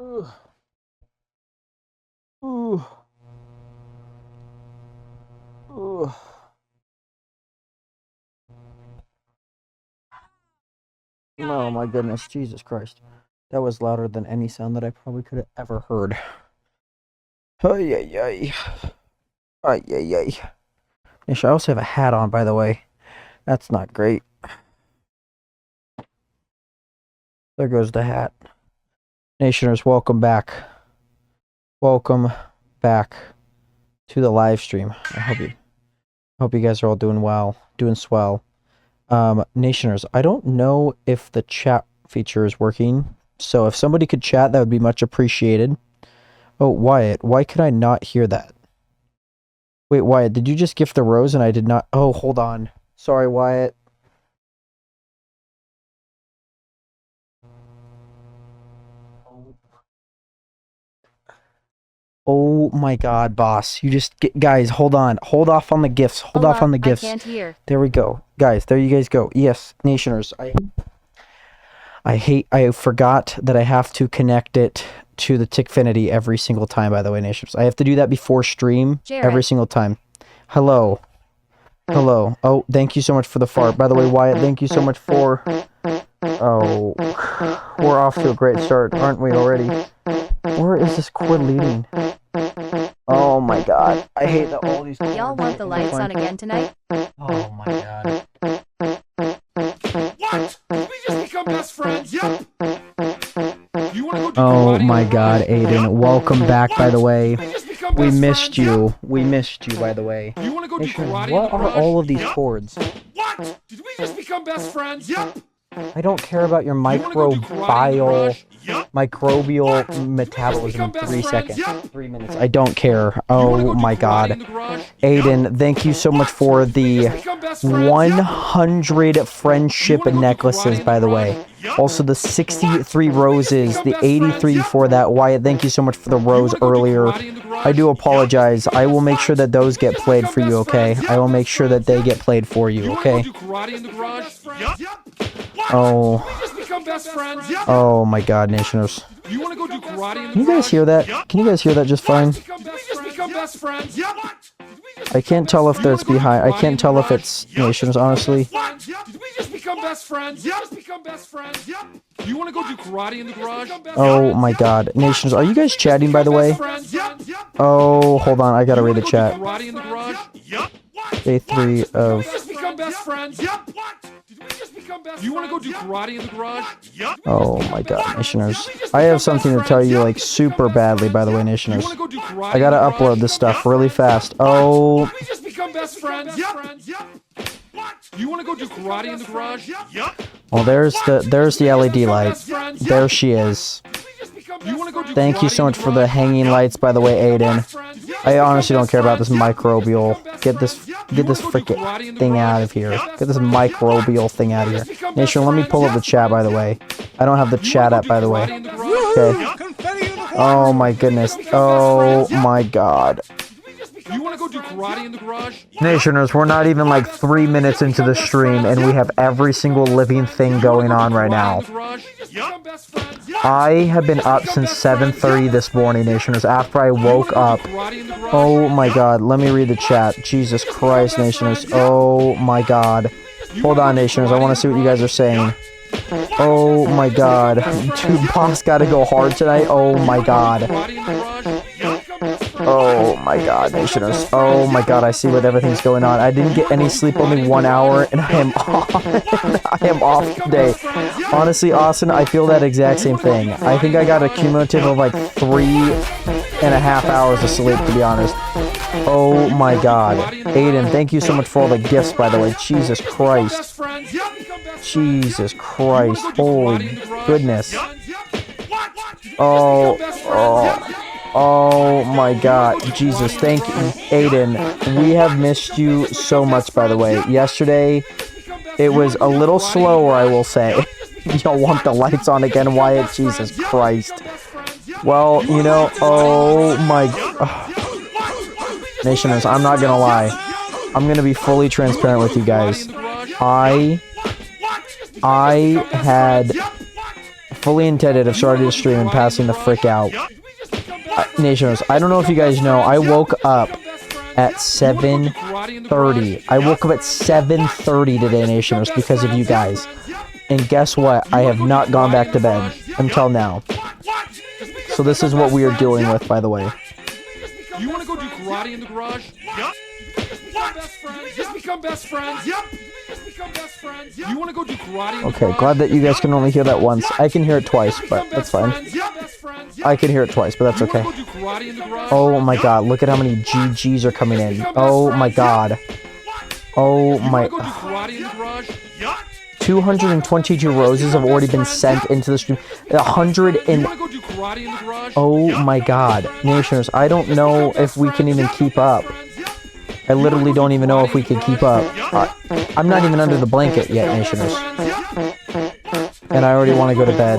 Ugh. Ooh. Ooh. Oh my goodness, Jesus Christ. That was louder than any sound that I probably could have ever heard. Ay, ay, ay. Ay, ay, ay. Ish, I also have a hat on, by the way. That's not great. There goes the hat. Nationers, welcome back. Welcome back to the live stream. I hope you guys are all doing well, doing swell. Nationers, I don't know if the chat feature is working, so if somebody could chat, that would be much appreciated. Oh, Wyatt, why could I not hear that? Wait, Wyatt, did you just gift the rose and I did not? Oh, hold on. Sorry, Wyatt. Oh my god, boss. You just guys, hold on. Hold off on the gifts. Hold off on the gifts. I can't hear. There we go. Guys, there you guys go. Yes, Nationers. I forgot that I have to connect it to the Tickfinity every single time, by the way, Nationers. I have to do that before stream every single time. Hello. Hello. Oh, thank you so much for the fart. By the way, Wyatt, thank you so much for... Oh, we're off to a great start, aren't we already? Where is this cord leading? Oh my god. I hate that all these cords... Y'all want the lights on again tonight? Oh my god. What? Did we just become best friends? Yep. You wanna go do Oh karate my in the god, garage? Aiden. Yep. Welcome back, by the way. Did we just become We best missed friends? you. Yep. We missed you, by the way. You wanna go do Nationers, karate in what the are garage? all of these Yep. cords? What? Did we just become best friends? Yep. I don't care about your You wanna go do karate in the garage? Yep. microbial metabolism in become 3 best friends? seconds. Yep. 3 minutes. I don't care. You wanna go Oh do my karate god. in the garage? Aiden, thank you so much for the Just become best friends? Yep. 100 friendship You wanna go do necklaces, karate in by the the way. garage? Yep. Also, the 63 What? Did we just roses, become the best friends? 83 Yep. for that. Wyatt, thank you so much for the You rose wanna go do earlier. karate in the garage? I do apologize. Yep. I will make sure that those get played for you, okay? Yep. I will make sure that they get played for you, You okay? wanna go do karate in the garage? Yep. What? Oh. We just become best friends? Yep. Oh my god, Nationers. You wanna go do karate in the Can you guys garage? hear that? Yep. Can you guys hear that just fine? We just become best friends? Yep. I can't tell if there's behind. I can't tell if it's Nationers, honestly. What? Did we just become best friends? Yep. Just become best friends? Yep. You wanna go do karate in the garage? Oh my god. Nationers, are you guys chatting, by the way? Oh, hold on. I gotta read the chat. Karate in the garage? Yep. Day 3 of... Just become best friends? Yep. What? Did we just become best friends? You wanna go do karate in the garage? Yep. Oh my god, Nationers. I have something to tell you, like, super badly, by the way, You Nationers. wanna go do karate I gotta in the garage? upload this stuff really fast. Oh... Did we just become best friends? Yep. What? You wanna go do karate in the garage? Yep. Well, there's the LED light. There she is. You wanna go do Thank you karate so in much for the hanging lights, by the way, Aiden. I honestly don't care about this microbial. Get this frickin' thing out of here. Get this microbial thing out of here. Nation, let me pull up the chat, by the way. I don't have the chat up, by the way. Okay. Oh my goodness. Oh my god. You wanna go do karate in the garage? Nationers, we're not even like 3 minutes into the stream, and we have every single living thing going on right now. I have been up since 7:30 this morning, Nationers, after I woke up. Oh my god, let me read the chat. Jesus Christ, Nationers. Oh my god. Hold on, Nationers, I want to see what you guys are saying. Oh my god. Dude, boss gotta go hard tonight. Oh my god. Oh my god, Nationers. Oh my god, I see what everything's going on. I didn't get any sleep, only 1 hour, and I am off. I am off today. Honestly, Austin, I feel that exact same thing. I think I got a cumulative of like 3.5 hours of sleep, to be honest. Oh my god. Aiden, thank you so much for all the gifts, by the way. Jesus Christ. Jesus Christ. Holy goodness. Oh my god. Jesus, thank you. Aiden, we have missed you so much, by the way. Yesterday, it was a little slower, I will say. Y'all want the lights on again, Wyatt? Jesus Christ. Well, you know, oh my... Nationers, I'm not gonna lie. I'm gonna be fully transparent with you guys. I had fully intended of starting the stream and passing the frick out. Nationals, I don't know if you guys know, I woke up at 7:30. I woke up at 7:30 today, Nationals, because of you guys. And guess what? I have not gone back to bed until now. So this is what we are dealing with, by the way. You want to go do karate in the garage? Yep. Just become best friends. Yep. Just become best friends. Yep. You want to go do karate in the garage? Okay, glad that you guys can only hear that once. I can hear it twice, but that's fine. I can hear it twice, but that's okay. Oh my god, look at how many GGs are coming in. Oh my god. Oh my... 222 roses have already been sent into the stream. 100 and... Oh my god. Nationers, I don't know if we can even keep up. I literally don't even know if we can keep up. I'm not even under the blanket yet, Nationers. And I already want to go to bed.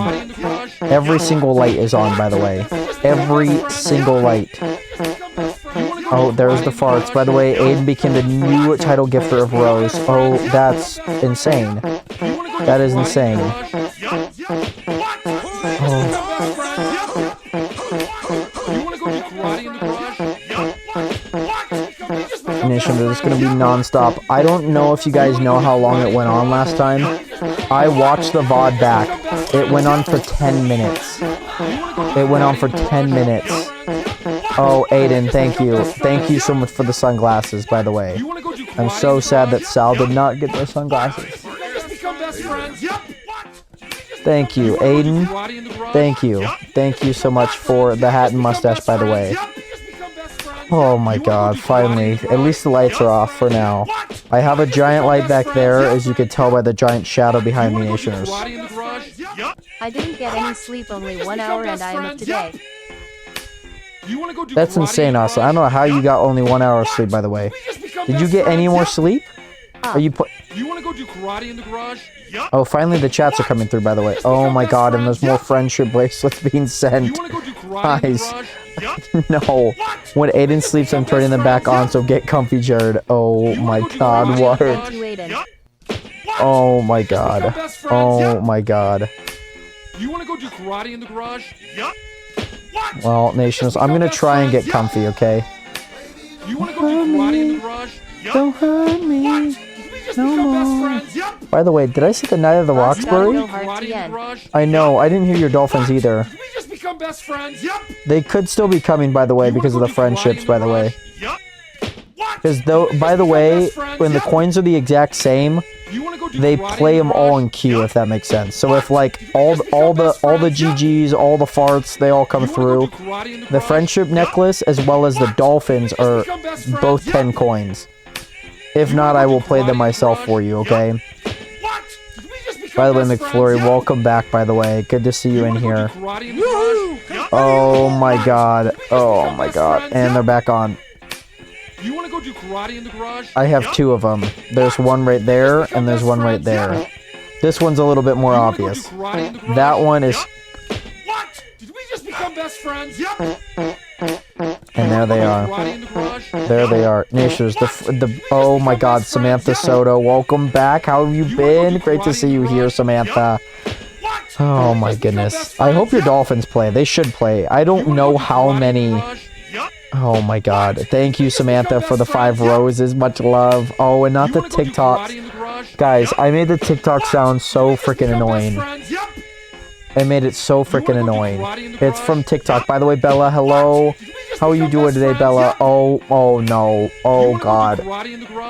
Every single light is on, by the way. Every single light. Oh, there's the farts. By the way, Aiden became the new title gifter of Rose. Oh, that's insane. That is insane. Oh. Nation, this is going to be non-stop. I don't know if you guys know how long it went on last time. I watched the VOD back. It went on for 10 minutes. It went on for 10 minutes. Oh, Aiden, thank you. Thank you so much for the sunglasses, by the way. I'm so sad that Sal did not get those sunglasses. Thank you, Aiden. Thank you. Thank you so much for the hat and mustache, by the way. Oh my god, finally. At least the lights are off for now. I have a giant light back there, as you can tell by the giant shadow behind me, Nationers. I didn't get any sleep, only 1 hour, and I am up today. That's insane, Asa. I don't know how you got only 1 hour of sleep, by the way. Did you get any more sleep? Are you You want to go do karate in the garage? Oh, finally the chats are coming through, by the way. Oh my god, and there's more friendship bracelets being sent. Guys, no. When Aiden sleeps, I'm turning them back on, so get comfy, Jared. Oh my god, what? Oh my god. Oh my god. You want to go do karate in the garage? Well, Nations, I'm gonna try and get comfy, okay? You want to go do karate in the garage? Don't hurt me no more. By the way, did I see the Night of the Roxbury? I know, I didn't hear your dolphins either. They could still be coming, by the way, because of the friendships, by the way. Because though, by the way, when the coins are the exact same, they play them all in queue, if that makes sense. So if like all the GGs, all the farts, they all come through. The friendship necklace as well as the dolphins are both 10 coins. If not, I will play them myself for you, okay? By the way, McFlurry, welcome back, by the way. Good to see you in here. Oh my god. Oh my god. And they're back on. You want to go do karate in the garage? I have two of them. There's one right there, and there's one right there. This one's a little bit more obvious. That one is... Did we just become best friends? And there they are. There they are. Nations, oh my god, Samantha Soto, welcome back. How have you been? Great to see you here, Samantha. Oh my goodness. I hope your dolphins play. They should play. I don't know how many... Oh my god. Thank you, Samantha, for the 5 roses. Much love. Oh, and not the TikToks. Guys, I made the TikTok sound so freaking annoying. I made it so freaking annoying. It's from TikTok. By the way, Bella, hello. How are you doing today, Bella? Oh no. Oh god.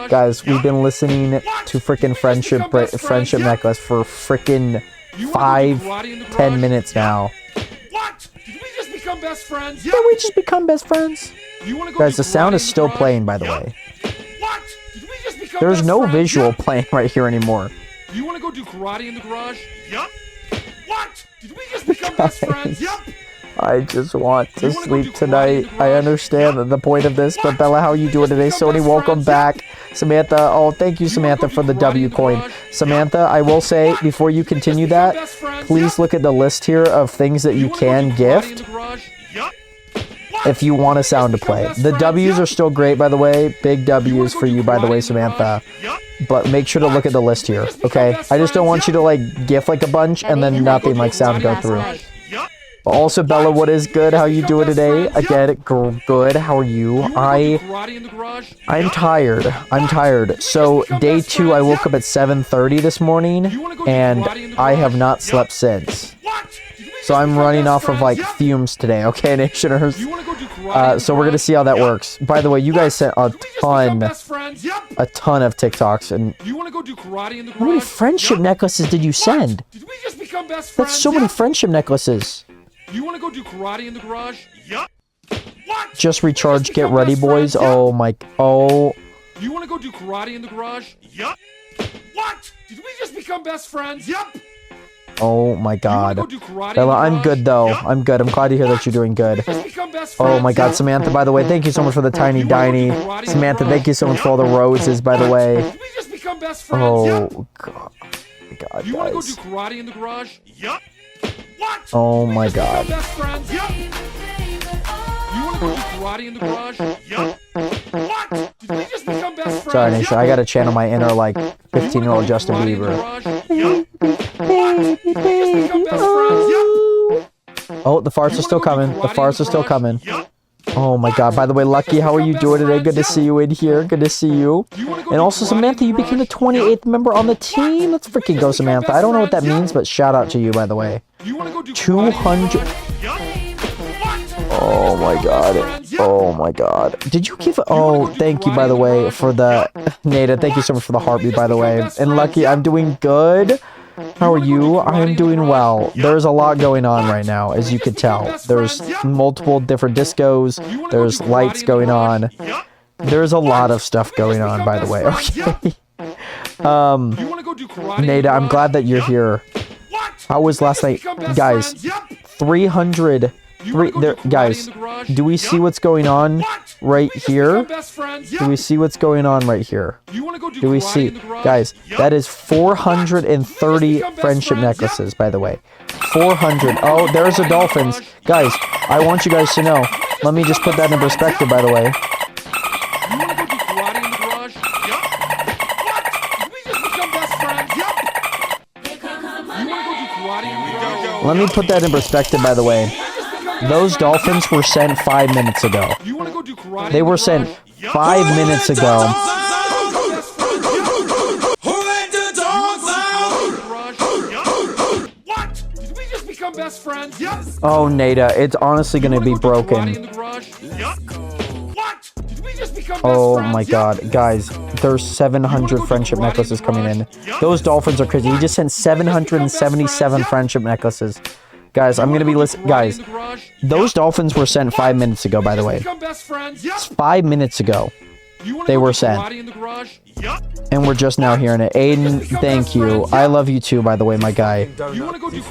Guys, we've been listening to freaking Friendship Necklace for freaking 5-10 minutes now. Best friends. Did we just become best friends? Guys, the sound is still playing, by the way. There's no visual playing right here anymore. You want to go do karate in the garage? Yup. What? Did we just become best friends? Yup. I just want to sleep tonight. I understand the point of this, but Bella, how are you doing today? Sony, welcome back. Samantha, oh, thank you, Samantha, for the W coin. Samantha, I will say, before you continue that, please look at the list here of things that you can gift if you want a sound to play. The W's are still great, by the way. Big W's for you, by the way, Samantha. but make sure to look at the list here, okay? I just don't want you to, like, gift, like, a bunch and then nothing, like, sound go through. But also, Bella, what is good? How you doing today? Again, good. How are you? I'm tired. I'm tired. So, day 2, I woke up at 7:30 this morning, and I have not slept since. So I'm running off of, like, fumes today, okay, Nationers? So we're gonna see how that works. By the way, you guys sent a ton of TikToks, and how many friendship necklaces did you send? That's so many friendship necklaces. You want to go do karate in the garage? Yup. What? Just recharge, get ready, boys. Oh my, oh. You want to go do karate in the garage? Yup. What? Did we just become best friends? Yup. Oh my god. Bella, I'm good though. I'm good. I'm glad to hear that you're doing good. Oh my god, Samantha, by the way, thank you so much for the tiny diny. Samantha, thank you so much for all the roses, by the way. Oh god. God, you want to go do karate in the garage? Yup. What? Oh my god. You want to go do karate in the garage? Yup. What? Did we just become best friends? Sorry, Nisha, I gotta channel my inner, like, 15-year-old Justin Bieber. Oh, the farts are still coming. The farts are still coming. Oh my god. By the way, Lucky, how are you doing today? Good to see you in here. Good to see you. And also, Samantha, you became the 28th member on the team. Let's freaking go, Samantha. I don't know what that means, but shout out to you, by the way. 200. Oh my god. Oh my god. Did you give... Oh, thank you, by the way, for the... Nada, thank you so much for the heartbeat, by the way. And Lucky, I'm doing good. How are you? I am doing well. There's a lot going on right now, as you could tell. There's multiple different discos. There's lights going on. There's a lot of stuff going on, by the way. Okay. Nada, I'm glad that you're here. How was last night? Guys, 300... guys, do we see what's going on right here? Do we see what's going on right here? Do we see? Guys, that is 430 friendship necklaces, by the way. 400. Oh, there's the dolphins. Guys, I want you guys to know. Let me just put that in perspective, by the way. Let me put that in perspective, by the way. Those dolphins were sent 5 minutes ago. They were sent 5 minutes ago. Oh, Nada, it's honestly gonna be broken. Oh my god, guys, there's 700 friendship necklaces coming in. Those dolphins are crazy. He just sent 777 friendship necklaces. Guys, I'm gonna be listening. Guys, those dolphins were sent 5 minutes ago, by the way. 5 minutes ago, they were sent. And we're just now hearing it. Aiden, thank you. I love you too, by the way, my guy.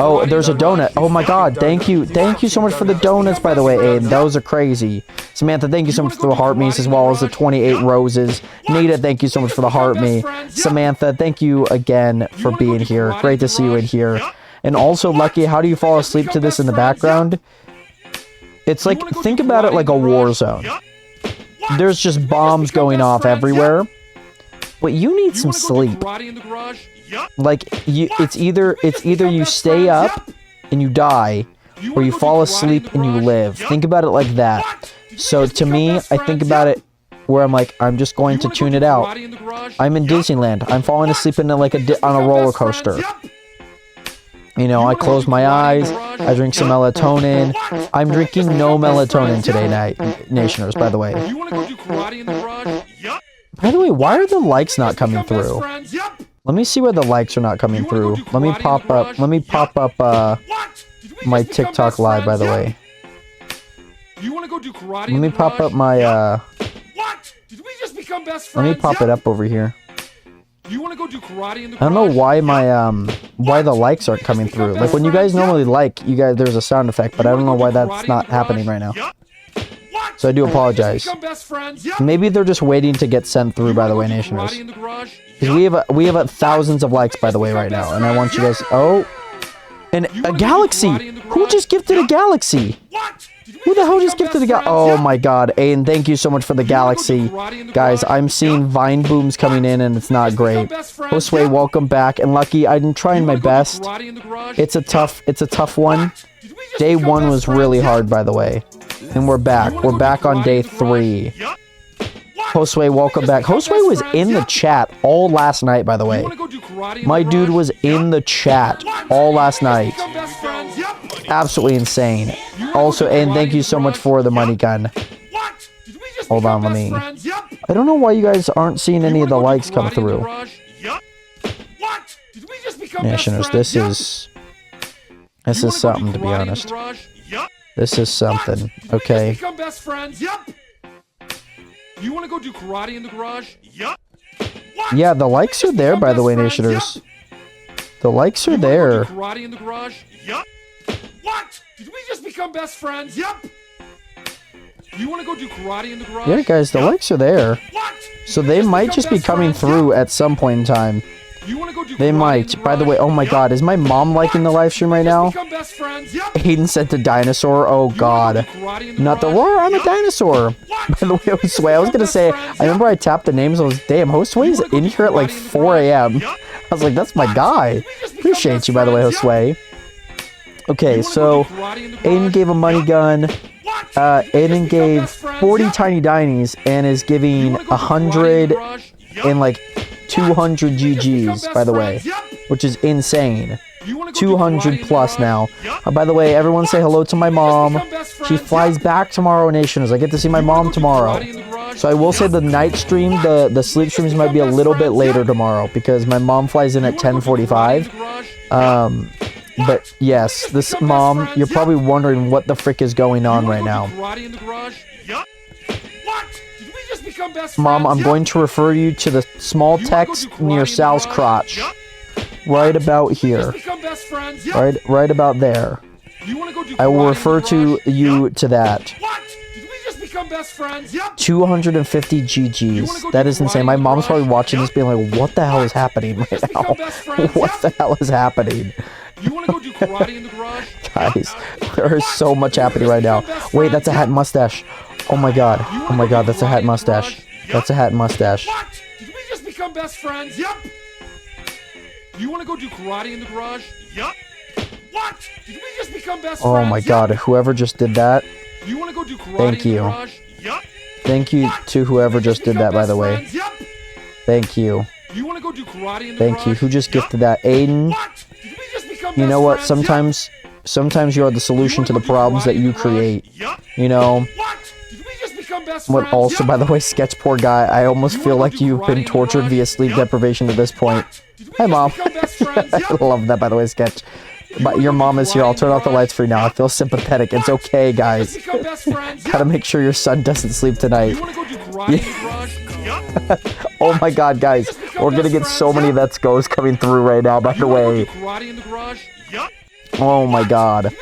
Oh, there's a donut. Oh my god, thank you. Thank you so much for the donuts, by the way, Aiden. Those are crazy. Samantha, thank you so much for the heart me's, as well as the 28 roses. Nita, thank you so much for the heart me. Samantha, thank you again for being here. Great to see you in here. And also, Lucky, how do you fall asleep to this in the background? It's like, think about it like a war zone. There's just bombs going off everywhere. But you need some sleep. Like, it's either you stay up and you die, or you fall asleep and you live. Think about it like that. So to me, I think about it where I'm like, I'm just going to tune it out. I'm in Disneyland. I'm falling asleep in on a roller coaster. You know, I close my eyes, I drink some melatonin. I'm drinking no melatonin today, Nationers, by the way. By the way, why are the likes not coming through? Let me see why the likes are not coming through. Let me pop up my TikTok live, by the way. Let me pop up my, let me pop it up over here. I don't know why why the likes aren't coming through. Like, when you guys normally like, there's a sound effect, but I don't know why that's not happening right now. So I do apologize. Maybe they're just waiting to get sent through, by the way, Nationers. Because we have thousands of likes, by the way, right now, and I want you guys... Oh! And a galaxy! Who just gifted a galaxy? Who the hell just gifted the guy? Oh my god. Aiden, thank you so much for the galaxy. Guys, I'm seeing vine booms coming in and it's not great. Josue, welcome back. And Lucky, I'm trying my best. It's a tough one. Day 1 was really hard, by the way. And we're back. We're back on day 3. Josue, welcome back. Josue was in the chat all last night, by the way. My dude was in the chat all last night. Absolutely insane. Also, and thank you so much for the money gun. Hold on, let me... I don't know why you guys aren't seeing any of the likes come through. Nationers, this is something, to be honest. This is something. Okay. You want to go do karate in the garage? Yup. Yeah, the likes are there, by the way, Nationers. The likes are there. Karate in the garage? Yup. What? Did we just become best friends? Yup. You want to go do karate in the garage? Yeah, guys, the likes are there. So they might just be coming through at some point in time. They might. By the way, oh my god, is my mom liking the live stream right now? Aiden sent a dinosaur. Oh god. Not the roar, I'm a dinosaur. By the way, Josue, I was gonna say, I remember I tapped the names, I was, damn, Josue's in here at like 4 a.m. I was like, that's my guy. Appreciate you, by the way, Josue. Okay, so Aiden gave a money gun. Aiden gave 40 tiny dinies and is giving 100 and like 200 GGs, by the way, which is insane. 200 plus now. By the way, everyone say hello to my mom. She flies back tomorrow, Nations. I get to see my mom tomorrow. So I will say the night stream, the sleep streams might be a little bit later tomorrow because my mom flies in at 10:45. But yes, this mom, you're probably wondering what the frick is going on right now. Mom, I'm going to refer you to the small text near Sal's crotch. Right about here. Right about there. I will refer to you to that. 250 GGs. That is insane. My mom's probably watching this being like, what the hell is happening right now? What the hell is happening? Guys, there is so much happening right now. Wait, that's a hat and mustache. Oh my god. Oh my god, that's a hat and mustache. That's a hat and mustache. Did we just become best friends? Yup. You want to go do karate in the garage? Yup. What? Did we just become best friends? Oh my god, whoever just did that. You want to go do karate Thank you. in the garage? Yup. Thank you to whoever just did that, by the way. Thank you. You want to go do karate in the Thank you. Who just gifted that? Aiden. You know what? Sometimes you are the solution to the problems that you create. You know. What also, by the way, sketch poor guy, I almost feel like you've been tortured via sleep deprivation to this point. Hi, Mom. I love that, by the way, sketch. But your mom is here. I'll turn off the lights for you now. I feel sympathetic. It's okay, guys. Gotta make sure your son doesn't sleep tonight. Oh my god, guys. We're gonna get so many Let's Go's coming through right now, by the way. Oh my god.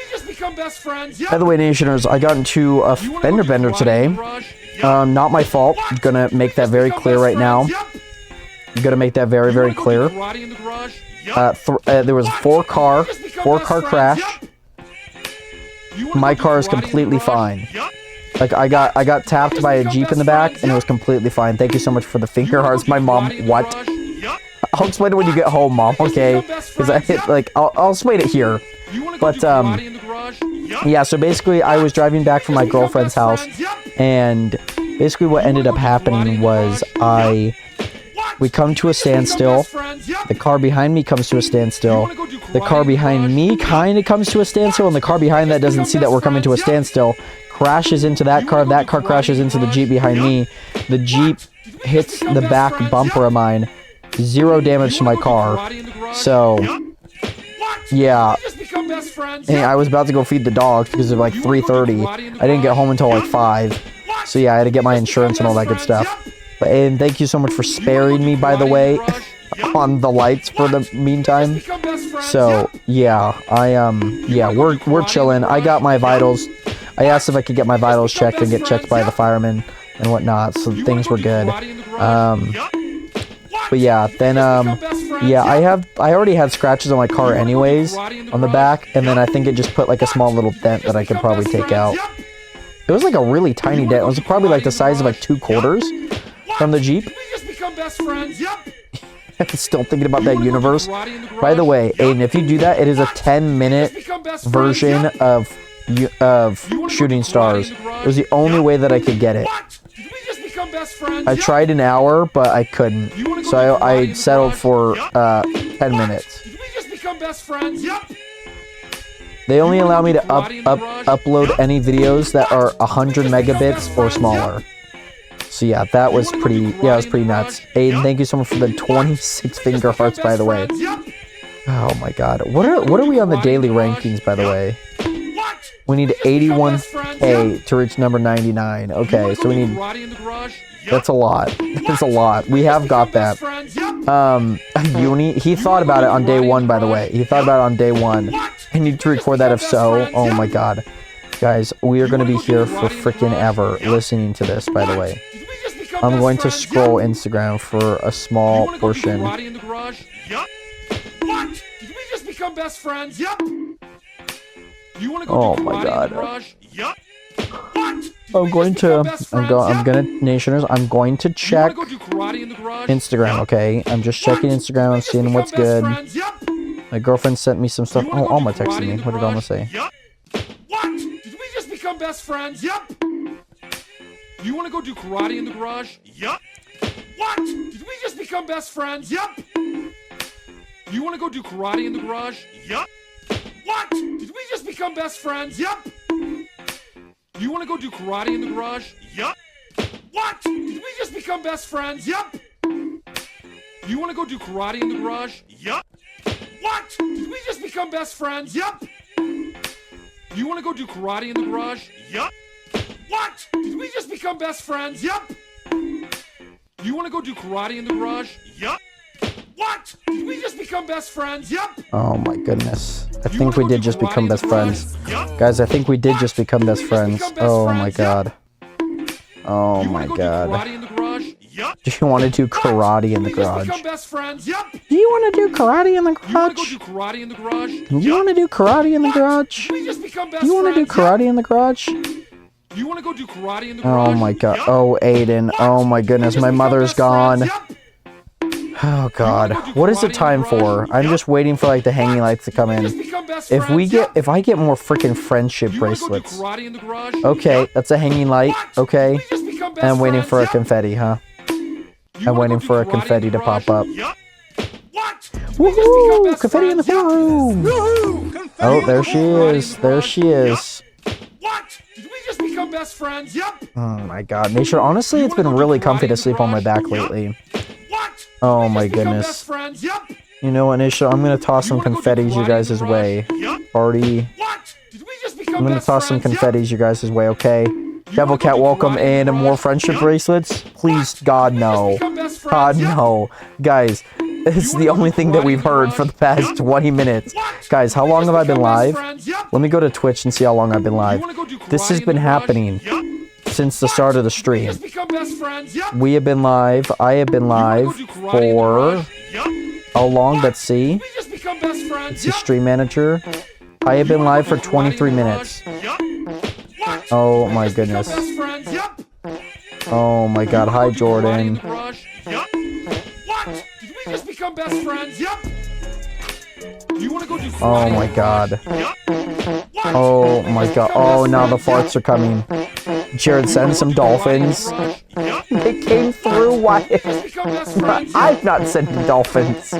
By the way, Nationers, I got into a fender bender today. Not my fault. I'm gonna make that very clear right now. I'm gonna make that very, very clear. There was a four-car crash. My car is completely fine. Like, I got tapped by a Jeep in the back, and it was completely fine. Thank you so much for the finger hearts, my mom. What? I'll explain it when you get home, Mom, okay? Because I hit, like, I'll explain it here. But, yeah, so basically, I was driving back from my girlfriend's house, and basically what ended up happening was we come to a standstill. The car behind me comes to a standstill. The car behind me kind of comes to a standstill, and the car behind that doesn't see that we're coming to a standstill. Crashes into that car crashes into the Jeep behind me. The Jeep hits the back bumper of mine. 0 damage to my car. So, yeah. Hey, I was about to go feed the dogs because of like 3:30. I didn't get home until like 5. So yeah, I had to get my insurance and all that good stuff. And thank you so much for sparing me, by the way, on the lights for the meantime. So, yeah, yeah, we're chilling. I got my vitals. I asked if I could get my vitals checked and get checked by the firemen and whatnot, so things were good. But yeah, then, yeah, I already had scratches on my car anyways, on the back, and then I think it just put like a small little dent that I could probably take out. It was like a really tiny dent. It was probably like the size of like 2 quarters from the Jeep. Did we just become best friends? Yep. Still thinking about that universe. By the way, Aiden, if you do that, it is a 10-minute version of Shooting Stars. It was the only way that I could get it. I tried an hour, but I couldn't. So I settled for 10 minutes. Did we just become best friends? Yep. They only allow me to upload any videos that are 100 megabits or smaller. So yeah, that was pretty, nuts. Aiden, thank you so much for the 26 finger hearts, by the way. Oh my god. What are we on the daily rankings, by the way? We need 81k to reach number 99. Okay, so we need... That's a lot. That's a lot. We have got that. Uni, he thought about it on day 1, by the way. He thought about it on day 1. I need to record that if so. Oh my god. Guys, we are going to be here for freaking ever listening to this, by the way. I'm going to scroll Instagram for a small portion. Karate in the garage? Yup. What? Did we just become best friends? Yup. You want to go do karate in the garage? Yup. What? I'm gonna Nationers, I'm going to check Instagram, okay? I'm just checking Instagram, I'm seeing what's good. My girlfriend sent me some stuff. Oh, Alma texted me. What did Alma say? What? Did we just become best friends? Yup. You want to go do karate in the garage? Yup. What? Did we just become best friends? Yup. You want to go do karate in the garage? Yup. What? Did we just become best friends? Yup. You want to go do karate in the garage? Yup. What? Did we just become best friends? Yup. You want to go do karate in the garage? Yup. What? Did we just become best friends? Yup. You want to go do karate in the garage? Yup. What? Did we just become best friends? Yup. You want to go do karate in the garage? Yup. What? Did we just become best friends? Yup. Oh my goodness. I think we did just become best friends. Guys, I think we did just become best friends. Oh my god. Oh my god. Do you want to do karate in the garage? Do you want to do karate in the garage? Do you want to do karate in the garage? Do you want to do karate in the garage? You want to go do karate in the garage? Oh my god. Oh, Aiden. Oh my goodness. My mother's gone. Oh god. What is the time for? I'm just waiting for like the hanging lights to come in. If I get more freaking friendship bracelets. Okay, that's a hanging light. Okay. And I'm waiting for a confetti, huh? I'm waiting for a confetti to pop up. Woohoo! Confetti in the room! Oh, there she is. There she is. Oh my god. Nation, honestly, it's been really comfy to sleep on my back lately. Oh my goodness. You know what, Nisha? I'm gonna toss some confettis you guys' way. Party. I'm gonna toss some confettis you guys' way, okay? Devil Cat, welcome in. And more friendship bracelets? Please, God, no. God, no. Guys, this is the only thing that we've heard for the past 20 minutes. Guys, how long have I been live? Let me go to Twitch and see how long I've been live. This has been happening since the start of the stream. We have been live. I have been live for how long? Let's see. Let's see, stream manager. I have been live for 23 minutes. Oh my goodness. Oh my god. Hi, Jordan. Oh my god. Oh my god. Oh, now the farts are coming. Jared, send some dolphins. They came through. Why? I've not sent dolphins.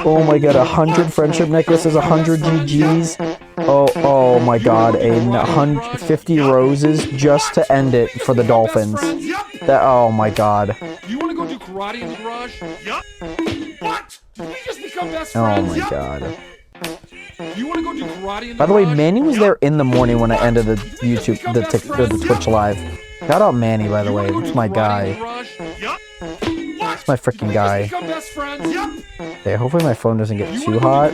Oh my god, 100 friendship necklaces, 100 GGs. Oh my god, 150 roses just to end it for the dolphins. That, oh my god. Oh my god. By the way, Manny was there in the morning when I ended the the Twitch live. Shout out Manny, by the way. That's my guy. That's my freaking guy. Okay, hopefully my phone doesn't get too hot.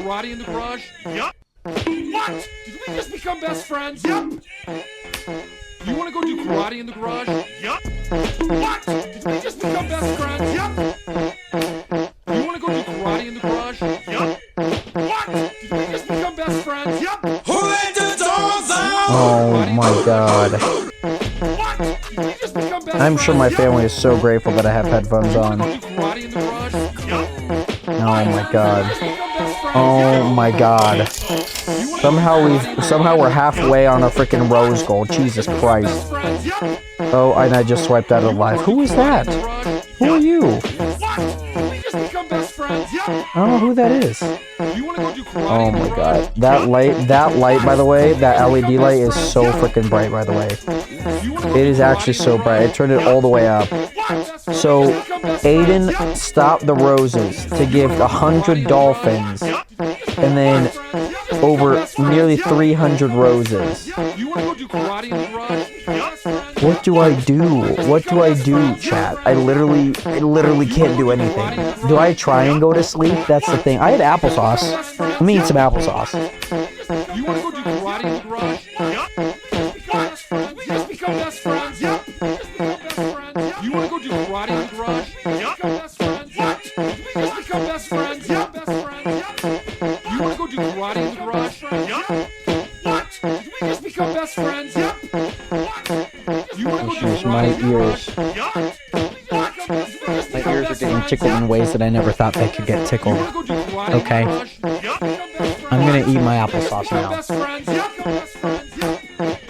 You want to go do karate in the garage? Yup. What? Did we just become best friends? Yup. You want to go do karate in the garage? Yup. What? Did we just become best friends? Yup. Who let the dogs out? Oh my my god. I'm sure my family is so grateful that I have headphones on. Oh my god. Oh my god. Somehow we're halfway on a freaking rose goal. Jesus Christ. Oh, and I just swiped out of life. Who is that? Who are you? I don't know who that is. Oh my god. That light, by the way, that LED light is so freaking bright, by the way. It is actually so bright. I turned it all the way up. So, Aiden stopped the roses to give 100 dolphins, and then over nearly 300 roses. What do I do? What do I do, chat? I literally can't do anything. Do I try and go to sleep? That's the thing. I had applesauce. Let me eat some applesauce. You want to go do karate in the garage? Yep. We just become best friends. Yep. You want to go do karate in the garage? Yep. Best friends. Yep. We just become best friends. Yep. Best friends. Yep. You want to go do karate in the garage? Yep. What? We just become best friends. Yep. You want to go do karate My in the ears. garage? Yep. My ears are getting tickled in ways that I never thought they could get tickled. Okay. I'm gonna eat my applesauce now.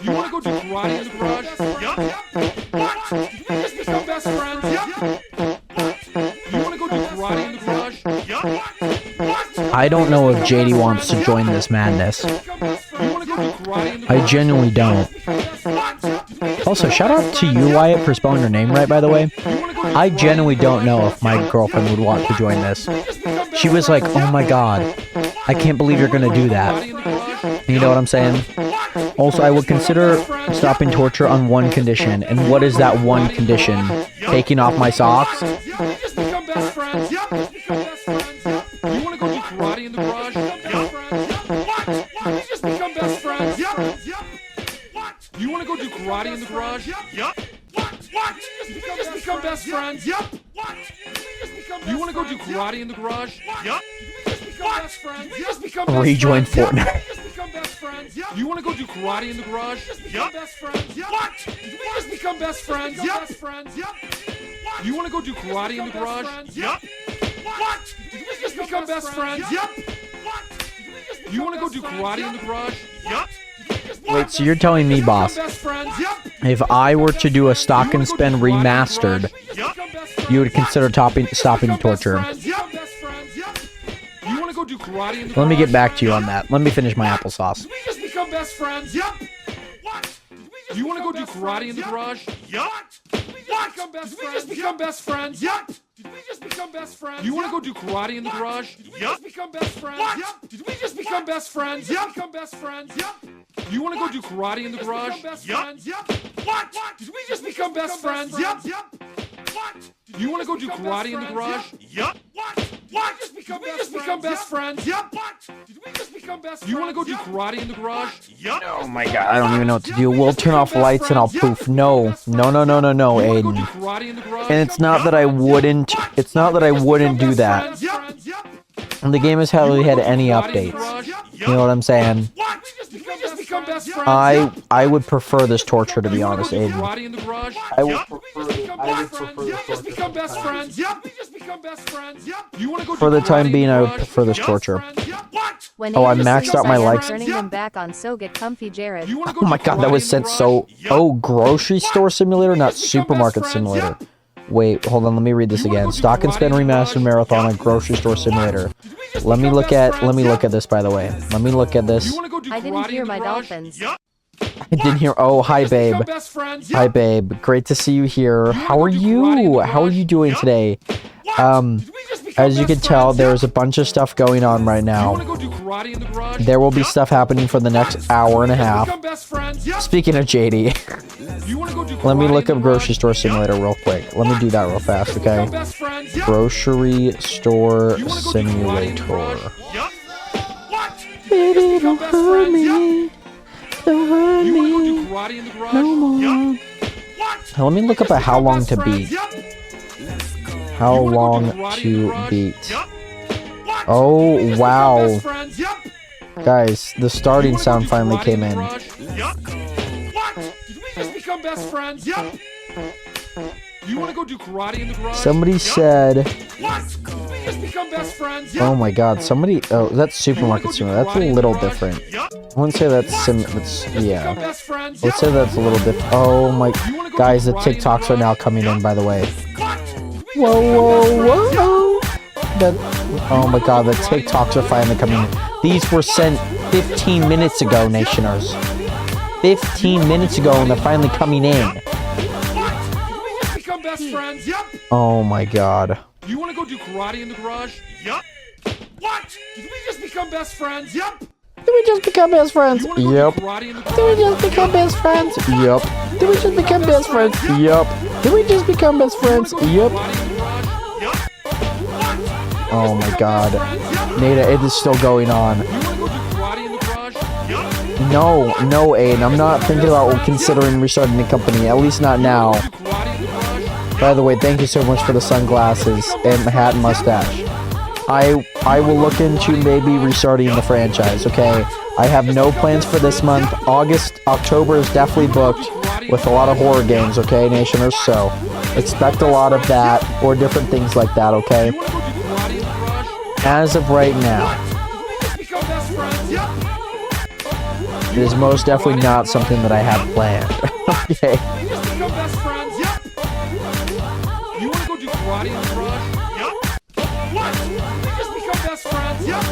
You wanna go do karate in the garage? What? We just become best friends? You wanna go do karate in the garage? I don't know if JD wants to join this madness. I genuinely don't. Also, shout out to you, Wyatt, for spelling your name right, by the way. I genuinely don't know if my girlfriend would want to join this. She was like, oh my god, I can't believe you're gonna do that. You know what I'm saying? Also, I would consider stopping torture on one condition. And what is that one condition? Taking off my socks? You wanna go do karate in the garage? What? Just become best friends? You wanna go do karate in the garage? What? You just become best friends? You wanna go do karate in the garage? Rejoin Fortnite. You wanna go do karate in the garage? What? We just become best friends? You wanna go do karate in the garage? What? We just become best friends? You wanna go do karate in the garage? Wait, so you're telling me, boss, if I were to do a stock and spend remastered, you would consider stopping torture? Let me get back to you on that. Let me finish my applesauce. Did we just become best friends? Yep. What? You want to go do karate in the garage? Yep. Did we just become best friends? Yep. Did we just become best friends? You want to go do karate in the garage? Did we just become best friends? Yep. Did we just become best friends? Yep. Become best friends? Yep. You want to go do karate in the garage? Yep. What? Did we just become best friends? Yep. What? You want to go do karate in the garage? Yep. What? Did we just become best friends? Yep. What? Did we just become best friends? You want to go do karate in the garage? Yep. Oh my god, I don't even know what to do. We'll turn off lights and I'll poof. No, Aiden. And it's not that I wouldn't do that. And the game has hardly had any updates. You know what I'm saying? I would prefer this torture, to be honest, Aiden. I would prefer this torture. For the time being, I would prefer this torture. Oh, I maxed out my likes. Turning them back on, so get comfy, Jared. Oh my god, that was sent so... Oh, grocery store simulator, not supermarket simulator. Wait, hold on, let me read this again. Stock and spend remastered marathon on grocery store simulator. Let me look at this, by the way. Let me look at this. I didn't hear my dolphins. I didn't hear... Oh, hi, babe. Hi, babe. Great to see you here. How are you? How are you doing today? As you can tell, there's a bunch of stuff going on right now. There will be stuff happening for the next hour and a half. Speaking of JD, let me look up grocery store simulator real quick. Let me do that real fast, okay? Grocery store simulator. Baby, don't hurt me. Don't hurt me. No more. Let me look up at how long to beat. How long to beat. Oh, wow. Guys, the starting sound finally came in. best friends? Yep. You want to go do karate in the garage? Somebody said... What? Did we just become best friends? Oh my god, somebody... Oh, that's supermarket similar. That's a little different. I wouldn't say that's yeah. Let's say that's a little different. Oh my... Guys, the TikToks are now coming in, by the way. Whoa, whoa, whoa! Oh my god, the TikToks are finally coming in. These were sent 15 minutes ago, Nationers. 15 minutes ago, and they're finally coming in. Best friends? Yep. Oh my god. You want to go do karate in the garage? Yep. What? Did we just become best friends? Yep. Did we just become best friends? Yep. Did we just become best friends? Yep. Did we just become best friends? Yep. Did we just become best friends? Yep. Oh my god. Nada, it is still going on. No, Aiden. I'm not thinking about considering restarting the company. At least not now. By the way, thank you so much for the sunglasses and the hat and mustache. I will look into maybe restarting the franchise, okay? I have no plans for this month. October is definitely booked with a lot of horror games, okay, Nationers? So, expect a lot of that or different things like that, okay? As of right now, it is most definitely not something that I have planned, okay? Karate in the garage? Yep. What? Did we just become best friends? Yep.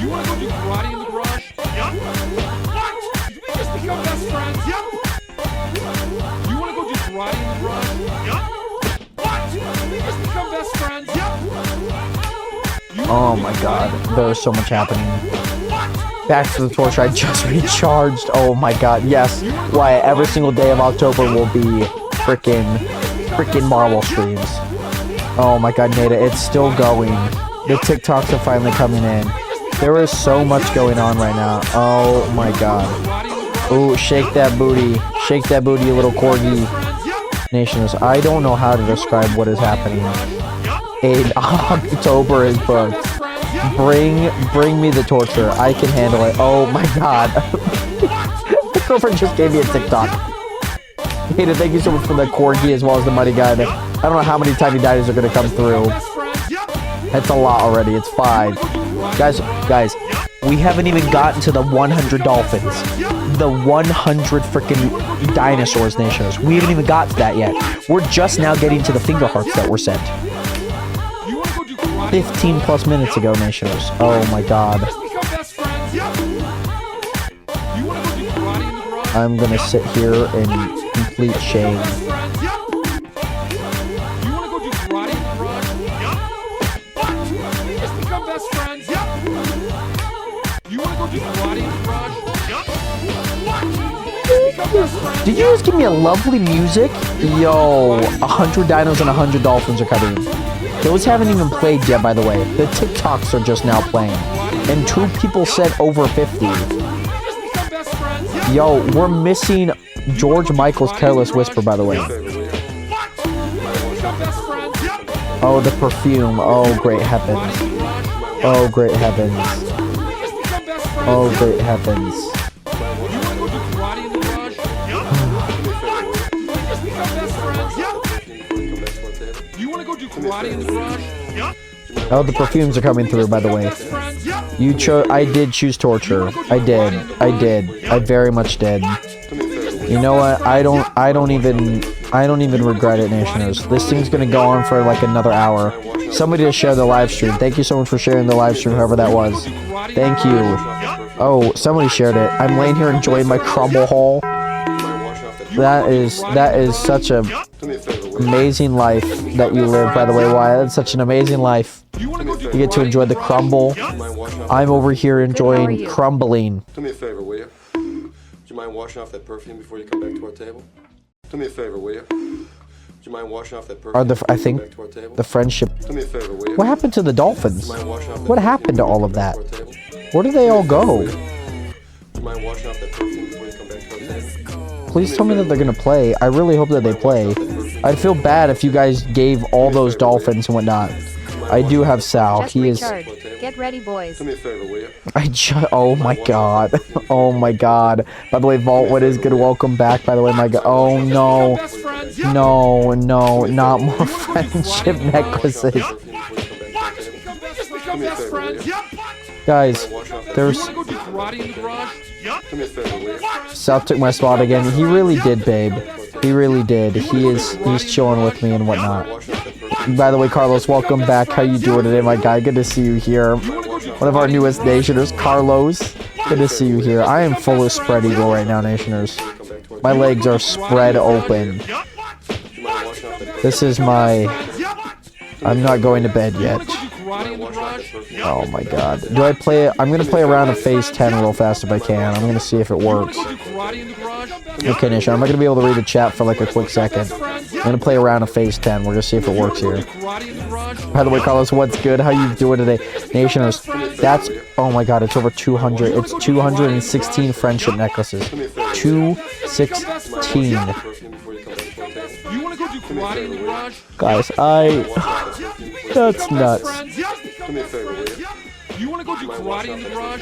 You want to go do karate in the garage? Yep. What? Did we just become best friends? Yep. You want to go do karate in the garage? Yep. What? Did we just become best friends? Yep. Oh my god, there's so much happening. Back to the torch, I just recharged. Oh my god, yes. Why, every single day of October will be freaking Marvel streams. Oh my god, Nada, it's still going. The TikToks are finally coming in. There is so much going on right now. Oh my god. Oh, shake that booty. Shake that booty, you little corgi. Nationers, I don't know how to describe what is happening. In October is booked. Bring me the torture. I can handle it. Oh my god. My girlfriend just gave me a TikTok. Nada, thank you so much for the corgi as well as the money guy. I don't know how many tiny diners are going to come through. That's a lot already. It's 5. Guys, we haven't even gotten to the 100 dolphins. The 100 freaking dinosaurs, Nationers. We haven't even got to that yet. We're just now getting to the finger hearts that were sent. 15 plus minutes ago, Nationers. Oh my god. I'm going to sit here and complete shame. Did you just give me a lovely music? Yo, 100 dinos and 100 dolphins are coming. Those haven't even played yet, by the way. The TikToks are just now playing. And 2 people said over 50. Yo, we're missing George Michael's Careless Whisper, by the way. Oh, the perfume. Oh, great heavens. Oh, great heavens. Oh, great heavens. Oh, the perfumes are coming through, by the way. I did choose torture. I did. I very much did. You know what? I don't even regret it, Nationers. This thing's gonna go on for like another hour. Somebody just share the live stream. Thank you so much for sharing the live stream, whoever that was. Thank you. Oh, somebody shared it. I'm laying here enjoying my crumble haul. That is such a amazing life that you live, by the way, Wyatt. It's such an amazing life. You get to enjoy the crumble. I'm over here enjoying crumbling. Do me a favor, will you? Do you mind washing off that perfume before you come back to our table? Do me a favor, will you? Do you mind washing off that perfume I think the friendship. Do me a favor, will you? What happened to the dolphins? What happened to all of that? Where did they all go? Do you mind washing off that perfume before you come back to our table? Please tell me that they're gonna play. I really hope that they play. I'd feel bad if you guys gave all those dolphins and whatnot. I do have Sal. Just He is. recharge. Get ready, boys. Do me a favor, will you? Oh my god. Oh my god. By the way, Vault, what is good? Welcome back. By the way, my god. Oh no. No, no, not more friendship necklaces. Just become best friends. Guys, there's. Go do karate in the garage. Do me a favor, will you? Sal took my spot again. He really did, babe. He really did. He's chilling with me and whatnot. By the way, Carlos, welcome back. How you doing today, my guy? Good to see you here. One of our newest nationers, Carlos. Good to see you here. I am full of spread eagle right now, nationers. My legs are spread open. This is my... I'm not going to bed yet. Oh my god. Do I play it? I'm gonna play a round of phase 10 real fast if I can. I'm gonna see if it works. Okay, Nation, I'm not gonna be able to read the chat for like a quick second. I'm gonna play a round of phase 10. We're gonna see if it works here. By the way, Carlos, what's good? How you doing today? Nationers, that's... Oh my god, it's over 200. It's 216 friendship necklaces. 216. Guys, that's nuts. Do me a favor, will you? You want to go do karate in the garage?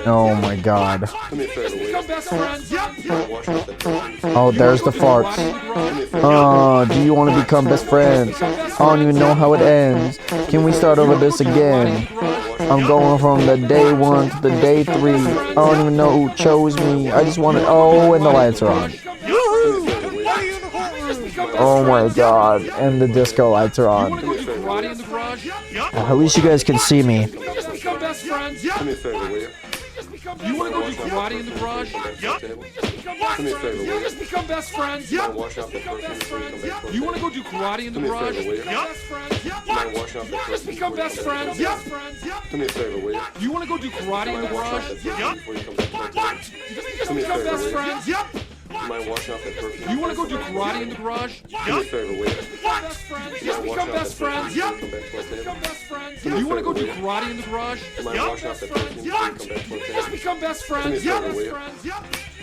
Oh my god. Do me a favor, will you? Wash off that perfume. Oh, there's the farts. Oh, do you want to become best friends? I don't even know how it ends. Can we start over this again? I'm going from the day 1 to the day 3. I don't even know who chose me. I just want to... Oh, and the lights are on. Oh my god. And the disco lights are on. At least you guys can see me. Do me a favor, will you? You want to go do karate in the garage? Do me a favor, will you? Just become best friends. Mind washing off that perfume before you come back to our You table? want to go do karate in the Do me a garage? favor, will you? Mind washing off that perfume Become before best you come back friends. to our table? Do me a favor, will you? You want to go do karate in the Mind washing garage? off that perfume before you come back to our table? Do me a Become favor, best will you? friends. Mind washing off that perfume You want to go before do you come back karate in the garage? to our table? Do me a favor, will you? Mind Become washing off best that perfume friends. before you come back to our table? Do me a You want to favor, go will do you? karate in the garage? Mind washing off that perfume before you come back to our table? Become best Do me a friends. favor, will you?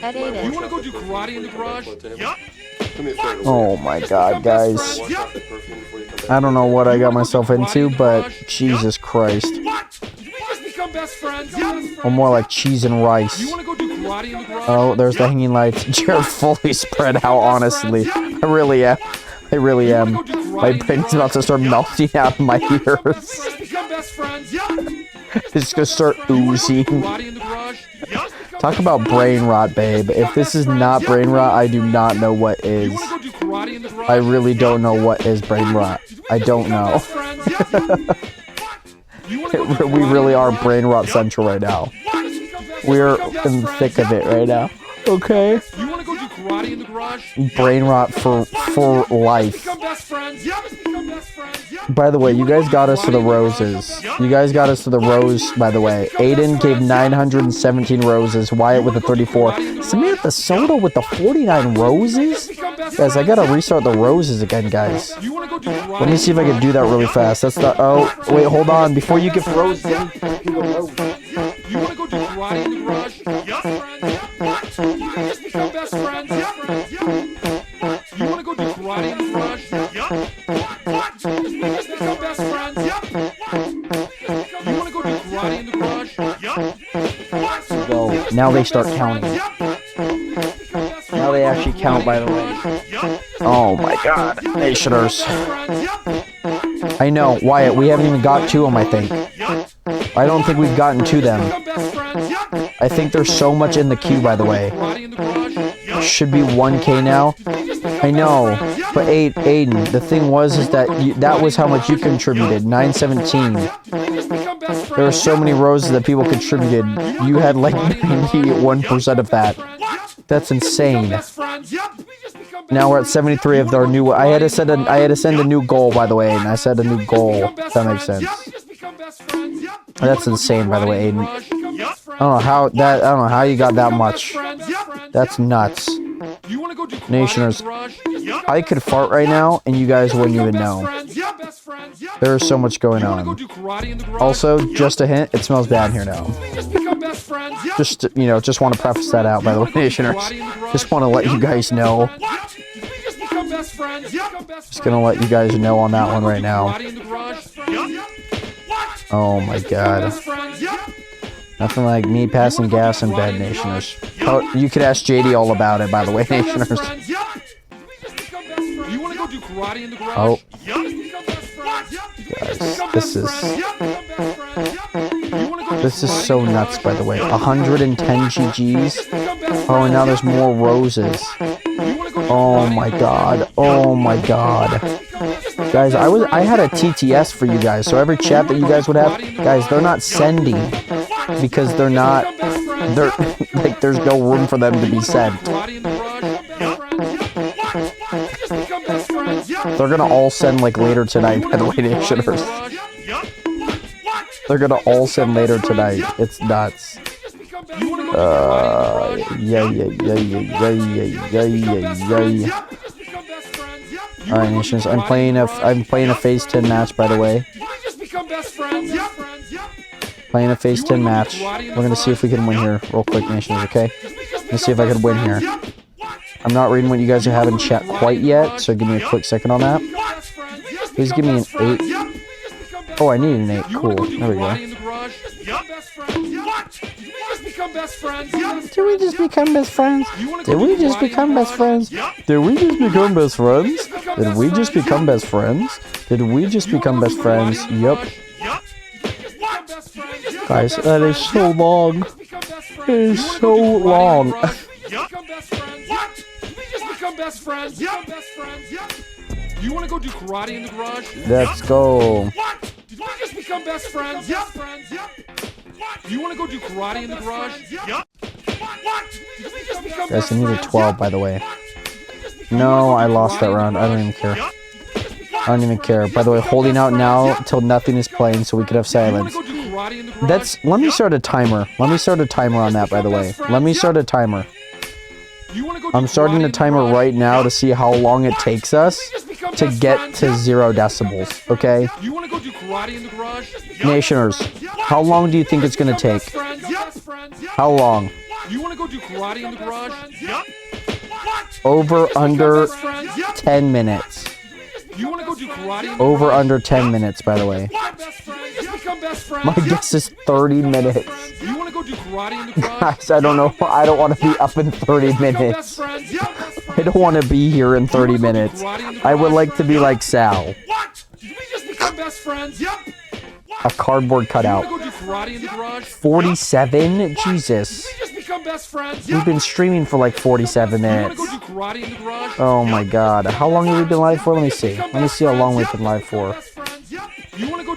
At You 8. want to go do karate in the garage? Do me a favor, will Oh you? my god, guys. Wash off that perfume before you come back I don't know what I got You wanna go myself do karate into, in the but garage? Jesus Christ. Did we just become best friends? Or more like cheese and rice. You want to go do karate in the garage? Oh, there's the hanging lights. Jared fully spread out, honestly. I really am. I really am. My brain's about to start melting out of my ears. Become best friends. It's gonna start oozing. Karate in the garage? Talk about brain rot, babe. If this is not brain rot, I do not know what You is. want to go do karate in the garage? I really don't know what is brain rot. I don't know. We really are brain rot central right now. We're in the thick of it right now. Okay. You want to go do karate in the garage? Brain rot for life. Become best friends. Become best friends. By the way, you guys got us to the roses. You guys got us to the rose, by the way. Aiden gave 917 roses. Wyatt with the 34. Samantha Soda with the 49 roses? Guys, I gotta restart the roses again, guys. You want to go do karate? Let me see if I can do that really fast. That's the... Oh, wait, hold on. Before you give roses, let me do the rose. You want to go do karate in the garage? Just become best friends. You want to go do karate in the garage? Just become best friends. You want to go do karate in the garage? Go. Now they start counting. Now they actually count, by the way. Oh my god. Nationers. I know, Wyatt, we haven't even got to them, I think. I don't think we've gotten to them. I think there's so much in the queue, by the way. Should be 1K now. I know, but Aiden, the thing was is that that was how much you contributed, 917. There were so many roses that people contributed. You had like 91% of that. That's insane. Now we're at 73 of our new. I had to send a new goal, by the way, and I set a new goal. If that makes sense. That's insane, by the way, Aiden. I don't know how you got that much. That's nuts. Nationers, I could fart right now and you guys wouldn't even know. There is so much going on. Also, just a hint, it smells bad in here now. Just, you know, just want to preface that out, by the way, Nationers. Just want to let you guys know. Just gonna let you guys know on that one right now. Oh my god. Best friends. Yep. Nothing like me passing gas in bed, Nationers. Oh, you could ask JD all about it, by the way, Nationers. You want to go do karate in the garage? Oh. Guys, this is so nuts, by the way. 110 GGs. Oh, and now there's more roses. Oh my god. Oh my god. Guys, I had a TTS for you guys, so every chat that you guys would have, guys, they're not sending because they're like there's no room for them to be sent. They're gonna all send like later tonight, by the way, Nationers. They're gonna all send later tonight. It's nuts. Yeah. Alright, Nations, I'm playing a phase 10 match, by the way. Playing a phase 10 match. We're gonna see if we can win here real quick, Nations, okay? Let's see if I can win here. I'm not reading what you guys are having chat quite yet, so give me a quick second on that. Please give me an 8. Oh, I need an 8. Cool. There we go. Did we just become best friends? Did we just become best friends? Did we just become best friends? Did we just become best friends? Did we just become best friends? Yup. Guys, that is so long. It is so long. You want to go do karate in the garage? Let's go. Did we just become best friends? Yep. You want to go do karate in the garage? Yep. Guys, I need a 12, by the way. No, I lost that round. I don't even care. I don't even care. By the way, holding out now till nothing is playing so we could have silence. Let me start a timer. Let me start a timer on that, by the way. Let me start a timer. I'm starting a timer right now to see how long it takes us to get to 0 decibels, okay? Nationers, how long do you think it's going to take? How long? Over under 10 minutes. Over under 10 minutes, by the way. My guess is 30 minutes. Guys, I don't know. I don't want to be up in 30 minutes. I don't want to be here in 30 minutes. I would like to be like Sal. A cardboard cutout. 47? Jesus. We've been streaming for like 47 minutes. Oh my god. How long have we been live for? Let me see. Let me see how long we've been live for.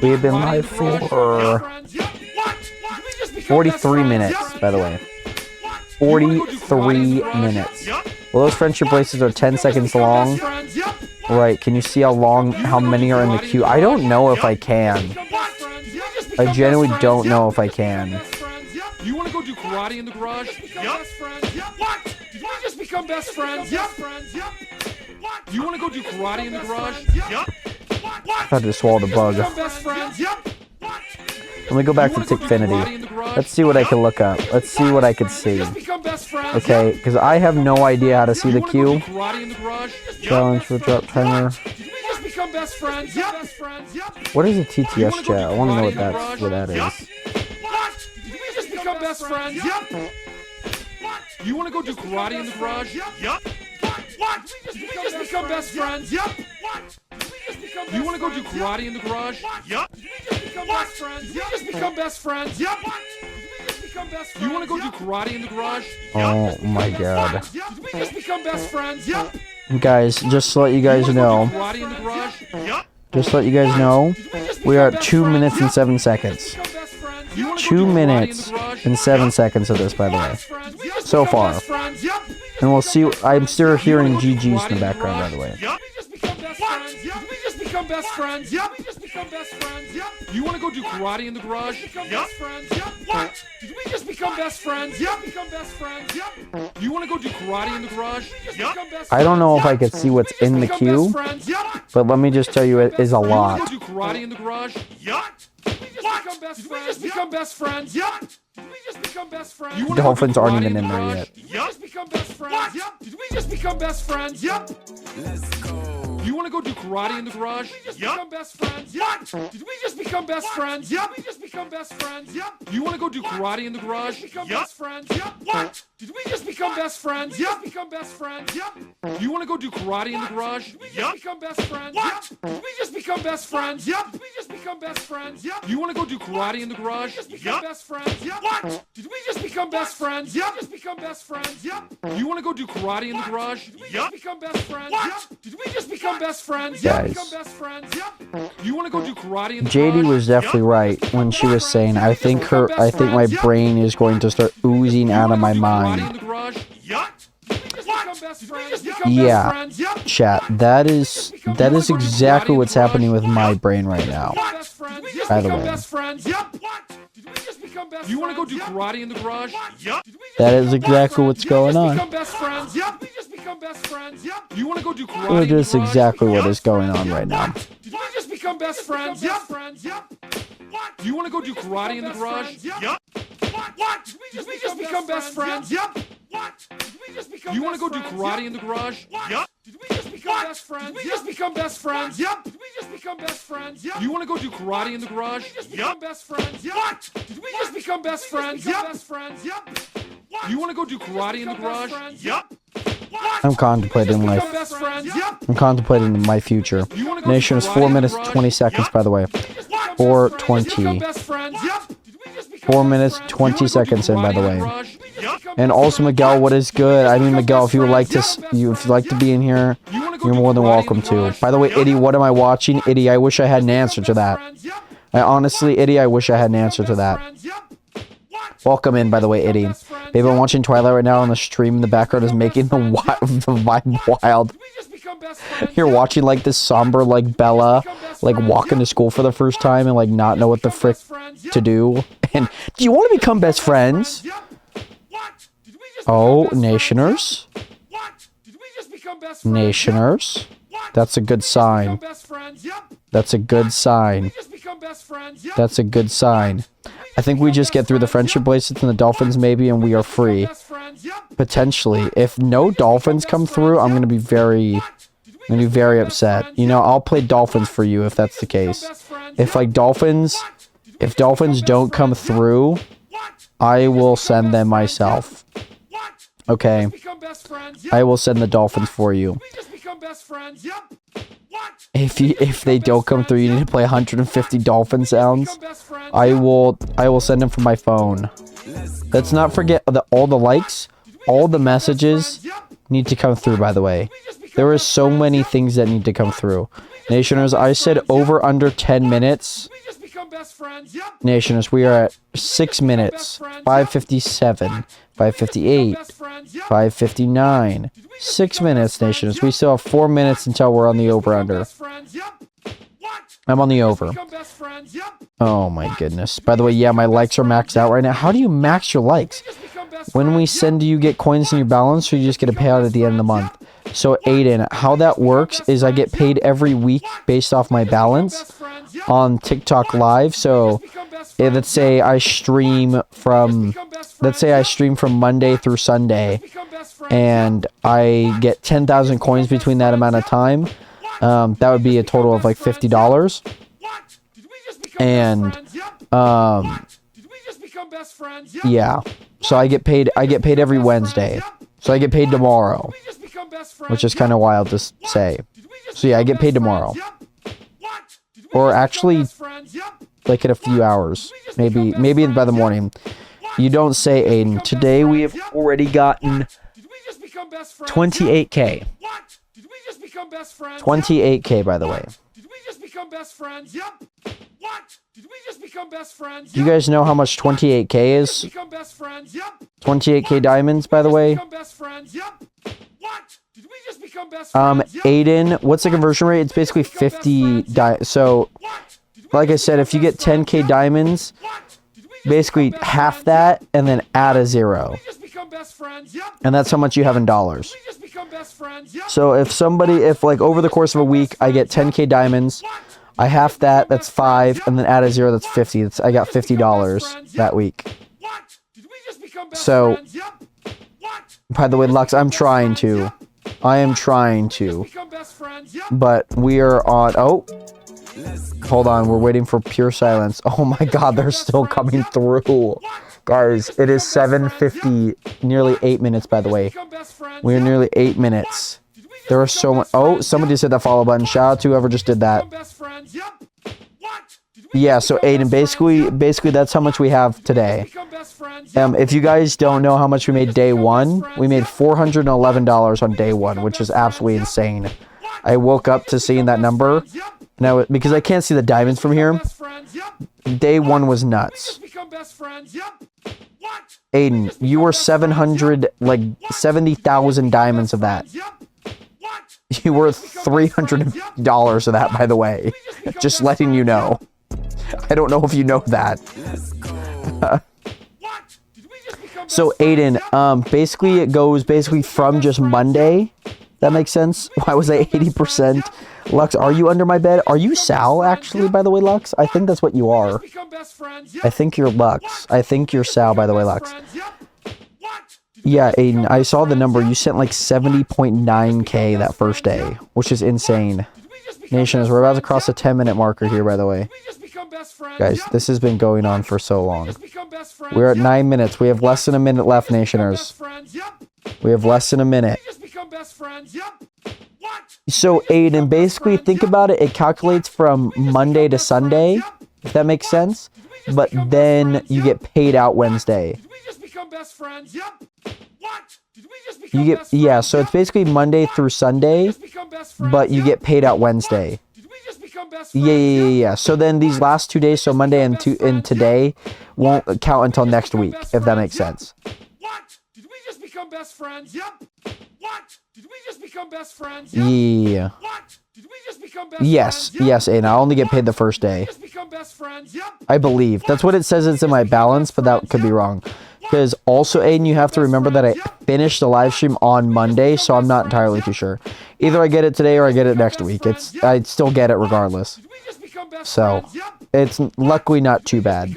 We've been live for 43 minutes, by the way. 43 minutes. Well, those friendship bracelets are 10 seconds long. Right, can you see how many are in the queue? I don't know if I can. I genuinely don't know if I can. You want to go do karate in the garage? Yep. What? Did we just become best friends? Yep. You want to go do karate in the garage? Yep. I had to swallow the bug. Let me go back to Tickfinity. Let's see what I can look up. Let's see what I can see. Okay, because I have no idea how to see the queue. Challenge for drop timer. What is a TTS chat? I want to know what that is. Become best friends? Yep. You want to go do karate in the garage? Yep. What? Did we just become best friends? Yep. You want to go do karate in the garage? Yep. Did we just become best friends? Did we just become best friends? Yep. You want to go do karate in the garage? Oh my god. Did we just become best friends? Yep. Guys, just to let you guys know. Just to let you guys know, we are at 2 minutes and 7 seconds. 2 minutes and 7 seconds of this, by the way. So far. And we'll see. I'm still hearing GGs in the background, by the way. You want to go do karate in the garage? Yep. What? Did we just become best friends? Yep. You want to go do karate in the garage? Yep. I don't know if I can see what's in the queue, but let me just tell you, it is a lot. You want to go do karate in the garage? Yep. Did we just become best friends? Yep. Did we just become best friends? Dolphins aren't even in there yet. Yep. Did we just become best friends? Yep. Did we just become best friends? Yep. Let's go. You want to go do karate in the garage? Yep. Best friends? What? Did we just become best friends? Yep. Did we just become best friends? Yep. You want to go do karate in the garage? Yep. Best friends? Yep. What? Did we just become best friends? Yep. Become best friends? Yep. You want to go do karate in the garage? Did we just become best friends? What? Did we just become best friends? Yep. Did we just become best friends? Yep. You want to go do karate in the garage? Yep. Best friends? Yep. What? Did we just become best friends? Yep. Just become best friends? Yep. You want to go do karate in the garage? Did we just become best friends? What? Did we just become best friends? Yep. Become best friends? Yep. You want to go do karate in the garage? JD was definitely right when she was saying, I think my brain is going to start oozing out of my mind. Yeah, chat, that is exactly what's happening with my brain right now. By the way. You want to go do karate in the garage? That is exactly what's going on. You want to go do karate in the garage? It is exactly what is going on right now. Did we just become best friends? Yep. Do you want to go do karate in the garage? Yep. What? Did we just become best friends? Yep. What? You want to go do karate in the garage? Yep. Did we just become best friends? Did we just become best friends? Yep. Did we just become best friends? Yep. You want to go do karate in the garage? Yep. Best friends? Yep. What? Did we just become best friends? Yep. Best friends? Yep. You want to go do karate in the garage? Yep. I'm contemplating life. I'm contemplating my future. Nation is 4 minutes 20 seconds, by the way. 4:20. 4 minutes 20 seconds in, by the way. And also, Miguel, what is good? I mean, Miguel, if you would like to be in here, you're more than welcome to. By the way, Iddy, what am I watching? Iddy, I wish I had an answer to that. Honestly, Iddy, I wish I had an answer to that. Welcome in, by the way, Iddy. Babe, I'm watching Twilight right now on the stream. In the background is making the vibe wild. You're watching, like, this somber, like, Bella, like, walking to school for the first time and, like, not know what the frick to do. And, do you want to become best friends? Oh, Nationers. Nationers. That's a good sign. That's a good sign. That's a good sign. I think we just get through the friendship bracelets and the dolphins maybe, and we are free. Potentially. If no dolphins come through, I'm gonna be very upset. You know, I'll play dolphins for you if that's the case. If dolphins don't come through, I will send them myself. Okay. I will send the dolphins for you. If they don't come through, you need to play 150 dolphin sounds. I will send them from my phone. Let's not forget all the likes, all the messages need to come through, by the way. There are so many things that need to come through. Nationers, I said over under 10 minutes. Nationers, we are at 6 minutes. 5:57, 5:58, 5:59. 6 minutes, Nationers. We still have 4 minutes until we're on the over-under. I'm on the over. Oh my goodness. By the way, yeah, my likes are maxed out right now. How do you max your likes? When we send you get coins in your balance, or you just get a payout at the end of the month? So Aiden, how that works is I get paid every week based off my balance on TikTok Live. So let's say I stream from Monday through Sunday, and I get 10,000 coins between that amount of time. That would be a total of like $50. And yeah, so I get paid every Wednesday. So I get paid tomorrow, which is kind of wild to say. So yeah, I get paid tomorrow, or actually like in a few hours, maybe by the morning. You don't say, Aiden. Today we have already gotten 28K. 28K, by the way. Do you guys know how much 28K is? 28K diamonds, by the way. Aiden, what's the conversion rate? It's basically 50 so, like I said, if you get 10K diamonds, basically half that and then add a 0. And that's how much you have in dollars. So if like over the course of a week I get 10K diamonds, I half that, that's 5, and then add a 0, that's 50. I got $50 that week. So, by the way, Lux, I'm trying to. I am trying to. Become best friends. Yep. But we are on... Oh. Hold on. We're waiting for pure silence. Oh my god, they're still coming through. Guys, it is 7:50. Nearly 8 minutes, by the way. We are nearly 8 minutes. There are so much... Oh, somebody just hit that follow button. Shout out to whoever just did that. Yeah, so Aiden, basically that's how much we have today. If you guys don't know how much we made day one, we made $411 on day one, which is absolutely insane. I woke up to seeing that number, and because I can't see the diamonds from here, day one was nuts. Aiden, you were 700, like 70,000 diamonds of that. You were $300 of that, by the way. Just letting you know. I don't know if you know that. So Aiden, basically it goes from just Monday. That makes sense. Why was I 80%? Lux, are you under my bed? Are you Sal, actually, by the way, Lux? I think that's what you are. I think you're Lux. I think you're Sal, by the way, Lux. Yeah, Aiden, I saw the number. You sent like 70.9k that first day, which is insane. Nations, we're about to cross the 10-minute marker here, by the way. Guys, this has been going on for so long. We're at 9 minutes. We have less than a minute left, Nationers. We have less than a minute. So, Aiden, basically, think about it. It calculates from Monday to Sunday, if that makes sense. But then you get paid out Wednesday. You get, yeah, so it's basically Monday through Sunday, but you get paid out Wednesday. Yeah. So then these last 2 days, so Monday and today, won't count until next week, if that makes sense. Did we just become best friends? Yep. What? Did we just become best friends? Yeah. What? Did we just become best yes, friends? yes, and I only get paid the first day. Just become best friends? Yep. I believe. That's what it says it's in my balance, but that could be wrong. Because also, Aiden, you have to remember that I finished the live stream on Monday, so I'm not entirely too sure. Either I get it today or I get it next week. I'd still get it regardless. So, it's luckily not too bad.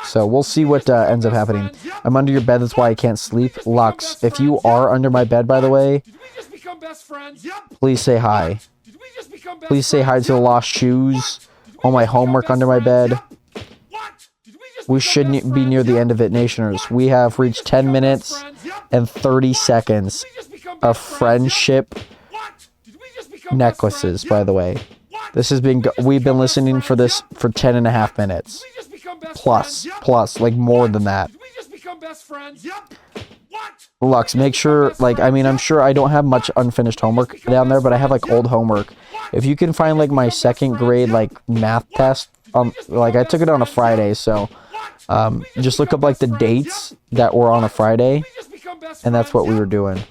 So, we'll see what ends up happening. I'm under your bed, that's why I can't sleep. Lux, if you are under my bed, by the way, please say hi. Please say hi to the lost shoes. All my homework under my bed. We shouldn't be near the end of it, Nationers. We have reached 10 minutes and 30 seconds of friendship necklaces, by the way. This has been, we've been listening for this for 10 and a half minutes. Plus, like more than that. Lux, make sure, like, I mean, I'm sure I don't have much unfinished homework down there, but I have, like, old homework. If you can find, like, my second grade, like, math test, like, I took it on a Friday, so, just look up, like, the dates that were on a Friday, and that's what we were doing. Did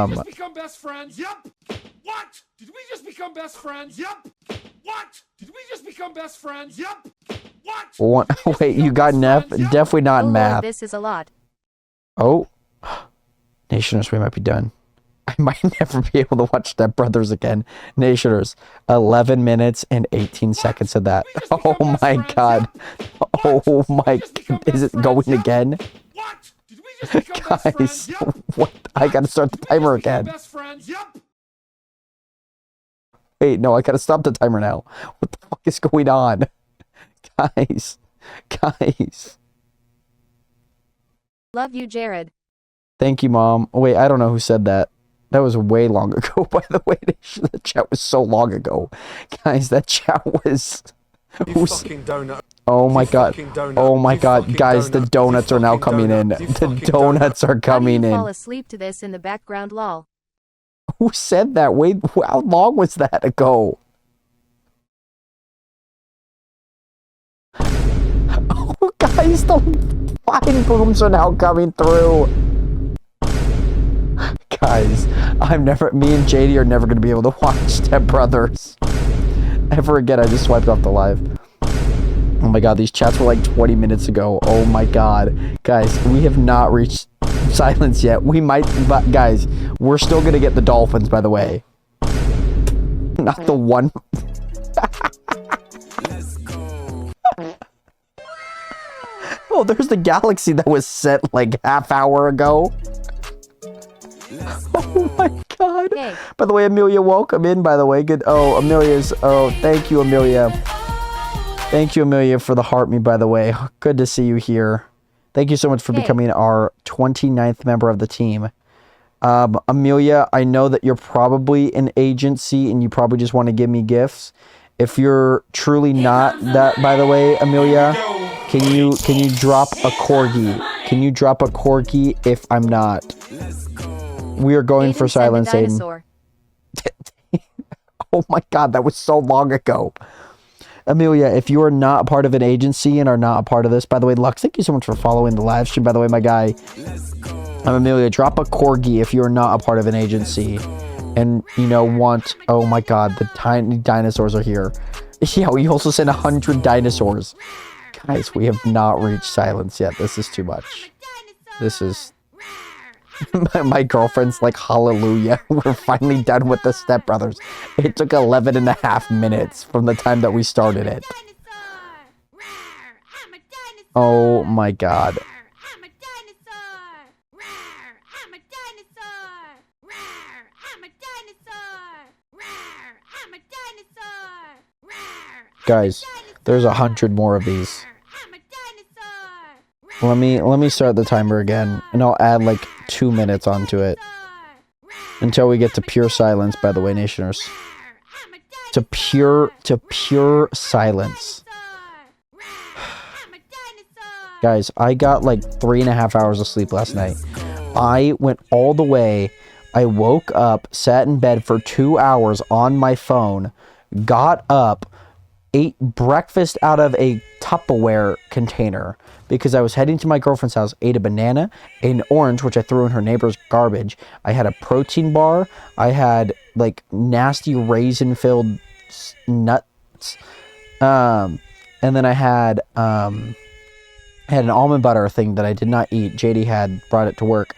we just become best friends? Yep. What? Did we just become best friends? Yep. What? Wait, you got an F? Definitely not in math. This is a lot. Oh. Nationers, we might be done. I might never be able to watch Step Brothers again. Nationers, 11 minutes and 18 seconds of that. Oh my god. Oh my, is it going again? Guys, what? I gotta start the timer again. Wait, no, I gotta stop the timer now. What the fuck is going on? Guys. Love you, Jared. Thank you, Mom. Wait, I don't know who said that. That was way long ago, by the way. The chat was so long ago. Guys, that chat was... You fucking donut. Oh my god. Oh my god. Guys, the donuts are now coming in. The donuts are coming in. Fall asleep to this in the background, lol. Who said that? Wait, how long was that ago? Oh, guys, the fine booms are now coming through. Guys, me and JD are never going to be able to watch Step Brothers ever again. I just swiped off the live. Oh my god, these chats were like 20 minutes ago. Oh my god. Guys, we have not reached silence yet. We might, but guys, we're still going to get the dolphins, by the way. Not the one. Let's go. Oh, there's the galaxy that was set like half hour ago. Oh my god. Okay. By the way, Amelia, welcome in, by the way. Good. Oh, Amelia's. Oh, thank you, Amelia. Thank you, Amelia, for the heart me, by the way. Good to see you here. Thank you so much for Okay. becoming our 29th member of the team. Amelia, I know that you're probably an agency and you probably just want to give me gifts. If you're truly not that, by the way, Amelia, can you drop a corgi? Can you drop a corgi if I'm not? We are going for Aiden send a silence, Aiden. dinosaur. Oh my god, that was so long ago. Amelia, if you are not a part of an agency and are not a part of this, by the way, Lux, thank you so much for following the live stream. By the way, my guy, Amelia, drop a corgi if you're not a part of an agency and, you know, want, oh my god, the tiny dinosaurs are here. Yeah, we also sent 100 dinosaurs. Guys, we have not reached silence yet. This is too much. This is... my girlfriend's like, hallelujah, we're finally done with the Step Brothers. It took 11 and a half minutes from the time that we started it. Oh my god. Guys, there's 100 more of these. Let me start the timer again, and I'll add like 2 minutes onto it. Until we get to pure silence, by the way, Nationers. To pure silence. Guys, I got like 3.5 hours of sleep last night. I went all the way. I woke up, sat in bed for 2 hours on my phone, got up, ate breakfast out of a Tupperware container because I was heading to my girlfriend's house, ate a banana, an orange, which I threw in her neighbor's garbage. I had a protein bar. I had like nasty raisin-filled nuts. And then I had an almond butter thing that I did not eat. JD had brought it to work.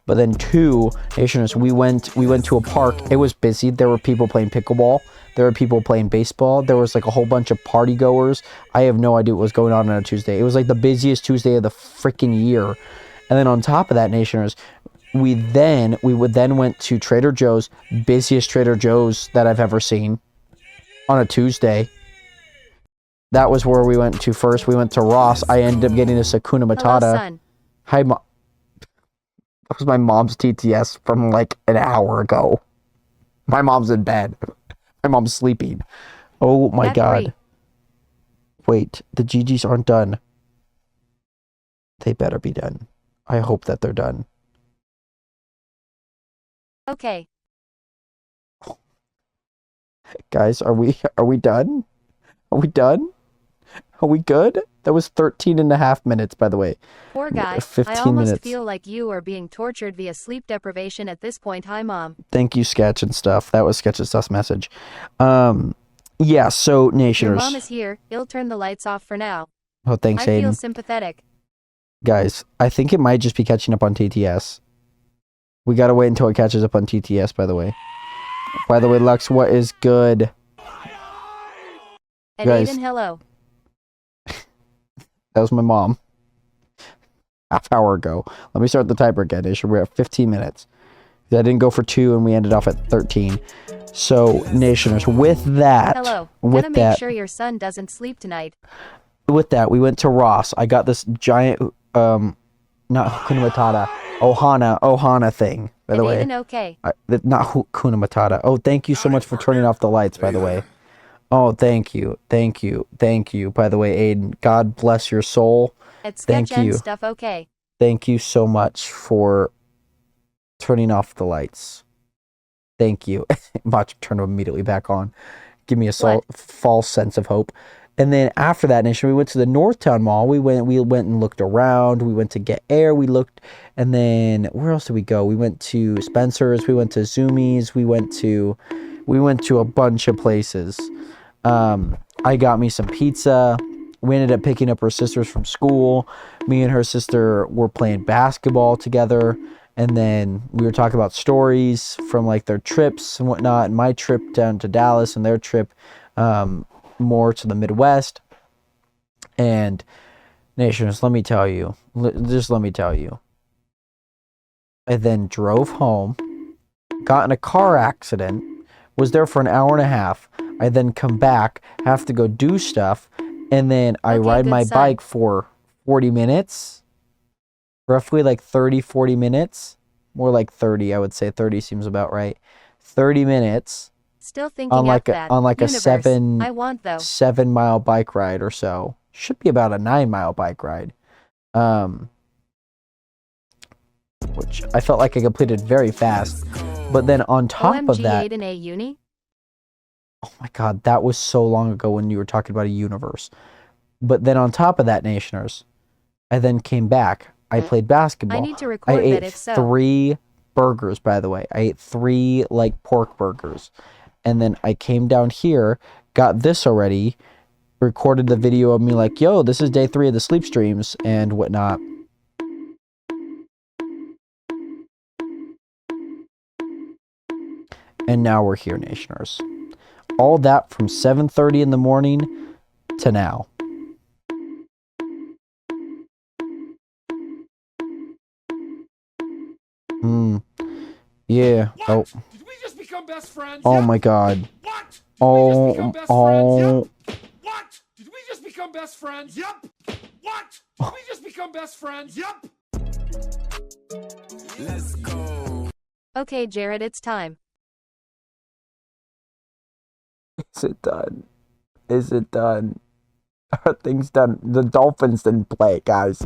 But then two, Nationers, we went to a park. It was busy. There were people playing pickleball. There were people playing baseball. There was like a whole bunch of party goers. I have no idea what was going on a Tuesday. It was like the busiest Tuesday of the freaking year. And then on top of that, Nationers, we went to Trader Joe's, busiest Trader Joe's that I've ever seen on a Tuesday. That was where we went to first. We went to Ross. I ended up getting a Sakuna Matata. Hello, son. Hi, Mom. That was my mom's TTS from like an hour ago. My mom's in bed. My mom's sleeping. Oh my god. 3. Wait, the GGs aren't done. They better be done. I hope that they're done. Okay. Guys, are we done? Are we done? Are we good? That was 13.5 minutes, by the way. Poor guy. 15 I almost minutes. feel like you are being tortured via sleep deprivation at this point. Hi, Mom. Thank you, Sketch and Stuff. That was Sketch and Stuff's message. Yeah, so Your Nationers. mom is here. He'll turn the lights off for now. Oh, thanks, I feel Aiden. sympathetic. Guys, I think it might just be catching up on TTS. We gotta wait until it catches up on TTS, by the way. By the way, Lux, what is good? And Guys. Aiden, hello. That was my mom. Half hour ago. Let me start the timer again. We're at 15 minutes. I didn't go for 2 and we ended off at 13. So, Nationers, with that, Hello. with Gotta that, make sure your son doesn't sleep tonight. with that, we went to Ross. I got this giant, not Hakuna Matata, Ohana thing, by the And way. Aiden, okay. Not Hakuna Matata. Oh, thank you so much for turning off the lights, by the way. Oh, thank you. Thank you. Thank you, by the way, Aiden. God bless your soul. At Thank sketch and you. stuff, okay. Thank you so much for turning off the lights. Thank you. Watch, turn them immediately back on. Give me a false sense of hope. And then after that, Nation, we went to the Northtown Mall. We went and looked around. We went to get air. We looked, and then where else did we go? We went to Spencer's. We went to Zoomies. We went to a bunch of places. I got me some pizza. We ended up picking up her sisters from school. Me and her sister were playing basketball together. And then we were talking about stories from like their trips and whatnot. And my trip down to Dallas and their trip more to the Midwest. And Nations, let me tell you. I then drove home. got in a car accident, was there for an hour and a half. I then come back, have to go do stuff, and then I Okay, ride good my sign. bike for 40 minutes. Roughly like 30, 40 minutes. More like 30, I would say. 30 seems about right. 30 minutes Still thinking on like out a that. on like a Universe. I want though. 7-mile bike ride or so. Should be about a 9-mile bike ride. Which I felt like I completed very fast. But then on top of OMG that, Aiden A uni? oh my god, that was so long ago when you were talking about a universe. But then on top of that, Nationers, I then came back. I played basketball. I need to I record ate that if so. 3 burgers, by the way. I ate 3 like pork burgers. And then I came down here, got this already, recorded the video of me like, yo, this is day 3 of the sleep streams and whatnot. And now we're here, Nationers. All that from 7:30 in the morning to now. Yeah. Oh. Did we just become best friends? Oh my god. What? Oh. Oh. What? Did we just become best friends? Yep. What? Did we just become best friends? Yep. Let's go. Okay, Jared, it's time. Is it done? Is it done? Are things done? The Dolphins didn't play, guys.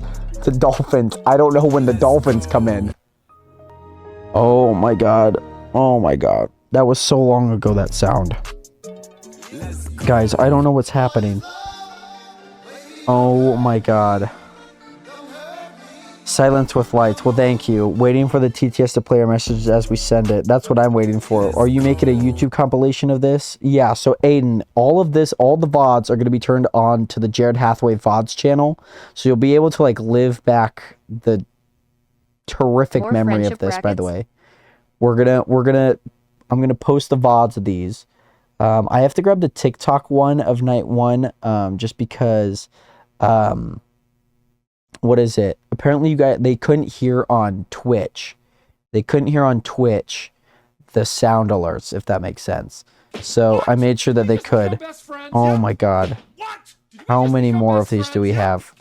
The Dolphins. I don't know when the Dolphins come in. Oh my god. Oh my god. That was so long ago, that sound. Guys, I don't know what's happening. Oh my god. Silence with lights. Well, thank you. Waiting for the TTS to play our messages as we send it. That's what I'm waiting for. Are you making a YouTube compilation of this? Yeah, so Aiden, all of this, all the VODs are going to be turned on to the Jared Hathaway VODs channel. So you'll be able to like live back the terrific More memory of friendship this, by the brackets? way. I'm gonna post the VODs of these. I have to grab the TikTok one of night 1, just because, what is it? Apparently they couldn't hear on Twitch. They couldn't hear on Twitch the sound alerts, if that makes sense. So I made sure that they could. Oh my god. How many more of these do we have?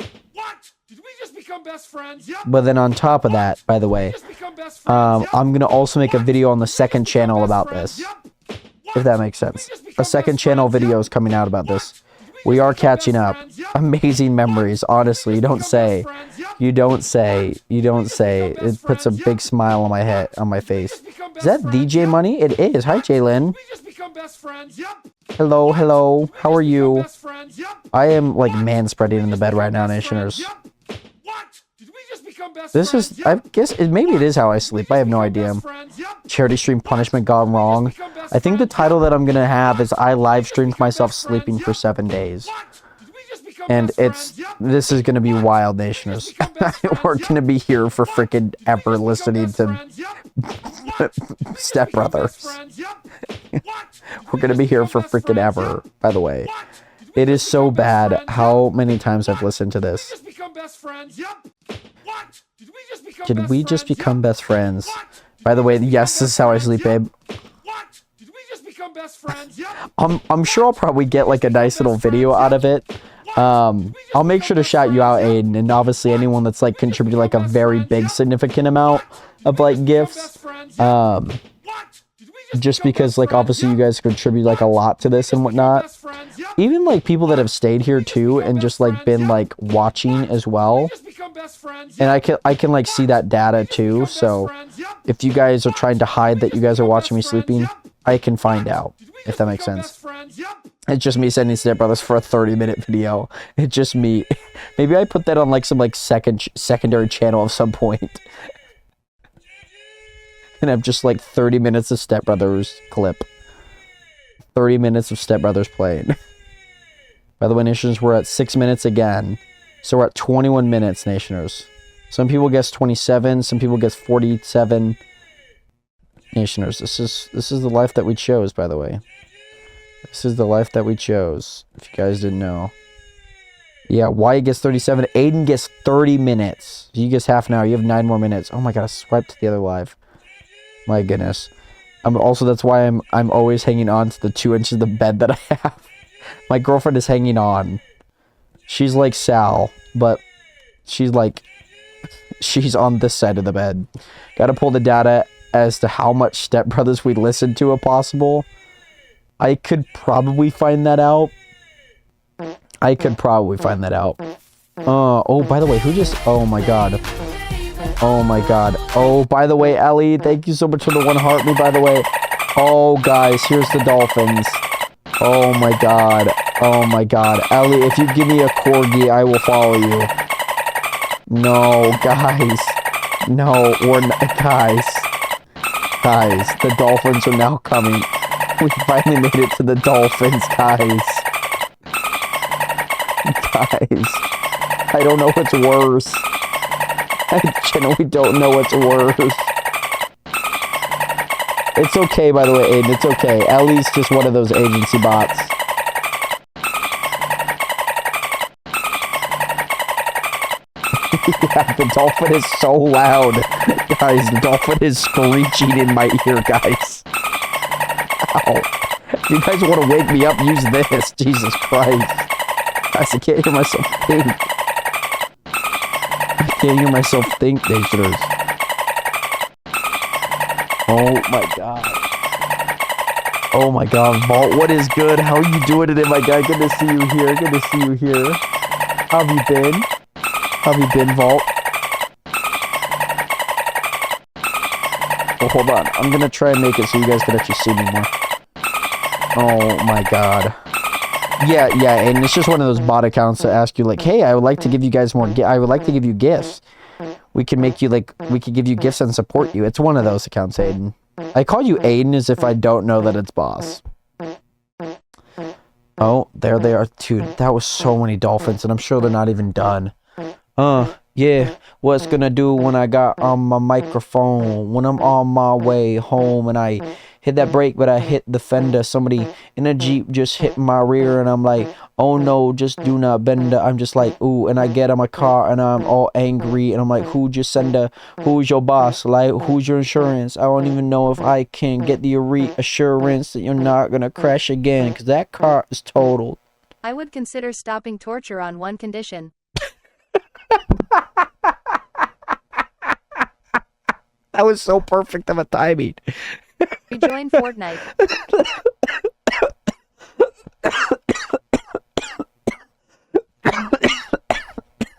But then on top of that, by the way, I'm going to also make a video on the second channel about this, if that makes sense. A second channel video is coming out about this. We are catching up. Amazing memories, honestly. You don't say. You don't say. You don't say. It puts a big smile on my head, on my face. Is that DJ Money? It is. Hi, Jalen. Hello, hello. How are you? I am like man-spreading in the bed right now, Nationers. This is, I guess, maybe it is how I sleep. I have no idea. Charity stream punishment gone wrong. I think the title that I'm going to have is I live streamed myself sleeping for 7 days. And this is going to be wild, Nationers. We're going to be here for freaking ever listening to Step Brothers. We're going to be here for freaking ever, by the way. It is so bad how many times I've listened to this. Did we just become best friends? By the way, yes, this is how I sleep, babe. I'm sure I'll probably get like a nice little video out of it. I'll make sure to shout you out, Aiden, and obviously anyone that's like contributed like a very big significant amount of like gifts. Just because like obviously you guys contribute like a lot to this and whatnot. Even like people that have stayed here too and just like been like watching as well. And I can like see that data too. So if you guys are trying to hide that you guys are watching me sleeping, I can find out, if that makes sense. It's just me sending Step Brothers for a 30-minute video. It's just me. Maybe I put that on like some like secondary channel of some point. And have just like 30 minutes of Step Brothers clip. 30 minutes of Step Brothers playing. By the way, Nationers, we're at 6 minutes again. So we're at 21 minutes, Nationers. Some people guess 27, some people guess 47. Nationers, this is the life that we chose, by the way. This is the life that we chose, if you guys didn't know. Yeah, Wyatt gets 37. Aiden gets 30 minutes. You gets half an hour. You have 9 more minutes. Oh my god, I swiped to the other live. My goodness. Also, that's why I'm always hanging on to the 2 inches of the bed that I have. My girlfriend is hanging on. She's like Sal, but she's on this side of the bed. Gotta pull the data as to how much Step Brothers we listen to if possible. I could probably find that out. Oh, by the way, oh my god. Oh my god. Oh, by the way, Ellie, thank you so much for the 1 heart me, by the way. Oh, guys, here's the dolphins. Oh my god. Oh my god. Ellie, if you give me a corgi, I will follow you. No, guys. No, we're not, guys. Guys, the dolphins are now coming. We finally made it to the dolphins, guys. Guys. I don't know what's worse. I genuinely don't know what's worse. It's okay, by the way, Aiden. It's okay. Ellie's just one of those agency bots. Yeah, the dolphin is so loud. Guys, the dolphin is screeching in my ear, guys. Ow. If you guys want to wake me up, use this. Jesus Christ. Guys, I can't hear myself think. I can't hear myself think, Nationers. Oh my god. Oh my god, Vault, what is good? How are you doing today, my guy? Good to see you here. Good to see you here. How have you been? How have you been, Vault? Well, hold on. I'm gonna try and make it so you guys can actually see me more. Oh my god. Yeah, and it's just one of those bot accounts that ask you, like, hey, I would like to give you guys more I would like to give you gifts. We can make you, like, we could give you gifts and support you. It's one of those accounts, Aiden. I call you Aiden as if I don't know that it's boss. Oh, there they are. Dude, that was so many dolphins, and I'm sure they're not even done. Yeah, what's gonna do when I got on my microphone, when I'm on my way home and I hit that brake, but I hit the fender. Somebody in a Jeep just hit my rear and I'm like, oh no, just do not bend. I'm just like, ooh, and I get in my car and I'm all angry and I'm like, who just send who's your boss? Like, who's your insurance? I don't even know if I can get the reassurance that you're not gonna crash again because that car is totaled. I would consider stopping torture on one condition. That was so perfect of a timing. Rejoin Fortnite.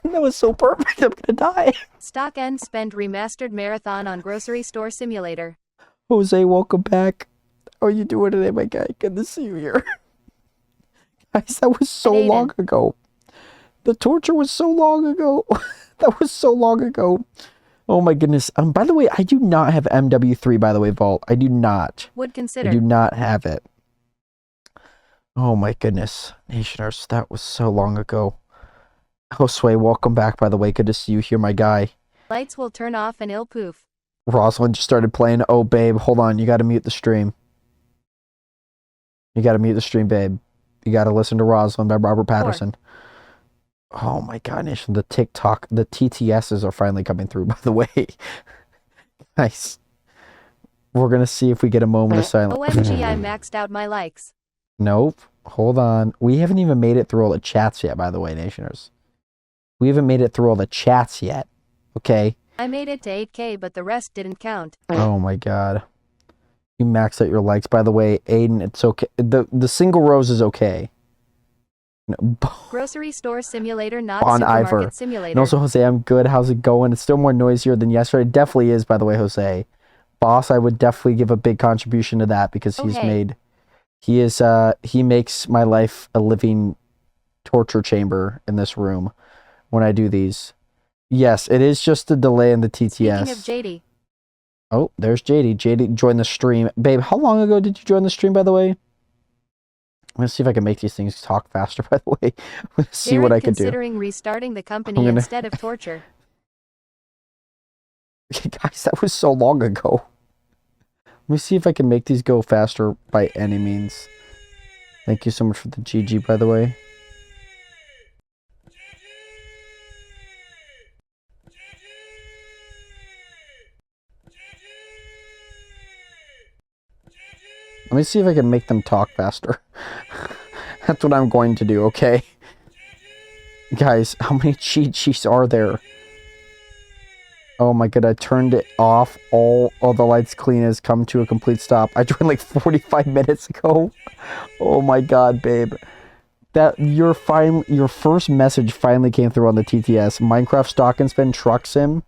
That was so perfect. I'm gonna die. Stock and spend remastered marathon on Grocery Store Simulator. Jose, welcome back. How are you doing today, my guy? Good to see you here. Guys, that was so long ago. The torture was so long ago. That was so long ago. Oh my goodness. By the way, I do not have MW3, by the way, Vault. I do not. Would consider. I do not have it. Oh my goodness. Nationers, that was so long ago. Josue, welcome back, by the way. Good to see you here, my guy. Lights will turn off and ill poof. Rosalind just started playing. Oh, babe, hold on. You gotta mute the stream. You gotta mute the stream, babe. You gotta listen to Rosalind by Robert Patterson. Oh my god, Nation, the TikTok, the TTSs are finally coming through, by the way. Nice. We're gonna see if we get a moment of silence. OMG, I maxed out my likes. Nope. Hold on. We haven't even made it through all the chats yet, by the way, Nationers. We haven't made it through all the chats yet. Okay? I made it to 8K, but the rest didn't count. Oh my god. You maxed out your likes. By the way, Aiden, it's okay. The single rose is okay. Grocery Store Simulator, not on Supermarket Ivor. Simulator. And also, Jose, I'm good. How's it going? It's still more noisier than yesterday. It definitely is, by the way, Jose. Boss, I would definitely give a big contribution to that because he makes my life a living torture chamber in this room when I do these. Yes, it is just a delay in the TTS. Speaking of JD. Oh, there's JD. JD joined the stream. Babe, how long ago did you join the stream, by the way? I'm going to see if I can make these things talk faster, by the way. Let's see what I can do. Considering restarting the company instead of torture. Guys, that was so long ago. Let me see if I can make these go faster by any means. Thank you so much for the GG, by the way. Let me see if I can make them talk faster. That's what I'm going to do, okay? Guys, how many cheat sheets are there? Oh my god, I turned it off. All the lights clean has come to a complete stop. I joined like 45 minutes ago. Oh my god, babe. That your first message finally came through on the TTS. Minecraft stock and spend truck sim.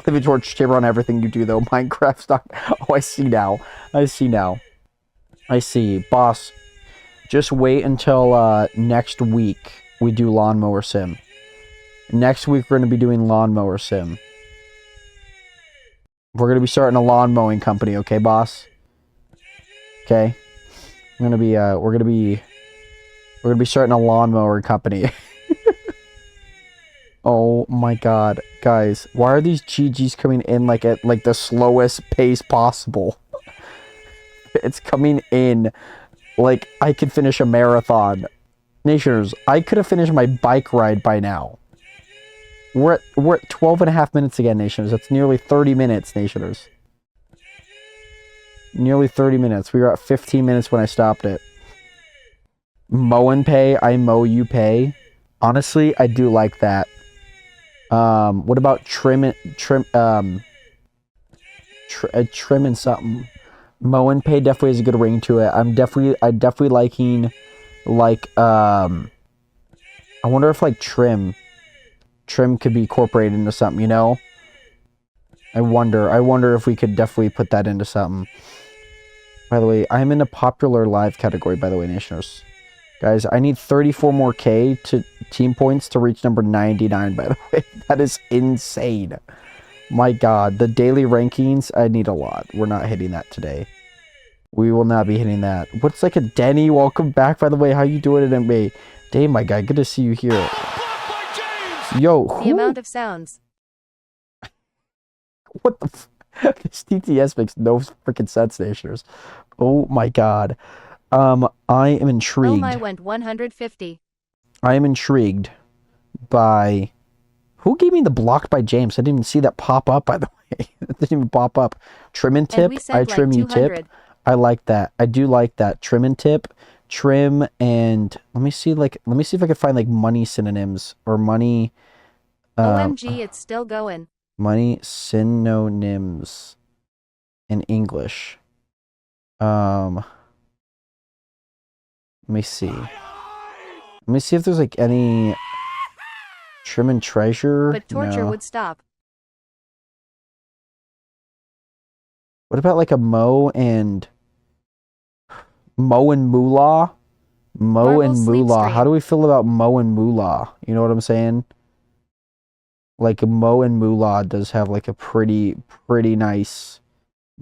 Living torch chamber on everything you do though. Minecraft stock. Oh, I see now. I see. Boss, just wait until next week we do lawnmower sim. Next week we're gonna be doing lawnmower sim. We're gonna be starting a lawn mowing company, okay, boss? Okay. We're gonna be starting a lawnmower company. Oh my god, guys, why are these GGs coming in like at like the slowest pace possible? It's coming in like I could finish a marathon. Nationers, I could have finished my bike ride by now. We're at 12 and a half minutes again, Nationers. That's nearly 30 minutes, Nationers. Nearly 30 minutes. We were at 15 minutes when I stopped it. Mow and pay. I mow, you pay. Honestly, I do like that. What about trim and something? Mow and pay definitely has a good ring to it. I definitely liking like I wonder if like trim could be incorporated into something, you know? I wonder if we could definitely put that into something. By the way, I'm in a popular live category, by the way, Nationers. Guys, I need 34 more K to team points to reach number 99, by the way. That is insane. My god, the daily rankings, I need a lot. We're not hitting that today. We will not be hitting that. What's like a Denny? Welcome back, by the way. How you doing today, mate? Dave, my guy, good to see you here. Yo, The amount of sounds. What the this TTS makes no freaking sense, Nationers. Oh my god. I am intrigued. Oh my, went 150. I am intrigued by... Who gave me the blocked by James? I didn't even see that pop up, by the way. It didn't even pop up. Trim and tip. I trim, you tip. I like that. I do like that. Trim and tip. Trim and... Let me see if I can find like money synonyms or money... OMG, it's still going. Money synonyms in English. Let me see. Let me see if there's like any trim and treasure. But torture No. would stop. What about like a Mo and Moolah? Mo and Moolah. How do we feel about Mo and Moolah? You know what I'm saying? Like Mo and Moolah does have like a pretty nice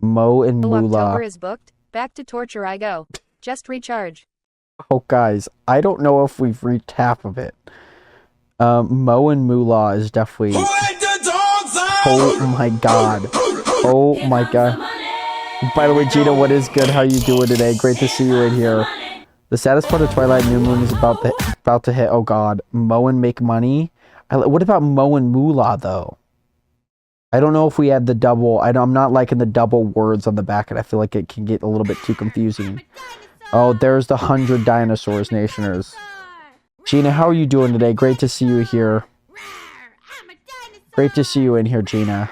Mo and Moolah. October is booked. Back to torture I go. Just recharge. Oh, guys, I don't know if we've reached half of it. Mo and Moolah is definitely... Oh my god. Oh my god. By the way, Gina, what is good? How you doing today? Great to see you in here. The saddest part of Twilight New Moon is about to hit. Oh god. Mo and make money? What about Mo and Moolah, though? I don't know if we had the double... I'm not liking the double words on the back, and I feel like it can get a little bit too confusing. Oh, there's the 100 dinosaurs, Nationers. Gina, how are you doing today? Great to see you here. Great to see you in here, Gina.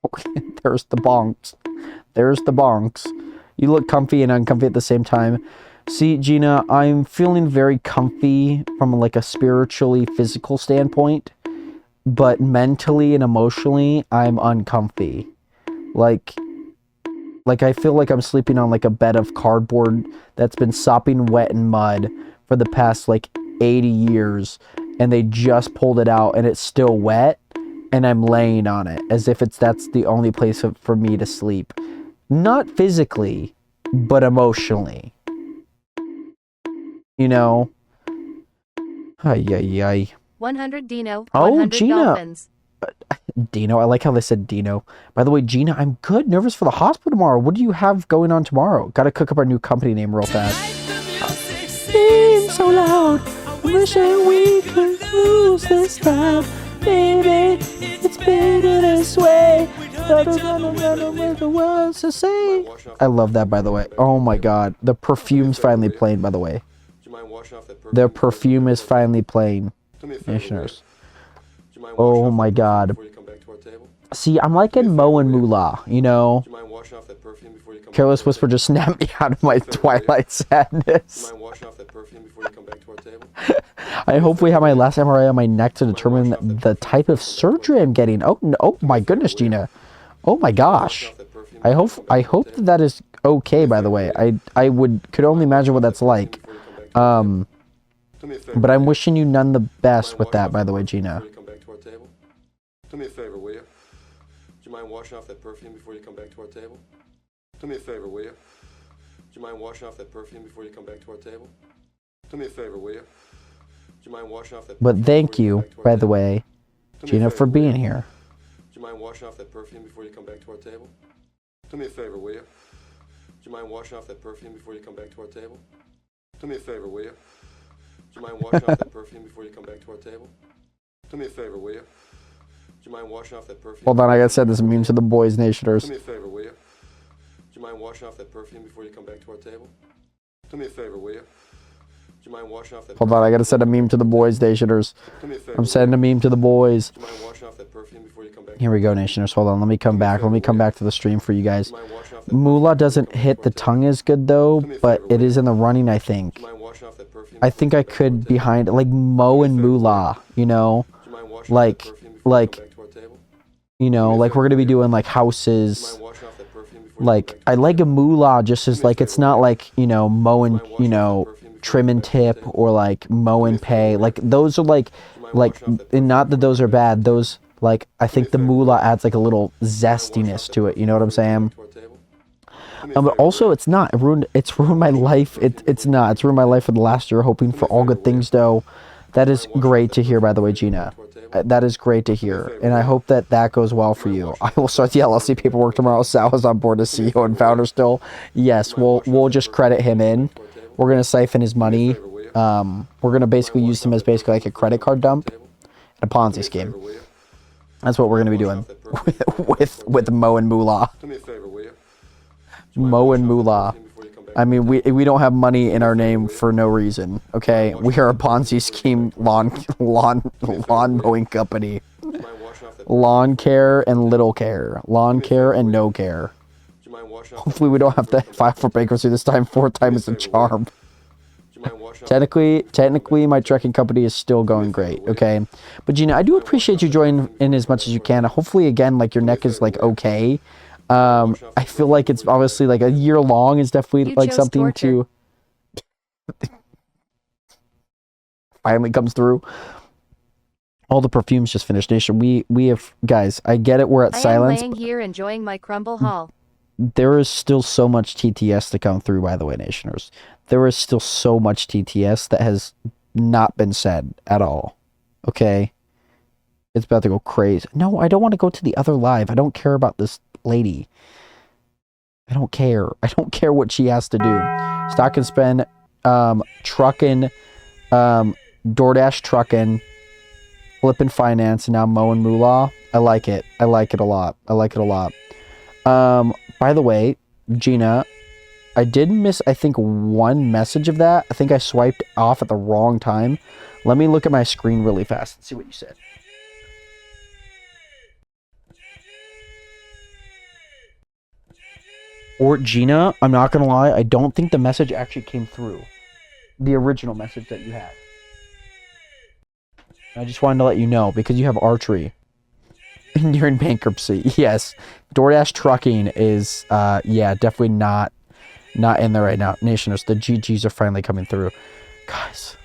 Okay, there's the bonks. There's the bonks. You look comfy and uncomfy at the same time. See, Gina, I'm feeling very comfy from like a spiritually physical standpoint, but mentally and emotionally, I'm uncomfy. Like I feel like I'm sleeping on like a bed of cardboard that's been sopping wet in mud for the past like 80 years, and they just pulled it out and it's still wet, and I'm laying on it as if that's the only place for me to sleep. Not physically, but emotionally. You know? Ay. 100 Dino. Oh, 100 Gina. Dolphins. Dino, I like how they said Dino. By the way, Gina, I'm good. Nervous for the hospital tomorrow. What do you have going on tomorrow? Gotta cook up our new company name real fast. Seems so loud. Wishing we could lose this time. Baby, it's better this way. I love that, by the way. Oh my god. The perfume's finally playing, by the way. Do you mind washing off that The perfume is finally playing. Do me a favor, will you? Nationers. Do you mind Oh washing off my that perfume god. before you come back to our table? See, I'm liking Mo and Moolah, you know? Do you mind washing off that perfume before you come Careless back to our Whisper just snapped me out of my Twilight table? Do sadness. you mind washing off that perfume before you come back to our table? I hopefully have my last MRI on my neck to determine the type of surgery I'm getting. Oh, no, oh my goodness, Gina. Oh my gosh. I hope that is okay, by the way. I could only imagine what that's like. Do me a favor, But will I'm you? wishing you none the Do you best mind with washing that, off by the way, perfume Gina. before you come back to our table? Do me a favor, will you? Do you mind washing off that perfume before you come back to our table? Do me a favor, will you? Do you mind washing off that perfume before you come back to our table? Do me a favor, will you? Do you mind washing off that But perfume thank before you, come back to our by the table? way, Do me a Gina, favor, for will you? being here. Do you mind washing off that perfume before you come back to our table? Do me a favor, will you? Do you mind washing off that perfume before you come back to our table? Do me a favor, will you? Do you mind washing off that perfume before you come back to our table? Do me a favor, will you? Do you mind washing off that perfume? Hold on, I before gotta you send come this back meme our to the table? boys, Do Nationers. me a favor, will you? Do you mind washing off that perfume before you come back to our table? Do me a favor, will you? Do you mind washing off that Hold on, I perfume gotta before send a you come meme back to the our boys, table? Nationers. Do me a favor, I'm will sending a you? meme to the boys. Do you mind washing off that perfume before you come back to Here our we go, table? Nationers. Hold on, let me come back. Let me come back to the stream for you guys. Do you mind washing off that Moolah perfume before you doesn't come back hit to the our table? tongue as good though, Do me a but favor, it will is you? in the running, I Do think. you mind washing off that perfume I before think you I come back to our could table? behind like Mo and Moolah, you know, Do you mind washing off that like perfume before you come like back to our table? you know, Do me a like we're favor, gonna be will you? doing like Do you mind houses. washing off that perfume before you come Like back to I our like a table? Moolah just as Do me a like it's favor, not will you? like, you know, Mo and, Do you mind you washing off that know, perfume before you trim come and back to our tip table? or like Mo Do me and a favor, pay. will you? Like those are like Do you mind washing off that and perfume not that before you those come are back to our bad. table? Those like I Do me a think the favor, will Moolah you? adds like a little Do you mind washing off zestiness that to it, you perfume know what I'm before you come saying? back to our table? Do me a But favor, will also you? it's not it's ruined my life. It's not. It's ruined my life for the last year hoping Do me for a all favor, good will you? things though. That Do you is mind washing off great that to hear, perfume by the way, before you come back Gina. to our table? That is great to Do me a hear, favor, and I will you? hope that that goes well Do for you mind you. washing I off will that start the perfume before LLC you come back to paperwork our tomorrow. table? Sal is on board as Do me a CEO and favor, will you? founder still. Do Yes, you mind washing off we'll that just perfume credit before him you come in. back to our table? We're gonna siphon his Do me a money. favor, will you? We're gonna Do you mind basically use washing him off as that basically perfume like a before you credit come card back to our dump, table? a Do me Ponzi a scheme. favor, will you? That's what Do we're you gonna be mind doing washing off that perfume before you come back with to our table? Mo and Moolah. Do me a favor, will you? Do you mind Mo washing and off that Moolah. perfume before you come back I to our mean, table? we don't have money in Do me a our favor, name will you? for no reason. Do Okay, you mind we washing are a off that perfume Ponzi before you come scheme back to our table? Do me a favor, will you? mowing company. Do you mind washing off that perfume Lawn before you come care back to our and table? little care. Do Lawn me a care favor, and will no you? care. Do you mind washing off that Hopefully we don't perfume have before to you come back file to for our table? bankruptcy this time. 4 Do me a times is a favor, will you? charm. Do you mind washing off that perfume Technically, before you come back to my our table? trucking company is still Do me a going favor, great, will you? okay? But Gina, I Do do you mind washing appreciate off you that joining perfume in before you as come much back as you to our can. table? Hopefully, again, like your Do me a neck is favor, like will you? okay. Do you mind washing off I that feel perfume like it's before you come back obviously to our like a table? year long is definitely You like chose something torture. to finally comes through. All the perfumes just finished. Nation, we have guys. I get it. We're at I am silence. laying here enjoying my crumble haul. There is still so much TTS to come through, by the way, Nationers. There is still so much TTS that has not been said at all. Okay? It's about to go crazy. No, I don't want to go to the other live. I don't care about this lady. I don't care. I don't care what she has to do. Stock and spend, trucking, DoorDash trucking, flipping finance, and now Mo and Moolah. I like it. I like it a lot. I like it a lot. By the way, Gina, I did miss, I think, one message of that. I think I swiped off at the wrong time. Let me look at my screen really fast and see what you said. Or Gina, I'm not gonna lie, I don't think the message actually came through. The original message that you had. I just wanted to let you know because you have archery. And you're in bankruptcy. Yes. DoorDash trucking is yeah, definitely not in there right now. Nationers, the GGs are finally coming through. Guys.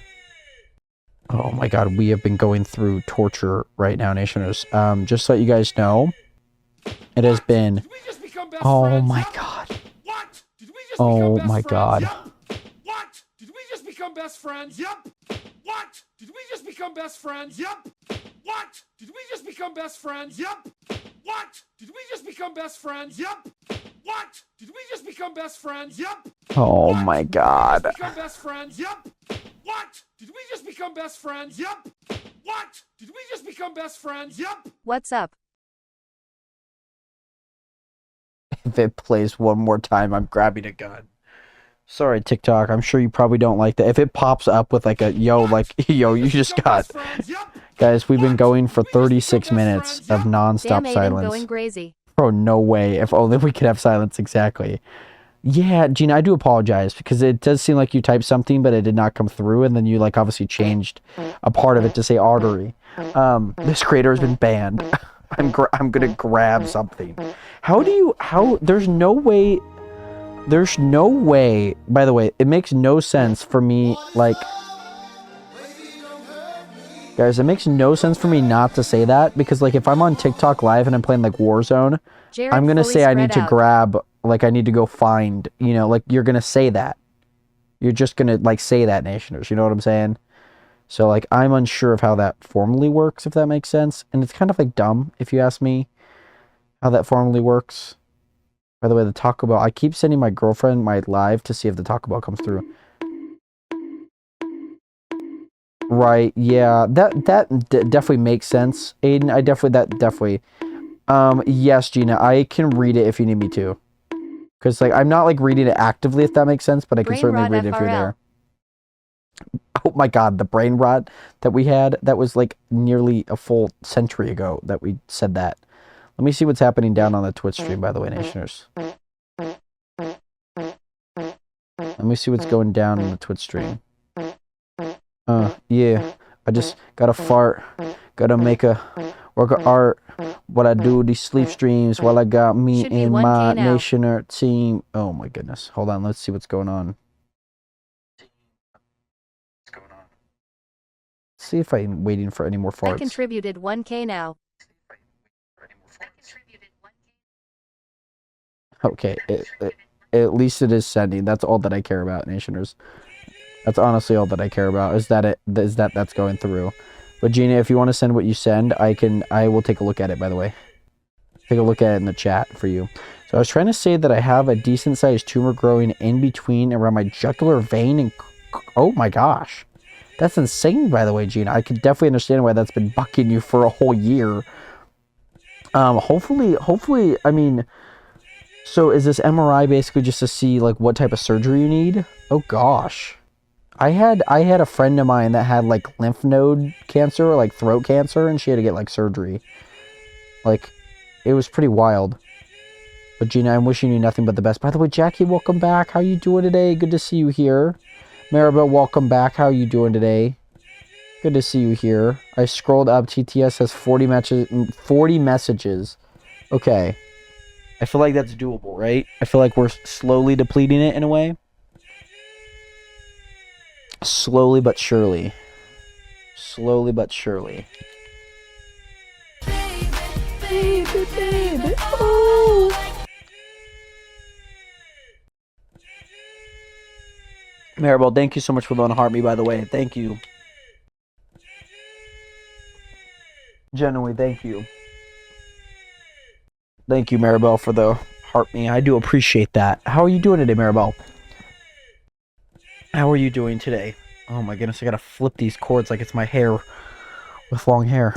Oh my god, we have been going through torture right now, Nationers. Just so you guys know, it has been Did we just become best oh friends? my Yup. god. What? Did we just Oh become best my friends? god. Yup. What? Did we just become best friends? Yup. What? Did we just become best friends? Yup. What? Did we just become best friends? Yup. What? Did we just become best friends? Yup. What? Did we just become best friends? Yup. Oh What? my Did we god. just become best friends? Yup. What? Did we just become best friends? Yup. What? Did we just become best friends? Yup. What's up? If it plays one more time, I'm grabbing a gun. Sorry, TikTok. I'm sure you probably don't like that. If it pops up with like a yo, like yo, you just got. Guys, we've been going for 36 minutes of non-stop Damn Aiden silence. going crazy. Bro, no way. If only we could have silence, exactly. Yeah, Gina, I do apologize because it does seem like you typed something, but it did not come through, and then you like obviously changed a part of it to say artery. This creator has been banned. I'm gonna grab something. There's no way. There's no way. By the way, it makes no sense for me. Like, guys, it makes no sense for me not to say that because like if I'm on TikTok live and I'm playing like Warzone, Jared I'm gonna fully say I spread need to out. grab. Like I need to go find, you know, like you're gonna say that. You're just gonna like say that, Nationers. You know what I'm saying? So like I'm unsure of how that formally works, if that makes sense. And it's kind of like dumb, if you ask me, how that formally works. By the way, the Taco Bell. I keep sending my girlfriend my live to see if the Taco Bell comes through. Right? Yeah, that definitely makes sense, Aiden. Definitely. Yes, Gina, I can read it if you need me to. Because, like, I'm not, like, reading it actively, if that makes sense, but I can Brain certainly rot read it if you're FRL. there. Oh my god, the brain rot that we had, that was, like, nearly a full century ago that we said that. Let me see what's happening down on the Twitch stream, by the way, Nationers. Let me see what's going down on the Twitch stream. Yeah, I just gotta fart, gotta make a work of art. What I do these sleep streams while I got me Should be and 1K my now. Nationer team. Oh my goodness. Hold on, let's see what's going on. See if I'm waiting for any more I farts. contributed 1K now. Okay, at least it is sending. That's all that I care about, Nationers. That's honestly all that I care about, is that that's going through. But Gina, if you want to send what you send, I will take a look at it, by the way. Take a look at it in the chat for you. So I was trying to say that I have a decent sized tumor growing in between around my jugular vein and oh my gosh. That's insane, by the way, Gina. I could definitely understand why that's been bucking you for a whole year. Hopefully, I mean, so is this MRI basically just to see like what type of surgery you need? Oh gosh. I had a friend of mine that had like lymph node cancer or like throat cancer, and she had to get like surgery. Like, it was pretty wild. But Gina, I'm wishing you nothing but the best. By the way, Jackie, welcome back. How you doing today? Good to see you here. Maribel, welcome back. How you doing today? Good to see you here. I scrolled up. TTS has 40 messages. Okay. I feel like that's doable, right? I feel like we're slowly depleting it in a way. Slowly but surely. Slowly but surely. Baby, baby, ooh. Maribel, thank you so much for letting heart me, by the way. Thank you. Genuinely, thank you. Thank you, Maribel, for the heart me. I do appreciate that. How are you doing today, Maribel? How are you doing today? Oh my goodness, I gotta flip these cords like it's my hair with long hair.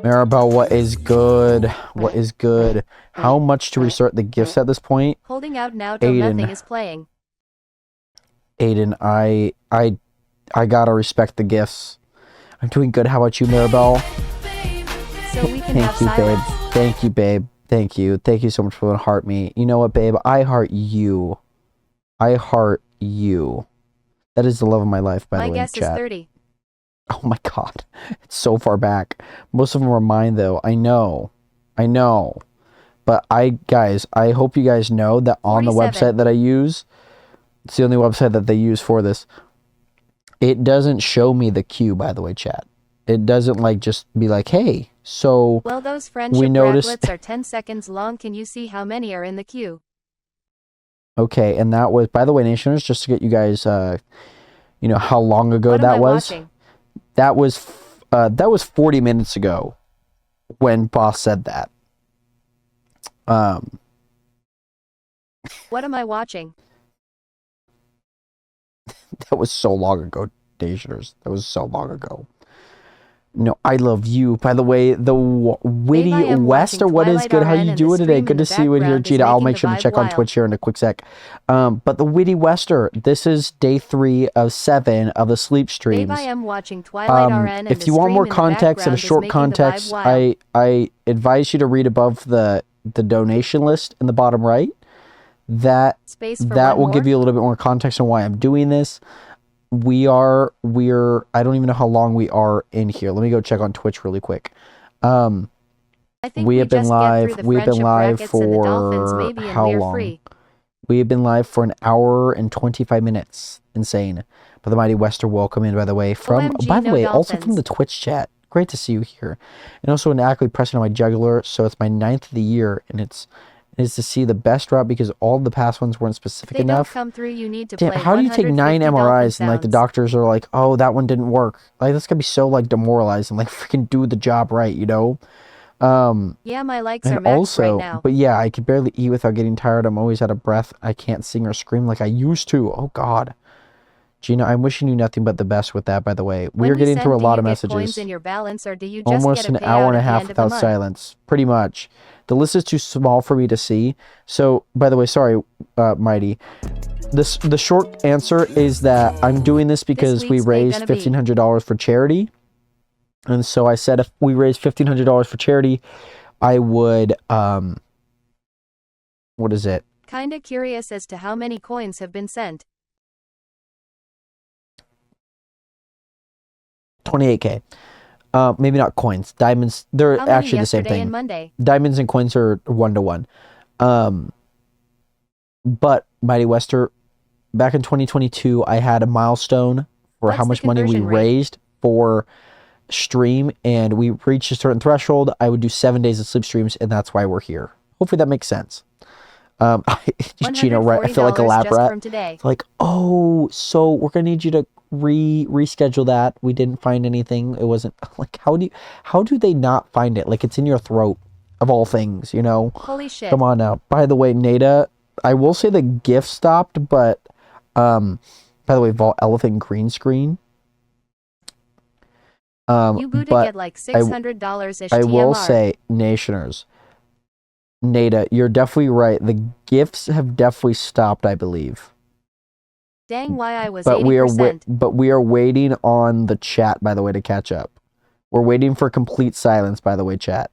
Maribel, what is good? What is good? How much to restart the gifts at this point? Holding out now till Aiden. nothing is playing. Aiden, I gotta respect the gifts. I'm doing good. How about you, Maribel? So we can have Thank you, babe. silence. Thank you, babe. Thank you. Thank you so much for the heart me. You know what, babe? I heart you. I heart you. That is the love of my life, by My the way, guess is chat. 30. Oh my god. It's so far back. Most of them are mine, though. I know. But guys, I hope you guys know that on the 47. website that I use, it's the only website that they use for this, it doesn't show me the queue, by the way, chat. It doesn't like just be like, hey, so Well, those friendship noticed- bracelets are 10 seconds long. Can you see how many are in the queue? okay, and that was, by the way, Nationers, just to get you guys, you know, how long ago What am that I was. watching? That was 40 minutes ago when Boss said that. What am I watching? That was so long ago, Nationers. That was so long ago. No, I love you. By the way, the Witty Babe, I am West, or watching what is Twilight good? How RN you and the doing today? stream Good in to the see you in here, background is Gina. I'll making make the sure to vibe check on wild. Twitch here in a quick sec. But the Witty Wester, this is day 3 of 7 of the sleep Babe, streams. I am watching Twilight RN and If the you want stream more in the context and a background is short making the vibe context, wild. I advise you to read above the donation list in the bottom right. That Space for that one will give more? you a little bit more context on why I'm doing this. We're I don't even know how long we are in here. Let me go check on Twitch really quick. I think We have been just get through live. the We've been friendship live brackets and the dolphins for maybe and how we're long? free. We have been live for an hour and 25 minutes. Insane. But the Mighty Wester, welcome in, by the way. OMG, By the no way, also from dolphins. the Twitch chat. Great to see you here. And also inactively pressing on my jugular. So it's my 9th of the year, and it is to see the best route because all the past ones weren't specific If they enough. don't come through, you need to Damn, play how do you take 9 150 dolphin MRIs and like the sounds. doctors are like, oh, that one didn't work? Like, that's gonna be so like demoralizing. Like, freaking do the job right, you know? Yeah, my likes And are maxed also, right now. but yeah, I could barely eat without getting tired. I'm always out of breath. I can't sing or scream like I used to. Oh God, Gina, I'm wishing you nothing but the best with that. By the way, we When are we getting send, through a do lot you of get coins messages. in your balance or do you just Almost get a an hour payout and a at the half end of the without month? silence, pretty much. The list is too small for me to see. So, by the way, sorry, Mighty. The short answer is that I'm doing this because we week's day raised gonna be- $1,500 for charity. And so I said if we raised $1,500 for charity, I would, what is it? Kinda curious as to how many coins have been sent. 28K. Maybe not coins. Diamonds, they're How many actually the same yesterday thing. and Monday? Diamonds and coins are 1-to-1. But Mighty Wester, back in 2022, I had a milestone for how What's the much money we conversion rate? raised for stream, and we reached a certain threshold. I would do 7 days of sleep streams, and that's why we're here. Hopefully that makes sense. Gina, right? I feel like a lab $140 just rat. from today. It's like, oh, so we're gonna need you to reschedule that. We didn't find anything. It wasn't like how do they not find it? Like, it's in your throat of all things, you know? Holy shit. Come on now. By the way, Nada, I will say the gift stopped, but by the way, Vault Elephant green screen. You booted but get like $600 ish I will TMR. say, Nationers, Nada, you're definitely right. The gifts have definitely stopped, I believe. Dang, why I was But 80%. we are waiting on the chat, by the way, to catch up. We're waiting for complete silence, by the way, chat.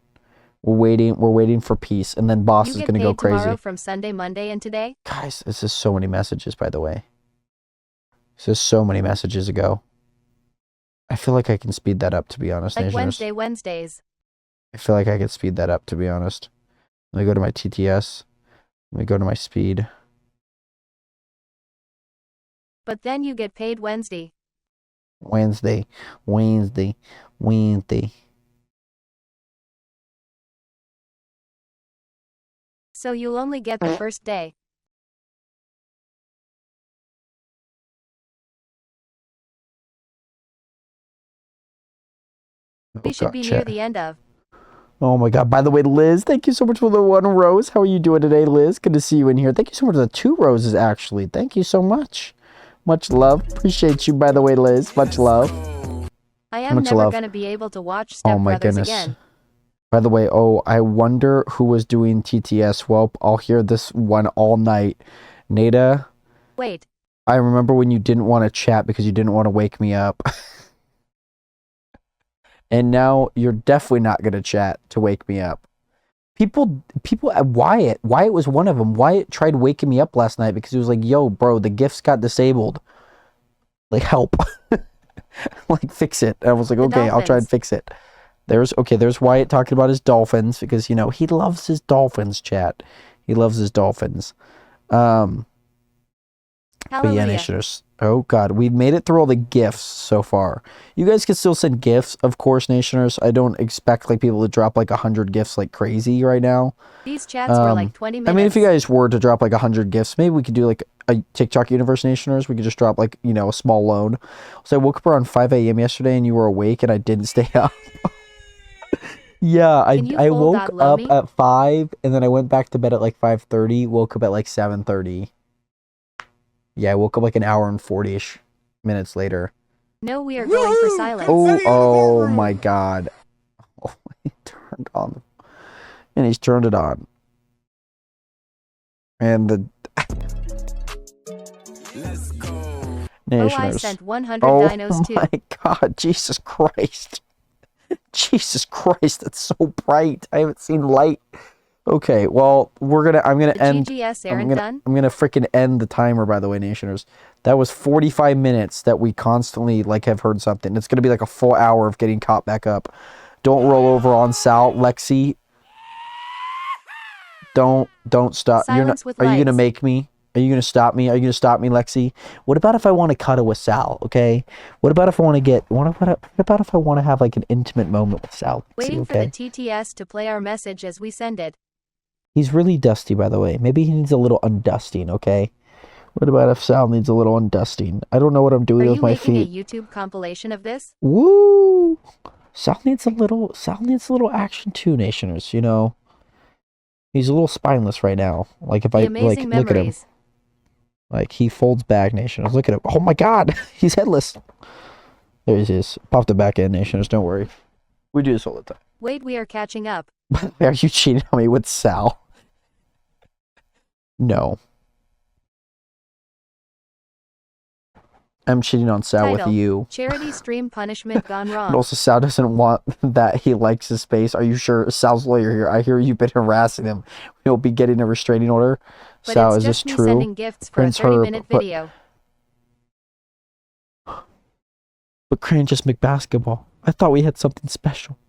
We're waiting for peace, and then boss is You get gonna go paid tomorrow crazy. from Sunday, Monday, and today? Guys, this is so many messages, by the way. This is so many messages ago. I feel like I can speed that up, to be honest, Like Nationers. Wednesdays. I feel like I could speed that up, to be honest. Let me go to my TTS. Let me go to my speed. But then you get paid Wednesday. Wednesday. So you'll only get the first day. We should be near the end of. Oh my god. By the way, Liz, thank you so much for the 1 rose. How are you doing today, Liz? Good to see you in here. Thank you so much for the 2 roses, actually. Thank you so much. Much love. Appreciate you, by the way, Liz. Much love. I am Much never love. gonna be able to watch Step Oh my Brothers goodness. again. By the way, I wonder who was doing TTS. Well, I'll hear this one all night. Nada, Wait, I remember when you didn't want to chat because you didn't want to wake me up. And now you're definitely not going to chat to wake me up. People, Wyatt was one of them. Wyatt tried waking me up last night because he was like, yo, bro, the gifts got disabled. Like, help. Like, fix it. I was like, okay, I'll try and fix it. There's Wyatt talking about his dolphins because, you know, he loves his dolphins, chat. He loves his dolphins. But yeah, hallelujah. Nationers. Oh god, we've made it through all the gifts so far. You guys can still send gifts, of course, Nationers. I don't expect like people to drop like 100 gifts like crazy right now. These chats were like 20 minutes. I mean, if you guys were to drop like 100 gifts, maybe we could do like a TikTok universe, Nationers. We could just drop like, you know, a small loan. So I woke up around 5 a.m. yesterday and you were awake and I didn't stay up. Yeah, I woke up at 5 and then I went back to bed at like 5:30, woke up at like 7:30. Yeah, I woke up like an hour and 40-ish minutes later. No, we are going for silence. Oh my god. Oh, he turned on. And he's turned it on. And the... Let's go. Oh, Nationers. I sent 100 Oh dinos too. my god, Jesus Christ. Jesus Christ, that's so bright. I haven't seen light. Okay, well, I'm gonna The end. GGS I'm errand done? gonna freaking end the timer, by the way, Nationers. That was 45 minutes that we constantly, like, have heard something. It's gonna be like a full hour of getting caught back up. Don't roll over on Sal, Lexi. Don't stop. Silence with Are you gonna lights. make me? Are you gonna stop me? Are you gonna stop me, Lexi? What about if I want to cuddle with Sal? Okay. What about if I want to get? What about if I want to have like an intimate moment with Sal? Lexi, Waiting okay? for the TTS to play our message as we send it. He's really dusty, by the way. Maybe he needs a little undusting. Okay. What about if Sal needs a little undusting? I don't know what I'm Are doing with you my making feet. a YouTube compilation of this? Woo! Sal needs a little action too, Nationers. You know. He's a little spineless right now. Like if The I amazing look at him. memories. Like, he folds back, Nationers. Look at him. Oh, my God. He's headless. There he is. Popped it back in, Nationers. Don't worry. We do this all the time. Wait, we are catching up. Are you cheating on me with Sal? No. I'm cheating on Sal Title. with you. Charity stream punishment gone And wrong. also, Sal doesn't want that. He likes his space. Are you sure? Sal's lawyer here. I hear you've been harassing him. He'll be getting a restraining order. But Sal, it's is this just me true? sending gifts for Prince a 30-minute Herb, but- video. But Crane just make basketball. I thought we had something special.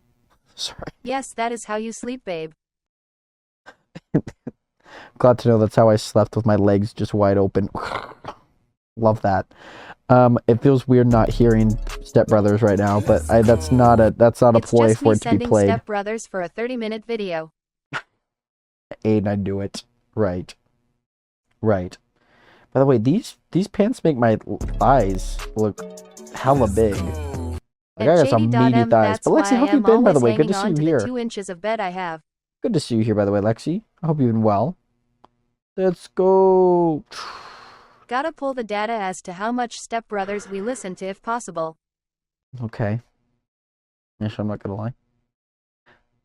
Sorry. Yes, that is how you sleep, babe. Glad to know that's how I slept, with my legs just wide open. Love that. It feels weird not hearing Step Brothers right now, but that's not a It's ploy just for me it to be sending played. Step Brothers for a 30-minute video. Aiden, I do it. Right. Right. By the way, these pants make my thighs look hella big. Like, I got some meaty thighs. That's But why Lexi, how I have you am been, by the always way? Good to hanging see on you to the here. 2 inches of bed I have. Good to see you here, by the way, Lexi. I hope you've been well. Let's go. Gotta pull the data as to how much Step Brothers we listen to if possible. Okay. Yes, I'm not gonna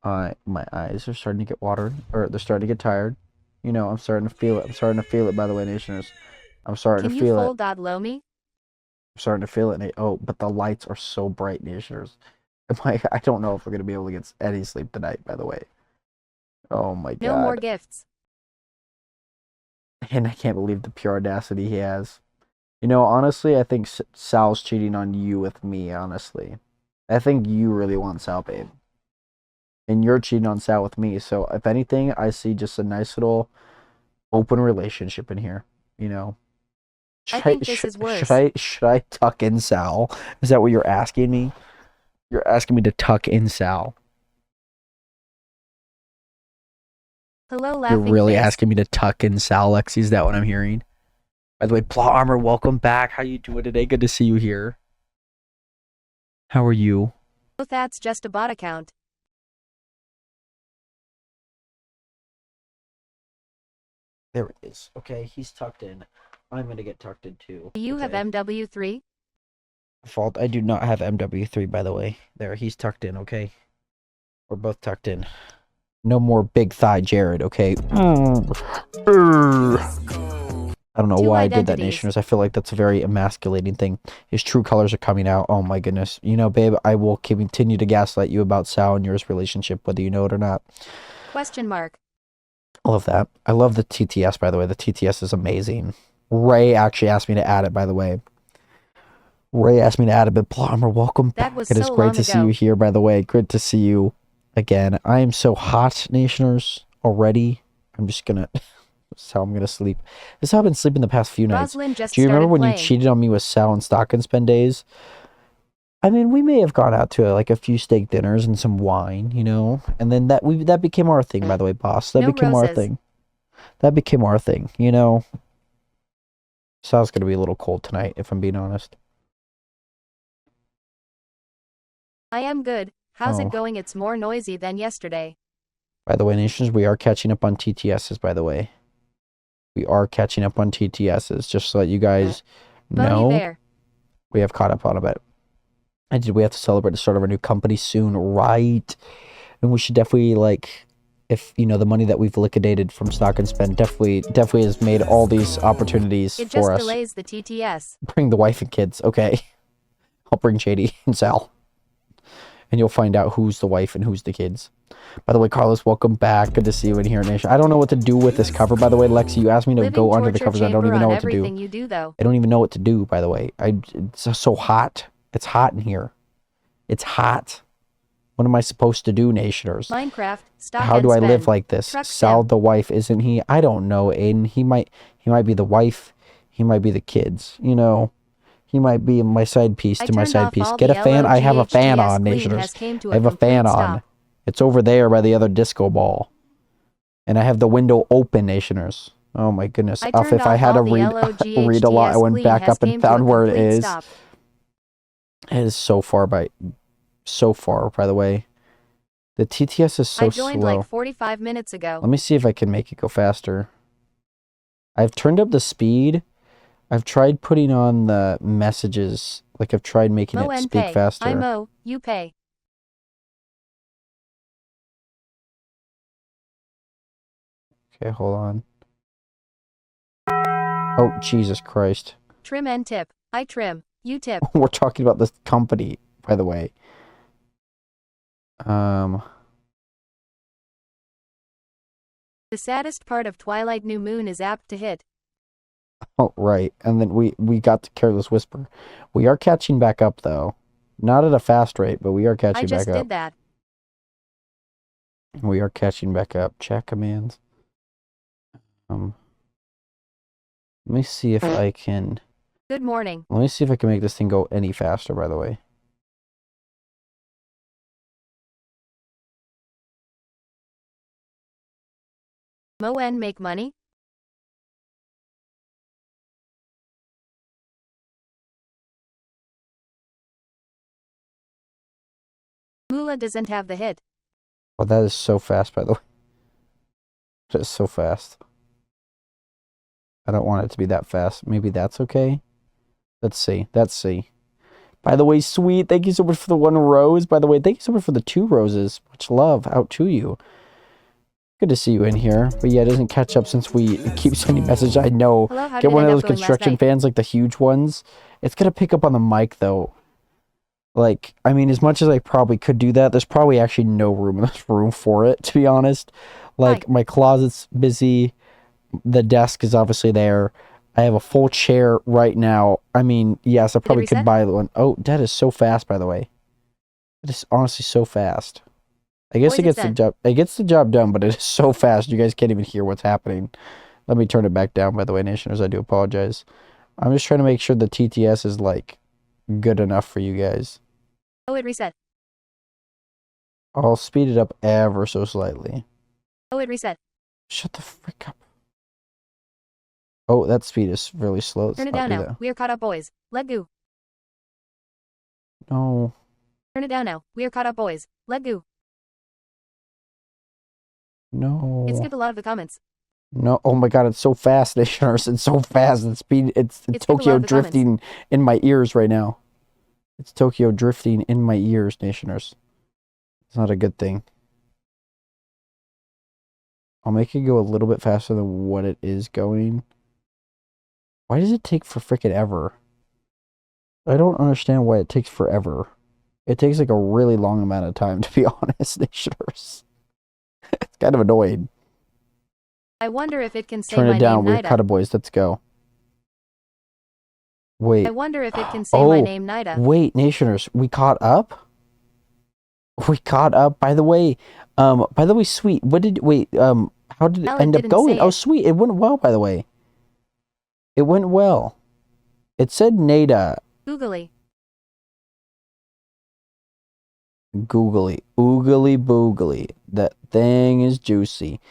lie. My eyes are starting to get watery, or they're starting to get tired. You know, I'm starting to feel it. I'm starting to feel it, by the way, Nationers. I'm starting Can to you feel it. fold that low me? I'm starting to feel it. Oh, but the lights are so bright, Nationers. I don't know if we're gonna be able to get any sleep tonight, by the way. Oh my god. No more gifts. And I can't believe the pure audacity he has. You know, honestly, I think Sal's cheating on you with me, honestly. I think you really want Sal, babe. And you're cheating on Sal with me. So, if anything, I see just a nice little open relationship in here. You know? I think this is worse. Should I tuck in Sal? Is that what you're asking me? You're asking me to tuck in Sal. Hello, You're laughing really face. asking me to tuck in Sal, Lexi? Is that what I'm hearing? By the way, Plot Armor, welcome back. How you doing today? Good to see you here. How are you? Oh, that's just a bot account. There it is. Okay, he's tucked in. I'm gonna get tucked in too. Do you have okay? MW3? Fault. I do not have MW3, by the way. There, he's tucked in. Okay, we're both tucked in. No more big thigh, Jared. Okay. I don't know Two why I did that, identities. Nationers. I feel like that's a very emasculating thing. His true colors are coming out. Oh my goodness. You know, babe, I will continue to gaslight you about Sal and yours relationship, whether you know it or not. Question mark. I love that. I love the TTS, by the way. The TTS is amazing. Ray actually asked me to add it, by the way. Ray asked me to add it, but Plumber, welcome That back. was It is so great long to see ago. you here, by the way. Good to see you again. I am so hot, Nationers, already. I'm just gonna... That's how I'm gonna sleep. This is how I've been sleeping the past few nights. Roslyn just Do you remember started when playing. you cheated on me with Sal and Stock and Spend days? I mean, we may have gone out to like a few steak dinners and some wine, you know, and then that became our thing. By the way, boss, that No became our roses. thing. That became our thing, you know. Sal's gonna be a little cold tonight, if I'm being honest. I am good. How's Oh. it going? It's more noisy than yesterday. By the way, Nations, we are catching up on TTSs. By the way, we are catching up on TTSs. Just so that you guys Bunny know, Bear. we have caught up on a bit. We have to celebrate the start of our new company soon, right? And we should definitely, like, if, you know, the money that we've liquidated from Stock and Spend definitely has made all these opportunities It for just us. delays the TTS. Bring the wife and kids. Okay. I'll bring Shady and Sal. And you'll find out who's the wife and who's the kids. By the way, Carlos, welcome back. Good to see you in here, Nation. I don't know what to do with this cover, by the way. Lexi, you asked me to go under the covers. I don't even know what to do. You do, though. I don't even know what to do, by the way. It's so hot. It's hot in here. It's hot. What am I supposed to do, Nationers? Minecraft, Stock How and do I Spend. live like this? Sal, the wife, isn't he? I don't know, Aiden. He might be the wife. He might be the kids. You know, he might be my side piece to my side piece. Get a fan. I have a fan on, Nationers. I have a fan on. It's over there by the other disco ball. And I have the window open, Nationers. Oh my goodness. If I had to read a lot, I went back up and found where it is. It is so far, by the way. The TTS is so slow. I joined like 45 minutes ago. Let me see if I can make it go faster. I've turned up the speed. I've tried putting on the messages. Like, I've tried making it speak faster. I Mo, you pay. Okay, hold on. Oh, Jesus Christ. Trim and tip. I trim. You tip. We're talking about this company, by the way. The saddest part of Twilight New Moon is apt to hit. Oh, right. And then we got to Careless Whisper. We are catching back up, though. Not at a fast rate, but we are catching back up. I just did that. We are catching back up. Chat commands. Let me see if I can... Good morning. Let me see if I can make this thing go any faster, by the way. Mo and make money? Mula doesn't have the hit. Oh, that is so fast, by the way. That is so fast. I don't want it to be that fast. Maybe that's okay. Let's see. Let's see. By the way, sweet. Thank you so much for the 1 rose. By the way, thank you so much for the 2 roses. Much love out to you. Good to see you in here. But yeah, it doesn't catch up since we keep sending messages. I know. Hello, get one of those construction fans, like the huge ones. It's going to pick up on the mic, though. Like, I mean, as much as I probably could do that, there's probably actually no room in this room for it, to be honest. Like, my closet's busy. The desk is obviously there. I have a full chair right now. I mean, yes, I probably could buy one. Oh, that is so fast, by the way. It is honestly so fast. I guess it gets the job done, but it is so fast. You guys can't even hear what's happening. Let me turn it back down, by the way, Nationers. I do apologize. I'm just trying to make sure the TTS is, like, good enough for you guys. Oh, it reset. I'll speed it up ever so slightly. Oh, it reset. Shut the frick up. Oh, that speed is really slow. Turn it down now. We are caught up, boys. Let go. No. Turn it down now. We are caught up, boys. Let go. No. It skipped a lot of the comments. No. Oh my god, it's so fast, Nationers. It's so fast. It's Tokyo drifting in my ears right now. It's Tokyo drifting in my ears, Nationers. It's not a good thing. I'll make it go a little bit faster than what it is going. Why does it take for frickin' ever? I don't understand why it takes forever. It takes like a really long amount of time, to be honest, Nationers. It's kind of annoying. I wonder if it can say Turn my it down. name, We're cut boys. Let's go. Wait. I wonder if it can say my name, Nida. Wait, Nationers, we caught up? We caught up. By the way, sweet. How did it end up going? Oh, sweet. It went well, by the way. It went well. It said Nada. Googly. Googly. Oogly boogly. That thing is juicy.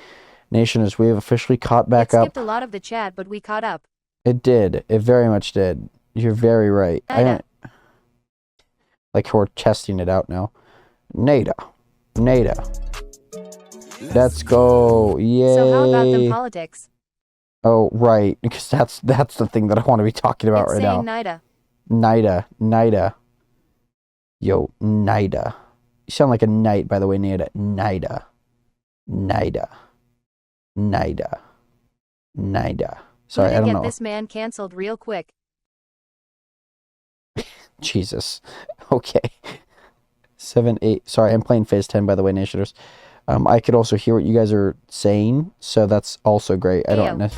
Nationers, we have officially caught back up. It skipped a lot of the chat, but we caught up. It did. It very much did. You're very right. Like we're testing it out now. Nada. Let's go. Yay. So how about the politics? Oh, right. Because that's the thing that I want to be talking about right now. Nida. Nida. Yo, Nida. You sound like a knight, by the way, Nida. Nida. Nida. Nida. Nida. Sorry, I don't Get know. this man canceled real quick. Jesus. Okay. 7, 8. Sorry, I'm playing Phase 10, by the way, Nationers. I could also hear what you guys are saying, so that's also great. I don't know.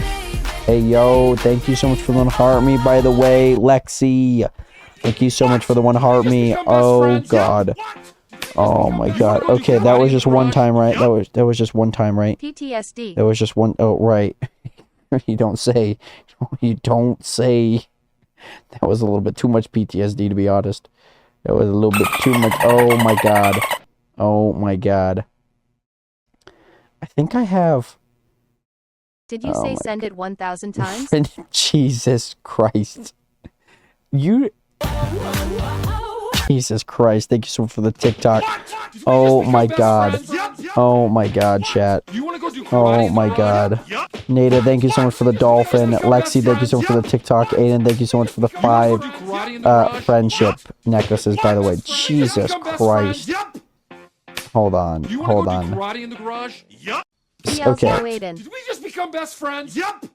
Hey, yo, thank you so much for the 1 heart me, by the way, Lexi. Thank you so much for the 1 heart me. Oh, God. Oh, my God. Okay, that was just one time, right? That was just one time, right? PTSD. That was just one. Oh, right. You don't say. You don't say. That was a little bit too much PTSD, to be honest. That was a little bit too much. Oh, my God. Oh, my God. I think I have... Did you say send it 1,000 times? Jesus Christ. You... Jesus Christ. Thank you so much for the TikTok. Oh, my God. Oh, my God, chat. Oh, my God. Nada, thank you so much for the dolphin. Lexi, thank you so much for the TikTok. Aiden, thank you so much for the 5 friendship necklaces, by the way. Jesus Christ. Hold on. Hold on. Okay. Aiden. Did we just become best friends? Yep.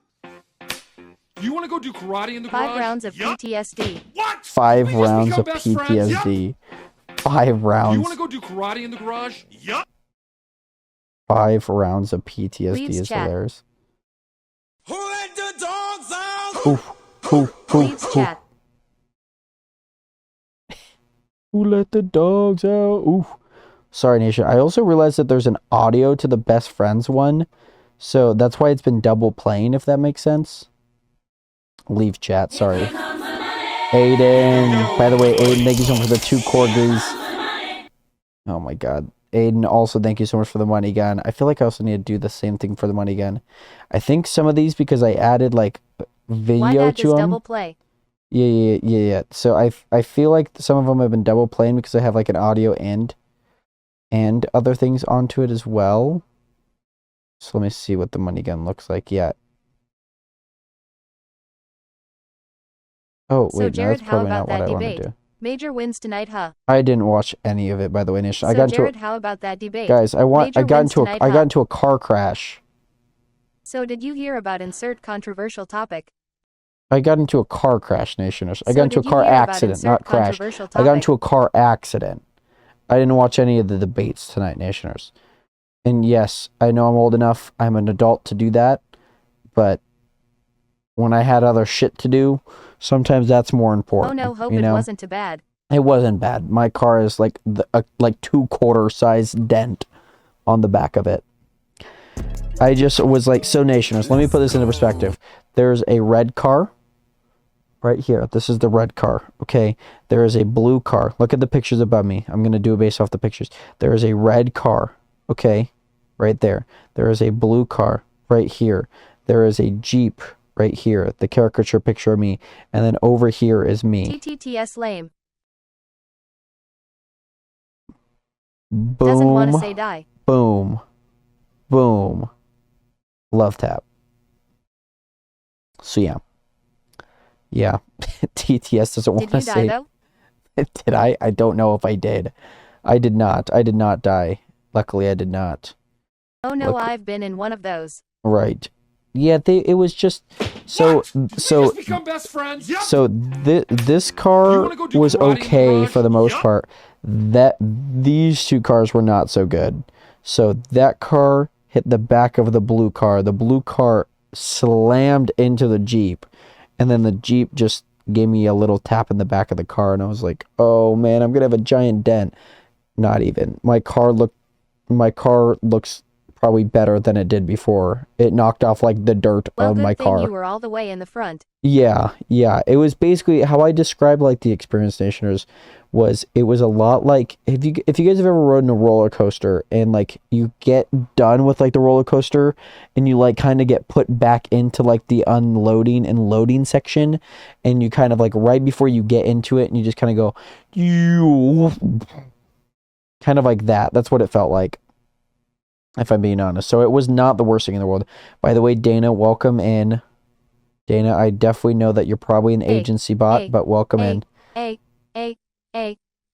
You want to go do karate in the garage? 5 rounds of PTSD. What? 5 rounds of PTSD. 5 rounds. You want to go do karate in the garage? Yep. 5 rounds of PTSD Leaves is chat. hilarious. Who let the dogs out? Leaves chat. Who let the dogs out? Ooh. Sorry, Nation. I also realized that there's an audio to the best friends one. So that's why it's been double playing, if that makes sense. Leave chat, sorry. Aiden. By the way, Aiden, thank you so much for the 2 corgis. Oh my God. Aiden, also thank you so much for the money gun. I feel like I also need to do the same thing for the money gun. I think some of these, because I added like video Why not to just them. double play? Yeah. So I feel like some of them have been double playing because I have like an audio and other things onto it as well. So let me see what the money gun looks like. Yeah. Oh, So wait, no, Jared, that's how probably about not what that I want to debate? do. Major wins tonight, huh? I didn't watch any of it, by the way, Nish. So Jared, how about that debate? Guys, I Major got wins into tonight, I got huh? into a car crash. So did you hear about insert controversial topic? I got into a car crash, Nationers. I So got into a did you car hear about accident, insert not crash. controversial I got topic? into a car accident. I didn't watch any of the debates tonight, Nationers. And yes, I know I'm old enough. I'm an adult to do that. But when I had other shit to do, sometimes that's more important. Oh no, hope you it know? wasn't too bad. It wasn't bad. My car is like like 2/4 size dent on the back of it. I just was like, so Nationers, let me put this into perspective. There's a red car right here. This is the red car. Okay. There is a blue car. Look at the pictures above me. I'm going to do it based off the pictures. There is a red car. Okay. Right there. There is a blue car right here. There is a Jeep right here. The caricature picture of me. And then over here is me. TTTS lame. Boom. Doesn't want to say die. Boom. Boom. Love tap. So yeah. Yeah. TTS doesn't want Did to you die say. though? Did I? I don't know if I did. I did not. I did not die. Luckily, I did not. Oh no, Look. I've been in one of those. Right. Yeah, it was just so Just become best friends. Yep. so this You car wanna go do was karate in the okay garage? for the most Yep. part. These 2 cars were not so good. So that car hit the back of the blue car. The blue car slammed into the Jeep, and then the Jeep just gave me a little tap in the back of the car, and I was like, "Oh man, I'm gonna have a giant dent." Not even. My car looks probably better than it did before. It knocked off like the dirt Well, of good my thing car. you were all the way in the front. Yeah. It was basically how I described like the experience, Nationers, was it was a lot like if you guys have ever rode a roller coaster and like you get done with like the roller coaster and you like kind of get put back into like the unloading and loading section, and you kind of like right before you get into it and you just kind of go you kind of like that. That's what it felt like, if I'm being honest. So it was not the worst thing in the world. By the way, Dana, welcome in. Dana, I definitely know that you're probably an agency bot, but welcome in. A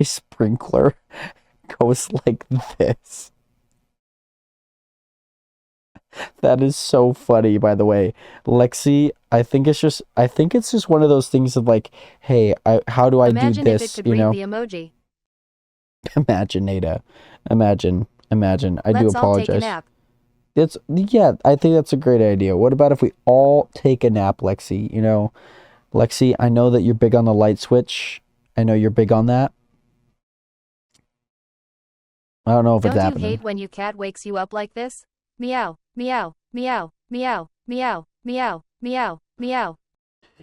My sprinkler goes like this. That is so funny, by the way. Lexi, I think it's just one of those things of like, hey, how do I Imagine do if it this, could you read know? the emoji. Imagine, Nada. Imagine. I do Let's all take a apologize. nap. Yeah, I think that's a great idea. What about if we all take a nap, Lexi? You know, Lexi, I know that you're big on the light switch. I know you're big on that. I don't know if it's Don't you happening. hate when your cat wakes you up like this? Meow, meow, meow, meow, meow, meow, meow, meow.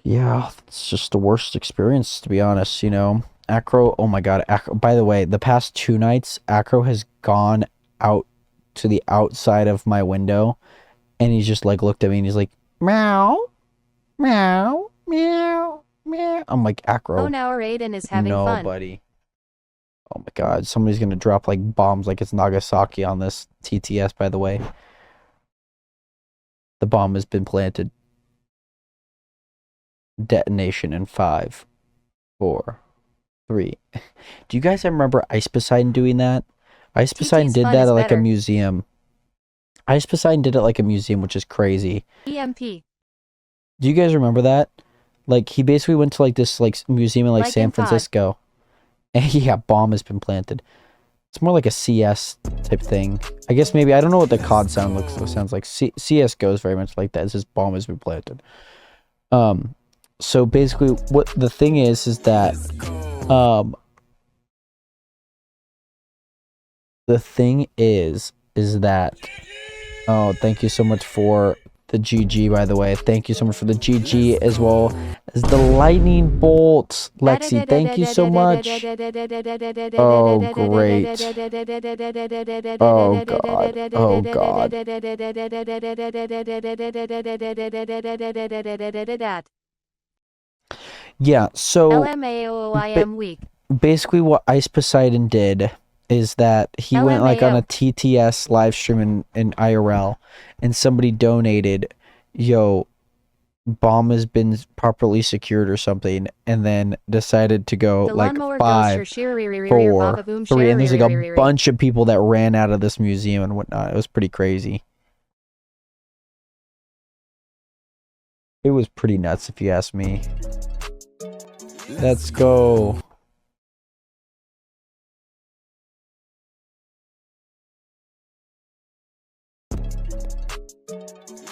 Yeah, it's just the worst experience, to be honest, you know. Acro, oh my god, Acro, by the way, the past 2 nights, Acro has gone out to the outside of my window, and he's just like looked at me and he's like, meow, meow, meow, meow. I'm like, Acro, Oh, now our Aiden is having no, fun. buddy. Oh my god, somebody's gonna drop like bombs like it's Nagasaki on this TTS, by the way. The bomb has been planted. Detonation in 5, 4, 3. Do you guys remember Ice Poseidon doing that? Ice Poseidon TT's did fun that is at like a better. museum. Ice Poseidon did it like a museum, which is crazy. EMP. Do you guys remember that? Like he basically went to like this like museum in like Like San in COD. Francisco. And yeah, bomb has been planted. It's more like a CS type thing. I guess maybe I don't know what the COD sounds like. CS goes very much like that. It's just bomb has been planted. So basically what the thing is that the thing is that oh, thank you so much for the GG, by the way. Thank you so much for the GG as well as the lightning bolts. Lexi, thank you so much. Oh, great. Oh, God. Oh, God. Yeah, so LMAOOIM week. basically what Ice Poseidon did is that he went like on a TTS live stream in IRL, and somebody donated, yo, bomb has been properly secured or something, and then decided to go like 5, 4, 3, and there's like a bunch of people that ran out of this museum and whatnot. It was pretty crazy. It was pretty nuts if you ask me. Let's go.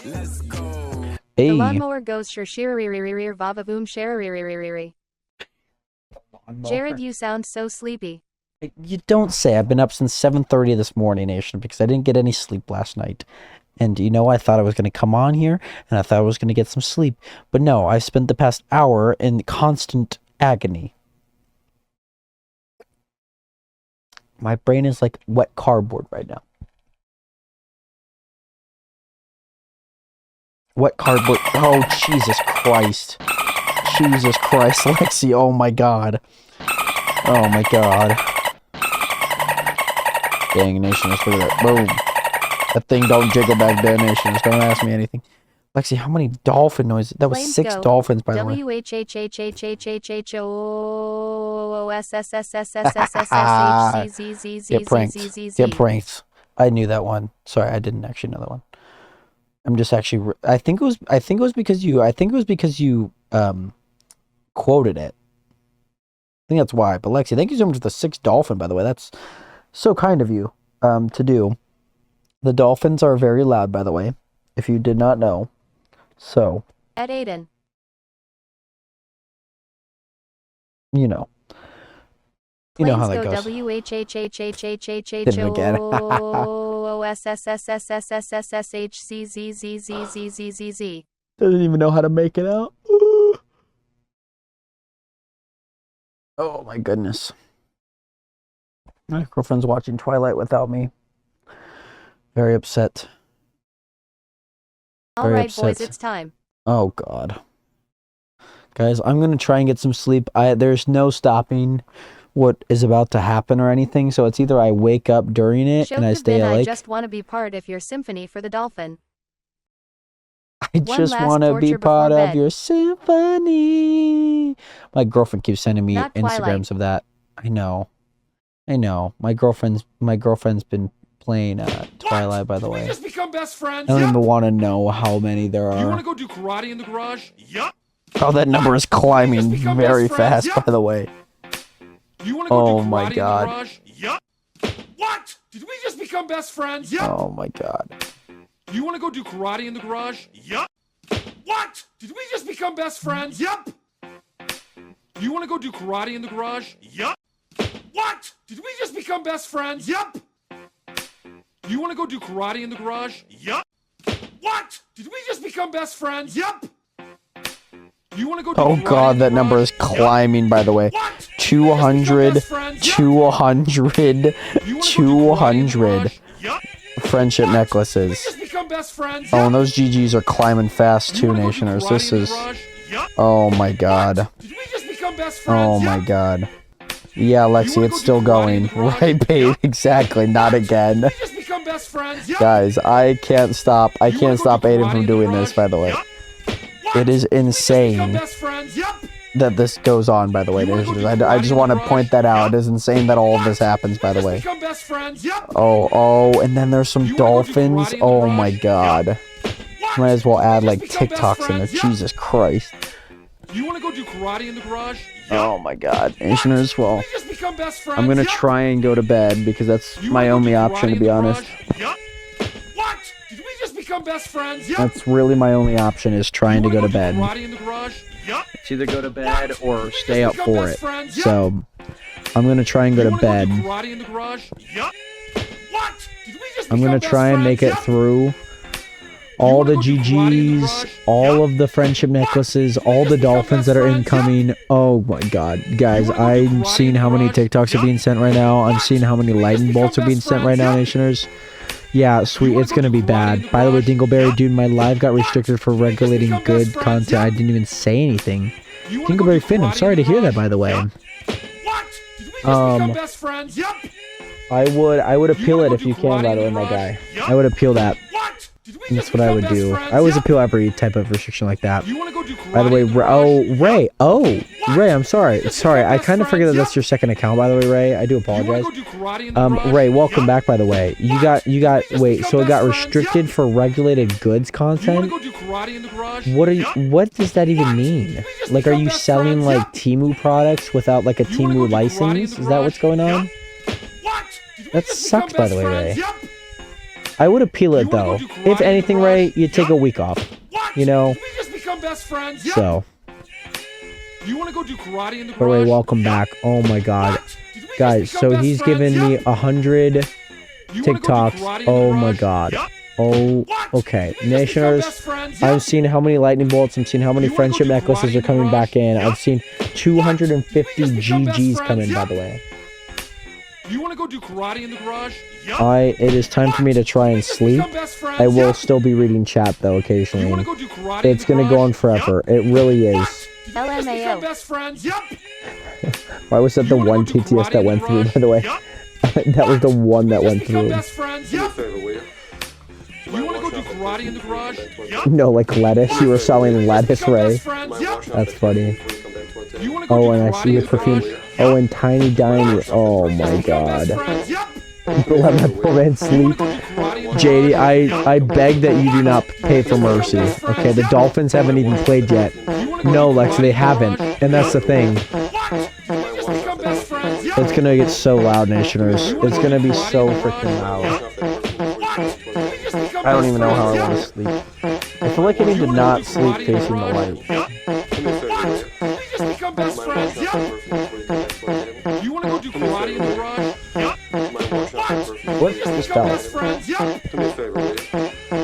Let's go. Hey. The lawnmower goes shiriririr vavavoom shiririririri. Jared, you sound so sleepy. You don't say. I've been up since 7:30 this morning, Nation, because I didn't get any sleep last night. And, you know, I thought I was going to come on here, and I thought I was going to get some sleep. But no, I spent the past hour in constant agony. My brain is like wet cardboard right now. Wet cardboard. Oh, Jesus Christ. Jesus Christ, Lexi. Oh, my God. Oh, my God. Dang, Nationals, look at that. Boom. That thing don't jiggle back there, Nationals. Don't ask me anything. Lexi, how many dolphin noises? That was 6 dolphins, by the way. Get pranked. Get pranked. I knew that one. Sorry, I didn't actually know that one. I'm just actually. I think it was because you quoted it. I think that's why. But Lexi, thank you so much for the 6 dolphin, by the way. So kind of you to do. The dolphins are very loud, by the way, if you did not know. So, Ed Aiden. you know. You know how Planes that go goes. WHHHHHHHH Did it again. OSSSSSSSSHCZZZZZZZZ. Doesn't even know how to make it out. Oh my goodness. My girlfriend's watching Twilight without me. Very upset. All Very right, upset. boys, it's time. Oh God. Guys, I'm gonna try and get some sleep. There's no stopping what is about to happen or anything, so it's either I wake up during it Should and I have stay been I awake. just want to be part of your symphony for the dolphin. I One just last want to be torture part before of bed. your symphony. My girlfriend keeps sending me Not Twilight. Instagrams of that. I know. My girlfriend's been playing Twilight, by the Did we way. just become best friends? I don't Yup. even want to know how many there You want are. to go do karate in the garage? Yup. Oh, that number is climbing Just become very best friends, fast, yup. by the way. You want to go Oh do my karate God. in the garage? Yup. What? Did we just become best friends? Yup. Oh my God. You want to go do karate in the garage? Yup. What? Did we just become best friends? Yup. You want to go do karate in the garage? Yup. What? Did we just become best friends? Yup. You want to go do karate in the garage? Yup. What? Did we just become best friends? Yup. You want to go do Oh karate God, in the that number garage? is climbing, by the way. What? 200, 200, You wanna go do karate in 200 the garage? Yup. friendship What? Did we necklaces. just become best friends? Oh, Yup. and those GGs are climbing fast You too, wanna go do Nationers. karate This in the is... garage? Yup. Oh my God. Did we just become best friends? Oh my Yup. God. Yeah, You Lexi, wanna it's go still do karate in going. the garage? Right, babe? Yup. Exactly. Not again. Did we just become best friends? Yup. Guys, I can't stop. I You wanna can't go stop do Aiden karate from in the doing this, garage? by the way. Yup. What? It is Did we just become insane best friends? Yup. that this goes on, by the way. You wanna go Nationers. do I karate just in want the to garage? point that out. Yup. It is insane that all of this What? happens, Did by we the just way. become best friends? Yup. Oh, and then there's some You wanna go do dolphins. karate in the Oh garage? my Yup. God. What? Might as well Did we add just like become best TikToks in there. friends? Yup. Jesus Christ. You want to go do karate in the garage? Oh my God. Nationers, well, Did we just become best friends? I'm gonna Yup. try and go to bed because that's You my wanna go only do option, karate to in be the honest. garage? Yup. What? Did we just become best friends? Yup. That's really my only option, is trying to You go wanna to bed. do karate in the garage? Yup. It's either go to bed What? or Did we stay just up become for best it. friends? Yup. So, I'm gonna try and go You to wanna go do bed. karate in the garage? Yup. What? Did we just I'm become gonna best try and friends? make it Yup. through all wanna the go do karate in the GGs, garage? all Yup. of the friendship necklaces, Did we all just the become dolphins best that are friends? incoming. Oh my God, guys, You wanna go do I'm karate seeing in the how many garage? TikToks are Yup. being sent right now. I'm What? seeing how many Did we just lightning become bolts are being best sent right friends? now, Yup. Nationers. Yeah, sweet, wanna it's go gonna do be karate in bad. the By the way, garage? Dingleberry, Yup. dude, my live got What? restricted for Did we just regulating become good best friends? content. I Yup. didn't even say anything. You wanna go Dingleberry do Finn, I'm karate sorry in to the hear that, garage? by the way. Yup. What? Did we just Um, become best friends? Yup. I would appeal wanna it go if do you can, karate by in the the way, my garage? guy. Yup. I would appeal that. What? Did we That's just what I become would best do. friends? I always Yup. appeal every type of restriction like that. You wanna go do karate By the way, in the garage? Ray. Oh, What? Ray, I'm sorry. Did we just Sorry, become I best kind of forget friends? that that's your second account, by the way, Ray. I do You wanna apologize. go do karate in the garage? Ray, welcome Yup. back, by the way. You got, wait, so it got restricted for regulated goods You wanna content? go do karate in the garage? What what does that even What? mean? Did we just Like, are become you best selling, friends? like, Yup. Temu products without, like, a You wanna go Temu do karate in license? the Is that what's garage? going on? Yup. What? Did we That just sucks, become by the best way, friends? Ray. Yup. I would appeal it, You wanna go though. do karate If in the anything, garage? Ray, you take Yup. a week off. What? You know? Did we just become best friends? Yup. So, You wanna go do karate in the but Ray, garage? welcome Yup. back. Oh my God. What? Did we just Guys, become so best he's friends? given me Yup. 100 You wanna go do TikToks. karate in the Oh my garage? God. Yup. Oh, What? okay. Did we just become Nationers, best friends? I'm Yup. seeing how many lightning bolts. I'm seeing how many You wanna go friendship do karate necklaces in are the coming garage? back in. Yup. I've seen What? 250 Did we just become best GGs friends? come in, by Yup. the way. You wanna go do karate in the garage? Yup. It is time for me to try Did we and just sleep. become best friends? I will Yup. still be reading chat, though, You wanna occasionally. go do karate in It's the gonna go on garage? forever. Yup. It really is. What? Did we just LMAO. become best friends? Yup. Why was that You the wanna one go do TTS karate that in the went through, garage? by the way? Yup. That was the one that Just went become through. best friends? Do me a Yup. favor, will you? You wanna go do karate in the garage? Yup. No, like lettuce. You were selling Just lettuce, become Ray. best friends? Yup. That's funny. You wanna go Oh, do and I karate see in your the perfume. garage? Oh, Yup. and Tiny Diny. Oh my Become best God. friends? Yup. Let my poor man You wanna sleep. go do karate in the JD, garage? I beg that you do not pay for mercy. Okay, the Dolphins haven't even played yet. No, Lexi, they haven't. And that's the thing. What? Did we just become best friends? Yup. It's gonna get so loud, Nationers. It's gonna be so freaking loud. I don't even know how I want to sleep. I feel like I need to not sleep facing the light. Just become best friends. You want to go do karate in the garage? What just fell? Best friends. Do me a favor, will you?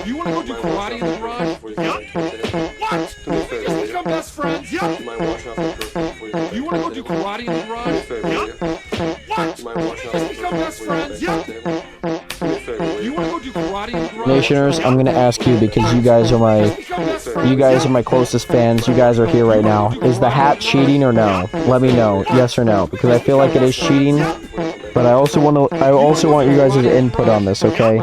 You want to go do karate in the garage? Before you come back to our table? What? Do me a favor, will you? Become best friends. Do you mind washing off that perfume before you come back You to want to our go do table? karate in the Do me a garage? favor, will you? What? Do you mind washing off that Become perfume best before you come friends. back to our table? Do me a favor, will You you? want to go do karate in the garage? Nationers, I'm gonna ask you because you guys are my closest fans. You guys are here right now. Is the hat cheating or no? Let me know, yes or no, because I feel like it is cheating. But I also want you guys' input on this, okay?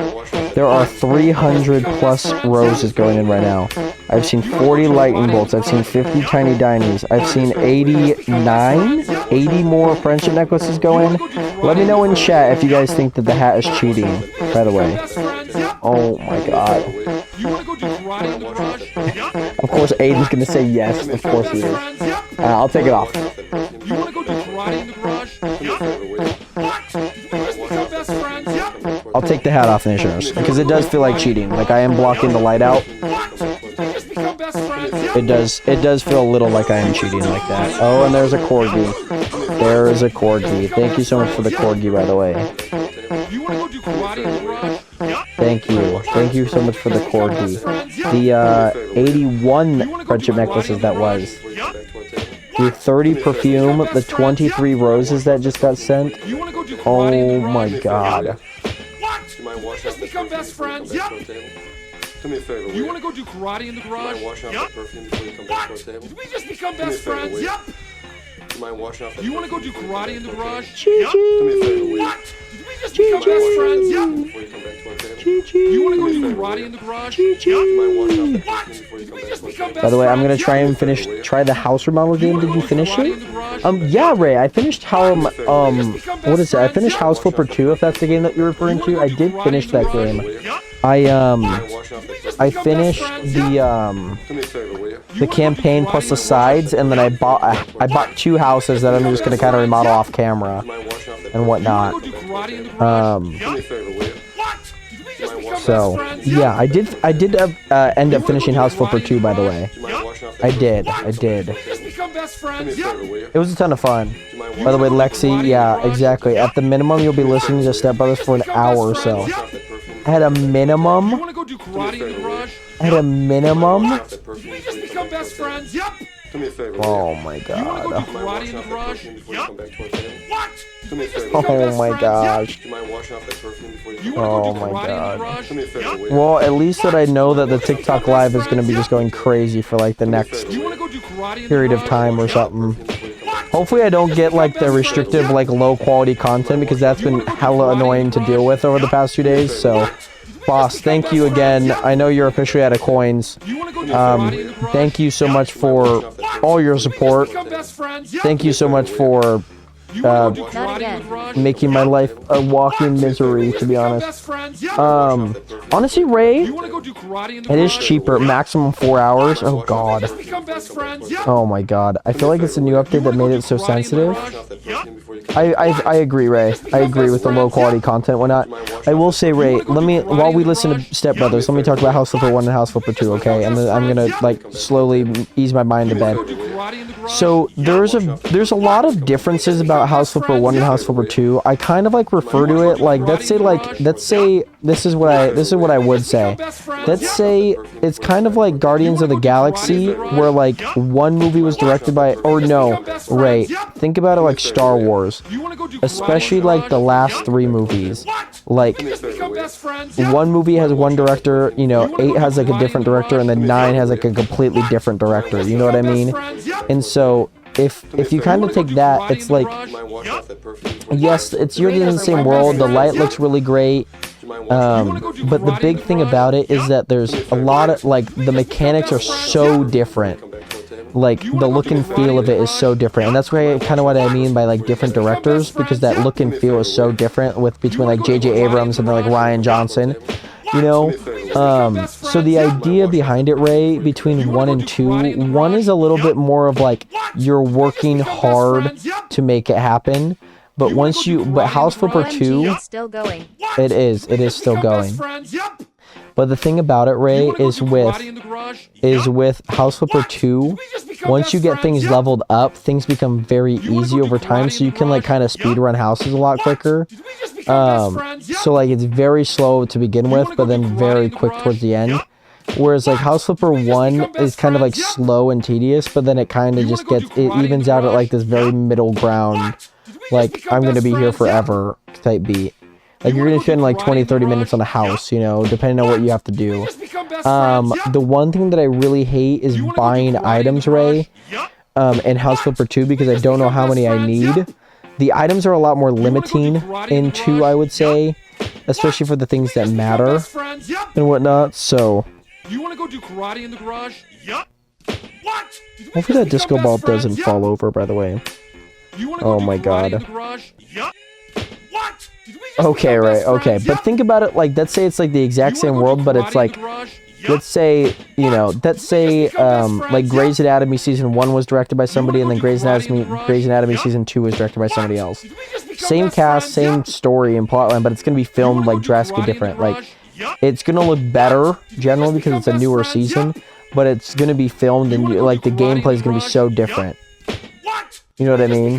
There are 300 plus roses going in right now. I've seen 40 lightning bolts. I've seen 50 tiny dineys. I've seen 80 more friendship necklaces go in. Let me know in chat if you guys think that the hat is cheating, by the way. Oh my god. You want to go do karate in the garage? Of course Aiden's gonna say yes. Of course he is. I'll take it off. You want to go do karate in the garage? What? Did we just become best friends? I'll take the hat off, Nationers, because it does feel like cheating. Like I am blocking the light out. What? Did we just become best friends? It does feel a little like I am cheating like that. Oh, and there's a corgi. There is a corgi. Thank you so much for the corgi, by the way. You want to go do karate in the garage? Thank you. Thank you so much for the corgi. The 81 friendship necklaces that was. The 30 perfume, the 23 roses that just got sent. You want to go do karate in the Oh garage? my god. What? Do you mind washing Just off that become perfume best before you come friends. back to our table? Do me a favor, will You want to go do karate in the Do you mind garage? washing off that perfume before you come back to our What? table? Did we just become Do me a best favor, friends? will you? Do you mind washing off that You want to go do perfume before karate you in the come back to our garage? table? Do me a favor, will you? What? Did we just become best friends? Before you come back to our table? You want to go do karate in the garage? Do you mind washing off that What? perfume before you Did come we back just to our become table? best By the way, I'm gonna friends? try and try the house remodel game. Did you finish Karate in it? the garage? Yeah, Ray, I finished what is it? I finished House Flipper 2, if that's the game that you're referring to. I did finish that game. I finished Do me a favor, will you? the campaign plus the sides, and then I bought 2 houses that I'm just gonna kind of remodel off camera Do you mind washing off that and whatnot. Go do karate in the garage? Do me a favor, will you? What? Did we just become So best friends? yeah, I did end up finishing House Flipper 2, by the way. Do you mind washing off that I perfume did. Just become best Do me a friends? favor, will you? It was a ton of fun. Do you mind By the way, washing Lexi, yeah, exactly. At the minimum, you'll be listening to Step Brothers for an hour or so. off that perfume? At a You minimum, want to go do karate in the garage? at a minimum. Off that perfume Just before you become come back best to our friends? table? Do me a favor, will Oh you? my You want to go god. do Do you mind karate washing in the off that garage? perfume before you come back to our table? What? Do me a favor, Become will you? Oh best my friends? gosh. Do you mind washing off that perfume before you You come want Oh to go do my karate in God. the garage? Do me a favor, will you? Well, at least that I know that the TikTok live is gonna be just going crazy for like the next You want to go do karate in the period of garage? time or something. Before you come back. Hopefully I don't get like the restrictive like low quality content because that's been hella annoying to deal with over the past 2 days. So, boss, thank you again. I know you're officially out of coins. You want to go do karate in the garage? Thank you so much for all your support. Become best friends? Thank you so much for You want to go do Not karate in again. the garage? making my life a walking misery, to be Become honest. best friends? Honestly, Ray, You want to go do karate in the it garage? is cheaper, maximum 4 hours. Oh god. Become best friends? Oh my god. I feel like it's a new update that made it so sensitive. Off that perfume before you come I agree, Ray. I agree with the low quality content. Whatnot. I will say, Ray, while we listen to Step Brothers, let me talk about House Flipper 1 and House Flipper 2, okay? And then I'm gonna like slowly ease my mind to bed. Go do karate in the garage? So there's a lot of differences about House Flipper 1 and House Flipper 2. I kind of like refer to it like let's say this is what I would say. Let's say it's kind of like Guardians of the Galaxy, where like one movie was directed by, or no, Ray, think about it like Star Wars, You want to go do karate especially in the like the garage? last 3 movies. Like Become best friends? one movie has one director, you know, 8 has like a different director, and then 9 has like a completely different director. You know what I mean? And so if you kind of take that, it's like, Do you mind washing off that perfume before you yes, it's you're in the same world. The light looks really great. Do you mind washing But the big thing about it is that there's a lot of like the mechanics are so different. come back to our table? Like the look and feel of it is so different, and that's why kind of what I mean by like different directors, because that look and feel is so different with between like J.J. Abrams and then like Ryan Johnson. You know, so the idea behind it, Ray, between 1 and 2, 1 is a little bit more of like you're working hard to make it happen, But once you, but House Flipper OMG, 2, it's still going. it is still going. Yep. But the thing about it, Ray, is with House Flipper 2, once you get things leveled up, things become very easy over time, so you can like kind of speed run houses a lot quicker. So like it's very slow to begin with, but then very quick towards the end. Whereas like House Flipper 1 is kind of like slow and tedious, but then it kind of just gets, it evens out at like this very middle ground, like I'm gonna be here forever type beat. Like you're gonna spend like 20-30 minutes on a house, you know, depending on what you have to do. The one thing that I really hate is buying items, Ray, in House Flipper 2, because I don't know how many I need. The items are a lot more limiting in 2, I would say, especially for the things that matter and whatnot. So You want to go do karate in the garage? Yup. What? hopefully that disco ball doesn't fall over, by the way. Oh my god. Okay, right, okay. But think about it like, let's say it's like the exact same world, but it's like, let's say, you know, let's say, like Grey's Anatomy Season 1 was directed by somebody, and then Grey's Anatomy Season 2 was directed by somebody else. Same cast, same story and plotline, but it's going to be filmed, like, drastically different. Like, it's going to look better, generally, because it's a newer season, but it's going to be filmed, and, like, the gameplay is going to be so different. You know what I mean?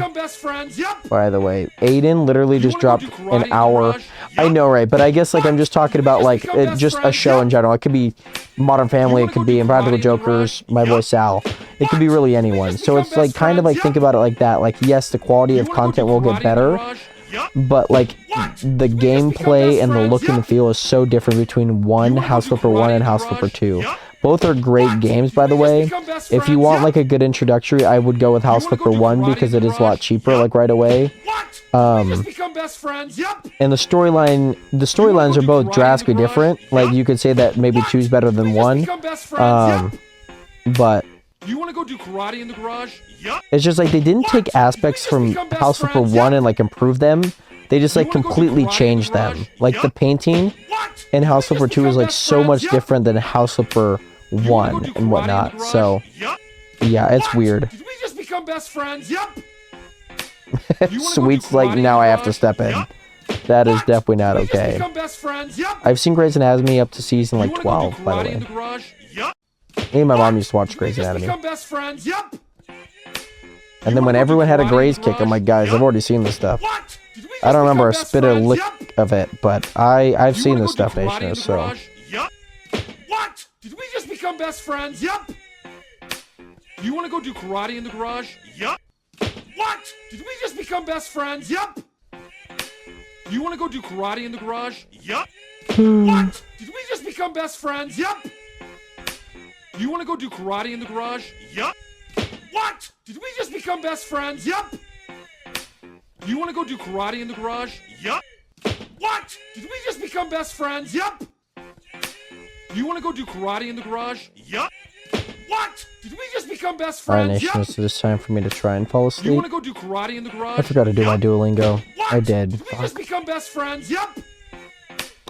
By the way, Aiden literally just dropped an hour. I know, right? But I guess, like, I'm just talking about, like, just a show in general. It could be Modern Family. It could be Impractical Jokers, My Boy Sal. It could be really anyone. So it's, like, kind of, like, think about it like that. Like, yes, the quality of content will get better, but, like, the gameplay and the look and feel is so different between House Flipper 1 and House Flipper 2. Both are great games, by the way. If you want, like, a good introductory, I would go with House Flipper 1 because it is a lot cheaper, like, right away. And the storylines are both drastically different. Like, you could say that maybe 2's better than 1. But You want to go do karate in the garage? Yup. it's just like they didn't take aspects from House Flipper 1 and, like, improve them. They just, like, completely changed them. Like, the painting in House Flipper 2 is, like, so much different than House Flipper 1 and whatnot. So, yeah, it's weird. Did we just become best friends? Yup. Sweet's like, now I have to step in. That is definitely not okay. I've seen Grey's Anatomy up to season, like, 12, by the way. Me and my mom used to watch Grey's Anatomy. And then when everyone had a Grey's kick, I'm like, guys, I've already seen this stuff. I don't remember a spit or lick of it, but I've seen this stuff, Nation, so. What? Did we just become best friends? Yup. You want to go do karate in the garage? Yup. What? Did we just become best friends? Yup. You want to go do karate in the garage? Yup. What? Did we just become best friends? Yup. You want to go do karate in the garage? Yup. What? Did we just become best friends? Yup. You want to go do karate in the garage? Yup. What? Did we just become best friends? Yup. You want to go do karate in the garage? Yup. What? Did we just become best Alright, friends? Nation, so it's time for me to try and fall You asleep. want to go do karate in the garage? I forgot to do my Duolingo. What? I did. Did we just become best friends? Yup.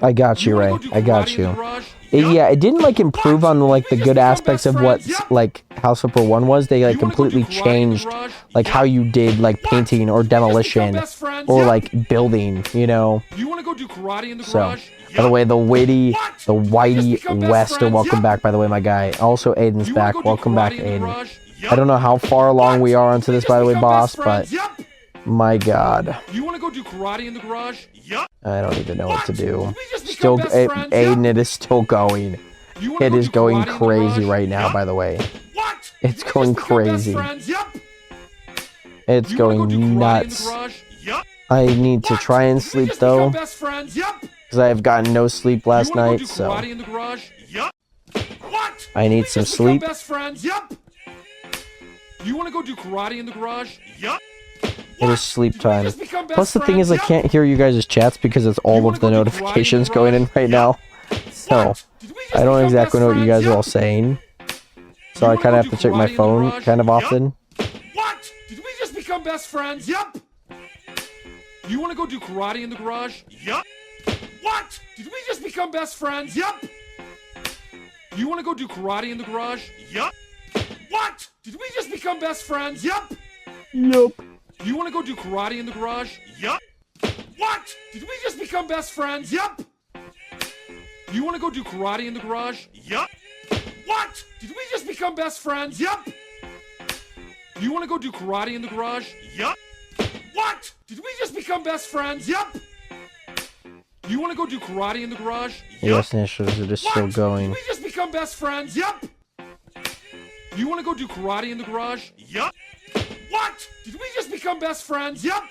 I got you, wanna Ray. go do I got karate in the you. garage? Yeah, it didn't, like, improve on, like, the good aspects of what, like, House Flipper 1 was. They, like, You wanna go do completely karate in the changed, garage? like, how you did, like, painting or demolition or, like, building, you know? You want to go do karate in the So, garage? by the way, the Whitey Wester, welcome back, by the way, my guy. Also, Aiden's back. Welcome back, Aiden. I don't know how far along we are onto this, by the way, boss, but my god. You want to go do karate in the garage? Yup. I don't even know what to do. Still, Aiden, it is still going. It is going crazy right now, by the way. What? It's going crazy. It's going nuts. I need to try and sleep, though, because I have gotten no sleep last night, so I need some sleep. You want to go do karate in the garage? Yup. It is sleep time. Plus, the thing is, I can't hear you guys' chats because it's all of the notifications going in right now. So, I don't exactly know what you guys are all saying. So I kind of have to check my phone kind of often. What? Did we just become best friends? Yup. You want to go do karate in the garage? Yup. What? Did we just become best friends? Yup. You want to go do karate in the garage? Yup. What? Did we just become best friends? Yup. Yup. You want to go do karate in the garage? Yup. What? Did we just become best friends? Yup. You want to go do karate in the garage? Yup. What? Did we just become best friends? Yup. You want to go do karate in the garage? Yup. What? Did we just become best friends? Yup. You want to go do karate in the garage? Yes, initiatives are just still What? going. Did we just become best friends? Yup. You want to go do karate in the garage? Yup. What? Did we just become best friends? Yup.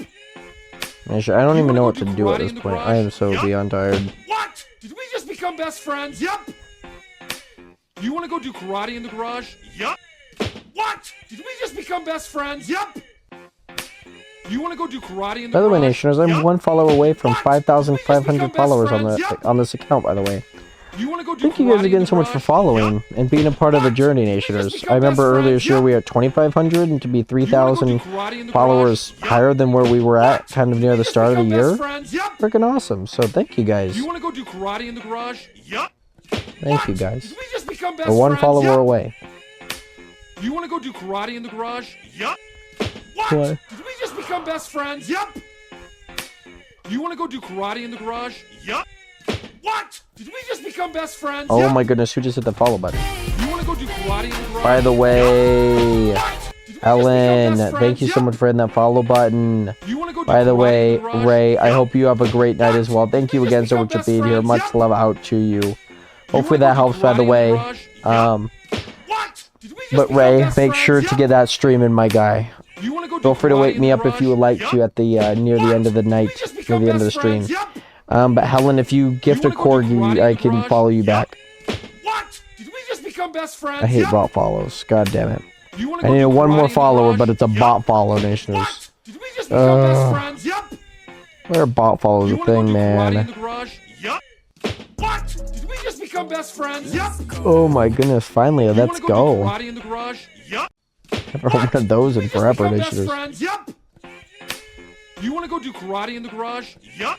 I don't You even wanna know go what to do do at karate this in the point. garage? I am so Yup. beyond tired. What? Did we just become best friends? Yup. You want to go do karate in the garage? Yup. What? Did we just become best friends? Yup. You want to go do karate in the By the way, garage? Nationers, I'm Yup. one follow away from What? 5,500 followers on friends? the Yup. on this account. By the way, You want to go do thank you guys karate in again the so much for garage? following Yup. and being a part of the What? journey, Did we just Nationers. become I remember best earlier this friends? year Yup. we were at 2,500, and to be You wanna go 3,000 do karate in the followers garage? Yup. higher than where we were at, What? kind of near Did we the just start of the become year. best friends? Yup. Freaking awesome! So thank you guys. You want to go do karate in the garage? Yup. Thank you guys. Did we just become best We're one friends? follower Yup. away. You want to go do karate in the garage? Yup. What? What? Did we just become best friends? Yup. You want to go do karate in the garage? Yup. What? Did we just become best friends? Oh Yup. my goodness, who just hit the follow button? You want to go do karate in the garage? By the way, What? Did we just become Ellen, best thank friends? you so Yup. much for hitting that follow button. You want to go do By the karate way, in the garage? Ray, I Yup. hope you have a great night as well. Thank Did you we again just so become much for best being here. friends? Much Yup. love out to you. You Hopefully wanna that go do helps, by karate the in way. garage? Yup. What? Did we just But become Ray, best make friends? sure to Yup. get that streaming, my guy. You want to go do Feel free to karate wake in me the up if you would like garage? to Yup. at the near the end of the Did we night, just near become the end of the best stream. friends? Yup. But Helen, if you gift a wanna go do karate corgi, in I the can garage? follow you Yup. back. What? Did we just become best friends? I hate Yup. bot follows. God damn it. You wanna I go need do one karate more in the follower, garage? but it's a Yup. bot follow, Nationers. What? Did we just become best Ugh. friends? Yup. Where bot follows You a wanna go thing, do karate in man. the garage? Yup. What? Did we just become best friends? Yup. Oh my goodness, finally, You let's wanna go. do karate in the garage? Yup. Never one of those in Did we just forever, become best Nationers. friends? Yup. You wanna go do karate in the garage? Yup.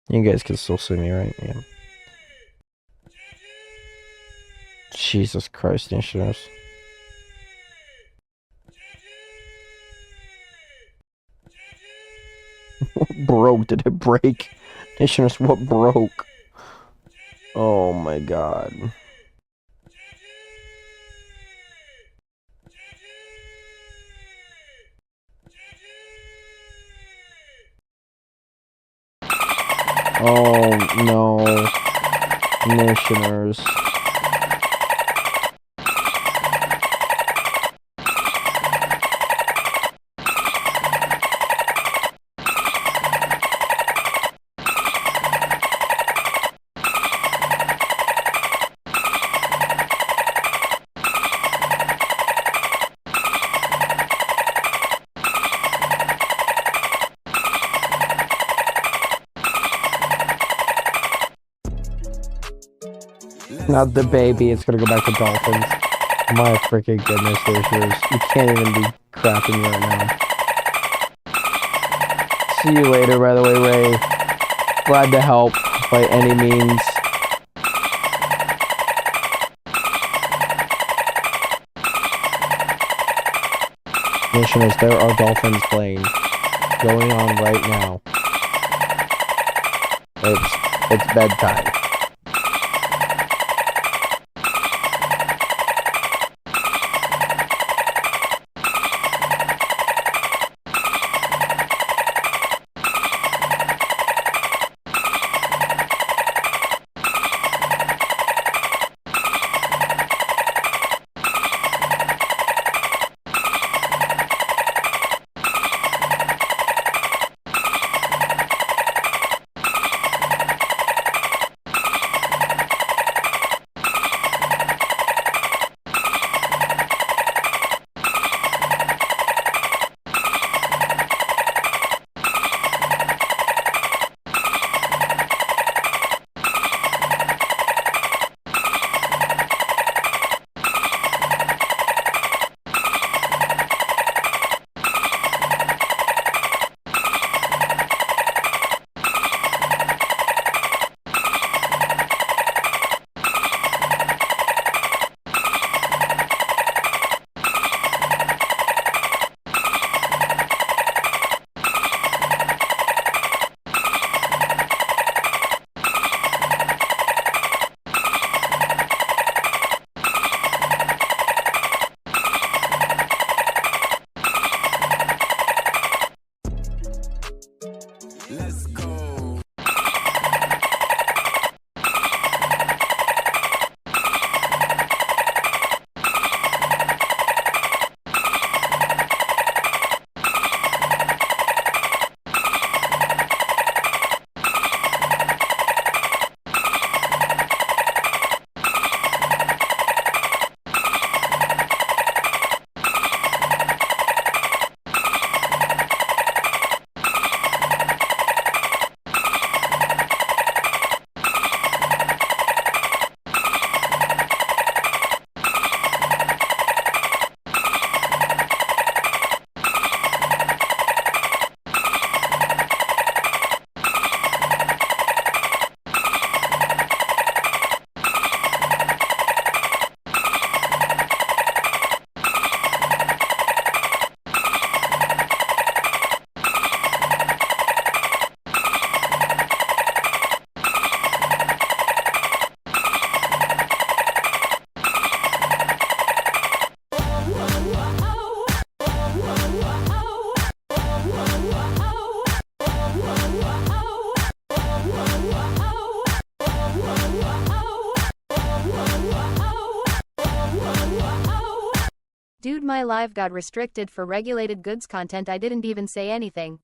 You guys can still see me, right? Yeah. Jesus Christ, Nationers. What broke? Did it break? Nationers, what broke? Oh my god. Oh no. Nationers. Not the baby, it's gonna go back to dolphins. My freaking goodness, Nationers. You can't even be crapping me right now. See you later, by the way, Ray. Glad to help by any means. Nationers, there are dolphins playing. Going on right now. It's bedtime. Dude, my live got restricted for regulated goods content. I didn't even say anything.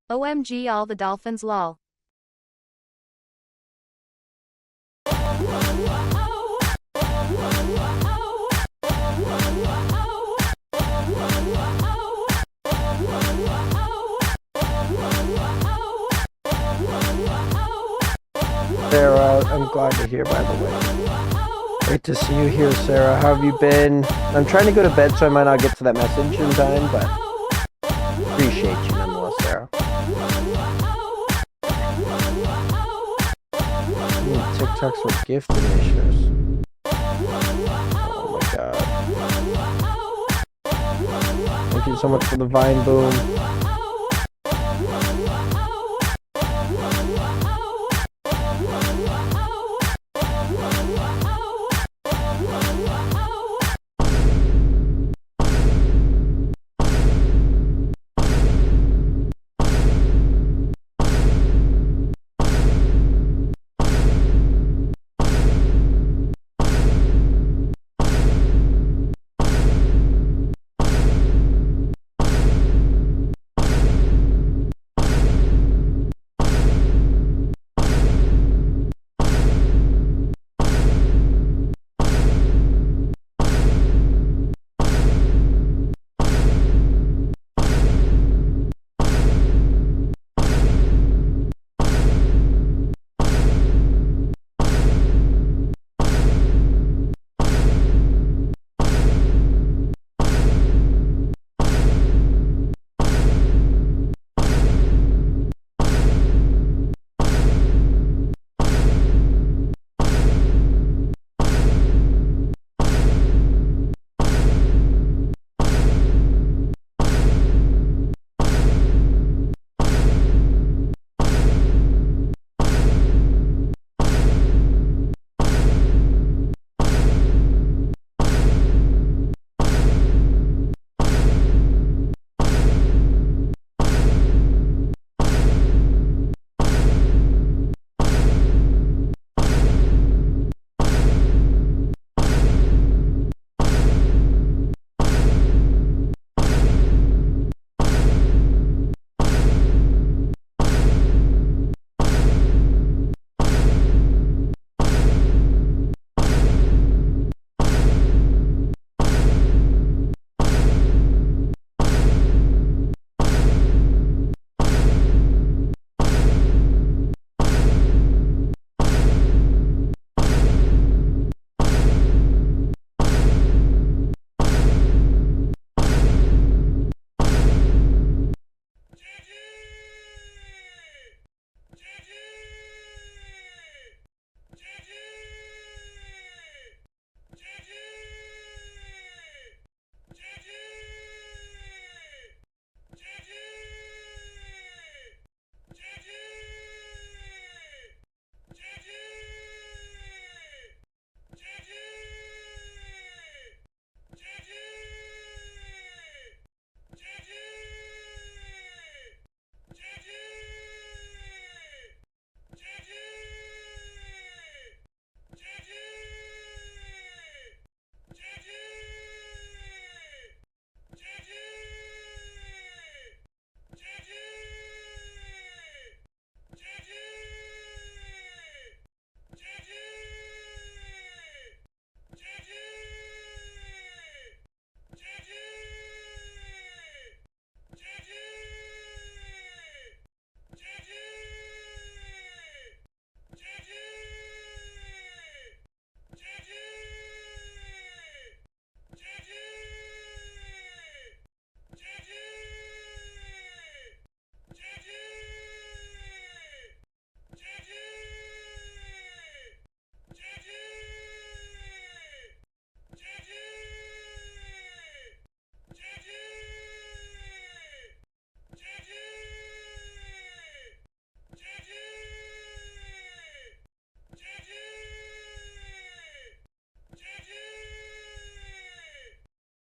OMG, all the dolphins, lol. Sarah, I'm glad to hear, by the way. Great to see you here, Sarah. How have you been? I'm trying to go to bed, so I might not get to that message in time, but appreciate you nonetheless, Sarah. TikToks with gift donations. Oh my god. Thank you so much for the Vine Boom.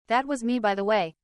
That was me, by the way.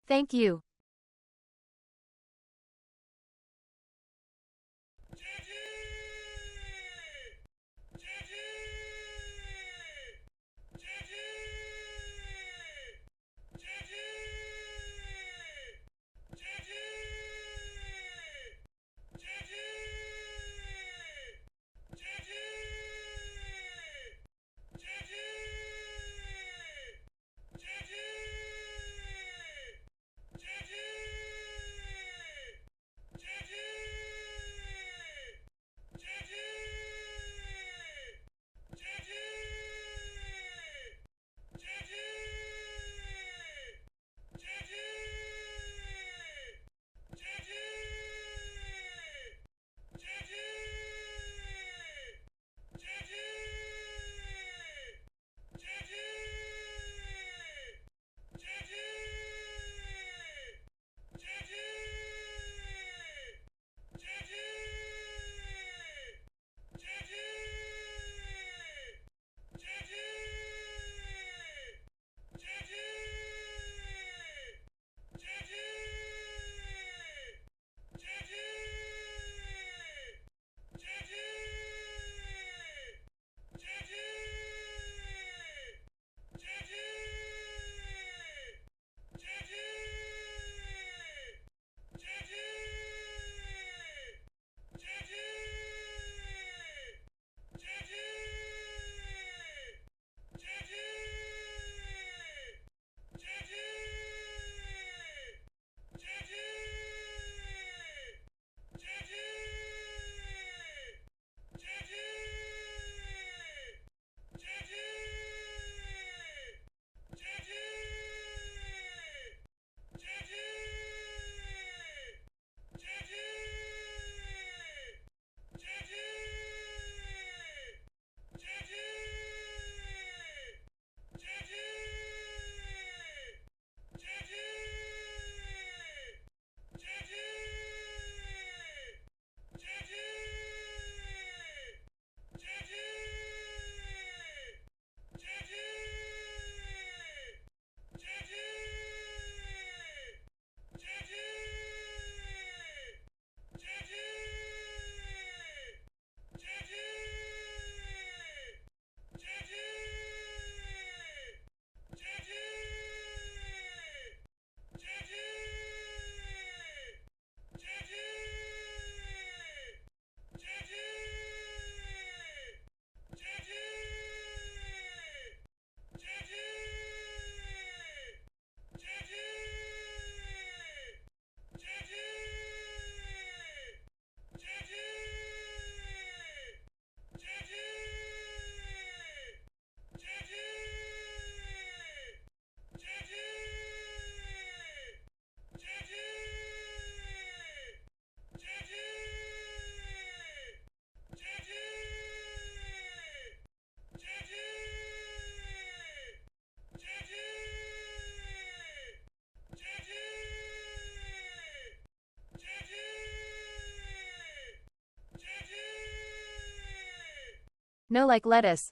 Thank you. No like lettuce.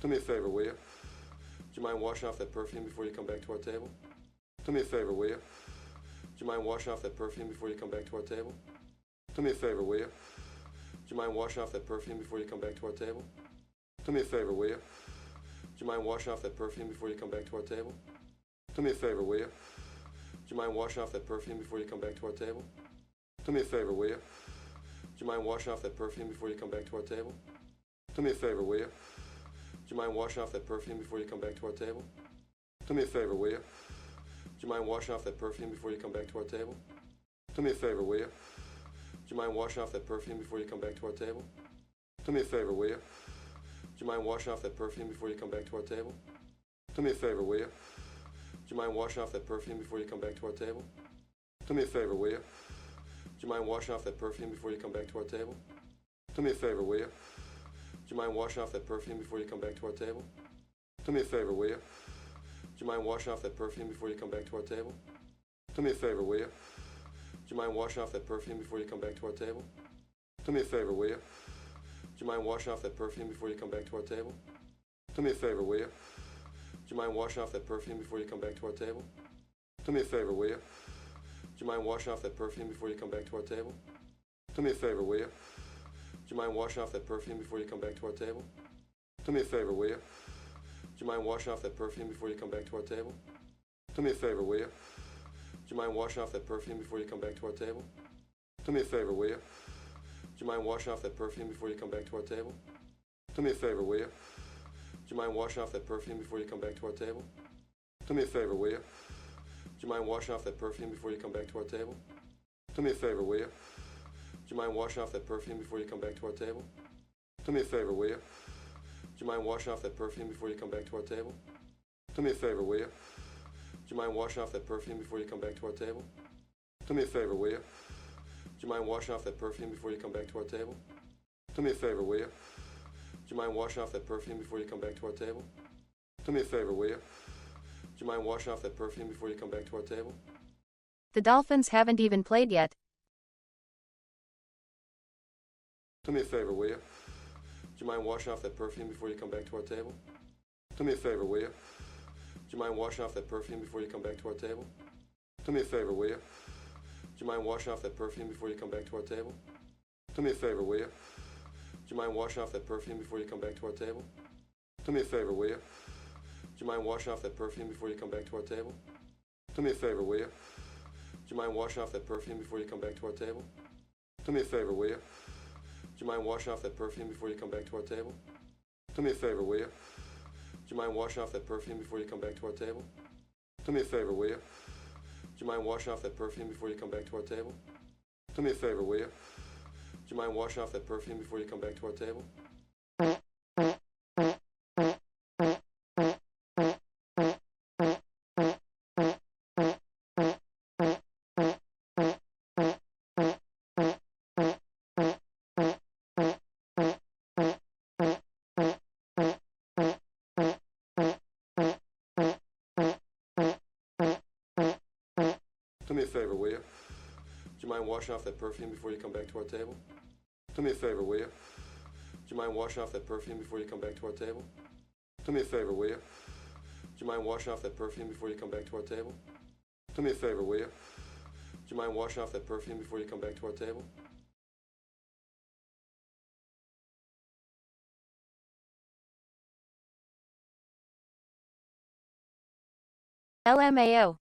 Do me a favor, will you? Do you mind washing off that perfume before you come back to our table? Do me a favor, will you? Do you mind washing off that perfume before you come back to our table? Do me a favor, will you? Do you mind washing off that perfume before you come back to our table? Do me a favor, will you? Do you mind washing off that perfume before you come back to our table? Do me a favor, will you? Do you mind washing off that perfume before you come back to our table? Do me a favor, will you? Do you mind washing off that perfume before you come back to our table? Do me a favor, will you? Do you mind washing off that perfume before you come back to our table? Do me a favor, will you? Do you mind washing off that perfume before you come back to our table? Do me a favor, will you? Do you mind washing off that perfume before you come back to our table? Do me a favor, will you? Do you mind washing off that perfume before you come back to our table? Do me a favor, will you? Do you mind washing off that perfume before you come back to our table? Do me a favor, will you? Do you mind washing off that perfume before you come back to our table? Do me a favor, will you? Do you mind washing off that perfume before you come back to our table? Do me a favor, will you? Do you mind washing off that perfume before you come back to our table? Do me a favor, will you? Do you mind washing off that perfume before you come back to our table? Do me a favor, will you? Do you mind washing off that perfume before you come back to our table? Do me a favor, will you? Do you mind washing off that perfume before you come back to our table? Do me a favor, will you? Do you mind washing off that perfume before you come back to our table? Do me a favor, will you? Do you mind washing off that perfume before you come back to our table? Do me a favor, will you? Do you mind washing off that perfume before you come back to our table? Do me a favor, will you? Do you mind washing off that perfume before you come back to our table? Do me a favor, will you? Do you mind washing off that perfume before you come back to our table? Do me a favor, will you? Do you mind washing off that perfume before you come back to our table? Do me a favor, will you? Do you mind washing off that perfume before you come back to our table? Do me a favor, will you? Do you mind washing off that perfume before you come back to our table? Do me a favor, will you? Do you mind washing off that perfume before you come back to our table? Do me a favor, will you? Do you mind washing off that perfume before you come back to our table? Do me a favor, will you? Do you mind washing off that perfume before you come back to our table? Do me a favor, will you? Do you mind washing off that perfume before you come back to our table? Do me a favor, will you? Do you mind washing off that perfume before you come back to our table? The Dolphins haven't even played yet. Do me a favor, will you? Do you mind washing off that perfume before you come back to our table? Do me a favor, will you? Do you mind washing off that perfume before you come back to our table? Do me a favor, will you? Do you mind washing off that perfume before you come back to our table? Do me a favor, will you? Do you mind washing off that perfume before you come back to our table? Do me a favor, will you? Do you mind washing off that perfume before you come back to our table? Do me a favor, will you? Do you mind washing off that perfume before you come back to our table? Do me a favor, will you? Do you mind washing off that perfume before you come back to our table? Do me a favor, will you? Do you mind washing off that perfume before you come back to our table? Do me a favor, will you? Do you mind washing off that perfume before you come back to our table? Do me a favor, will you? Do you mind washing off that perfume before you come back to our table? Do me a favor, will you? Do you mind washing off that perfume before you come back to our table? Do me a favor, will you? Do you mind washing off that perfume before you come back to our table? Do me a favor, will you? Do you mind washing off that perfume before you come back to our table? Do me a favor, will you? Do you mind washing off that perfume before you come back to our table? LMAO.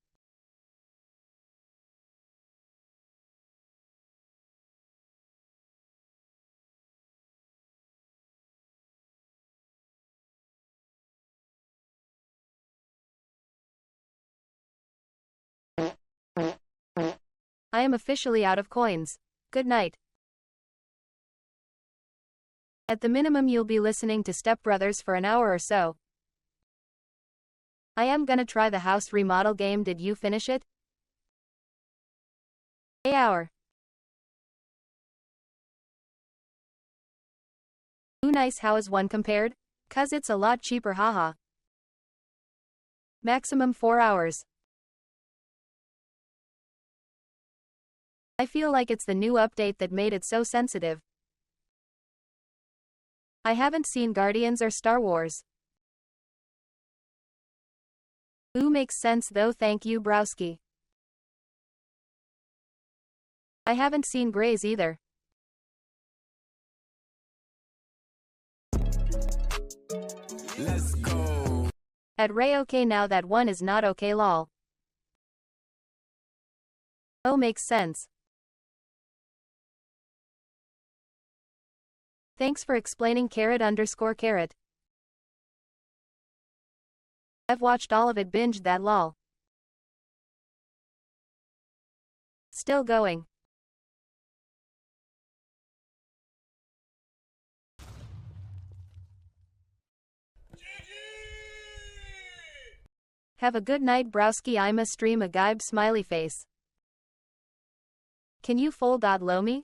I am officially out of coins. Good night. At the minimum you'll be listening to Step Brothers for an hour or so. I am gonna try the house remodel game. Did you finish it? A hour. Ooh nice, how is one compared? 'Cause it's a lot cheaper, haha. Maximum 4 hours. I feel like it's the new update that made it so sensitive. I haven't seen Guardians or Star Wars. Ooh, makes sense though, thank you browski. I haven't seen Grays either. Let's go. At Ray okay now that one is not okay lol. Oh, makes sense. Thanks for explaining carrot_carrot. I've watched all of it, binged that lol. Still going. Have a good night browski, I'ma stream a gibe smiley face. Can you low me?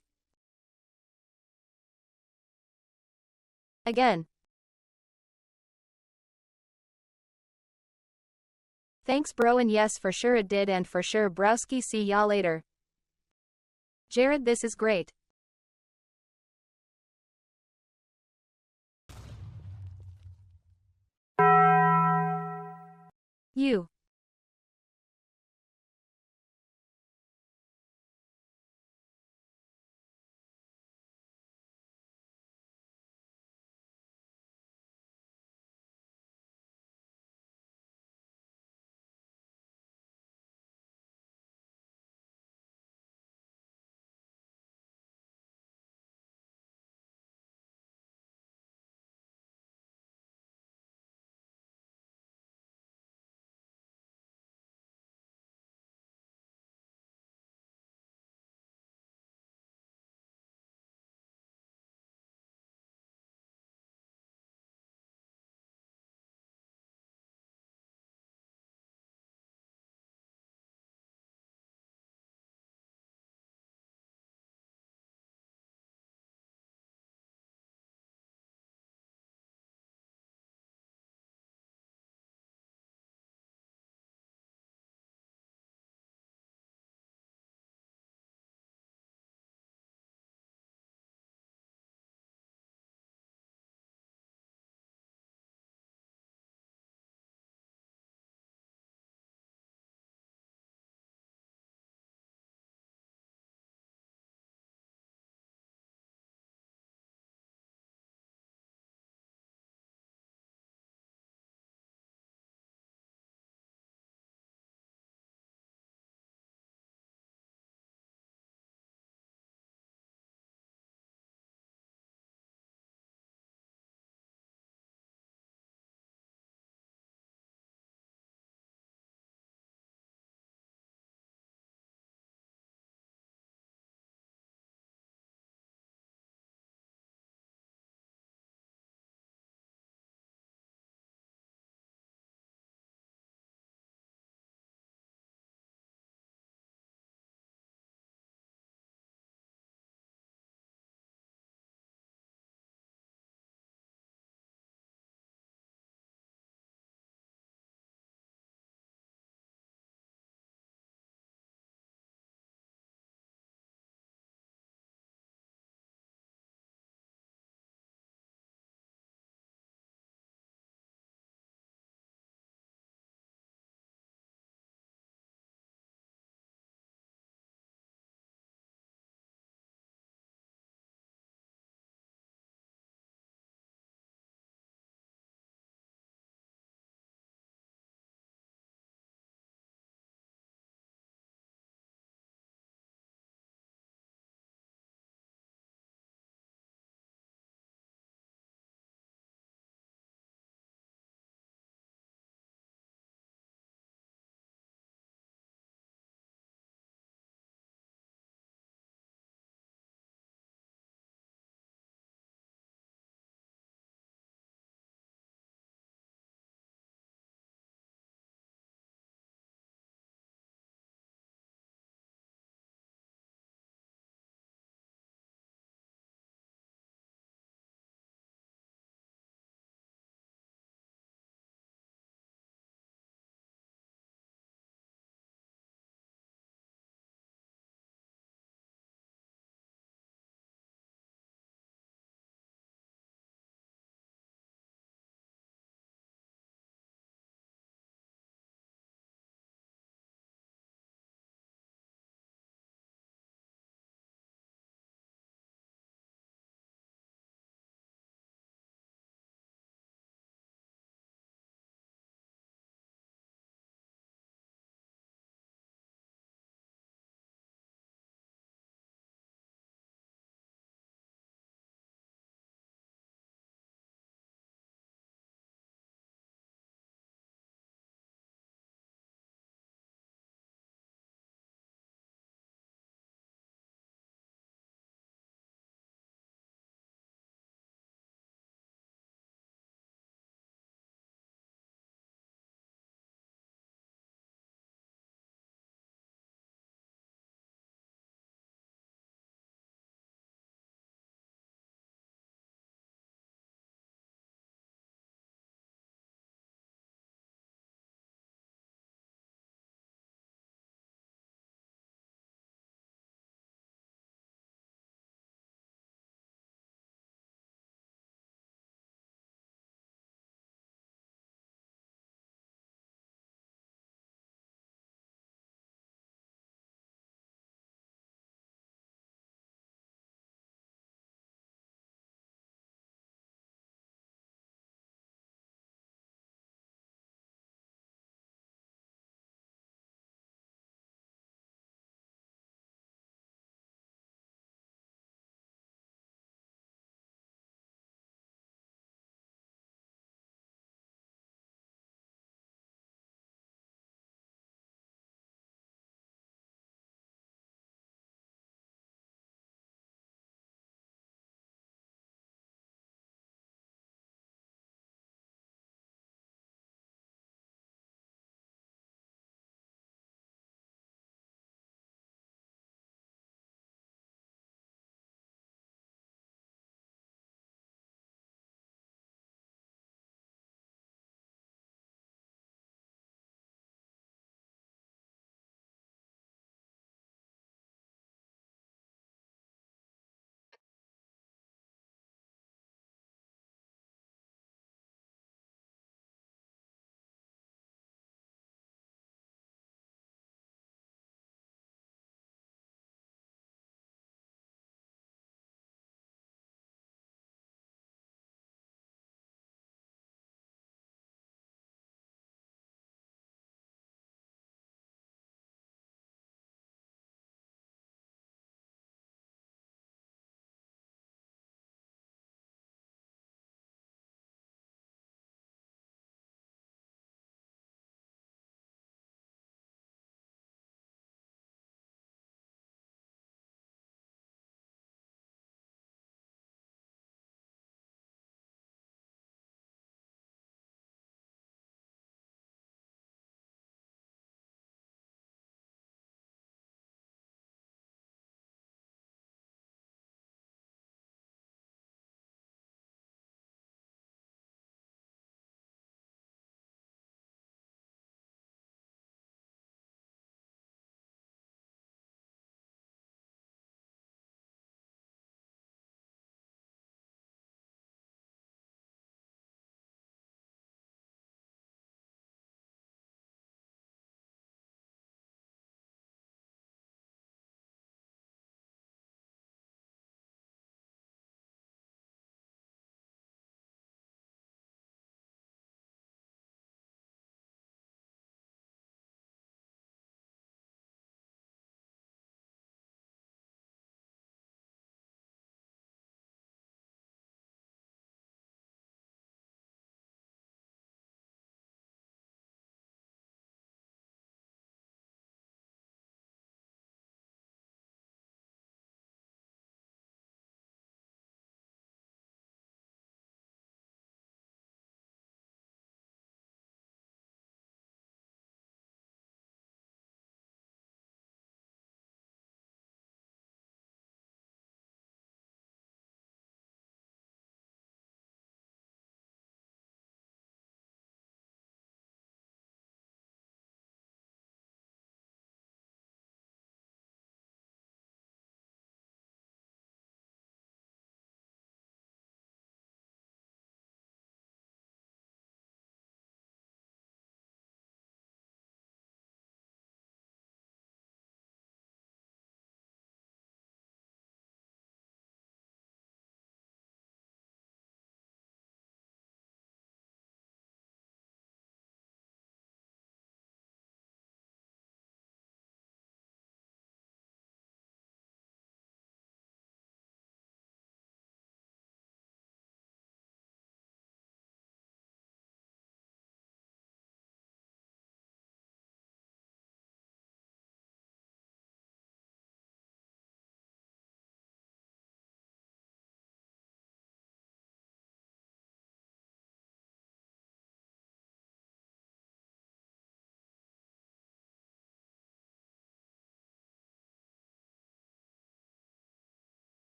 Again. Thanks bro, and yes for sure it did, and for sure browski, see y'all later. Jared, this is great. You.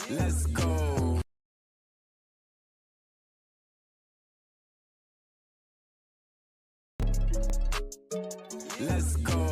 Let's go. Let's go.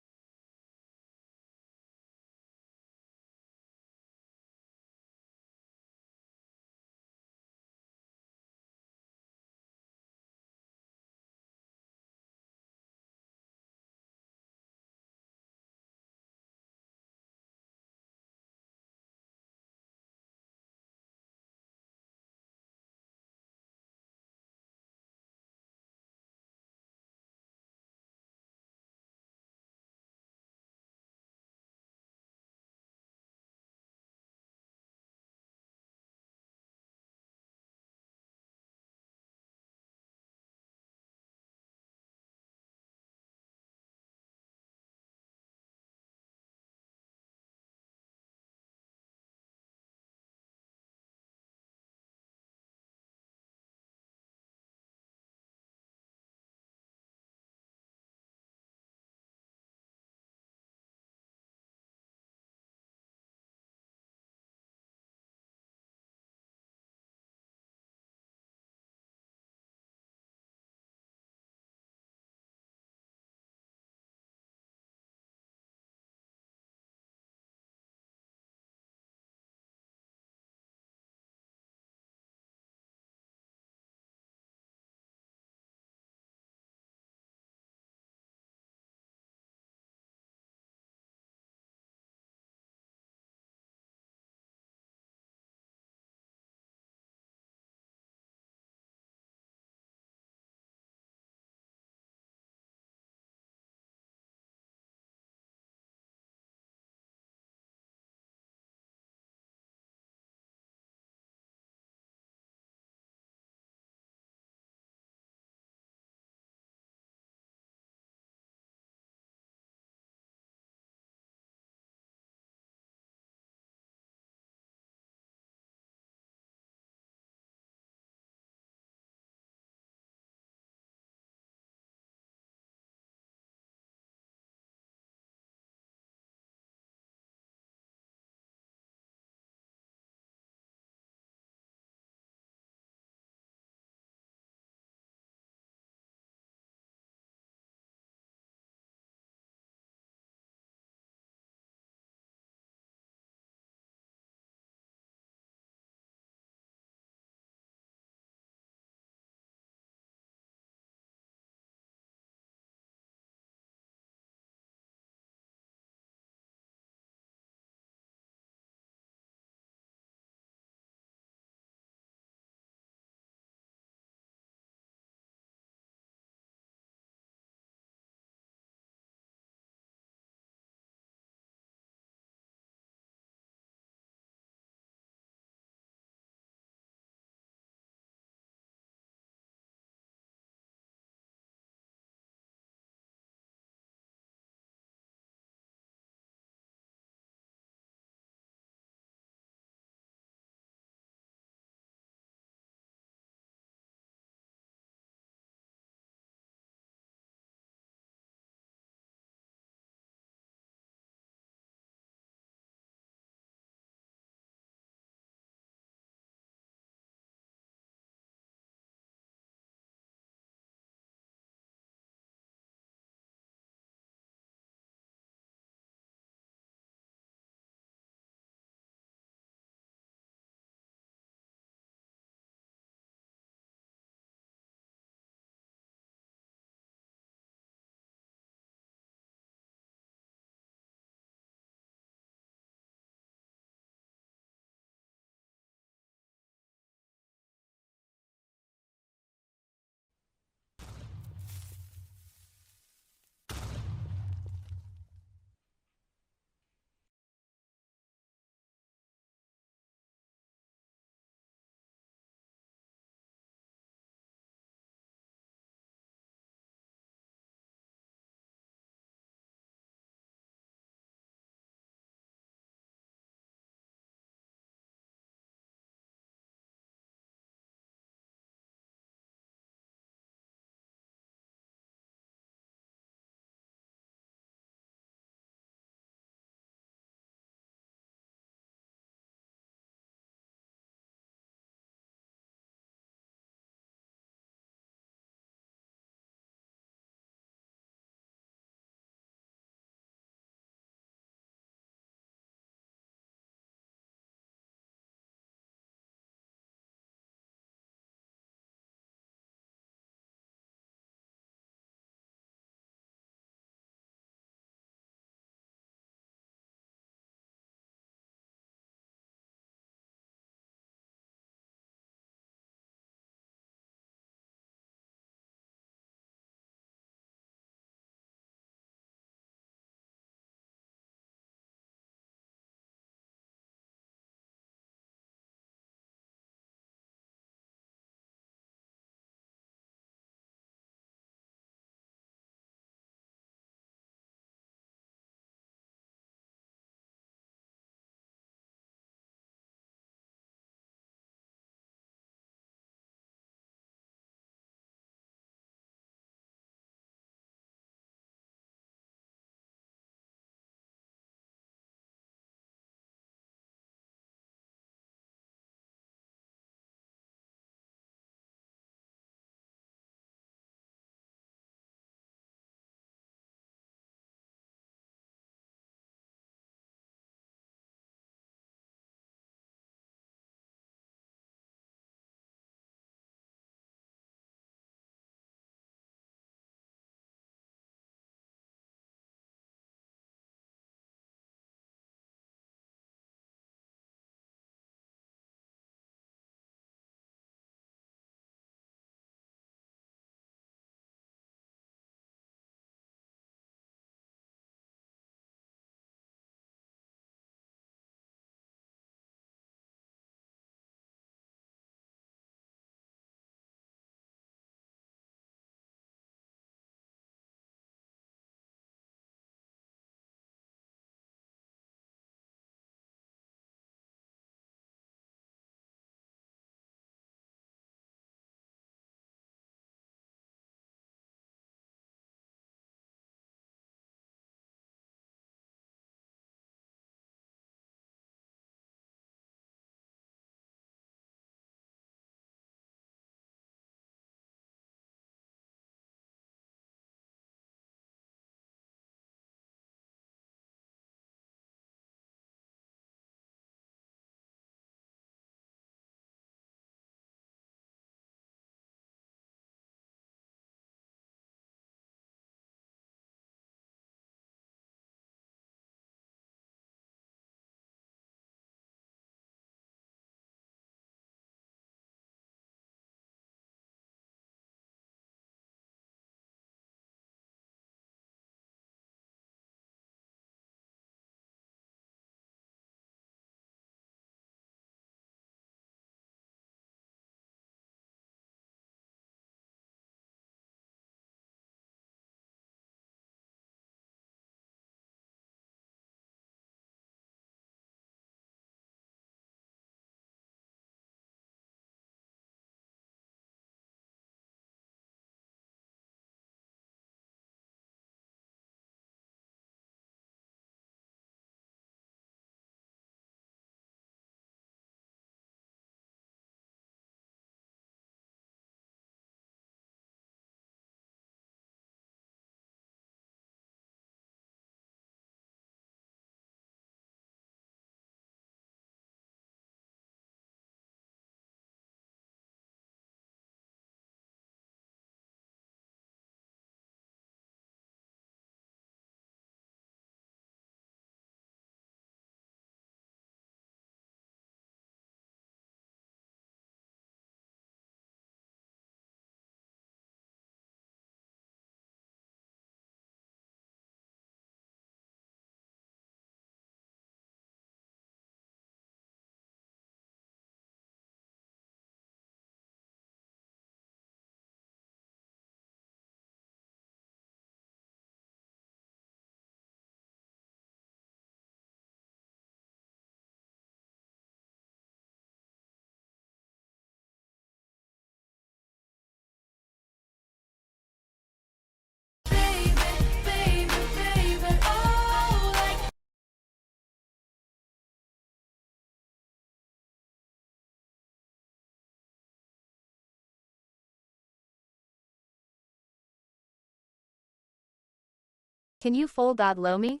Can you full god low me?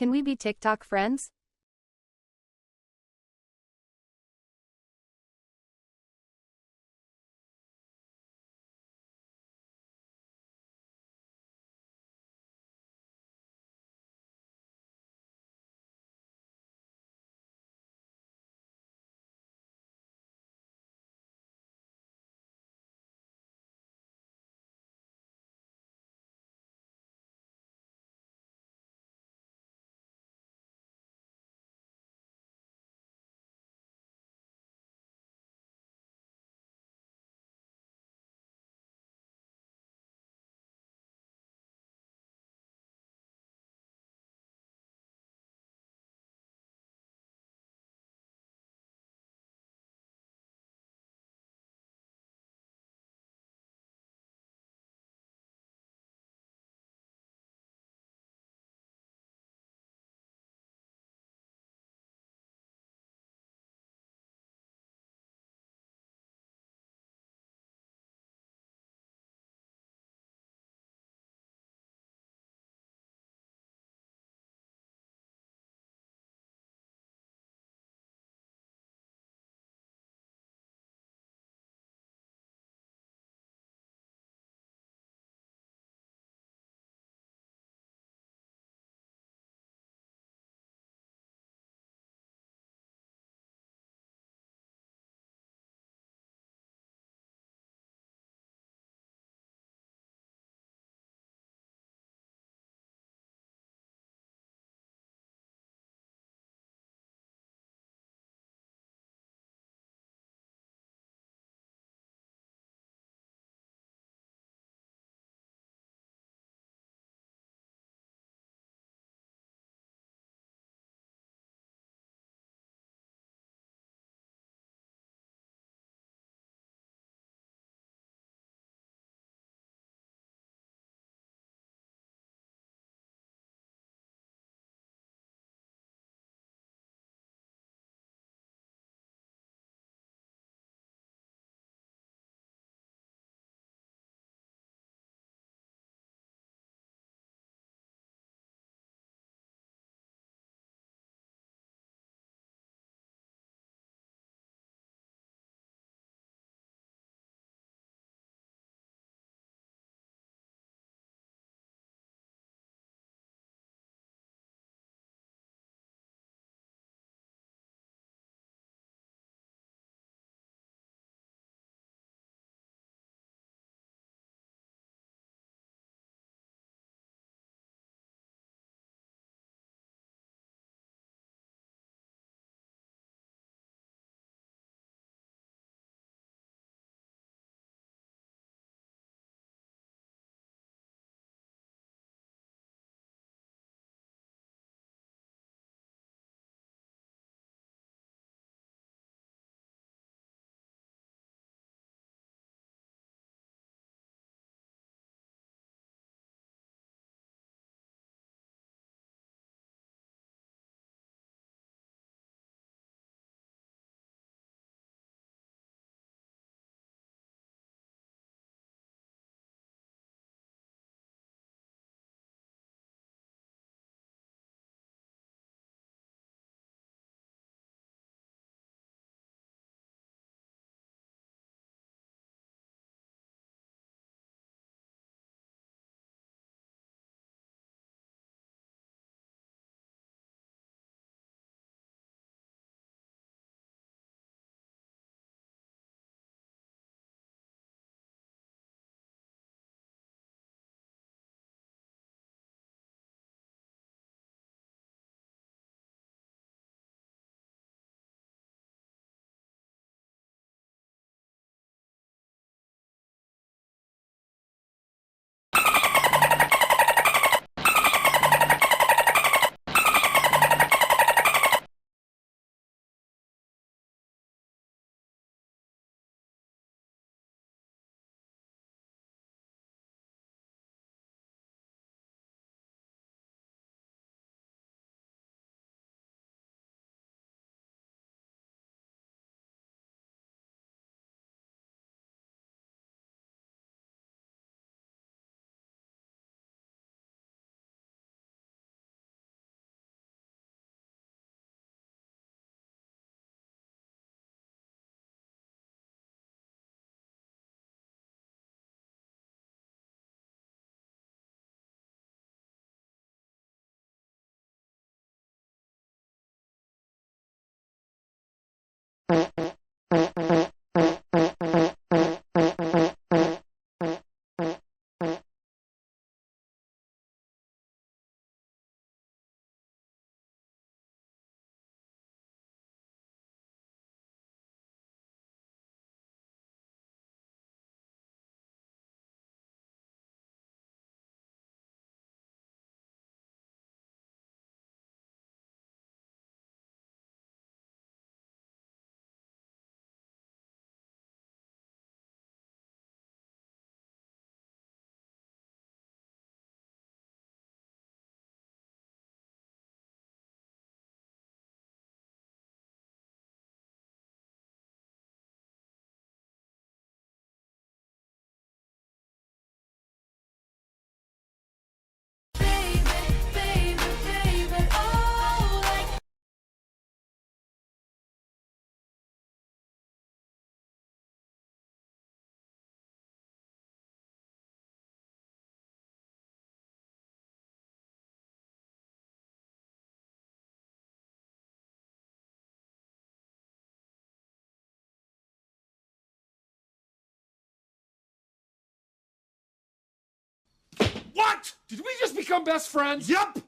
Can we be TikTok friends? What? Did we just become best friends? Yup.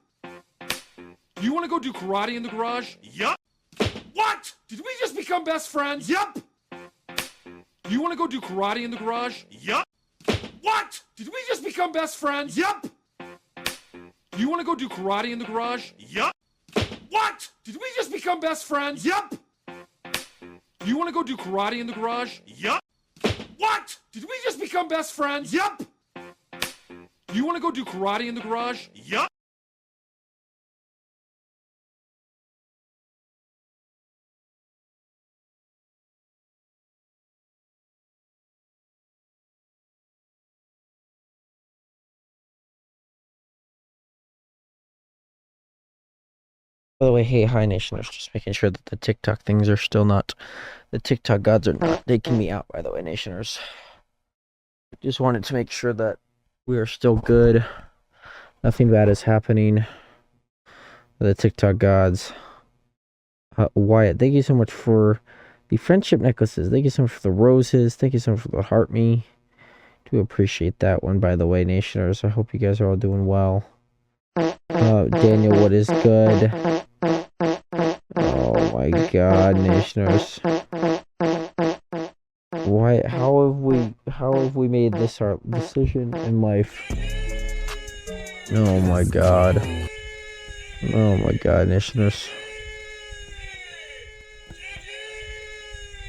You want to go do karate in the garage? Yup. What? Did we just become best friends? Yup. You want to go do karate in the garage? Yup. What? Did we just become best friends? Yup. You want to go do karate in the garage? Yup. What? Did we just become best friends? Yup. You want to go do karate in the garage? Yup. What? Did we just become best friends? Yup. You want to go do karate in the garage? Yup. By the way, hey, hi nationers, just making sure that the TikTok things are still not, the TikTok gods are not taking me out, by the way, nationers. Just wanted to make sure that we are still good. Nothing bad is happening. The TikTok gods. Wyatt, thank you so much for the friendship necklaces. Thank you so much for the roses. Thank you so much for the heart me. Do appreciate that one, by the way, nationers. I hope you guys are all doing well. Daniel, what is good? Oh my god, nationers. Why, how have we made this our decision in life? Oh my god. Oh my god, nationers.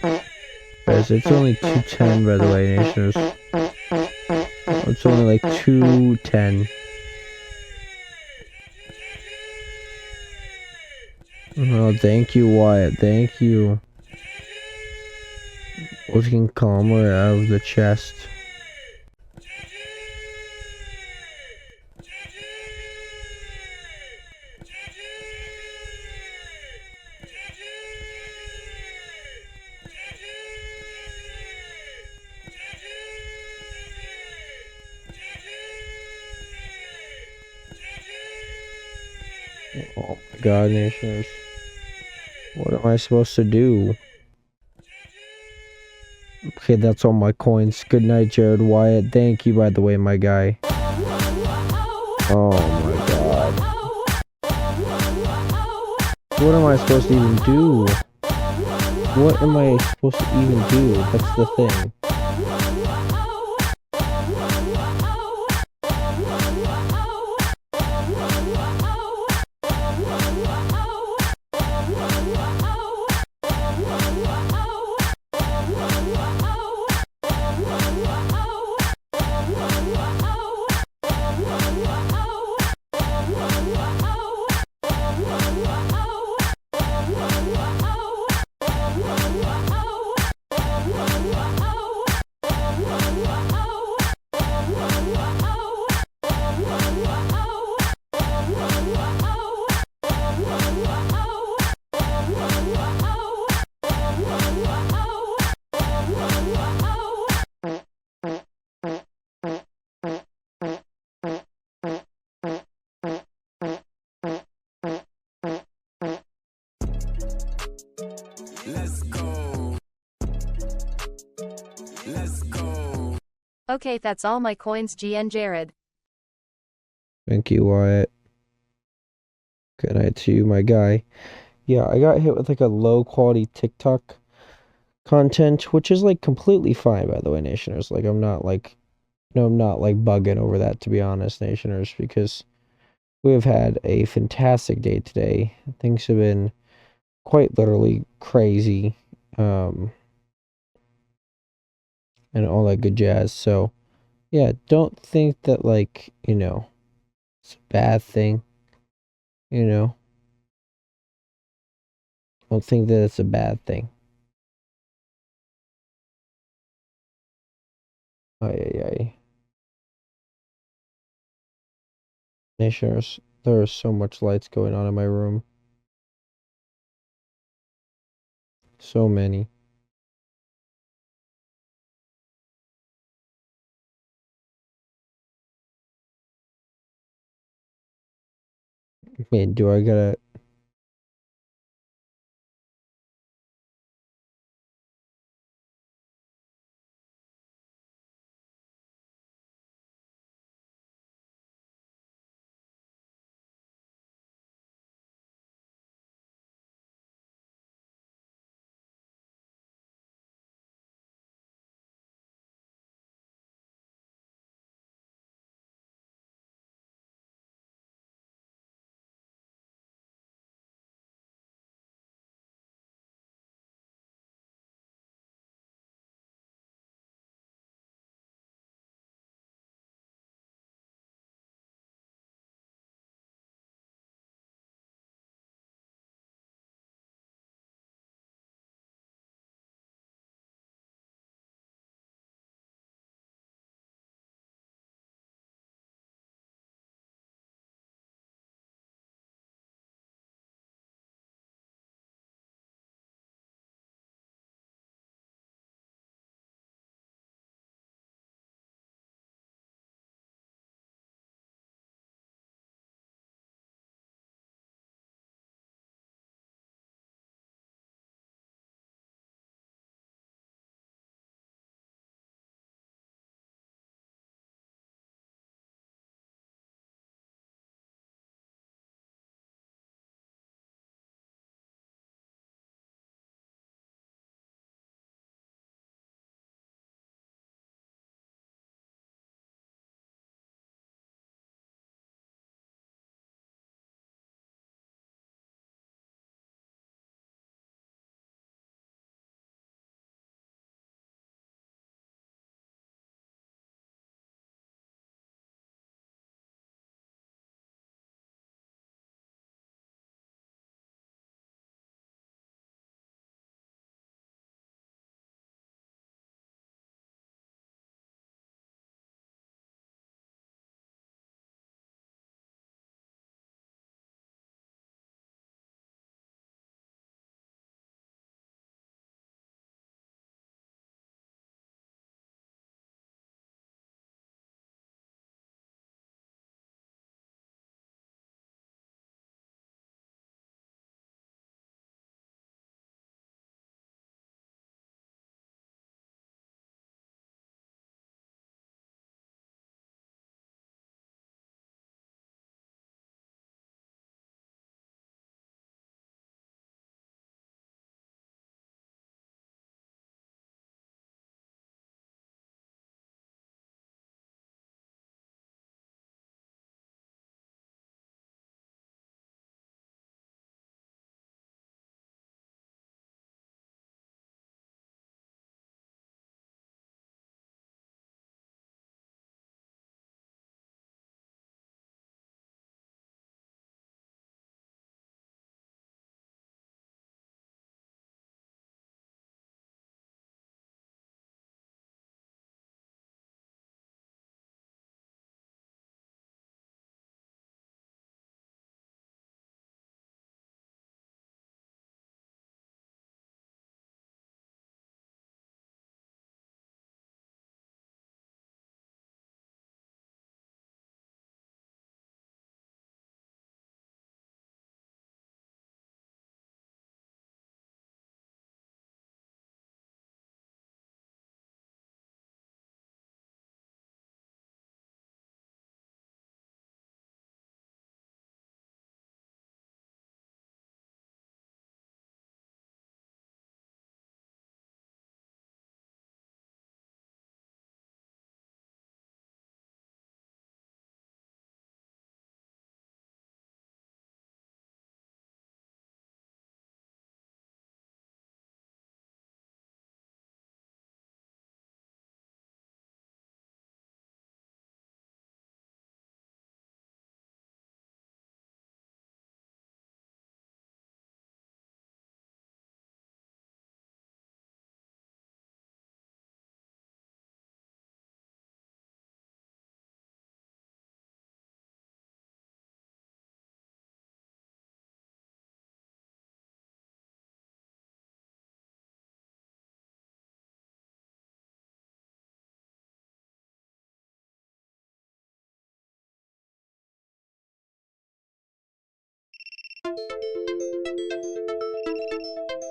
Guys, it's only 2:10, by the way, nationers. It's only like 2:10. Oh, thank you, Wyatt. Thank you. Looking calmer out of the chest. Oh my god, nationers. What am I supposed to do? Okay, that's all my coins. Good night, Jared Wyatt. Thank you, by the way, my guy. Oh my god. What am I supposed to even do? What am I supposed to even do? That's the thing. Let's go. Let's go. Okay, that's all my coins, GN Jared. Thank you, Wyatt. Good night to you, my guy. Yeah, I got hit with like a low quality TikTok content, which is like completely fine, by the way, nationers. Like I'm not like bugging over that, to be honest, nationers, because we have had a fantastic day today. Things have been quite literally crazy, and all that good jazz. So yeah, don't think that like, it's a bad thing, you know. Don't think that it's a bad thing. Ay, ay, ay. Nationers, there are so much lights going on in my room. So many. Man, do I gotta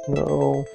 No.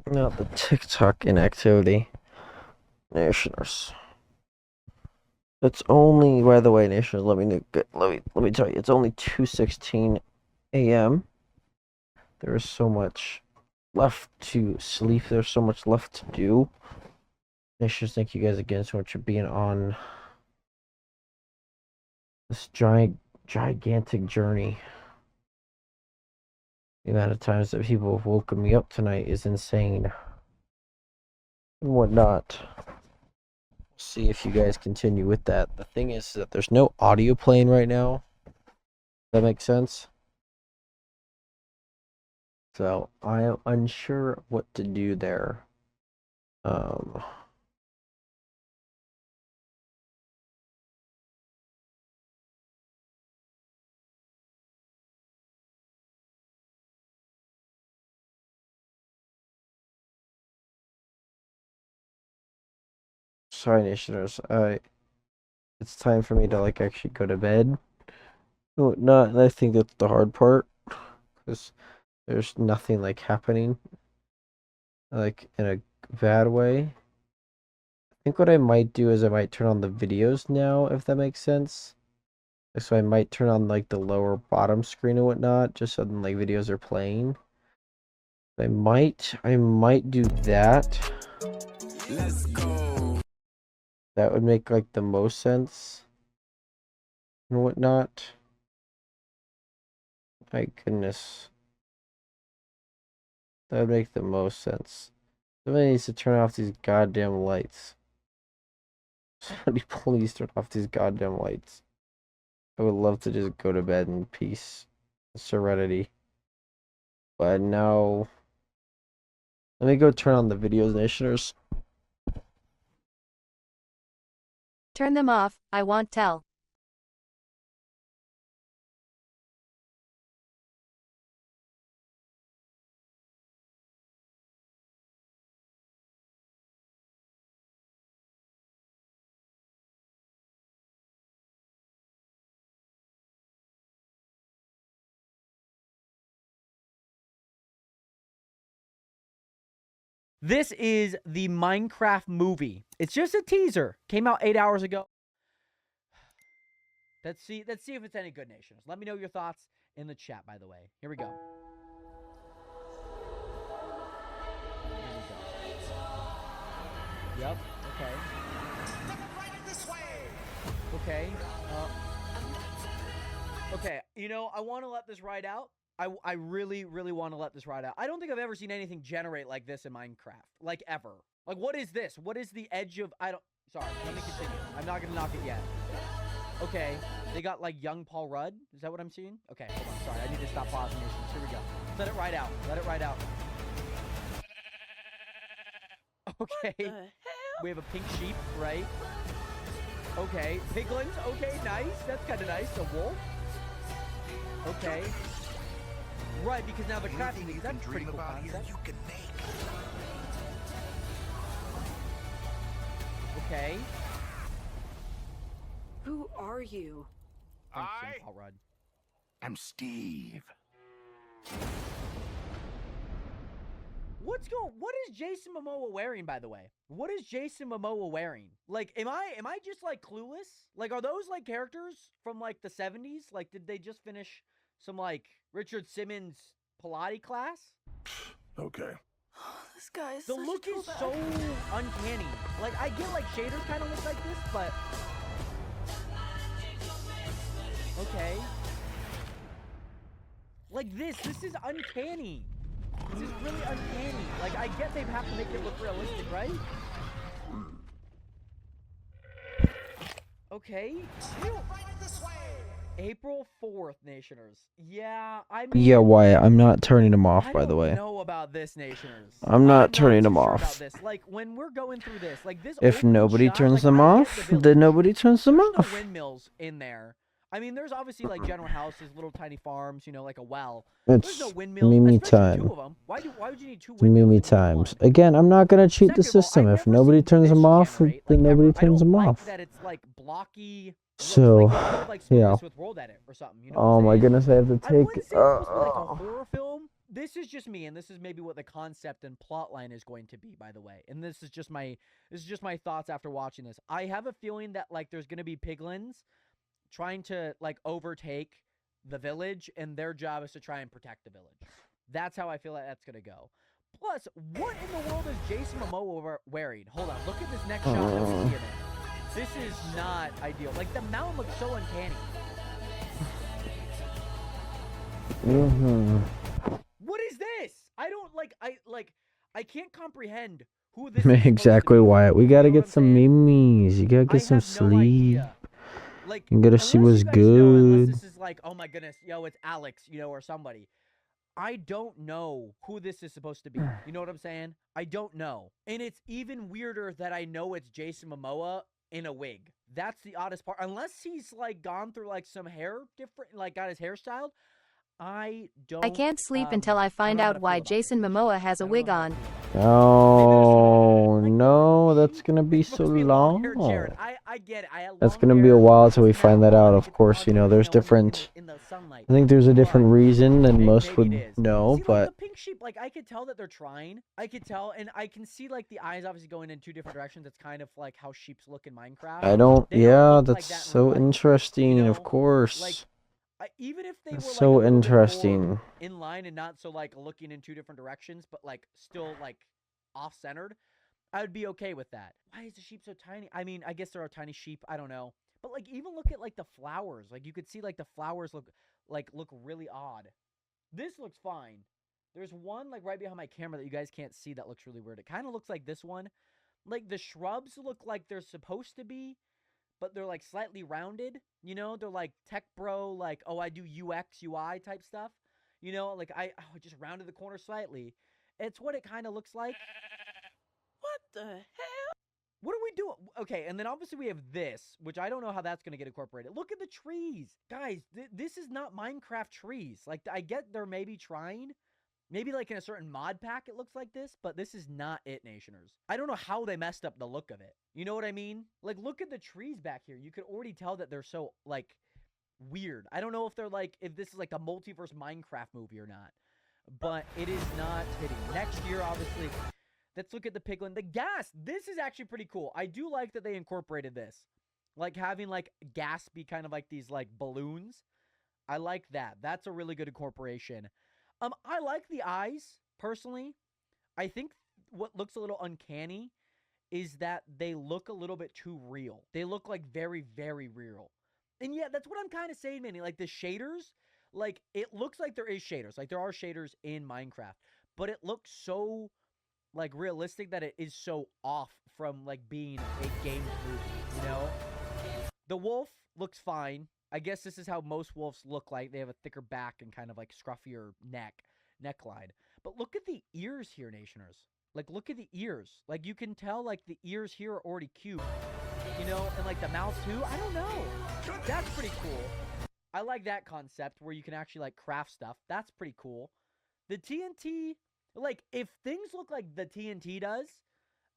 Not the TikTok inactivity. Nationers. It's only, by the way, Nationers, let me tell you, it's only 2:16 a.m. There is so much left to sleep. There's so much left to do. Nationers, thank you guys again so much for being on this gigantic journey. The amount of times that people have woken me up tonight is insane. And whatnot. See if you guys continue with that. The thing is that there's no audio playing right now. That makes sense? So I am unsure what to do there. Sorry, Nationers. It's time for me to like actually go to bed. No, not. And I think that's the hard part, because there's nothing like happening, like in a bad way. I think what I might do is I might turn on the videos now, if that makes sense. So I might turn on like the lower bottom screen and whatnot, just so then like videos are playing. I might do that. Let's go. That would make like the most sense and whatnot. My goodness. That would make the most sense. Somebody needs to turn off these goddamn lights. Somebody please turn off these goddamn lights. I would love to just go to bed in peace and serenity. But no. Let me go turn on the videos, Nationers. Turn them off, I won't tell. This is the Minecraft movie. It's just a teaser. Came out 8 hours ago. Let's see if it's any good, Nations. Let me know your thoughts in the chat, by the way. Here we go. Yep. Okay. Okay. Okay. You know, I want to let this ride out. I really, really want to let this ride out. I don't think I've ever seen anything generate like this in Minecraft. Like, ever. Like, what is this? What is the edge of... Sorry, let me continue. I'm not going to knock it yet. Okay. They got, like, young Paul Rudd? Is that what I'm seeing? Okay, hold on. Sorry, I need to stop pausing this. Here we go. Let it ride out. Let it ride out. Okay. We have a pink sheep, right? Okay. Piglins. Okay, nice. That's kind of nice. A wolf. Okay. Right, because now they're crafting these. That's pretty cool concept. Okay. Who are you? I'm Steve. What is Jason Momoa wearing, by the way? What is Jason Momoa wearing? Like, am I just like clueless? Like, are those like characters from like the 70s? Like, did they just finish some like Richard Simmons Pilates class? Okay. This guy is The such look a is throwback. so uncanny. Like, I get like shaders kind of look like this, but okay. Like this is uncanny. This is really uncanny. Like, I get they have to make it look realistic, right? Okay. April 4th, Nationers. Yeah, I mean... Yeah, Wyatt, I'm not turning them off, by the way. I don't know about this, Nationers. I'm not turning them too sure off. about this. Like, when we're going through this, like this If opening nobody shot, turns like, them I get off, the village. then nobody turns them There's off. no windmills in there. I mean, there's obviously like general houses, little tiny farms, you know, like a well. There's no It's windmills, Mimi especially two time. of them. Why would you need two It's windmills? Mimi when you need times. one? Again, I'm not gonna cheat the Second of all, system. I've If never nobody seen turns them this off, generate, then like, nobody ever. turns them I don't like off. that it's like blocky. looks. So, Like, they could, like, smooth yeah. this with world edit or something. You know what Oh I'm my saying? goodness, I have to I take. wouldn't say it's supposed to be like a horror film. This is just me, and this is maybe what the concept and plot line is going to be, by the way. And this is just my thoughts after watching this. I have a feeling that like there's gonna be piglins trying to like overtake the village, and their job is to try and protect the village. That's how I feel like that's gonna go. Plus, what in the world is Jason Momoa wearing? Hold on, look at this next shot that we see him in. This is not ideal. Like the mountain looks so uncanny. What is this? I don't I can't comprehend who this is supposed to Exactly, be. Wyatt. We You gotta know what get I'm some saying? memes. You gotta I get some have no sleep. idea. Like, You gotta see unless what's you guys know, unless good. this is like, oh my goodness, yo, it's Alex, you know, or somebody. I don't know who this is supposed to be. You know what I'm saying? I don't know. And it's even weirder that I know it's Jason Momoa in a wig. That's the oddest part. Unless he's like gone through like some hair different, like got his hair styled. I can't sleep until I find don't know how out to why feel about Jason this. Momoa has a I don't wig know how to on. feel about this. Oh Like, no, sheep? that's gonna be It's so supposed to be long-haired long. Jared. I get it. I had That's long gonna be a hair. while till we Doesn't matter find that why, out. like, Of it's course, you know, there's different. in the sunlight. I think there's a different But reason than most maybe would it is. know, See, like, but the pink sheep, like, I could tell that they're trying. I could tell, and I can see, like, the eyes obviously going in two different directions. It's kind of like how sheeps look in Minecraft. I don't. They don't Yeah, look like that's that in so real life, interesting. you know? Of course. Like, even if they were, That's like, so a little bit more interesting. in line and not so, like, looking in two different directions, but, like, still, like, off-centered, I would be okay with that. Why is the sheep so tiny? I mean, I guess there are tiny sheep. I don't know. But, like, even look at, like, the flowers. Like, you could see, like, the flowers look really odd. This looks fine. There's one, like, right behind my camera that you guys can't see that looks really weird. It kind of looks like this one. Like, the shrubs look like they're supposed to be, but they're, like, slightly rounded. You know? They're, like, tech bro, like, oh, I do UX, UI type stuff. You know? Like, I just rounded the corner slightly. It's what it kind of looks like. What the hell? What are we doing? Okay, and then obviously we have this, which I don't know how that's going to get incorporated. Look at the trees. Guys, this is not Minecraft trees. Like, I get they're maybe trying. Maybe, like, in a certain mod pack it looks like this, but this is not it, Nationers. I don't know how they messed up the look of it. You know what I mean? Like, look at the trees back here. You could already tell that they're so, like, weird. I don't know if they're, like, if this is, like, a multiverse Minecraft movie or not. But it is not hitting. Next year, obviously... Let's look at the piglin. The gas. This is actually pretty cool. I do like that they incorporated this. Like having like gas be kind of like these like balloons. I like that. That's a really good incorporation. I like the eyes, personally. I think what looks a little uncanny is that they look a little bit too real. They look like very, very real. And yeah, that's what I'm kind of saying, Manny. Like the shaders, like it looks like there is shaders. Like there are shaders in Minecraft. But it looks so... like realistic that it is so off from like being a game movie, you know? The wolf looks fine. I guess this is how most wolves look like. They have a thicker back and kind of like scruffier neckline. But look at the ears here, Nationers. Like look at the ears. Like you can tell like the ears here are already cute. You know, and like the mouth too. I don't know. That's pretty cool. I like that concept where you can actually like craft stuff. That's pretty cool. The TNT, like, if things look like the TNT does,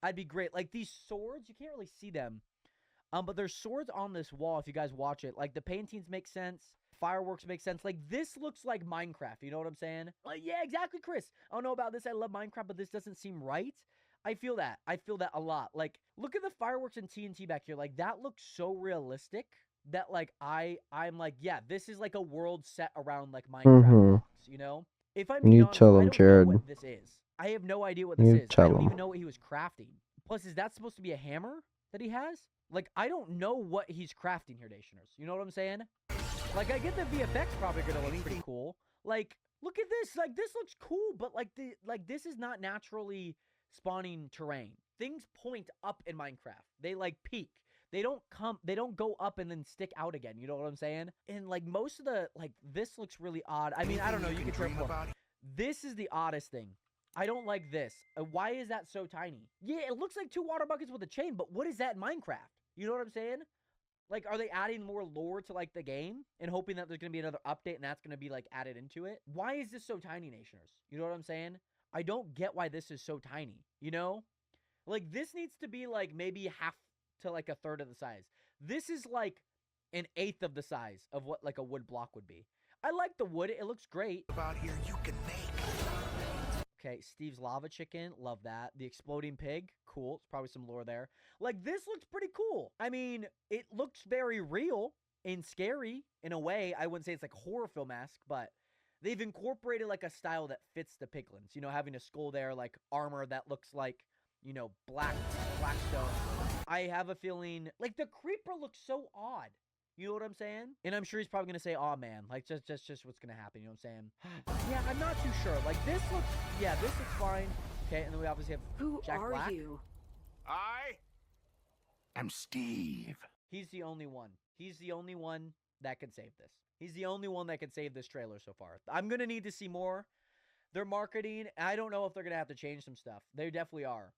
I'd be great. Like, these swords, you can't really see them. But there's swords on this wall if you guys watch it. Like, the paintings make sense. Fireworks make sense. Like, this looks like Minecraft. You know what I'm saying? Like, yeah, exactly, Chris. I don't know about this. I love Minecraft, but this doesn't seem right. I feel that. I feel that a lot. Like, look at the fireworks and TNT back here. Like, that looks so realistic that, like, I'm like, yeah, this is, like, a world set around, like, Minecraft blocks, you know? If I'm being honest, tell I him, don't know Jared. what this is. I have no idea what this You is. I tell don't him. even know what he was crafting. Plus, is that supposed to be a hammer that he has? Like, I don't know what he's crafting here, Nationers. You know what I'm saying? Like, I get the VFX probably gonna look pretty cool. Like, Look at this. Like, this looks cool, but like this is not naturally spawning terrain. Things point up in Minecraft. They like peak. They don't go up and then stick out again. You know what I'm saying? And like most of the, like, this looks really odd. I mean, I don't know. You can dream about it. This is the oddest thing. I don't like this. Why is that so tiny? Yeah, it looks like 2 water buckets with a chain, but what is that in Minecraft? You know what I'm saying? Like, are they adding more lore to, like, the game and hoping that there's going to be another update and that's going to be, like, added into it? Why is this so tiny, Nationers? You know what I'm saying? I don't get why this is so tiny, you know? Like, this needs to be, like, maybe half to, like, a third of the size. This is, like, an eighth of the size of what, like, a wood block would be. I like the wood. It looks great. About here, you can make. Okay, Steve's lava chicken, love that. The exploding pig, cool. It's probably some lore there. Like, this looks pretty cool. I mean, it looks very real and scary in a way. I wouldn't say it's like horror film-esque, but they've incorporated like a style that fits the piglins. You know, having a skull there, like armor that looks like, you know, black stone. I have a feeling like the creeper looks so odd. You know what I'm saying? And I'm sure he's probably gonna say, "Oh man," like just what's gonna happen. You know what I'm saying? Yeah, I'm not too sure. Like this looks fine. Okay, and then we obviously have Who Jack are Black. you? I am Steve. He's the only one. He's the only one that can save this. He's the only one that can save this trailer so far. I'm gonna need to see more. Their marketing, I don't know if they're gonna have to change some stuff. They definitely are.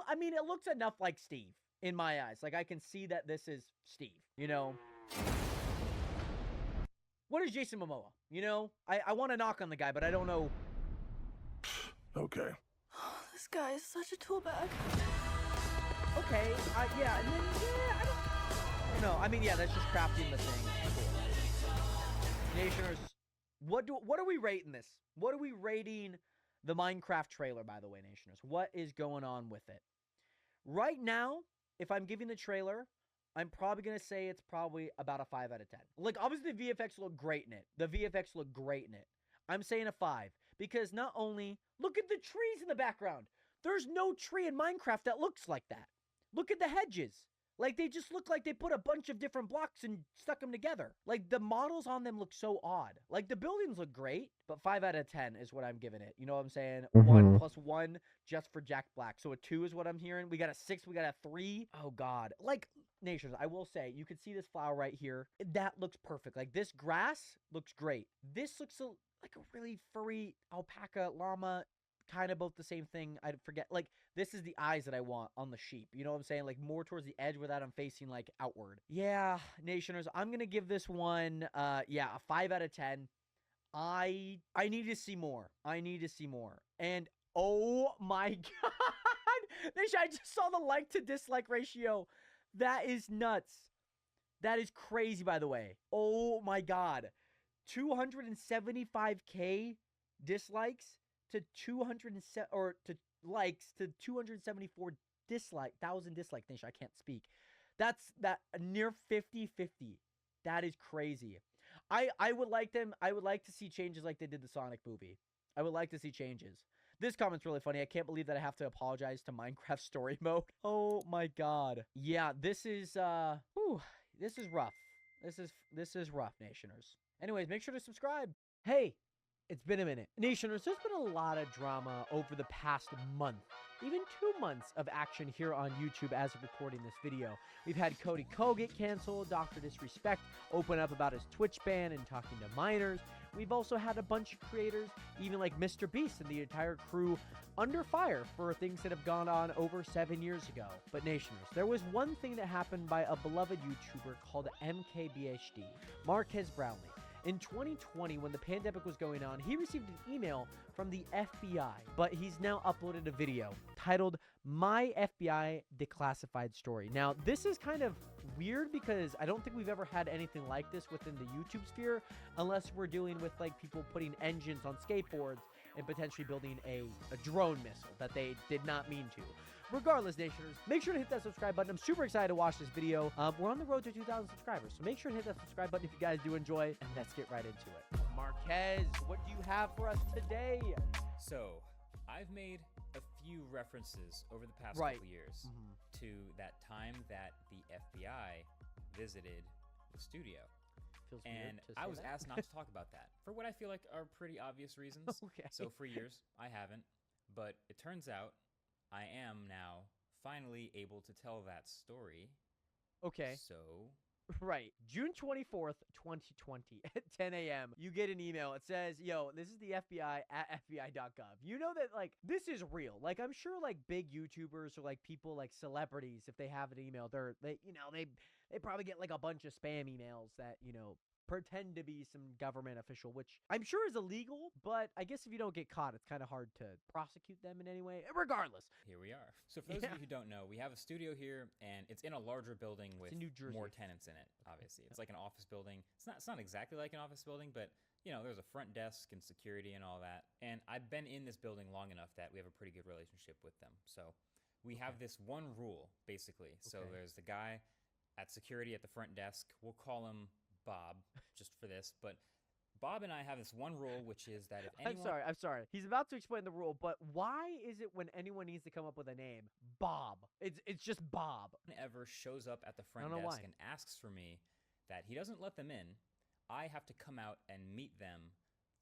I mean, it looks enough like Steve in my eyes. Like I can see that this is Steve. You know. What is Jason Momoa? You know, I want to knock on the guy, but I don't know. Okay. This guy is such a tool bag. Okay, yeah, and then, yeah, I don't know. I mean, yeah, that's just crafting the thing. Cool. Nationers, what are we rating this? What are we rating the Minecraft trailer, by the way, Nationers? What is going on with it? Right now, if I'm giving the trailer, I'm probably going to say it's probably about a 5 out of 10. Like, obviously, the VFX look great in it. The VFX look great in it. I'm saying a 5. Because not only... Look at the trees in the background. There's no tree in Minecraft that looks like that. Look at the hedges. Like, they just look like they put a bunch of different blocks and stuck them together. Like, the models on them look so odd. Like, the buildings look great, but 5 out of 10 is what I'm giving it. You know what I'm saying? 1 + 1 just for Jack Black. So a 2 is what I'm hearing. We got a 6. We got a 3. Oh, God. Like, Nations, I will say, you can see this flower right here. That looks perfect. Like, this grass looks great. This looks like a really furry alpaca llama. Kind of both the same thing. I forget. Like, this is the eyes that I want on the sheep. You know what I'm saying? Like, more towards the edge without them facing, like, outward. Yeah, Nationers, I'm going to give this one, yeah, a 5 out of 10. I need to see more. I need to see more. And, oh, my God. I just saw the like to dislike ratio. That is nuts. That is crazy, by the way. Oh, my God. 275K dislikes to 274 thousand dislikes. I can't speak. That's near 50-50. That is crazy. I would like to see changes like they did the Sonic movie. I would like to see changes. This comment's really funny. I can't believe that I have to apologize to Minecraft story mode. Oh my God. Yeah, this is this is rough. This is rough, Nationers. Anyways, make sure to subscribe. Hey, it's been a minute. Nationers, there's been a lot of drama over the past month. Even 2 months of action here on YouTube as of recording this video. We've had Cody Ko get canceled, Dr. Disrespect open up about his Twitch ban and talking to minors. We've also had a bunch of creators, even like Mr. Beast and the entire crew, under fire for things that have gone on over 7 years ago. But Nationers, there was one thing that happened by a beloved YouTuber called MKBHD, Marquez Brownlee. In 2020, when the pandemic was going on, he received an email from the FBI, but he's now uploaded a video titled My FBI Declassified Story. Now, this is kind of weird because I don't think we've ever had anything like this within the YouTube sphere, unless we're dealing with like people putting engines on skateboards and potentially building a drone missile that they did not mean to. Regardless, Nationers, make sure to hit that subscribe button. I'm super excited to watch this video. We're on the road to 2,000 subscribers, so make sure to hit that subscribe button if you guys do enjoy, and let's get right into it. Marquez, what do you have for us today? So, I've made a few references over the past couple years to that time that the FBI visited the studio. Feels And weird to I say was that. asked not to talk about that for what I feel like are pretty obvious reasons. Okay. So for years, I haven't. But it turns out I am now finally able to tell that story. Okay. So Right. June 24th, 2020 at 10 a.m. You get an email. It says, yo, this is the FBI at FBI.gov. You know that, like, this is real. Like, I'm sure, like, big YouTubers or, like, people, like, celebrities, if they have an email, they probably get, like, a bunch of spam emails that, pretend to be some government official, which I'm sure is illegal, but I guess if you don't get caught, it's kind of hard to prosecute them in any way. Regardless. here we are. So for those of you who don't know, we have a studio here, and it's in a larger building with in New Jersey. more tenants in it. Obviously, it's like an office building. It's not exactly like an office building, but there's a front desk and security and all that. And I've been in this building long enough that we have a pretty good relationship with them. So we have this one rule basically. So Okay. there's the guy at security at the front desk. We'll call him Bob just for this, but Bob and I have this one rule, which is that if anyone I'm sorry. He's about to explain the rule, but why is it when anyone needs to come up with a name, Bob? It's just Bob. ever shows up at the front know desk why. and asks for me, that he doesn't let them in, I have to come out and meet them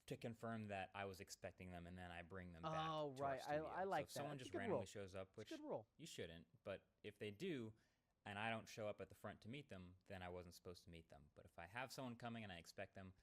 to confirm that I was expecting them, and then I bring them back. Oh, to our right. studio. I like so if someone that. It's just a good randomly rule. shows up, It's which a good rule. you shouldn't, but if they do, and I don't show up at the front to meet them, then I wasn't supposed to meet them. But if I have someone coming and I expect them,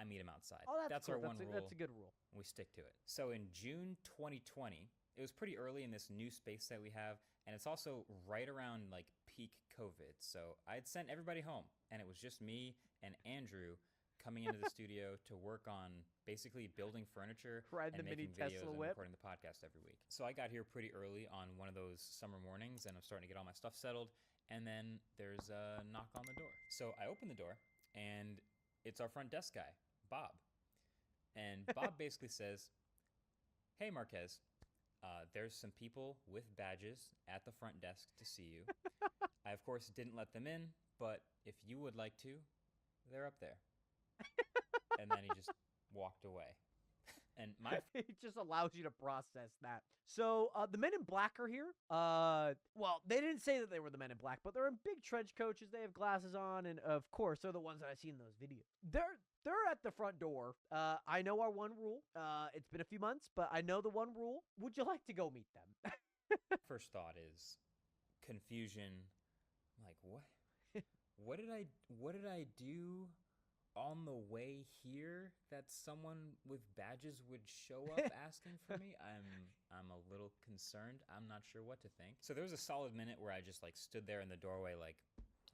I meet them outside. Oh, that's our cool. one rule. That's a good rule. We stick to it. So in June 2020, it was pretty early in this new space that we have, and it's also right around like peak COVID. So I'd sent everybody home, and it was just me and Andrew coming into the studio to work on basically building furniture Riding and the mini making videos Tesla and whip. recording the podcast every week. So I got here pretty early on one of those summer mornings, and I'm starting to get all my stuff settled, and then there's a knock on the door. So I open the door, and it's our front desk guy, Bob. And Bob basically says, hey, Marquez, there's some people with badges at the front desk to see you. I, of course, didn't let them in, but if you would like to, they're up there. And then he just walked away. And my It just allows you to process that. So the Men in Black are here. Well, they didn't say that they were the Men in Black, but they're in big trench coaches. They have glasses on, and of course, they're the ones that I've seen in those videos. They're at the front door. I know our one rule. It's been a few months, but I know the one rule. Would you like to go meet them? first thought is confusion. Like, what? What did I do on the way here that someone with badges would show up asking for me? I'm a little concerned. I'm not sure what to think. So there was a solid minute where I just like stood there in the doorway like,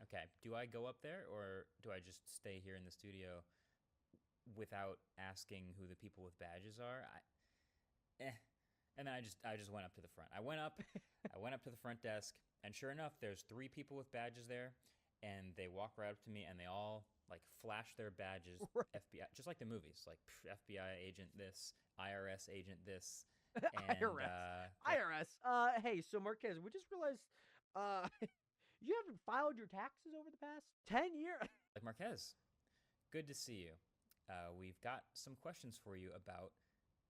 okay, do I go up there or do I just stay here in the studio without asking who the people with badges are? And then I just went up to the front. I went up to the front desk, and sure enough, there's 3 people with badges there, and they walk right up to me, and they all like flash their badges, Right. FBI, just like the movies, like FBI agent this, IRS agent this, and IRS. Hey, so Marquez, we just realized, you haven't filed your taxes over the past 10 years. like, Marquez, good to see you. We've got some questions for you about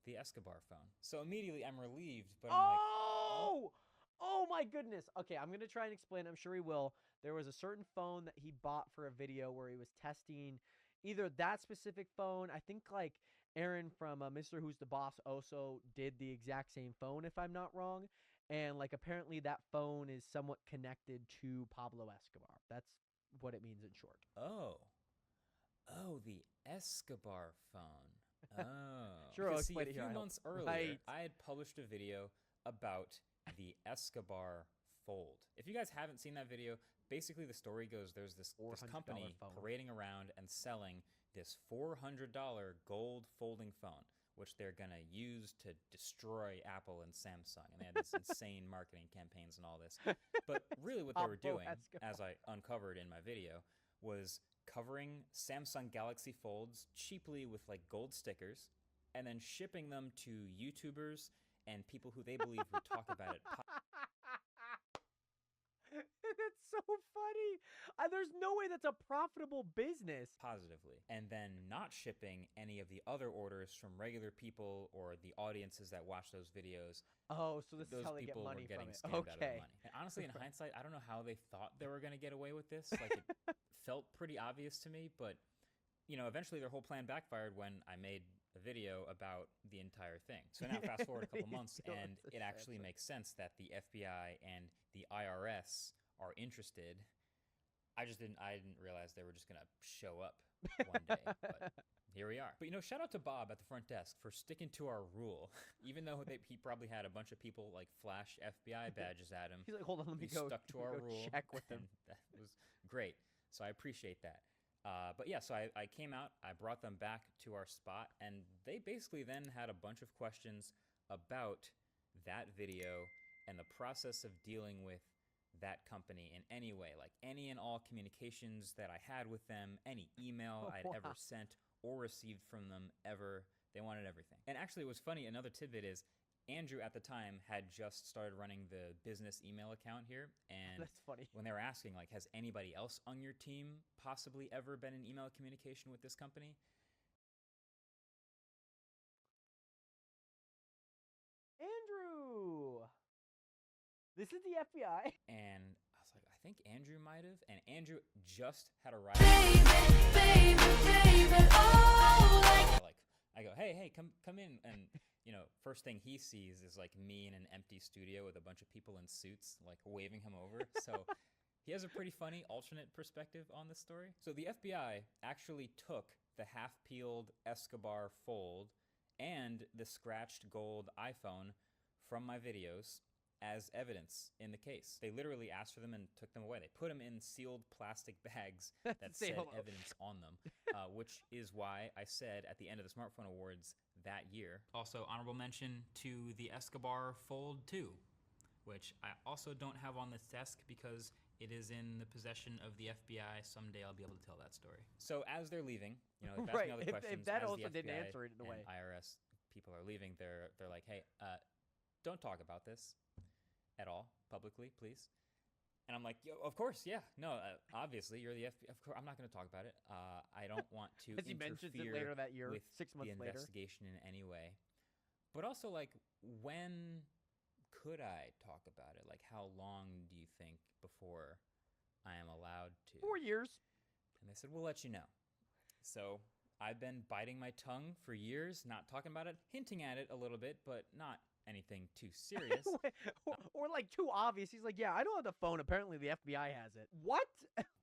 the Escobar phone. So immediately I'm relieved, but I'm like, Oh my goodness. Okay, I'm going to try and explain. I'm sure he will. There was a certain phone that he bought for a video where he was testing either that specific phone. I think like Aaron from Mr. Who's the Boss also did the exact same phone, if I'm not wrong. And like apparently that phone is somewhat connected to Pablo Escobar. That's what it means in short. oh, the Escobar phone. Oh. Sure, I'll Because, see, explain a it here, few I hope. months earlier, Right. I had published a video about the Escobar fold. If you guys haven't seen that video, basically the story goes there's this $400 company phone. parading around and selling this $400 gold folding phone, which they're going to use to destroy Apple and Samsung. And they had these insane marketing campaigns and all this. But really what they were Pablo doing, Escobar. as I uncovered in my video, was covering Samsung Galaxy Folds cheaply with like gold stickers and then shipping them to YouTubers and people who they believe would talk about it That's so funny. There's no way that's a profitable business. positively, and then not shipping any of the other orders from regular people or the audiences that watch those videos. Oh, so this is Those how they get people money were getting from it. scammed out of their Okay. money. And honestly, in hindsight, I don't know how they thought they were going to get away with this. Like, it felt pretty obvious to me, but you know, eventually their whole plan backfired when I made a video about the entire thing. So now fast forward a couple months, Still, and it's a it actually Samsung. makes sense that the FBI and the IRS are interested. I didn't realize they were just gonna show up one day, but here we are. But you know, shout out to Bob at the front desk for sticking to our rule, even though he probably had a bunch of people like flash FBI badges at him. He's like, hold on, let me He go. stuck to let me our go rule. Check with him. And that was great. So I appreciate that. But yeah, so I came out, I brought them back to our spot, and they basically then had a bunch of questions about that video and the process of dealing with that company in any way, like any and all communications that I had with them, any email I'd ever Wow. sent or received from them ever. They wanted everything. And actually, it was funny. Another tidbit is Andrew at the time had just started running the business email account here, and That's funny. when they were asking, like, has anybody else on your team possibly ever been in email communication with this company? Andrew, this is the FBI. And I was like, I think Andrew might have. And Andrew just had arrived. I go, hey, come in. And, you know, first thing he sees is like me in an empty studio with a bunch of people in suits, like waving him over. So he has a pretty funny alternate perspective on this story. So the FBI actually took the half-peeled Escobar Fold and the scratched gold iPhone from my videos as evidence in the case. They literally asked for them and took them away. They put them in sealed plastic bags that Say said hello. evidence on them, which is why I said at the end of the Smartphone Awards that year. Also, honorable mention to the Escobar Fold 2, which I also don't have on this desk because it is in the possession of the FBI. Someday I'll be able to tell that story. So as they're leaving, you know, they've asked Right, me all the if questions. that as also the didn't FBI answer it in a way. and IRS people are leaving, they're like, hey, don't talk about this at all publicly, please. And I'm like, yo, of course, yeah, no, obviously you're the FBI. Of course, I'm not going to talk about it. I don't want to As he mentions it interfere later that year, with 6 months the later. investigation in any way. But also, like, when could I talk about it? Like, how long do you think before I am allowed to? 4 years. And they said, we'll let you know. So I've been biting my tongue for years, not talking about it, hinting at it a little bit, but not anything too serious. or like too obvious. He's like, yeah, I don't have the phone. Apparently the FBI has it. What?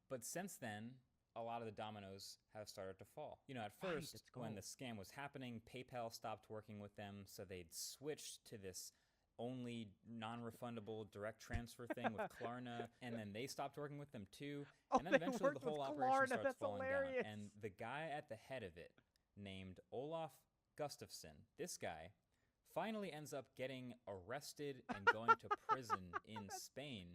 But since then, a lot of the dominoes have started to fall. You know, at Right, first, let's when go. the scam was happening, PayPal stopped working with them, so they'd switched to this only non-refundable direct transfer thing with Klarna, and then they stopped working with them too. Oh, And then they eventually worked the whole with operation Klarna. starts That's falling hilarious. down. And the guy at the head of it, named Olaf Gustafsson, this guy finally ends up getting arrested and going to prison in Spain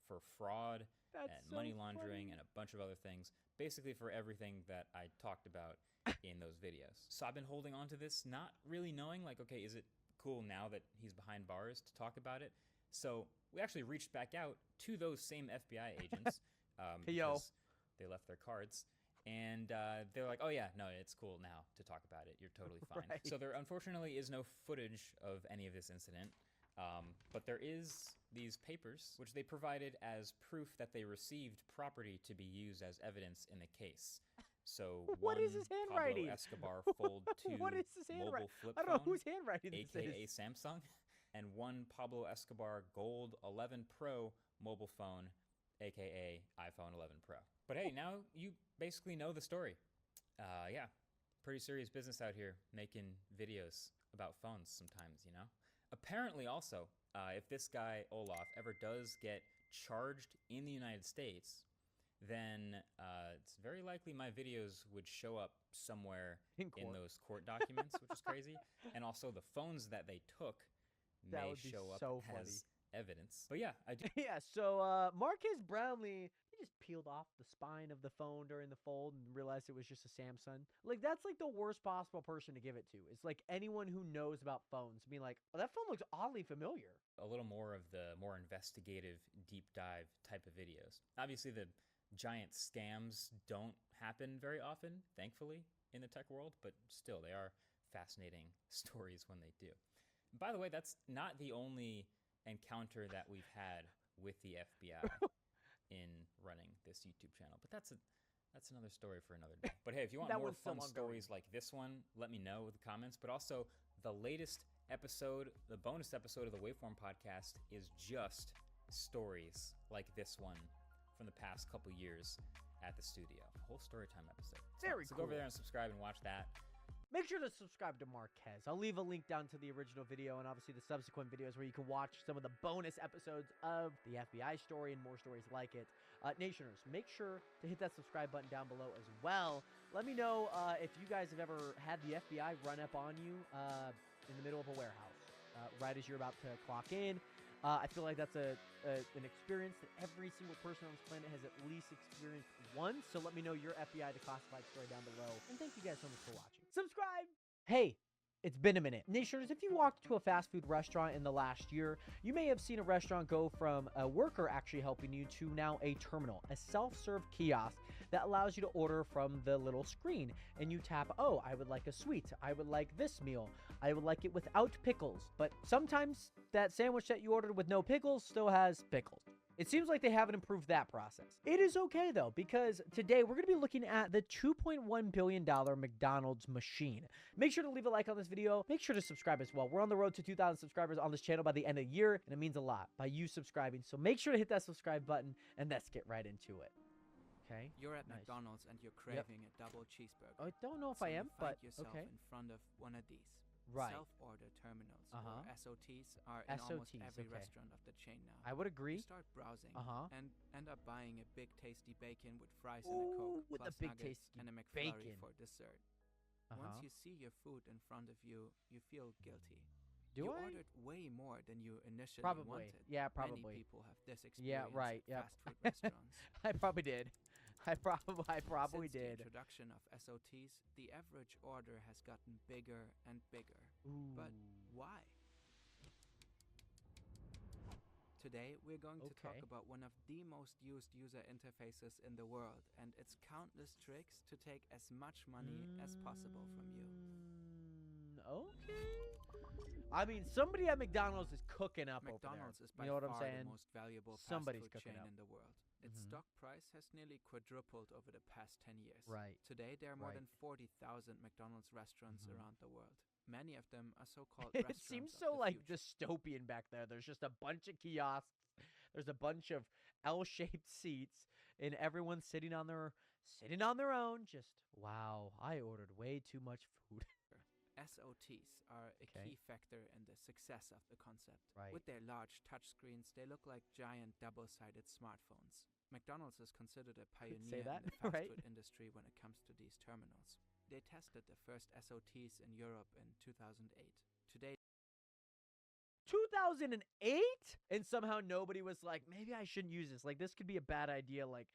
for fraud That's and so money laundering funny. and a bunch of other things, basically for everything that I talked about in those videos. So I've been holding on to this, not really knowing, like, okay, is it cool now that he's behind bars to talk about it? So we actually reached back out to those same FBI agents Yo. because they left their cards. And they're like, oh yeah, no, it's cool now to talk about it. You're totally fine. Right. So there unfortunately is no footage of any of this incident. But there is these papers, which they provided as proof that they received property to be used as evidence in the case. So What one is his handwriting? Pablo Escobar Fold 2 What is his mobile handwriting? flip I don't know phone, whose handwriting this aka is. Samsung, and one Pablo Escobar Gold 11 Pro mobile phone, aka iPhone 11 Pro. But hey, now you basically know the story. Yeah, pretty serious business out here making videos about phones sometimes, you know? Apparently also, if this guy, Olaf, ever does get charged in the United States, then it's very likely my videos would show up somewhere In in court. those court documents, which is crazy. And also the phones that they took That may would be show up so as evidence. But yeah, I do. Yeah, so Marcus Brownlee, he just peeled off the spine of the phone during the fold and realized it was just a Samsung. Like, that's like the worst possible person to give it to. It's like anyone who knows about phones being like, oh, that phone looks oddly familiar. A little more of the more investigative, deep dive type of videos. Obviously, the giant scams don't happen very often, thankfully, in the tech world, but still, they are fascinating stories when they do. By the way, that's not the only encounter that we've had with the FBI in running this YouTube channel, but that's That's another story for another day. But hey, if you want That more one's still fun ongoing. stories like this one, let me know with the comments. But also, the latest episode, the bonus episode of the Waveform podcast is just stories like this one from the past couple years at the studio. A whole story time episode. Very so go over cool. there and subscribe and watch that. Make sure to subscribe to Marquez. I'll leave a link down to the original video and obviously the subsequent videos where you can watch some of the bonus episodes of the FBI story and more stories like it. Nationers, make sure to hit that subscribe button down below as well. Let me know if you guys have ever had the FBI run up on you in the middle of a warehouse right as you're about to clock in. I feel like that's an experience that every single person on this planet has at least experienced once. So let me know your FBI Declassified story down below. And thank you guys so much for watching. Subscribe! Hey, it's been a minute. Nationers, if you walked to a fast food restaurant in the last year, you may have seen a restaurant go from a worker actually helping you to now a terminal, a self-serve kiosk that allows you to order from the little screen. And you tap, oh, I would like a sweet. I would like this meal. I would like it without pickles. But sometimes that sandwich that you ordered with no pickles still has pickles. It seems like they haven't improved that process. It is okay, though, because today we're going to be looking at the $2.1 billion McDonald's machine. Make sure to leave a like on this video. Make sure to subscribe as well. We're on the road to 2,000 subscribers on this channel by the end of the year, and it means a lot by you subscribing. So make sure to hit that subscribe button, and let's get right into it. Okay. You're at Nice. McDonald's and you're craving a double cheeseburger. I don't know if So I you am, find but yourself okay. in front of one of these. Right. Self-order terminals, Uh-huh. or SOTs, are in almost SOTs, every okay. restaurant of the chain now. I would agree. You start browsing Uh-huh. and end up buying a big tasty bacon with fries and Ooh, a Coke, with the plus big nuggets tasty and a McFlurry bacon. for dessert. Uh-huh. Once you see your food in front of you, you feel guilty. Do you I? ordered way more than you initially Probably. wanted. Yeah, Many probably. people have this experience Yeah, right. at Yeah. fast food restaurants. I probably did. I probably Since the did. introduction of SOTs, the average order has gotten bigger and bigger. But why? Today, we're going to talk Okay. about one of the most used user interfaces in the world and its countless tricks to take as much money as possible from you. Okay. I mean, somebody at McDonald's is cooking up McDonald's over is there. by You know what I'm far saying? the most valuable Somebody's fast food cooking chain up. in the world. Its stock price has nearly quadrupled over the past 10 years. Right. Today, there are more Right. than 40,000 McDonald's restaurants around the world. Many of them are so-called It restaurants seems of so the like future. dystopian back there. There's just a bunch of kiosks. There's a bunch of L-shaped seats, and everyone's sitting on their own. Just wow, I ordered way too much food. SOTs are a Okay. key factor in the success of the concept. Right. With their large touchscreens, they look like giant double-sided smartphones. McDonald's is considered a pioneer that, in the fast right? food industry when it comes to these terminals. They tested the first SOTs in Europe in 2008. Today, 2008, and somehow nobody was like, maybe I shouldn't use this. Like this could be a bad idea. Like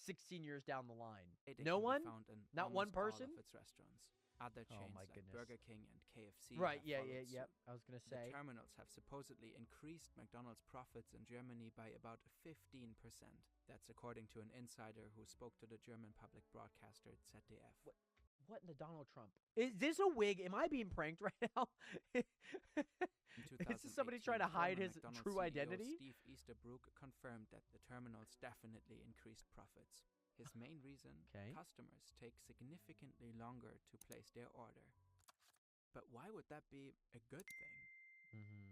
16 years down the line. they No can be one. found in Not one almost all person? of its restaurants. Other Oh chains my like goodness. Burger King and KFC Right. have Yeah. followed Yeah. suit. I was gonna The say. terminals have supposedly increased McDonald's profits in Germany by about 15%. That's according to an insider who spoke to the German public broadcaster ZDF. What in the Donald Trump? Is this a wig? Am I being pranked right now? In Is this somebody 2018, trying to hide former his McDonald's true CEO identity? Steve Easterbrook confirmed that the terminals definitely increased profits. His main reason, Okay. customers take significantly longer to place their order. But why would that be a good thing?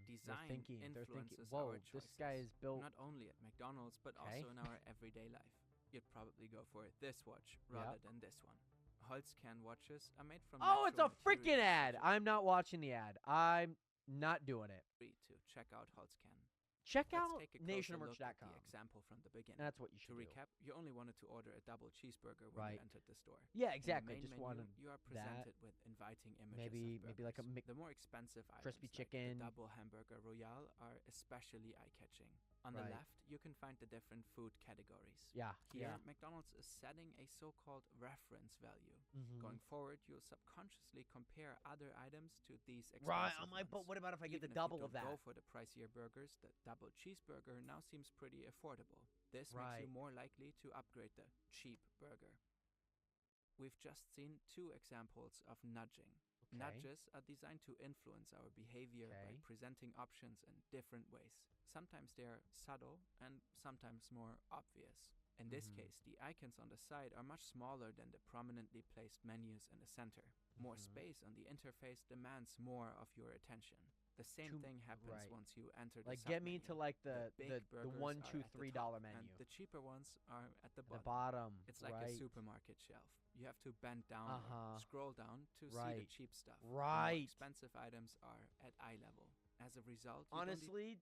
Design They're thinking. influences Whoa, our this guy choices, is built. not only at McDonald's, but Okay. also in our everyday life. You'd probably go for this watch rather than this one. Holzkern watches are made from Oh, it's a natural freaking materials ad. such as I'm not watching the ad. I'm not doing it. free to check out Holzkern. Check Let's out take a closer look at nationmerch.com. the example from the beginning. That's what you To should do. recap, you only wanted to order a double cheeseburger when Right. you entered the store. Yeah, In the exactly. main Just menu, wanted you are presented with inviting images Maybe- of maybe like a burgers. Mc- The more expensive crispy items, chicken. like the double hamburger royale, are especially eye-catching. On Right. the left, you can find the different food categories. Yeah. Here, Yeah. McDonald's is setting a so-called reference value. Mhm. Going forward, you'll subconsciously compare other items to these expensive Right. I'm like, but ones. what about if I get Even the if you double of don't that? Go for the pricier burgers, the double cheeseburger now seems pretty affordable. This makes Right. you more likely to upgrade the cheap burger. We've just seen two examples of nudging. Okay. Nudges are designed to influence our behavior by Okay. presenting options in different ways. Sometimes they are subtle and sometimes more obvious. In this case, the icons on the side are much smaller than the prominently placed menus in the center. More space on the interface demands more of your attention. The same thing happens once you enter the Like, get me to submenu. like the big burgers $1, are $2, at the $3 top, menu. and the cheaper ones are at the The bottom. bottom. It's like a supermarket shelf. You have to bend down or scroll down to see the cheap stuff. The more expensive items are at eye level. As a result, honestly,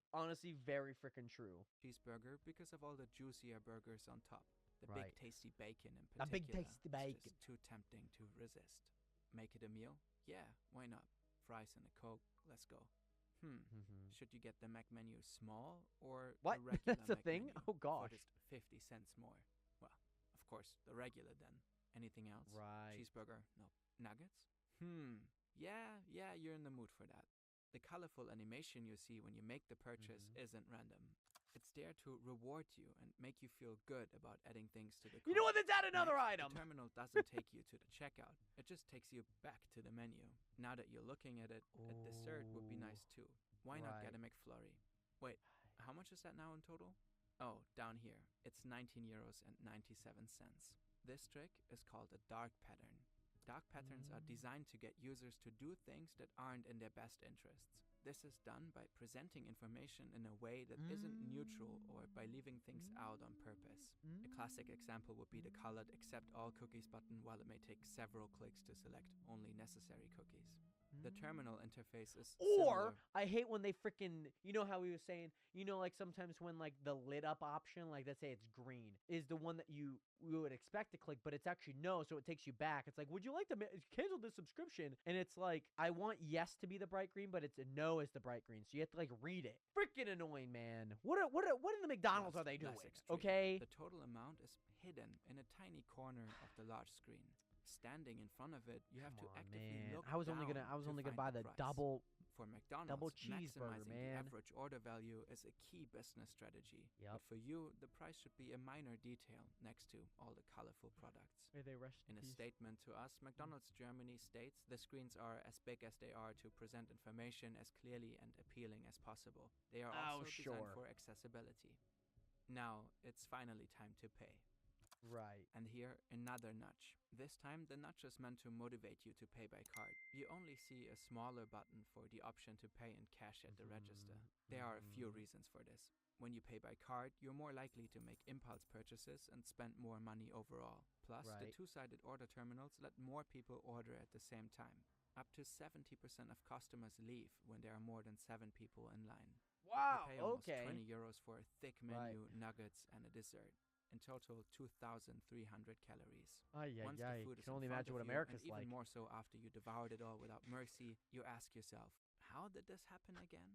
very freaking true. Cheeseburger because of all the juicier burgers on top. The big tasty bacon in The particular. big tasty bacon. It's just too tempting to resist. Make it a meal? Yeah, why not? Fries and a Coke. Let's go. Should you get the Mac menu small or What? the regular That's a Mac thing? menu Oh gosh. for just 50 cents more? Well, of course, the regular then. Anything else? Right. Cheeseburger? No. Nuggets? Yeah, you're in the mood for that. The colorful animation you see when you make the purchase isn't random. It's there to reward you and make you feel good about adding things to the cart. You know what? Let's add another Next, item. The terminal doesn't take you to the checkout. It just takes you back to the menu. Now that you're looking at it, a dessert would be nice too. Why not get a McFlurry? Wait, how much is that now in total? Oh, down here. It's 19 euros and 97 cents. This trick is called a dark pattern. Dark patterns are designed to get users to do things that aren't in their best interests. This is done by presenting information in a way that isn't neutral or by leaving things out on purpose. A classic example would be the colored accept all cookies button, while it may take several clicks to select only necessary cookies. The terminal interface is Or similar. I hate when they freaking, you know how he was saying, you know, like sometimes when like the lit up option, like let's say it's green, is the one that you would expect to click, but it's actually no, so it takes you back. It's like, would you like to cancel this subscription? And it's like, I want yes to be the bright green, but it's a no is the bright green, so you have to like read it. Freaking annoying, man. What in the McDonald's are they doing? Less extreme. Okay. The total amount is hidden in a tiny corner of the large screen. Standing in front of it, you have to actively look I was only down gonna to buy find the price. double For McDonald's, double cheeseburger, maximizing man. the average order value is a key business strategy. Yep. But for you, the price should be a minor detail next to all the colorful products. May they rest In a peace. statement to us, McDonald's Germany states the screens are as big as they are to present information as clearly and appealing as possible. They are also designed for accessibility. Now, it's finally time to pay. Right. And here, another nudge. This time, the nudge is meant to motivate you to pay by card. You only see a smaller button for the option to pay in cash at the register. There are a few reasons for this. When you pay by card, you're more likely to make impulse purchases and spend more money overall. Plus, the two-sided order terminals let more people order at the same time. Up to 70% of customers leave when there are more than 7 people in line. Wow, You pay almost okay. 20 euros for a thick menu, nuggets, and a dessert. In total, 2,300 calories. Once the food is Can only in front imagine of what you, America's and even like. more so after you devoured it all without mercy, you ask yourself, how did this happen again?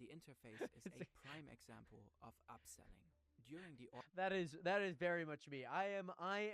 The interface is a prime example of upselling. During the That is very much me. I am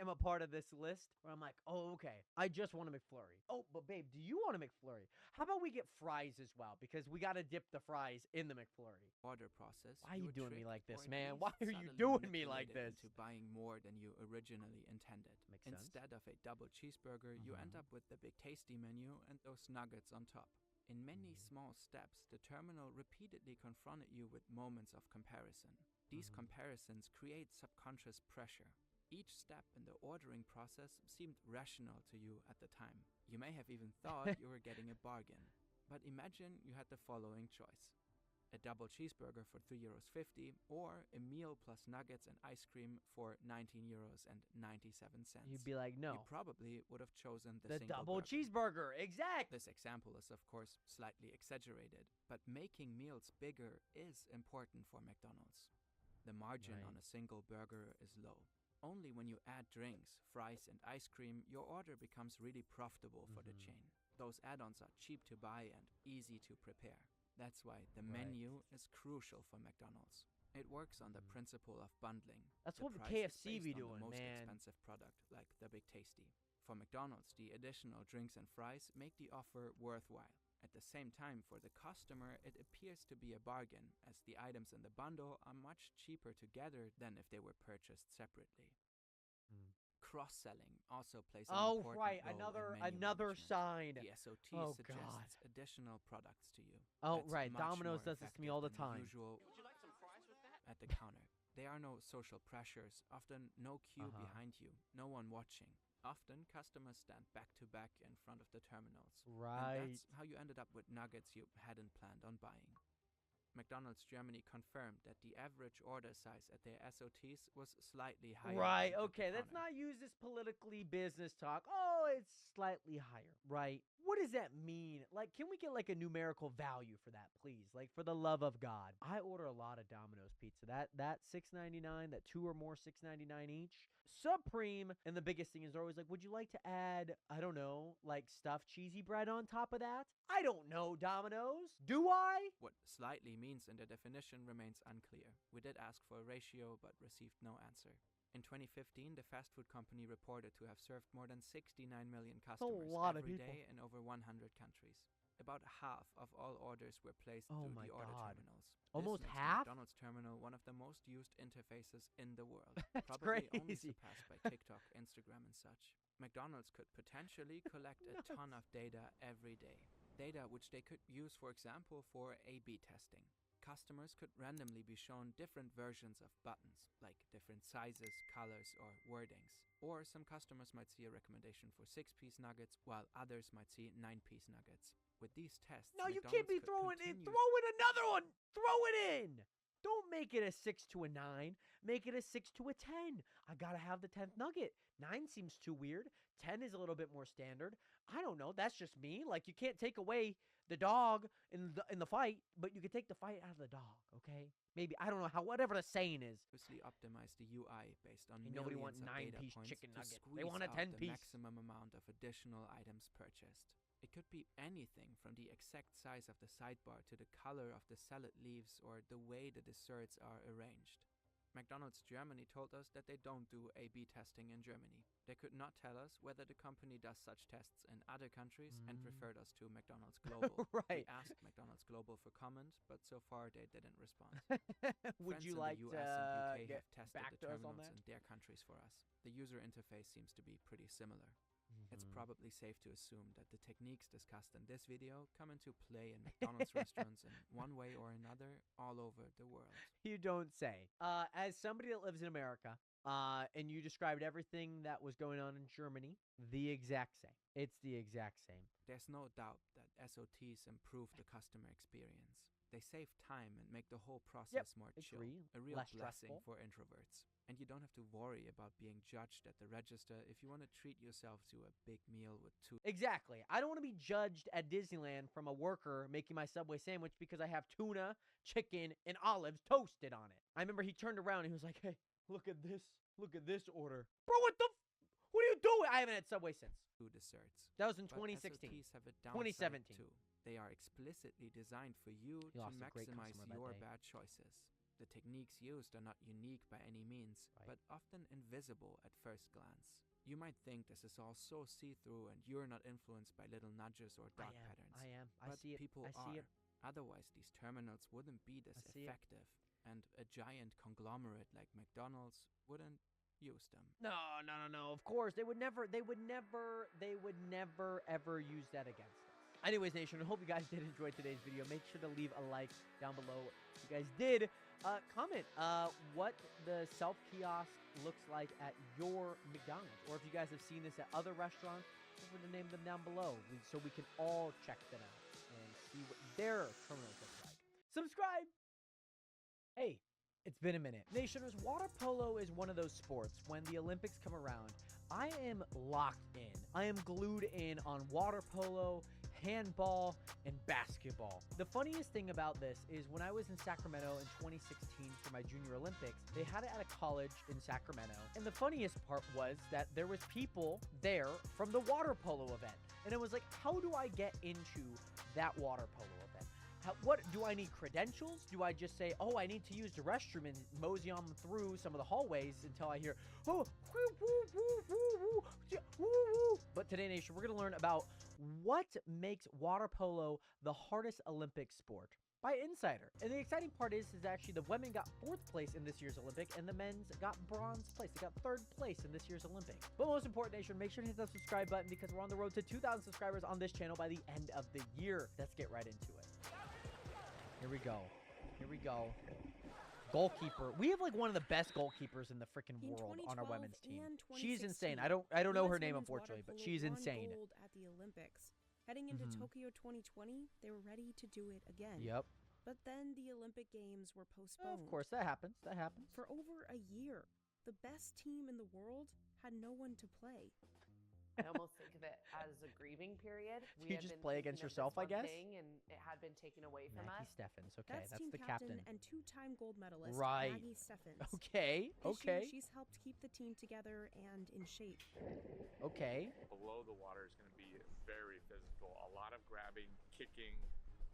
a part of this list where I'm like, oh, okay, I just want a McFlurry. Oh, but babe, do you want a McFlurry? How about we get fries as well? Because we got to dip the fries in the McFlurry. order process, Why are you were doing me tricked like this, or at man? least Why are you subtly doing me like manipulated this? into buying more than you originally intended. Makes sense. Instead of a double cheeseburger, you end up with the Big Tasty menu and those nuggets on top. In many small steps, the terminal repeatedly confronted you with moments of comparison. These comparisons create subconscious pressure. Each step in the ordering process seemed rational to you at the time. You may have even thought you were getting a bargain. But imagine you had the following choice: a double cheeseburger for €3.50 or a meal plus nuggets and ice cream for €19.97. You'd be like, no. You probably would have chosen the The single double burger. cheeseburger, exact. This example is, of course, slightly exaggerated, but making meals bigger is important for McDonald's. The margin on a single burger is low. Only when you add drinks, fries, and ice cream, your order becomes really profitable for the chain. Those add-ons are cheap to buy and easy to prepare. That's why the menu is crucial for McDonald's. It works on the principle of bundling. That's The what the price is KFC be based on doing, the most man. expensive product, like the Big Tasty. For McDonald's, the additional drinks and fries make the offer worthwhile. At the same time, for the customer, it appears to be a bargain, as the items in the bundle are much cheaper together than if they were purchased separately. Cross-selling also plays an important role in menu another management. sign. The SOT Oh, suggests additional products to you. Oh, That's right. much Domino's more does this to me all the effective than time. usual at the counter. There are no social pressures, often no queue behind you, no one watching. Often, customers stand back to back in front of the terminals. Right. And that's how you ended up with nuggets you hadn't planned on buying. McDonald's Germany confirmed that the average order size at their SOTs was slightly higher. Right, than at the okay, let's counter. not use this politically business talk. Oh, it's slightly higher, right? What does that mean? Like, can we get like a numerical value for that, please? Like, for the love of God. I order a lot of Domino's pizza. That $6.99, that 2 or more $6.99 each. Supreme. And the biggest thing is they're always like, would you like to add, I don't know, like stuffed cheesy bread on top of that? I don't know, Domino's. Do I? What slightly means in the definition remains unclear. We did ask for a ratio, but received no answer. In 2015, the fast food company reported to have served more than 69 million customers every day in over 100 countries. About half of all orders were placed through the order terminals. Almost this makes half? The McDonald's terminal one of the most used interfaces in the world. That's Probably only crazy. surpassed by TikTok, Instagram, and such. McDonald's could potentially collect a ton of data every day. Data which they could use, for example, for A/B testing. Customers could randomly be shown different versions of buttons, like different sizes, colors, or wordings. Or some customers might see a recommendation for 6-piece nuggets, while others might see 9-piece nuggets. With these tests, No, you McDonald's can't be could throwing in. continue- Throw in another one. Throw it in. Don't make it a 6 to a 9. Make it a 6 to a 10. I gotta have the 10th nugget. 9 seems too weird. 10 is a little bit more standard. I don't know. That's just me. Like, you can't take away the dog in the fight, but you can take the fight out of the dog. Okay? Maybe, I don't know how. Whatever the saying is. Obviously optimize the UI based on Ain't nobody wants millions of data 9-piece points chicken to nugget. They squeeze want a out 10-piece. the maximum amount of additional items purchased. It could be anything from the exact size of the sidebar to the color of the salad leaves or the way the desserts are arranged. McDonald's Germany told us that they don't do A/B testing in Germany. They could not tell us whether the company does such tests in other countries and referred us to McDonald's Global. Right. We asked McDonald's Global for comment, but so far they didn't respond. Would Friends you in like the US to and UK get have tested back the to us on terminals that? in their countries for us. The user interface seems to be pretty similar. It's Mm-hmm. probably safe to assume that the techniques discussed in this video come into play in McDonald's restaurants in one way or another all over the world. You don't say. As somebody that lives in America, and you described everything that was going on in Germany, the exact same. It's the exact same. There's no doubt that SOTs improve the customer experience. They save time and make the whole process more chill. agree. A real Less blessing stressful. for introverts. And you don't have to worry about being judged at the register if you want to treat yourself to a big meal with 2 Exactly. I don't want to be judged at Disneyland from a worker making my Subway sandwich because I have tuna, chicken, and olives toasted on it. I remember he turned around and he was like, hey, look at this. Look at this order. Bro, what are you doing? I haven't had Subway since. desserts. That was in But 2016. SOTs have a downside 2017. too. They are explicitly designed for you You to lost a great maximize customer that your day. bad choices. The techniques used are not unique by any means, Right. but often invisible at first glance. You might think this is all so see-through and you're not influenced by little nudges or dark patterns. I am. I But see it. people I see are. it. Otherwise, these terminals wouldn't be this I see it. effective, and a giant conglomerate like McDonald's wouldn't use them. No. Of course, they would never ever use that against us. Anyways, Nation, I hope you guys did enjoy today's video. Make sure to leave a like down below if you guys did. Comment what the self-kiosk looks like at your McDonald's. Or if you guys have seen this at other restaurants, feel free to name them down below so we can all check them out and see what their terminals look like. Subscribe! Hey, it's been a minute. Nationers, water polo is one of those sports when the Olympics come around, I am locked in. I am glued in on water polo, handball, and basketball. The funniest thing about this is when I was in Sacramento in 2016 for my Junior Olympics, they had it at a college in Sacramento. And the funniest part was that there was people there from the water polo event. And it was like, how do I get into that water polo event? What do I need credentials? Do I just say, oh, I need to use the restroom and mosey on through some of the hallways until I hear, oh, woo, woo, woo, woo, woo, woo, woo. But today, Nation, we're going to learn about what makes water polo the hardest Olympic sport by Insider. And the exciting part is actually the women got 4th place in this year's Olympic and the men's got bronze place. They got 3rd place in this year's Olympic. But most important, Nation, make sure to hit that subscribe button because we're on the road to 2,000 subscribers on this channel by the end of the year. Let's get right into it. Here we go. Here we go. goalkeeper. We have like one of the best goalkeepers in the freaking In world on our 2012 women's team. and She's insane. 2016, I don't know her US name women's water unfortunately, but polo she's won insane. gold at the Olympics. Heading into Tokyo 2020, they were ready to do it again. Yep. But then the Olympic Games were postponed. Of course, that happens. That happens. For over a year, the best team in the world had no one to play. I almost think of it as a grieving period. You just play against yourself, I guess? And it had been taken away from Maggie us. Steffens. Okay, That's that's team the captain captain. and two-time gold medalist Right. Maggie Steffens. Okay. This year, Okay. she's helped keep the team together and in shape. Okay. Below the water is going to be very physical. A lot of grabbing, kicking,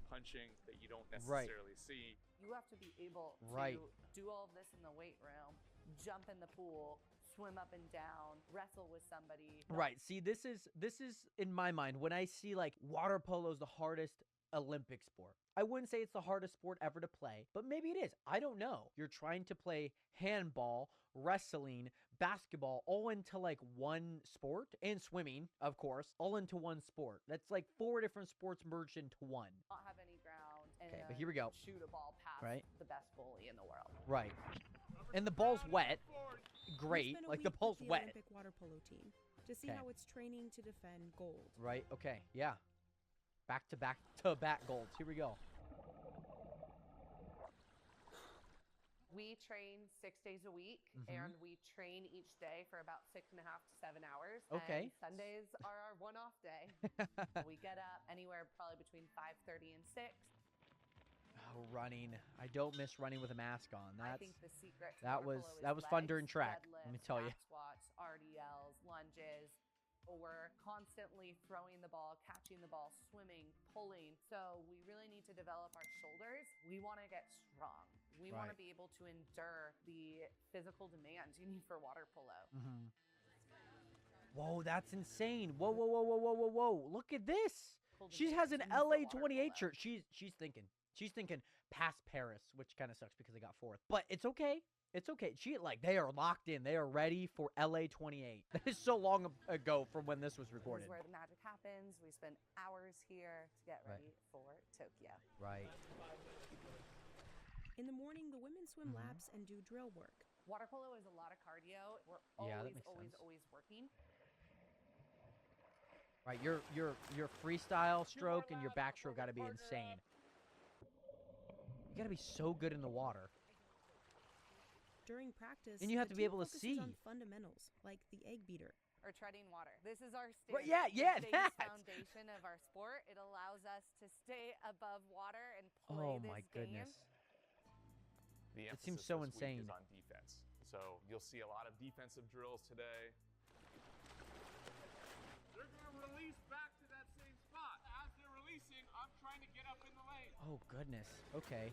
punching that you don't necessarily see. You have to be able to Right. do all of this in the weight room, jump in the pool, swim up and down, wrestle with somebody. Right. See, this is in my mind when I see like water polo is the hardest Olympic sport. I wouldn't say it's the hardest sport ever to play, but maybe it is. I don't know. You're trying to play handball, wrestling, basketball, all into like one sport, and swimming, of course, all into one sport. That's like 4 different sports merged into one. Not have any ground and Okay, but here we go. shoot a ball past Right. the best goalie in the world. Right. And the ball's wet. We Great. spent a Like the week ball's with wet. Olympic water polo team to see Okay. how it's training to defend gold. Right. Okay. Yeah. Back to back golds. Here we go. We train 6 days a week, and we train each day for about 6.5 to 7 hours. Okay. And Sundays are our one-off day. We get up anywhere probably between 5:30 and 6. Oh, running. I don't miss running with a mask on. I That's think the secret to that water was polo that is was fun during legs, track. Let me deadlifts, tell you. back squats, RDLs, lunges. We're constantly throwing the ball, catching the ball, swimming, pulling. So we really need to develop our shoulders. We want to get strong. We want to Right. be able to endure the physical demands you need for water polo. Whoa, that's insane. Whoa, whoa, whoa, whoa, whoa, whoa, whoa. Look at this. Cool She has an demands for LA water 28 polo. shirt. She's thinking past Paris, which kind of sucks because they got 4th. But it's okay. It's okay. They are locked in. They are ready for LA 28. That is so long ago from when this was This recorded. is where the magic happens. We spend hours here to get Right. ready for Tokyo. Right. In the morning, the women swim Mm-hmm. laps and do drill work. Water polo is a lot of cardio. We're Yeah, that always, makes always, sense. always working. Right. Your freestyle stroke and your backstroke got to be insane. You got to be so good in the water. During practice, And you have the to be team able to focuses on see. fundamentals like the egg beater. Or treading water. This is our Right, standard, yeah, the base that. foundation of our sport. It allows us to stay above water and play Oh this my game. goodness. The It emphasis seems so this week insane. is on defense. So you'll see a lot of defensive drills today. They're gonna release back to that same spot. As they're releasing, I'm trying to get up in the lane. Oh goodness. Okay.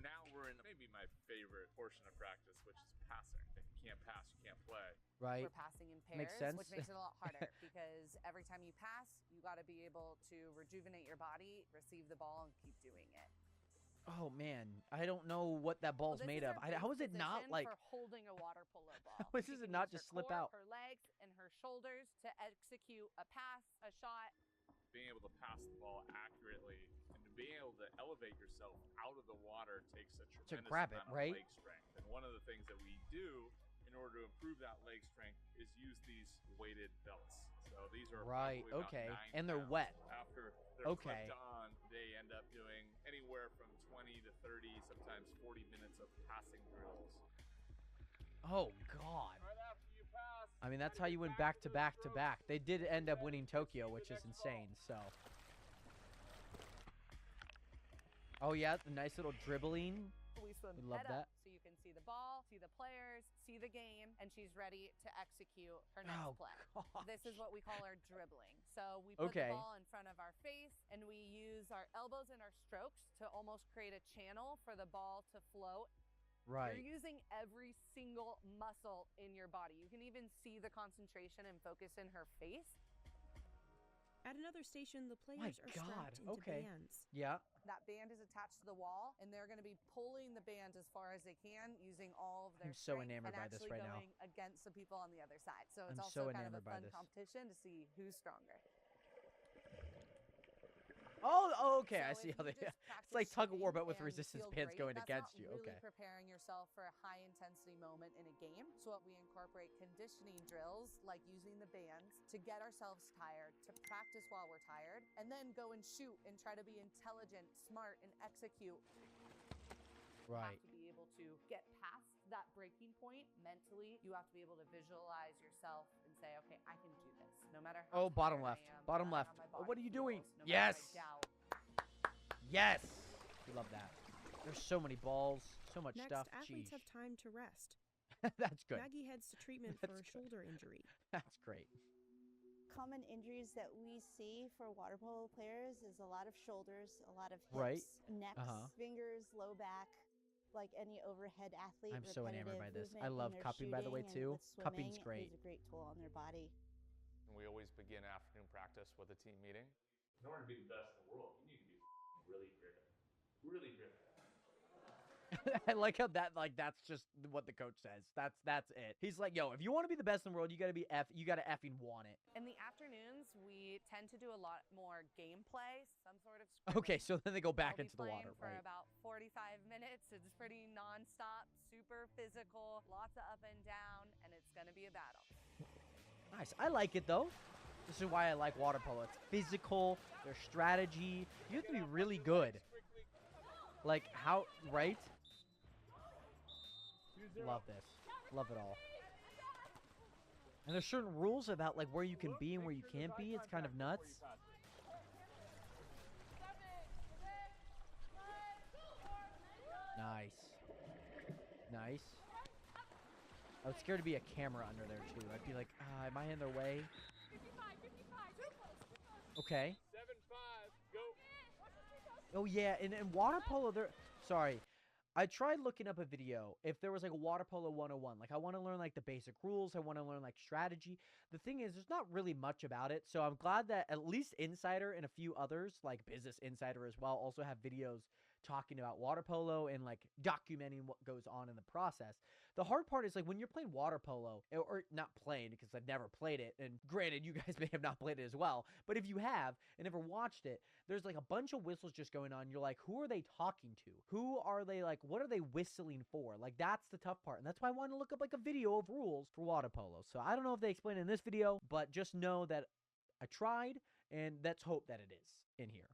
Now we're in maybe my favorite portion of practice, which is passing. If you can't pass, you can't play. Right. We're passing in pairs, Makes sense. which makes it a lot harder because every time you pass, you got to be able to rejuvenate your body, receive the ball, and keep doing it. Oh man, I don't know what that ball's This made is of. our base how is it not position like? for holding a water polo ball? How is She it can not use just her slip core, out? Her legs and her shoulders to execute a pass, a shot. Being able to pass the ball accurately and to being able to elevate yourself out of the water takes a tremendous grab it, amount of right? leg strength. And one of the things that we do in order to improve that leg strength is use these weighted belts. So these are Right, probably about okay. 9 And they're pounds. wet. After they're Okay. flipped on, they end up doing anywhere from 20 to 30, sometimes 40 minutes of passing drills. Oh god. Right after you pass. I mean, that's how you went back to back to back. They did end up winning Tokyo, which is insane. So. Oh yeah, the nice little dribbling. We swim We love head that. up so you can see the ball, see the players, see the game, and she's ready to execute her next Oh, play. gosh. This is what we call our dribbling. So we put Okay. the ball in front of our face and we use our elbows and our strokes to almost create a channel for the ball to float. Right. You're using every single muscle in your body. You can even see the concentration and focus in her face. At another station, the players are God, strapped into okay. bands. Yeah. That band is attached to the wall, and they're going to be pulling the band as far as they can using all of their I'm so strength enamored and by this actually right now. going against the people on the other side. So it's I'm also so kind of a enamored by fun this. competition to see who's stronger. Oh, Oh, okay, I So see if how you they. just It's like practice tug of war, shooting but with and resistance feel bands great, going that's against not you. really Okay. preparing yourself for a high intensity moment in a game. So we incorporate conditioning drills like using the bands to get ourselves tired, to practice while we're tired, and then go and shoot and try to be intelligent, smart, and execute. You Right. have to be able to get past that breaking point mentally. You have to be able to visualize yourself and say, okay, I can do this. No matter how Oh, bottom tired I left. am, Bottom no matter left. how my Oh, what are body you doing? feels, no matter Yes. my doubt. Yes. We love that. There's so many balls, so much Next, stuff. athletes Jeez. have time to rest. That's good. Maggie heads to treatment for a shoulder injury. That's great. Common injuries that we see for water polo players is a lot of shoulders, a lot of hips, Right. necks, Uh-huh. fingers, low back, like any overhead athlete. I'm so enamored by this. I movement love when they're cupping, by the way, shooting and too. with Cupping's swimming great. is a great tool on their body. And we always begin afternoon practice with a team meeting. In order to be the best in the world, you need to be really driven. Really driven. I like how that's just what the coach says. That's it. He's like, yo, if you want to be the best in the world, you gotta effing want it. In the afternoons, we tend to do a lot more gameplay, some sort of scrimmage. Okay, so then they go back I'll be into the water, playing for right? about 45 minutes. It's pretty nonstop, super physical, lots of up and down, and it's gonna be a battle. Nice. I like it though. This is why I like water polo. It's physical, there's strategy. You have to be really good. Like how, right? Love this. Love it all. And there's certain rules about like where you can be and where you can't be. It's kind of nuts. Nice. Nice. I was scared to be a camera under there too. I'd be like, am I in their way? Okay. 7-5, go. Oh yeah, and water polo, sorry. I tried looking up a video if there was like a water polo 101. Like I want to learn like the basic rules. I want to learn like strategy. The thing is, there's not really much about it. So I'm glad that at least Insider and a few others, like Business Insider as well, also have videos talking about water polo and like documenting what goes on in the process. The hard part is like when you're playing water polo, or not playing because I've never played it, and granted you guys may have not played it as well, but if you have and never watched it, there's like a bunch of whistles just going on. You're like, who are they talking to? Who are they, like, what are they whistling for? Like that's the tough part, and that's why I wanted to look up like a video of rules for water polo. So I don't know if they explain it in this video, but just know that I tried, and let's hope that it is in here.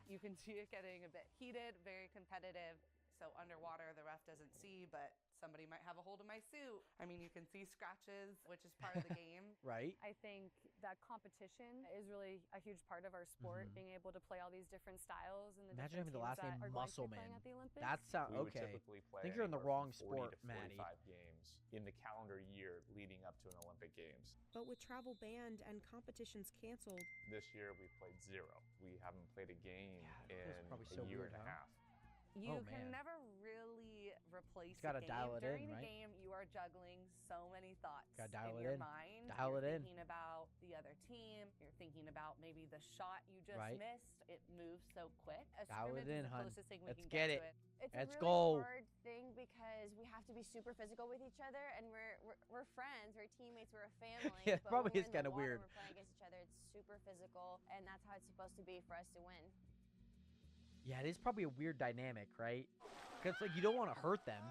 You can see it getting a bit heated, very competitive. So underwater, the ref doesn't see, but somebody might have a hold of my suit. I mean, you can see scratches, which is part of the game. Right. I think that competition is really a huge part of our sport, being able to play all these different styles and the Imagine having the last name Muscleman. That sounds We would okay. typically play I think you're in the anywhere wrong from 40 sport, to 45 Maddie. games in the calendar year leading up to an Olympic Games. But with travel banned and competitions canceled, This year we played 0. We haven't played a game feels in probably a so year weird, and a huh? half. You Oh, can man. never really replace It's gotta a game. dial it During in, the right? game, you are juggling so many thoughts Gotta dial in it your in. mind. Dial you're it in. thinking about the other team. You're thinking about maybe the shot you just Right. missed. It moves so quick. A Dial scrimmage it is in, the hun. closest thing we Let's can get get it. to it. It's Let's a really go. hard thing because we have to be super physical with each other, and we're friends, we're teammates, we're a family. Yeah, it but probably when is we're in the kinda water, weird. We're playing against each other. It's super physical, and that's how it's supposed to be for us to win. Yeah, it is probably a weird dynamic, right? Because like you don't want to hurt them.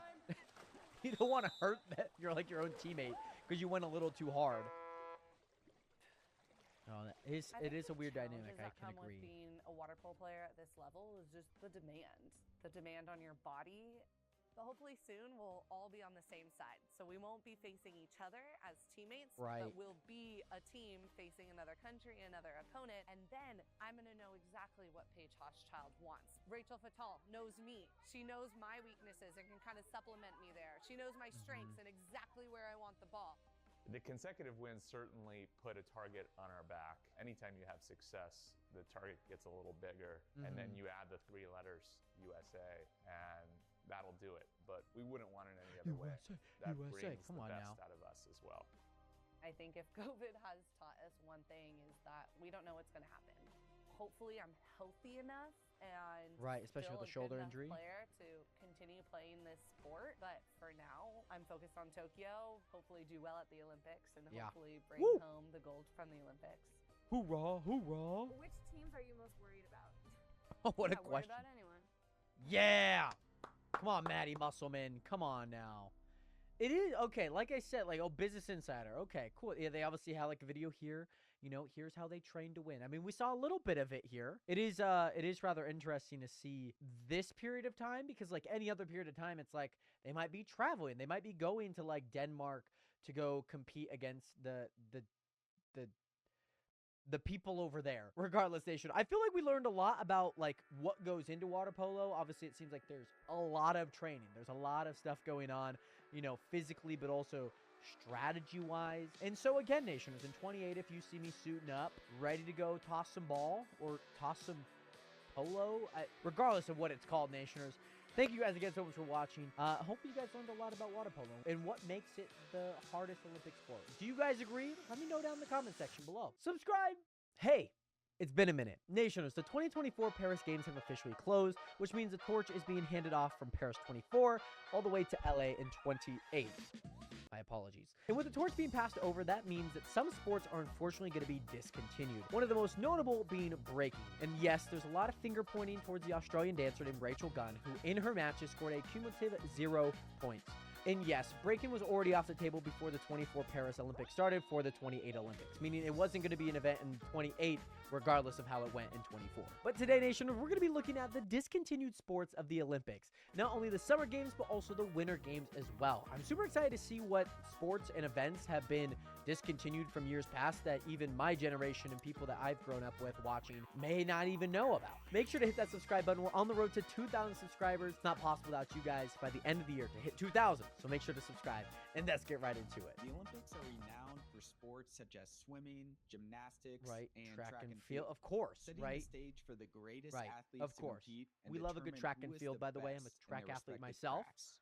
You don't want to hurt that you're like your own teammate because you went a little too hard. No, it is a weird dynamic. I can Come with agree. being a water polo player at this level is just the demand on your body. But hopefully soon we'll all be on the same side. So we won't be facing each other as teammates, Right. but we'll be a team facing another country, another opponent. And then I'm going to know exactly what Paige Hochschild wants. Rachel Fatal knows me. She knows my weaknesses and can kind of supplement me there. She knows my strengths and exactly where I want the ball. The consecutive wins certainly put a target on our back. Anytime you have success, the target gets a little bigger, and then you add the 3 letters USA, and that'll do it. But we wouldn't want it any other way. That brings come the on best now. out of us as well. I think if COVID has taught us one thing is that we don't know what's going to happen. Hopefully I'm healthy enough and Right, especially still with the a shoulder good enough injury. player to continue playing this sport. But for now, I'm focused on Tokyo, hopefully do well at the Olympics, and Yeah. hopefully bring Woo! home the gold from the Olympics. Hoorah, hoorah. which teams are you most Oh, what a Not worried question. about anyone. Yeah. Come on, Maddie Muscleman. Come on now. It is okay. Like I said, like, oh, Business Insider. Okay, cool. Yeah, they obviously have like a video here. You know, here's how they train to win. I mean, we saw a little bit of it here. It is rather interesting to see this period of time because like any other period of time, it's like they might be traveling. They might be going to like Denmark to go compete against the people over there. Regardless, they should. I feel like we learned a lot about like what goes into water polo. Obviously, it seems like there's a lot of training. There's a lot of stuff going on, you know, physically, but also strategy-wise. And so again, Nationers, in 28, if you see me suiting up, ready to go toss some ball or toss some polo, regardless of what it's called, Nationers, thank you guys again so much for watching. Hopefully you guys learned a lot about water polo and what makes it the hardest Olympic sport. Do you guys agree? Let me know down in the comment section below. Subscribe. Hey, it's been a minute. Nationers, the 2024 Paris Games have officially closed, which means the torch is being handed off from Paris 24 all the way to LA in 28. My apologies. And with the torch being passed over, that means that some sports are unfortunately going to be discontinued. One of the most notable being breaking. And yes, there's a lot of finger pointing towards the Australian dancer named Rachel Gunn, who in her matches scored a cumulative 0 points. And yes, breaking was already off the table before the 24 Paris Olympics started for the 28 Olympics, meaning it wasn't going to be an event in 28 regardless of how it went in 24. But today, Nation, we're going to be looking at the discontinued sports of the Olympics. Not only the Summer Games, but also the Winter Games as well. I'm super excited to see what sports and events have been discontinued from years past that even my generation and people that I've grown up with watching may not even know about. Make sure to hit that subscribe button. We're on the road to 2,000 subscribers. It's not possible without you guys by the end of the year to hit 2,000. So make sure to subscribe and let's get right into it. The Olympics are renowned for sports such as swimming, gymnastics, and track and field, of course, setting right? the stage for the greatest Right, athletes of course. to compete and We love a good determine track and who is field, the by the way. I'm a best in track their athlete respective myself. crafts.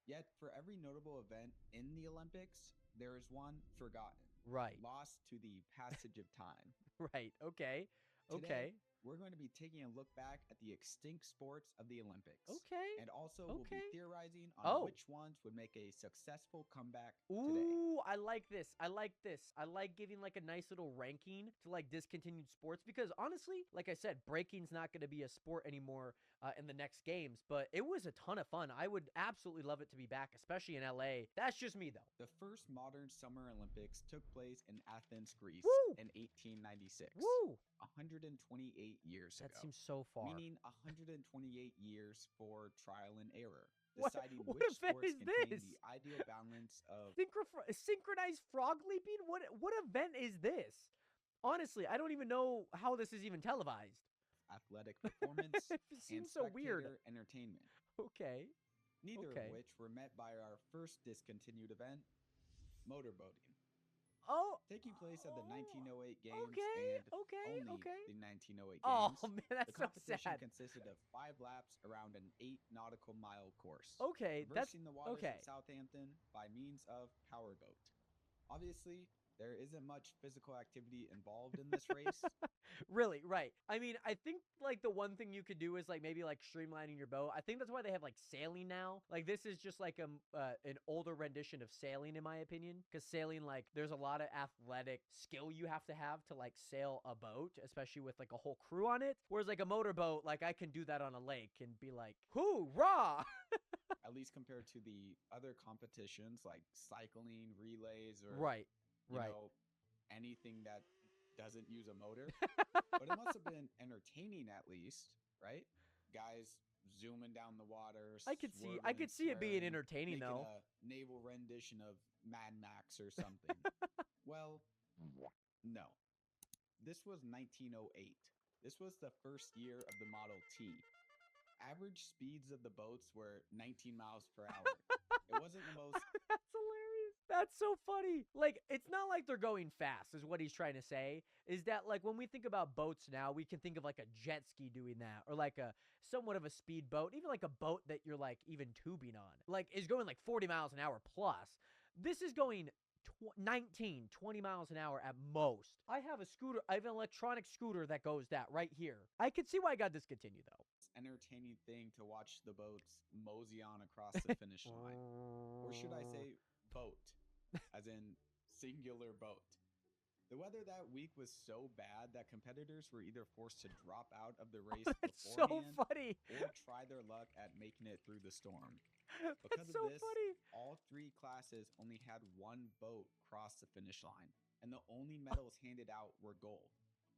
Yet, for every notable event in the Olympics, there is one forgotten. Right. Lost to the passage of time. Right, okay. Today, we're going to be taking a look back at the extinct sports of the Olympics. Okay. And also, we'll be theorizing on Oh. which ones would make a successful comeback today. Ooh, I like this. I like this. I like giving like a nice little ranking to like discontinued sports because honestly, like I said, breaking's not going to be a sport anymore in the next games, but it was a ton of fun. I would absolutely love it to be back, especially in LA. That's just me though. The first modern Summer Olympics took place in Athens, Greece in 1896. Woo! 128 years ago. That seems so far. Meaning 128 years for trial and error. What- Deciding what which event sports is contain this? the ideal balance of Synchronized frog leaping? What event is this? Honestly, I don't even know how this is even televised. athletic performance It and seems so weird. spectator entertainment. Okay. Neither Okay. of which were met by our first discontinued event, motorboating. Oh, taking place at the 1908 Games okay, and okay, only okay. the 1908 Games. Oh, man, that's the so competition sad. consisted of 5 laps around an 8 nautical mile course. Okay, that's traversing the waters okay. of Southampton by means of powerboat. Obviously, there isn't much physical activity involved in this race. Really, right. I mean, I think like the one thing you could do is like maybe like streamlining your boat. I think that's why they have like sailing now. Like this is just like an older rendition of sailing in my opinion, because sailing, like there's a lot of athletic skill you have to like sail a boat, especially with like a whole crew on it. Whereas like a motorboat, like I can do that on a lake and be like, hoorah! At least compared to the other competitions like cycling, relays, or Right. you know, anything that doesn't use a motor. But it must have been entertaining at least, right? Guys zooming down the water. I could see it being entertaining making though. A naval rendition of Mad Max or something. Well, no. This was 1908. This was the first year of the Model T. Average speeds of the boats were 19 miles per hour. It wasn't the most That's hilarious. That's so funny. Like, it's not like they're going fast, is what he's trying to say. Is that, like, when we think about boats now, we can think of, like, a jet ski doing that, or, like, a somewhat of a speed boat, even, like, a boat that you're, like, even tubing on. Like, is going, like, 40 miles an hour plus. This is going 19, 20 miles an hour at most. I have an electronic scooter that goes that right here. I could see why I got discontinued, though. entertaining thing to watch the boats mosey on across the finish line. Or should I say boat, as in singular boat. The weather that week was so bad that competitors were either forced to drop out of the race That's so beforehand funny. or try their luck at making it through the storm. That's Because of so this, funny. all 3 classes only had 1 boat cross the finish line, and the only medals handed out were gold.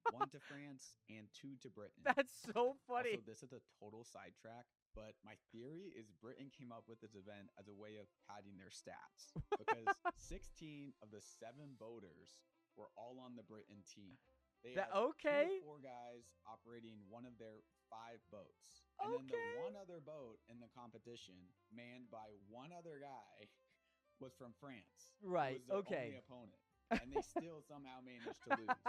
1 to France and 2 to Britain. That's so funny. Also, this is a total sidetrack, but my theory is Britain came up with this event as a way of padding their stats because 16 of the 7 boaters were all on the Britain team. They had 2 okay. or 4 guys operating one of their 5 boats. And then the one other boat in the competition, manned by one other guy, was from France. Right, Who was their okay. only opponent. And they still somehow managed to lose.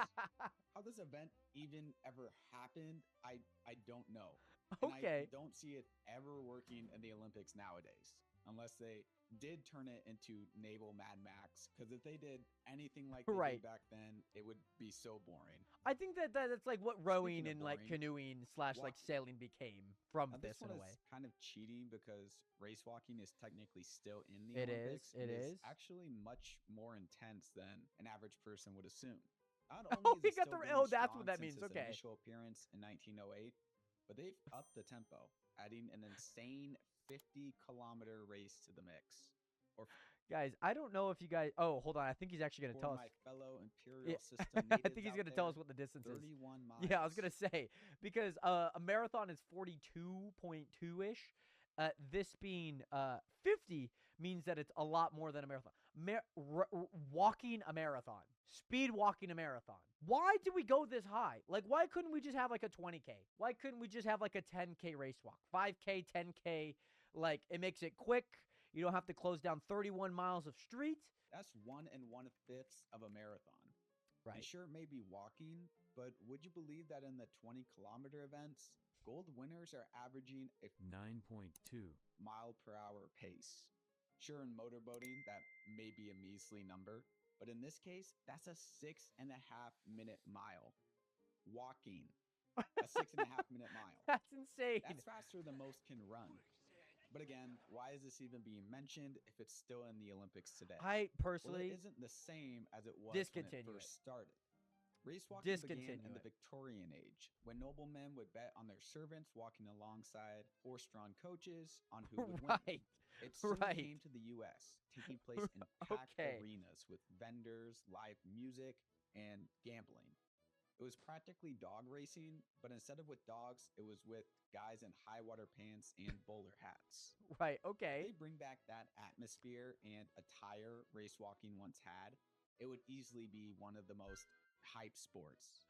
How this event even ever happened, I don't know. And I don't see it ever working in the Olympics nowadays, unless they did turn it into naval Mad Max. Because if they did anything like they Right. did back then, it would be so boring. I think that's like what rowing Speaking of and like boring, canoeing / like sailing became from Now, this this in one a way. is kind of cheating because race walking is technically still in the It is, Olympics. it is. actually much more intense than an average person would assume. Not Oh, only he is it got still the going that's strong what that since means. its Okay. initial appearance in 1908, but they've upped the tempo, adding an insane 50-kilometer race to the mix. Or Guys, I don't know if you guys. Oh, hold on. I think he's actually going to for tell us. my fellow imperial Yeah, system I natives think he's out going to tell us there, what the distance is. 31 miles. Yeah, I was going to say because a marathon is 42.2 ish. This being 50 means that it's a lot more than a marathon. Walking a marathon, speed walking a marathon. Why did we go this high? Like, why couldn't we just have like a 20K? Why couldn't we just have like a 10K race walk? 5K, 10K. Like, it makes it quick. You don't have to close down 31 miles of street. That's 1 1/5 of a marathon. Right. And sure, it may be walking, but would you believe that in the 20-kilometer events, gold winners are averaging a 9.2 mile per hour pace? Sure, in motorboating, that may be a measly number, but in this case, that's a 6.5-minute mile. Walking. A 6.5-minute mile. That's insane. That's faster than most can run. But again, why is this even being mentioned if it's still in the Olympics today? I personally well, it isn't the same as it was when it discontinue first started. Race walking began in Discontinue the it. Victorian age, when noblemen would bet on their servants walking alongside horse-drawn coaches on who would Right. win. It soon Right. came to the U.S., taking place in packed Okay. arenas with vendors, live music, and gambling. It was practically dog racing, but instead of with dogs, it was with guys in high water pants and bowler hats. Right, okay. If they bring back that atmosphere and attire race walking once had, it would easily be one of the most hype sports.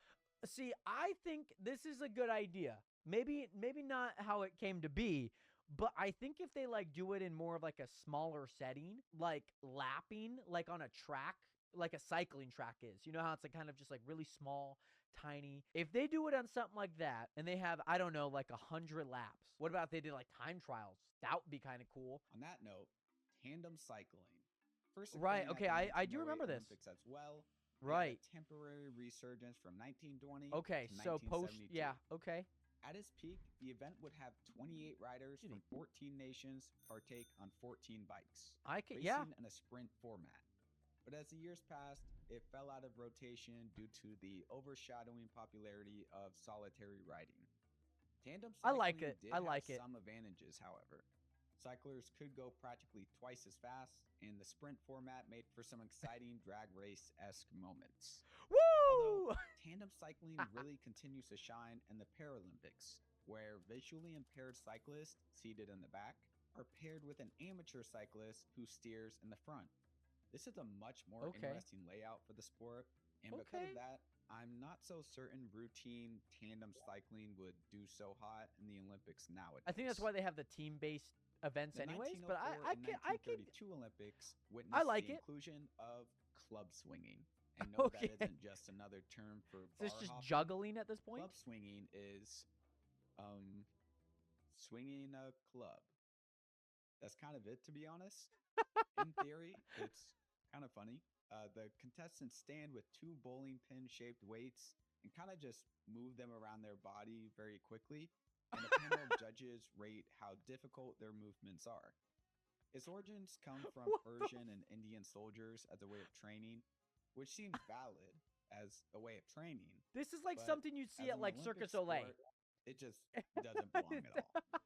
See, I think this is a good idea. Maybe not how it came to be, but I think if they like do it in more of like a smaller setting, like lapping, like on a track, like a cycling track is. You know how it's like kind of just like really small, tiny. If they do it on something like that and they have, I don't know, like 100 laps. What about if they did like time trials? That would be kind of cool. On that note, tandem cycling. First Right, occurring at okay, the I do 1908 remember this. Olympics as well. They had Right. a temporary resurgence from 1920 Okay, to so post, 1972. yeah, okay. At its peak, the event would have 28 riders from 14 nations partake on 14 bikes, racing racing in a sprint format. But as the years passed, it fell out of rotation due to the overshadowing popularity of solitary riding. Tandem I cycling like it. did I like have it. some advantages, however. Cyclers could go practically twice as fast, and the sprint format made for some exciting drag race-esque moments. Woo! Although tandem cycling really continues to shine in the Paralympics, where visually impaired cyclists seated in the back are paired with an amateur cyclist who steers in the front. This is a much more Okay. interesting layout for the sport, and because Okay. of that, I'm not so certain routine tandem cycling would do so hot in the Olympics nowadays. I think that's why they have the team-based events The anyways, but 1904 I and can 1932 Olympics witnessed like the it. inclusion of club swinging. And no, Okay. that isn't just another term for Is this bar just hopping. juggling at this point? Club swinging is swinging a club. That's kind of it, to be honest. In theory, it's kind of funny. The contestants stand with 2 bowling pin-shaped weights and kind of just move them around their body very quickly, and a panel of judges rate how difficult their movements are. Its origins come from Persian and Indian soldiers as a way of training, which seems valid, as a way of training. This is like but something you'd see as at an like Olympic Circus Olay. sport, it just doesn't belong at all.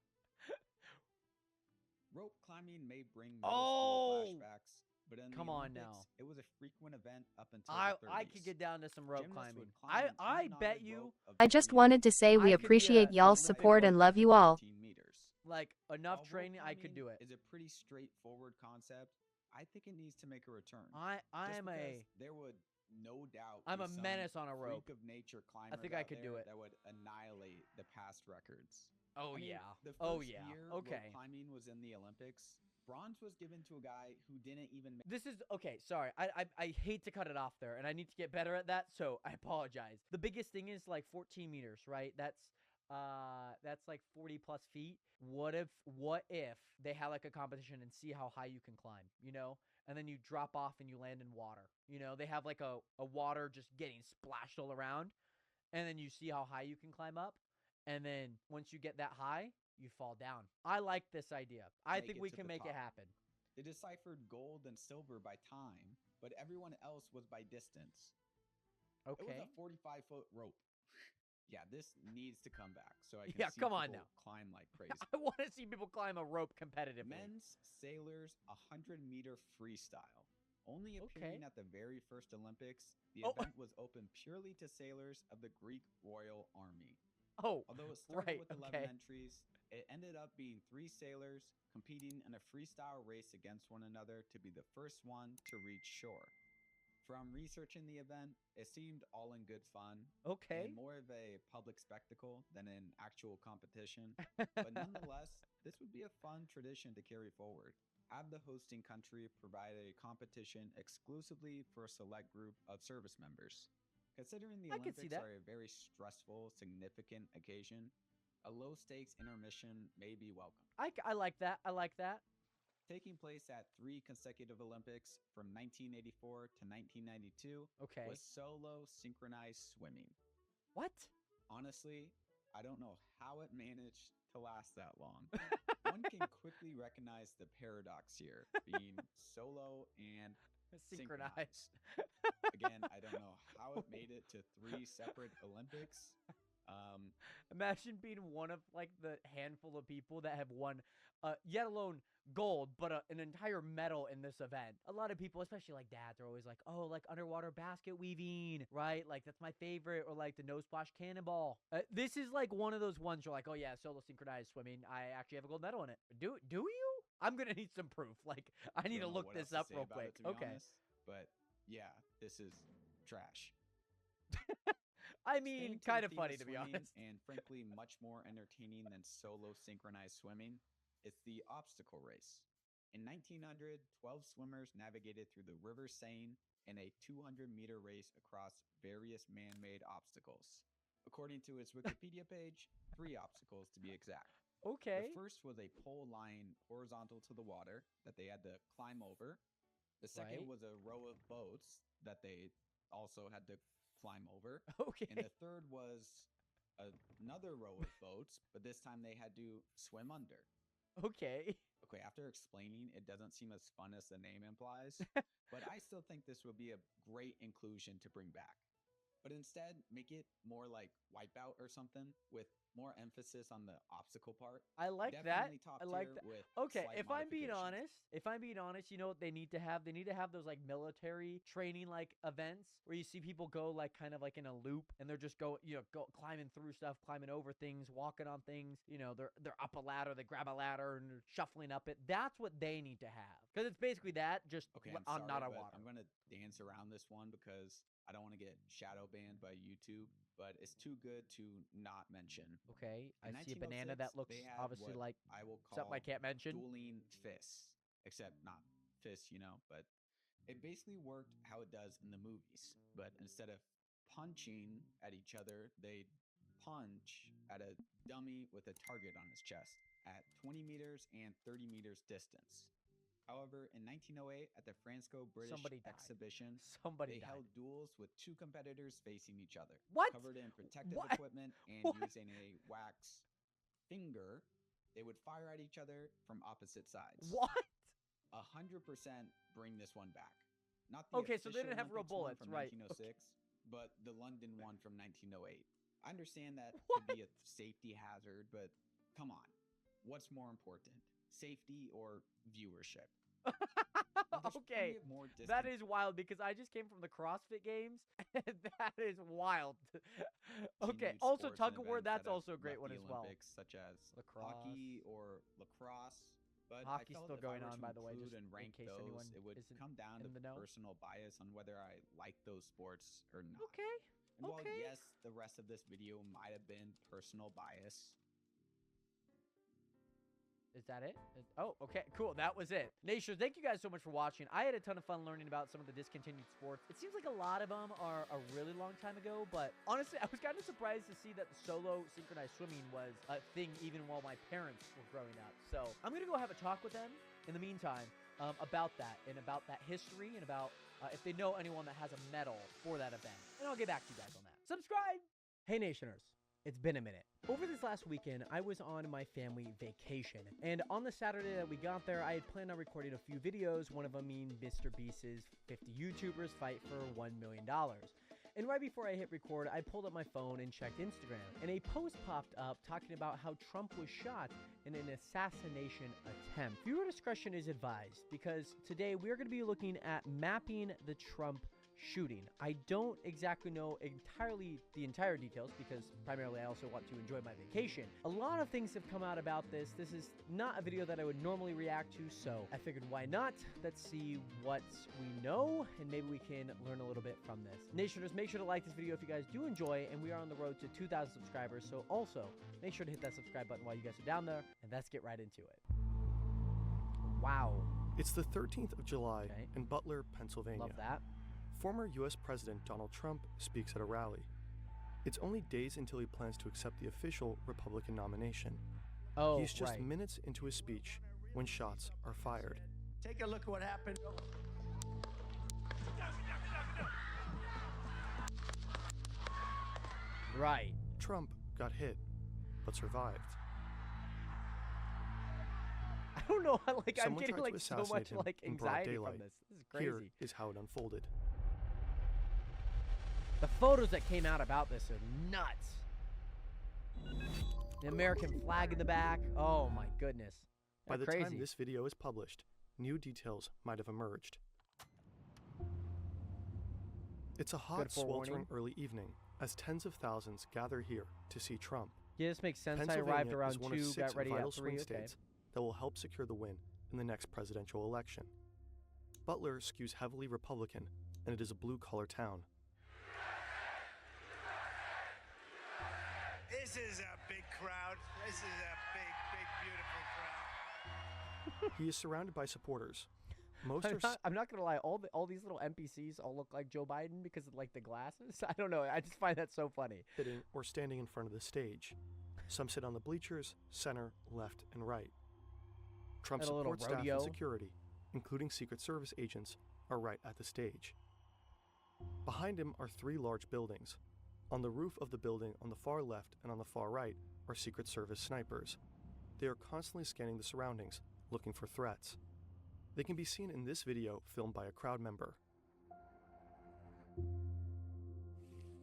Rope climbing may bring middle school flashbacks, but in Come the on Olympics, now. it was a frequent event up until the 30s. I could get down to some rope Gymnasts climbing. would climb I even on bet a you. rope of I just 40 wanted to say we I could be appreciate a y'all's Olympic support and rope love you climber. all. 15 meters. Like enough While rope training, I could climbing do it. is a pretty straightforward concept. I think it needs to make a return. I Just am because a there would no doubt I'm be a some menace on a rope. freak of nature climbers think I out could do there it. that would annihilate the past records. Oh, I mean, yeah. The first Oh, yeah. year Okay. rope climbing was in the Olympics, bronze was given to a guy who didn't even make This is okay. Sorry, I hate to cut it off there, and I need to get better at that. So I apologize. The biggest thing is like 14 meters, right? That's like 40 plus feet. What if they had like a competition and see how high you can climb, you know? And then you drop off and you land in water. You know, they have like a water just getting splashed all around, and then you see how high you can climb up. And then once you get that high, you fall down. I like this idea. I Make think it we to can the make it top. happen. They deciphered gold and silver by time, but everyone else was by distance. It was Okay. a 45-foot rope. Yeah, this needs to come back so I can Yeah, see come on people now. climb like crazy. I want to see people climb a rope competitively. Men's sailors 100-meter freestyle. Only appearing at the very first Olympics, the Oh. event was open purely to sailors of the Greek Royal Army. Oh, Although it started right, with 11 okay. entries, it ended up being 3 sailors competing in a freestyle race against one another to be the first one to reach shore. From researching the event, it seemed all in good fun. Okay. And more of a public spectacle than an actual competition. But nonetheless, this would be a fun tradition to carry forward. Have the hosting country provide a competition exclusively for a select group of service members. Considering the I could see Olympics that. are a very stressful, significant occasion, a low-stakes intermission may be welcome. I like that. I like that. Taking place at 3 consecutive Olympics from 1984 to 1992 Okay. was solo synchronized swimming. What? Honestly, I don't know how it managed to last that long. One can quickly recognize the paradox here, being solo and synchronized. Again, I don't know how it made it to 3 separate Olympics. Imagine being one of like the handful of people that have won, yet alone gold, but an entire medal in this event. A lot of people, especially like dads, are always like, "Oh, like underwater basket weaving, right? Like that's my favorite." Or like the nose splash cannonball. This is like one of those ones you're like, "Oh yeah, solo synchronized swimming. I actually have a gold medal in it." Do you? I'm gonna need some proof. Like I need to Don't know look what this else up to say real about quick. it, to be Okay. honest, but yeah, this is trash. I mean, Staying to kind the of theme funny to be swimming, honest. and frankly much more entertaining than solo synchronized swimming, is the obstacle race. In 1900, 12 swimmers navigated through the River Seine in a 200-meter race across various man-made obstacles. According to its Wikipedia page, 3 obstacles to be exact. Okay. The first was a pole lying horizontal to the water that they had to climb over. The second Right. was a row of boats that they also had to climb over. Okay. And the third was another row of boats, but this time they had to swim under. Okay. Okay, after explaining, it doesn't seem as fun as the name implies, but I still think this would be a great inclusion to bring back. But instead, make it more like Wipeout or something with more emphasis on the obstacle part. I like Definitely that. top I like tier that. with Okay, slight if I'm being modifications. honest, you know what they need to have? They need to have those like military training like events where you see people go like kind of like in a loop and they're just go climbing through stuff, climbing over things, walking on things. You know, they're up a ladder, they grab a ladder and they're shuffling up it. That's what they need to have because it's basically that just Okay, I'm on sorry, not a but water. I'm gonna dance around this one because I don't want to get shadow banned by YouTube, but it's too good to not mention. Okay, In I see a banana that 1906, looks they had obviously what like I will something call I can't mention. dueling fists, except not fists, but it basically worked how it does in the movies. But instead of punching at each other, they'd punch at a dummy with a target on his chest at 20 meters and 30 meters distance. However, in 1908, at the Franco-British Somebody died. exhibition, Somebody they died. held duels with 2 competitors facing each other. What? Covered in protective What? equipment and What? using a wax finger, they would fire at each other from opposite sides. What? 100% bring this one back. Not the Okay, so they official didn't have real Olympics one bullets, from right? 1906, but the London one from 1908. I understand that could be a safety hazard, but come on. What's more important, safety or viewership? Okay, that is wild because I just came from the CrossFit Games, and that is wild. Okay, Teenage also sports tug and of war, events that's that have also a great left one the as well. Olympics, such as Lacrosse. hockey or lacrosse. But Hockey's I felt still if going I were on, to by the way, include just and in rank case those, anyone it would isn't come down to in the know. personal bias on whether I like those sports or not. Okay. And while okay. yes, the rest of this video might have been personal bias. Is that it? Oh, okay, cool. That was it. Nation, thank you guys so much for watching. I had a ton of fun learning about some of the discontinued sports. It seems like a lot of them are a really long time ago, but honestly, I was kind of surprised to see that solo synchronized swimming was a thing even while my parents were growing up. So I'm going to go have a talk with them in the meantime about that and about that history and about if they know anyone that has a medal for that event. And I'll get back to you guys on that. Subscribe! Hey, Nationers. It's been a minute. Over this last weekend, I was on my family vacation. And on the Saturday that we got there, I had planned on recording a few videos, one of them being Mr. Beast's 50 YouTubers fight for $1 million. And right before I hit record, I pulled up my phone and checked Instagram. And a post popped up talking about how Trump was shot in an assassination attempt. Viewer discretion is advised because today we're going to be looking at mapping the Trump shooting. I don't exactly know the entire details because primarily I also want to enjoy my vacation. A lot of things have come out about this. This is not a video that I would normally react to, so I figured why not? Let's see what we know and maybe we can learn a little bit from this. Nationers, make sure to like this video if you guys do enjoy, and we are on the road to 2,000 subscribers, so also make sure to hit that subscribe button while you guys are down there, and let's get right into it. Wow. It's the 13th of July in Butler, Pennsylvania. Love that. Former U.S. President Donald Trump speaks at a rally. It's only days until he plans to accept the official Republican nomination. Oh, He's just right. minutes into his speech when shots are fired. Take a look at what happened. Right. Trump got hit, but survived. I don't know, like I'm Someone getting tried to like so assassinate much him like in broad anxiety daylight. from this. This is crazy. Here is how it unfolded. The photos that came out about this are nuts. The American flag in the back. Oh my goodness. By They're the crazy. time this video is published, new details might have emerged. It's a hot, Good forewarning. sweltering early evening as tens of thousands gather here to see Trump. Yeah, this makes sense. I Pennsylvania arrived around is one 2, of 6 got ready vital at 3. swing Okay. states that will help secure the win in the next presidential election. Butler skews heavily Republican, and it is a blue-collar town. This is a big crowd. This is a big, beautiful crowd. He is surrounded by supporters. Most are I'm not gonna lie. All these little NPCs all look like Joe Biden because of like the glasses. I don't know. I just find that so funny. sitting or standing in front of the stage. Some sit on the bleachers, center, left, and right. Trump's And a little support staff rodeo. and security, including Secret Service agents, are right at the stage. Behind him are 3 large buildings. On the roof of the building on the far left and on the far right are Secret Service snipers. They are constantly scanning the surroundings, looking for threats. They can be seen in this video filmed by a crowd member.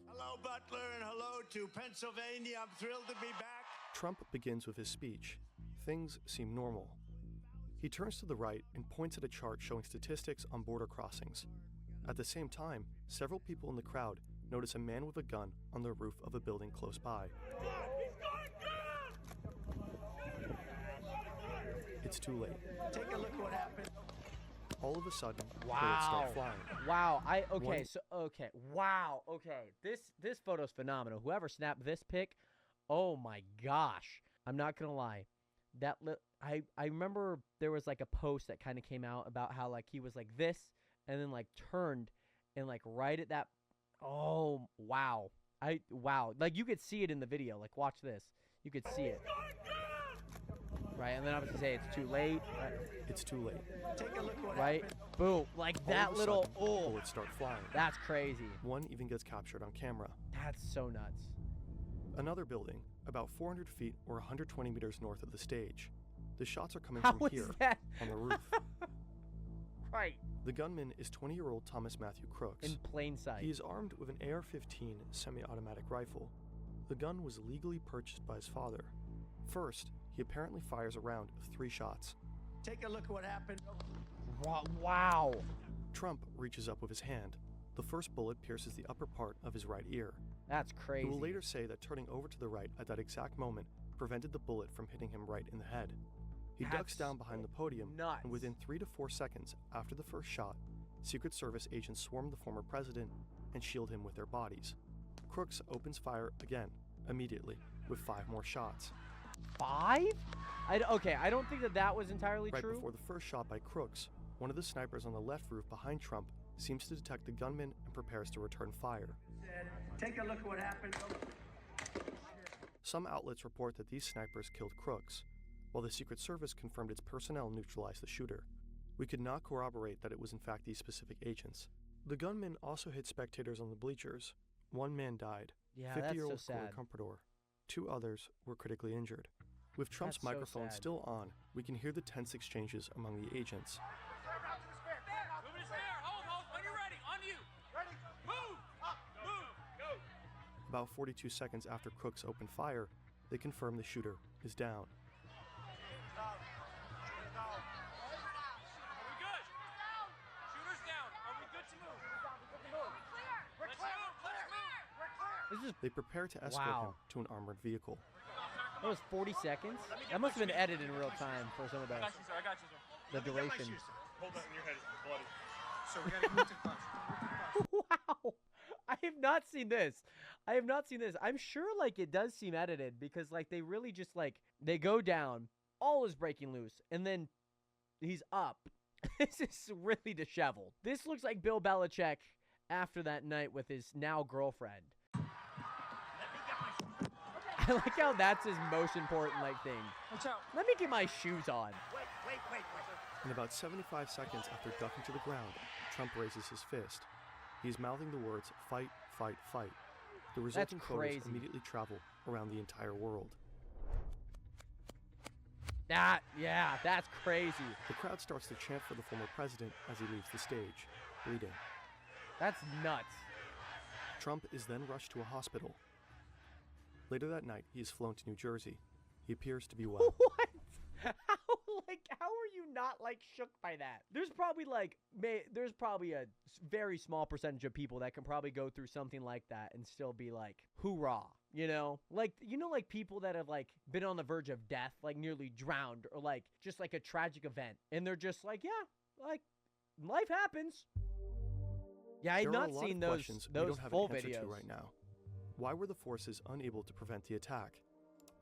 Hello, Butler, and hello to Pennsylvania. I'm thrilled to be back. Trump begins with his speech. Things seem normal. He turns to the right and points at a chart showing statistics on border crossings. At the same time, several people in the crowd notice a man with a gun on the roof of a building close by. It's too late. Take a look at what happened. All of a sudden, bullets Wow. start flying. Wow. One- Wow. Okay. This photo's phenomenal. Whoever snapped this pic, oh my gosh. I'm not gonna lie. I remember there was like a post that kind of came out about how like he was like this and then like turned and like right at that. Oh wow. Wow. Like you could see it in the video. Like watch this. You could see it. Right, and then obviously say it's too late. Right. It's too late. Take a look at what Right? happened. Boom. Like All that of a little. sudden, Oh, bullets start flying. that's crazy. One even gets captured on camera. That's so nuts. Another building, about 400 feet or 120 meters north of the stage. The shots are coming How from is here, that? on the roof. Right. The gunman is 20-year-old Thomas Matthew Crooks. In plain sight. He is armed with an AR-15 semi-automatic rifle. The gun was legally purchased by his father. First, he apparently fires a round of 3 shots. Take a look at what happened. Wow. Trump reaches up with his hand. The first bullet pierces the upper part of his right ear. That's crazy. He will later say that turning over to the right at that exact moment prevented the bullet from hitting him right in the head. He ducks down behind the podium, and within 3 to 4 seconds after the first shot, Secret Service agents swarm the former president and shield him with their bodies. Crooks opens fire again, immediately, with 5 more shots. 5? Okay, I don't think that was entirely right true. Right before the first shot by Crooks, one of the snipers on the left roof behind Trump seems to detect the gunman and prepares to return fire. Take a look at what happened. Some outlets report that these snipers killed Crooks, while the Secret Service confirmed its personnel neutralized the shooter. We could not corroborate that it was in fact these specific agents. The gunman also hit spectators on the bleachers. 1 man died, Yeah, 50-year-old that's so Corey sad. Comprador. 2 others were critically injured. With Trump's That's so microphone sad. still on, we can hear the tense exchanges among the agents. About 42 seconds after Crooks opened fire, they confirm the shooter is down. They prepare to escort him to an armored vehicle. That was 40 seconds? That must have been edited in real time for some of the, the duration. Hold on, your head is bloody. So we gotta move to the closet. Wow! I have not seen this. I have not seen this. I'm sure like it does seem edited because like they really just like they go down, all is breaking loose, and then he's up. This is really disheveled. This looks like Bill Belichick after that night with his now girlfriend. I like how that's his most important like thing. Watch out. Let me get my shoes on. Wait. In about 75 seconds after ducking to the ground, Trump raises his fist. He's mouthing the words, "Fight, fight, fight." The resulting photos crazy. immediately travel around the entire world. Yeah, that's crazy. The crowd starts to chant for the former president as he leaves the stage, bleeding. That's nuts. Trump is then rushed to a hospital. Later that night, he is flown to New Jersey. He appears to be well. What? How are you not like shook by that? There's probably a very small percentage of people that can probably go through something like that and still be like, hoorah, you know? Like people that have like been on the verge of death, like nearly drowned or like just like a tragic event. And they're just like, yeah, like life happens. Yeah, I've not seen those full videos right now. Why were the forces unable to prevent the attack?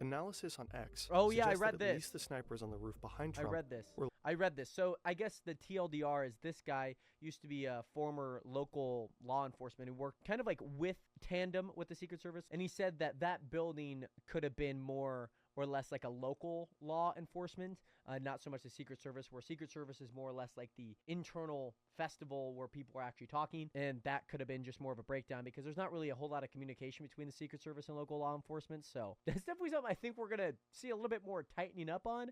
Analysis on X. Oh yeah, I suggests read that this. At least the snipers on the roof behind Trump. I read this. So I guess the TLDR is this guy used to be a former local law enforcement who worked kind of like with tandem with the Secret Service, and he said that that building could have been more or less like a local law enforcement, not so much the Secret Service, where Secret Service is more or less like the internal festival where people are actually talking, and that could have been just more of a breakdown because there's not really a whole lot of communication between the Secret Service and local law enforcement. So that's definitely something I think we're gonna see a little bit more tightening up on.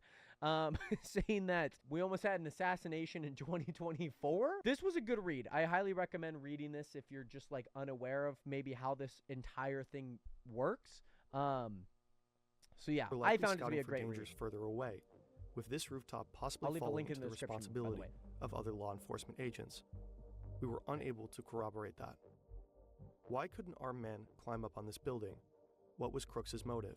Saying that we almost had an assassination in 2024. This was a good read. I highly recommend reading this if you're just like unaware of maybe how this entire thing works. So yeah, I found it to be a great read. Further away, with this rooftop possibly falling into the responsibility of other law enforcement agents. We were unable to corroborate that. Why couldn't armed men climb up on this building? What was Crooks' motive?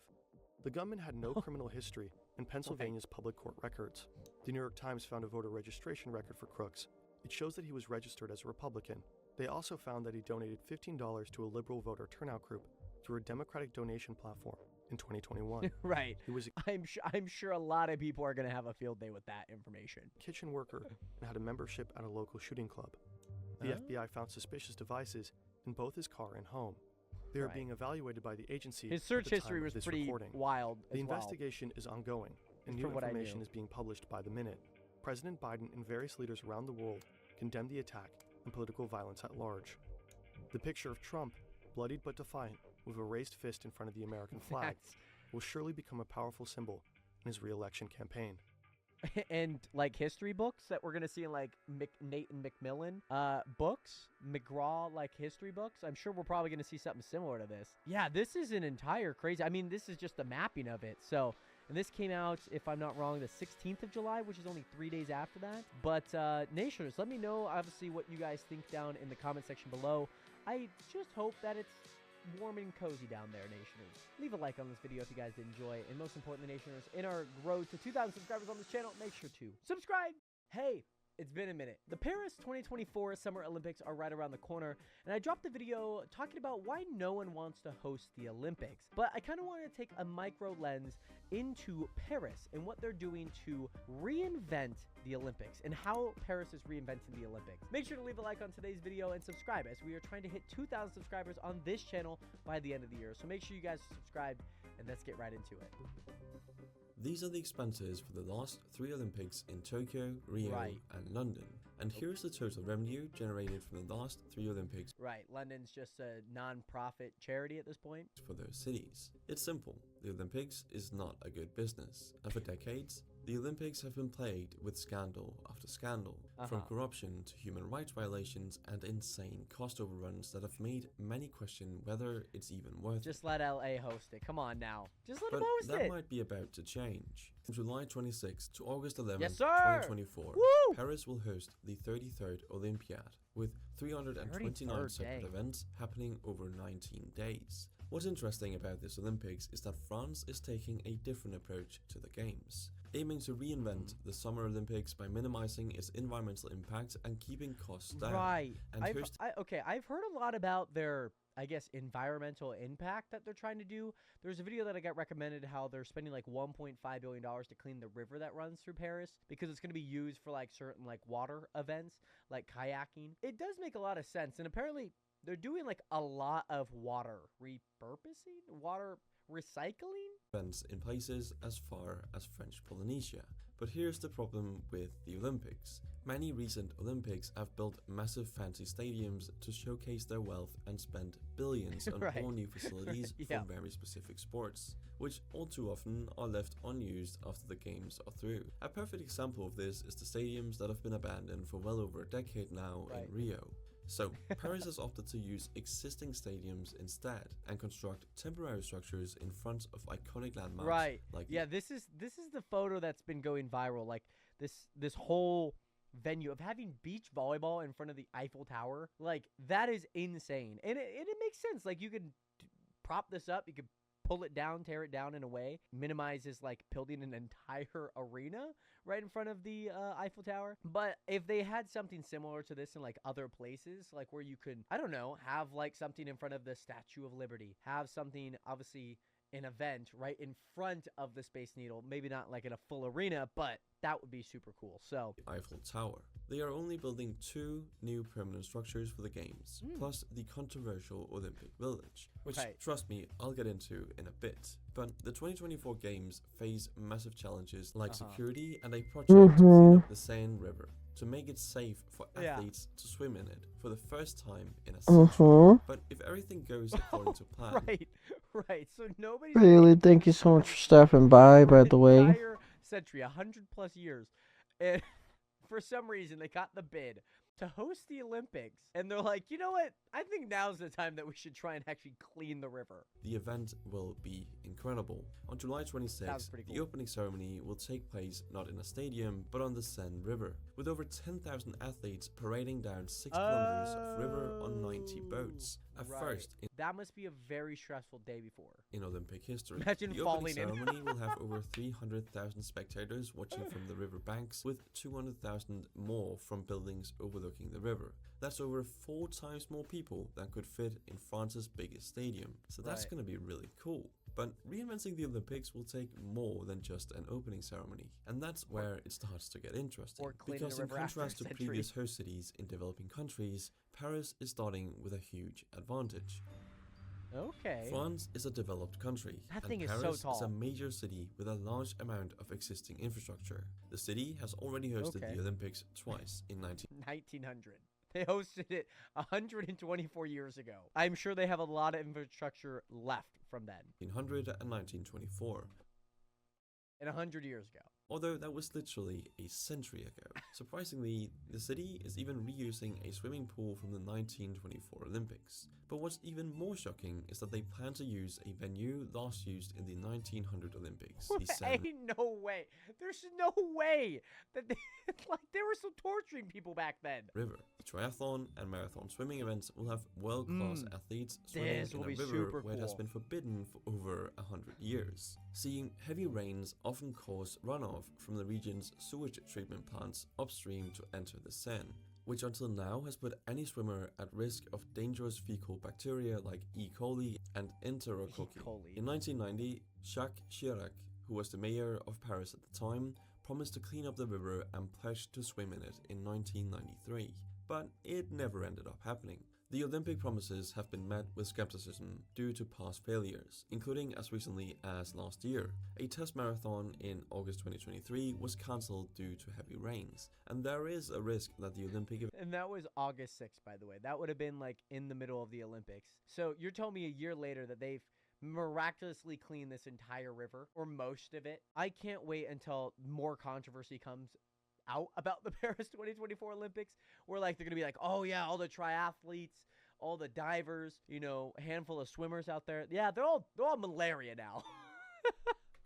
The gunman had no criminal history in Pennsylvania's public court records. The New York Times found a voter registration record for Crooks. It shows that he was registered as a Republican. They also found that he donated $15 to a liberal voter turnout group through a Democratic donation platform in 2021. Right. He was I'm sure a lot of people are going to have a field day with that information. A kitchen worker and had a membership at a local shooting club. The FBI found suspicious devices in both his car and home. They are being evaluated by the agency. His search at the history time was of this pretty recording. wild The as well. investigation is ongoing, and new From what I information knew. is being published by the minute. President Biden and various leaders around the world condemned the attack and political violence at large. The picture of Trump, bloodied but defiant, with a raised fist in front of the American flag, will surely become a powerful symbol in his re-election campaign. and like history books that we're gonna see in like Nate and Macmillan books, McGraw like history books. I'm sure we're probably gonna see something similar to this. Yeah, this is an entire crazy. I mean, this is just the mapping of it. So, and this came out, if I'm not wrong, the 16th of July, which is only 3 days after that. But Nationers, let me know obviously what you guys think down in the comment section below. I just hope that it's warm and cozy down there, Nationers. Leave a like on this video if you guys did enjoy, and most importantly, Nationers, in our road to 2,000 subscribers on this channel, make sure to subscribe. Hey, it's been a minute. The Paris 2024 Summer Olympics are right around the corner, and I dropped a video talking about why no one wants to host the Olympics. But I kind of wanted to take a micro lens into Paris and what they're doing to reinvent the Olympics and how Paris is reinventing the Olympics. Make sure to leave a like on today's video and subscribe, as we are trying to hit 2,000 subscribers on this channel by the end of the year. So make sure you guys are subscribed, and let's get right into it. These are the expenses for the last 3 Olympics in Tokyo, Rio, and London. And here's the total revenue generated from the last 3 Olympics. Right, London's just a non-profit charity at this point. For those cities. It's simple. The Olympics is not a good business. And for decades, the Olympics have been plagued with scandal after scandal, from corruption to human rights violations and insane cost overruns that have made many question whether it's even worth it. Just let LA host it. Come on now. Just let But them host that it. might be about to change. From July 26 to August 11, Yes, sir! 2024, Woo! Paris will host the 33rd Olympiad, with 329 33rd separate day. events happening over 19 days. What's interesting about this Olympics is that France is taking a different approach to the Games, aiming to reinvent the Summer Olympics by minimizing its environmental impact and keeping costs down. Right. And I've heard a lot about their, I guess, environmental impact that they're trying to do. There's a video that I got recommended how they're spending like $1.5 billion to clean the river that runs through Paris, because it's going to be used for like certain like water events, like kayaking. It does make a lot of sense, and apparently they're doing like a lot of water repurposing, water recycling. Events in places as far as French Polynesia. But here's the problem with the Olympics. Many recent Olympics have built massive fancy stadiums to showcase their wealth and spend billions on all new facilities for very specific sports, which all too often are left unused after the games are through. A perfect example of this is the stadiums that have been abandoned for well over a decade now in Rio. So, Paris has opted to use existing stadiums instead and construct temporary structures in front of iconic landmarks. Like this is the photo that's been going viral. Like this whole venue of having beach volleyball in front of the Eiffel Tower. Like, that is insane. And it makes sense. Like, you could prop this up, you could pull it down, tear it down in a way, minimizes like building an entire arena right in front of the Eiffel Tower. But if they had something similar to this in like other places, like where you could, I don't know, have like something in front of the Statue of Liberty, have something, obviously an event right in front of the Space Needle, maybe not like in a full arena, but that would be super cool. So Eiffel Tower. They are only building 2 new permanent structures for the games, plus the controversial Olympic Village, which, trust me, I'll get into in a bit. But the 2024 games face massive challenges like security and a project to clean up the Seine River, to make it safe for athletes to swim in it for the first time in a century. But if everything goes according to plan... Right, so nobody's... Bailey, thank you so much for stopping by the way. Entire century, 100 plus years. And for some reason, they got the bid to host the Olympics. And they're like, you know what? I think now's the time that we should try and actually clean the river. The event will be incredible. On July 26th, the opening ceremony will take place not in a stadium, but on the Seine River, with over 10,000 athletes parading down 6 kilometers of river on 90 boats. A first in that must be a very stressful day before. In Olympic history. Imagine the falling opening in. ceremony will have over 300,000 spectators watching from the river banks, with 200,000 more from buildings overlooking the river. That's over 4 times more people than could fit in France's biggest stadium. So that's going to be really cool. But reinventing the Olympics will take more than just an opening ceremony. And that's where it starts to get interesting. Because in contrast to previous host cities in developing countries, Paris is starting with a huge advantage. Okay. France is a developed country, that thing and is Paris so tall. is a major city with a large amount of existing infrastructure. The city has already hosted the Olympics twice in 1900. They hosted it 124 years ago. I'm sure they have a lot of infrastructure left from then. 1900 and 1924. And 100 years ago. although that was literally a century ago. Surprisingly, the city is even reusing a swimming pool from the 1924 Olympics. But what's even more shocking is that they plan to use a venue last used in the 1900 Olympics. The Seine Ain't no way. There's no way that they, like, they were still torturing people back then. River. The triathlon and marathon swimming events will have world-class athletes swimming This in will a be river super where it has cool. been forbidden for over 100 years. Seeing heavy rains often cause runoff from the region's sewage treatment plants upstream to enter the Seine, which until now has put any swimmer at risk of dangerous fecal bacteria like E. coli and Enterococci. In 1990, Jacques Chirac, who was the mayor of Paris at the time, promised to clean up the river and pledged to swim in it in 1993, but it never ended up happening. The Olympic promises have been met with skepticism due to past failures, including as recently as last year. A test marathon in August 2023 was cancelled due to heavy rains, and there is a risk that the Olympic And that was August 6th, by the way. That would have been like in the middle of the Olympics. So you're telling me a year later that they've miraculously cleaned this entire river, or most of it? I can't wait until more controversy comes out about the Paris 2024 Olympics, where like they're gonna be like, oh yeah, all the triathletes, all the divers, you know, a handful of swimmers out there, yeah, they're all malaria now.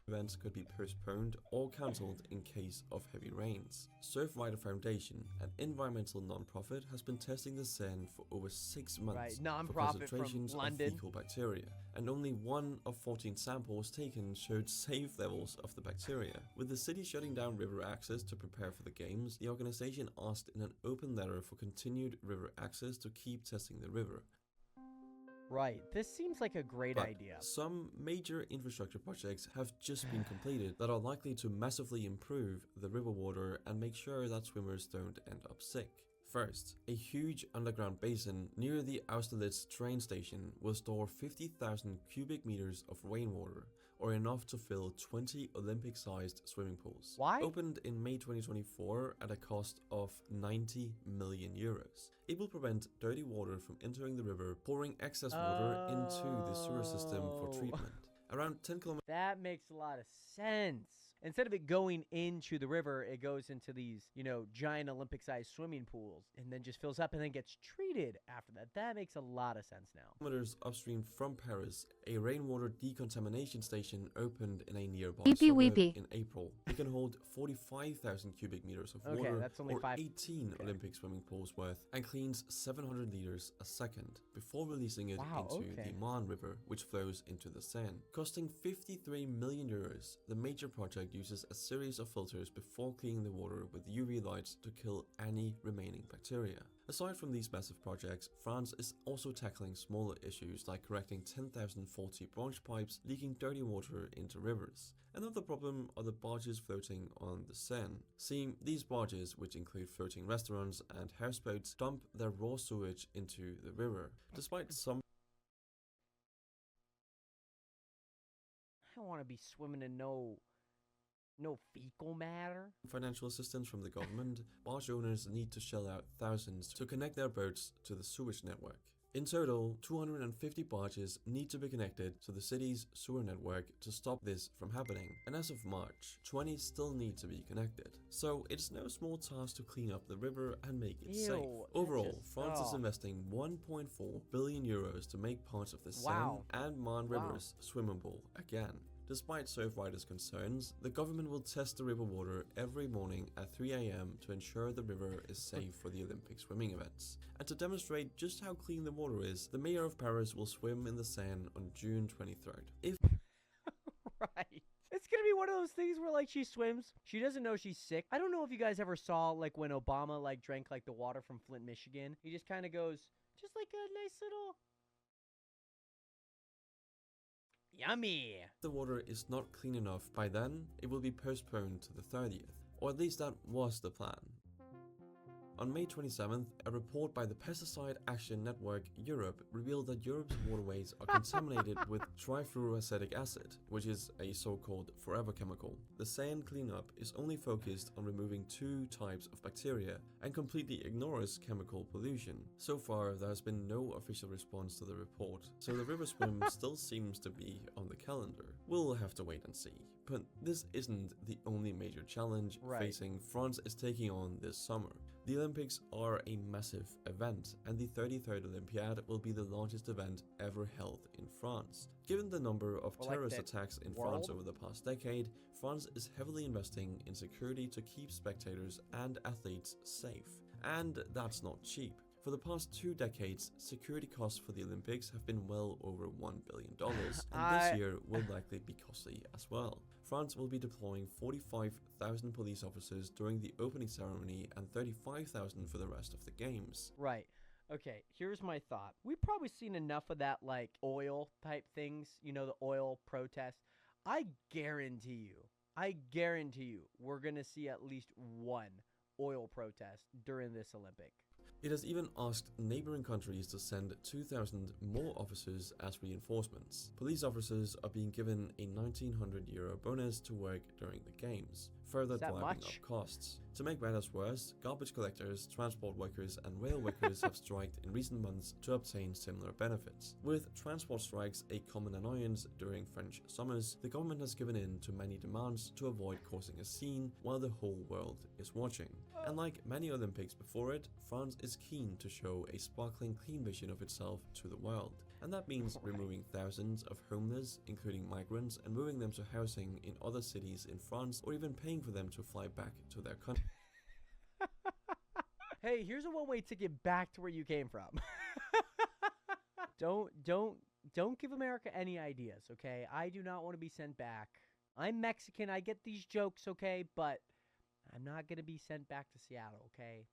events could be postponed or cancelled in case of heavy rains. Surfrider Foundation, an environmental non-profit, has been testing the Seine for over 6 months Right, for non-profit from concentrations of London. fecal bacteria, and only 1 of 14 samples taken showed safe levels of the bacteria. With the city shutting down river access to prepare for the games, the organization asked in an open letter for continued river access to keep testing the river. Right, this seems like a great But idea. some major infrastructure projects have just been completed that are likely to massively improve the river water and make sure that swimmers don't end up sick. First, a huge underground basin near the Austerlitz train station will store 50,000 cubic meters of rainwater, or enough to fill 20 Olympic-sized swimming pools. Why? Opened in May 2024 at a cost of 90 million euros. It will prevent dirty water from entering the river, pouring excess water into the sewer system for treatment. Around 10 kilometers. That makes a lot of sense. Instead of it going into the river, it goes into these, you know, giant Olympic-sized swimming pools and then just fills up and then gets treated after that. That makes a lot of sense now. Kilometers upstream from Paris, a rainwater decontamination station opened in a nearby Weepy suburb weepy. in April. It can hold 45,000 cubic meters of Okay, water, that's only or 5. 18 Olympic swimming pools worth, and cleans 700 liters a second before releasing it Wow, into okay. the Marne River, which flows into the Seine. Costing 53 million euros, the major project uses a series of filters before cleaning the water with UV lights to kill any remaining bacteria. Aside from these massive projects, France is also tackling smaller issues like correcting 10,000 faulty branch pipes leaking dirty water into rivers. Another problem are the barges floating on the Seine. Seeing these barges, which include floating restaurants and houseboats, dump their raw sewage into the river. Despite some I don't want to be swimming in no fecal matter. financial assistance from the government, barge owners need to shell out thousands to connect their boats to the sewage network. In total, 250 barges need to be connected to the city's sewer network to stop this from happening, and as of March, 20 still need to be connected. So it's no small task to clean up the river and make it safe. Ew, that Overall, just- France is oh. investing 1.4 billion euros to make parts of the Wow. Seine and Marne Wow. rivers swimmable again. Despite Surfrider's concerns, the government will test the river water every morning at 3 AM to ensure the river is safe for the Olympic swimming events. And to demonstrate just how clean the water is, the mayor of Paris will swim in the Seine on June 23rd. If Right. It's gonna be one of those things where like she swims, she doesn't know she's sick. I don't know if you guys ever saw like when Obama like drank like the water from Flint, Michigan. He just kind of goes, just like a nice little yummy. the water is not clean enough by then, it will be postponed to the 30th. Or at least that was the plan. On May 27th, a report by the Pesticide Action Network Europe revealed that Europe's waterways are contaminated with trifluoroacetic acid, which is a so-called forever chemical. The sand cleanup is only focused on removing 2 types of bacteria and completely ignores chemical pollution. So far, there has been no official response to the report, so the river swim still seems to be on the calendar. We'll have to wait and see. But this isn't the only major challenge facing France is taking on this summer. The Olympics are a massive event, and the 33rd Olympiad will be the largest event ever held in France. Given the number of terrorist attacks in France over the past decade, France is heavily investing in security to keep spectators and athletes safe. And that's not cheap. For the past 2 decades, security costs for the Olympics have been well over $1 billion, and this year will likely be costly as well. France will be deploying 45,000 police officers during the opening ceremony and 35,000 for the rest of the games. Right. Okay, here's my thought. We've probably seen enough of that, like, oil type things, you know, the oil protest. I guarantee you, we're going to see at least one oil protest during this Olympic. It has even asked neighboring countries to send 2,000 more officers as reinforcements. Police officers are being given a €1,900 bonus to work during the games, further driving up costs. To make matters worse, garbage collectors, transport workers, and rail workers have striked in recent months to obtain similar benefits. With transport strikes a common annoyance during French summers, the government has given in to many demands to avoid causing a scene while the whole world is watching. And like many Olympics before it, France is keen to show a sparkling, clean vision of itself to the world. And that means removing thousands of homeless, including migrants, and moving them to housing in other cities in France, or even paying for them to fly back to their country. Hey, here's a one-way ticket back to where you came from. Don't give America any ideas, okay? I do not want to be sent back. I'm Mexican, I get these jokes, okay? But I'm not going to be sent back to Seattle, okay?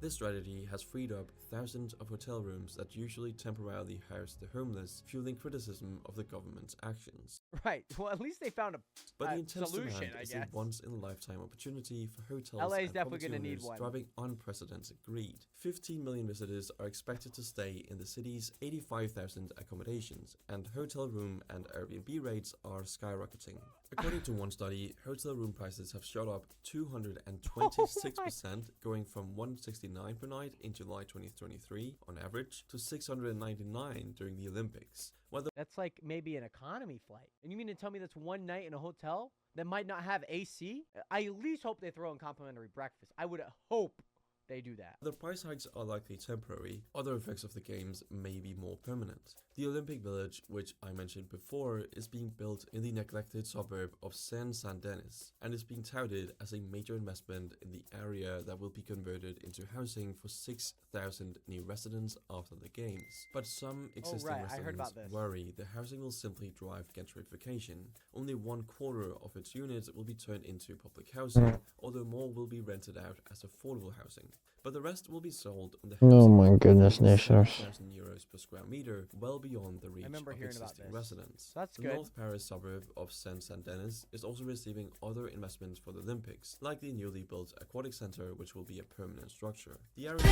This strategy has freed up thousands of hotel rooms that usually temporarily house the homeless, fueling criticism of the government's actions. Right. Well, at least they found But the intense solution, demand is a once-in-a-lifetime opportunity for hotels LA is and definitely property gonna need owners, one. driving unprecedented greed. 15 million visitors are expected to stay in the city's 85,000 accommodations, and hotel room and Airbnb rates are skyrocketing. According to one study, hotel room prices have shot up 226%, going from $169 per night in July 2023 on average to $699 during the Olympics. That's like maybe an economy flight. And you mean to tell me that's one night in a hotel that might not have AC? I at least hope they throw in complimentary breakfast. I would hope they do that. The price hikes are likely temporary. Other effects of the games may be more permanent. The Olympic Village, which I mentioned before, is being built in the neglected suburb of Saint-Denis and is being touted as a major investment in the area that will be converted into housing for 6,000 new residents after the games. But some existing residents worry the housing will simply drive gentrification. Only 1/4 of its units will be turned into public housing, although more will be rented out as affordable housing. But the rest will be sold on the Oh my goodness, nationers. €1,000 per square meter, well beyond the reach of existing residents. That's the good. North Paris suburb of Saint-Denis is also receiving other investments for the Olympics, like the newly built aquatic center, which will be a permanent structure. The area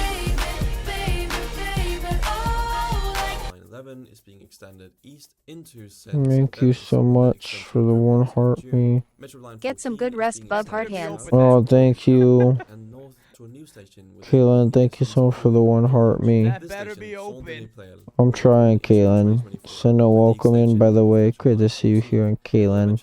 9/11 is being extended east into Thank you so much for the one heart me. Get some good rest, bub heart hands. Oh, thank you. And north to a new station with Caitlin, thank you so much for the one heart me. That better be open. I'm trying, Caitlin. Send a welcome in, by the way. Good to see you here, Caitlin.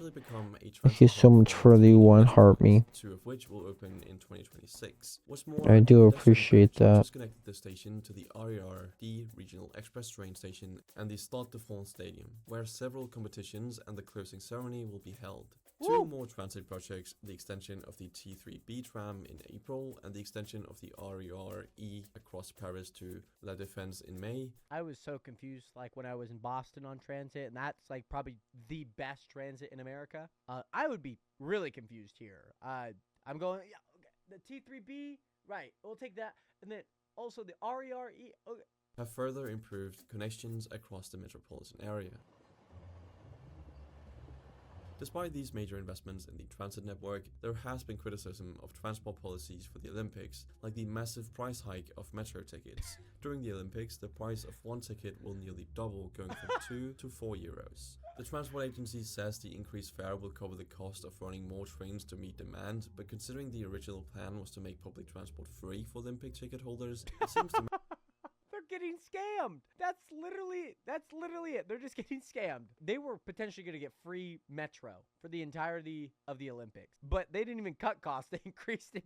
Thank you so much for the one heart me. 2 of which will open in 2026. What's more, I do the appreciate pedestrian bridge that. just connected the station to the RER-D Regional Express train station and the Stade de France Stadium, where several competitions and the closing ceremony will be held. 2 more transit projects, the extension of the T3B tram in April and the extension of the RER-E across Paris to La Défense in May. I was so confused, like when I was in Boston on transit, and that's like probably the best transit in America. I would be really confused here. I'm going, yeah, okay, the T3B, right? We'll take that, and then also the RER-E. Okay. Have further improved connections across the metropolitan area. Despite these major investments in the transit network, there has been criticism of transport policies for the Olympics, like the massive price hike of metro tickets. During the Olympics, the price of one ticket will nearly double, going from 2 to 4 euros. The transport agency says the increased fare will cover the cost of running more trains to meet demand, but considering the original plan was to make public transport free for Olympic ticket holders, it seems to They're getting scammed. That's literally it. They're just getting scammed. They were potentially going to get free metro for the entirety of the Olympics, but they didn't even cut costs. They increased it.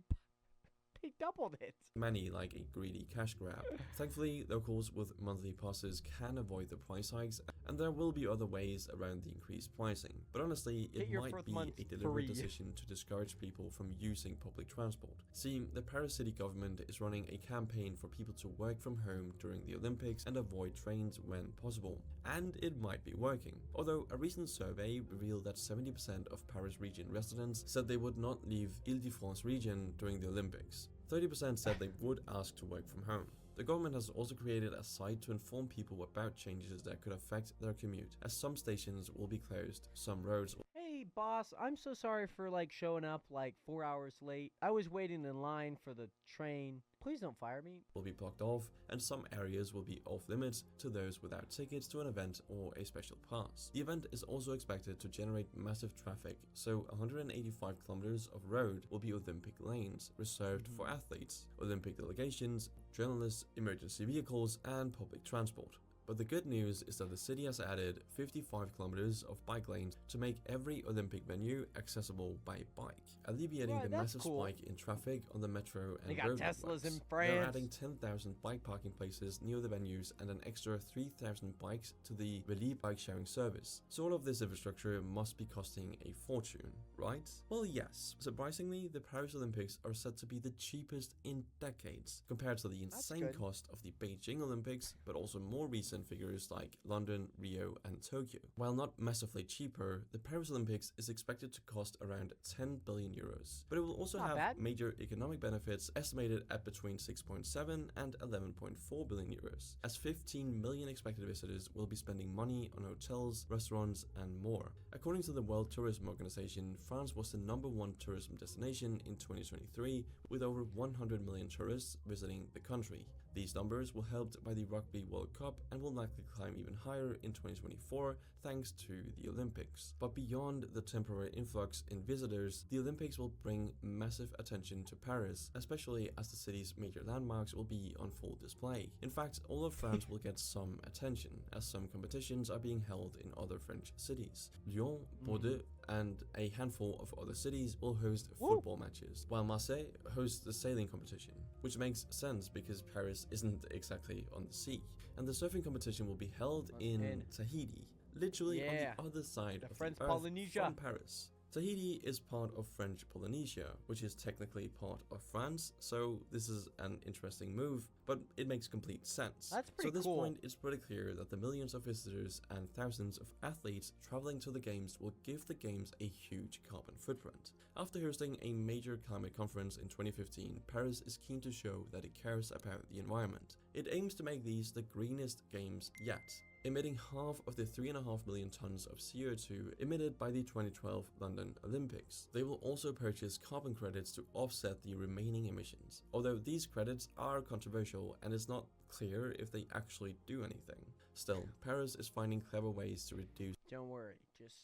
They doubled it. many like a greedy cash grab. Thankfully, locals with monthly passes can avoid the price hikes, and there will be other ways around the increased pricing. But honestly, it might be a deliberate decision to discourage people from using public transport. See, the Paris city government is running a campaign for people to work from home during the Olympics and avoid trains when possible. And it might be working. Although a recent survey revealed that 70% of Paris region residents said they would not leave Île-de-France region during the Olympics. 30% said they would ask to work from home. The government has also created a site to inform people about changes that could affect their commute, as some stations will be closed, some roads. Hey boss, I'm so sorry for showing up 4 hours late. I was waiting in line for the train. Please don't fire me. Will be blocked off, and some areas will be off limits to those without tickets to an event or a special pass. The event is also expected to generate massive traffic, so 185 kilometers of road will be Olympic lanes, reserved for athletes, Olympic delegations, journalists, emergency vehicles, and public transport. But the good news is that the city has added 55 kilometers of bike lanes to make every Olympic venue accessible by bike, alleviating the massive spike in traffic on the metro and they got road Teslas networks. in France. They're adding 10,000 bike parking places near the venues and an extra 3,000 bikes to the Relief bike sharing service. So all of this infrastructure must be costing a fortune, right? Well, yes. Surprisingly, the Paris Olympics are said to be the cheapest in decades, compared to the insane cost of the Beijing Olympics, but also more recent figures like London, Rio, and Tokyo. While not massively cheaper, the Paris Olympics is expected to cost around 10 billion euros. But it will also have major economic benefits estimated at between 6.7 and 11.4 billion euros, as 15 million expected visitors will be spending money on hotels, restaurants, and more. According to the World Tourism Organization, France was the #1 tourism destination in 2023, with over 100 million tourists visiting the country. These numbers were helped by the Rugby World Cup and will likely climb even higher in 2024 thanks to the Olympics. But beyond the temporary influx in visitors, the Olympics will bring massive attention to Paris, especially as the city's major landmarks will be on full display. In fact, all of France will get some attention, as some competitions are being held in other French cities. Lyon, Bordeaux, and a handful of other cities will host football matches, while Marseille hosts the sailing competition, which makes sense because Paris isn't exactly on the sea. And the surfing competition will be held in Tahiti, literally on the other side of the earth from Paris. Tahiti is part of French Polynesia, which is technically part of France, so this is an interesting move, but it makes complete sense. That's pretty So at this cool. point, it's pretty clear that the millions of visitors and thousands of athletes traveling to the games will give the games a huge carbon footprint. After hosting a major climate conference in 2015, Paris is keen to show that it cares about the environment. It aims to make these the greenest games yet, emitting half of the 3.5 million tons of CO2 emitted by the 2012 London Olympics. They will also purchase carbon credits to offset the remaining emissions, although these credits are controversial and it's not clear if they actually do anything. Still, Paris is finding clever ways to reduce Don't worry, just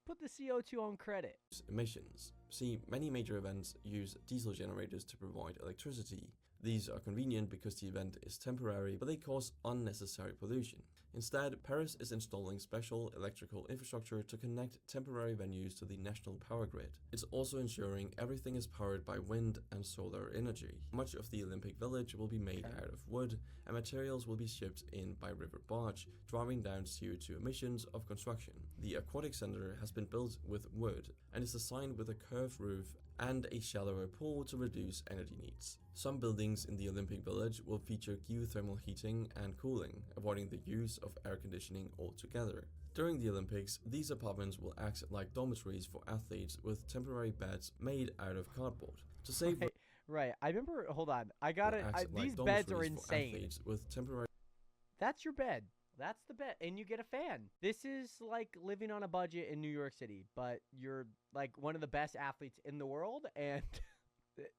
put the CO2 on credit. emissions. See, many major events use diesel generators to provide electricity. These are convenient because the event is temporary, but they cause unnecessary pollution. Instead, Paris is installing special electrical infrastructure to connect temporary venues to the national power grid. It's also ensuring everything is powered by wind and solar energy. Much of the Olympic Village will be made out of wood, and materials will be shipped in by river barge, driving down CO2 emissions of construction. The aquatic center has been built with wood and is designed with a curved roof and a shallower pool to reduce energy needs. Some buildings in the Olympic Village will feature geothermal heating and cooling, avoiding the use of air conditioning altogether. During the Olympics, these apartments will act like dormitories for athletes with temporary beds made out of cardboard. To save Right, I remember, hold on, I got it, these beds are insane. With temporary That's your bed. That's the bet. And you get a fan. This is like living on a budget in New York City, but you're like one of the best athletes in the world, and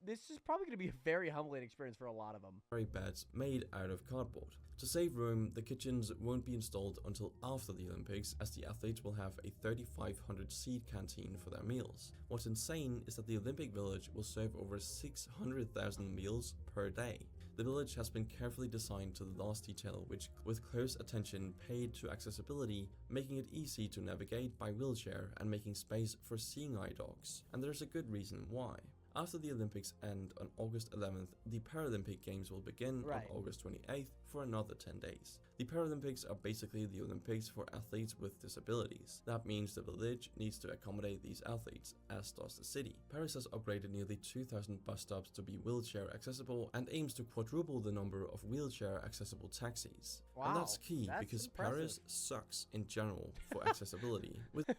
this is probably going to be a very humbling experience for a lot of them. Beds made out of cardboard. To save room, the kitchens won't be installed until after the Olympics, as the athletes will have a 3,500 seat canteen for their meals. What's insane is that the Olympic Village will serve over 600,000 meals per day. The village has been carefully designed to the last detail, which with close attention paid to accessibility, making it easy to navigate by wheelchair and making space for seeing eye dogs. And there's a good reason why. After the Olympics end on August 11th, the Paralympic Games will begin on August 28th for another 10 days. The Paralympics are basically the Olympics for athletes with disabilities. That means the village needs to accommodate these athletes, as does the city. Paris has upgraded nearly 2,000 bus stops to be wheelchair accessible and aims to quadruple the number of wheelchair accessible taxis. Wow, and that's key because impressive. Paris sucks in general for accessibility. With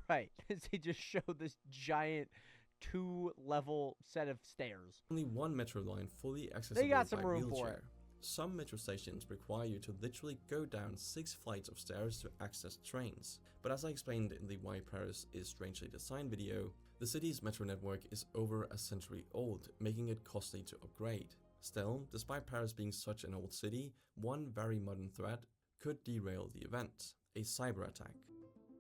Right, they just showed this giant 2-level set of stairs. only one metro line fully accessible They got some by room wheelchair. for it. Some metro stations require you to literally go down 6 flights of stairs to access trains. But as I explained in the Why Paris is Strangely Designed video, the city's metro network is over a century old, making it costly to upgrade. Still, despite Paris being such an old city, one very modern threat could derail the event: a cyber attack.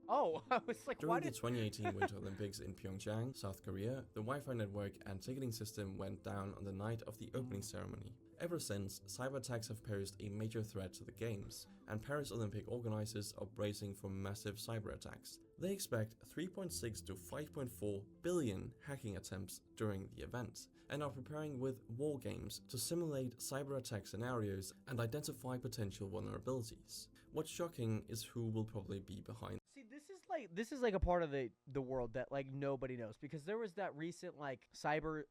Oh, I was like, During why the did 2018 Winter Olympics in Pyeongchang, South Korea, the Wi-Fi network and ticketing system went down on the night of the opening ceremony. Ever since, cyber attacks have posed a major threat to the games, and Paris Olympic organizers are bracing for massive cyber attacks. They expect 3.6 to 5.4 billion hacking attempts during the event, and are preparing with war games to simulate cyber attack scenarios and identify potential vulnerabilities. What's shocking is who will probably be behind. See, this is like a part of the world that like nobody knows, because there was that recent like cyber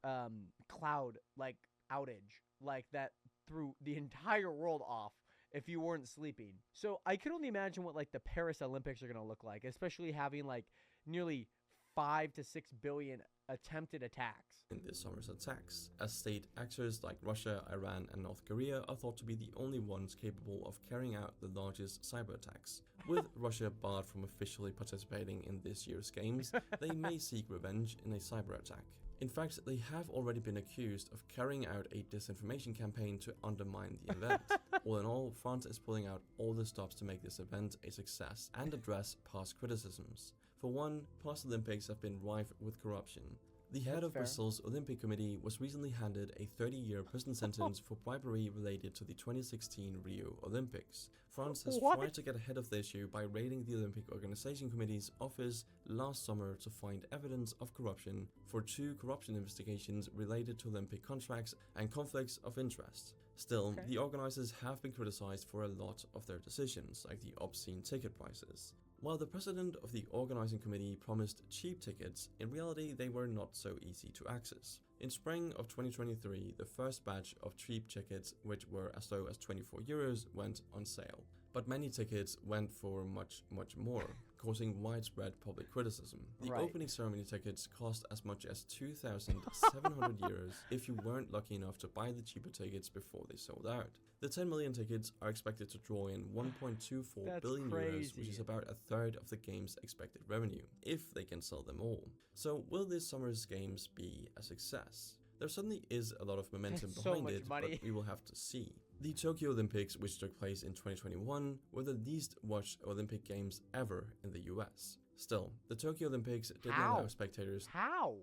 cloud like outage like that threw the entire world off if you weren't sleeping. So I can only imagine what like the Paris Olympics are going to look like, especially having like nearly 5 to 6 billion attempted attacks. In this summer's attacks, as state actors like Russia, Iran and North Korea are thought to be the only ones capable of carrying out the largest cyber attacks. With Russia barred from officially participating in this year's games, they may seek revenge in a cyber attack. In fact, they have already been accused of carrying out a disinformation campaign to undermine the event. All in all, France is pulling out all the stops to make this event a success and address past criticisms. For one, past Olympics have been rife with corruption. The head of Bristol's Olympic Committee was recently handed a 30-year prison sentence for bribery related to the 2016 Rio Olympics. France has tried to get ahead of the issue by raiding the Olympic Organization Committee's office last summer to find evidence of corruption for 2 corruption investigations related to Olympic contracts and conflicts of interest. Still, the organizers have been criticized for a lot of their decisions, like the obscene ticket prices. While the president of the organizing committee promised cheap tickets, in reality they were not so easy to access. In spring of 2023, the first batch of cheap tickets, which were as low as €24, went on sale. But many tickets went for much more, causing widespread public criticism. The opening ceremony tickets cost as much as €2,700 if you weren't lucky enough to buy the cheaper tickets before they sold out. The 10 million tickets are expected to draw in €1.24 billion, which is about a third of the game's expected revenue, if they can sell them all. So will this summer's games be a success? There certainly is a lot of momentum behind it, but we will have to see. The Tokyo Olympics, which took place in 2021, were the least watched Olympic Games ever in the US. Still, the Tokyo Olympics did not have spectators. How?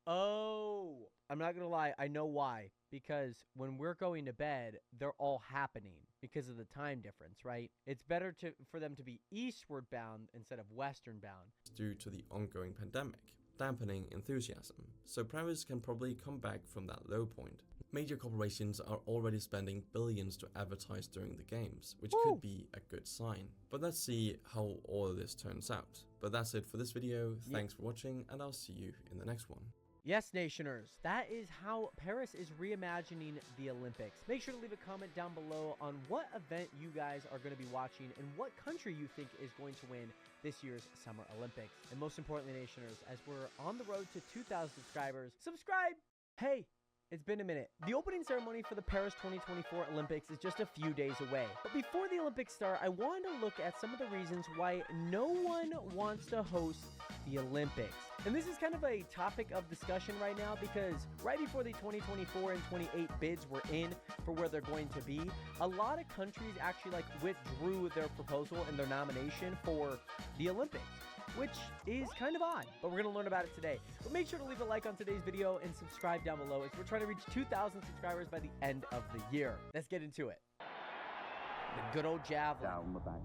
Oh, I'm not gonna lie, I know why. Because when we're going to bed, they're all happening because of the time difference, right? It's better for them to be eastward bound instead of western bound. Due to the ongoing pandemic, dampening enthusiasm. So Paris can probably come back from that low point. Major corporations are already spending billions to advertise during the games, which could be a good sign. But let's see how all of this turns out. But that's it for this video. Thanks for watching, and I'll see you in the next one. Yes, Nationers, that is how Paris is reimagining the Olympics. Make sure to leave a comment down below on what event you guys are going to be watching and what country you think is going to win this year's Summer Olympics. And most importantly, Nationers, as we're on the road to 2,000 subscribers, subscribe! Hey, It's been a minute. The opening ceremony for the Paris 2024 Olympics is just a few days away. But before the Olympics start, I wanted to look at some of the reasons why no one wants to host the Olympics. And this is kind of a topic of discussion right now because right before the 2024 and 28 bids were in for where they're going to be, a lot of countries actually withdrew their proposal and their nomination for the Olympics, which is kind of odd, but we're going to learn about it today. But make sure to leave a like on today's video and subscribe down below as we're trying to reach 2,000 subscribers by the end of the year. Let's get into it. The good old javelin. Down the back.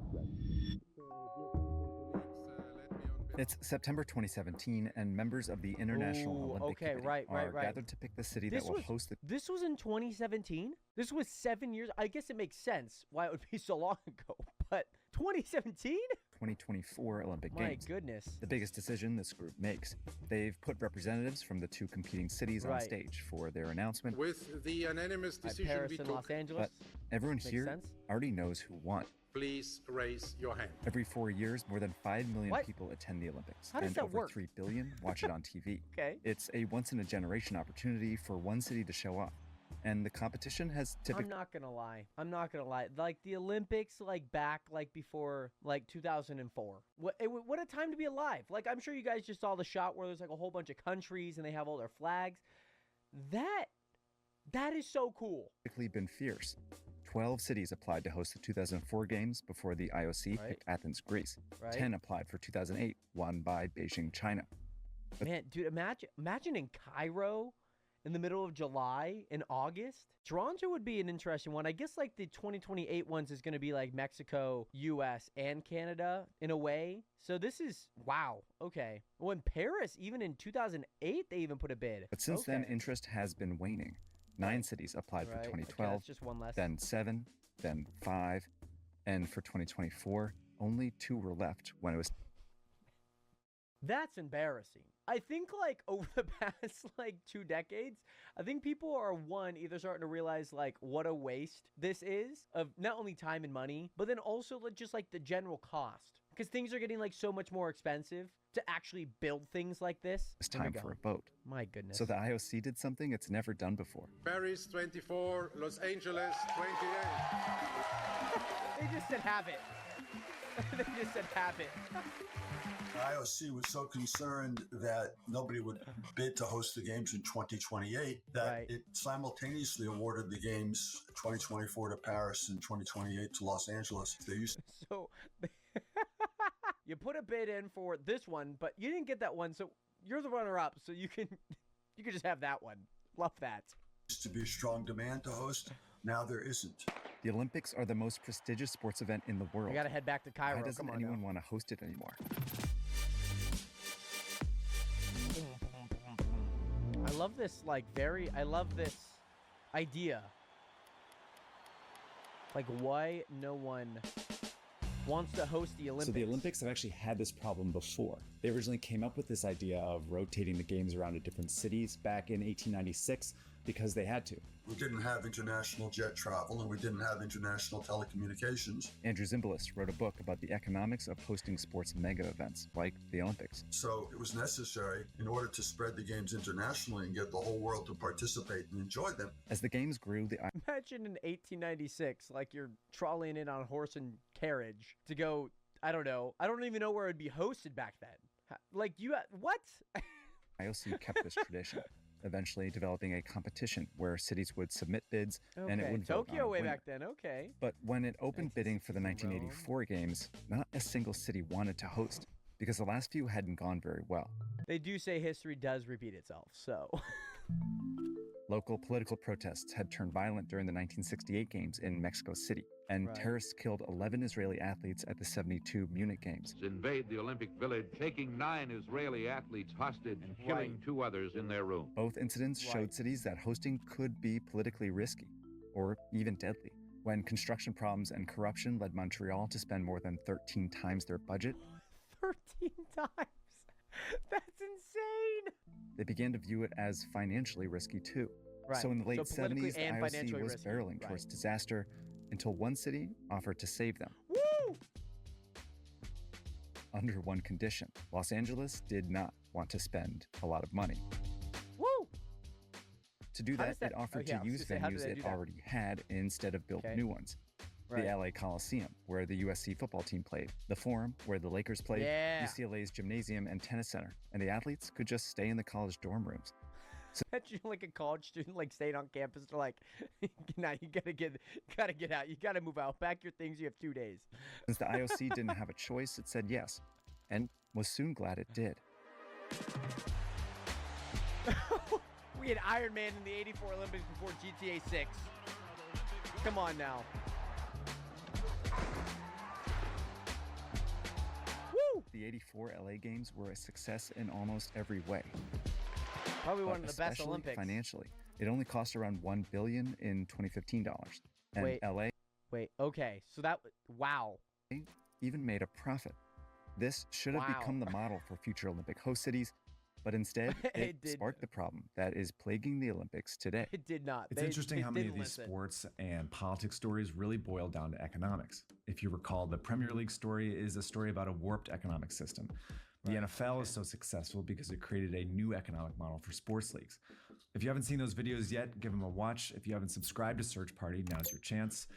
It's September 2017, and members of the International Olympic Committee are gathered to pick the city that will host the... This was in 2017? This was 7 years? I guess it makes sense why it would be so long ago, but 2017? 2024 Olympic Games. My goodness. The biggest decision this group makes. They've put representatives from the two competing cities on stage for their announcement. With the unanimous decision Paris we and took, Los Angeles. But everyone Makes here sense. already knows who won. please raise your hand. Every 4 years, more than 5 million people attend the Olympics. How does and that over work? 3 billion watch it on TV. Okay. It's a once-in-a-generation opportunity for one city to show off. And the competition has typically... I'm not gonna lie. Like the Olympics, like back, like before, like 2004. What a time to be alive. Like I'm sure you guys just saw the shot where there's like a whole bunch of countries and they have all their flags. That is so cool. been fierce. 12 cities applied to host the 2004 games before the IOC picked Athens, Greece. Right. 10 applied for 2008, won by Beijing, China. Man, dude, imagine in Cairo in the middle of July in August. Toronto would be an interesting one. I guess like the 2028 ones is going to be like Mexico, US, and Canada in a way. So this is, wow, okay. Well, in Paris, even in 2008, they even put a bid. But since then, interest has been waning. 9 cities applied for 2012, that's just one less. then 7, then 5, and for 2024, only 2 were left when it was... That's embarrassing. I think like over the past like 2 decades, I think people are either starting to realize like what a waste this is of not only time and money, but then also just like the general cost. Because things are getting like so much more expensive to actually build things like this. It's time for a vote. My goodness. So the IOC did something it's never done before. Paris 24, Los Angeles 28. They just said have it. They just said have it. The IOC was so concerned that nobody would bid to host the games in 2028 that it simultaneously awarded the games 2024 to Paris and 2028 to Los Angeles. They used So you put a bid in for this one, but you didn't get that one, so you're the runner-up, so you can just have that one. Love that. to be a strong demand to host. Now there isn't. The Olympics are the most prestigious sports event in the world. I gotta head back to Cairo. Why doesn't Come on anyone now. want to host it anymore? I love this, I love this idea. Like, why no one wants to host the Olympics? So the Olympics have actually had this problem before. They originally came up with this idea of rotating the games around to different cities back in 1896 because they had to. We didn't have international jet travel and we didn't have international telecommunications. Andrew Zimbalist wrote a book about the economics of hosting sports mega events like the Olympics. So it was necessary in order to spread the games internationally and get the whole world to participate and enjoy them. As the games grew, Imagine in 1896, like you're trolleying in on a horse and carriage to go, I don't know. I don't even know where it'd be hosted back then. Like what? IOC kept this tradition, eventually developing a competition where cities would submit bids and it would vote on Tokyo a way winner. back then, okay. But when it opened bidding for the 1984 games, not a single city wanted to host because the last few hadn't gone very well. They do say history does repeat itself, so. Local political protests had turned violent during the 1968 games in Mexico City, and terrorists killed 11 Israeli athletes at the 72 Munich games. Invade the Olympic Village, taking 9 Israeli athletes hostage and killing 2 others in their room. Both incidents showed cities that hosting could be politically risky, or even deadly. When construction problems and corruption led Montreal to spend more than 13 times their budget, 13 times? That's insane! they began to view it as financially risky too. Right. So in the late So politically 70s, the and IOC financially was risky. barreling towards disaster until one city offered to save them. Woo! Under one condition. Los Angeles did not want to spend a lot of money. Woo! To do How that, does that- it offered okay, I to was use gonna say, how venues did they it do that? already had instead of build Okay. new ones. Right. The LA Coliseum, where the USC football team played, the Forum, where the Lakers played, Yeah. UCLA's gymnasium and tennis center, and the athletes could just stay in the college dorm rooms. Imagine like a college student like staying on campus. They're like, "Now you gotta get out. You gotta move out. Pack your things. You have 2 days." Since the IOC didn't have a choice, it said yes, and was soon glad it did. We had Iron Man in the '84 Olympics before GTA 6. Come on now. Woo! The '84 LA Games were a success in almost every way. Probably one but of the best especially Olympics. financially. It only cost around $1 billion in 2015 dollars, and Wait. LA Wait. Okay. So that. Wow. even made a profit. This should have Wow. become the model for future Olympic host cities, but instead It it did. sparked the problem that is plaguing the Olympics today. It did not. It's interesting how many of these sports and politics stories really boil down to economics. If you recall, the Premier League story is a story about a warped economic system. The NFL is so successful because it created a new economic model for sports leagues. If you haven't seen those videos yet, give them a watch. If you haven't subscribed to Search Party, now's your chance.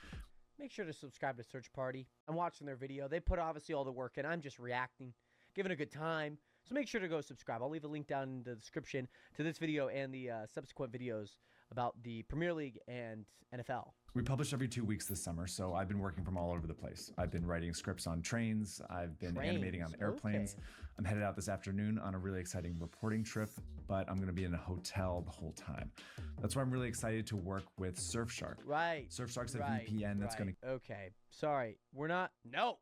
Make sure to subscribe to Search Party. I'm watching their video. They put obviously all the work in. I'm just reacting, giving a good time. So make sure to go subscribe. I'll leave a link down in the description to this video and the subsequent videos about the Premier League and NFL. We publish every 2 weeks this summer, so I've been working from all over the place. I've been writing scripts on trains. I've been animating on Trains, airplanes. okay. I'm headed out this afternoon on a really exciting reporting trip, but I'm going to be in a hotel the whole time. That's why I'm really excited to work with Surfshark. Right. Surfshark's a right, VPN that's going to... Okay. Sorry. We're not... No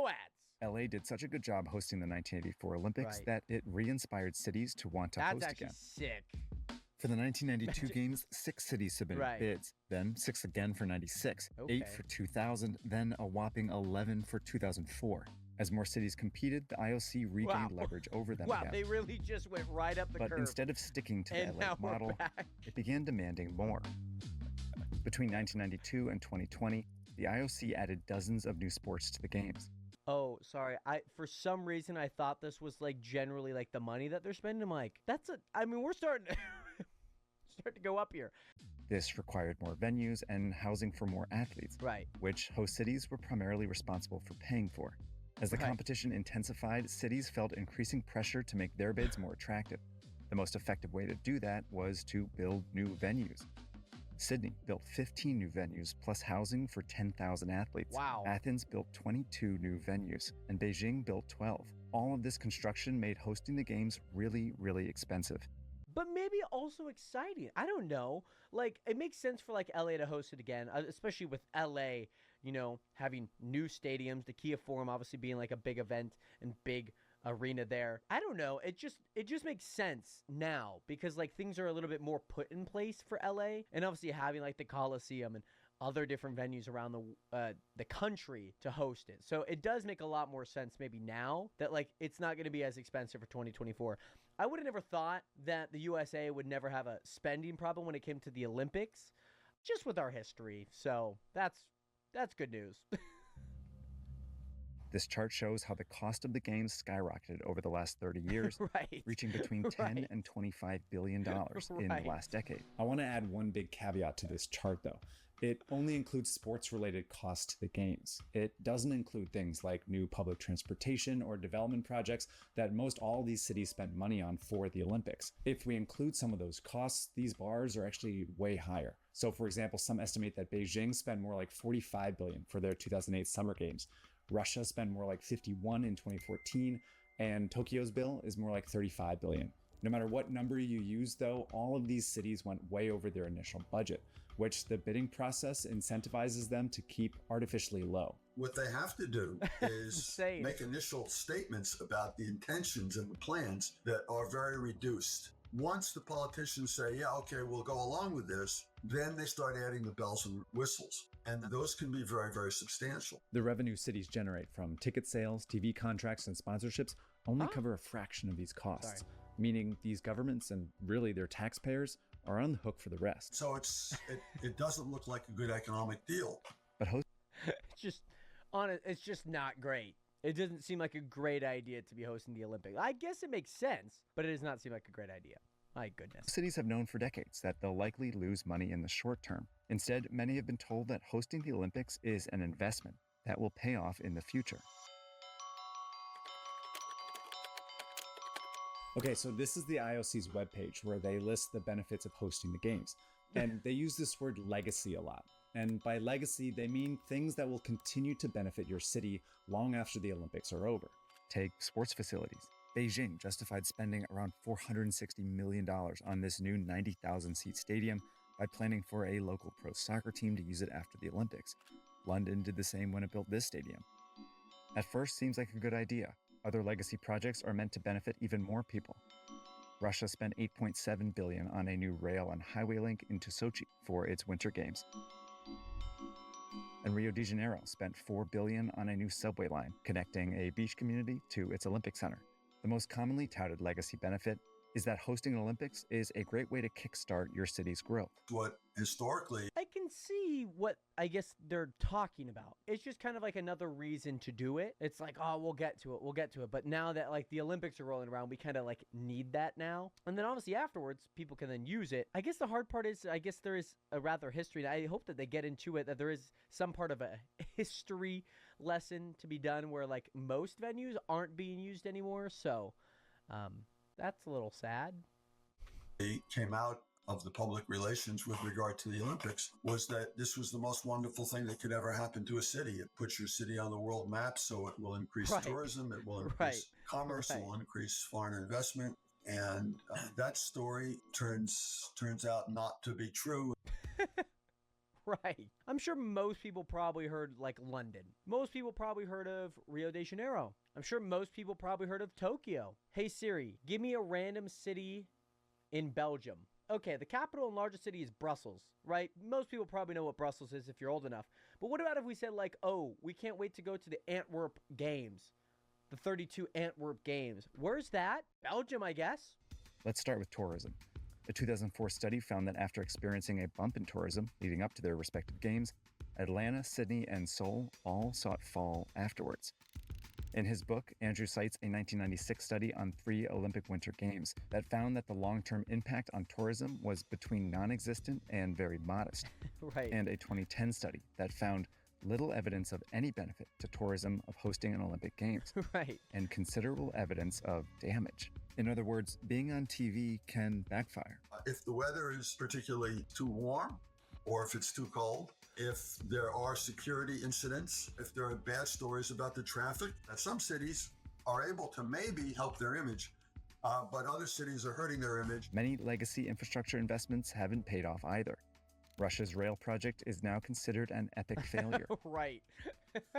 ads. LA did such a good job hosting the 1984 Olympics Right. that it re-inspired cities to want to That's host actually again. sick. For the 1992 games, 6 cities submitted Right. bids, then 6 again for 96, 8 Okay. for 2000, then a whopping 11 for 2004. As more cities competed, the IOC regained Wow. leverage over them Wow, again. they really just went right up the But curve. instead of sticking to And the now LA we're model, back. it began demanding more. Between 1992 and 2020, the IOC added dozens of new sports to the games. Oh, sorry. For some reason I thought this was like generally like the money that they're spending. I'm like, we're starting to go up here. This required more venues and housing for more athletes, Right. which host cities were primarily responsible for paying for. As the Right. competition intensified, cities felt increasing pressure to make their bids more attractive. The most effective way to do that was to build new venues. Sydney built 15 new venues plus housing for 10,000 athletes. Wow. Athens built 22 new venues, and Beijing built 12. All of this construction made hosting the games really, really expensive. But maybe also exciting. I don't know. Like, it makes sense for like LA to host it again, especially with LA, having new stadiums, the Kia Forum obviously being like a big event and big arena there. I don't know. It just makes sense now because like things are a little bit more put in place for LA, and obviously having like the Coliseum and other different venues around the country to host it. So it does make a lot more sense maybe now that like it's not going to be as expensive for 2024. I would have never thought that the USA would never have a spending problem when it came to the Olympics, just with our history. So that's good news. This chart shows how the cost of the games skyrocketed over the last 30 years, Right. reaching between 10 Right. and $25 billion in Right. the last decade. I want to add one big caveat to this chart, though. It only includes sports-related costs to the games. It doesn't include things like new public transportation or development projects that most all these cities spent money on for the Olympics. If we include some of those costs, these bars are actually way higher. So, for example, some estimate that Beijing spent more like $45 billion for their 2008 Summer Games. Russia spent more like $51 in 2014, and Tokyo's bill is more like $35 billion. No matter what number you use, though, all of these cities went way over their initial budget, which the bidding process incentivizes them to keep artificially low. What they have to do is Insane. make initial statements about the intentions and the plans that are very reduced. Once the politicians say, yeah, okay, we'll go along with this, then they start adding the bells and whistles. And those can be very, very substantial. The revenue cities generate from ticket sales, TV contracts, and sponsorships only cover a fraction of these costs, meaning these governments and really their taxpayers are on the hook for the rest. So it doesn't look like a good economic deal. But It's just not great. It doesn't seem like a great idea to be hosting the Olympics. I guess it makes sense, but it does not seem like a great idea. My goodness. Cities have known for decades that they'll likely lose money in the short term. Instead, many have been told that hosting the Olympics is an investment that will pay off in the future. Okay, so this is the IOC's webpage where they list the benefits of hosting the games. And they use this word legacy a lot. And by legacy, they mean things that will continue to benefit your city long after the Olympics are over. Take sports facilities. Beijing justified spending around $460 million on this new 90,000-seat stadium by planning for a local pro soccer team to use it after the Olympics. London did the same when it built this stadium. At first, seems like a good idea. Other legacy projects are meant to benefit even more people. Russia spent $8.7 billion on a new rail and highway link into Sochi for its Winter Games. And Rio de Janeiro spent $4 billion on a new subway line connecting a beach community to its Olympic Center. The most commonly touted legacy benefit is that hosting an Olympics is a great way to kickstart your city's growth. What historically, I can see what I guess they're talking about. It's just kind of like another reason to do it. It's like, oh, we'll get to it. But now that like the Olympics are rolling around, we kind of like need that now. And then obviously afterwards, people can then use it. I guess the hard part is, I guess there is a rather history. And I hope that they get into it, that there is some part of a history lesson to be done where like most venues aren't being used anymore. So that's a little sad. it came out of the public relations with regard to the Olympics was that this was the most wonderful thing that could ever happen to a city. It puts your city on the world map, so it will increase tourism, it will increase commerce, it will increase foreign investment. And that story turns out not to be true. Right. I'm sure most people probably heard like London. Most people probably heard of Rio de Janeiro. I'm sure most people probably heard of Tokyo. Hey Siri, give me a random city in Belgium. Okay, the capital and largest city is Brussels, right? Most people probably know what Brussels is if you're old enough. But what about if we said like, oh, we can't wait to go to the Antwerp Games, the 32 Antwerp Games. Where's that? Belgium, I guess. Let's start with tourism. A 2004 study found that after experiencing a bump in tourism leading up to their respective games, Atlanta, Sydney, and Seoul all saw it fall afterwards. In his book, Andrew cites a 1996 study on 3 Olympic Winter Games that found that the long-term impact on tourism was between non-existent and very modest. Right. And a 2010 study that found little evidence of any benefit to tourism of hosting an Olympic Games. Right. And considerable evidence of damage. In other words, being on TV can backfire. If the weather is particularly too warm, or if it's too cold, if there are security incidents, if there are bad stories about the traffic, some cities are able to maybe help their image, but other cities are hurting their image. Many legacy infrastructure investments haven't paid off either. Russia's rail project is now considered an epic failure. Right.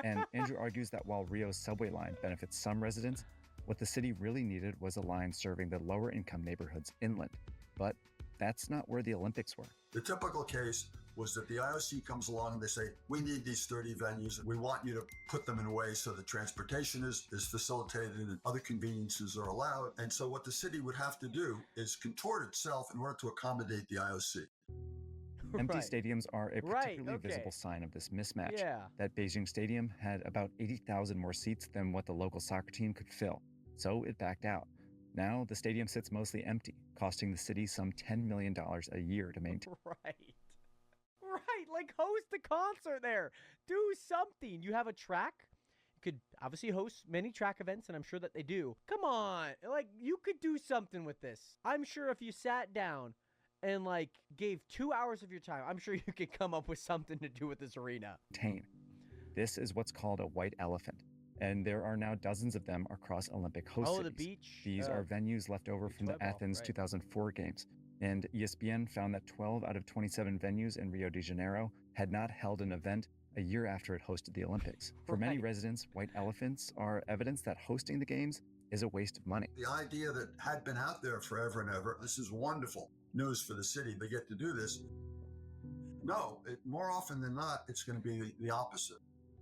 And Andrew argues that while Rio's subway line benefits some residents, what the city really needed was a line serving the lower income neighborhoods inland. But that's not where the Olympics were. The typical case was that the IOC comes along and they say, we need these 30 venues. We want you to put them in a way so that transportation is facilitated and other conveniences are allowed. And so what the city would have to do is contort itself in order to accommodate the IOC. Empty stadiums are a particularly visible sign of this mismatch. Yeah. That Beijing stadium had about 80,000 more seats than what the local soccer team could fill, so it backed out. Now the stadium sits mostly empty, costing the city some $10 million a year to maintain. Right. Right, like host a concert there. Do something. You have a track. You could obviously host many track events, and I'm sure that they do. Come on, like you could do something with this. I'm sure if you sat down and like gave 2 hours of your time, I'm sure you could come up with something to do with this arena. This is what's called a white elephant, and there are now dozens of them across Olympic host cities. The beach. These are venues left over from the Athens 2004 Games. And ESPN found that 12 out of 27 venues in Rio de Janeiro had not held an event a year after it hosted the Olympics. For many residents, white elephants are evidence that hosting the games is a waste of money. The idea that had been out there forever and ever, this is wonderful news for the city. They get to do this. No, more often than not, it's going to be the opposite.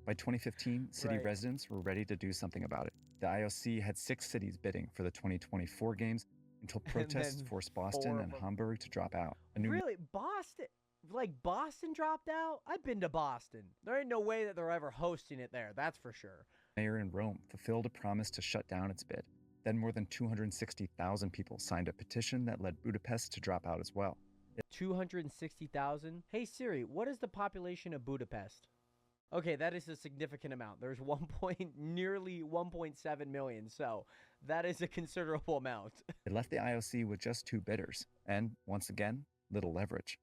By 2015, city residents were ready to do something about it. The IOC had 6 cities bidding for the 2024 Games until protests forced Boston and Hamburg to drop out. Really? Boston? Like Boston dropped out? I've been to Boston. There ain't no way that they're ever hosting it there, that's for sure. Mayor in Rome fulfilled a promise to shut down its bid. Then more than 260,000 people signed a petition that led Budapest to drop out as well. 260,000. Hey Siri, what is the population of Budapest? Okay, that is a significant amount. There's nearly 1.7 million, so that is a considerable amount. It left the IOC with just 2 bidders, and once again, little leverage.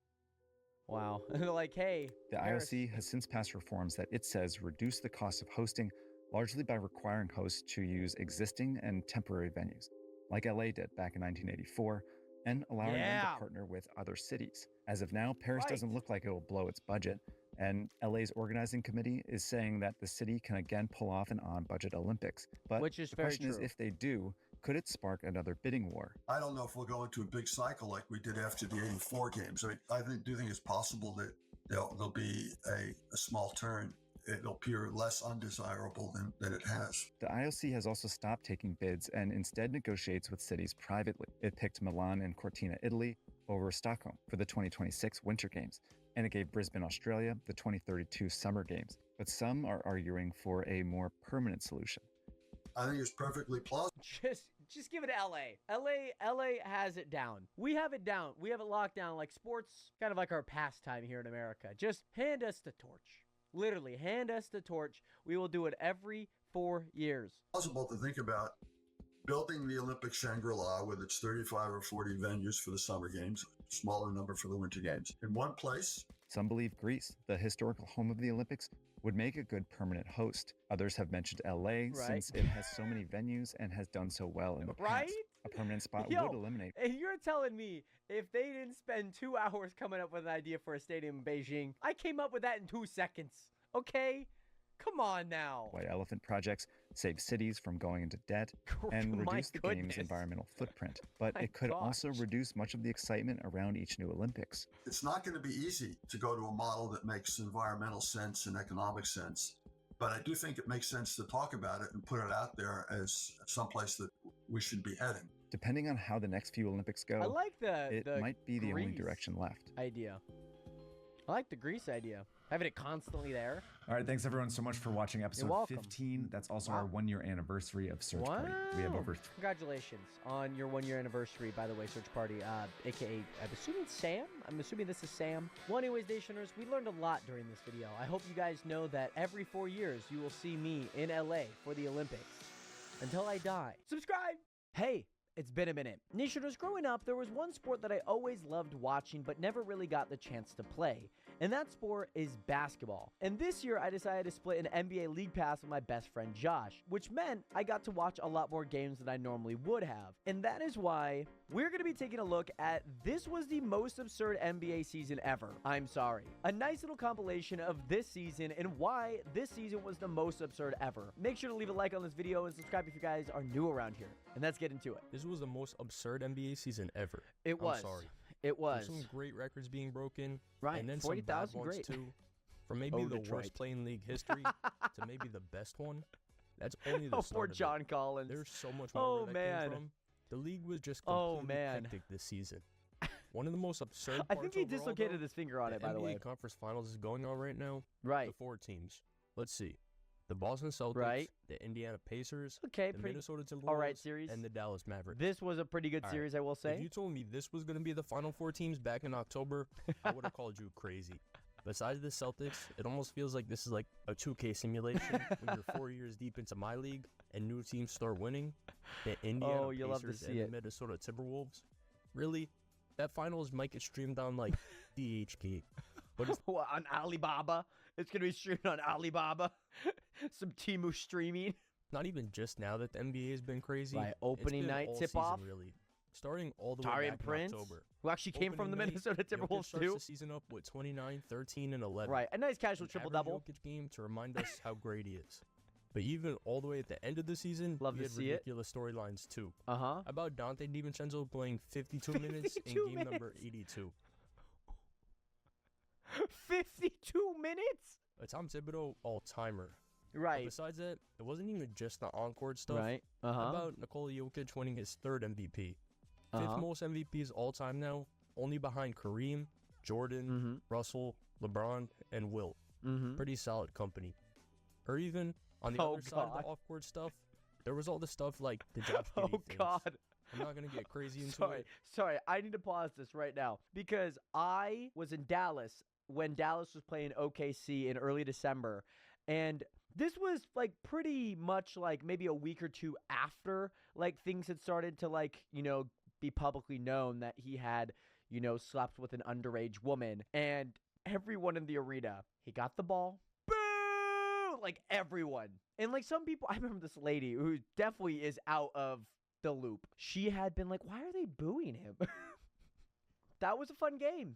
Wow. They're like, hey, the IOC has since passed reforms that it says reduce the cost of hosting, largely by requiring hosts to use existing and temporary venues, like LA did back in 1984, and allowing them to partner with other cities. As of now, Paris doesn't look like it will blow its budget, and LA's organizing committee is saying that the city can again pull off an on-budget Olympics. But which is the very question is, if they do, could it spark another bidding war? I don't know if we'll go into a big cycle like we did after the 84 games. I do think it's possible that there'll be a small turn. It'll appear less undesirable than it has. The IOC has also stopped taking bids and instead negotiates with cities privately. It picked Milan and Cortina, Italy, over Stockholm for the 2026 Winter Games, and it gave Brisbane, Australia, the 2032 Summer Games. But some are arguing for a more permanent solution. I think it's perfectly plausible. Just give it to LA. LA has it down. We have it down. We have it locked down. Like sports, kind of like our pastime here in America. Just hand us the torch. Literally, hand us the torch. We will do it every 4 years. Possible to think about building the Olympic Shangri-La with its 35 or 40 venues for the Summer Games, smaller number for the Winter Games, in one place. Some believe Greece, the historical home of the Olympics, would make a good permanent host. Others have mentioned LA since it has so many venues and has done so well in the past. A permanent spot would eliminate. And you're telling me if they didn't spend 2 hours coming up with an idea for a stadium in Beijing, I came up with that in 2 seconds. Okay? Come on now. White elephant projects save cities from going into debt and reduce the game's environmental footprint. But it could also reduce much of the excitement around each new Olympics. It's not going to be easy to go to a model that makes environmental sense and economic sense. But I do think it makes sense to talk about it and put it out there as someplace that we should be heading. Depending on how the next few Olympics go, I like it might be the only direction left. Idea. I like the Greece idea. Having it constantly there. All right, thanks everyone so much for watching episode 15. That's also our 1 year anniversary of Search Party. We have over... Congratulations on your 1 year anniversary, by the way, Search Party, aka, I'm assuming Sam? I'm assuming this is Sam. Well, anyways, Nationers, we learned a lot during this video. I hope you guys know that every 4 years you will see me in LA for the Olympics. Until I die. Subscribe! Hey! It's been a minute. Nationers, growing up, there was one sport that I always loved watching but never really got the chance to play. And that sport is basketball. And this year, I decided to split an NBA League Pass with my best friend Josh, which meant I got to watch a lot more games than I normally would have. And that is why we're going to be taking a look at This Was the Most Absurd NBA Season Ever. I'm sorry. A nice little compilation of this season and why this season was the most absurd ever. Make sure to leave a like on this video and subscribe if you guys are new around here. And let's get into it. This was the most absurd NBA season ever. It was. I'm sorry. It was. There's some great records being broken. Right. And then some bad ones too. From maybe the worst play in league history to maybe the best one. That's only the start poor of John it. Collins. There's so much more where that came from. The league was just completely hectic this season. One of the most absurd parts I think he overall, dislocated though, his finger on it, by the way. NBA Conference Finals is going on right now. Right. The 4 teams. Let's see. The Boston Celtics, right. The Indiana Pacers, okay, the Minnesota Timberwolves, all right, series. and the Dallas Mavericks. This was a pretty good series, I will say. If you told me this was going to be the final 4 teams back in October, I would have called you crazy. Besides the Celtics, it almost feels like this is like a 2K simulation when you're 4 years deep into my league and new teams start winning. The Indiana Pacers and the Minnesota Timberwolves. Really? That finals might get streamed on like DHK. But it's on Alibaba. It's going to be streamed on Alibaba. Some Temu streaming. Not even just now that the NBA has been crazy. Right, opening night tip-off. Really. Starting all the way back in October. Who actually came from the Minnesota Timberwolves too. Starts the season up with 29, 13, and 11. Right, a nice casual triple-double. Jokic game to remind us how great he is. But even all the way at the end of the season, we had ridiculous storylines too. Uh-huh. About Dante DiVincenzo playing 52 minutes in game number 82. 52 minutes? A Tom Thibodeau all-timer. Right. But besides that, it wasn't even just the on-court stuff. Right. Uh-huh. How about Nikola Jokic winning his 3rd MVP? 5th most MVPs all-time now, only behind Kareem, Jordan, Russell, LeBron, and Wilt. Pretty solid company. Or even, on the other side of the off-court stuff, There was all the stuff like the Josh Giddey Oh things. God. I'm not gonna get crazy into Sorry, it. sorry. I need to pause this right now because I was in Dallas when Dallas was playing OKC in early December, and this was like pretty much like maybe a week or two after like things had started to like, be publicly known that he had, slept with an underage woman, and everyone in the arena, he got the ball. Boo! Like everyone. And like some people, I remember this lady who definitely is out of the loop. She had been like, why are they booing him? That was a fun game.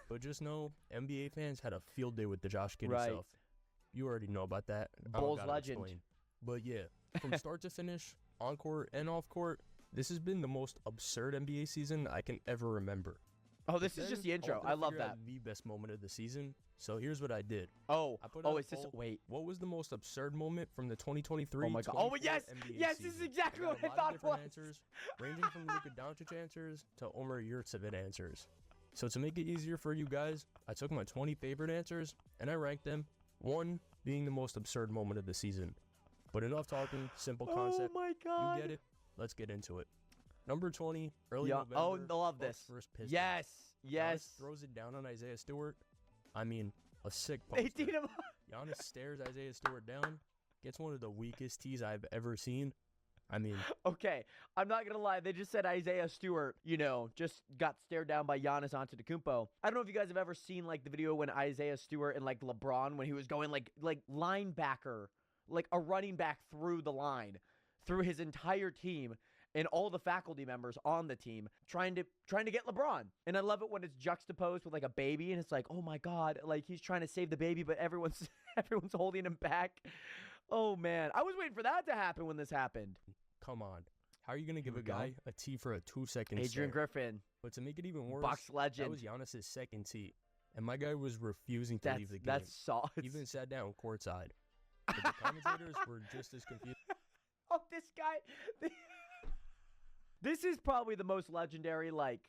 But just know, NBA fans had a field day with the Josh Giddey Right. stuff. You already know about that. I don't Bulls gotta legend. explain. But yeah, from start to finish, on court and off court, this has been the most absurd NBA season I can ever remember. Oh, this is just the intro. wanted to I love figure that. out the best moment of the season. So here's what I did. Oh, I put oh, out a is this? poll. Wait. What was the most absurd moment from the 2023? Oh my God. Oh, yes, NBA yes, season? this is exactly I got what I a lot thought of different was. answers, ranging from Luka Doncic answers to Omer Yurtseven answers. So to make it easier for you guys, I took my 20 favorite answers and I ranked them. 1 being the most absurd moment of the season. But enough talking. Simple concept. Oh my God. You get it. Let's get into it. Number 20, early Yeah. November. Oh, I love Bucks this. Versus Pistons. Yes, yes. Giannis throws it down on Isaiah Stewart. I mean, a sick They poster. beat him. Giannis stares Isaiah Stewart down, gets one of the weakest tees I've ever seen. I mean, Okay, I'm not gonna lie. They just said Isaiah Stewart, just got stared down by Giannis Antetokounmpo. I don't know if you guys have ever seen like the video when Isaiah Stewart and like LeBron when he was going like linebacker, like a running back through the line, through his entire team and all the faculty members on the team trying to get LeBron. And I love it when it's juxtaposed with like a baby and it's like, oh my God, like he's trying to save the baby, but everyone's holding him back. Oh man, I was waiting for that to happen when this happened. come on. How are you going to give Here a we go. guy a tee for a 2-second Adrian stare? Griffin. But to make it even worse, Bucks legend. that was Giannis' second tee. And my guy was refusing to leave the game. That's sauce. He even sat down courtside. But the commentators were just as confused. Oh, this guy. This is probably the most legendary, like,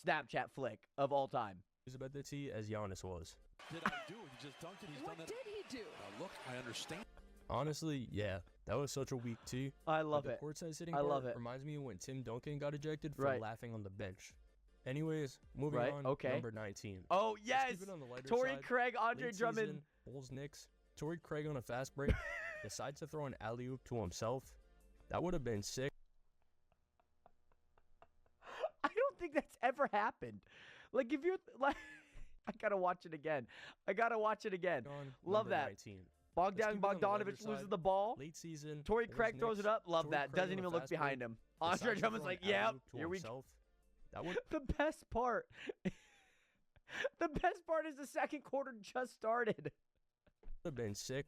Snapchat flick of all time. He's about the tee as Giannis was. Did I do? He just dunked it. He's done that. did he do? Look, I understand. Honestly, yeah, that was such a weak tee. I love but it. The courtside sitting I part love it. reminds me of when Tim Duncan got ejected for Right. laughing on the bench. Anyways, moving Right, on. okay. Number 19. Oh, Let's yes. keep it on the lighter Torrey side. Craig, Andre Late Drummond. season, Bulls Knicks. Torrey Craig on a fast break decides to throw an alley-oop to himself. That would have been sick. I don't think that's ever happened. Like, if you're, like, I gotta watch it again. Love Number that. 19. Bogdan Let's keep it on the lighter Bogdanovich loses side. the ball. Late season. Torrey Bulls Craig throws Knicks. it up. Love Torrey that. Craig Doesn't on a even look fast behind break him. Andre decides to Drummond's throw like, an yep, alley-oop to here we himself. That would The best part. The best part is the second quarter just started. have been sick.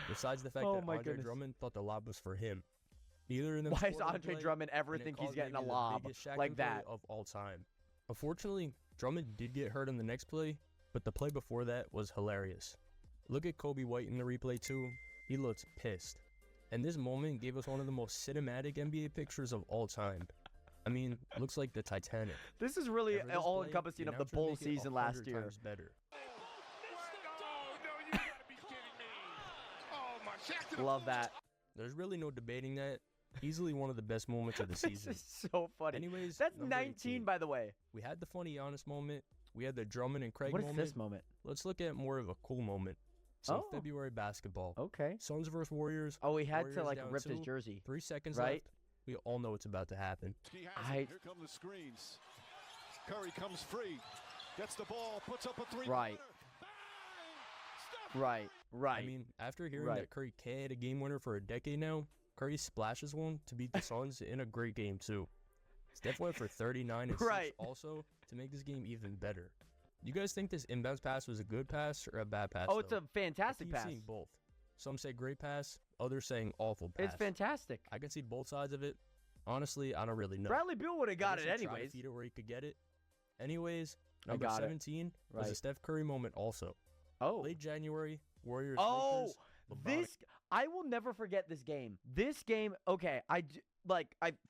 Besides the fact Oh that my Andre goodness. Drummond thought the lob was for him. Neither of them. Why does scored on the Andre play, Drummond ever and it think he's caused getting a maybe the lob biggest Shaq like play that? of all time? Unfortunately, Drummond did get hurt on the next play, but the play before that was hilarious. Look at Kobe White in the replay too. He looked pissed. And this moment gave us one of the most cinematic NBA pictures of all time. I mean, looks like the Titanic. This is really And for this all play, encompassing the of the announcers Bulls make it season 100 last year. times better. Love that. There's really no debating that. Easily one of the best moments of the season. This is so funny. Anyways, That's number 19, 18. by the way. We had the funny Giannis moment. We had the Drummond and Craig What is moment. this moment? Let's look at more of a cool moment. So Oh. February basketball. Okay. Suns versus Warriors. Oh, he had to Warriors like down rip his 2, jersey. 3 seconds right? left. We all know what's about to happen. He has it. Here come the screens. Curry comes free. Gets the ball. Puts up a three. Right. Right. Right. I mean, after hearing Right. that Curry can't hit a game winner for a decade now, Curry splashes one to beat the Suns in a great game too. Steph went for 39 and 6 Right. also to make this game even better. You guys think this inbounds pass was a good pass or a bad pass? Oh, it's though? a fantastic I keep pass. seeing both. Some say great pass, others saying awful pass. It's fantastic. I can see both sides of it. Honestly, I don't really know. Bradley Beal would have I got guess it he tried to anyways. feed it where he could get it. Anyways, number got it. 17 was a Right. Steph Curry moment also. Oh. Late January, Warriors. Oh, Lakers, LeBron. this I will never forget this game. This game, okay, I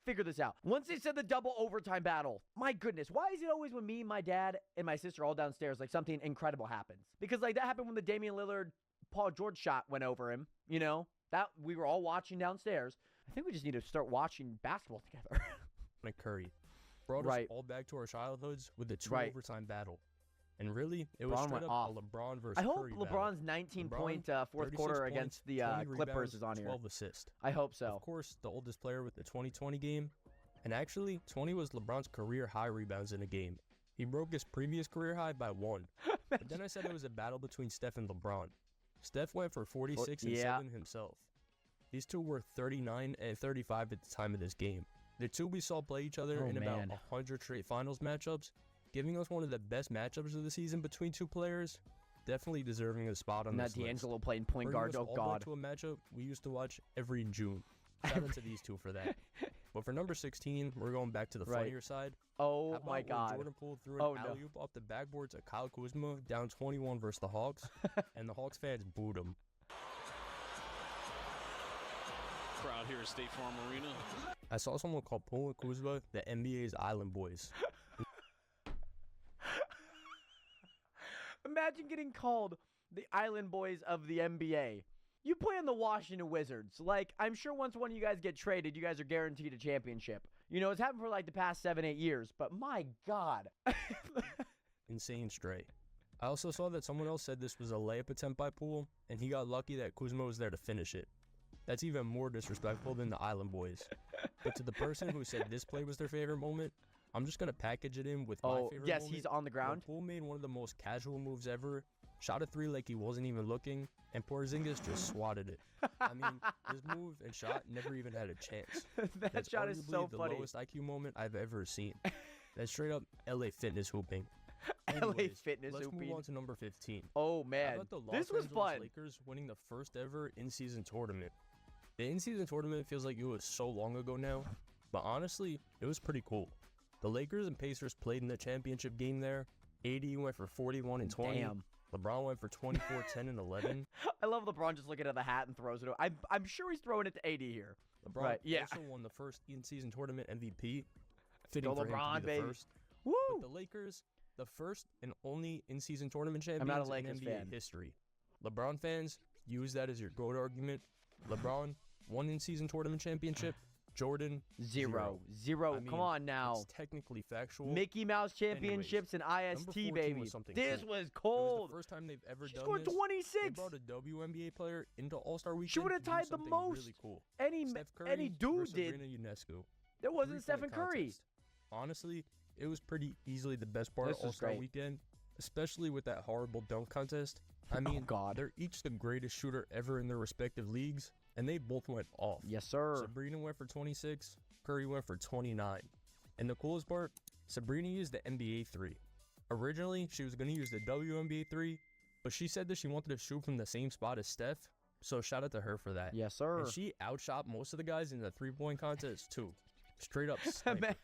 figured this out. Once they said the double overtime battle, my goodness, why is it always when me and my dad and my sister are all downstairs, like something incredible happens? Because like that happened when the Damian Lillard Paul George shot went over him, that we were all watching downstairs. I I think we just need to start watching basketball together. And Curry brought us all back to our childhoods with the two overtime battle. And really, it was LeBron straight went up off. a LeBron versus I hope Curry LeBron's battle. 19-point LeBron, fourth 36 quarter points, against the 20 Clippers rebounds, is on here. 12 assists. I hope so. Of course, the oldest player with the 2020 game. And actually, 20 was LeBron's career high rebounds in a game. He broke his previous career high by 1. But then I said it was a battle between Steph and LeBron. Steph went for 46 and 7 himself. These two were 39 and 35 at the time of this game. The two we saw play each other in about 100 straight finals matchups, giving us one of the best matchups of the season between two players. Definitely deserving a spot on this list. D'Angelo playing point guard. Oh, God. To a matchup we used to watch every June. Shout out to these two for that. But for number 16, we're going back to the funnier side. Oh, How about my when God. Jordan pulled through an alley-oop off the backboard to Kyle Kuzma, down 21 versus the Hawks, and the Hawks fans booed him. Crowd here at State Farm Arena. I saw someone call Poole and Kuzma the NBA's Island Boys. Imagine getting called the Island Boys of the NBA. You play on the Washington Wizards. Like, I'm sure once one of you guys get traded, you guys are guaranteed a championship. You know, it's happened for like the past 7-8 years, but my God. Insane stray. I also saw that someone else said this was a layup attempt by Poole, and he got lucky that Kuzma was there to finish it. That's even more disrespectful than the Island Boys. But to the person who said this play was their favorite moment, I'm just going to package it in with my favorite moment. He's on the ground. Poole made one of the most casual moves ever, shot a 3 like he wasn't even looking, and Porzingis just swatted it. I mean, this move and shot never even had a chance. That shot is so the funny. lowest IQ moment I've ever seen. That's straight up LA Fitness hooping. LA Fitness let's hooping. move on to number 15. Oh, man. How about the Los This was Angeles fun. Lakers winning the first ever in-season tournament. The in-season tournament feels like it was so long ago now, but honestly, it was pretty cool. The Lakers and Pacers played in the championship game there. AD went for 41 and 20. Damn. LeBron went for 24, 10, and 11. I love LeBron just looking at the hat and throws it. I'm sure he's throwing it to AD here. LeBron also won the first in-season tournament MVP. Fitting Go for LeBron, him to be baby. the first. Woo! But the Lakers, the first and only in-season tournament I'm champions not a Lakers in NBA fan. history. LeBron fans use that as your GOAT argument. LeBron, 1 in-season tournament championship. Jordan, Zero. I mean, Come on now. It's technically factual. Mickey Mouse championships and IST, baby. This was cold. It was the first time they've ever She done scored this. 26. They brought a WNBA player into All-Star Weekend. She would have to do tied the something most. Really cool. Any Steph Curry any dude versus did. Sabrina Ionescu. There wasn't 3-point Stephen Curry. contest. Honestly, it was pretty easily the best part This of was All-Star great. Weekend, especially with that horrible dunk contest. I mean, they're each the greatest shooter ever in their respective leagues, and they both went off. Yes, sir. Sabrina went for 26, Curry went for 29. And the coolest part, Sabrina used the NBA 3. Originally, she was going to use the WNBA 3, but she said that she wanted to shoot from the same spot as Steph, so shout out to her for that. Yes, sir. And she outshot most of the guys in the 3-point contest, too. Straight up sniper.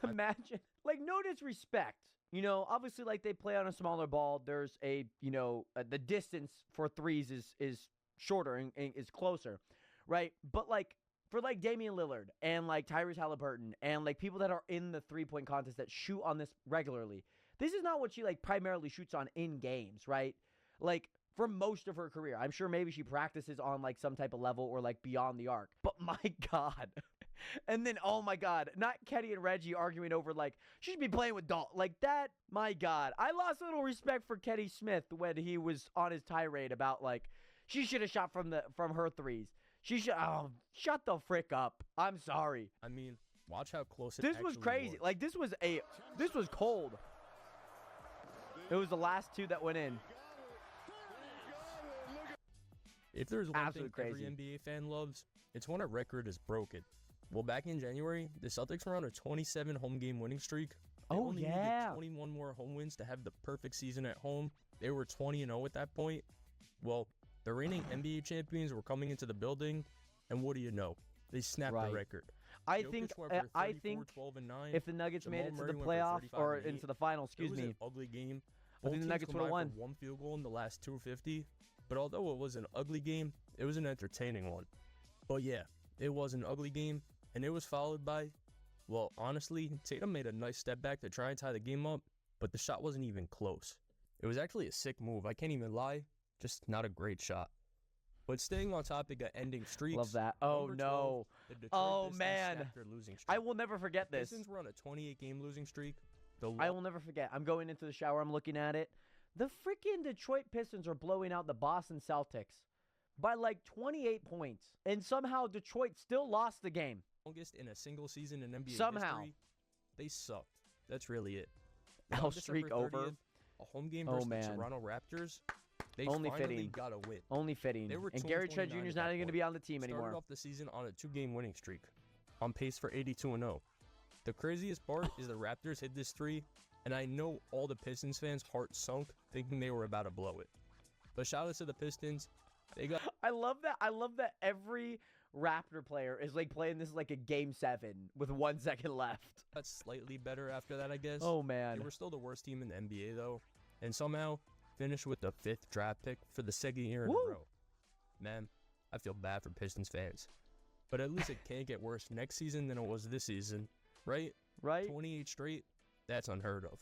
Imagine, like, no disrespect. You know, obviously, like, they play on a smaller ball. There's a, you know, the distance for threes is shorter and is closer, right? But, like, for, like, Damian Lillard and, like, Tyrese Halliburton and, like, people that are in the 3-point contest that shoot on this regularly, this is not what she, like, primarily shoots on in games, right? Like, for most of her career. I'm sure maybe she practices on, like, some type of level or, like, beyond the arc. But, my God. And then, oh, my God, not Kenny and Reggie arguing over, like, she should be playing with Dalton. Like, that, my God. I lost a little respect for Kenny Smith when he was on his tirade about, like, she should have shot from her threes. She should, shut the frick up. I'm sorry. I mean, watch how close it This was actually crazy. was. Like, this was cold. It was the last two that went in. If there's one Absolutely thing crazy. every NBA fan loves, it's when a record is broken. Well, back in January, the Celtics were on a 27 home game winning streak. They Oh, only yeah. needed 21 more home wins to have the perfect season at home. They were 20-0 at that point. Well, the reigning NBA champions were coming into the building, and what do you know? They snapped the record. I Jokic think went for 34, 12, and 9. if the Nuggets made it Jamal to the Murray went for playoffs 35 or and 8. into the final, It was an ugly game. I think Both the teams Nuggets would've combined for won. 1 field goal in the last 250. But although it was an ugly game, it was an entertaining one. But yeah, it was an ugly game, and it was followed by, well, honestly, Tatum made a nice step back to try and tie the game up, but the shot wasn't even close. It was actually a sick move. I can't even lie, just not a great shot. But staying on topic of ending streaks. Love that. Oh, number 12, no. the Detroit Oh, Pistons man. snapped their losing streak. I will never forget this. Pistons were on a 28-game losing streak. I will never forget. I'm going into the shower. I'm looking at it. The freaking Detroit Pistons are blowing out the Boston Celtics by like 28 points. And somehow Detroit still lost the game. Longest in a single season in NBA Somehow. history. They sucked. That's really it. L On streak December over. 30th, a home game Oh, versus the man. Toronto Raptors. They Only finally fitting. got a win. Only fitting. They were And Gary Trent 2-29 Jr. is at not that even going to point. be on the team anymore. Started off the season on a 2-game winning streak, on pace for 82-0. The craziest part is the Raptors hit this 3, and I know all the Pistons fans' hearts sunk thinking they were about to blow it. But shout out to the Pistons. They got. I love that. I love that every Raptor player is like playing this like a game 7 with 1 second left. That's slightly better after that, I guess. Oh, man. They were still the worst team in the NBA, though, and somehow finished with the 5th draft pick for the second year in a row. Man, I feel bad for Pistons fans. But at least it can't get worse next season than it was this season, right? Right. 28 straight, that's unheard of.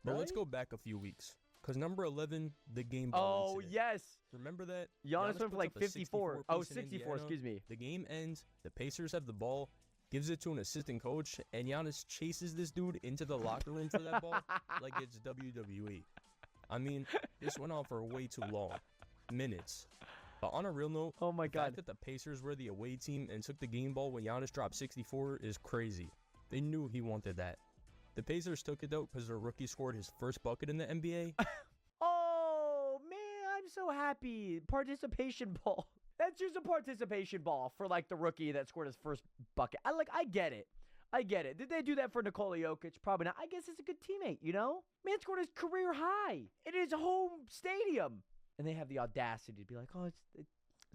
But let's Right? go back a few weeks. Because number 11, the game ball Oh, incident. yes. Remember that? Giannis went for puts like up a 54. 64 Oh, piece in 64, Indiana. excuse me. The game ends. The Pacers have the ball, gives it to an assistant coach, and Giannis chases this dude into the locker room for that ball like it's WWE. I mean, this went on for way too long. Minutes. But on a real note, oh my the fact that the Pacers were the away team and took the game ball when Giannis dropped 64 is crazy. They knew he wanted that. The Pacers took it, though, because their rookie scored his first bucket in the NBA. Oh, man, I'm so happy. Participation ball. That's just a participation ball for like the rookie that scored his first bucket. I get it. I get it. Did they do that for Nikola Jokic? Probably not. I guess it's a good teammate, you know? Man scored his career high in his home stadium. And they have the audacity to be like, oh, it's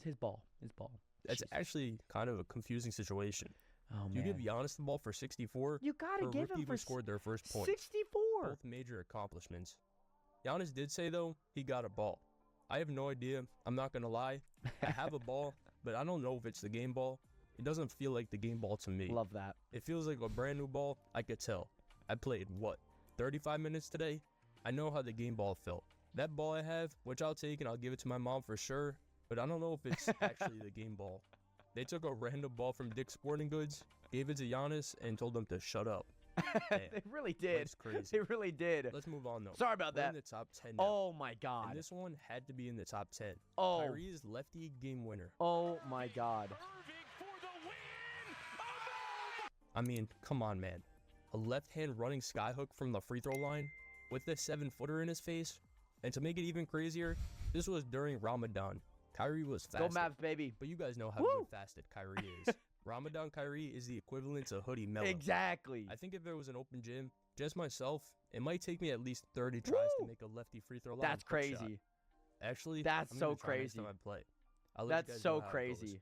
his ball. His ball. That's actually kind of a confusing situation. Oh, You man. give Giannis the ball for 64. You gotta for a give rookie him who for scored their first point. 64. Both major accomplishments. Giannis did say, though, he got a ball. I have no idea. I'm not going to lie. I have a ball, but I don't know if it's the game ball. It doesn't feel like the game ball to me. Love that. It feels like a brand new ball. I could tell. I played, 35 minutes today? I know how the game ball felt. That ball I have, which I'll take and I'll give it to my mom for sure, but I don't know if it's actually the game ball. They took a random ball from Dick's Sporting Goods, gave it to Giannis, and told him to shut up. They really did. It's crazy. They really did. Let's move on, though. Sorry about We're that. in the top 10 now. Oh, my God. And this one had to be in the top 10. Oh. Kyrie's lefty game winner. Oh, my God. I mean, come on, man. A left-hand running skyhook from the free throw line with the 7-footer in his face. And to make it even crazier, this was during Ramadan. Kyrie was Go fasted. Mavs, baby. But you guys know how Woo! good fasted Kyrie is. Ramadan Kyrie is the equivalent to hoodie Melo. Exactly. I think if there was an open gym, just myself, it might take me at least 30 tries to make a lefty free throw line. That's hook shot. crazy. Actually, That's I'm so gonna try next crazy. time I play. I'll let you That's guys know so how it goes. crazy.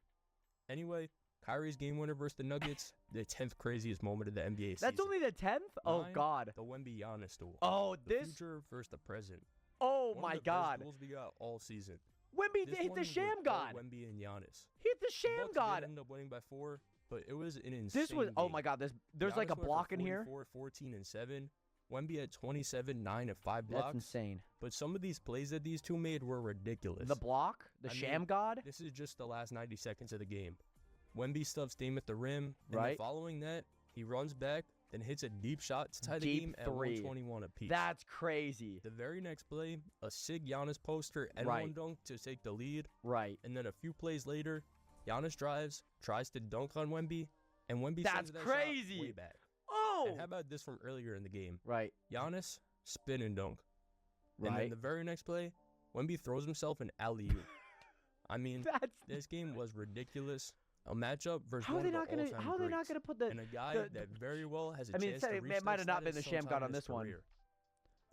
Anyway, Kyrie's game winner versus the Nuggets, the 10th craziest moment of the NBA season. That's only the 10th? Oh, 9, God. The Wemby Giannis duel. Oh, the this. future versus the present. Oh, One my of the God. Best duels we got all season. Wemby This hit one the was sham both god. Wemby and Giannis. Hit the The sham Bucks god. did end up winning by 4, but it was an insane This was. Oh, game. my God. There's like Giannis a went for block in here. 44, 14, and 7. Wemby had 27, 9, and 5 blocks. That's insane. But some of these plays that these two made were ridiculous. The block? The I sham mean, god? This is just the last 90 seconds of the game. Wemby stuffs Dame at the rim, and Right. then following that, he runs back, then hits a deep shot to tie the Deep game at three. 121 apiece. That's crazy. The very next play, a sick Giannis poster and Right. one dunk to take the lead. Right. And then a few plays later, Giannis drives, tries to dunk on Wemby, and Wemby That's sends that crazy. shot way back. Oh. And how about this from earlier in the game? Right. Giannis, spin and dunk. And then Right. the very next play, Wemby throws himself an alley-oop. I mean, this game was ridiculous. A matchup versus How are one they of the not gonna? all-time How are they not greats. gonna put the? And a guy the- that very well has a I mean, chance to reach it might have that not been the status sham god sometime on in his this one. career.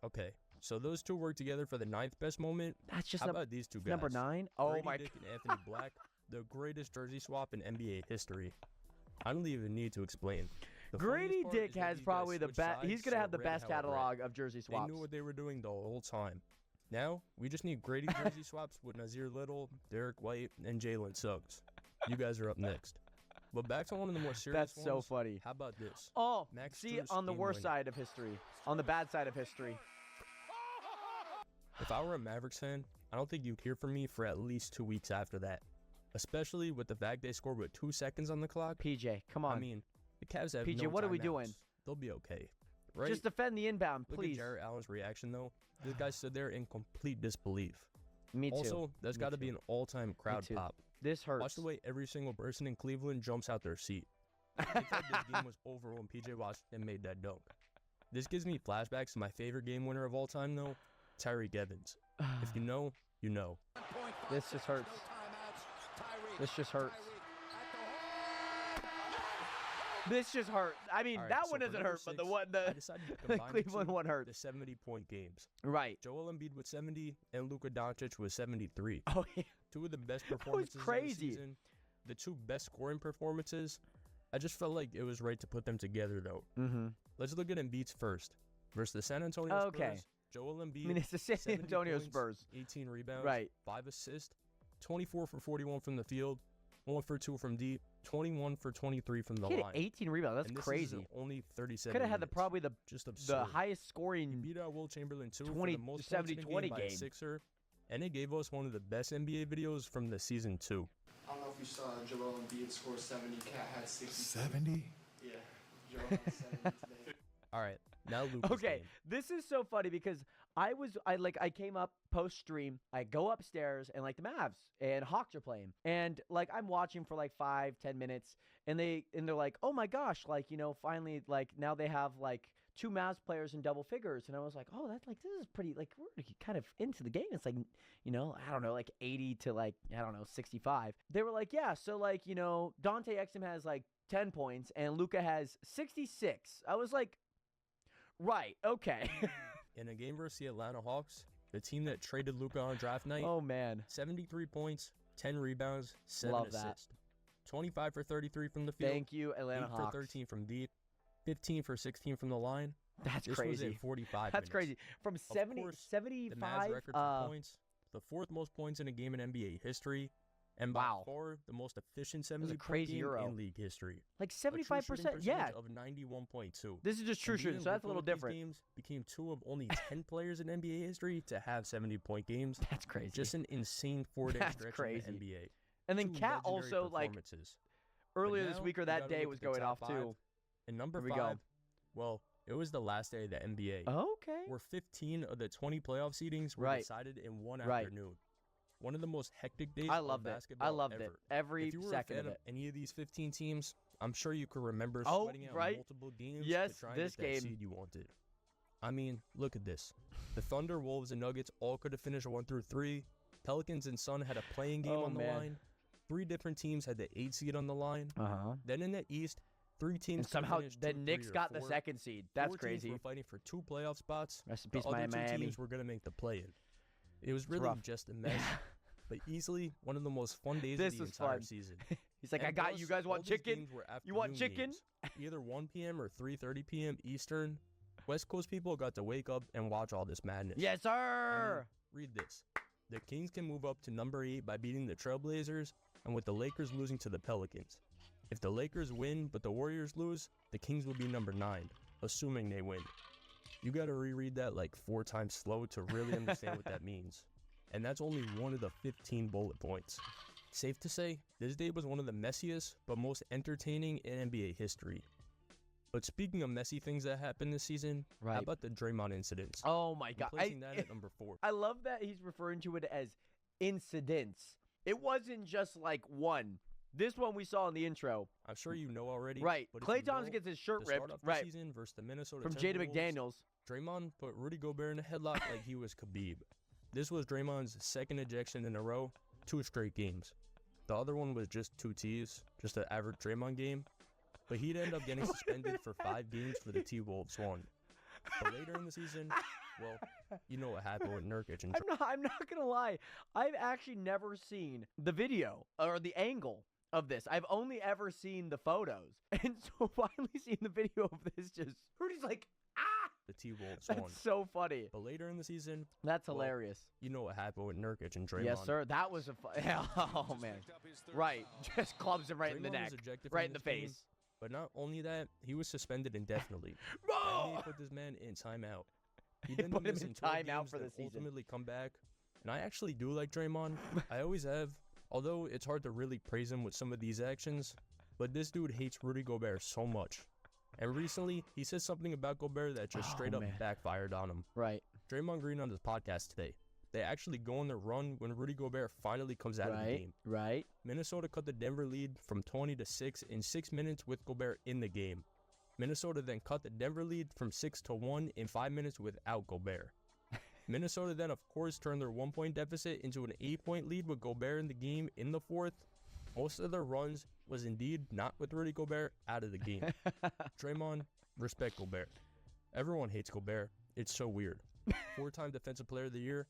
Okay, so those two work together for the 9th best moment. That's just How num- about these two guys? number 9? Oh Grady my Dick and Anthony Black, the greatest jersey swap in NBA history. I don't even need to explain. The Grady funniest part Dick is that has these guys probably the switched best. sides He's gonna so have the red best held red. catalog of jersey They swaps. knew what they were doing the whole time. Now, we just need Grady jersey swaps with Nazir Little, Derek White, and Jalen Suggs. You guys are up next. But back to one of the more serious That's so ones. funny. How about this? Oh, Max see, Strus on the game worst winner. side of history, on the bad side of history. If I were a Mavericks fan, I don't think you'd hear from me for at least 2 weeks after that. especially with the fact they scored with 2 seconds on the clock. PJ, come on. I mean, the Cavs have PJ, no what are we timeouts. doing? They'll be okay, right? Just defend the inbound, Look please. at Jarrett Allen's reaction, though. This guy stood there in complete disbelief. Me too. Also, that's got to be an all-time crowd too. pop. This hurts. Watch the way every single person in Cleveland jumps out their seat. They thought this game was over when PJ Washington made that dunk. This gives me flashbacks to my favorite game winner of all time, though, Tyreek Evans. If you know, you know. This just hurts. This just hurts. This just hurt. I mean, All right, that so one for doesn't number hurt, but the 6, one, I the decided to the combine the Cleveland two, one hurt. The 70-point games. Right. Joel Embiid with 70 and Luka Doncic with 73. Oh yeah. Two of the best performances of the crazy. season. The two best scoring performances. I just felt like it was right to put them together, though. Mm-hmm. Let's look at Embiid's first. Versus the San Antonio Okay. Spurs, Joel Embiid. I mean, it's the San 70 Antonio points, Spurs. 18 rebounds, Right. 5 assists, 24 for 41 from the field, 1 for 2 from deep, 21 for 23 from the He had line. 18 rebounds. That's And this is crazy. only 37 Could have had minutes. probably Just the absurd. highest scoring. He beat out Will Chamberlain too 20 for the most 70 points in a 20 game by a game. Sixer, and it gave us one of the best NBA videos from the season too. I don't know if you saw Joel Embiid score 70. Cat had 60. 70? Yeah, Joel had 70 today. All right, now Luka's Okay, game. this is so funny because I came up post stream, I go upstairs and like the Mavs and Hawks are playing. And like I'm watching for like 5-10 minutes and they're like, "Oh my gosh, like, you know, finally like now they have like 2 Mavs players in double figures." And I was like, "Oh, that's like this is pretty like we're kind of into the game." It's like, you know, I don't know, like 80 to like, I don't know, 65. They were like, "Yeah, so like, you know, Dante Exum has like 10 points and Luka has 66." I was like, "Right, okay." In a game versus the Atlanta Hawks, the team that traded Luka on draft night, Oh man. 73 points, 10 rebounds, 7 Love assists. that. 25 for 33 from the field. Thank you, Atlanta 8 Hawks. for 13 from deep. 15 for 16 from the line. That's this crazy. was in 45 That's minutes. crazy. From Of 70, course, 75, the Mavs record for points, the 4th most points in a game in NBA history, and by Wow. far the most efficient was a 70-point crazy game Euro. in league history. like A true shooting 75%. Yeah. percentage of 91.2. This is just true Embiid shooting, and so that's Luka a little with these different. Games became 2 of only 10 players in NBA history to have 70-point games. That's crazy. Just an insane 4-day That's stretch crazy. in the NBA. And then 2 Cat legendary also like performances. But earlier this now week or we that gotta day look was at the going top off 5. too. And number Here we 5, go. well, it was the last day of the NBA. Okay. Where 15 of the 20 playoff seedings were Right. decided in one Right. afternoon. One of the most hectic days I of loved it. basketball I loved ever. it. Every if you were second a fan of of it. any of these 15 teams, I'm sure you could remember Oh, sweating out right. multiple games Yes, to try and this get that game. seed you wanted. I mean, look at this. The Thunder, Wolves, and Nuggets all could have finished 1 through 3. Pelicans and Sun had a playing game Oh, on the man. line. 3 different teams had the 8 seed on the line. Uh-huh. Then in the East, 3 teams And could have somehow finished the 2, 3, Knicks or got the 4. second seed. That's 4 crazy. teams were fighting for 2 playoff spots. Rest in The peace, other 2 Miami. teams were going to make the play-in. It was really rough. just a mess, but easily one of the most fun days This of the was entire fun. season. He's like, And "I got plus, you guys all want these chicken? games were You want afternoon chicken?" games, either 1 p.m. or 3:30 p.m. Eastern. West Coast people got to wake up and watch all this madness. Yes, I mean, sir. read this. The Kings can move up to number 8 by beating the Trailblazers and with the Lakers losing to the Pelicans. If the Lakers win but the Warriors lose, the Kings will be number 9, assuming they win. You gotta reread that like 4 times slow to really understand what that means. And that's only one of the 15 bullet points. Safe to say, this day was one of the messiest but most entertaining in NBA history. But speaking of messy things that happened this season, how Right. about the Draymond incidents? Oh my I'm god. placing that at number 4. I love that he's referring to it as incidents. It wasn't just like one. This one we saw in the intro. I'm sure you know already. Right. But if Klay you Thompson don't, gets his shirt to start ripped. off the Right. season versus the Minnesota From Jada Timberwolves, McDaniels. Draymond put Rudy Gobert in a headlock like he was Khabib. This was Draymond's 2nd ejection in a row, 2 straight games. The other one was just 2 Ts, just an average Draymond game. But he'd end up getting suspended for 5 games for the T-Wolves one. But later in the season, well, you know what happened with Nurkic and I'm not gonna lie. I've actually never seen the video or the angle of this. I've only ever seen the photos, and so finally seeing the video of this, just Rudy's like, ah! the T-Wolves That's one. so funny. But later in the season, That's well, hilarious. You know what happened with Nurkic and Draymond. Yes, sir. That was a oh man. Right, just clubs him right in the Draymond neck, was ejected right from in the this game, face. But not only that, he was suspended indefinitely. Bro! And they put this man in timeout. He They then put him missing in 12 timeout games for the that season. ultimately come back. And I actually do like Draymond. I always have. Although it's hard to really praise him with some of these actions, but this dude hates Rudy Gobert so much. And recently, he said something about Gobert that just straight up backfired on him. Right. Draymond Green on his podcast today. They actually go on their run when Rudy Gobert finally comes out of the game. Right. Minnesota cut the Denver lead from 20-6 in 6 minutes with Gobert in the game. Minnesota then cut the Denver lead from 6-1 in 5 minutes without Gobert. Minnesota then, of course, turned their 1-point deficit into an 8-point lead with Gobert in the game in the fourth. Most of their runs was indeed not with Rudy Gobert out of the game. Draymond, respect Gobert. Everyone hates Gobert. It's so weird. 4-time Defensive Player of the Year.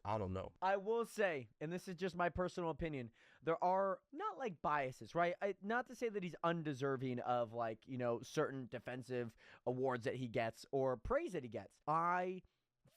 I don't know. I will say, and this is just my personal opinion, there are not like biases, right? Not to say that he's undeserving of like, you know, certain defensive awards that he gets or praise that he gets. I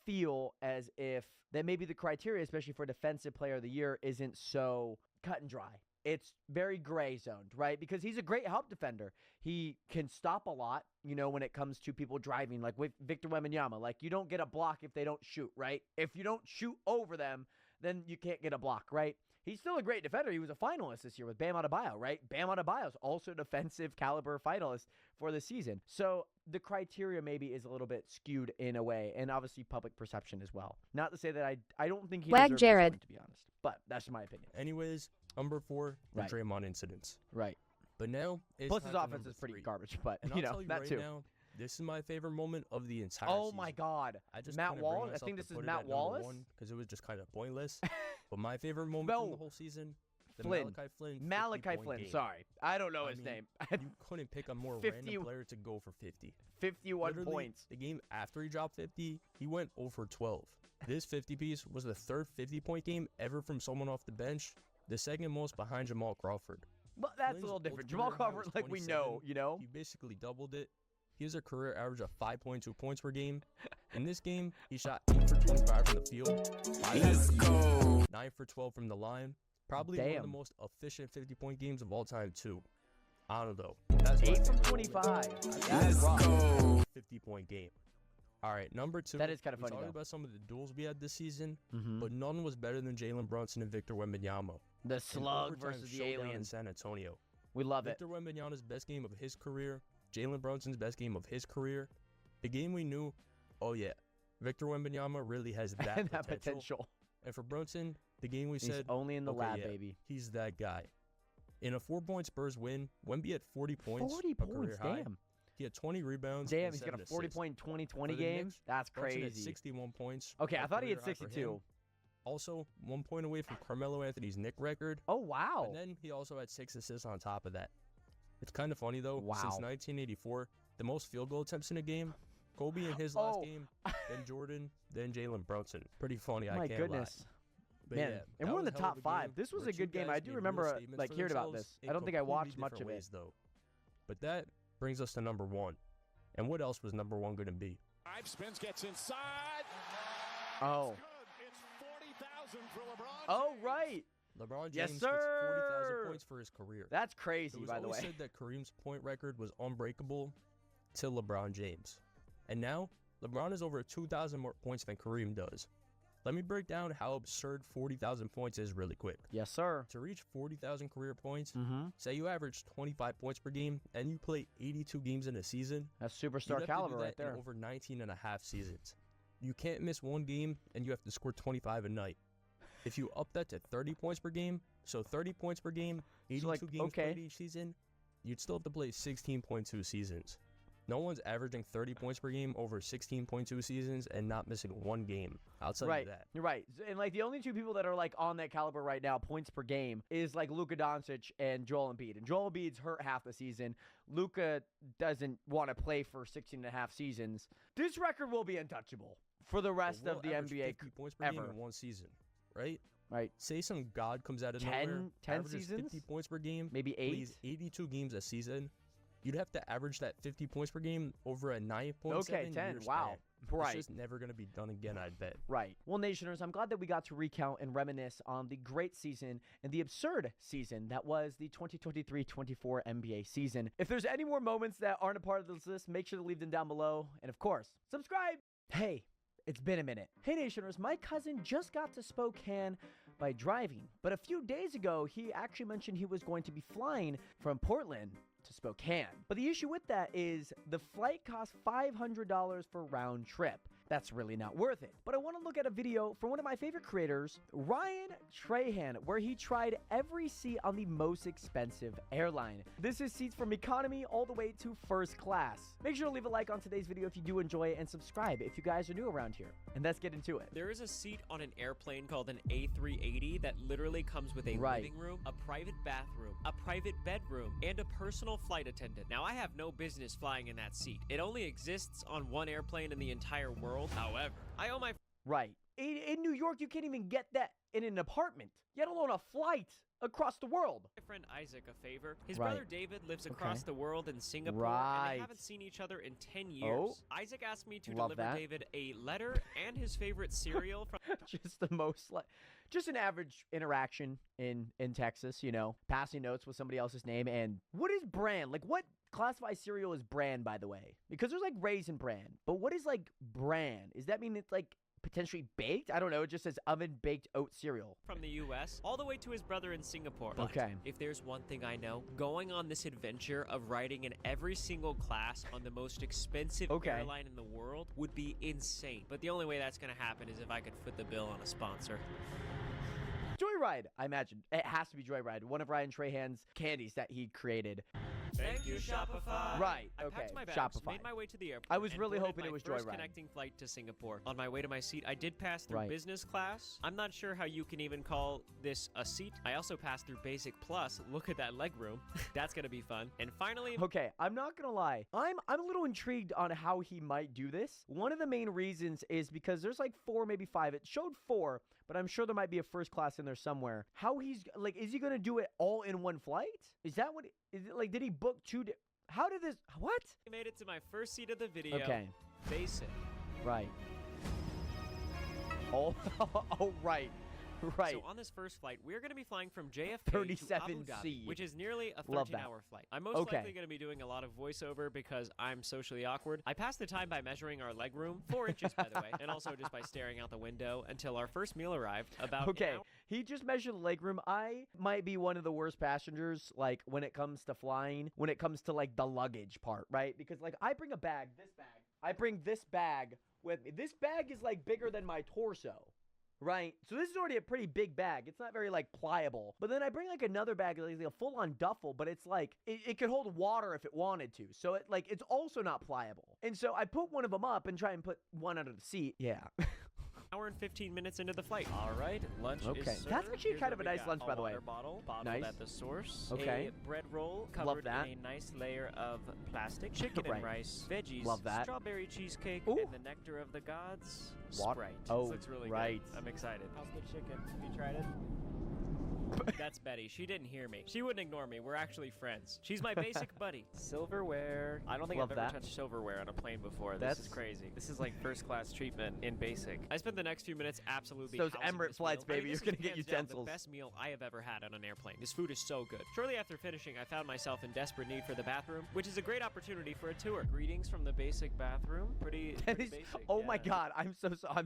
feel as if that maybe the criteria, especially for Defensive Player of the Year, isn't so cut and dry. It's very gray zoned, right? Because he's a great help defender. He can stop a lot, you know, when it comes to people driving, like with Victor Wembanyama. Like, you don't get a block if they don't shoot, right? If you don't shoot over them, then you can't get a block, right? He's still a great defender. He was a finalist this year with Bam Adebayo, right? Bam Adebayo's also a defensive caliber finalist for the season. So the criteria maybe is a little bit skewed in a way, and obviously public perception as well. Not to say that I don't think he deserves this one, to be honest, but that's my opinion. Anyways, number 4, the Right. Draymond incidents. Right. But now, it's Plus time his for offense number is pretty 3. garbage, but And you I'll know, tell you that right too. now, this is my favorite moment of the entire Oh season. my God. I just Matt couldn't bring Wallace? I myself think to this is put it Matt at number Wallace? 1 because it was just kind of pointless. But my favorite moment from the whole season, the Malachi Flynn. Malachi 50-point Flynn, game. sorry. I don't know I his mean, name. You couldn't pick a more 50 random player to go for 50. 51 Literally, points. The game after he dropped 50, he went 0 for 12. This 50 piece was the third 50-point game ever from someone off the bench, the second most behind Jamal Crawford. But that's Flynn's a little old different. career Jamal high Crawford, was like we 27. know, you know? He basically doubled it. He has a career average of 5.2 points per game. In this game, he shot 8 for 25 from the field. Let's go. 9 for 12 from the line. Probably one of the most efficient 50-point games of all time, too. I don't know. That's 8 from 25. That's rough. 50-point game. All right, number 2. That is kinda funny, We though. talked about some of the duels we had this season, Mhm. but none was better than Jalen Brunson and Victor Wembanyama. The An slug overtime versus the showdown in aliens. San Antonio. We love it. Victor Wembanyama's best game of his career, Jalen Brunson's best game of his career. The game we knew, oh yeah, Victor Wembanyama really has that, That potential. potential. And for Brunson, the game we He's said, only in the okay, lab, yeah, baby. he's that guy. In a 4-point Spurs win, Wemby had 40 points, 40 a points, career high. damn. He had 20 rebounds. Damn, and he's got a 7 assists. 40-point 2020 For the game? Knicks, That's Brunson had crazy. 61 points. Okay, a I thought he had career high for 62. him. Also, 1 point away from Carmelo Anthony's Knick record. Oh, wow. And then he also had 6 assists on top of that. It's kind of funny, though. Wow. Since 1984, the most field goal attempts in a game, Kobe in his last Oh. game, then Jordan, then Jalen Brunson. Pretty funny, I My can't goodness. lie. But Man, yeah, and that we're in was the a hell of top a 5. game This was where a good two game. guys I do made real remember statements like for hearing about themselves this. in I don't think I completely watched much different of it. ways, though. But that brings us to number 1. And what else was number 1 going to be? 5 spins, gets inside. Oh. It's 40,000 for LeBron. Oh, right. LeBron James Yes, gets sir. 40,000 points for his career. That's crazy, It was by the always way. said that Kareem's point record was unbreakable till LeBron James. And now, LeBron has over 2,000 more points than Kareem does. Let me break down how absurd 40,000 points is really quick. Yes, sir. To reach 40,000 career points, Mm-hmm. say you average 25 points per game and you play 82 games in a season. That's you'd superstar have caliber to do right that in there. over 19 and a half seasons. You can't miss one game and you have to score 25 a night. If you up that to 30 points per game, so 30 points per game, 82 like, games okay. played each season, you'd still have to play 16.2 seasons. No one's averaging 30 points per game over 16.2 seasons and not missing one game. I'll tell Right, you that. you're right. And like the only two people that are like on that caliber right now, points per game, is like Luka Doncic and Joel Embiid. And Joel Embiid's hurt half the season. Luka doesn't want to play for 16 and a half seasons. This record will be untouchable for the rest But of the we'll average NBA 50 points per game ever. in one season, right? Right. Say some god comes out of 10 nowhere, 10 averages seasons? 50 points per game, Maybe 8? plays 82 games a season. You'd have to average that 50 points per game over a 9.7 Okay, 10. year Wow. span. Right. It's just never going to be done again, I bet. Right. Well, Nationers, I'm glad that we got to recount and reminisce on the great season and the absurd season that was the 2023-24 NBA season. If there's any more moments that aren't a part of this list, make sure to leave them down below. And of course, subscribe. Hey, it's been a minute. Hey, Nationers, my cousin just got to Spokane by driving. But a few days ago, he actually mentioned he was going to be flying from Portland to Spokane. But the issue with that is the flight costs $500 for round trip. That's really not worth it. But I want to look at a video from one of my favorite creators, Ryan Trahan, where he tried every seat on the most expensive airline. This is seats from economy all the way to first class. Make sure to leave a like on today's video if you do enjoy it, and subscribe if you guys are new around here. And let's get into it. There is a seat on an airplane called an A380 that literally comes with a living room, a private bathroom, a private bedroom, and a personal flight attendant. Now, I have no business flying in that seat. It only exists on one airplane in the entire world. However, I owe my... Right. In New York, you can't even get that in an apartment, let alone a flight across the world. My friend Isaac a favor. His brother David lives across the world in Singapore, and they haven't seen each other in 10 years. Isaac asked me to deliver David a letter and his favorite cereal from... Just the most, just an average interaction in Texas, you know, passing notes with somebody else's name. And what is bran? Like, what classifies cereal as bran, by the way? Because there's like Raisin Bran, but what is like bran? Does that mean it's like potentially baked? I don't know. It just says oven baked oat cereal. From the US all the way to his brother in Singapore. But if there's one thing I know, going on this adventure of riding in every single class on the most expensive airline in the world would be insane. But the only way that's going to happen is if I could foot the bill on a sponsor. Joyride, I imagine. It has to be Joyride, one of Ryan Trahan's candies that he created. Thank you, Shopify. Right, I packed my bags, made my way to the airport. I was really hoping it was first Joyride. Connecting flight to Singapore. On my way to my seat, I did pass through business class. I'm not sure how you can even call this a seat. I also passed through basic plus. Look at that leg room. That's gonna be fun. And finally, okay, I'm not gonna lie. I'm a little intrigued on how he might do this. One of the main reasons is because there's like 4, maybe 5. It showed 4, but I'm sure there might be a first class in there somewhere. How he's like, is he gonna do it all in one flight? Is that what? Is it like? Did he book 2? How did this? What? I made it to my first seat of the video. Okay. Basic. Right. Oh, oh, right. Right. So on this first flight, we're going to be flying from JFK to Abu Dhabi, which is nearly a 13-hour flight. I'm most likely going to be doing a lot of voiceover because I'm socially awkward. I passed the time by measuring our leg room, 4 inches by the way, and also just by staring out the window until our first meal arrived about an hour. He just measured the leg room. I might be one of the worst passengers, like when it comes to flying, when it comes to like the luggage part, right? Because like I bring a bag, I bring this bag with me. This bag is like bigger than my torso. Right? So this is already a pretty big bag. It's not very, like, pliable. But then I bring, like, another bag, like a full-on duffel, but it's, like, it could hold water if it wanted to. So, it's also not pliable. And so I put one of them up and try and put one under the seat. Yeah. Hour and 15 minutes into the flight. All right, lunch is served. That's actually kind of a nice lunch, by the way. Water bottle, bottled at the source. Okay. A bread roll covered in a nice layer of plastic. Chicken and rice, veggies, strawberry cheesecake, and the nectar of the gods, Sprite. Oh, this looks really good. I'm excited. How's the chicken? Have you tried it? That's Betty. She didn't hear me. She wouldn't ignore me. We're actually friends. She's my basic buddy. Silverware. I don't think I've ever touched silverware on a plane before. This is crazy. This is like first class treatment in basic. I spent the next few minutes absolutely those Emirates flights, baby. You're going to get utensils. The best meal I have ever had on an airplane. This food is so good. Shortly after finishing, I found myself in desperate need for the bathroom, which is a great opportunity for a tour. Greetings from the basic bathroom. Pretty basic. Oh my God. I'm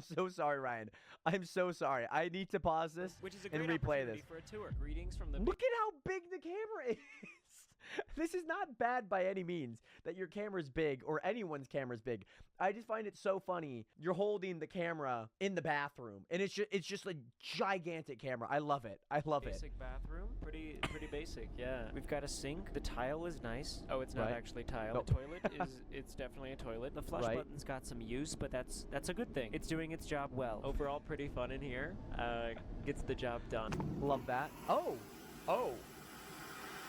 so sorry, Ryan. I'm so sorry. I need to pause this and replay this. For a tour. Greetings from the... Look at how big the camera is. This is not bad by any means that your camera's big or anyone's camera's big. I just find it so funny. You're holding the camera in the bathroom, and it's just a gigantic camera. I love it. I love it. Basic bathroom. Pretty basic, yeah. We've got a sink. The tile is nice. Oh, it's not actually tile. The toilet it's definitely a toilet. The flush button's got some use, but that's a good thing. It's doing its job well. Overall, pretty fun in here. Gets the job done. Love that. Oh.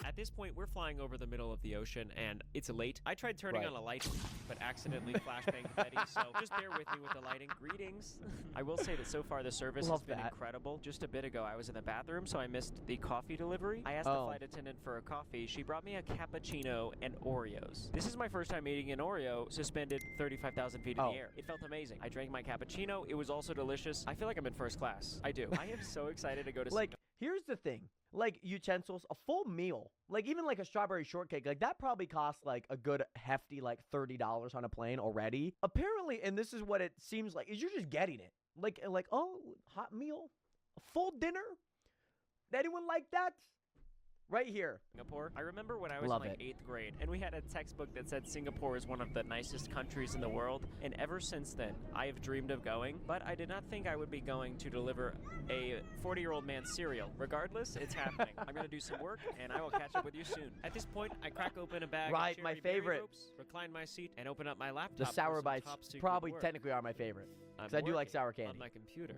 At this point, we're flying over the middle of the ocean, and it's late. I tried turning on a light, but accidentally flashbanged Betty, so just bear with me with the lighting. Greetings. I will say that so far the service has been incredible. Just a bit ago, I was in the bathroom, so I missed the coffee delivery. I asked the flight attendant for a coffee. She brought me a cappuccino and Oreos. This is my first time eating an Oreo suspended 35,000 feet in the air. It felt amazing. I drank my cappuccino. It was also delicious. I feel like I'm in first class. I do. I am so excited to go to Here's the thing. Like utensils, a full meal, like even like a strawberry shortcake, like that probably costs like a good hefty like $30 on a plane already. Apparently, and this is what it seems like, is you're just getting it. Like oh, hot meal, A full dinner? Anyone like that? Right here. Singapore. I remember when I was Love in like it. 8th grade, and we had a textbook that said Singapore is one of the nicest countries in the world. And ever since then, I have dreamed of going, but I did not think I would be going to deliver a 40-year-old man's cereal. Regardless, it's happening. I'm going to do some work, and I will catch up with you soon. At this point, I crack open a bag Right, of my cherry berry favorite. ropes, recline my seat, and open up my laptop. The for sour some bites top-secret probably work. technically are my favorite. I'm Because I do like working sour on candy. my computer.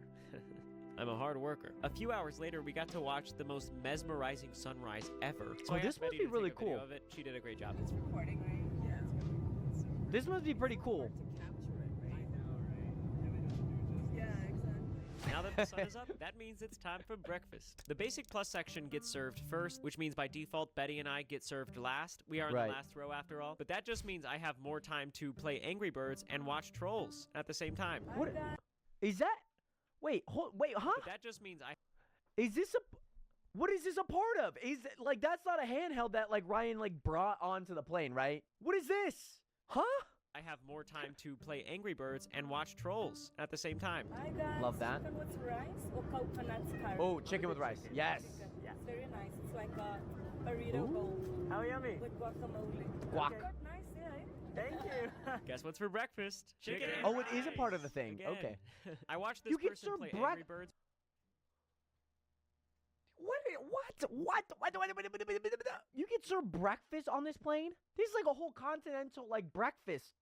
I'm a hard worker. A few hours later, we got to watch the most mesmerizing sunrise ever. So I this asked must Betty be to really take a video cool. of it. She did a great job. It's recording, right? Yeah, it's recording. This must be pretty cool. Yeah, exactly. Now that the sun is up, that means it's time for breakfast. The Basic Plus section gets served first, which means by default, Betty and I get served last. We are in Right. the last row after all. But that just means I have more time to play Angry Birds and watch Trolls at the same time. What is that? Wait, wait, huh? But that just means I... Is this a... What is this a part of? Is it, like, that's not a handheld that like Ryan like brought onto the plane, right? What is this? Huh? I have more time to play Angry Birds and watch Trolls at the same time. Hi guys. Love that. Chicken with rice or coconut curry? Oh, chicken with rice. Yes. It's very nice. It's like a burrito bowl. How yummy. With guacamole. Guac. Okay. Nice, yeah. Thank you. Guess what's for breakfast? Chicken. and Oh, it is a part of rice. the thing. Again. Okay. I watched this You get person served play break- Angry Birds. What? You get served breakfast on this plane? This is like a whole continental like breakfast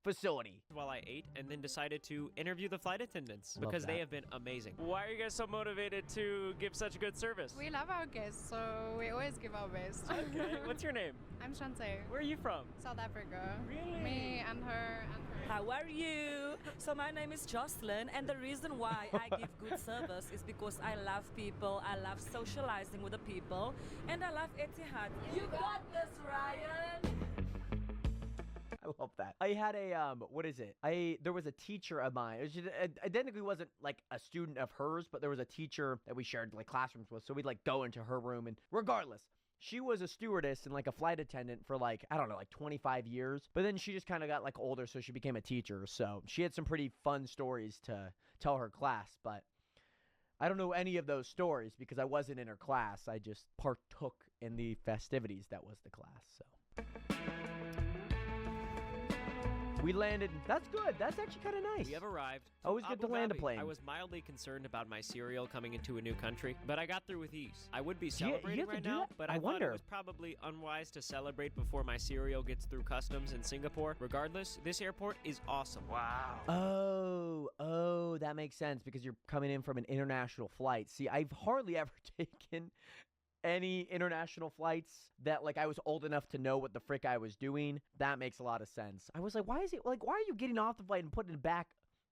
facility. While I ate, and then decided to interview the flight attendants Love because they that. have been amazing. Why are you guys so motivated to give such good service? We love our guests, so we always give our best. Okay, what's your name? I'm Shantae. Where are you from? South Africa. Really? Me and her How are you? So my name is Jocelyn, and the reason why I give good service is because I love people, I love socializing with the people, and I love Etihad. You got this, Ryan! I love that. I had a what is it? There was a teacher of mine. It identically wasn't like a student of hers, but there was a teacher that we shared like classrooms with. So we'd like go into her room, and regardless, she was a stewardess and like a flight attendant for like, I don't know, like 25 years. But then she just kind of got like older, so she became a teacher. So she had some pretty fun stories to tell her class, but I don't know any of those stories because I wasn't in her class. I just partook in the festivities that was the class. So we landed. That's good. That's actually kind of nice. We have arrived. Always good to Abu land a Dhabi. plane. I was mildly concerned about my cereal coming into a new country, but I got through with ease. I would be you celebrating have to right do now, that? but I I thought wonder. it was probably unwise to celebrate before my cereal gets through customs in Singapore. Regardless, this airport is awesome. Wow. Oh, that makes sense because you're coming in from an international flight. See, I've hardly ever taken any international flights that like I was old enough to know what the frick I was doing. That makes a lot of sense. I was like, why are you getting off the flight and putting it back?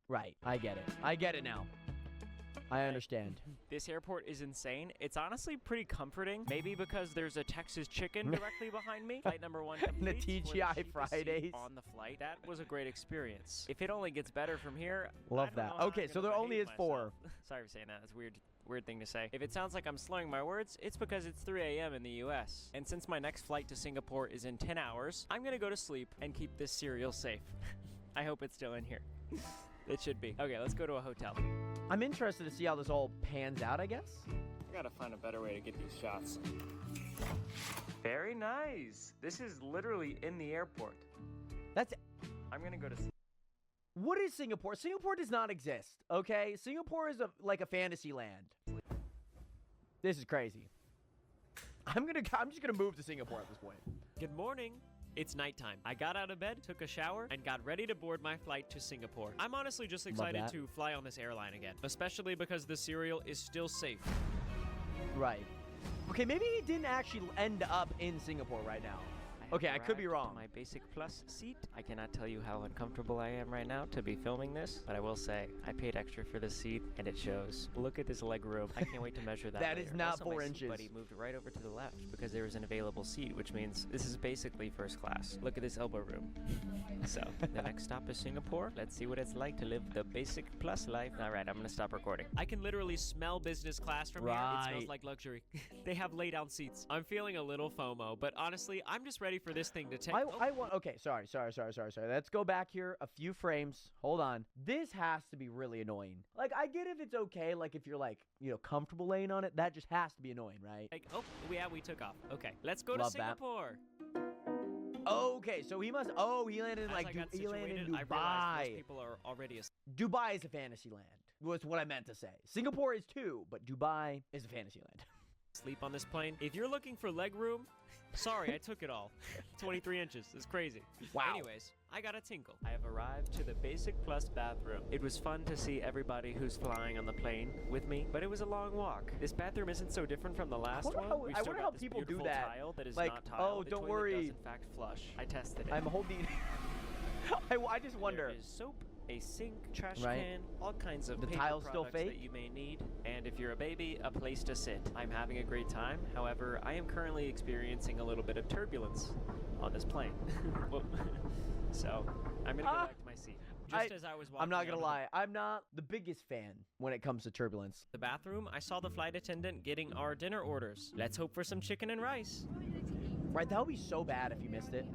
Right, I get it. I get it now. I understand. This airport is insane. It's honestly pretty comforting. Maybe because there's a Texas chicken directly behind me. Flight number 1 And the complete for TGI cheapest seat Fridays. on the flight. That was a great experience. If it only gets better from here, Love I don't that. know how Okay, I'm so gonna there only behave is 4. myself. Sorry for saying that. It's weird thing to say. If it sounds like I'm slurring my words, it's because it's 3 a.m. in the US. And since my next flight to Singapore is in 10 hours, I'm gonna go to sleep and keep this cereal safe. I hope it's still in here. It should be. Okay, let's go to a hotel. I'm interested to see how this all pans out, I guess. I gotta find a better way to get these shots. Very nice. This is literally in the airport. That's I'm gonna go to... What is Singapore? Singapore does not exist, okay? Singapore is like a fantasy land. This is crazy. I'm just gonna move to Singapore at this point. Good morning. It's nighttime. I got out of bed, took a shower, and got ready to board my flight to Singapore. I'm honestly just excited that. to fly on this airline again, especially because the cereal is still safe. Right. Okay, maybe he didn't actually end up in Singapore right now. Okay, I could be wrong. My Basic Plus seat. I cannot tell you how uncomfortable I am right now to be filming this, but I will say I paid extra for this seat, and it shows. Look at this leg room. I can't wait to measure that. That is later. not Also, 4 my seat inches. buddy moved right over to the left because there was an available seat, which means this is basically first class. Look at this elbow room. So the next stop is Singapore. Let's see what it's like to live the Basic Plus life. All right, I'm gonna stop recording. I can literally smell business class from here. It smells Right. like luxury. They have lay down seats. I'm feeling a little FOMO, but honestly, I'm just ready ready for this thing to take. I want. Okay, sorry. Let's go back here a few frames. Hold on. This has to be really annoying. Like, I get if it's okay. Like, if you're like, comfortable laying on it, that just has to be annoying, right? Like, oh, yeah, we took off. Okay, let's go Love to that. Singapore. Okay, so he must. Oh, he landed in As like I got he landed in situated, I realized most Dubai. people are already. Dubai is a fantasy land. Was what I meant to say. Singapore is too, but Dubai is a fantasy land. Sleep on this plane. If you're looking for leg room, sorry, I took it all. 23 inches. It's crazy. Wow. Anyways, I got a tinkle. I have arrived to the Basic Plus bathroom. It was fun to see everybody who's flying on the plane with me, but it was a long walk. This bathroom isn't so different from the last one. We've I still wonder got how this people do beautiful that. tile that is Like, not tile. oh, The don't toilet worry. does in fact flush. I tested it. I'm holding. I just wonder. There is soap, a sink, trash Right. can, all kinds of The paper tile's still products that fake? you may need, and if you're a baby, a place to sit. I'm having a great time. However, I am currently experiencing a little bit of turbulence on this plane. So, I'm gonna go back to my seat. Just as I was walking I'm not out gonna of lie. I'm not the biggest fan when it comes to turbulence. the bathroom, I saw the flight attendant getting our dinner orders. Let's hope for some chicken and rice. Right, that would be so bad if you missed it.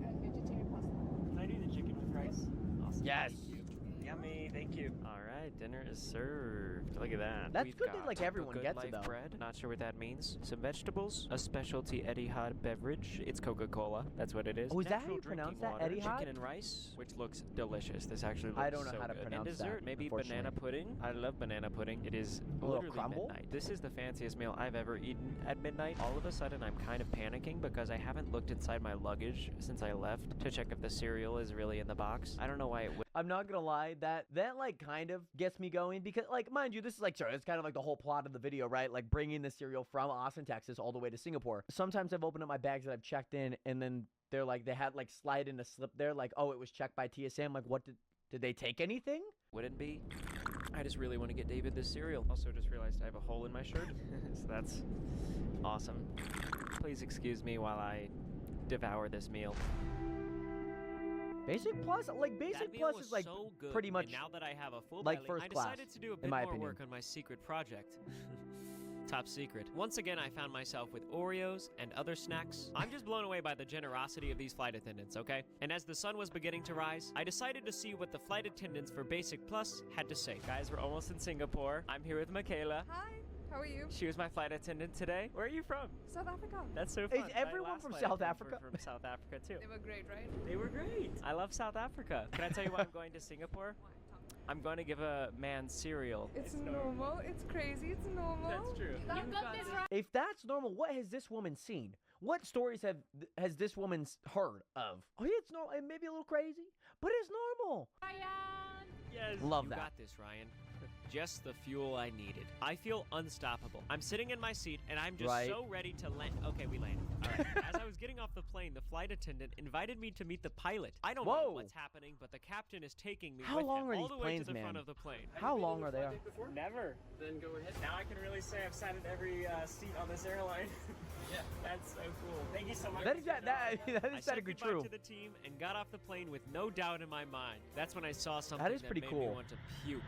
Can I do the chicken with rice? Awesome. Yes. Thank you. Yummy, thank you. All right, dinner is served. Look at that. That's We've good that, got like, a everyone good gets it, life though. bread. Not sure what that means. Some vegetables, a specialty Etihad beverage. It's Coca-Cola. That's what it is. Oh, is that how Natural you pronounce drinking that, water, Etihad? Chicken and rice, which looks delicious. This actually looks I don't know so how to good. pronounce And dessert, that, maybe banana unfortunately. pudding. I love banana pudding. It is A little literally crumble? midnight. This is the fanciest meal I've ever eaten at midnight. All of a sudden, I'm kind of panicking because I haven't looked inside my luggage since I left to check if the cereal is really in the box. I don't know why it would. I'm not gonna lie, that like kind of gets me going because, like, mind you, this is like, sorry, it's kind of like the whole plot of the video, right? Like bringing the cereal from Austin, Texas, all the way to Singapore. Sometimes I've opened up my bags that I've checked in, and then they're like, they had like slide in a slip there, like, oh, it was checked by TSA. I'm like, what did they take anything? Wouldn't be. I just really want to get David this cereal. Also just realized I have a hole in my shirt. So that's awesome. Please excuse me while I devour this meal. Basic Plus, like Basic That meal Plus was is like so good, pretty much and now that I have a full like belly, first I class, decided to do a in bit my more opinion. work on my secret project. Top secret. Once again, I found myself with Oreos and other snacks. I'm just blown away by the generosity of these flight attendants, okay? And as the sun was beginning to rise, I decided to see what the flight attendants for Basic Plus had to say. Guys, we're almost in Singapore. I'm here with Michaela. Hi, how are you? She was my flight attendant today. Where are you from? South Africa. That's so Is fun. My everyone last from flight South attendants were Africa? From South Africa too. They were great, right? They were great. I love South Africa. Can I tell you why I'm going to Singapore? I'm going to give a man cereal. It's normal. It's crazy. It's normal. That's true. You got this right. If that's normal, what has this woman seen? What stories has this woman heard of? Oh yeah, it's normal. It may be a little crazy, but it's normal. Yes. Love you that. got this, Ryan. Just the fuel I needed. I feel unstoppable. I'm sitting in my seat and I'm just Right. so ready to land. Okay, we landed. All right. As I was getting off the plane, the flight attendant invited me to meet the pilot. I don't know Whoa. what's happening, but the captain is taking me How with long him are all these the way to planes, the front man? of the plane. How long are they? Never. Then go ahead. Now I can really say I've sat in every seat on this airline. Yeah, that's so cool. Thank you so much. That is that I is said technically goodbye true. to the team and got off the plane with no doubt in my mind. That's when I saw something is pretty made cool. me want to puke.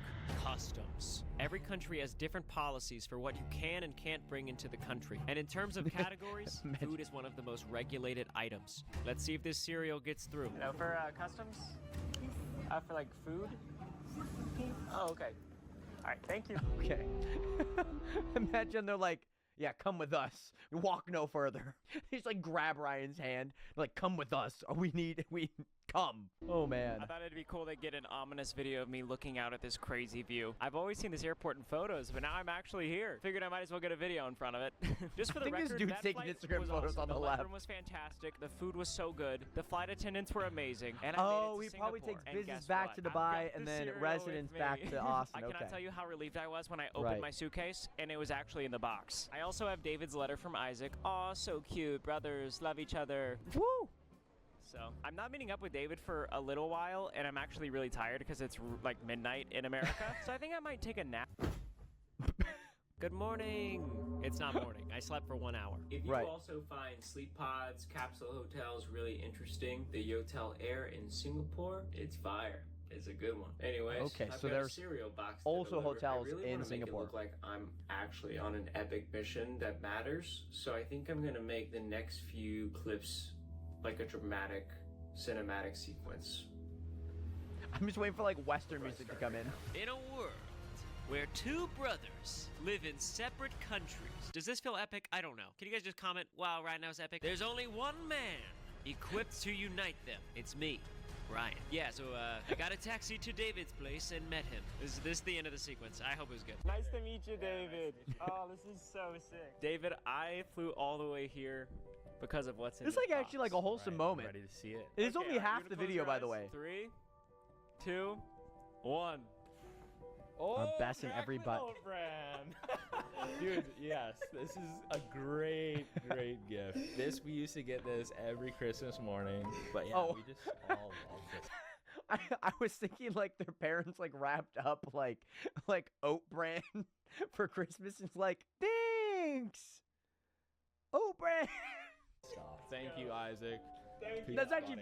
Customs. Every country has different policies for what you can and can't bring into the country. And in terms of categories, food is one of the most regulated items. Let's see if this cereal gets through. Now for customs? For like food? Oh, okay. All right, thank you. Okay. Imagine they're like, yeah, come with us. Walk no further. He's like, grab Ryan's hand. Like, come with us. We come. Oh man. I thought it'd be cool to get an ominous video of me looking out at this crazy view. I've always seen this airport in photos, but now I'm actually here. Figured I might as well get a video in front of it. Just for the I think this record, dude's that taking flight Instagram was photos awesome. on the The left. legroom was fantastic. The food was so good. The flight attendants were amazing. And I made Oh, it he to probably Singapore. takes And business guess back what? to I've Dubai got and the then cereal residence with back me. to Austin. I cannot Okay. tell you how relieved I was when I opened Right. my suitcase and it was actually in the box. I also have David's letter from Isaac. Aw, so cute. Brothers love each other. Woo! So I'm not meeting up with David for a little while, and I'm actually really tired because it's like midnight in America. So I think I might take a nap. Good morning. It's not morning. I slept for 1 hour. If you Right. also find sleep pods, capsule hotels really interesting, the Yotel Air in Singapore, it's fire. is a good one. Anyways, Okay, I've so got a there's cereal box to also deliver. hotels I really in wanna Singapore. Make it look like I'm actually on an epic mission that matters. So I think I'm gonna make the next few clips like a dramatic, cinematic sequence. I'm just waiting for like Western music to come in. In a world where two brothers live in separate countries. Does this feel epic? I don't know. Can you guys just comment, wow, right now is epic? There's only one man equipped to unite them. It's me, Ryan. Yeah, so I got a taxi to David's place and met him. This is the end of the sequence. I hope it was good. Nice to meet you, David. Oh, this is so sick. David, I flew all the way here because of what's in This is like actually like a wholesome moment. ready to see it. It is Okay, only are you half gonna the close video, your by the eyes? way. 3, 2, 1. Our best in every butt. Dude, yes, this is a great gift. We used to get this every Christmas morning, but yeah, Oh. we just all love this. I was thinking like their parents like wrapped up like oat bran for Christmas. It's like, thanks, oat bran. Thank you, Isaac. That's actually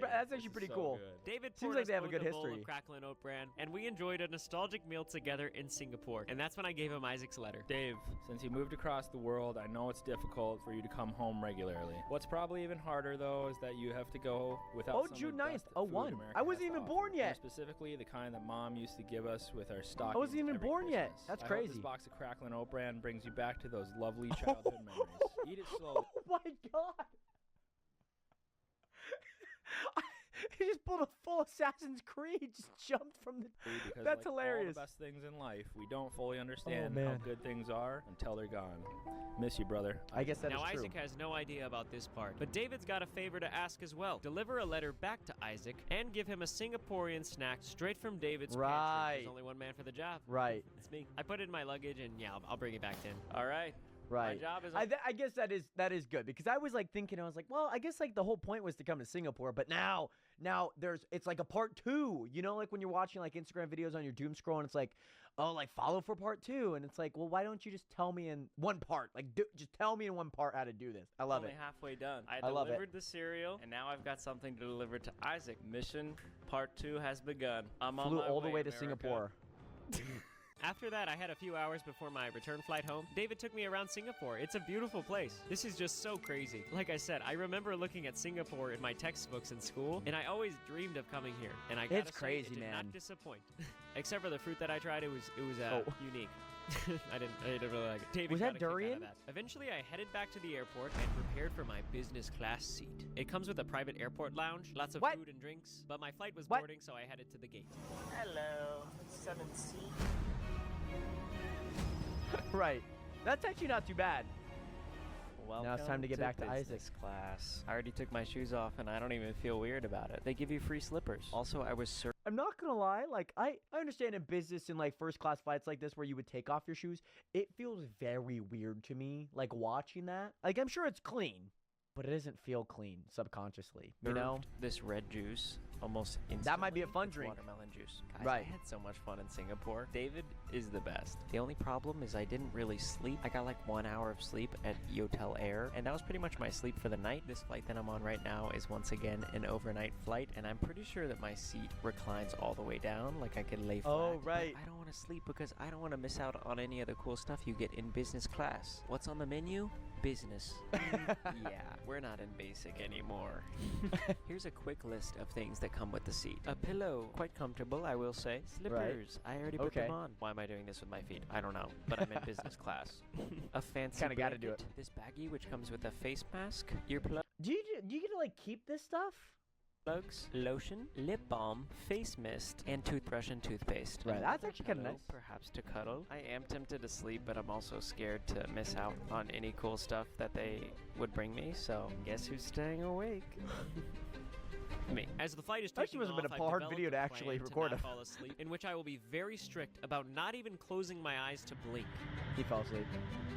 pretty cool. David Seems poured like us they have a both good bowl history. of crackling oat bran, and we enjoyed a nostalgic meal together in Singapore. And that's when I gave him Isaac's letter. Dave, since you moved across the world, I know it's difficult for you to come home regularly. What's probably even harder, though, is that you have to go without Oh, some of June the 9th, best food 01. America I wasn't has to even offer. born More yet. specifically, the kind that Mom used to give us with our stockings. I wasn't even every born yet. Christmas. That's I crazy. hope this box of crackling oat bran brings you back to those lovely childhood memories. Eat it slowly. Oh my god! He just pulled a full Assassin's Creed. Just jumped from the. Because That's like hilarious. All the best things in life, we don't fully understand how man. good things are until they're gone. Miss you, brother. I guess that is now, true. Isaac has no idea about this part, but David's got a favor to ask as well. Deliver a letter back to Isaac and give him a Singaporean snack straight from David's pantry. Right. There's only one man for the job. Right. It's me. I put it in my luggage, and yeah, I'll bring it back to him. All right. Right. My job is. I guess that is good because I was like thinking, I was like, well, I guess like the whole point was to come to Singapore, but now it's like a part 2. You know, like when you're watching like Instagram videos on your doom scroll, and it's like, oh, like follow for part 2, and it's like, well, why don't you just tell me in one part? Like, just tell me in one part how to do this. I love only it. halfway done. I love it. delivered the cereal, and now I've got something to deliver to Isaac. Mission part 2 has begun. I'm on Flew my all the way to America. Singapore. After that, I had a few hours before my return flight home. David took me around Singapore. It's a beautiful place. This is just so crazy. Like I said, I remember looking at Singapore in my textbooks in school, and I always dreamed of coming here. And I gotta It's say, crazy, it did man. not disappoint. Except for the fruit that I tried, it was unique. I didn't really like it. David Was got that a kick out of durian? that. Eventually, I headed back to the airport and prepared for my business class seat. It comes with a private airport lounge, lots of food and drinks, but my flight was boarding, so I headed to the gate. Hello, 7C. Right. That's actually not too bad. Welcome Now it's time to get back to business Isaac. class. I already took my shoes off, and I don't even feel weird about it. They give you free slippers. Also, I was I'm not gonna lie, like I understand in business and like first class flights like this where you would take off your shoes, it feels very weird to me, like watching that. Like I'm sure it's clean, but it doesn't feel clean subconsciously. You know? this red juice almost instantly. That might be a fun with drink. Watermelon juice. Guys, Right. I had so much fun in Singapore. David is the best. The only problem is I didn't really sleep. I got like 1 hour of sleep at Yotel Air, and that was pretty much my sleep for the night. This flight that I'm on right now is once again an overnight flight, and I'm pretty sure that my seat reclines all the way down, like I could lay flat. Oh, but right. I don't want to sleep because I don't want to miss out on any of the cool stuff you get in business class. What's on the menu? Business. Yeah, we're not in basic anymore. Here's a quick list of things that come with the seat. A pillow, quite comfortable, I will say. Slippers, I already put them on. Why am I doing this with my feet? I don't know, but I'm in business class. A fancy Kinda gotta do blanket, this baggie which comes with a face mask, earplugs, Do you get to like keep this stuff? lotion, lip balm, face mist, and toothbrush and toothpaste. Right, that's Another actually kinda pillow, nice. Perhaps to cuddle. I am tempted to sleep, but I'm also scared to miss out on any cool stuff that they would bring me, so guess who's staying awake? Me. As the flight is That taking actually wasn't off, been a I've hard developed video to a actually plan record not of. fall asleep, in which I will be very strict about not even closing my eyes to blink. He fell asleep.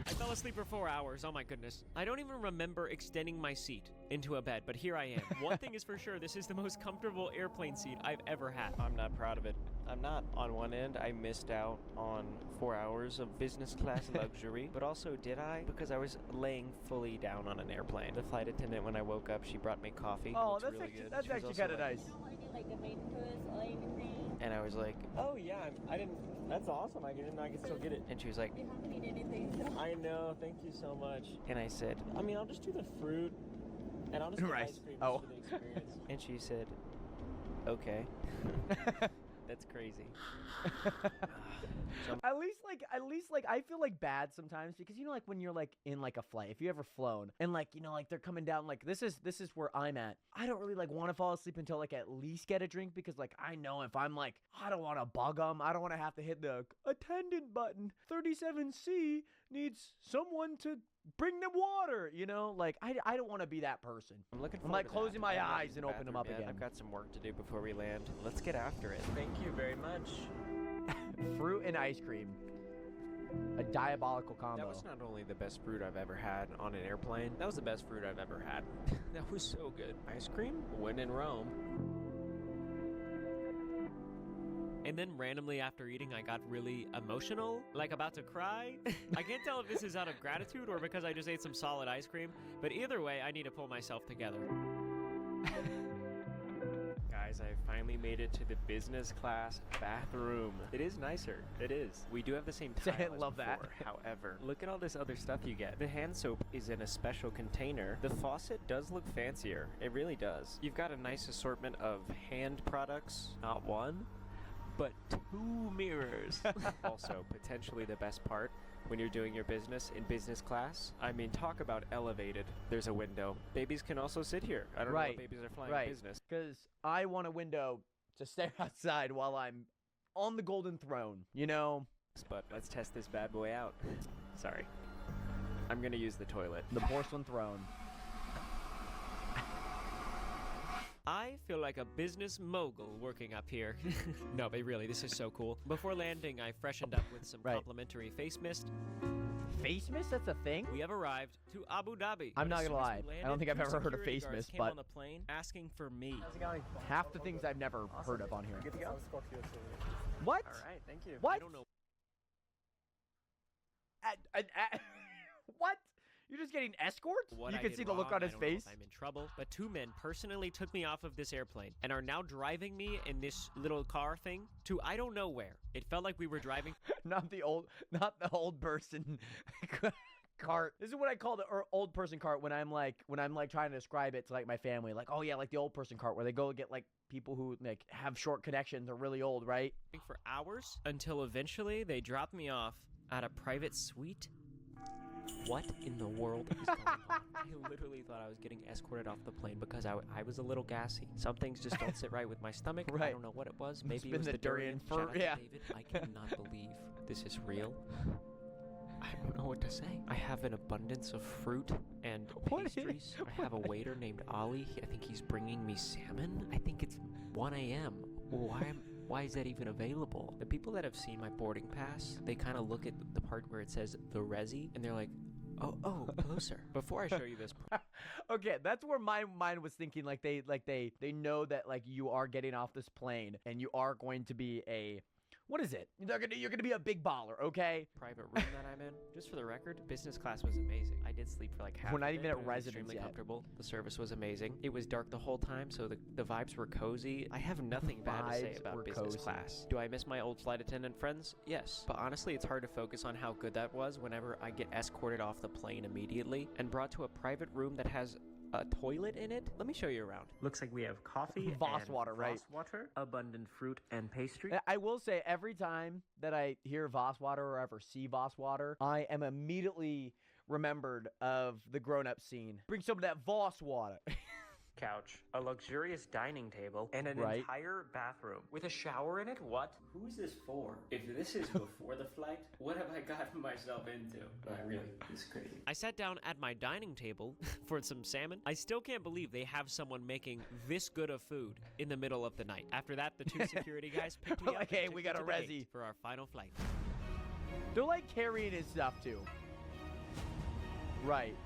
I fell asleep for 4 hours, oh my goodness. I don't even remember extending my seat into a bed, but here I am. One thing is for sure, this is the most comfortable airplane seat I've ever had. I'm not proud of it. I'm not. On one end, I missed out on 4 hours of business class luxury, but also did I? Because I was laying fully down on an airplane. The flight attendant, when I woke up, she brought me coffee. Oh, Looks that's really actually good. that's She was actually also kind of like, nice. Like a main course or anything. And I was like, oh yeah, I didn't, that's awesome, I didn't know I could still get it. And she was like, You haven't eaten anything. I know, thank you so much. And I said, I mean, I'll just do the fruit, and I'll just get ice cream just for the experience. And she said, okay. That's crazy. At least like I feel like bad sometimes because you know like when you're like in like a flight, if you ever flown and like you know like they're coming down like this is where I'm at. I don't really like want to fall asleep until like at least get a drink because like I know if I'm like I don't want to bug them, I don't want to have to hit the attendant button. 37C needs someone to bring them water, you know? Like I don't want to be that person. I'm like closing my eyes and open them up again. I've got some work to do before we land. Let's get after it. Thank you very much. Fruit and ice cream. A diabolical combo. That was not only the best fruit I've ever had on an airplane, that was the best fruit I've ever had. That was so good. Ice cream? When in Rome. And then randomly after eating, I got really emotional, like about to cry. I can't tell if this is out of gratitude or because I just ate some solid ice cream, but either way, I need to pull myself together. Guys, I finally made it to the business class bathroom. It is nicer. It is. We do have the same tile as Love that. before. However, look at all this other stuff you get. The hand soap is in a special container. The faucet does look fancier. It really does. You've got a nice assortment of hand products. Not one, but 2 mirrors. Also, potentially the best part, when you're doing your business in business class, I mean, talk about elevated. There's a window. Babies can also sit here. I don't know if babies are flying business. Because I want a window to stare outside while I'm on the golden throne, you know? But let's test this bad boy out. Sorry. I'm gonna use the toilet. The porcelain throne. I feel like a business mogul working up here. No, but really, this is so cool. Before landing, I freshened up with some complimentary face mist. Face mist? That's a thing? We have arrived to Abu Dhabi. I'm not gonna lie. I don't think I've ever heard of face Security guards mist, came but on the plane asking for me. How's it going? half the things I've never heard of on here. Good to go? What? All right, thank you. What? I don't know. What? You're just getting escorts? What You I can did see the look wrong, on I his don't know if face. I'm in trouble, but 2 men personally took me off of this airplane and are now driving me in this little car thing to I don't know where. It felt like we were driving. Not the old person cart. This is what I call the old person cart when I'm like trying to describe it to like my family. Like, oh yeah, like the old person cart where they go get like people who like have short connections are really old, right? For hours until eventually they dropped me off at a private suite. What in the world is going on? I literally thought I was getting escorted off the plane because I was a little gassy. Some things just don't sit right with my stomach. Right. I don't know what it was. Maybe been it was the the durian. durian Shout out to yeah. David. I cannot believe this is real. I don't know what to say. I have an abundance of fruit and pastries. I have a waiter named Ali. I think he's bringing me salmon. I think it's 1 a.m. Why is that even available? The people that have seen my boarding pass, they kind of look at the part where it says the resi, and they're like, oh, hello, sir. Before I show you this. Okay, that's where my mind was thinking. Like they know that like you are getting off this plane and you are going to be a. What is it? You're gonna be a big baller, okay? Private room that I'm in. Just for the record, business class was amazing. I did sleep for like half. We're not of even it, at but it was residence extremely yet. comfortable. The service was amazing. It was dark the whole time, so the vibes were cozy. I have nothing bad to say Vibes about were business cozy. class. Do I miss my old flight attendant friends? Yes. But honestly, it's hard to focus on how good that was whenever I get escorted off the plane immediately and brought to a private room that has a toilet in it. Let me show you around. Looks like we have coffee, Voss and water, right? Voss water, abundant fruit and pastry. I will say every time that I hear Voss water or ever see Voss water, I am immediately remembered of the grown-up scene. Bring some of that Voss water. Couch, a luxurious dining table, and an Right. entire bathroom with a shower in it. What? Who is this for? If this is before the flight, what have I gotten myself into? Really, this is crazy. I sat down at my dining table for some salmon. I still can't believe they have someone making this good of food in the middle of the night. After that, the 2 security guys picked me up. Like, and hey, took we me got to a the resi. gate for our final flight. They're like carrying his stuff too. Right.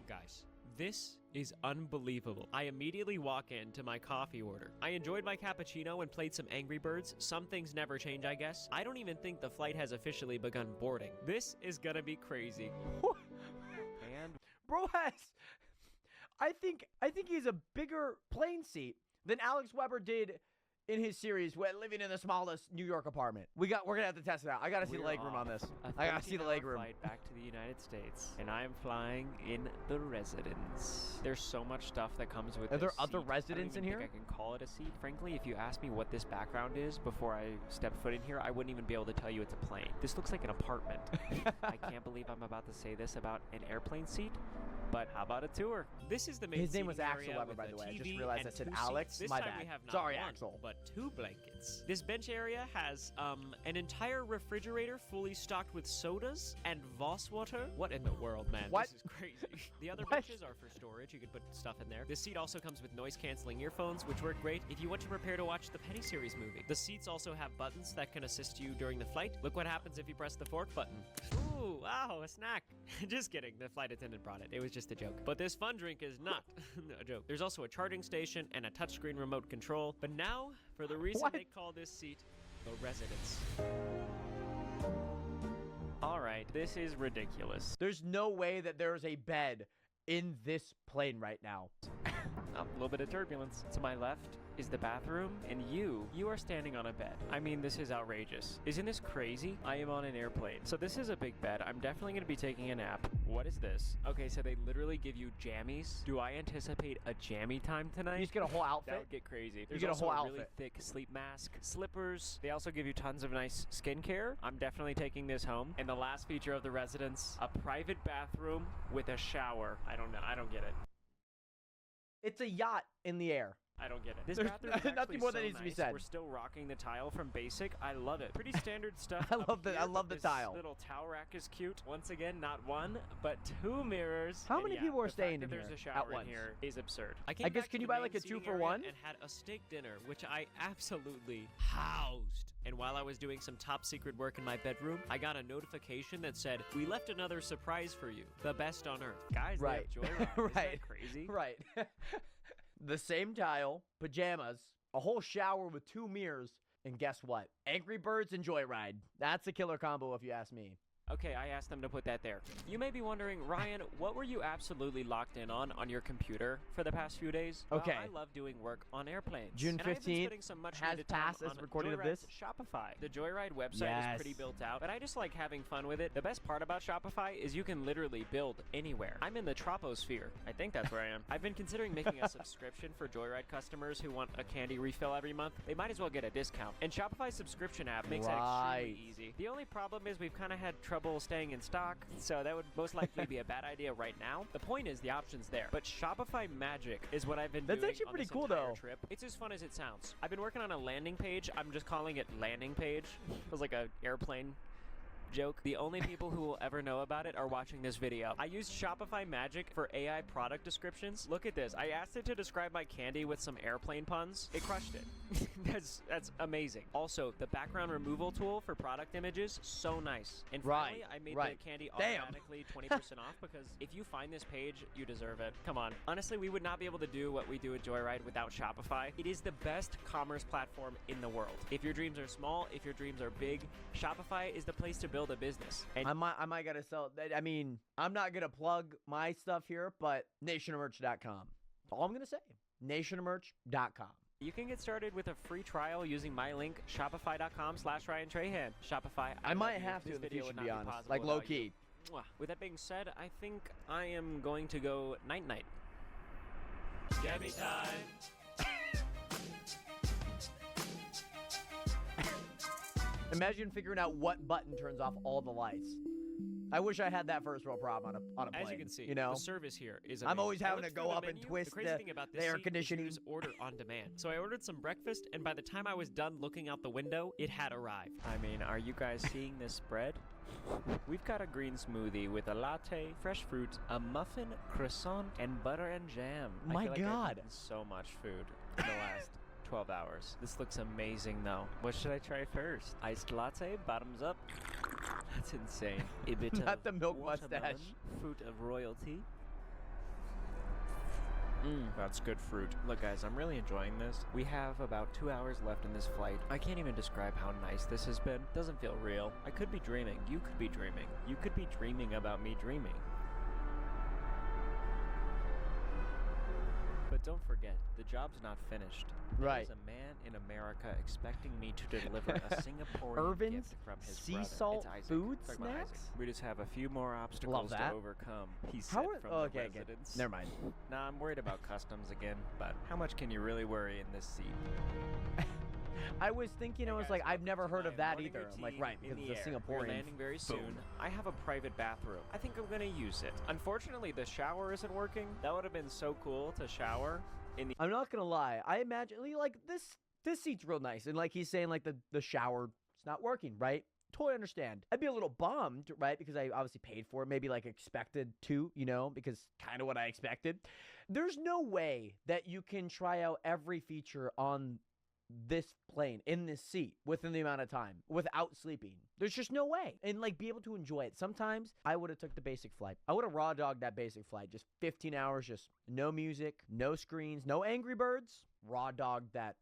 Guys, this is unbelievable. I immediately walk into my coffee order. I enjoyed my cappuccino and played some Angry Birds. Some things never change, I guess. I don't even think the flight has officially begun boarding. This is gonna be crazy. And Bro has, I think he's a bigger plane seat than Alex Weber did in his series living in the smallest New York apartment. We're gonna have to test it out. I gotta see the legroom on this. I gotta see the legroom. Flight back to the United States, and I am flying in the residence. There's so much stuff that comes with. Are there this other seat. residents I don't in even here? think I can call it a seat. Frankly, if you asked me what this background is before I step foot in here, I wouldn't even be able to tell you it's a plane. This looks like an apartment. I can't believe I'm about to say this about an airplane seat. But how about a tour? This is the main His name was seating Axel area Weber, with by a the way. I just TV realized I and said 2 Alex. seats. This My time bad. we have not Sorry, one, Axel. but 2 blankets. This bench area has an entire refrigerator fully stocked with sodas and Voss water. What in the world, man? What? This is crazy. The other benches are for storage. You could put stuff in there. This seat also comes with noise-canceling earphones, which work great if you want to prepare to watch the Penny series movie. The seats also have buttons that can assist you during the flight. Look what happens if you press the fork button. Ooh, wow, a snack. Just kidding. The flight attendant brought it. It was just a joke. But this fun drink is not a joke. There's also a charging station and a touchscreen remote control. But now, for the reason they call this seat the residence. All right, this is ridiculous. There's no way that there's a bed in this plane right now. A little bit of turbulence. To my left is the bathroom, and you are standing on a bed. I mean, this is outrageous. Isn't this crazy? I am on an airplane. So this is a big bed. I'm definitely gonna be taking a nap. What is this? Okay, so they literally give you jammies. Do I anticipate a jammy time tonight? You just get a whole outfit? That would get crazy. There's get a also whole a really outfit. thick sleep mask, slippers. They also give you tons of nice skincare. I'm definitely taking this home. And the last feature of the residence, a private bathroom with a shower. I don't know. I don't get it. It's a yacht in the air. I don't get it. This There's bathroom is nothing actually more so that needs to be nice. said. We're still rocking the tile from basic. I love it. Pretty standard stuff. I up love the- here, I love but the this tile. Little towel rack is cute. Once again, not one, but 2 mirrors. How And many yeah, people are the fact staying that in there's here a shower at once? in here is absurd. I came guess, back can to you the buy, main like, a seating 2 for area 1? And had a steak dinner, which I absolutely housed. And while I was doing some top secret work in my bedroom, I got a notification that said, "We left another surprise for you. The best on earth." Guys, they have Right. Joyride. Isn't that crazy? Right. The same tile, pajamas, a whole shower with 2 mirrors, and guess what? Angry Birds and Joyride. That's a killer combo if you ask me. Okay, I asked them to put that there. You may be wondering, Ryan, what were you absolutely locked in on your computer for the past few days? Well, Okay. I love doing work on airplanes. June and I've been 15th spending some much has needed time passed as on recording of Joyride's this. Shopify. The Joyride website Yes. is pretty built out, but I just like having fun with it. The best part about Shopify is you can literally build anywhere. I'm in the troposphere. I think that's where I am. I've been considering making a subscription for Joyride customers who want a candy refill every month. They might as well get a discount. And Shopify's subscription app makes that extremely easy. The only problem is we've kind of had trouble staying in stock, so that would most likely be a bad idea right now. The point is the option's there. But Shopify Magic is what I've been That's doing actually on pretty this cool, entire though. trip. It's as fun as it sounds. I've been working on a landing page. I'm just calling it landing page. It was like a airplane joke. The only people who will ever know about it are watching this video. I used Shopify Magic for AI product descriptions. Look at this. I asked it to describe my candy with some airplane puns. It crushed it. That's amazing. Also, the background removal tool for product images, so nice. And finally, I made the candy automatically 20% off because if you find this page, you deserve it. Come on. Honestly, we would not be able to do what we do at Joyride without Shopify. It is the best commerce platform in the world. If your dreams are small, if your dreams are big, Shopify is the place to build a business. And I might gotta sell. I mean, I'm not gonna plug my stuff here, but nationmerch.com. That's all I'm gonna say. Nationmerch.com. you can get started with a free trial using my link, shopify.com/Ryan Trahan. Shopify. I might love you. have to This in the video future, would to not be honest. possible Like, low without you. key. Mwah. With that being said, I think I am going to go night-night. Jammy time. Imagine figuring out what button turns off all the lights. I wish I had that first world problem on a plane. As you can see, you know, the service here is I'm amazing. always I having to looked go through the up and menu. twist the crazy thing about this the air seat is conditioning. you just order on demand. So I ordered some breakfast, and by the time I was done looking out the window, it had arrived. I mean, are you guys seeing this spread? We've got a green smoothie with a latte, fresh fruit, a muffin, croissant, and butter and jam. I My feel like I've God. eaten so much food in the last 12 hours. This looks amazing, though. What should I try first? Iced latte, bottoms up. That's insane. A bit Not of the milk watermelon, mustache. fruit of royalty. That's good fruit. Look, guys, I'm really enjoying this. We have about 2 hours left in this flight. I can't even describe how nice this has been. Doesn't feel real. I could be dreaming. You could be dreaming. You could be dreaming about me dreaming. But But don't forget, the job's not finished. Right. There's a man in America expecting me to deliver a Singaporean Irvin's gift from his sea brother. salt It's Isaac. food Talk about Isaac. snacks? We just have a few more obstacles to that. overcome. He How said are- from oh, the okay, good. residents. Never mind. Nah, I'm worried about customs again, but how much can you really worry in this seat? I was thinking, I was like, I've never heard of that either. I'm like, right, In because the it's a air. We're Singaporean. landing very soon. Boom. I have a private bathroom. I think I'm gonna use it. Unfortunately, the shower isn't working. That would have been so cool to shower in the. I'm not gonna lie. I imagine like this seat's real nice, and like he's saying like the shower it's not working, right? Totally understand. I'd be a little bummed, right? Because I obviously paid for it, maybe like expected to, you know, because kind of what I expected. There's no way that you can try out every feature on this plane in this seat within the amount of time without sleeping. There's just no way. And like be able to enjoy it. Sometimes I would have took the basic flight. I would have raw dogged that basic flight. Just 15 hours, just no music, no screens, no Angry Birds. Raw dogged that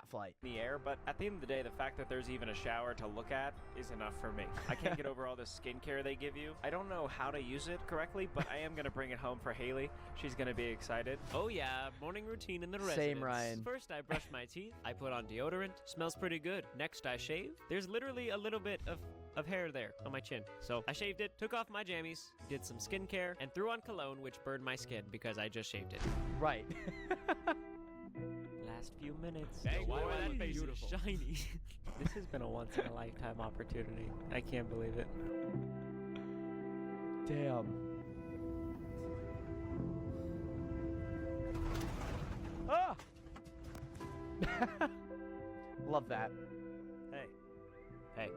flight. The air, but at the end of the day, the fact that there's even a shower to look at is enough for me. I can't get over all the skincare they give you. I don't know how to use it correctly, but I am gonna bring it home for Haley. She's gonna be excited. Oh yeah, morning routine in the residence. Same, Ryan. First, I brush my teeth. I put on deodorant. Smells pretty good. Next, I shave. There's literally a little bit of hair there on my chin. So I shaved it, took off my jammies, did some skincare, and threw on cologne, which burned my skin because I just shaved it. Right. Last few minutes. Dang, Why boy, that face beautiful. is shiny. This has been a once-in-a-lifetime opportunity. I can't believe it. Damn. Ah! Love that. Hey. Hey.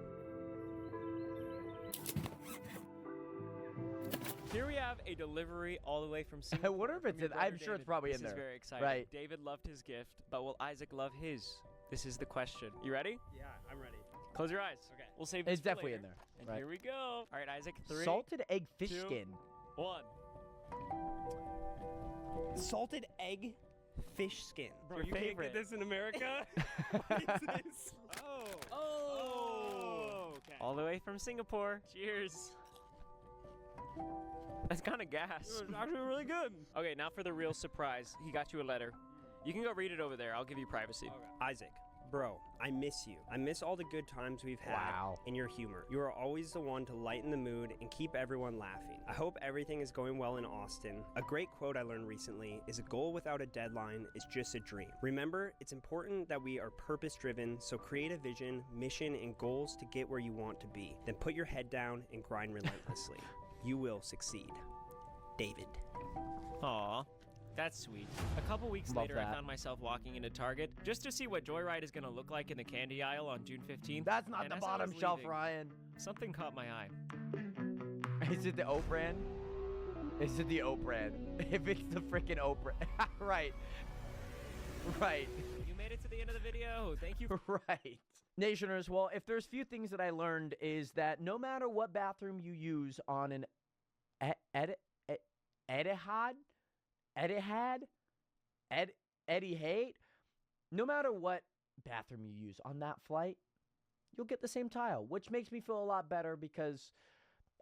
Here we have a delivery all the way from I Singapore. wonder if it's from your in. I'm brother sure it's David. probably This in there. is very exciting. Right. David loved his gift, but will Isaac love his? This is the question. You ready? Yeah, I'm ready. Close your eyes. Okay. We'll save this It's for definitely later. in there. And Right. here we go. All right, Isaac. 3, Salted egg fish 2, skin. 1. Salted egg fish skin. Bro, Your you favorite. can't get this in America? What is this? Oh. Okay. All the way from Singapore. Cheers. That's kind of gas. It was actually really good. Okay, now for the real surprise. He got you a letter. You can go read it over there. I'll give you privacy. Isaac, bro, I miss you. I miss all the good times we've had and your humor. You are always the one to lighten the mood and keep everyone laughing. I hope everything is going well in Austin. A great quote I learned recently is a goal without a deadline is just a dream. Remember, it's important that we are purpose-driven, so create a vision, mission, and goals to get where you want to be. Then put your head down and grind relentlessly. You will succeed. David. Aw, that's sweet. A couple weeks Love later, that. I found myself walking into Target just to see what Joyride is going to look like in the candy aisle on June 15th. That's not And the as I bottom was shelf, leaving, Ryan. Something caught my eye. Is it the O brand? Is it the O brand? If it's the freaking O brand. Right. Right. You made it to the end of the video. Thank you. Right. Nationers, well, if there's few things that I learned is that no matter what bathroom you use on an Etihad, no matter what bathroom you use on that flight, you'll get the same tile, which makes me feel a lot better because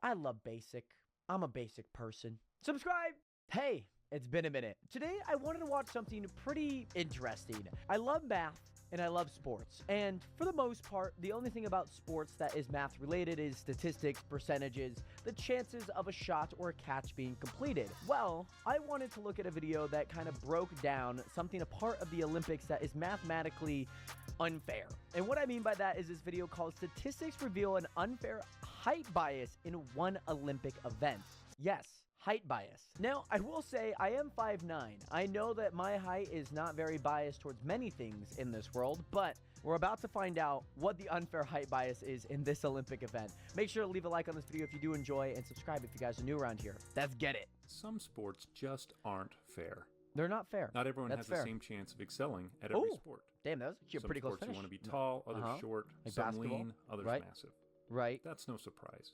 I love basic. I'm a basic person. Subscribe! Hey, it's been a minute. Today, I wanted to watch something pretty interesting. I love math and I love sports. And for the most part, the only thing about sports that is math related is statistics, percentages, the chances of a shot or a catch being completed. Well, I wanted to look at a video that kind of broke down something a part of the Olympics that is mathematically unfair. And what I mean by that is this video called Statistics Reveal an Unfair Height Bias in One Olympic Event. Yes, height bias. Now, I will say I am 5'9". I know that my height is not very biased towards many things in this world, but we're about to find out what the unfair height bias is in this Olympic event. Make sure to leave a like on this video if you do enjoy and subscribe if you guys are new around here. Let's get it. Some sports just aren't fair. They're not fair. Not everyone That's has fair. the same chance of excelling at every Ooh, sport. Damn, that was actually a Some pretty close sports finish. you want to be tall, others short, Like some basketball. lean, others Right. massive. Right. That's no surprise.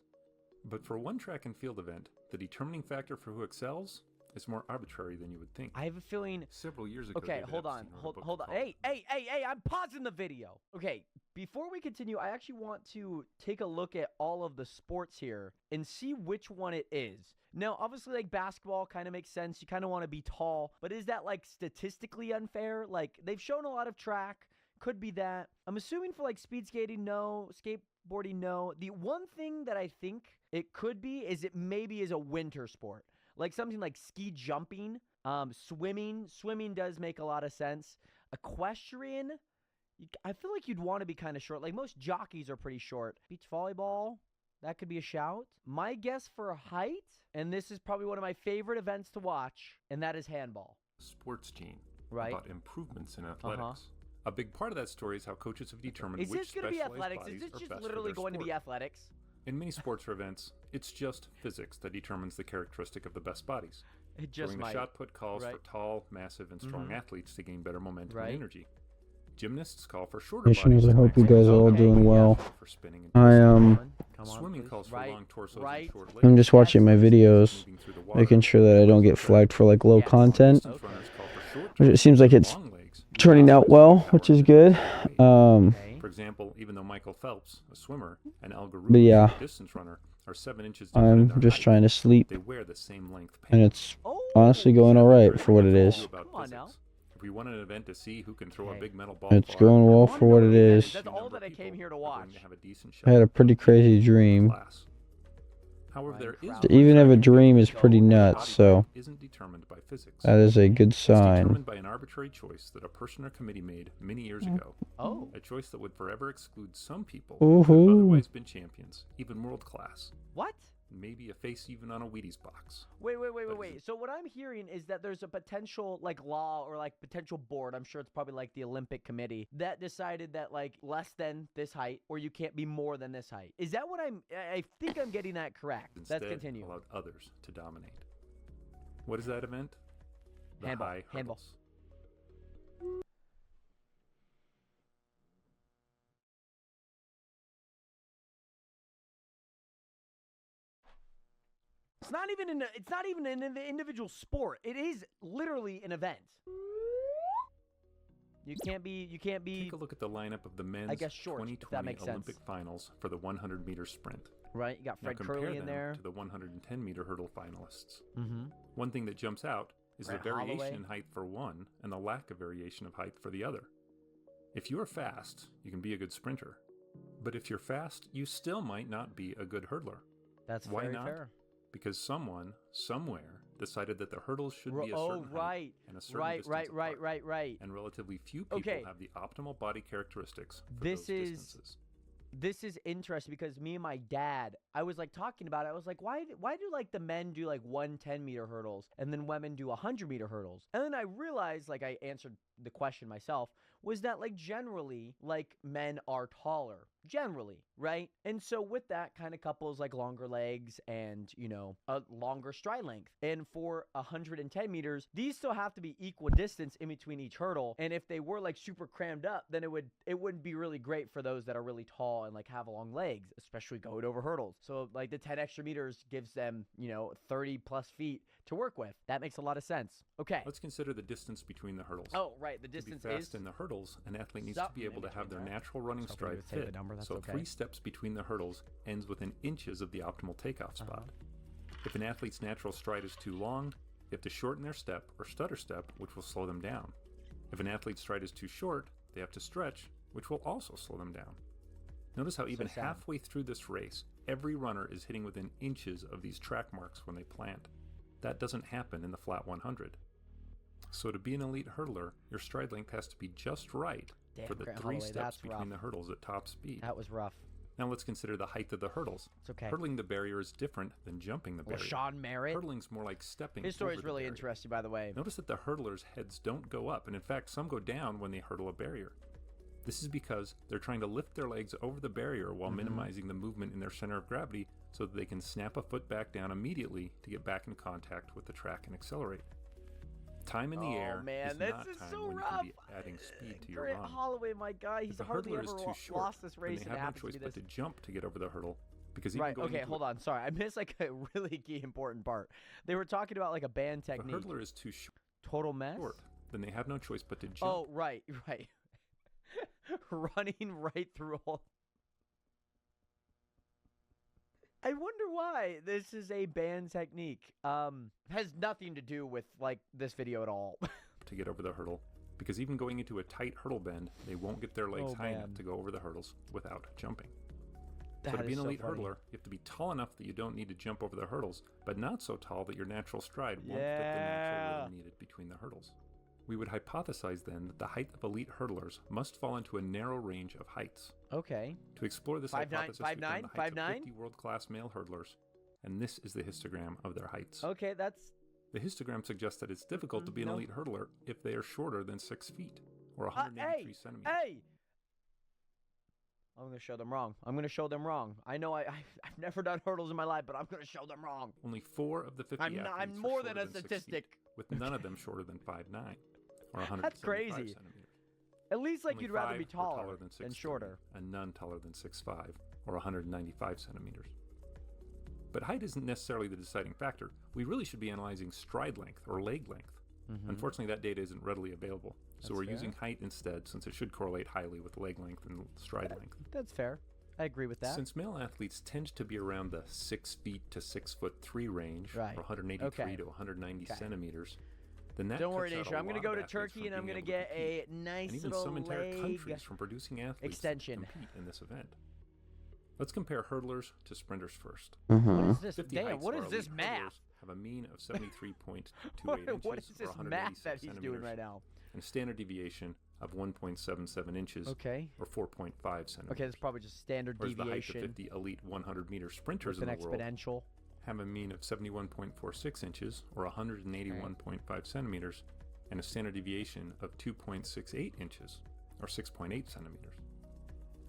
But for one track and field event, the determining factor for who excels is more arbitrary than you would think. I have a feeling. Several years ago, Okay, David hold on. Epstein wrote a book Hold on. called Hey, I'm pausing the video. Okay, Before we continue, I actually want to take a look at all of the sports here and see which one it is. Now, obviously, like basketball kind of makes sense. You kind of want to be tall, but is that like statistically unfair? Like they've shown a lot of track. Could be that. I'm assuming for like speed skating, no. Skateboarding, no. The one thing that I think it could be is it maybe is a winter sport. Like something like ski jumping, swimming. Swimming does make a lot of sense. Equestrian, I feel like you'd want to be kind of short. Like most jockeys are pretty short. Beach volleyball, that could be a shout. My guess for height, and this is probably one of my favorite events to watch, and that is handball. Sports gene. Right. About improvements in athletics. A big part of that story is how coaches have determined Is which this going to be specialized athletics? bodies Is this are just best for literally their going to be sport. athletics? In many sports or events, it's just physics that determines the characteristic of the best bodies. It just During might. the shot put calls for tall, massive, and strong athletes to gain better momentum and energy. Gymnasts call for shorter Nations, bodies. I to hope you maximize guys are all power doing well. for spinning and I twisting. Swimming calls for long torsos and short legs. I'm just watching my videos, making sure that I don't get flagged for like low content. Which it seems like it's turning out well, which is good. For example, even though Michael Phelps, a swimmer, and Al But yeah, a distance runner, are 7 inches different in I'm their just height, trying to sleep, they wear the same length and it's honestly going all right for what it is. If we want an event to see who can throw a big metal ball It's far, going well for what it is. That's all that I came here to watch. I had a pretty crazy dream. However, there is To even have a dream is pretty nuts, so isn't determined by physics. that is a good It's sign. determined by an arbitrary choice that a person or committee made many years ago. Oh. A choice that would forever exclude some people who have otherwise been champions, even world class. What? Maybe a face even on a Wheaties box. Wait. So what I'm hearing is that there's a potential like law or like potential board, I'm sure it's probably like the Olympic Committee, that decided that like less than this height or you can't be more than this height. Is that what I think I'm getting that correct. Instead, Let's continue. allowed others to dominate. What is that event? The Handball. high Handball. hurdles. It's not even an individual sport. It is literally an event. You can't be Take a look at the lineup of the men's I guess short, if that 2020 makes Olympic sense. finals for the 100-meter sprint. Right, you got Now Fred compare Curley in them there. to the 110-meter hurdle finalists. Mm-hmm. One thing that jumps out is Brett the variation Holloway. in height for one and the lack of variation of height for the other. If you are fast, you can be a good sprinter. But if you're fast, you still might not be a good hurdler. That's Why very not? fair. Because someone, somewhere, decided that the hurdles should be a certain height and a certain distance apart. Right. And relatively few people have the optimal body characteristics for those distances. This is interesting because me and my dad, I was like talking about it. I was like, why do like the men do like 110-meter hurdles and then women do 100-meter hurdles? And then I realized, like I answered the question myself, was that like generally like men are taller. Generally, right? And so with that kind of couples like longer legs and, you know, a longer stride length. And for 110 meters, these still have to be equal distance in between each hurdle. And if they were like super crammed up, then it wouldn't be really great for those that are really tall and like have long legs, especially going over hurdles. So like the 10 extra meters gives them, you know, 30 plus feet to work with. That makes a lot of sense. Okay. Let's consider the distance between the hurdles. Oh, right. The distance to be fast is in the hurdles, an athlete needs to be able to have their natural running stride say the fit. number, that's So okay. 3 steps between the hurdles ends within inches of the optimal takeoff spot. If an athlete's natural stride is too long, they have to shorten their step or stutter step, which will slow them down. If an athlete's stride is too short, they have to stretch, which will also slow them down. Notice how even halfway through this race, every runner is hitting within inches of these track marks when they plant. That doesn't happen in the flat 100. So to be an elite hurdler, your stride length has to be just right for the 3 steps between the hurdles at top speed. That was rough. Now let's consider the height of the hurdles. It's okay. Hurdling the barrier is different than jumping the barrier. Sean Merritt. Hurdling's more like stepping. His story is over the really barrier. interesting, by the way. Notice that the hurdlers' heads don't go up, and in fact, some go down when they hurdle a barrier. This is because they're trying to lift their legs over the barrier while minimizing the movement in their center of gravity so that they can snap a foot back down immediately to get back in contact with the track and accelerate. Time in the air man, is this not is time so when rough. you can be adding speed to your Brett run. Holloway, my guy, he's If a hardly hurdler ever is too short, lost this race. then And they it have no happens to choice be but this. to jump to get over the hurdle. Because even Right, going okay, into hold on. Sorry, I missed like a really key important part. They were talking about like a band If a technique. hurdler is too Total mess? short, then they have no choice but to jump. Oh, right. Running right through all. I wonder why this is a banned technique. Has nothing to do with like this video at all. To get over the hurdle, because even going into a tight hurdle bend, they won't get their legs high enough to go over the hurdles without jumping. So to be an elite hurdler, you have to be tall enough that you don't need to jump over the hurdles, but not so tall that your natural stride won't fit the natural rhythm needed between the hurdles. We would hypothesize then that the height of elite hurdlers must fall into a narrow range of heights. Okay. To explore this 5'9", hypothesis, we found the heights 5'9", of 50 world-class male hurdlers, and this is the histogram of their heights. Okay, that's... The histogram suggests that it's difficult to be an elite hurdler if they are shorter than 6 feet, or 183 centimeters. Hey! I'm going to show them wrong. I'm going to show them wrong. I know I've never done hurdles in my life, but I'm going to show them wrong. Only 4 of the 50 athletes I'm are more shorter than a 6 statistic. feet, with none of them shorter than 5'9", or 175 That's crazy. centimeters. At least like Only you'd rather 5 be were taller than than shorter. And none taller than 6'5", or 195 centimeters. But height isn't necessarily the deciding factor. We really should be analyzing stride length or leg length. Unfortunately, that data isn't readily available, so we're using height instead, since it should correlate highly with leg length and stride length. That's fair. I agree with that. Since male athletes tend to be around the 6 feet to 6'3" range, or 183 to 190 centimeters, then that don't worry, cuts out Nisha. a I'm going to lot go of to athletes Turkey from and I'm being going to able get compete, a nice and even little some entire leg countries from producing athletes extension. to compete in this event. Let's compare hurdlers to sprinters first. What is this? 50 Damn, heights what of is our this elite math? hurdlers have a mean of 73.28 inches, What is this or math 186 that he's doing centimeters, right now? and a standard deviation of 1.77 inches, Okay. or 4.5 centimeters. Okay, that's probably just standard Whereas deviation. the height of 50 elite 100-meter sprinters with in an the world exponential. have a mean of 71.46 inches, or 181.5 centimeters, and a standard deviation of 2.68 inches, or 6.8 centimeters.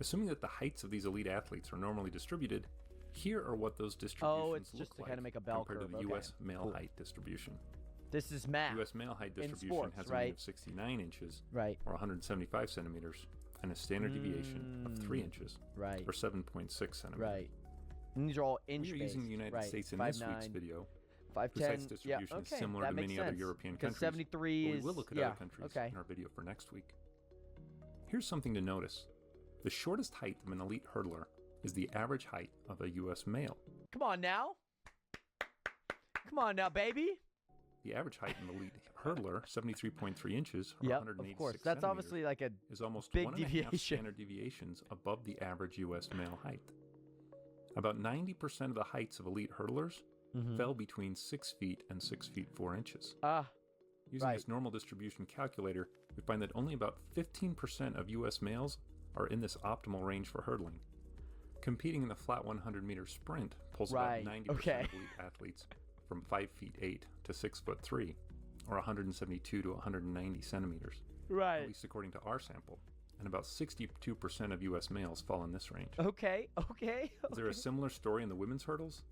Assuming that the heights of these elite athletes are normally distributed, here are what those distributions it's just look to like kind of make a bell compared curve. to the Okay. U.S. male Cool. height distribution. This is math. U.S. male height in distribution sports, has a right? mean of 69 inches, Right. or 175 centimeters, and a standard deviation of 3 inches, right. or 7.6 centimeters. Right. And these are all We inch are using the United right. States in 5'9", this week's video. 5'10", whose heights distribution is similar that to makes many other sense, European because countries. 73 but is we will look at other countries in our video for next week. Here's something to notice. The shortest height of an elite hurdler is the average height of a U.S. male. Come on now. Come on now, baby. The average height of an elite hurdler, 73.3 inches, or Yep, 186 of course. That's obviously like a is almost big 1.5 deviation. standard deviations above the average U.S. male height. About 90% of the heights of elite hurdlers fell between 6 feet and 6 feet 4 inches. Using this normal distribution calculator, we find that only about 15% of U.S. males are in this optimal range for hurdling. Competing in the flat 100-meter sprint pulls about 90% of elite athletes from 5 feet 8 to 6 foot 3, or 172 to 190 centimeters. Right. At least according to our sample. And about 62% of U.S. males fall in this range. Okay. Is there a similar story in the women's hurdles?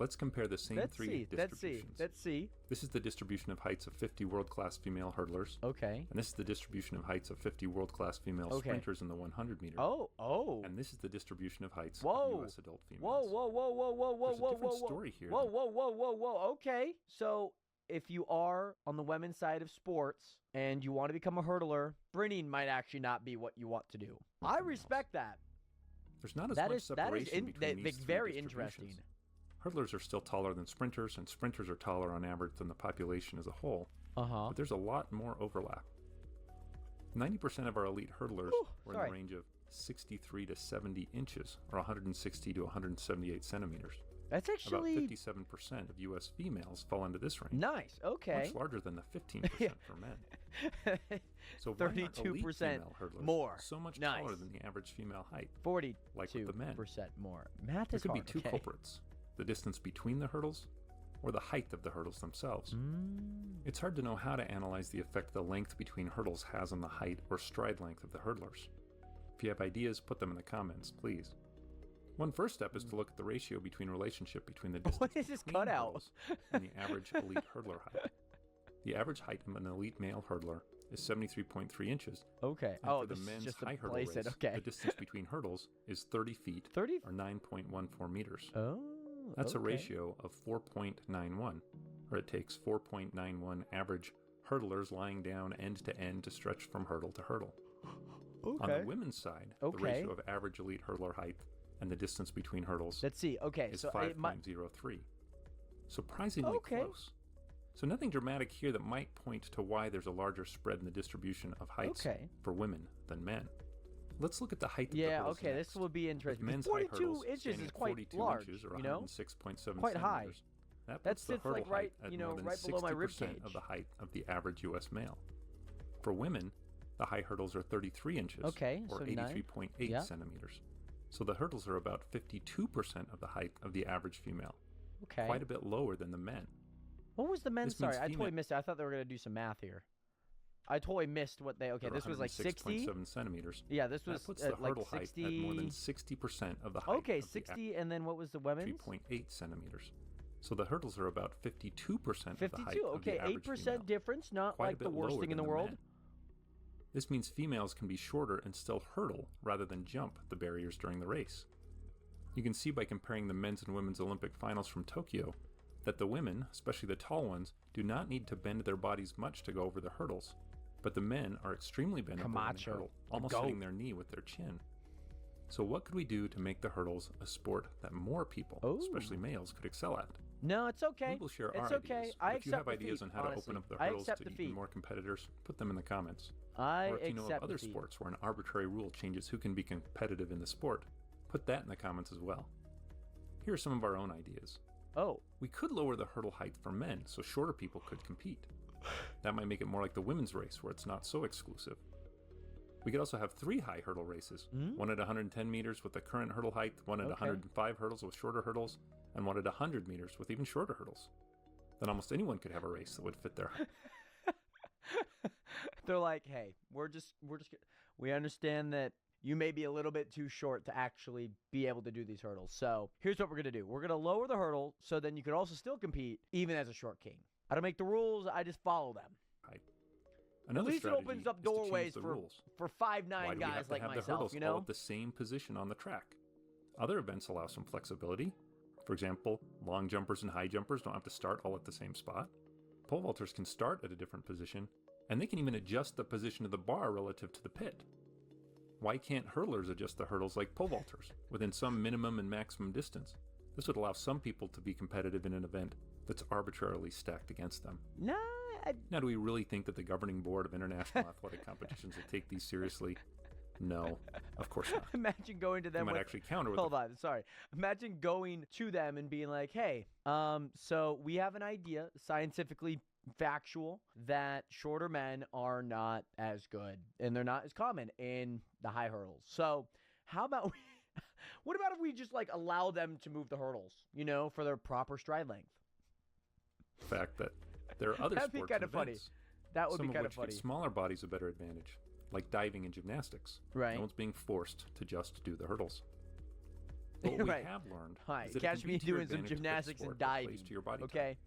Let's compare the same three distributions. Let's see. This is the distribution of heights of 50 world-class female hurdlers. Okay. And this is the distribution of heights of 50 world-class female sprinters in the 100 meter. Oh. And this is the distribution of heights of U.S. adult females. Whoa. There's a different story here. Whoa. Okay. So if you are on the women's side of sports and you want to become a hurdler, sprinting might actually not be what you want to do. I respect that. There's not as much separation between these three very distributions. interesting. Hurdlers are still taller than sprinters, and sprinters are taller on average than the population as a whole. But there's a lot more overlap. 90% of our elite hurdlers were in the range of 63 to 70 inches, or 160 to 178 centimeters. That's actually... About 57% of U.S. females fall into this range. Nice, okay. Much larger than the 15% for men. So why aren't elite 32% female hurdlers more. so much Nice. taller than the average female height? 42% like with the men. more. Math There is could hard, be two okay. culprits. The distance between the hurdles, or the height of the hurdles themselves. It's hard to know how to analyze the effect the length between hurdles has on the height or stride length of the hurdlers. If you have ideas, put them in the comments, please. One first step is to look at the ratio relationship between the distance What is this between cutout? hurdles and the average elite hurdler height. The average height of an elite male hurdler is 73.3 inches. Okay. And for the this is men's just to high hurdle place race, it. Okay. the distance between hurdles is 30 feet, 30? or 9.14 meters. Oh. That's a okay. ratio of 4.91, or it takes 4.91 average hurdlers lying down end to end to stretch from hurdle to hurdle. On the women's side, the ratio of average elite hurdler height and the distance between hurdles Let's see. Okay, is so 5.03. Surprisingly close. So nothing dramatic here that might point to why there's a larger spread in the distribution of heights for women than men. Let's look at the height of the hurdles okay, next. this will be interesting. With men's 42 high hurdles inches standing is at quite 42 large, inches or you know? 106.7 Quite high. centimeters. That That puts the sits, hurdle like, right, height at you know, more than right below my rib 60% cage. of the height of the average U.S. male. For women, the high hurdles are 33 inches or so 83.8 centimeters. So the hurdles are about 52% of the height of the average female. Okay. Quite a bit lower than the men. What was the men's? This means Sorry, I totally missed it. I thought they were going to do some math here. I totally missed what they. Okay, They're this was like 60. 6.7 centimeters. Yeah, this was that puts the like hurdle 60. height at more than 60% of the height. Okay, of 60, and then what was the women's? 3.8 centimeters. So the hurdles are about 52% of the height 52. of Okay, the average 8% female. difference. Not Quite a like the bit worst lower thing in than the world. men. This means females can be shorter and still hurdle rather than jump the barriers during the race. You can see by comparing the men's and women's Olympic finals from Tokyo that the women, especially the tall ones, do not need to bend their bodies much to go over the hurdles, but the men are extremely bendable in the hurdle, almost hitting their knee with their chin. So what could we do to make the hurdles a sport that more people, especially males, could excel at? No, it's okay. We will share it's our okay. ideas. I If you accept have the ideas feat, on how to honestly. open up the I hurdles accept to the even feat. more competitors, put them in the comments. I Or if you know of accept other the feat. sports where an arbitrary rule changes who can be competitive in the sport, put that in the comments as well. Here are some of our own ideas. We could lower the hurdle height for men so shorter people could compete. That might make it more like the women's race where it's not so exclusive. We could also have 3 high hurdle races, one at 110 meters with the current hurdle height, one at 105 hurdles with shorter hurdles, and one at 100 meters with even shorter hurdles. Then almost anyone could have a race that would fit their height. They're like, hey, we understand that you may be a little bit too short to actually be able to do these hurdles. So here's what we're going to do. We're going to lower the hurdle so then you could also still compete even as a short king. I don't make the rules. I just follow them. Another At least it strategy opens up is to change doorways the for rules. 5'9" Why do we guys have to like have the myself, hurdles you all know? at the same position on the track? Other events allow some flexibility. For example, long jumpers and high jumpers don't have to start all at the same spot. Pole vaulters can start at a different position, and they can even adjust the position of the bar relative to the pit. Why can't hurdlers adjust the hurdles like pole vaulters, within some minimum and maximum distance? This would allow some people to be competitive in an event that's arbitrarily stacked against them. Now, do we really think that the governing board of international athletic competitions will take these seriously? No, of course not. Imagine going to them They might with, actually counter with hold on, sorry. Imagine going to them and being like, hey, so we have an idea, scientifically factual, that shorter men are not as good and they're not as common in the high hurdles. So how about what about if we just like allow them to move the hurdles, you know, for their proper stride length? The fact that there are other That'd be sports kind and of funny. events, That would be some kind of of which funny. give smaller bodies a better advantage, like diving and gymnastics. Right. No one's being forced to just do the hurdles. But what Right. we have learned Hi, is that catch it can me be to your doing some advantage to pick a gymnastics and sport that plays diving, to your body type. okay?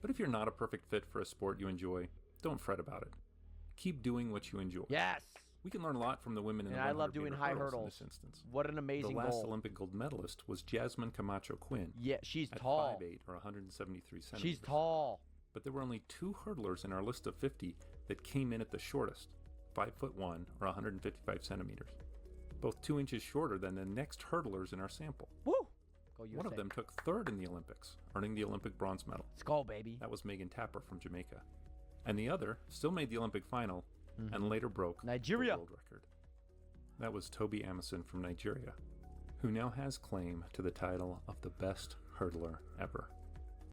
But if you're not a perfect fit for a sport you enjoy, don't fret about it. Keep doing what you enjoy. Yes. We can learn a lot from the women in And the I 100 love doing meter high hurdles hurdles. in this instance. What an amazing The last goal. Olympic gold medalist was Jasmine Camacho Quinn. Yeah, she's at tall. 5'8" or 173 centimeters. She's tall. But there were only 2 hurdlers in our list of 50 that came in at the shortest, 5'1" or 155 centimeters. Both 2 inches shorter than the next hurdlers in our sample. Woo! Go USA. One of them took 3rd in the Olympics, earning the Olympic bronze medal. Let's go, baby. That was Megan Tapper from Jamaica. And the other still made the Olympic final and later broke Nigeria. the world record. That was Toby Amison from Nigeria, who now has claim to the title of the best hurdler ever.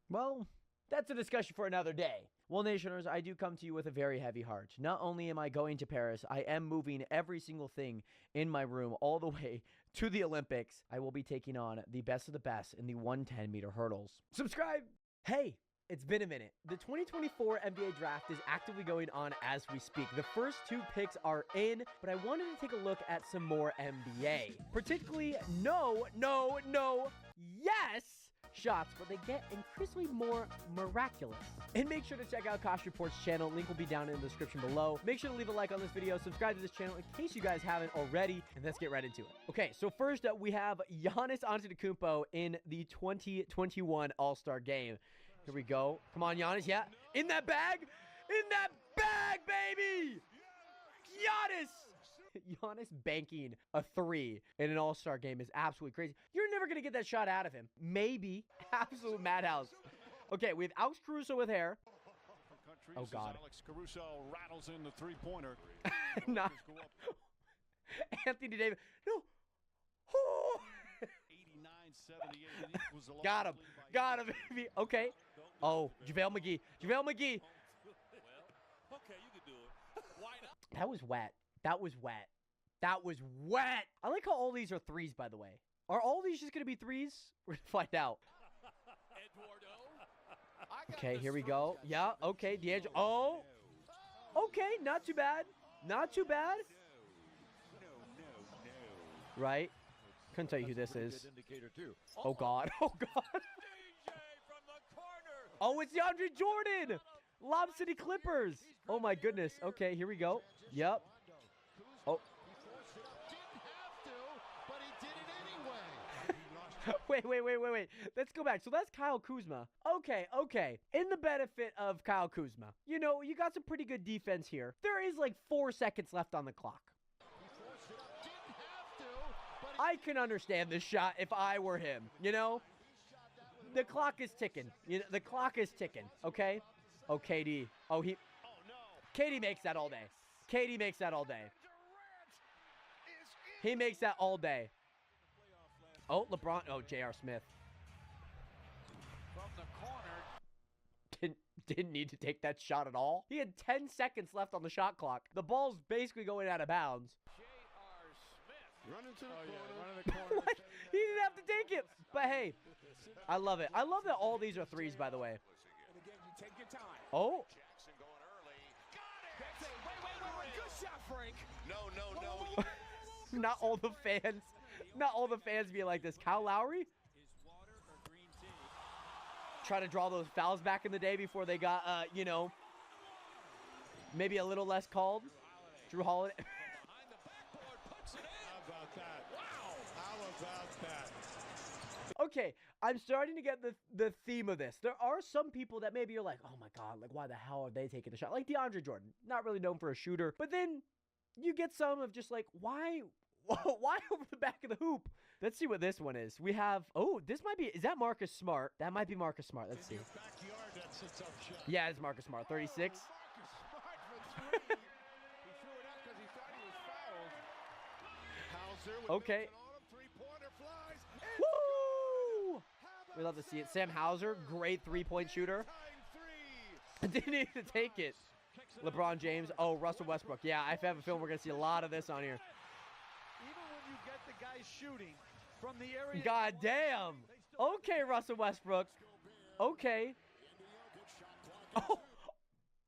Well, that's a discussion for another day. Well, Nationers, I do come to you with a very heavy heart. Not only am I going to Paris, I am moving every single thing in my room all the way to the Olympics. I will be taking on the best of the best in the 110-meter hurdles. Subscribe! Hey! It's been a minute. The 2024 NBA draft is actively going on as we speak. The first 2 picks are in, but I wanted to take a look at some more NBA. Particularly yes shots, but they get increasingly more miraculous. And make sure to check out Kosh Report's channel. Link will be down in the description below. Make sure to leave a like on this video, subscribe to this channel in case you guys haven't already, and let's get right into it. Okay, so first up, we have Giannis Antetokounmpo in the 2021 All-Star Game. Here we go. Come on, Giannis. Yeah. In that bag. In that bag, baby. Giannis Giannis banking a 3 in an all-star game is absolutely crazy. You're never going to get that shot out of him. Maybe. Absolute madhouse. Okay, we have Alex Caruso with hair. Oh, God. Alex Caruso rattles in the three-pointer. Not Anthony Davis. No. Oh. 89-78. Got him. Got him, baby. Okay. Oh, JaVale McGee. JaVale McGee. Okay, you can do it. Why not? That was wet. That was wet. That was wet. I like how all these are threes, by the way. Are all these just going to be threes? We're going to find out. Okay, here we go. Yeah, okay, D'Angelo. Oh. Okay, not too bad. Not too bad. Right? Couldn't tell you who this is. Oh, God. Oh, God. Oh, it's DeAndre Jordan. Lob City Clippers. Oh, my goodness. Okay, here we go. Yep. Oh. Wait. Let's go back. So that's Kyle Kuzma. Okay. In the benefit of Kyle Kuzma, you know, you got some pretty good defense here. There is like 4 seconds left on the clock. I can understand this shot if I were him, you know? The clock is ticking. You know, the clock is ticking, okay? Oh, KD. Oh, KD makes that all day. KD makes that all day. He makes that all day. Oh, LeBron. Oh, J.R. Smith. From the corner. Didn't need to take that shot at all. He had 10 seconds left on the shot clock. The ball's basically going out of bounds. Running to the corner. What? He didn't have to take it. But hey, I love it. I love that all these are threes, by the way. Oh. Wait. Good shot, Frank. No. Not all the fans being like this. Kyle Lowry? Try to draw those fouls back in the day before they got, you know, maybe a little less called. Drew Holiday. How about that? Okay, I'm starting to get the theme of this. There are some people that maybe you're like, oh my God, like why the hell are they taking the shot? Like DeAndre Jordan, not really known for a shooter. But then you get some of just like, why over the back of the hoop? Let's see what this one is. We have, oh, this might be, is that Marcus Smart? That might be Marcus Smart. Let's see. Yeah, it's Marcus Smart, 36. Okay. Woo! We love to see it. Sam Hauser, great three-point shooter. Didn't need to take it. LeBron James. Oh, Russell Westbrook. Yeah, I have a feeling we're going to see a lot of this on here. Even when you get the guy shooting from the area. God damn. Okay, Russell Westbrook. Okay. Oh,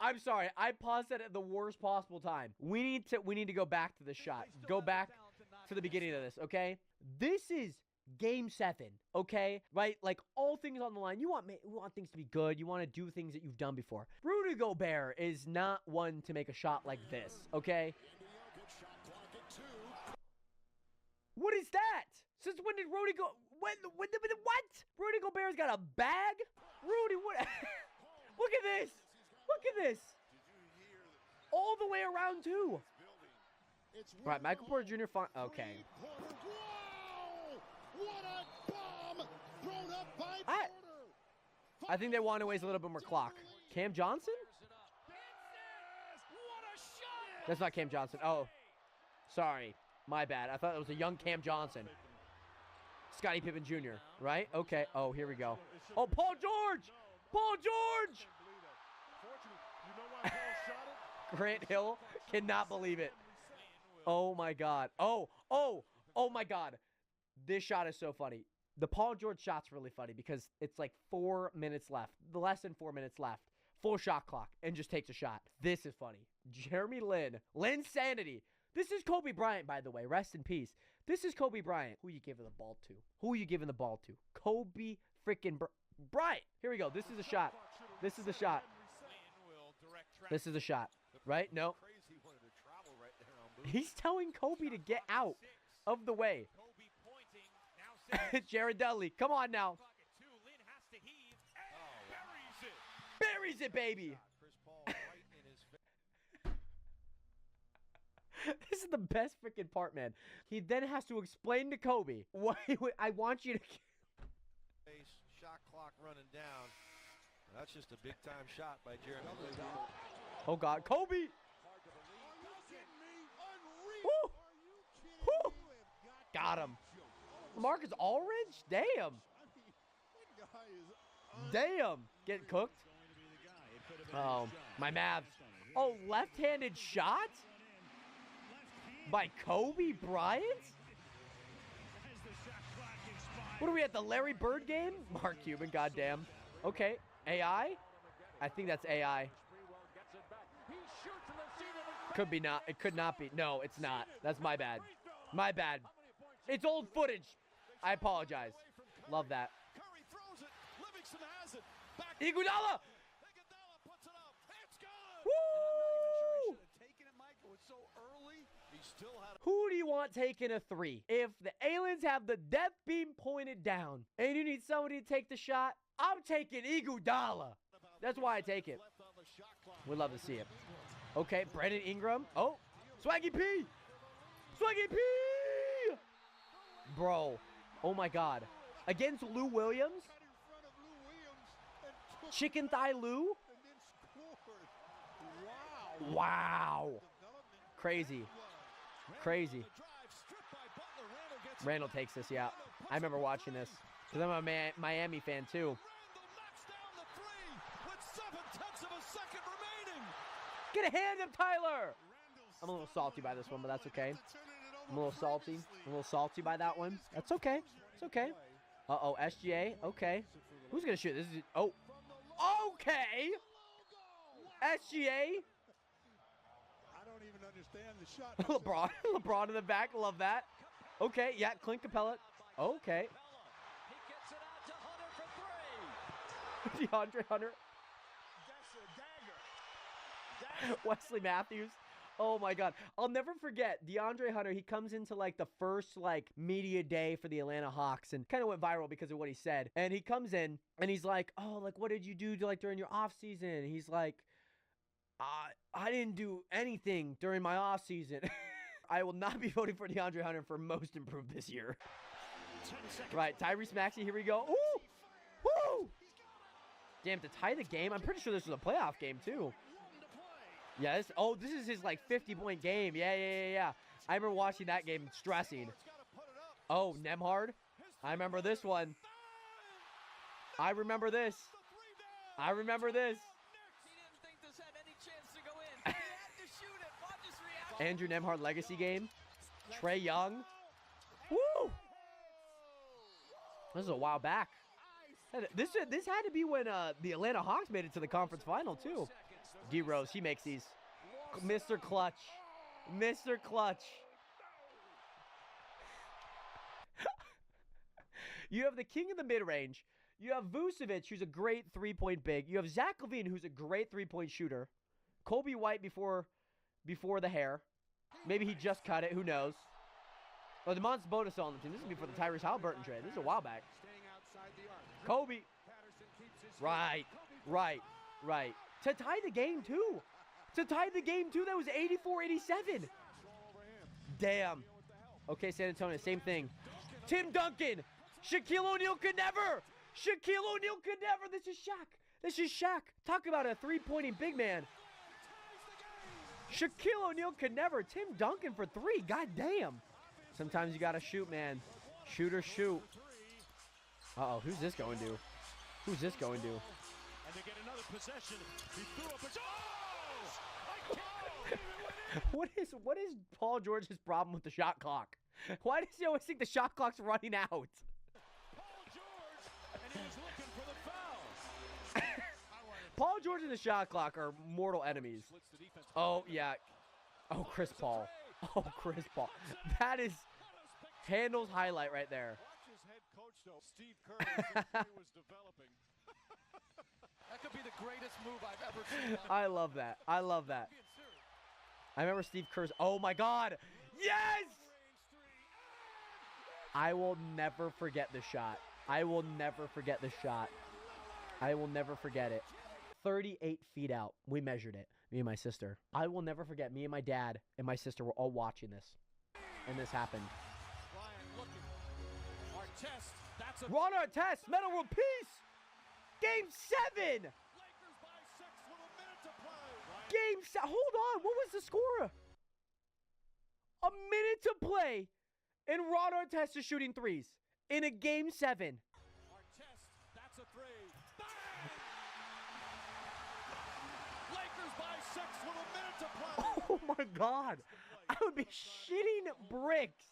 I'm sorry. I paused that at the worst possible time. We need to go back to the shot. Go back to the beginning of this, okay? This is Game 7, okay? Right? Like, all things on the line. You want things to be good. You want to do things that you've done before. Rudy Gobert is not one to make a shot like this, okay? What is that? Since when did Rudy go? What? Rudy Gobert's got a bag? Rudy, what? Look at this. Look at this. All the way around, too. Right, Michael Porter Jr. Okay. What a bomb thrown up by I think they want to waste a little bit more clock. Cam Johnson? That's not Cam Johnson. Oh, sorry. My bad. I thought it was a young Cam Johnson. Scottie Pippen Jr., right? Okay. Oh, here we go. Oh, Paul George! Paul George! Grant Hill cannot believe it. Oh, my God. Oh, my God. This shot is so funny. The Paul George shot's really funny because it's like 4 minutes left. Less than 4 minutes left. Full shot clock. And just takes a shot. This is funny. Jeremy Lin. Linsanity. This is Kobe Bryant, by the way. Rest in peace. This is Kobe Bryant. Who are you giving the ball to? Who are you giving the ball to? Kobe freaking Bryant. Here we go. This is a shot. This is the shot. This is a shot. Right? No. He's telling Kobe to get out of the way. Jared Dudley. Come on now. Buries it, baby. This is the best freaking part, man. He then has to explain to Kobe why I want you to. Shot clock running down. That's just a big time shot by Jared. Oh God, Kobe! Woo! Woo! Got him. Marcus Aldridge? Damn. Damn. Getting cooked. Oh, my Mavs. Oh, left-handed shot? By Kobe Bryant? What are we at, the Larry Bird game? Mark Cuban, goddamn. Okay, AI? I think that's AI. Could be not. It could not be. No, it's not. That's my bad. My bad. It's old footage. I apologize. Love that. Iguodala! Woo! Who do you want taking a three? If the aliens have the death beam pointed down and you need somebody to take the shot, I'm taking Iguodala. That's why I take it. We'd love to see it. Okay, Brandon Ingram. Oh, Swaggy P! Swaggy P! Bro, oh my God. Against Lou Williams? Chicken Thigh Lou? Wow. Crazy. Crazy. Randall takes this, yeah. I remember watching this. Because I'm a Miami fan, too. Get a hand up, Tyler! I'm a little salty by this one, but that's okay. I'm a little salty. I'm a little salty by that one. That's okay. It's okay. Uh-oh, SGA. Okay. Who's going to shoot? This is... Oh. Okay! SGA. I don't even understand the shot. LeBron. LeBron in the back. Love that. Okay, yeah, Clint Capella. Okay. DeAndre Hunter. Wesley Matthews. Oh my God. I'll never forget DeAndre Hunter. He comes into like the first like media day for the Atlanta Hawks and kind of went viral because of what he said. And he comes in and he's like, oh, like what did you do like during your off season? He's like, I didn't do anything during my off season. I will not be voting for DeAndre Hunter for most improved this year. Right, Tyrese Maxey, here we go. Ooh! Woo! Damn, to tie the game. I'm pretty sure this was a playoff game too. Yeah, this is his like 50-point game. Yeah. I remember watching that game stressing. Oh, Nemhard. I remember this one. I remember this. Andrew Nemhard legacy game. Trae Young. Woo! This is a while back. This had to be when the Atlanta Hawks made it to the conference final too. D-Rose, he makes these. Mr. Clutch. Mr. Clutch. You have the king of the mid-range. You have Vucevic, who's a great three-point big. You have Zach LaVine, who's a great three-point shooter. Kobe White before the hair. Maybe he just cut it. Who knows? Oh, DeMontis Sabonis on the team. This is before the Tyrese Halliburton trade. This is a while back. Kobe. Right. To tie the game, too. That was 84-87. Damn. Okay, San Antonio, same thing. Tim Duncan. Shaquille O'Neal could never. This is Shaq. Talk about a three-pointing big man. Shaquille O'Neal could never. Tim Duncan for three. God damn. Sometimes you got to shoot, man. Shoot or shoot. Uh-oh, who's this going to? And they get another possession. He threw up his... What is Paul George's problem with the shot clock? Why does he always think the shot clock's running out? Paul George, and he was looking for the foul. Paul George and the shot clock are mortal enemies. Oh, yeah. Oh, Chris Paul. That is Handle's highlight right there. Watch his head coach, though. Steve Kerr was developing. That could be the greatest move I've ever seen. I love that. I remember Steve Kerr's. Oh, my God. Yes! I will never forget the shot. I will never forget it. 38 feet out. We measured it. Me and my sister. I will never forget, me and my dad and my sister were all watching this. And this happened. Artest, that's a Ron Artest, Metal World Peace! Game 7! Game 7. Hold on, what was the score? A minute to play, and Ron Artest is shooting threes in a game 7. Artest, that's a three. Bang! Lakers by 6 with a minute to play. Oh my God. I would be shitting bricks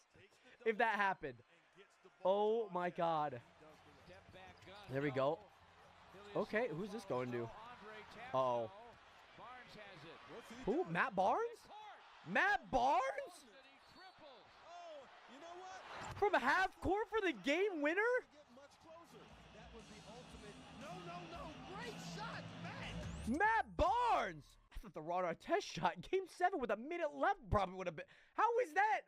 if that happened. Oh my God. There we go. Okay, who's this going to? Uh-oh. Who? Matt Barnes? Matt Barnes? From half court for the game winner? Great shot, Matt Barnes! I thought the Ron Artest shot, game 7 with a minute left probably would have been. How is that?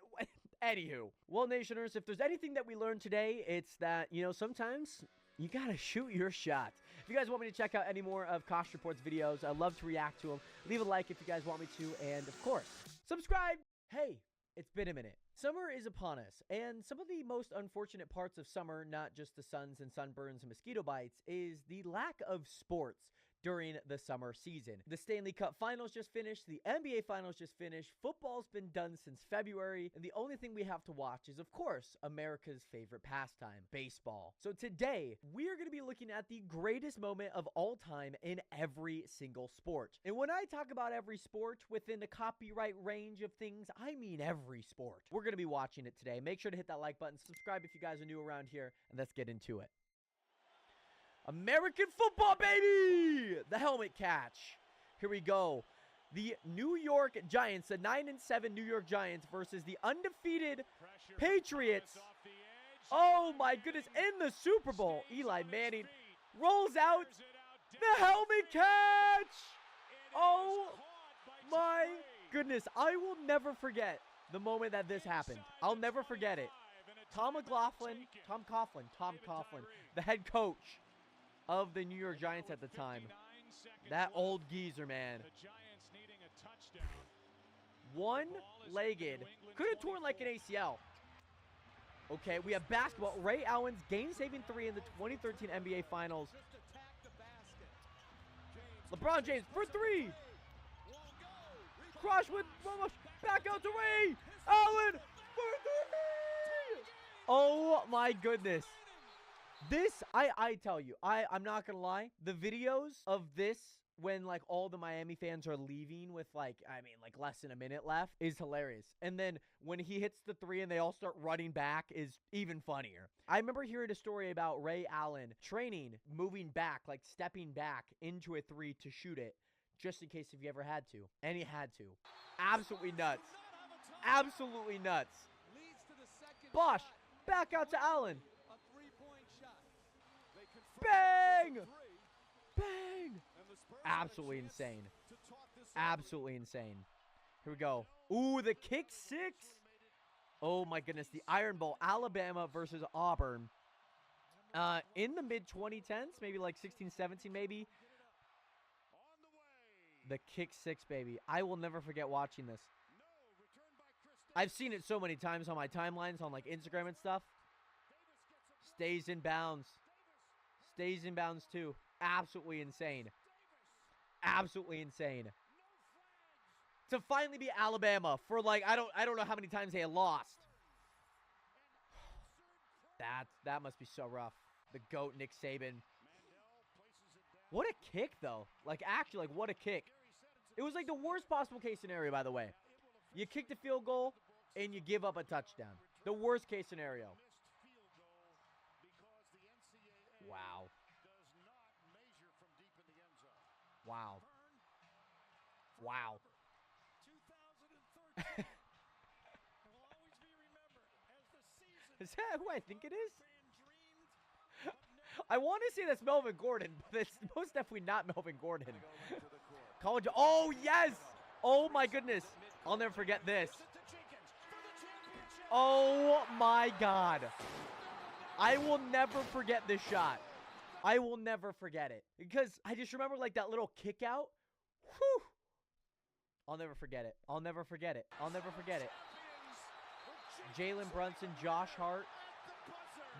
Anywho. Well, Nationers, if there's anything that we learned today, it's that, you know, sometimes you gotta shoot your shot. If you guys want me to check out any more of Kosh Report's videos, I'd love to react to them. Leave a like if you guys want me to, and of course, subscribe! Hey, it's been a minute. Summer is upon us, and some of the most unfortunate parts of summer, not just the suns and sunburns and mosquito bites, is the lack of sports during the summer season. The Stanley Cup Finals just finished, the NBA Finals just finished, football's been done since February, and the only thing we have to watch is, of course, America's favorite pastime, baseball. So today, we're going to be looking at the greatest moment of all time in every single sport. And when I talk about every sport within the copyright range of things, I mean every sport. We're going to be watching it today. Make sure to hit that like button, subscribe if you guys are new around here, and let's get into it. American football, baby! The helmet catch. Here we go. The New York Giants, the 9-7 New York Giants versus the undefeated Patriots. Oh my goodness, in the Super Bowl. Eli Manning rolls out the helmet catch. Oh my goodness. I will never forget the moment that this happened. I'll never forget it. Tom Coughlin, the head coach of the New York Giants at the time. That old geezer, man. One-legged. Could have torn like an ACL. Okay, we have basketball. Ray Allen's game-saving 3 in the 2013 NBA Finals. LeBron James for 3. Crush with back out to Ray Allen for 3. Oh my goodness. This, I tell you, I'm not gonna lie, the videos of this when like all the Miami fans are leaving with like less than a minute left is hilarious. And then when he hits the 3 and they all start running back is even funnier. I remember hearing a story about Ray Allen training, moving back, like stepping back into a 3 to shoot it, just in case if he ever had to. And he had to. Absolutely nuts. Absolutely nuts. Bosch, back out to Allen. Bang! Bang! Absolutely insane. Absolutely insane. Here we go. Ooh, the kick 6. Oh my goodness, the Iron Bowl, Alabama versus Auburn. In the mid-2010s, maybe like 16, 17 maybe. The kick 6, baby. I will never forget watching this. I've seen it so many times on my timelines on like Instagram and stuff. Stays in bounds. Stays in bounds too. Absolutely insane. Absolutely insane. To finally beat Alabama for like I don't know how many times they had lost. That must be so rough. The GOAT Nick Saban. What a kick though. Like actually, like what a kick. It was like the worst possible case scenario, by the way. You kick the field goal and you give up a touchdown. The worst case scenario. Wow. Wow. Wow. Is that who I think it is? I want to say that's Melvin Gordon, but it's most definitely not Melvin Gordon. College. Oh, yes. Oh, my goodness. I'll never forget this. Oh, my God. I will never forget this shot. I will never forget it. Because I just remember, like, that little kick out. Whew. I'll never forget it. I'll never forget it. I'll never forget it. Jalen Brunson, Josh Hart.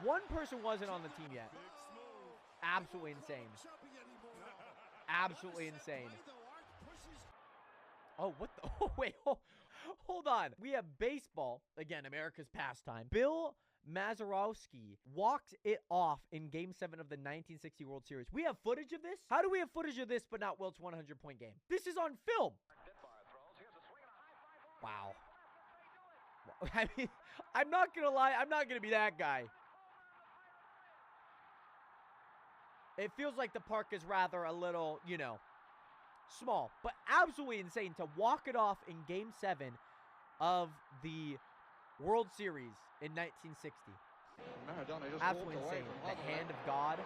One person wasn't on the team yet. Absolutely insane. Absolutely insane. Oh, what the? Oh, wait. Hold on. We have baseball. Again, America's pastime. Bill Mazeroski walked it off in Game 7 of the 1960 World Series. We have footage of this? How do we have footage of this but not Wilt's 100-point game? This is on film. Wow. I mean, I'm not going to lie. I'm not going to be that guy. It feels like the park is rather a little, you know, small. But absolutely insane to walk it off in Game 7 of the World Series in 1960. Maradona just absolutely walked away insane. from The hand of God.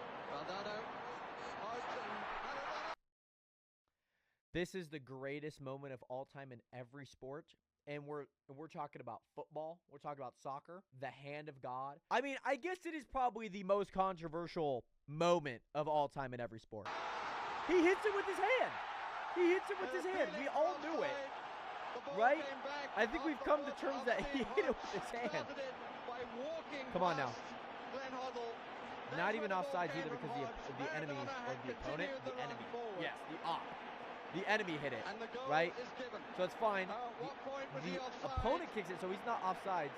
This is the greatest moment of all time in every sport. And we're talking about football. We're talking about soccer. The hand of God. I mean, I guess it is probably the most controversial moment of all time in every sport. He hits it with his hand. He hits it with his hand. We all knew it. Right? I think we've come to terms that he hit it with his hand. Come on now. Not even offsides either because the enemy, or the opponent, the enemy. Yes, the op. The enemy hit it, right? So it's fine. The opponent kicks it, so he's not offsides.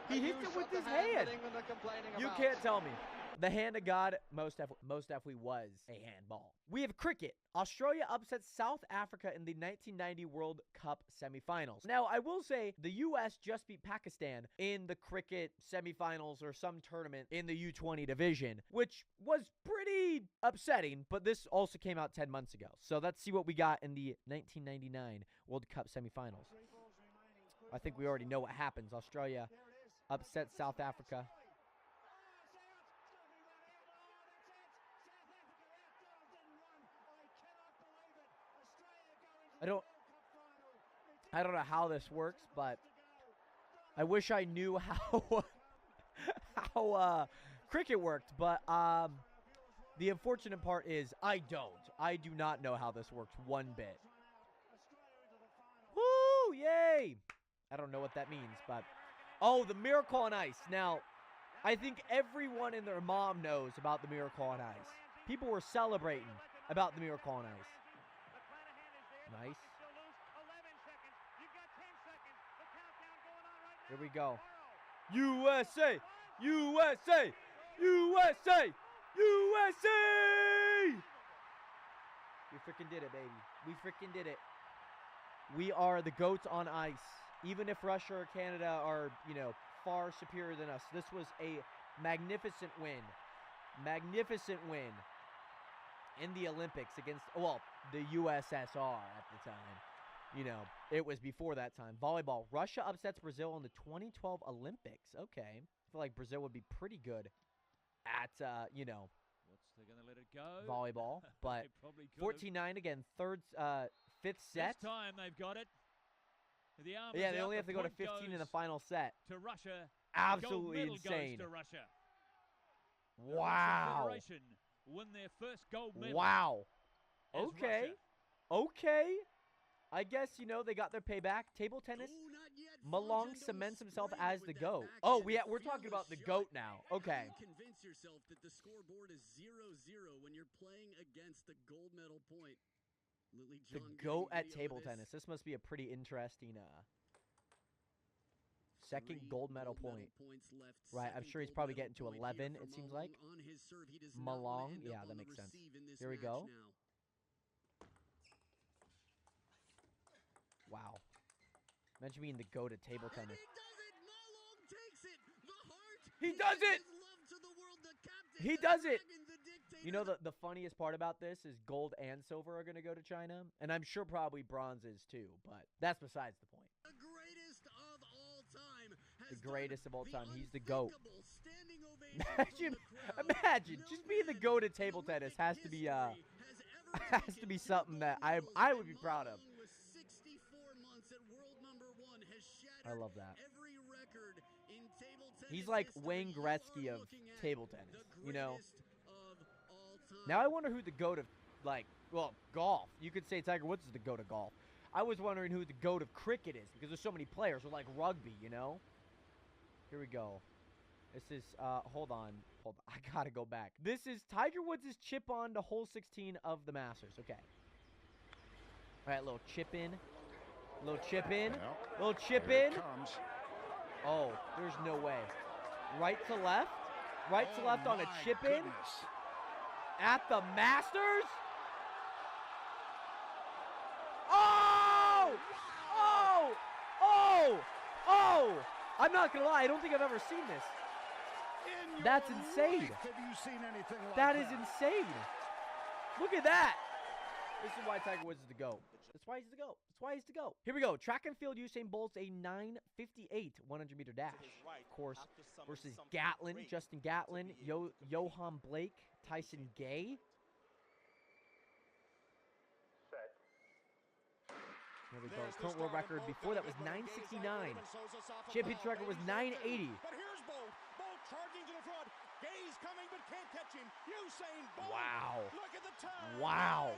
He hits it with his hand. You can't tell me. The hand of God most definitely was a handball. We have cricket. Australia upsets South Africa in the 1990 World Cup semifinals. Now, I will say the U.S. just beat Pakistan in the cricket semifinals or some tournament in the U20 division, which was pretty upsetting, but this also came out 10 months ago. So let's see what we got in the 1999 World Cup semifinals. I think we already know what happens. Australia upsets South Africa. I don't know how this works, but I wish I knew how cricket worked, but the unfortunate part is I do not know how this works one bit. Woo! Yay! I don't know what that means, but oh, the Miracle on Ice. Now, I think everyone and their mom knows about the Miracle on Ice. People were celebrating about the Miracle on Ice. Nice. Here we go. USA! USA! USA! USA! We freaking did it, baby. We freaking did it. We are the GOATs on ice. Even if Russia or Canada are, you know, far superior than us. This was a magnificent win. Magnificent win in the Olympics against, well, the USSR at the time. You know, it was before that time. Volleyball. Russia upsets Brazil in the 2012 Olympics. Okay. I feel like Brazil would be pretty good at, you know, They're gonna let it go. volleyball. But 14-9 again, fifth set. This time they've got it. The arm Yeah, they only have to go to 15 in the final set. To Russia. Absolutely gold medal insane. Goes to Russia. Wow. The Federation won their first gold medal. Wow. as Okay. Russia. Okay. I guess, you know, they got their payback. Table tennis. Malong cements himself as the GOAT. Oh, we're talking about the GOAT now. Okay. Convince yourself that the scoreboard is 0-0 when you're playing against the gold medal point. Lily The John GOAT getting at video table of this. tennis. This must be a pretty interesting second gold medal point. Right, I'm sure he's probably getting to 11, it seems like. Malong, yeah, that makes sense. Here we go. Wow. Imagine being the GOAT at table tennis. He does it! He does it! You know, the funniest part about this is gold and silver are going to go to China. And I'm sure probably bronze is too, but that's besides the point. The greatest of all time. He's the GOAT. Imagine, just being the GOAT at table tennis has to be something that I would be proud of. I love that. He's like Wayne Gretzky of table tennis, you know? Now I wonder who the GOAT of, like, well, golf. You could say Tiger Woods is the GOAT of golf. I was wondering who the GOAT of cricket is because there's so many players. Or like rugby, you know? Here we go. This is, hold on. I gotta go back. This is Tiger Woods' chip on to hole 16 of the Masters. Okay. All right, little chip in. Little chip in. Little chip in. Oh, there's no way. Right to left. Right to left on a chip in. At the Masters. Oh! Oh! Oh! Oh! I'm not gonna lie, I don't think I've ever seen this. That's insane. Have you seen anything like That is insane. Look at that. This is why Tiger Woods is the GOAT. That's why he's the GOAT. That's why he's the GOAT. Here we go. Track and field, Usain Bolt's a 9:58 100-meter dash. Of course, versus Gatlin, Justin Gatlin, Johan Blake, Tyson Gay. Here we go. Current world record before that was 969. Championship record was 980. But here's Bolt. Bolt charging to the front. Gay's coming but can't catch him. Usain Bolt. Wow. Look at the time. Wow.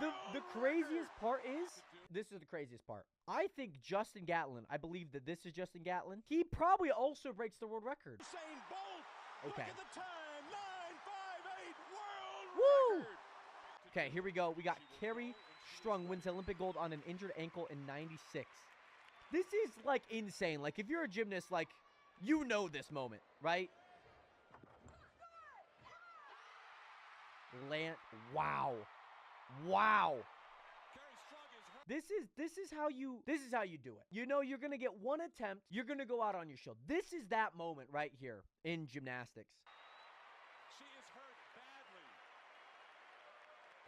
9:58. The craziest part is, this is the craziest part. I think Justin Gatlin, I believe that this is Justin Gatlin. He probably also breaks the world record. Usain Bolt. Okay. Look at the time. 9:58 world Woo! record. Okay, here we go. We got Carrie Strung wins Olympic gold on an injured ankle in 96. This is, like, insane. Like, if you're a gymnast, like, you know this moment, right? Wow. Wow. This is how you do it. You know you're going to get one attempt. You're going to go out on your shield. This is that moment right here in gymnastics. She is hurt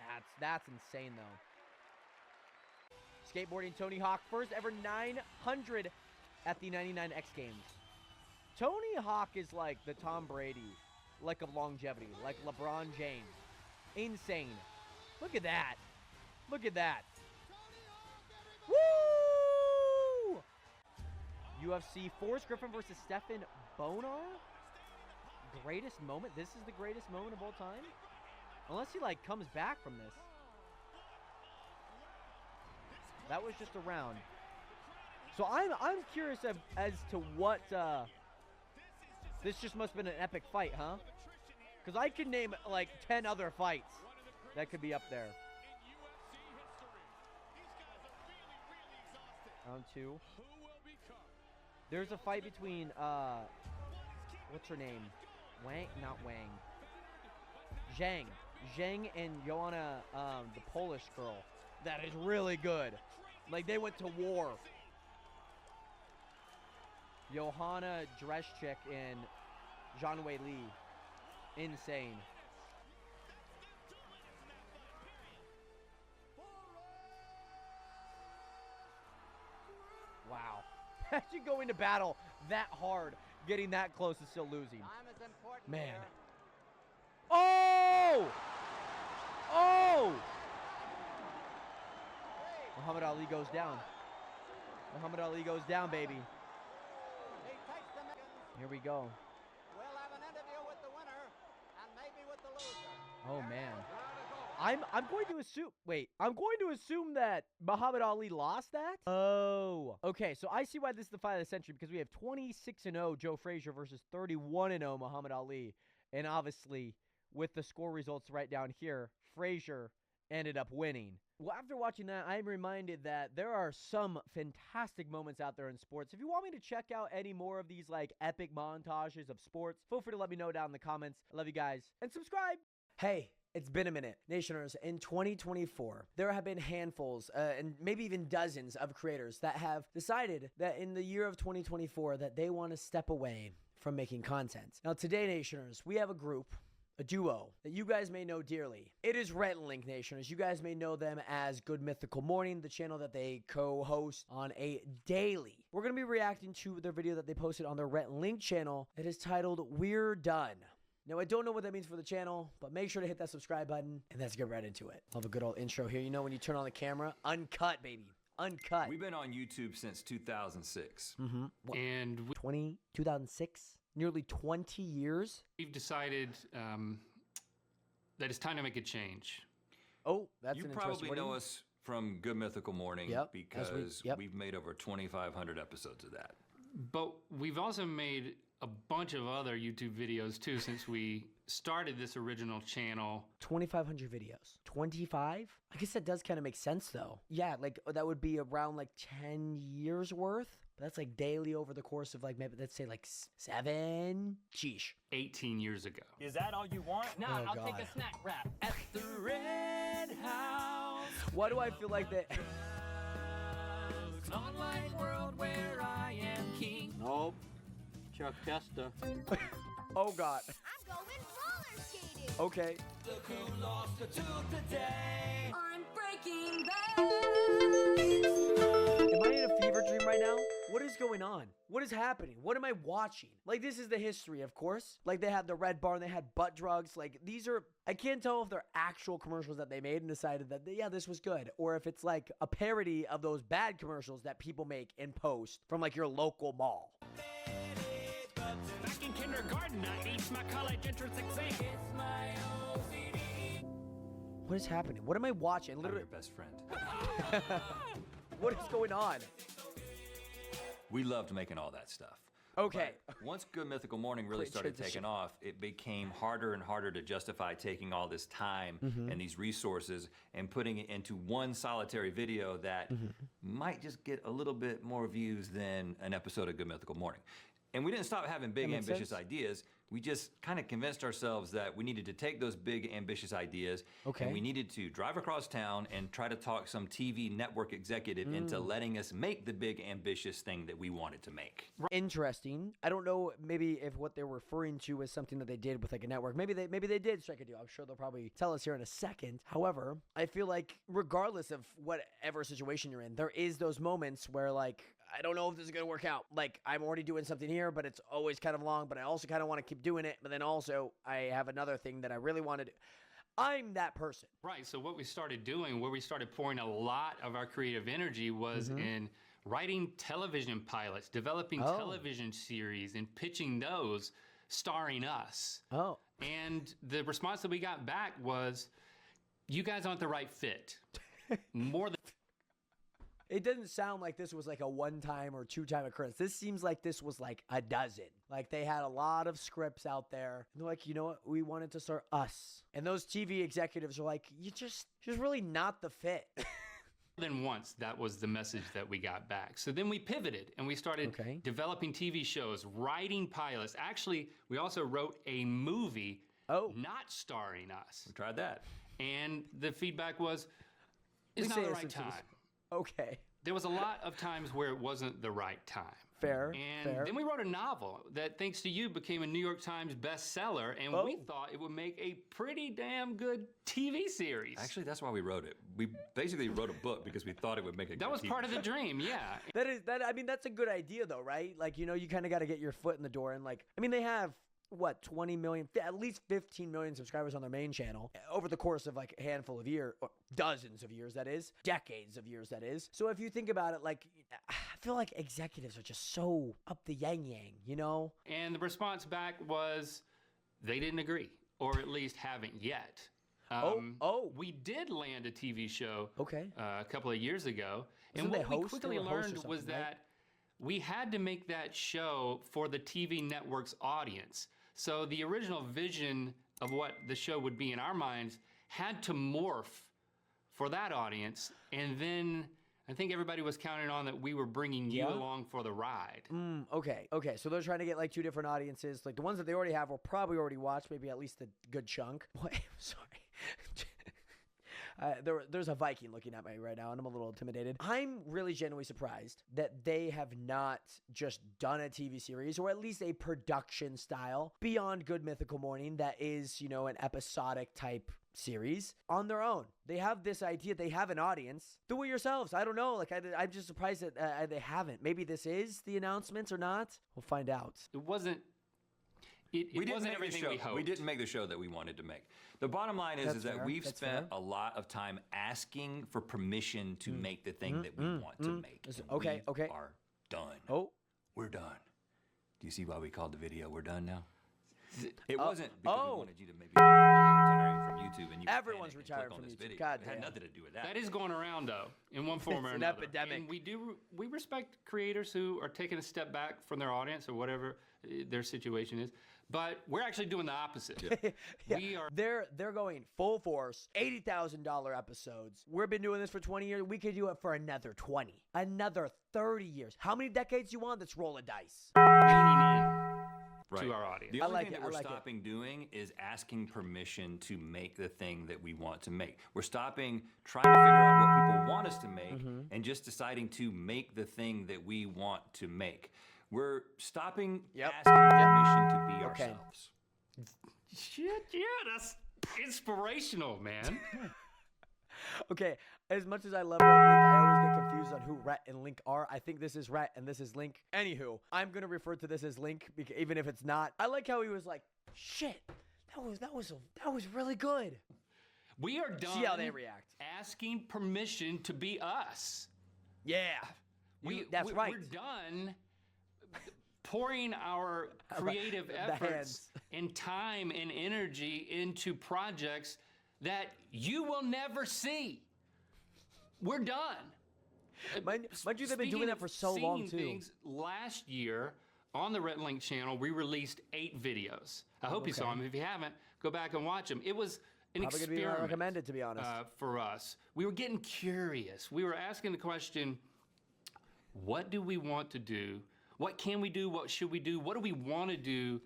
badly. That's insane, though. Skateboarding, Tony Hawk, first ever 900 at the 99 X Games. Tony Hawk is like the Tom Brady, like of longevity, like LeBron James. Insane. Look at that. Look at that. Woo! UFC, Forrest Griffin versus Stephen Bonar. Greatest moment? This is the greatest moment of all time? Unless he, like, comes back from this. That was just a round. So I'm curious as to what, this just must have been an epic fight, huh? Because I could name, like, 10 other fights that could be up there. Round 2. There's a fight between, what's her name? Wang? Not Wang. Zhang. Zhang and Joanna, the Polish girl. That is really good. Like, they went to war. Johanna Dreschik and Zhang Wei Li. Insane. Wow. Imagine going to battle that hard, getting that close and still losing. Man. Oh! Oh! Muhammad Ali goes down. Muhammad Ali goes down, baby. Here we go. We'll have an interview with the winner and maybe with the loser. Oh, man. I'm going to assume, I'm going to assume that Muhammad Ali lost that? Oh. Okay, so I see why this is the fight of the century, because we have 26-0 Joe Frazier versus 31-0 Muhammad Ali. And obviously, with the score results right down here, Frazier ended up winning. Well, after watching that, I'm reminded that there are some fantastic moments out there in sports. If you want me to check out any more of these, like, epic montages of sports, feel free to let me know down in the comments. I love you guys. And subscribe! Hey, it's been a minute. Nationers, in 2024, there have been handfuls, and maybe even dozens of creators that have decided that in the year of 2024 that they want to step away from making content. Now, today, Nationers, we have a group, a duo that you guys may know dearly. It is Rhett and Link Nationers. You guys may know them as Good Mythical Morning, the channel that they co-host on a daily. We're going to be reacting to their video that they posted on their Rhett and Link channel. It is titled, We're Done. Now, I don't know what that means for the channel, but make sure to hit that subscribe button, and let's get right into it. Love a good old intro here. You know when you turn on the camera, uncut, baby. Uncut. We've been on YouTube since 2006. And 2006? Nearly 20 years? We've decided that it's time to make a change. Oh, that's You an probably interesting know wording. us from Good Mythical Morning Yep, because we've made over 2,500 episodes of that. But we've also made a bunch of other YouTube videos too since we started this original channel. 2,500 videos. 25? I guess that does kind of make sense though. Yeah, like that would be around like 10 years worth. But that's like daily over the course of like maybe let's say like 7. Sheesh. 18 years ago. Is that all you want? Nah, Oh, I'll God. take a snack wrap at the Red House. Why do I feel like that? Online world where I am king. Nope. Chuck Testa. Oh God. I'm going roller skating. Okay. Look who lost a tooth today. I'm breaking bad. Am I in a fever dream right now? What is going on? What is happening? What am I watching? Like, this is the history, of course. Like, they had the Red Barn, they had butt drugs. Like, these are, I can't tell if they're actual commercials that they made and decided that, yeah, this was good. Or if it's like a parody of those bad commercials that people make in post from like your local mall. Back in kindergarten, I aced my college entrance exam. It's my OCD. What is happening? What am I watching? I'm Literally. your best friend. What is going on? We loved making all that stuff. Okay. But once Good Mythical Morning really Great started transition. taking off, it became harder and harder to justify taking all this time and these resources and putting it into one solitary video that might just get a little bit more views than an episode of Good Mythical Morning. And we didn't stop having big, That makes ambitious sense. ideas. We just kind of convinced ourselves that we needed to take those big, ambitious ideas and we needed to drive across town and try to talk some TV network executive into letting us make the big, ambitious thing that we wanted to make. Interesting. I don't know maybe if what they're referring to is something that they did with like a network. Maybe they did strike a deal. I'm sure they'll probably tell us here in a second. However, I feel like regardless of whatever situation you're in, there is those moments where like I don't know if this is going to work out. Like, I'm already doing something here, but it's always kind of long, but I also kind of want to keep doing it. But then also, I have another thing that I really want to do. I'm that person. Right. So what we started doing, where we started pouring a lot of our creative energy was in writing television pilots, developing television series, and pitching those starring us. Oh. And the response that we got back was, you guys aren't the right fit. More than... It doesn't sound like this was like a one-time or two-time occurrence. This seems like this was like a dozen. Like they had a lot of scripts out there. And they're like, you know what? We wanted to start us. And those TV executives are like, you're just really not the fit. Than once, that was the message that we got back. So then we pivoted and we started developing TV shows, writing pilots. Actually, we also wrote a movie not starring us. We tried that. And the feedback was, it's not the right time. Okay. There was a lot of times where it wasn't the right time. Fair. And then we wrote a novel that, thanks to you, became a New York Times bestseller, and we thought it would make a pretty damn good TV series. Actually, that's why we wrote it. We basically wrote a book because we thought it would make a good That was TV part of the show. dream, yeah. I mean, that's a good idea though, right? Like, you know, you kind of got to get your foot in the door and like, I mean, they have what, 20 million, at least 15 million subscribers on their main channel over the course of like a handful of years, or dozens of years, that is, decades of years, that is. So if you think about it, like, I feel like executives are just so up the yang, you know? And the response back was they didn't agree, or at least haven't yet. We did land a TV show a couple of years ago. And what we quickly learned was that we had to make that show for the TV network's audience. So the original vision of what the show would be in our minds had to morph for that audience. And then I think everybody was counting on that we were bringing you along for the ride. Okay. So they're trying to get like two different audiences. Like the ones that they already have will probably already watch, maybe at least a good chunk. Boy, I'm sorry. There's a Viking looking at me right now, and I'm a little intimidated. I'm really genuinely surprised that they have not just done a TV series, or at least a production style, beyond Good Mythical Morning that is, you know, an episodic type series on their own. They have this idea. They have an audience. Do it yourselves. I don't know. Like, I'm just surprised that they haven't. Maybe this is the announcements or not. We'll find out. It wasn't... It wasn't everything we hoped. We didn't make the show that we wanted to make. The bottom line is that we've spent a lot of time asking for permission to make the thing that we want to make. Okay. We are done. We're done. Do you see why we called the video We're Done Now? It wasn't because we wanted you to maybe be retiring from YouTube and you Everyone's panic and retiring click on from this YouTube. video. God It had damn. nothing to do with that. That is going around though, in one form or It's an another. epidemic. And we respect creators who are taking a step back from their audience or whatever their situation is. But we're actually doing the opposite. Yeah. We are. They're going full force, $80,000 episodes. We've been doing this for 20 years. We could do it for another 20, another 30 years. How many decades you want? Let's roll a dice. To our audience. The I only like thing it, that I we're like it. stopping doing is asking permission to make the thing that we want to make. We're stopping trying to figure out what people want us to make and just deciding to make the thing that we want to make. We're stopping asking permission to be ourselves. Shit, yeah, that's inspirational, man. Okay, as much as I love Rhett and Link, I always get confused on who Rhett and Link are. I think this is Rhett and this is Link. Anywho, I'm gonna refer to this as Link because even if it's not. I like how he was like, "Shit, that was really good." We are done. See how they react. Asking permission to be us. Yeah, that's right. We're done pouring our creative The efforts and time and energy into projects that you will never see. We're done. Mind you, they've been doing that for so long too. Things, last year on the Rhett and Link channel, we released 8 videos. I hope you saw them. If you haven't, go back and watch them. It was an Probably gonna be experiment. recommended, to be honest. For us, we were getting curious. We were asking the question, what do we want to do? What can we do? What should we do? What do we want to do?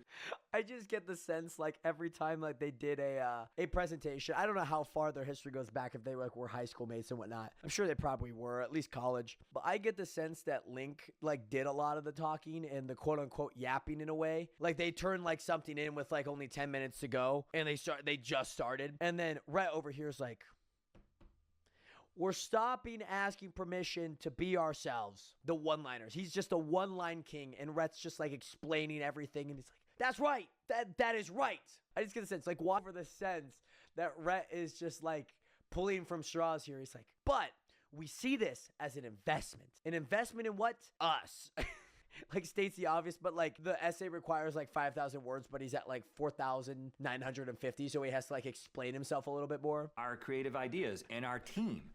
I just get the sense like every time like they did a presentation. I don't know how far their history goes back if they were high school mates and whatnot. I'm sure they probably were, at least college. But I get the sense that Link like did a lot of the talking and the quote unquote yapping in a way. Like they turned like something in with like only 10 minutes to go and they just started. And then Rhett over here is like, we're stopping asking permission to be ourselves. The one-liners. He's just a one-line king, and Rhett's just like explaining everything, and he's like, "That's right. That is right." I just get the sense, like, walk for the sense that Rhett is just like pulling from straws here. He's like, but we see this as an investment. An investment in what? Us. Like states the obvious, but like the essay requires like 5,000 words, but he's at like 4,950, so he has to like explain himself a little bit more. Our creative ideas and our team.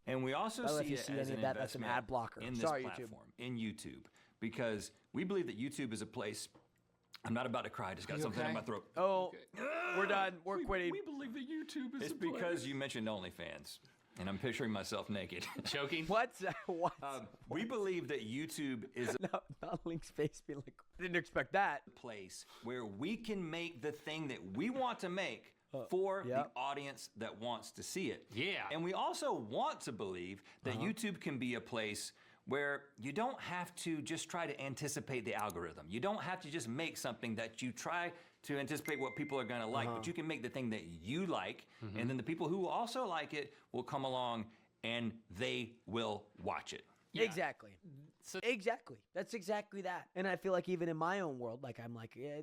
And we also Well, if see you it see as any an of that, that's an investment ad blocker. in this Sorry, platform, in YouTube, because we believe that YouTube is a place. I'm not about to cry. I just got something in my throat. Oh, we're done. We're quitting. We believe that YouTube is It's because you mentioned OnlyFans, and I'm picturing myself naked. Choking? What? What? We believe that YouTube is not Link's face being like, didn't expect that. Place where we can make the thing that we want to make for the audience that wants to see it. Yeah. And we also want to believe that YouTube can be a place where you don't have to just try to anticipate the algorithm. You don't have to just make something that you try to anticipate what people are going to like, but you can make the thing that you like, and then the people who also like it will come along and they will watch it. Yeah. Exactly. Exactly. That's exactly that. And I feel like even in my own world, like I'm like, yeah,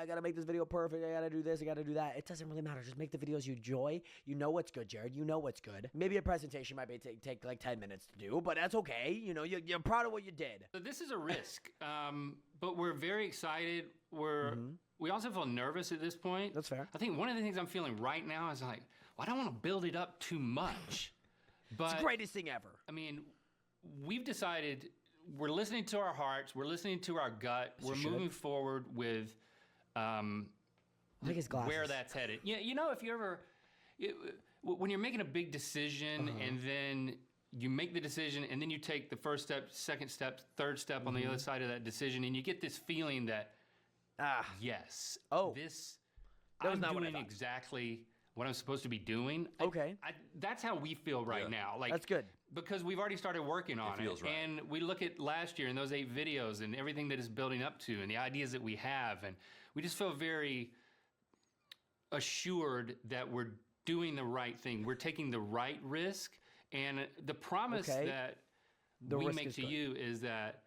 I gotta make this video perfect. I gotta do this. I gotta do that. It doesn't really matter. Just make the videos you enjoy. You know what's good, Jared. You know what's good. Maybe a presentation might take like 10 minutes to do, but that's okay. You know, you're proud of what you did. So this is a risk, but we're very excited. We also feel nervous at this point. That's fair. I think one of the things I'm feeling right now is like, well, I don't want to build it up too much. But it's the greatest thing ever. I mean, we've decided we're listening to our hearts, we're listening to our gut, we're moving forward with where that's headed. You know, if you ever, when you're making a big decision and then you make the decision and then you take the first step, second step, third step on the other side of that decision, and you get this feeling that, yes, I'm doing exactly what I'm supposed to be doing. Okay. That's how we feel right now. Like, that's good. Because we've already started working on it. feels right. And we look at last year and those 8 videos and everything that is building up to and the ideas that we have. And we just feel very assured that we're doing the right thing. We're taking the right risk. And the promise that we make to you is that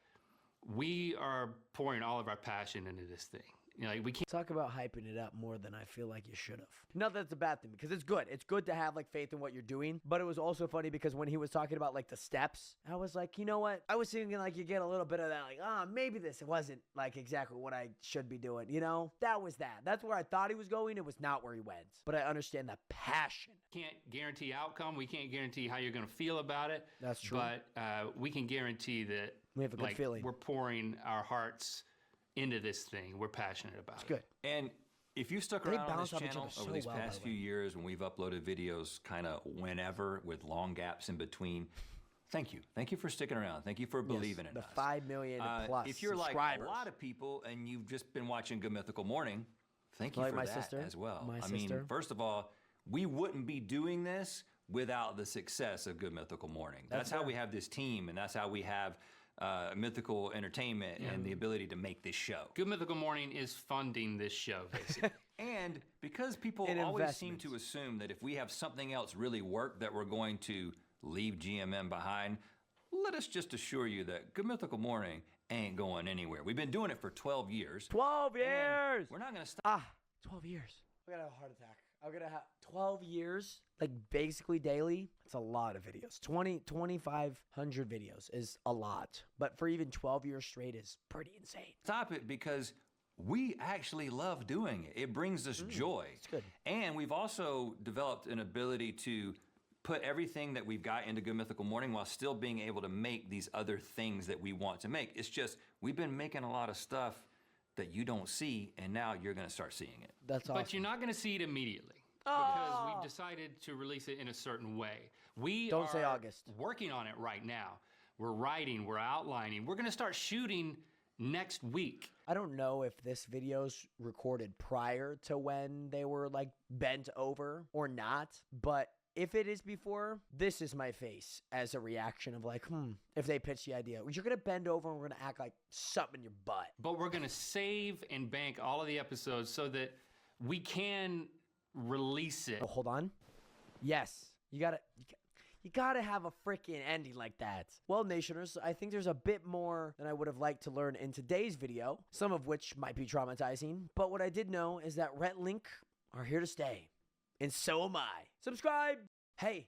we are pouring all of our passion into this thing. Like, we can't talk about hyping it up more than I feel like you should have. Not that it's a bad thing, because it's good. It's good to have like faith in what you're doing. But it was also funny because when he was talking about like the steps, I was like, you know what? I was thinking like you get a little bit of that, like, maybe this wasn't like exactly what I should be doing. You know, that was that. That's where I thought he was going. It was not where he went. But I understand the passion. Can't guarantee outcome. We can't guarantee how you're going to feel about it. That's true. But we can guarantee that we have a good feeling. We're pouring our hearts into this thing. We're passionate about it. Good. And if you stuck around on this channel over these past few years when we've uploaded videos kind of whenever with long gaps in between, thank you. Thank you for sticking around. Thank you for believing in us. The 5 million plus if you're subscribers. like a lot of people and you've just been watching Good Mythical Morning, thank you like for my that sister. as well. My I sister. mean, first of all, we wouldn't be doing this without the success of Good Mythical Morning. That's how we have this team, and that's how we have Mythical Entertainment and the ability to make this show. Good Mythical Morning is funding this show, basically. And because people always seem to assume that if we have something else really work that we're going to leave GMM behind, let us just assure you that Good Mythical Morning ain't going anywhere. We've been doing it for 12 years. 12 years! We're not going to stop. 12 years. I'm going to have a heart attack. I'm going to have 12 years, like basically daily. It's a lot of videos. 2,500 videos is a lot. But for even 12 years straight is pretty insane. Stop it because we actually love doing it. It brings us joy. It's good. And we've also developed an ability to put everything that we've got into Good Mythical Morning while still being able to make these other things that we want to make. It's just we've been making a lot of stuff that you don't see, and now you're going to start seeing it. That's awesome. But you're not going to see it immediately because we've decided to release it in a certain way. We Don't are say August. working on it right now. We're writing, we're outlining. We're going to start shooting next week. I don't know if this video's recorded prior to when they were like bent over or not, but if it is before, this is my face as a reaction of like, if they pitch the idea. You're going to bend over and we're going to act like something in your butt. But we're going to save and bank all of the episodes so that we can release it. Oh, hold on. Yes. You gotta have a freaking ending like that. Well, Nationers, I think there's a bit more than I would have liked to learn in today's video, some of which might be traumatizing. But what I did know is that Rhett and Link are here to stay. And so am I. Subscribe! Hey,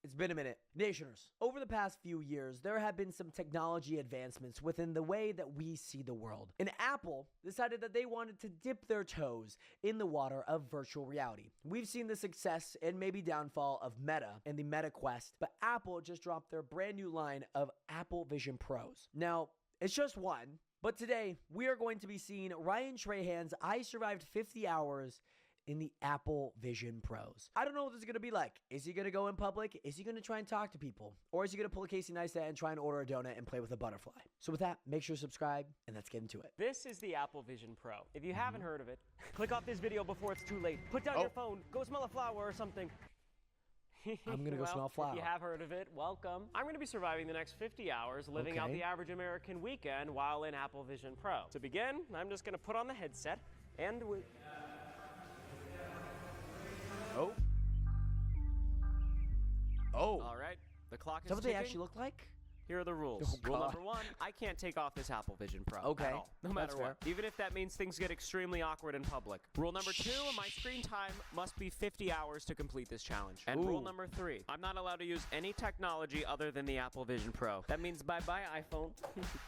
it's been a minute. Nationers, over the past few years, there have been some technology advancements within the way that we see the world. And Apple decided that they wanted to dip their toes in the water of virtual reality. We've seen the success and maybe downfall of Meta and the Meta Quest, but Apple just dropped their brand new line of Apple Vision Pros. Now, it's just one, but today we are going to be seeing Ryan Trahan's I Survived 50 Hours in the Apple Vision Pros. I don't know what this is going to be like. Is he going to go in public? Is he going to try and talk to people? Or is he going to pull a Casey Neistat and try and order a donut and play with a butterfly? So with that, make sure to subscribe and let's get into it. This is the Apple Vision Pro. If you haven't heard of it, click off this video before it's too late. Put down your phone, go smell a flower or something. I'm going to go smell a flower. If you have heard of it, welcome. I'm going to be surviving the next 50 hours living out the average American weekend while in Apple Vision Pro. To begin, I'm just going to put on the headset and all right, the clock is Is that what ticking. they actually look like? Here are the rules. Oh, Rule God. number 1, I can't take off this Apple Vision Pro Okay, at all, no that's matter what. fair. Even if that means things get extremely awkward in public. Rule number 2, my screen time must be 50 hours to complete this challenge. And rule number 3, I'm not allowed to use any technology other than the Apple Vision Pro. That means bye-bye iPhone.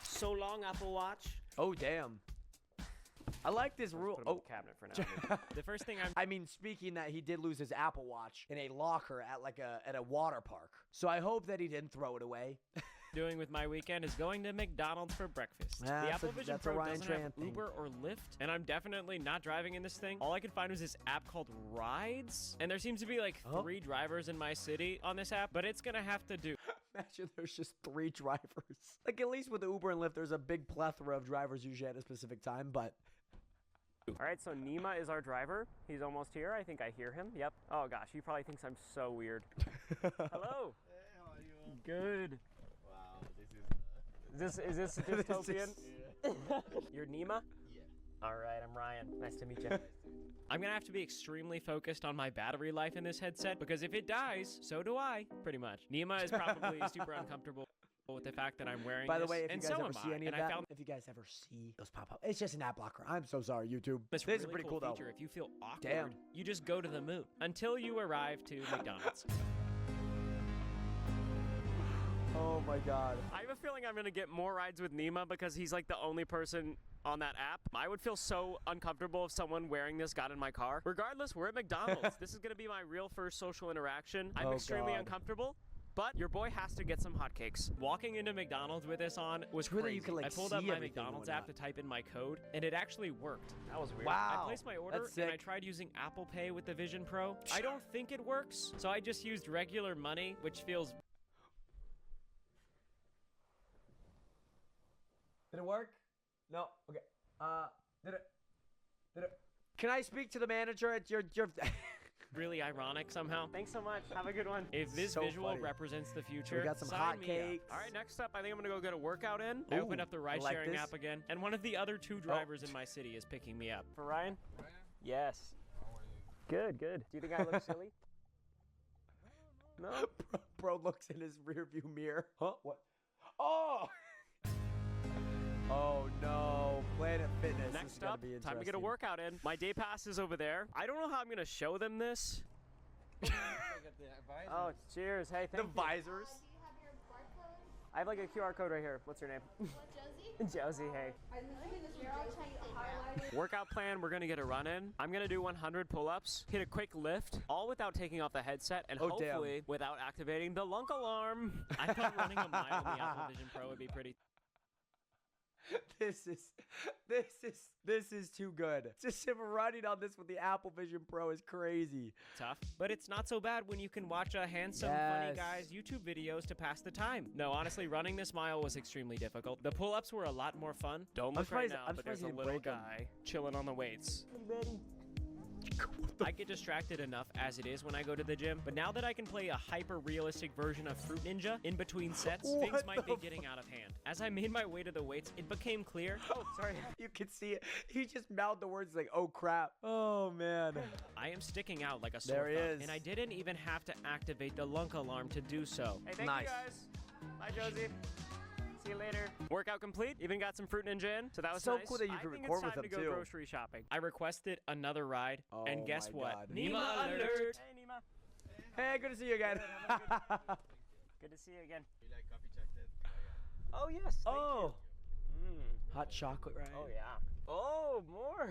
So long, Apple Watch. Oh, damn. I like this rule. Put 'em in the cabinet for now. The first thing I mean, speaking that he did lose his Apple Watch in a locker at like at a water park. So I hope that he didn't throw it away. doing with my weekend is going to McDonald's for breakfast. Yeah, the that's Apple a- Vision that's a Pro Ryan doesn't have Tran thing. Uber or Lyft, and I'm definitely not driving in this thing. All I could find was this app called Rides, and there seems to be like 3 drivers in my city on this app, but it's gonna have to do. Imagine there's just 3 drivers. Like, at least with Uber and Lyft, there's a big plethora of drivers usually at a specific time, but... All right, so Nima is our driver. He's almost here. I think I hear him. Yep. Oh gosh, he probably thinks I'm so weird. Hello. Hey, how are you? Good. Wow, this is Is this dystopian? You're Nima? Yeah. All right, I'm Ryan. Nice to meet you. I'm gonna have to be extremely focused on my battery life in this headset because if it dies, so do I, pretty much. Nima is probably super uncomfortable. with the fact that I'm wearing By the this, way, if you and guys so ever am see I, any of and I that, found if you guys ever see those pop up, it's just an ad blocker. I'm so sorry, YouTube. this This is really pretty cool cool though. feature. If you feel awkward, Damn. you just go to the moon until you arrive to McDonald's. Oh my god. I have a feeling I'm gonna get more rides with Nima because he's like the only person on that app. I would feel so uncomfortable if someone wearing this got in my car. Regardless, we're at McDonald's. This is gonna be my real first social interaction. I'm extremely uncomfortable. But your boy has to get some hotcakes. Walking into McDonald's with this on was Really, crazy. you can, like, I pulled see up my everything McDonald's and app to type in my code, and it actually worked. That was weird. Wow. I placed my order, That's and I sick. tried using Apple Pay with the Vision Pro. I don't think it works, so I just used regular money, which feels... Did it work? No. Okay. Did it? Can I speak to the manager at your really ironic somehow. Thanks so much. Have a good one. If this So visual funny. represents the future, We got some sign hot me up. cakes. All right, next up, I think I'm gonna go get a workout in. I opened Ooh, up the I ride like sharing this. app again, and one of the other two drivers in my city is picking me up. For Ryan? Yes. Good, good. Do you think I look silly? No. Bro looks in his rearview mirror. Huh? What? Oh! Oh no, Planet Fitness. This is Next gonna up, be time to get a interesting. workout in. My day pass is over there. I don't know how I'm gonna show them this. Oh, cheers. Hey, thank you. visors. I have like a QR code right here. What's your name? Josie? Josie, hey. Workout plan, we're gonna get a run in. I'm gonna do 100 pull-ups, hit a quick lift, all without taking off the headset, and Oh, damn. hopefully without activating the lunk alarm. I thought running a mile in the Apple Vision Pro would be pretty This is too good. Just him running on this with the Apple Vision Pro is crazy. tough, but it's not so bad when you can watch a handsome, funny Yes. guy's YouTube videos to pass the time. No, honestly, running this mile was extremely difficult. The pull-ups were a lot more fun. Don't look right surprised- now, I'm but there's a surprised he little didn't break 'em. guy chilling on the weights. I get distracted enough as it is when I go to the gym, but now that I can play a hyper-realistic version of Fruit Ninja in between sets, things What might be the getting out of hand. As I made my way to the weights, it became clear. Oh, sorry. You can see it. He just mouthed the words like, oh crap. Oh man. I am sticking out like a sore There he thumb, is. and I didn't even have to activate the lunk alarm to do so. Hey, thank Nice. you guys. Bye, Josie. See you later. Workout complete. Even got some Fruit Ninja in, so that was So nice. cool that you I could think record it's time with to him, go too. grocery shopping. I requested another ride, Oh and guess my what? God. Nima alert. Hey, Nima. Hey, good to see you again. Good to see you again. You like coffee chocolate? Oh yes. Thank Oh. you. Hot chocolate, right? Oh yeah. Oh, more.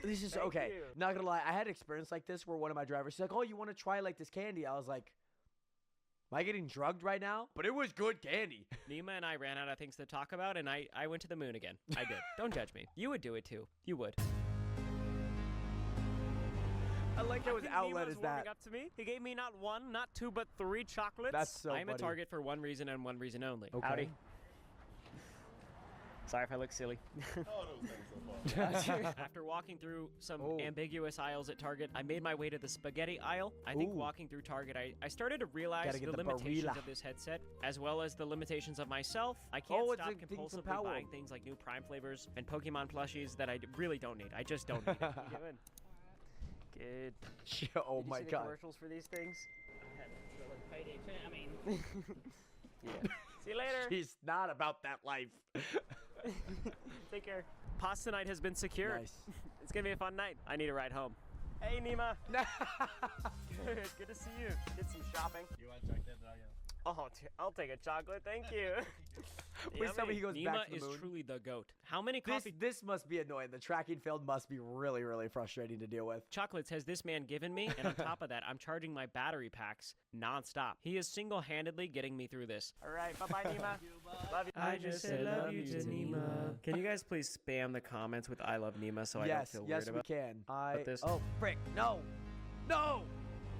This is Thank okay. you. Not gonna lie, I had experience like this where one of my drivers, he's like, "Oh, you want to try like this candy?" I was like, "Am I getting drugged right now?" But it was good candy. Nima and I ran out of things to talk about, and I went to the moon again. I did. Don't judge me. You would do it too. You would. I like how his think outlet Nima's is warming that. up to me. He gave me not one, not two, but 3 chocolates. That's so I'm a funny. target for one reason and one reason only. Okay. Howdy. Sorry if I look silly. After walking through some ambiguous aisles at Target, I made my way to the spaghetti aisle. I think Ooh. walking through Target, I started to realize Gotta get the the limitations Barilla. of this headset, as well as the limitations of myself. I can't Oh, it's stop a thing from compulsively Power. buying things like new Prime flavors and Pokemon plushies that I really don't need. I just don't need it. What are you doing? Good. Oh Did you my see the god. commercials for these things? Payday too. I mean, Yeah. See you later. She's not about that life. Take care. Pasta night has been secured. Nice. It's gonna be a fun night. I need a ride home. Hey, Nima. Good to see you. Did some shopping. you want chocolate? Oh, I'll take a chocolate. Thank you. Please tell me he goes Nima back to the is moon. truly the goat. How many This, coffee this must be annoying. The tracking failed must be really, really frustrating to deal with. chocolates has this man given me? And on top of that, I'm charging my battery packs nonstop. He is single-handedly getting me through this. All right, bye-bye, Nima. Love you. I just said love you to Nima. Can you guys please spam the comments with I love Nima so I don't feel weird yes, about we can. this? Oh, frick. No. No.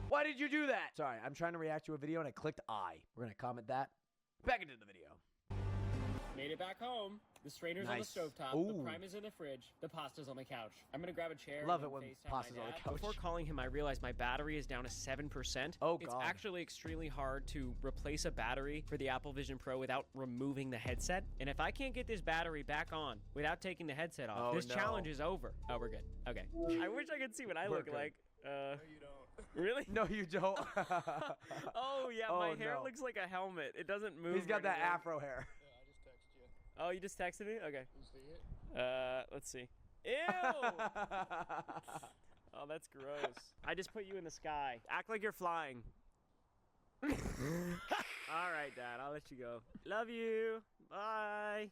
Why did you do that? Sorry, I'm trying to react to a video and I clicked I. We're going to comment that. Back into the video. Made it back home. The strainer's on the Nice. stovetop. Ooh. The prime is in the fridge. The pasta's on the couch. I'm gonna grab a chair. Love and it when FaceTime pasta's my on the dad. couch. Before calling him, I realized my battery is down to 7%. Oh, It's God. actually extremely hard to replace a battery for the Apple Vision Pro without removing the headset. And if I can't get this battery back on without taking the headset off, Oh, this no. challenge is over. Oh, we're good. Okay. I wish I could see what I We're look good. like. No, you don't. Really? No, you don't. Oh, yeah, Oh, my hair no. looks like a helmet. It doesn't move. He's got or that anything. afro hair. Oh, you just texted me? Okay. Let's see. Ew! Oh, that's gross. I just put you in the sky. Act like you're flying. All right, Dad, I'll let you go. Love you. Bye.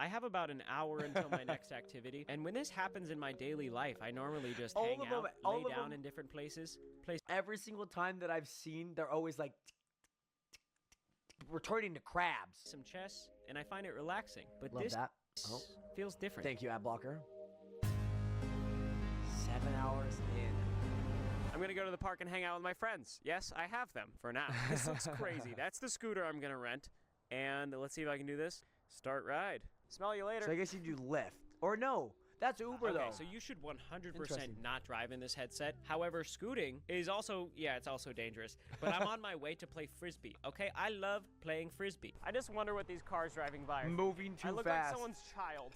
I have about an hour until my next activity, and when this happens in my daily life, I normally just hang out, lay down in different places. Every single time that I've seen, they're always like returning to crabs. Some chess, and I find it relaxing. But Love this that. Oh. feels different. Thank you, ad blocker. 7 hours in. I'm gonna go to the park and hang out with my friends. Yes, I have them for now. This looks crazy. That's the scooter I'm gonna rent. And let's see if I can do this. Start ride. Smell you later. So I guess you do Lyft. Or no, that's Uber though. Okay, so you should 100% not drive in this headset. However, scooting is also, yeah, it's also dangerous. But I'm on my way to play Frisbee, okay? I love playing Frisbee. I just wonder what these cars driving by are. Moving too I look fast. like someone's child.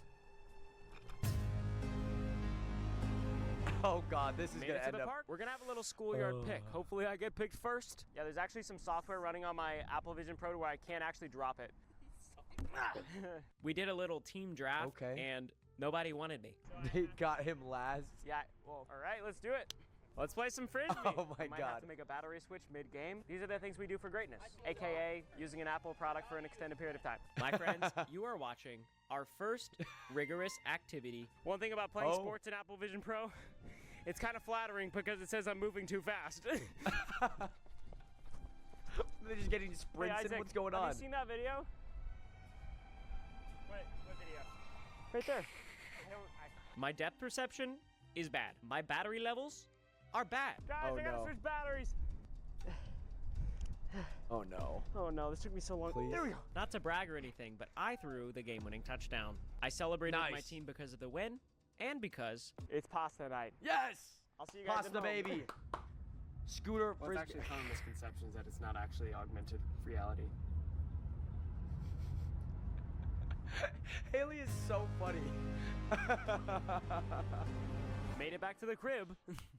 Oh God, this is Made gonna it to end the up. park. We're gonna have a little schoolyard pick. Hopefully I get picked first. Yeah, there's actually some software running on my Apple Vision Pro to where I can't actually drop it. We did a little team draft, and nobody wanted me. They got him last. Yeah, well, all right, let's do it. Let's play some Frisbee. Oh my Might have God. to make a battery switch mid-game. These are the things we do for greatness, AKA using an Apple product for an extended period of time. My friends, you are watching our first rigorous activity. One thing about playing sports in Apple Vision Pro, it's kind of flattering because it says I'm moving too fast. They're just getting sprints. Hey, Isaac, and what's going on? Have you seen that video? What video? Right there. My depth perception is bad. My battery levels are bad. Guys, Oh, I gotta no. switch batteries. Oh no. Oh no, this took me so long. Please. There we go. Not to brag or anything, but I threw the game-winning touchdown. I celebrated with my Nice. team because of the win and because it's pasta night. Yes. I'll see you guys Pasta at home. baby. Scooter. Well, it's actually common misconceptions that it's not actually augmented reality. Haley is so funny. Made it back to the crib.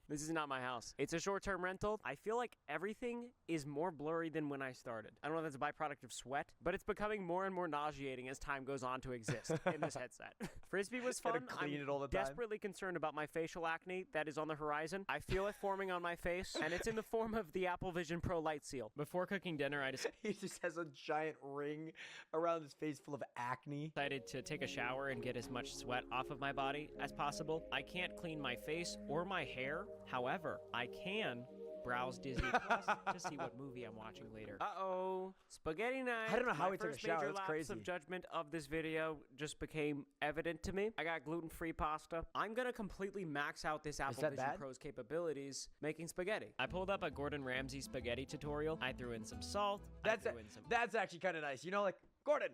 This is not my house. It's a short-term rental. I feel like everything is more blurry than when I started. I don't know if that's a byproduct of sweat, but it's becoming more and more nauseating as time goes on to exist in this headset. Frisbee was fun. Gotta clean it all the time. Desperately concerned about my facial acne that is on the horizon. I feel it forming on my face, and it's in the form of the Apple Vision Pro Light Seal. Before cooking dinner, I He just has a giant ring around his face full of acne. decided to take a shower and get as much sweat off of my body as possible. I can't clean my face or my hair. However, I can browse Disney Plus to see what movie I'm watching later. Uh-oh. Spaghetti night. I don't know how My he took a first shower. major That's lapse crazy. of judgment of this video just became evident to me. I got gluten-free pasta. I'm gonna completely max out this Apple that Vision bad? Pro's capabilities making spaghetti. I pulled up a Gordon Ramsay spaghetti tutorial. I threw in some salt. That's that's actually kind of nice. You know, like Gordon,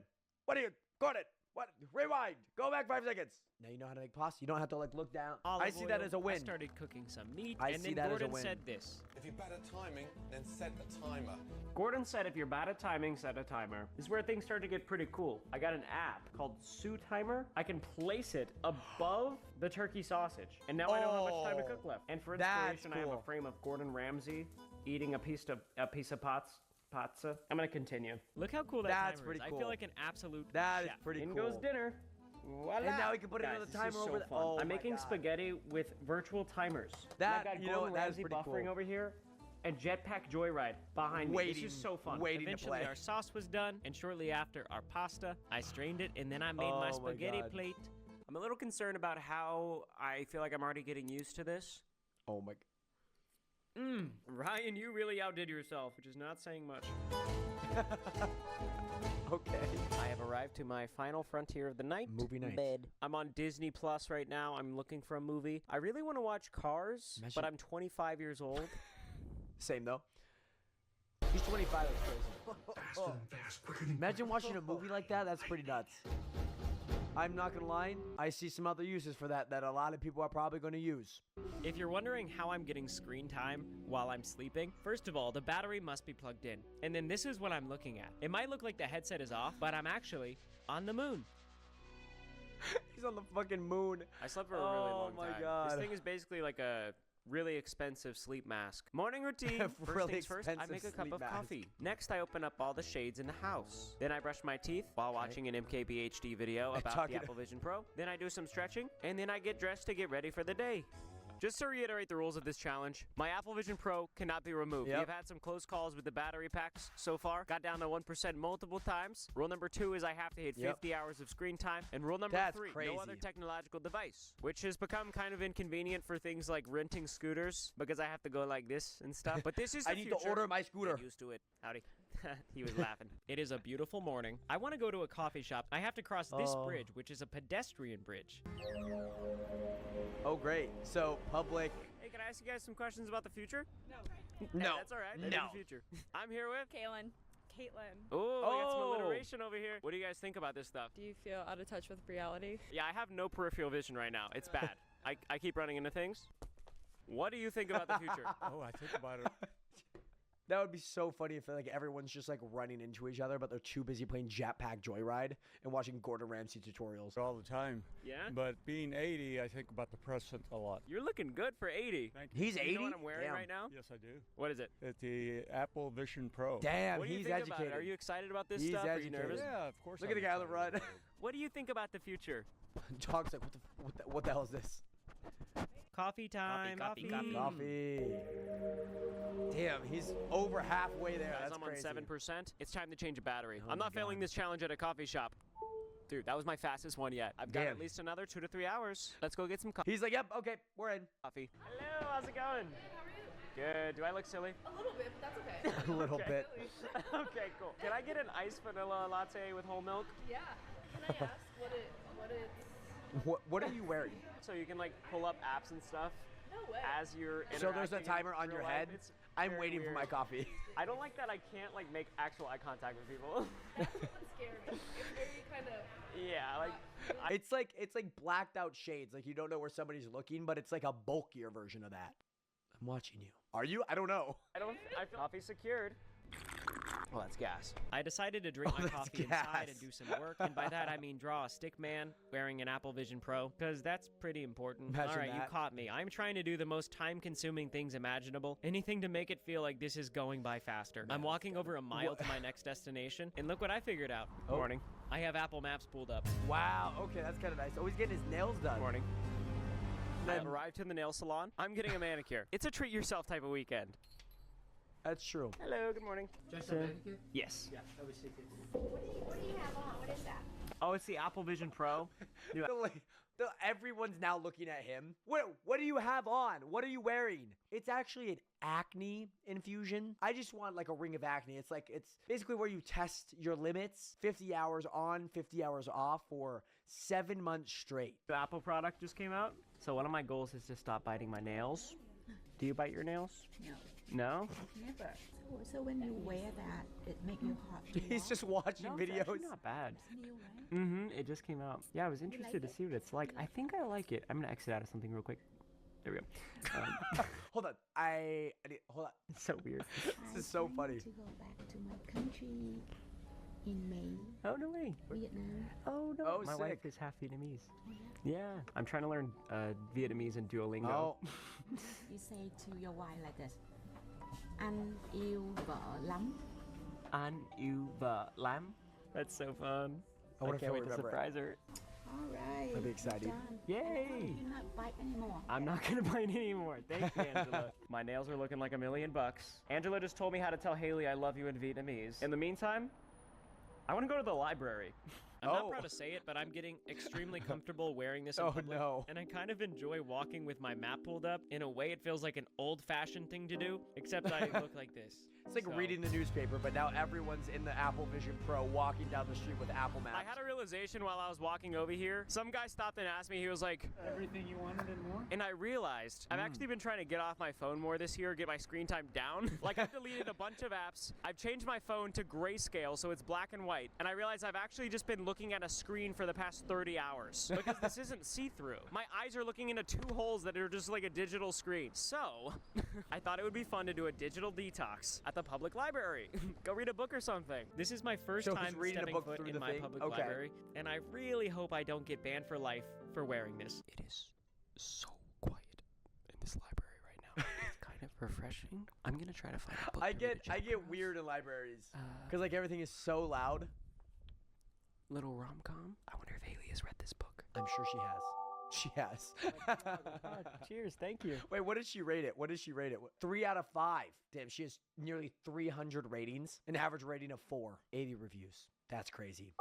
Gordon, what? Rewind. Go back 5 seconds. Now you know how to make pasta. You don't have to like look down. I Olive see that oil. as a win. I started cooking some meat, I and see then that as a Gordon win. said this. If you're bad at timing, then set a timer. Gordon said if you're bad at timing, set a timer. This is where things start to get pretty cool. I got an app called Sue Timer. I can place it above the turkey sausage. And now I know how much time to cook left. And for That's inspiration, I have cool. a frame of Gordon Ramsay eating a piece of pizza. I'm gonna continue. Look how cool that That's timer pretty is. I cool. feel like an absolute That is chef. pretty In cool. goes dinner. Voila. And now we can put Guys, another this timer is over so the- fun. Oh I'm my making God. spaghetti with virtual timers. That- And I got you know Gordon what, that is Ramsay pretty buffering cool. over here. And Jetpack Joyride behind me. This is so fun. waiting to Eventually, play. our sauce was done, and shortly after, our pasta. I strained it, and then I made my Oh my spaghetti God. plate. I'm a little concerned about how I feel like I'm already getting used to this. Oh my. Ryan, you really outdid yourself, which is not saying much. Okay. I have arrived to my final frontier of the night. Movie night. Bed. I'm on Disney Plus right now. I'm looking for a movie. I really want to watch Cars, Imagine- but I'm 25 years old. Same though. He's 25. That's crazy. Imagine watching a movie like that. That's pretty nuts. I'm not gonna lie. I see some other uses for that a lot of people are probably gonna use. If you're wondering how I'm getting screen time while I'm sleeping, first of all, the battery must be plugged in. And then this is what I'm looking at. It might look like the headset is off, but I'm actually on the moon. He's on the fucking moon. I slept for a really long Oh my time. God. This thing is basically like a really expensive sleep mask. Morning routine. First Really things first, I expensive make a cup sleep of mask. coffee. Next, I open up all the shades in the house. Then I brush my teeth while watching an MKBHD video about Talking the Apple Vision Pro. Then I do some stretching, and then I get dressed to get ready for the day. Just to reiterate the rules of this challenge, my Apple Vision Pro cannot be removed. Yep. We have had some close calls with the battery packs so far. Got down to 1% multiple times. Rule number 2 is I have to hit 50 hours of screen time. And rule number That's 3, crazy. no other technological device. Which has become kind of inconvenient for things like renting scooters because I have to go like this and stuff. But this is the I need future. to order my scooter. Get used to it. Howdy. He was laughing. It is a beautiful morning. I want to go to a coffee shop. I have to cross this bridge, which is a pedestrian bridge. Oh, great. So, public... Hey, can I ask you guys some questions about the future? No. No. That's all right. No. Maybe the future. I'm here with Caitlin. Oh, we got some alliteration over here. What do you guys think about this stuff? Do you feel out of touch with reality? Yeah, I have no peripheral vision right now. It's bad. I keep running into things. What do you think about the future? Oh, I think about it. That would be so funny if like everyone's just like running into each other, but they're too busy playing Jetpack Joyride and watching Gordon Ramsay tutorials. All the time. Yeah? But being 80, I think about the present a lot. You're looking good for 80. Thank you. He's 80? You know what I'm wearing Damn. right now? Yes, I do. What is it? It's the Apple Vision Pro. Damn, What do you he's think educated. about it? Are you excited about this He's stuff? educated. Are you nervous? Yeah, of course. Look at the guy on the run. What do you think about the future? Dog's like, what the hell is this? Coffee time. Coffee. Damn, he's over halfway there. Guys, That's I'm crazy. on 7%. It's time to change a battery. Oh I'm my not failing this challenge at a coffee shop. Dude, that was my fastest one yet. I've got Damn. at least another 2 to 3 hours. Let's go get some coffee. He's like, yep, okay, we're in. Hello, how's it going? Good. Do I look silly? A little bit, but that's okay. A little bit. Okay, cool. Can I get an iced vanilla latte with whole milk? Yeah. Can I ask what it's... What are you wearing? So you can like pull up apps and stuff No way. as you're So there's a interacting in timer on real your life. head? It's I'm very waiting for my weird. coffee. I don't like that I can't like make actual eye contact with people. That's what's scary. It's very kind of... Yeah, like It's like blacked out shades. Like you don't know where somebody's looking, but it's like a bulkier version of that. I'm watching you. Are you? I don't know. I feel coffee secured. Well, that's gas. I decided to drink Oh, my that's coffee inside gas. and do some work, and by that I mean draw a stick man wearing an Apple Vision Pro, because that's pretty important. Imagine All right, you that. caught me. I'm trying to do the most time-consuming things imaginable. Anything to make it feel like this is going by faster. I'm walking over a mile to my next destination, and look what I figured out. Oh. Morning. I have Apple Maps pulled up. Wow. Okay, that's kind of nice. Oh, he's getting his nails done. Morning. I have arrived to the nail salon. I'm getting a manicure. It's a treat-yourself type of weekend. That's true. Hello, good morning. Just a manicure? Yes. Yeah, I was thinking. What do you have on? What is that? Oh, it's the Apple Vision Pro. New Everyone's now looking at him. What do you have on? What are you wearing? It's actually an acne infusion. I just want like a ring of acne. It's basically where you test your limits, 50 hours on, 50 hours off for 7 months straight. The Apple product just came out. So one of my goals is to stop biting my nails. Do you bite your nails? No. No? Never. So when you wear that, it make you hot. He's just watching No, videos. it's actually not bad. It just came out. Yeah, I was interested to see what it's like. I think I like it. I'm gonna exit out of something real quick. There we go. Hold on. Hold on. It's so weird. This is so funny. To go back to my country in May. Oh, no way. Vietnam. Oh, no. Oh, My sick. wife is half Vietnamese. Yeah. I'm trying to learn Vietnamese and Duolingo. Oh. You say to your wife like this. Anh yêu vợ lắm. Anh yêu vợ lắm. That's so fun. I wonder if can't he'll wait to remember it. surprise her. All right. That'd be exciting. done. Yay! You're not bite anymore. I'm not gonna bite anymore. Thank you, Angela. My nails are looking like $1 million. Angela just told me how to tell Haley I love you in Vietnamese. In the meantime, I want to go to the library. I'm not proud to say it, but I'm getting extremely comfortable wearing this in public. No. And I kind of enjoy walking with my map pulled up. In a way, it feels like an old-fashioned thing to do, except I look like this. It's like So- reading the newspaper, but now everyone's in the Apple Vision Pro walking down the street with Apple Maps. I had a realization while I was walking over here. Some guy stopped and asked me, he was like, Everything you wanted and more? and I realized I've actually been trying to get off my phone more this year, get my screen time down. Like I've deleted a bunch of apps. I've changed my phone to grayscale so it's black and white. And I realized I've actually just been looking at a screen for the past 30 hours because this isn't see-through. My eyes are looking into 2 holes that are just like a digital screen. So I thought it would be fun to do a digital detox at the public library. Go read a book or something. This is my first So he's time reading a stepping book foot through in the my thing? public Okay. library. And I really hope I don't get banned for life for wearing this. It is so quiet in this library right refreshing. I'm gonna try to find a book. I get weird in libraries because like everything is so loud. Little rom-com. I wonder if Haley has read this book. I'm sure she has. She has. Cheers, thank you. Wait, what did she rate it? 3 out of 5. Damn, she has nearly 300 ratings, an average rating of 4, 80 reviews. That's crazy.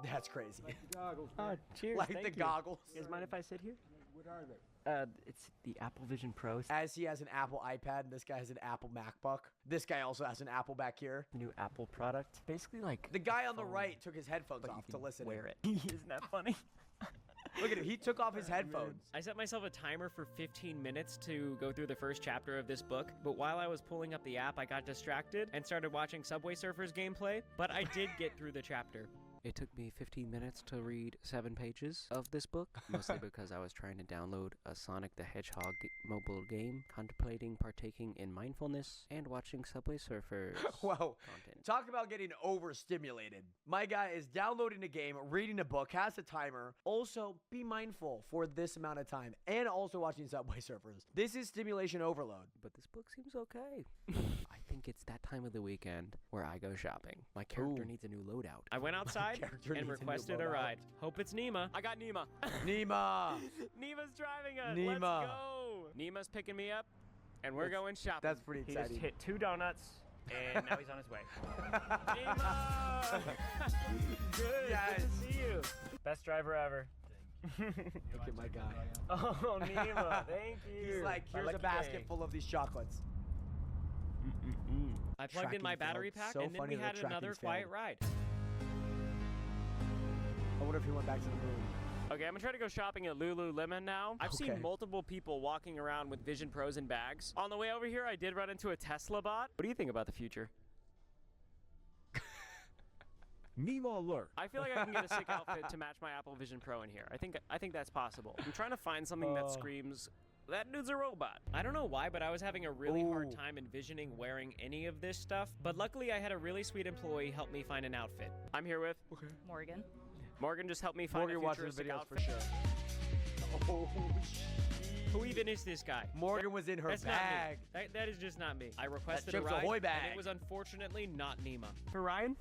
That's crazy. Like the goggles. Oh, cheers. Like thank the you. goggles. You guys mind if I sit here? What are they? It's the Apple Vision Pro. As he has an Apple iPad, this guy has an Apple MacBook. This guy also has an Apple back here. New Apple product. Basically like the guy on the right took his headphones off to listen. Wear it. Isn't that funny? Look at him. He took off his headphones. I set myself a timer for 15 minutes to go through the first chapter of this book, but while I was pulling up the app, I got distracted and started watching Subway Surfers gameplay, but I did get through the chapter. It took me 15 minutes to read 7 pages of this book, mostly because I was trying to download a Sonic the Hedgehog mobile game, contemplating partaking in mindfulness, and watching Subway Surfers Whoa. content. Talk about getting overstimulated. My guy is downloading a game, reading a book, has a timer. Also, be mindful for this amount of time, and also watching Subway Surfers. This is stimulation overload. But this book seems okay. I think it's that time of the weekend where I go shopping. My character needs a new loadout. I went outside and requested a ride. Hope it's Nima. I got Nima. Nima. Nima's driving us. Nima. Let's go. Nima's picking me up, and we're going shopping. That's pretty He exciting. just hit 2 donuts, and now he's on his way. Nima! Good. Yes. Good to see you. Best driver ever. Look at my guy. Oh, Nima. Thank you. He's like, here's a basket full of these chocolates. I plugged in my battery pack, and then we had another quiet ride. I wonder if he went back to the moon. Okay, I'm gonna try to go shopping at Lululemon now. I've seen multiple people walking around with Vision Pros in bags. On the way over here, I did run into a Tesla bot. What do you think about the future? Nemo alert. I feel like I can get a sick outfit to match my Apple Vision Pro in here. I think that's possible. I'm trying to find something that screams, that dude's a robot. I don't know why, but I was having a really hard time envisioning wearing any of this stuff. But luckily, I had a really sweet employee help me find an outfit. I'm here with Morgan. Morgan. Just helped me find Morgan a watches futuristic videos outfit. for sure. Oh, Who even is this guy? Morgan was in her That's bag. Not me. That is just not me. I requested a Chips ride, Ahoy and bag. it was unfortunately not Nima. For Ryan?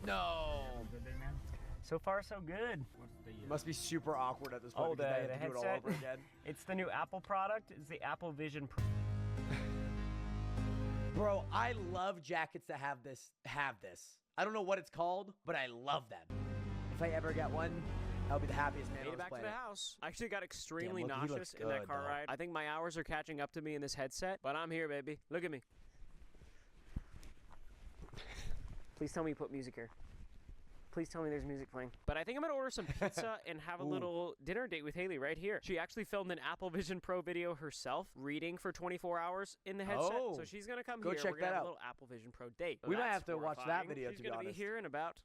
No. So far, so good. Must be super awkward at this point because they have to do it all over again. It's the new Apple product. It's the Apple Vision Pro. Bro, I love jackets that have this. I don't know what it's called, but I love them. If I ever get one, I'll be the happiest man Made on it this back planet. to the house. I actually got extremely Damn, look, he nauseous looks in that good, car though. ride. I think my hours are catching up to me in this headset, but I'm here, baby. Look at me. Please tell me you put music here. Please tell me there's music playing. But I think I'm gonna order some pizza and have a little dinner date with Haley right here. She actually filmed an Apple Vision Pro video herself, reading for 24 hours in the headset. Oh. So she's gonna come Go here. check We're gonna that have out. a little Apple Vision Pro date. We might That's have to watch that horrifying. video, She's to be gonna honest. be here in about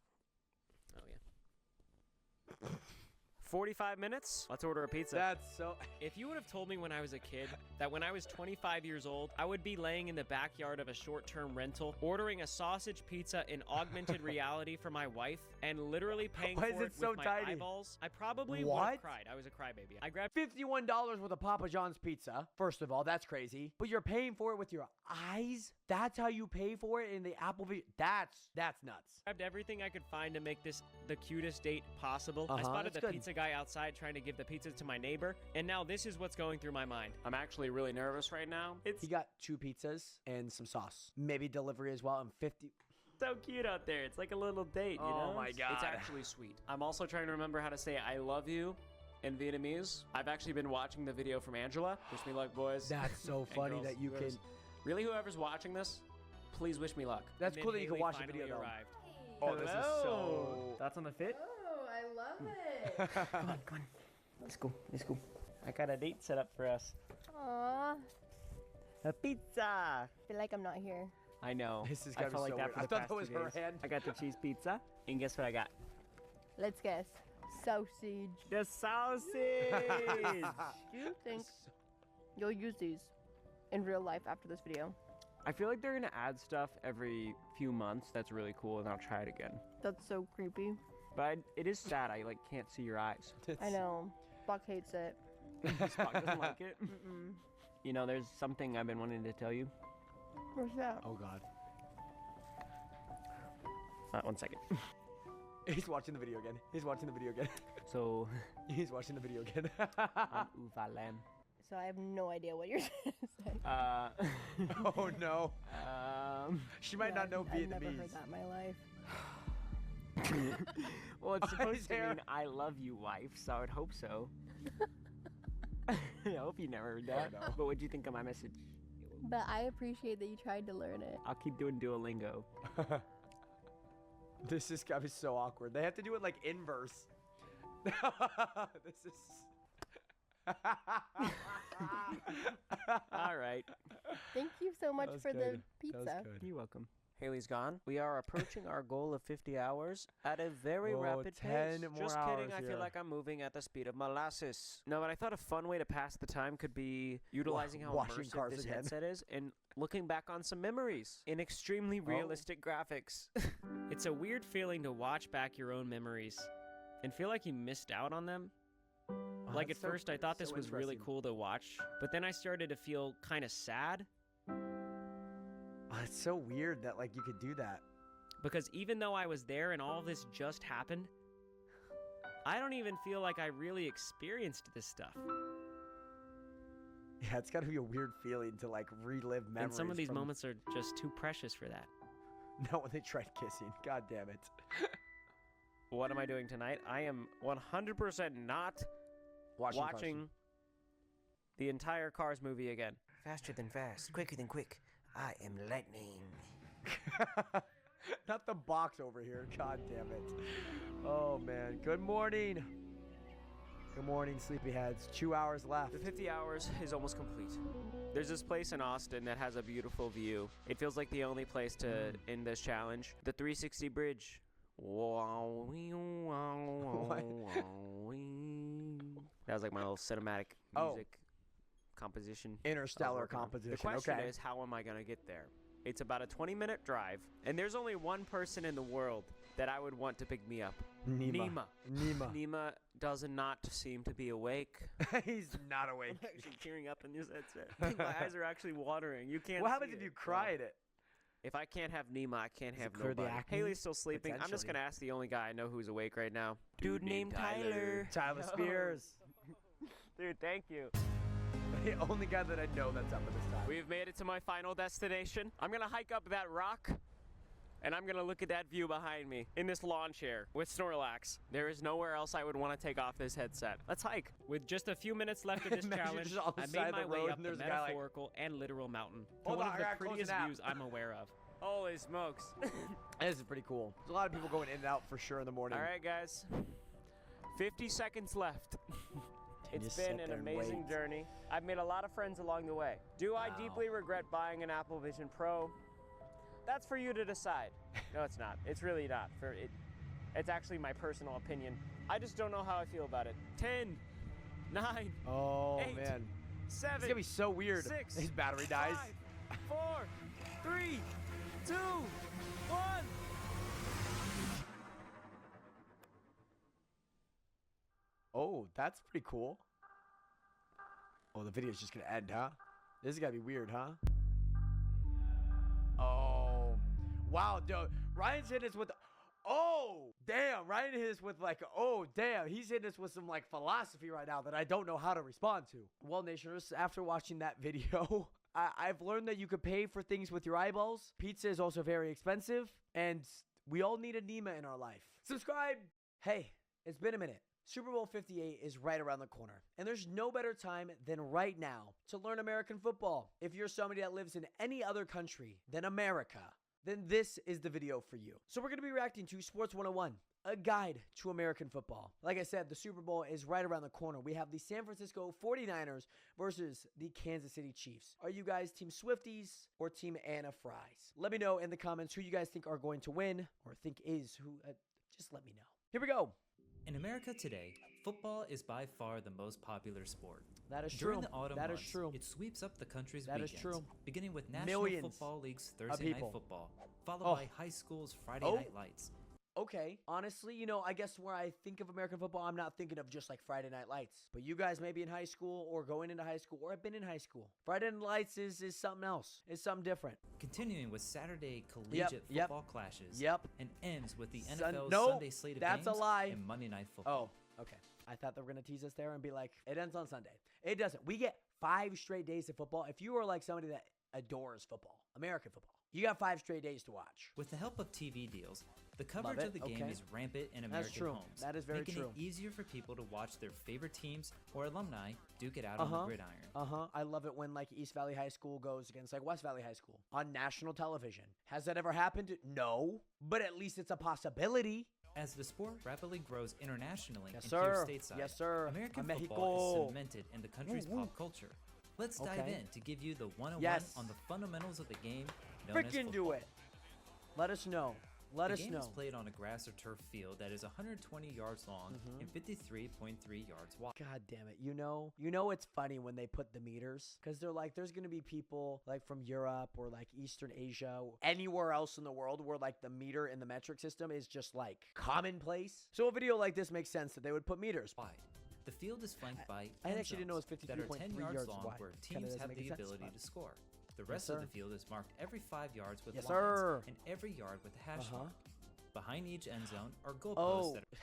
45 minutes. Let's order a pizza. That's so. If you would have told me when I was a kid that when I was 25 years old, I would be laying in the backyard of a short-term rental, ordering a sausage pizza in augmented reality for my wife, and literally paying Why for is it it so with my tiny? eyeballs, I probably would What? have cried. I was a crybaby. I grabbed $51 worth of Papa John's pizza. First of all, that's crazy. But you're paying for it with your eyes? That's how you pay for it in the Apple Vision? That's nuts. everything I could find to make this the cutest date possible. I spotted that's the good. pizza guy outside trying to give the pizza to my neighbor, and now this is what's going through my mind. I'm actually really nervous right now. It's He got 2 pizzas and some sauce. Maybe delivery as well, and 50. so cute out there. It's like a little date, you Oh know? my It's God. actually sweet. I'm also trying to remember how to say I love you in Vietnamese. I've actually been watching the video from Angela. Wish me luck, boys. That's so And funny girls. that you can. Whoever's- Really, whoever's watching this, please wish me luck. That's And cool then that you can Haley watch the finally video, though. arrived. Oh, this is so. That's on the fit? Oh, I love it. Come on. Let's go. I got a date set up for us. Aw, A pizza. I feel like I'm not here. I know. This is I gonna be felt like so that weird. for I the thought past that was 2 her days. hand. I got the cheese pizza, and guess what I got? Let's guess. Sausage. The sausage. Do you think you'll use these in real life after this video? I feel like they're gonna add stuff every few months. That's really cool, and I'll try it again. That's so creepy. But it is sad. I can't see your eyes. I know. Buck hates it. Spock doesn't like it. Mm-mm. You know, there's something I've been wanting to tell you. What's that? Oh God. 1 second. He's watching the video again. He's watching the video again. So. He's watching the video again. Lam. So I have no idea what you're saying. Oh no. She might not know I've Vietnamese. never heard that in my life. Well, it's supposed to mean I love you, wife, so I would hope so. I hope you never heard that. no. But what'd you think of my message? But I appreciate that you tried to learn it. I'll keep doing Duolingo. This is gonna be so awkward. They have to do it like inverse. This is. All right. Thank you so much was for the good. pizza. That was good. You're welcome. Haley's gone. We are approaching our goal of 50 hours at a very rapid 10 pace. more Just kidding, hours I here. feel like I'm moving at the speed of molasses. No, but I thought a fun way to pass the time could be utilizing how washing immersive cars this again. headset is and looking back on some memories in extremely realistic graphics. It's a weird feeling to watch back your own memories and feel like you missed out on them. Like at first I thought this was really cool to watch, but then I started to feel kind of sad. Oh, it's so weird that like you could do that. Because even though I was there and all this just happened, I don't even feel like I really experienced this stuff. Yeah, it's gotta be a weird feeling to like relive memories. And some of these from... moments are just too precious for that. Not when they tried kissing. God damn it. What am I doing tonight? I am 100% not watching the entire Cars movie again. Faster than fast, quicker than quick. I am lightning. Not the box over here. God damn it. Oh, man. Good morning. Good morning, sleepyheads. 2 hours left. The 50 hours is almost complete. There's this place in Austin that has a beautiful view. It feels like the only place to end this challenge. The 360 bridge. That was like my little cinematic music composition. Interstellar composition. The question okay. is, how am I going to get there? It's about a 20-minute drive, and there's only one person in the world that I would want to pick me up. Nima. Nima does not seem to be awake. He's not awake. I'm actually tearing up in this headset. My eyes are actually watering. You can't What see happens if you cry at it? If I can't have Nima, I can't have clear the nobody. acne? Haley's still sleeping. I'm just Potentially. going to ask the only guy I know who's awake right now. Dude named Tyler. Tyler Spears. Dude, thank you. The only guy that I know that's up at this time. We've made it to my final destination. I'm going to hike up that rock, and I'm going to look at that view behind me in this lawn chair with Snorlax. There is nowhere else I would want to take off this headset. Let's hike. With just a few minutes left of this Imagine challenge, just on the I side made of my the way road up and the there's a guy like, metaphorical and literal mountain to Hold one on, of I the gotta close prettiest an app. views I'm aware of. Holy smokes. This is pretty cool. There's a lot of people going in and out for sure in the morning. All right, guys. 50 seconds left. It's just been sit an there and amazing wait. journey. I've made a lot of friends along the way. Do I deeply regret buying an Apple Vision Pro? That's for you to decide. No, it's not. It's really not. It's actually my personal opinion. I just don't know how I feel about it. 10, 9, Oh, 8, man. 7, It's going to be so weird. 6, His battery dies. 5, 4, 3, 2, 1. Oh, that's pretty cool. Oh, the video's just going to end, huh? This is going to be weird, huh? Oh. Wow, dude. Ryan's hitting us with... Oh, damn. Ryan hit us with like... Oh, damn. He's hitting us with some like philosophy right now that I don't know how to respond to. Well, Nationers, after watching that video... I've learned that you could pay for things with your eyeballs. Pizza is also very expensive. And we all need a Nima in our life. Subscribe. Hey, it's been a minute. Super Bowl 58 is right around the corner, and there's no better time than right now to learn American football. If you're somebody that lives in any other country than America, then this is the video for you. So we're going to be reacting to Sports 101, a guide to American football. Like I said, the Super Bowl is right around the corner. We have the San Francisco 49ers versus the Kansas City Chiefs. Are you guys Team Swifties or Team Anna Fries? Let me know in the comments who you guys think are going to win or think is who. Just let me know. Here we go. In America today, football is by far the most popular sport. That is During true. the autumn That months, is true. it sweeps up the country's That is weekends, true. beginning with National Millions Football League's of Thursday Night people. Football, followed Oh. by high school's Friday Oh. Night Lights. Okay. Honestly, you know, I guess where I think of American football, I'm not thinking of just like Friday Night Lights. But you guys may be in high school or going into high school or have been in high school. Friday Night Lights is something else. It's something different. Continuing with Saturday collegiate football clashes. And ends with the NFL's no, Sunday slate of that's games a lie. and Monday Night Football. Oh, okay. I thought they were going to tease us there and be like, it ends on Sunday. It doesn't. We get 5 straight days of football. If you are like somebody that adores football, American football, you got 5 straight days to watch. With the help of TV deals, the coverage of the game is rampant in American homes. That is very making true. it easier for people to watch their favorite teams or alumni duke it out on the gridiron. I love it when like East Valley High School goes against like West Valley High School on national television. Has that ever happened? No, but at least it's a possibility. As the sport rapidly grows internationally Yes, and sir. here stateside, Yes, sir. American Mexico. football is cemented in the country's pop culture. Let's dive in to give you the 101 on the fundamentals of the game known as Freaking football. do it. Let us know. Let us know. The game is played on a grass or turf field that is 120 yards long and 53.3 yards wide. God damn it. You know it's funny when they put the meters because they're like, there's going to be people like from Europe or like Eastern Asia, anywhere else in the world where like the meter in the metric system is just like commonplace. So a video like this makes sense that they would put meters wide. The field is flanked by I actually didn't know it was that are 10 53.3 yards yards long wide. where Kinda teams doesn't have make the sense, ability but- to score. The rest of the field is marked every 5 yards with lines sir. and every yard with a hash mark. Behind each end zone are goalposts Oh. that are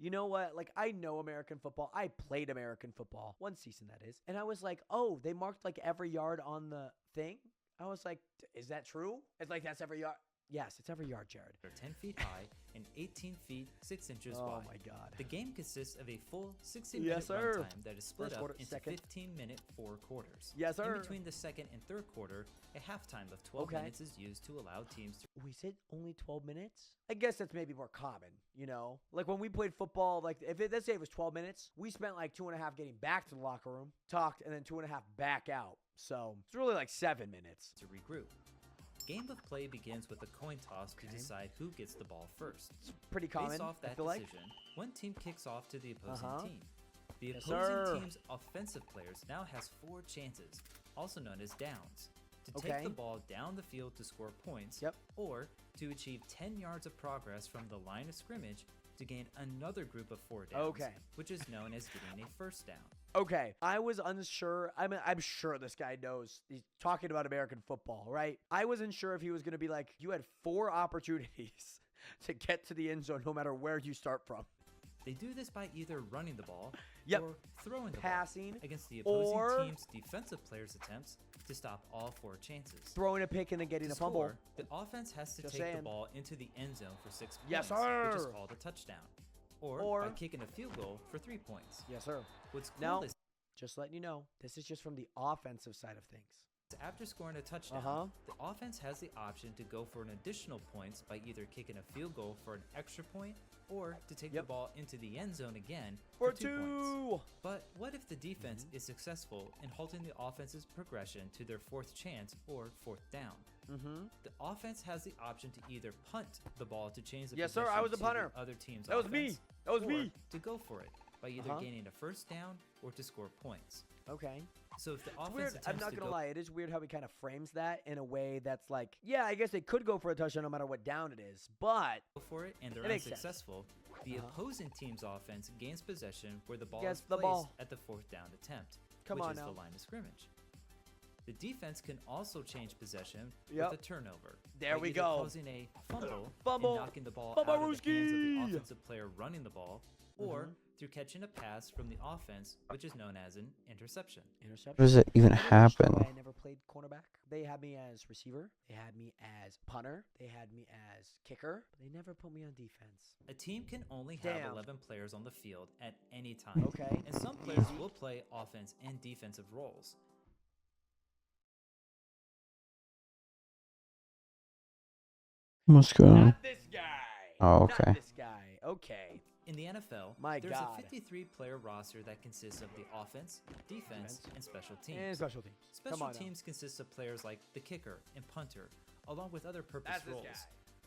You know what? Like, I know American football. I played American football. 1 season, that is. And I was like, oh, they marked like every yard on the thing? I was like, is that true? It's like, that's every yard. Yes, it's every yard, Jared. They're 10 feet high and 18 feet 6 inches wide. Oh my God. The game consists of a full 60-minute Yes, sir. runtime that is split First up quarter, into second. 15-minute 4 quarters. Yes, sir. In between the second and third quarter, a halftime of 12 minutes is used to allow teams to... We said only 12 minutes? I guess that's maybe more common, you know? Like when we played football, like let's say it was 12 minutes, we spent like 2.5 getting back to the locker room, talked, and then 2.5 back out. So it's really like 7 minutes. To regroup. Game of play begins with a coin toss to decide who gets the ball first. It's pretty common, Based off I that feel like. decision, one team kicks off to the opposing team. The Yes, opposing sir. team's offensive players now has 4 chances, also known as downs, to Okay. take the ball down the field to score points, or to achieve 10 yards of progress from the line of scrimmage to gain another group of 4 downs, which is known as getting a first down. Okay, I was unsure. I mean, I'm sure this guy knows. He's talking about American football, right? I wasn't sure if he was going to be like, you had 4 opportunities to get to the end zone no matter where you start from. They do this by either running the ball or throwing the Passing ball against the opposing or team's defensive players' attempts to stop all 4 chances. Throwing a pick and then getting To a fumble. score, the offense has to Just take saying. the ball into the end zone for 6 points, Yes, which is sir. called a touchdown, or by kicking a field goal for 3 points. Yes, sir. What's cool Now, is just letting you know, this is just from the offensive side of things. after scoring a touchdown, the offense has the option to go for an additional points by either kicking a field goal for an extra point or to take the ball into the end zone again for 2 points. But what if the defense is successful in halting the offense's progression to their 4th chance or 4th down? The offense has the option to either punt the ball to change the Yes, sir, possession I was a to punter. the other team's That was me. offense, That was or me. to go for it by either gaining a first down or to score points. Okay. So if the It's offense weird. attempts I'm not to gonna go lie. It is weird how he kind of frames that in a way that's like, yeah, I guess they could go for a touchdown no matter what down it is, but for it and they're it makes sense. unsuccessful, the opposing team's offense gains possession where the ball Gets is the placed ball. at the 4th down attempt, Come which on is now. the line of scrimmage. The defense can also change possession Yep. with a turnover. There by we either go. causing a fumble, Fumble. and knocking the ball Fumble out of the hands of the Rooski. offensive player running the ball, or through catching a pass from the offense, which is known as an interception. Interception. How does it even I don't happen? understand why I never played cornerback. They had me as receiver. They had me as punter. They had me as kicker. But they never put me on defense. A team can only have Damn. 11 players on the field at any time. Okay. And some players Easy. will play offense and defensive roles. What's going on? Not this guy. Oh, okay. Not this guy. Okay. In the NFL, My there's God. a 53-player roster that consists of the offense, defense, and special teams. And special teams. Come Special on now. teams consist of players like the kicker and punter, along with other purpose That's this roles. guy.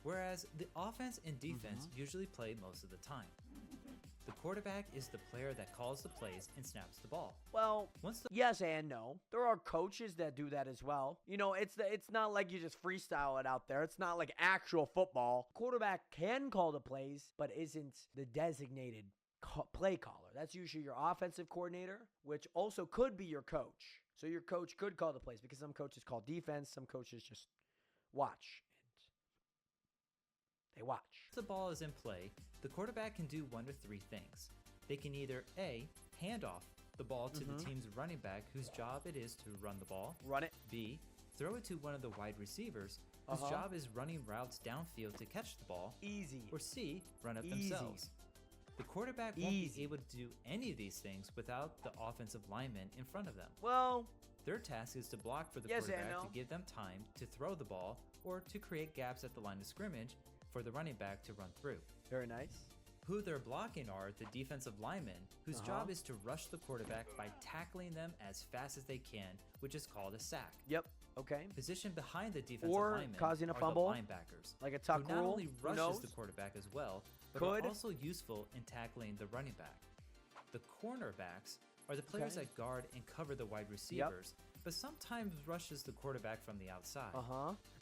Whereas the offense and defense usually play most of the time. The quarterback is the player that calls the plays and snaps the ball. Well, yes and no. There are coaches that do that as well. You know, it's not like you just freestyle it out there. It's not like actual football. Quarterback can call the plays, but isn't the designated play caller. That's usually your offensive coordinator, which also could be your coach. So your coach could call the plays because some coaches call defense, some coaches just watch. They watch. Once the ball is in play, the quarterback can do one of three things. They can either A, hand off the ball to the team's running back whose job it is to run the ball. Run it. B, throw it to one of the wide receivers whose job is running routes downfield to catch the ball. Easy. Or C, run it themselves. The quarterback won't be able to do any of these things without the offensive lineman in front of them. Well, their task is to block for the quarterback to give them time to throw the ball or to create gaps at the line of scrimmage for the running back to run through. Very nice. Who they're blocking are the defensive linemen, whose job is to rush the quarterback by tackling them as fast as they can, which is called a sack. Yep. Okay. Positioned behind the defensive linemen causing a are fumble, the linebackers, like a tuck who not rule, only rushes the quarterback as well, but are also useful in tackling the running back. The cornerbacks are the players that guard and cover the wide receivers, but sometimes rushes the quarterback from the outside.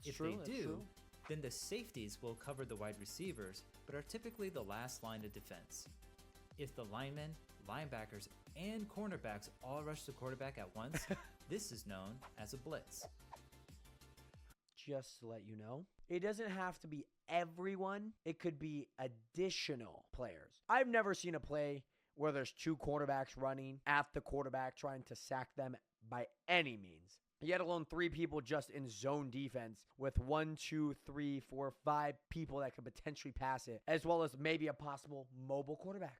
If they do, then the safeties will cover the wide receivers, but are typically the last line of defense. If the linemen, linebackers, and cornerbacks all rush the quarterback at once, this is known as a blitz. Just to let you know, it doesn't have to be everyone. It could be additional players. I've never seen a play where there's two quarterbacks running at the quarterback trying to sack them by any means. Yet alone 3 people just in zone defense with 1, 2, 3, 4, 5 people that could potentially pass it, as well as maybe a possible mobile quarterback.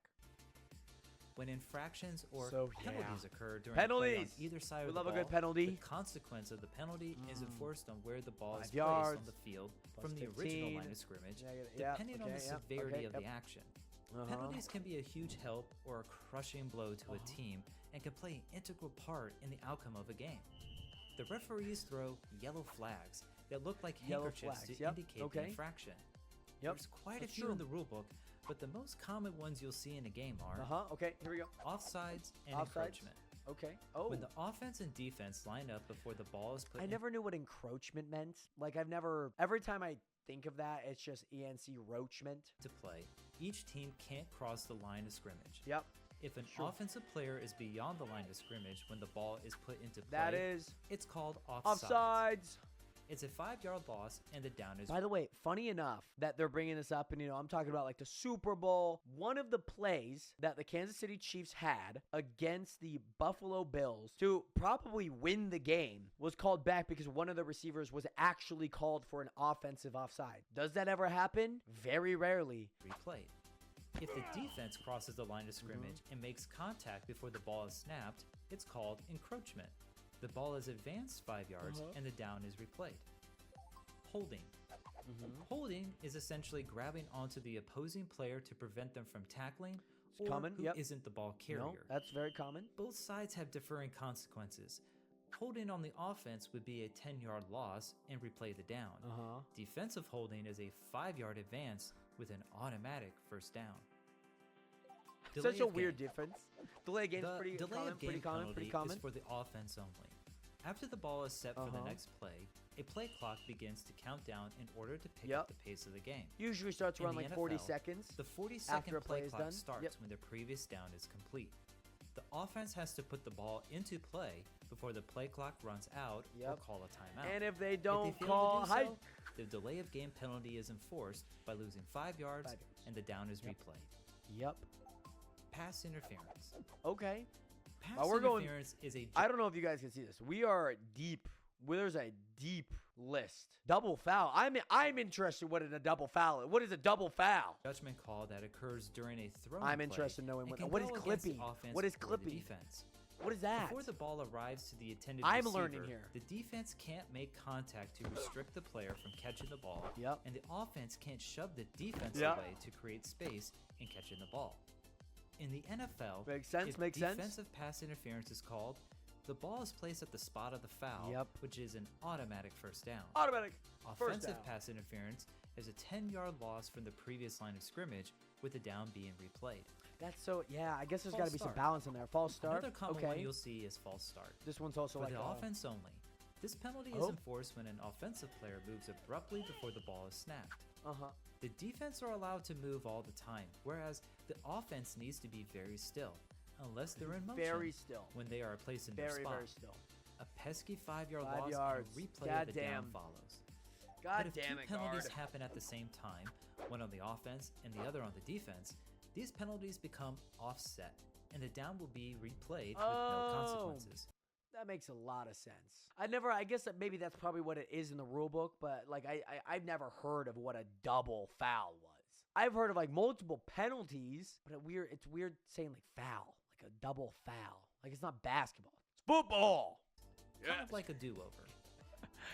When infractions or penalties occur during penalties play on either side of the love ball, a good penalty. The consequence of the penalty is enforced on where the ball is 5 yards, placed on the field from the original line of scrimmage, depending on the severity of the action. Penalties can be a huge help or a crushing blow to a team and can play an integral part in the outcome of a game. The referees throw yellow flags that look like handkerchiefs to indicate the infraction. There's quite a few in the rulebook, but the most common ones you'll see in a game are okay, here we go. Offsides and encroachment. Okay. When the offense and defense line up before the ball is put I never knew what encroachment meant. Like every time I think of that, it's just roachment to play. Each team can't cross the line of scrimmage. Yep. If an offensive player is beyond the line of scrimmage when the ball is put into play, it's called offsides. It's a 5-yard loss and the down is... By the way, funny enough that they're bringing this up, and I'm talking about like the Super Bowl. One of the plays that the Kansas City Chiefs had against the Buffalo Bills to probably win the game was called back because one of the receivers was actually called for an offensive offside. Does that ever happen? Very rarely. Replayed. If the defense crosses the line of scrimmage and makes contact before the ball is snapped, it's called encroachment. The ball is advanced 5 yards and the down is replayed. Holding. Holding is essentially grabbing onto the opposing player to prevent them from tackling or who isn't the ball carrier. No, that's very common. Both sides have differing consequences. Holding on the offense would be a 10-yard loss and replay the down. Defensive holding is a 5-yard advance with an automatic first down. Such a weird difference. Delay game's pretty common. Pretty common. Is for the offense only. After the ball is set for the next play, a play clock begins to count down in order to pick up the pace of the game. Usually starts around like NFL, 40 seconds. The 40-second play clock starts when the previous down is complete. The offense has to put the ball into play before the play clock runs out or call a timeout. And if they don't if they call fail to do so, the delay of game penalty is enforced by losing 5 yards and the down is replayed. Yep. Pass interference. Okay. Pass we're interference is a... I don't know if you guys can see this. We are deep. There's a deep list. Double foul. I'm interested what is a double foul. What is a double foul? Judgment call that occurs during a throw. I'm interested in knowing what is clipping. What is clipping? Defense. What is that? Before the ball arrives to the intended I'm receiver, learning here. The defense can't make contact to restrict the player from catching the ball, and the offense can't shove the defense away to create space in catching the ball. In the NFL, if defensive pass interference is called, the ball is placed at the spot of the foul, which is an automatic first down. Offensive pass interference is a 10-yard loss from the previous line of scrimmage, with the down being replayed. That's so, yeah, I guess there's got to be some start. balance in there. False start. Another common okay. one you'll see is false start. This one's also For like the offense only. This penalty is enforced when an offensive player moves abruptly before the ball is snapped. The defense are allowed to move all the time, whereas the offense needs to be very still, unless they're in motion. Very still. When they are placed in their spot. Very still. A pesky 5-yard 5 loss yards. and a replay God of the damn. down follows. God But if damn two it, penalties guard. happen at the same time, one on the offense and the other on the defense, these penalties become offset, and the down will be replayed with no consequences. That makes a lot of sense. I guess that maybe that's probably what it is in the rule book, but like I've never heard of what a double foul was. I've heard of like multiple penalties, but it's weird saying like foul, like a double foul. Like it's not basketball, it's football. Kind of like a do-over.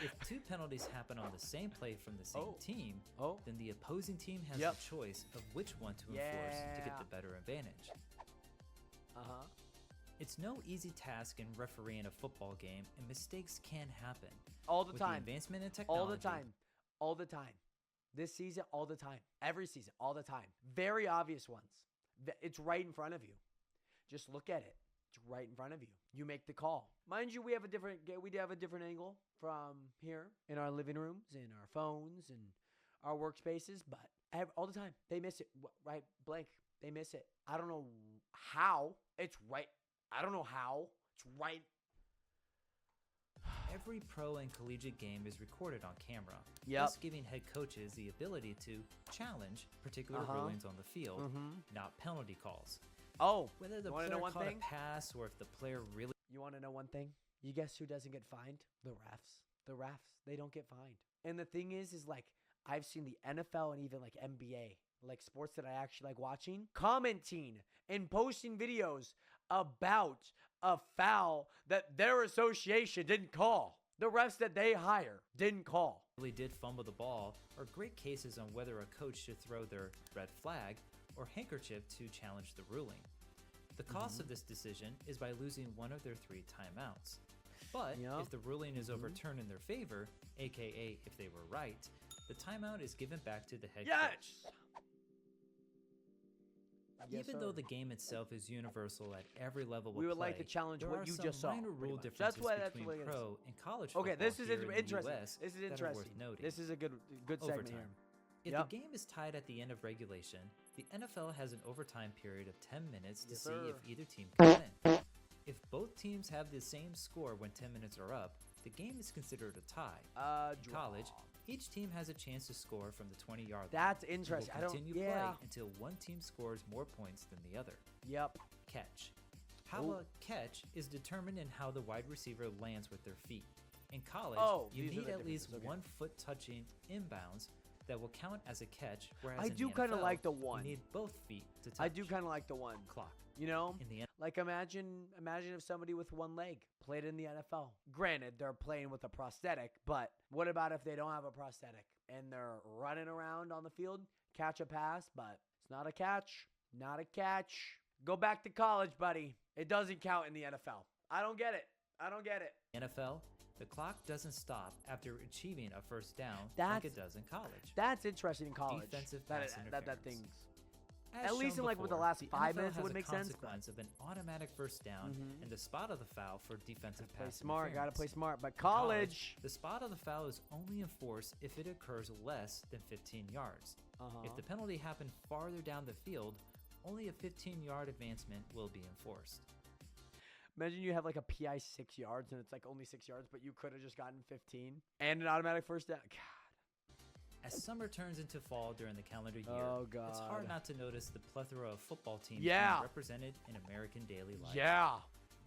If two penalties happen on the same play from the same team, then the opposing team has the choice of which one to enforce to get the better advantage. It's no easy task in refereeing a football game, and mistakes can happen. All the With time. The advancement in technology. All the time. All the time. This season, all the time. Every season, all the time. Very obvious ones. It's right in front of you. Just look at it. It's right in front of you. You make the call. Mind you, we have a different angle from here in our living rooms, in our phones, and our workspaces, but all the time they miss it. Right, blank. They miss it. I don't know how. It's right. I don't know how. It's right. Every pro and collegiate game is recorded on camera, Yep. thus giving head coaches the ability to challenge particular rulings on the field, not penalty calls. Whether the player caught a pass or if the player really... You want to know one thing? You guess who doesn't get fined? The refs. The refs. They don't get fined. And the thing is like, I've seen the NFL and even like NBA, like sports that I actually like watching, commenting and posting videos about a foul that their association didn't call. The refs that they hire didn't call. Really did fumble the ball are great cases on whether a coach should throw their red flag or handkerchief to challenge the ruling. The cost of this decision is by losing one of their 3 timeouts. But if the ruling is overturned in their favor, aka if they were right, the timeout is given back to the head coach. Even though the game itself is universal at every level of play, We would like to challenge there what are you some just saw. minor rule pretty much. differences That's between what it is. pro and college football Okay, this is here in the interesting. US This is that are interesting. worth noting. This is a good segment Overtime. here. If the game is tied at the end of regulation, the NFL has an overtime period of 10 minutes to see if either team can win. If both teams have the same score when 10 minutes are up, the game is considered a tie. In college, each team has a chance to score from the 20-yard line. That's interesting. Will continue play until one team scores more points than the other. Catch. How a catch is determined in how the wide receiver lands with their feet. In college, you these are need the at least differences, okay. 1 foot touching inbounds that will count as a catch, whereas I in do the kind of NFL, like the one. you need both feet to touch. I do kind of like the one. Clock. You know? In the end, Like imagine if somebody with one leg played in the NFL. Granted, they're playing with a prosthetic, but what about if they don't have a prosthetic and they're running around on the field, catch a pass, but it's not a catch. Not a catch. Go back to college, buddy. It doesn't count in the NFL. I don't get it. I don't get it. NFL, the clock doesn't stop after achieving a first down like That's- it does in college. That's interesting in college. Defensive that pass that thing's. As At least shown in like with the before, last the 5 NFL minutes, it has would a make sense. But consequence of an automatic first down and the spot of the foul for defensive play pass smart. Gotta interference. play smart. But In college, college. the spot of the foul is only enforced if it occurs less than 15 yards. If the penalty happened farther down the field, only a 15-yard advancement will be enforced. Imagine you have like a PI 6 yards and it's like only 6 yards, but you could have just gotten 15 and an automatic first down. God. As summer turns into fall during the calendar year, Oh, it's God. hard not to notice the plethora of football teams Yeah. being represented in American daily life. Yeah.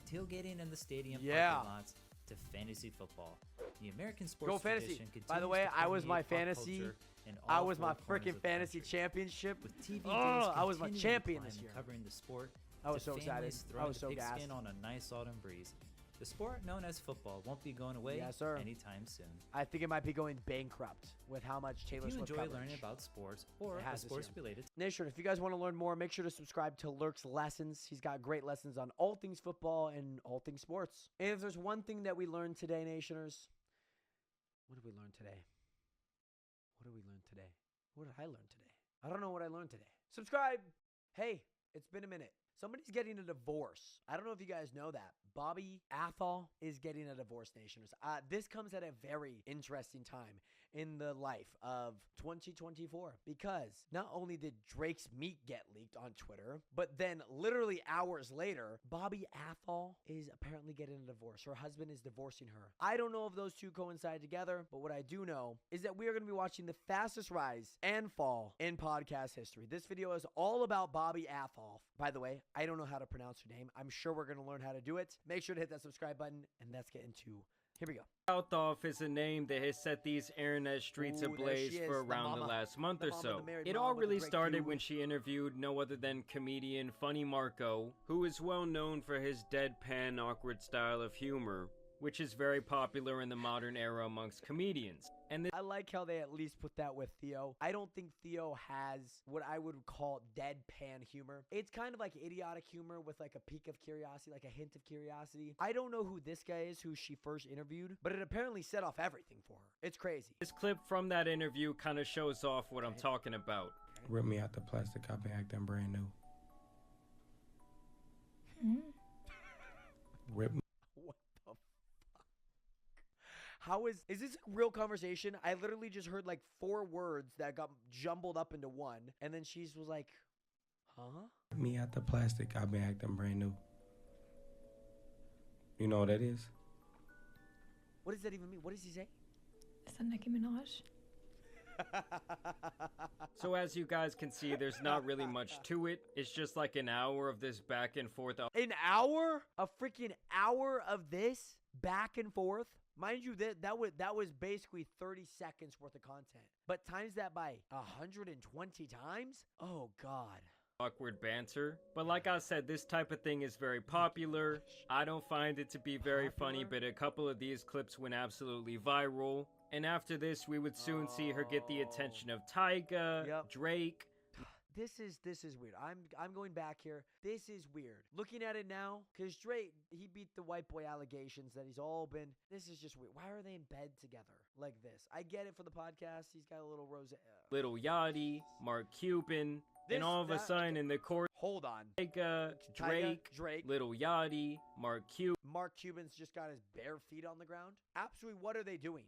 Tailgating in the stadium Yeah. parking lots to fantasy football. The American sports Go fantasy. tradition continues By the way, to I was my permeate pop fantasy. culture in I all was my 4 corners freaking of the fantasy country. championship. With TV I was my continuing to champion climb this and year. covering the sport. I was to so families excited. I throwing was the so gassed. pigskin on a nice autumn breeze. The sport known as football won't be going away Yes, sir. anytime soon. I think it might be going bankrupt with how much Taylor If you Swift enjoy coverage learning about sports or it has this year. sports-related Nation, if you guys want to learn more, make sure to subscribe to Lurk's Lessons. He's got great lessons on all things football and all things sports. And if there's one thing that we learned today, Nationers, what did we learn today? What did we learn today? What did I learn today? I don't know what I learned today. Subscribe. Hey, It's been a minute. Somebody's getting a divorce. I don't know if you guys know that. Bobby Athol is getting a divorce, nationers. This comes at a very interesting time in the life of 2024 because not only did Drake's meat get leaked on Twitter, but then literally hours later, Bobby Athol is apparently getting a divorce. Her husband is divorcing her. I don't know if those two coincide together, but what I do know is that we are going to be watching the fastest rise and fall in podcast history. This video is all about Bobby Athol. By the way, I don't know how to pronounce her name. I'm sure we're going to learn how to do it. Make sure to hit that subscribe button, and let's get into. Here we go. Althoff is a name that has set these internet streets ablaze for around the last month or so. It all really started when she interviewed no other than comedian Funny Marco, who is well known for his deadpan, awkward style of humor, which is very popular in the modern era amongst comedians. And I like how they at least put that with Theo. I don't think Theo has what I would call deadpan humor. It's kind of like idiotic humor with like a peak of curiosity, like a hint of curiosity. I don't know who this guy is who she first interviewed, but it apparently set off everything for her. It's crazy. This clip from that interview kind of shows off what I'm talking about. Rip me out the plastic, I've been acting brand new. Rip me. How is this a real conversation? I literally just heard like 4 words that got jumbled up into one, and then she was like, huh? Me out the plastic, I've been acting brand new. You know what that is? What does that even mean? What does he say? Is that Nicki Minaj? So as you guys can see, there's not really much to it. It's just like an hour of this back and forth. An hour? A freaking hour of this back and forth? Mind you, that was basically 30 seconds worth of content. But times that by 120 times? Oh, God. Awkward banter. But like I said, this type of thing is very popular. I don't find it to be very funny, but a couple of these clips went absolutely viral. And after this, we would soon see her get the attention of Tyga, Drake. This is weird. I'm going back here. This is weird. Looking at it now, because Drake, he beat the white boy allegations that he's all been. This is just weird. Why are they in bed together like this? I get it for the podcast. He's got a little rose. Lil Yachty, Mark Cuban, and all of a sudden in the course. Hold on. Tyga, Drake, Lil Yachty, Mark Cuban. Mark Cuban's just got his bare feet on the ground. Absolutely, what are they doing?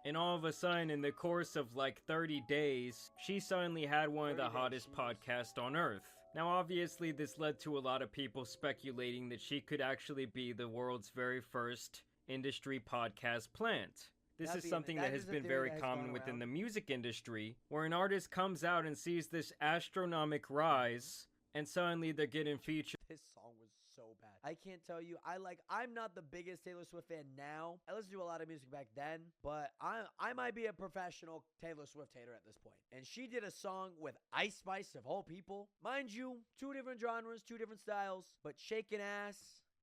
And all of a sudden, in the course of like 30 days, she suddenly had one of the hottest podcasts on earth. Now, obviously, this led to a lot of people speculating that she could actually be the world's very first industry podcast plant. This is something that has been very common within the music industry, where an artist comes out and sees this astronomical rise, and suddenly they're getting featured. This song was so bad. I can't tell you. I'm not the biggest Taylor Swift fan now. I listened to a lot of music back then, but I might be a professional Taylor Swift hater at this point. And she did a song with Ice Spice of all people. Mind you, 2 different genres, 2 different styles, but shaking ass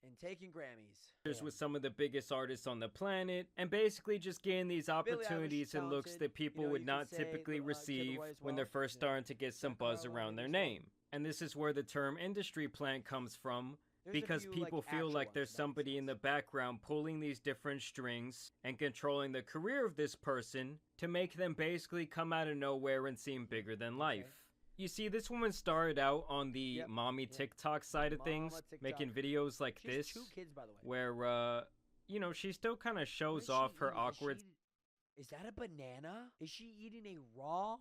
and taking Grammys. With some of the biggest artists on the planet, and basically just getting these opportunities and looks that people would not typically receive when they're first starting to get some buzz around their name. And this is where the term industry plant comes from, because people feel like there's somebody in the background pulling these different strings and controlling the career of this person to make them basically come out of nowhere and seem bigger than life. You see, this woman started out on the mommy TikTok side of things, making videos like this, 2 kids, by the way. where, you know, she still kind of shows off her awkward... Is that a banana? Is she eating a raw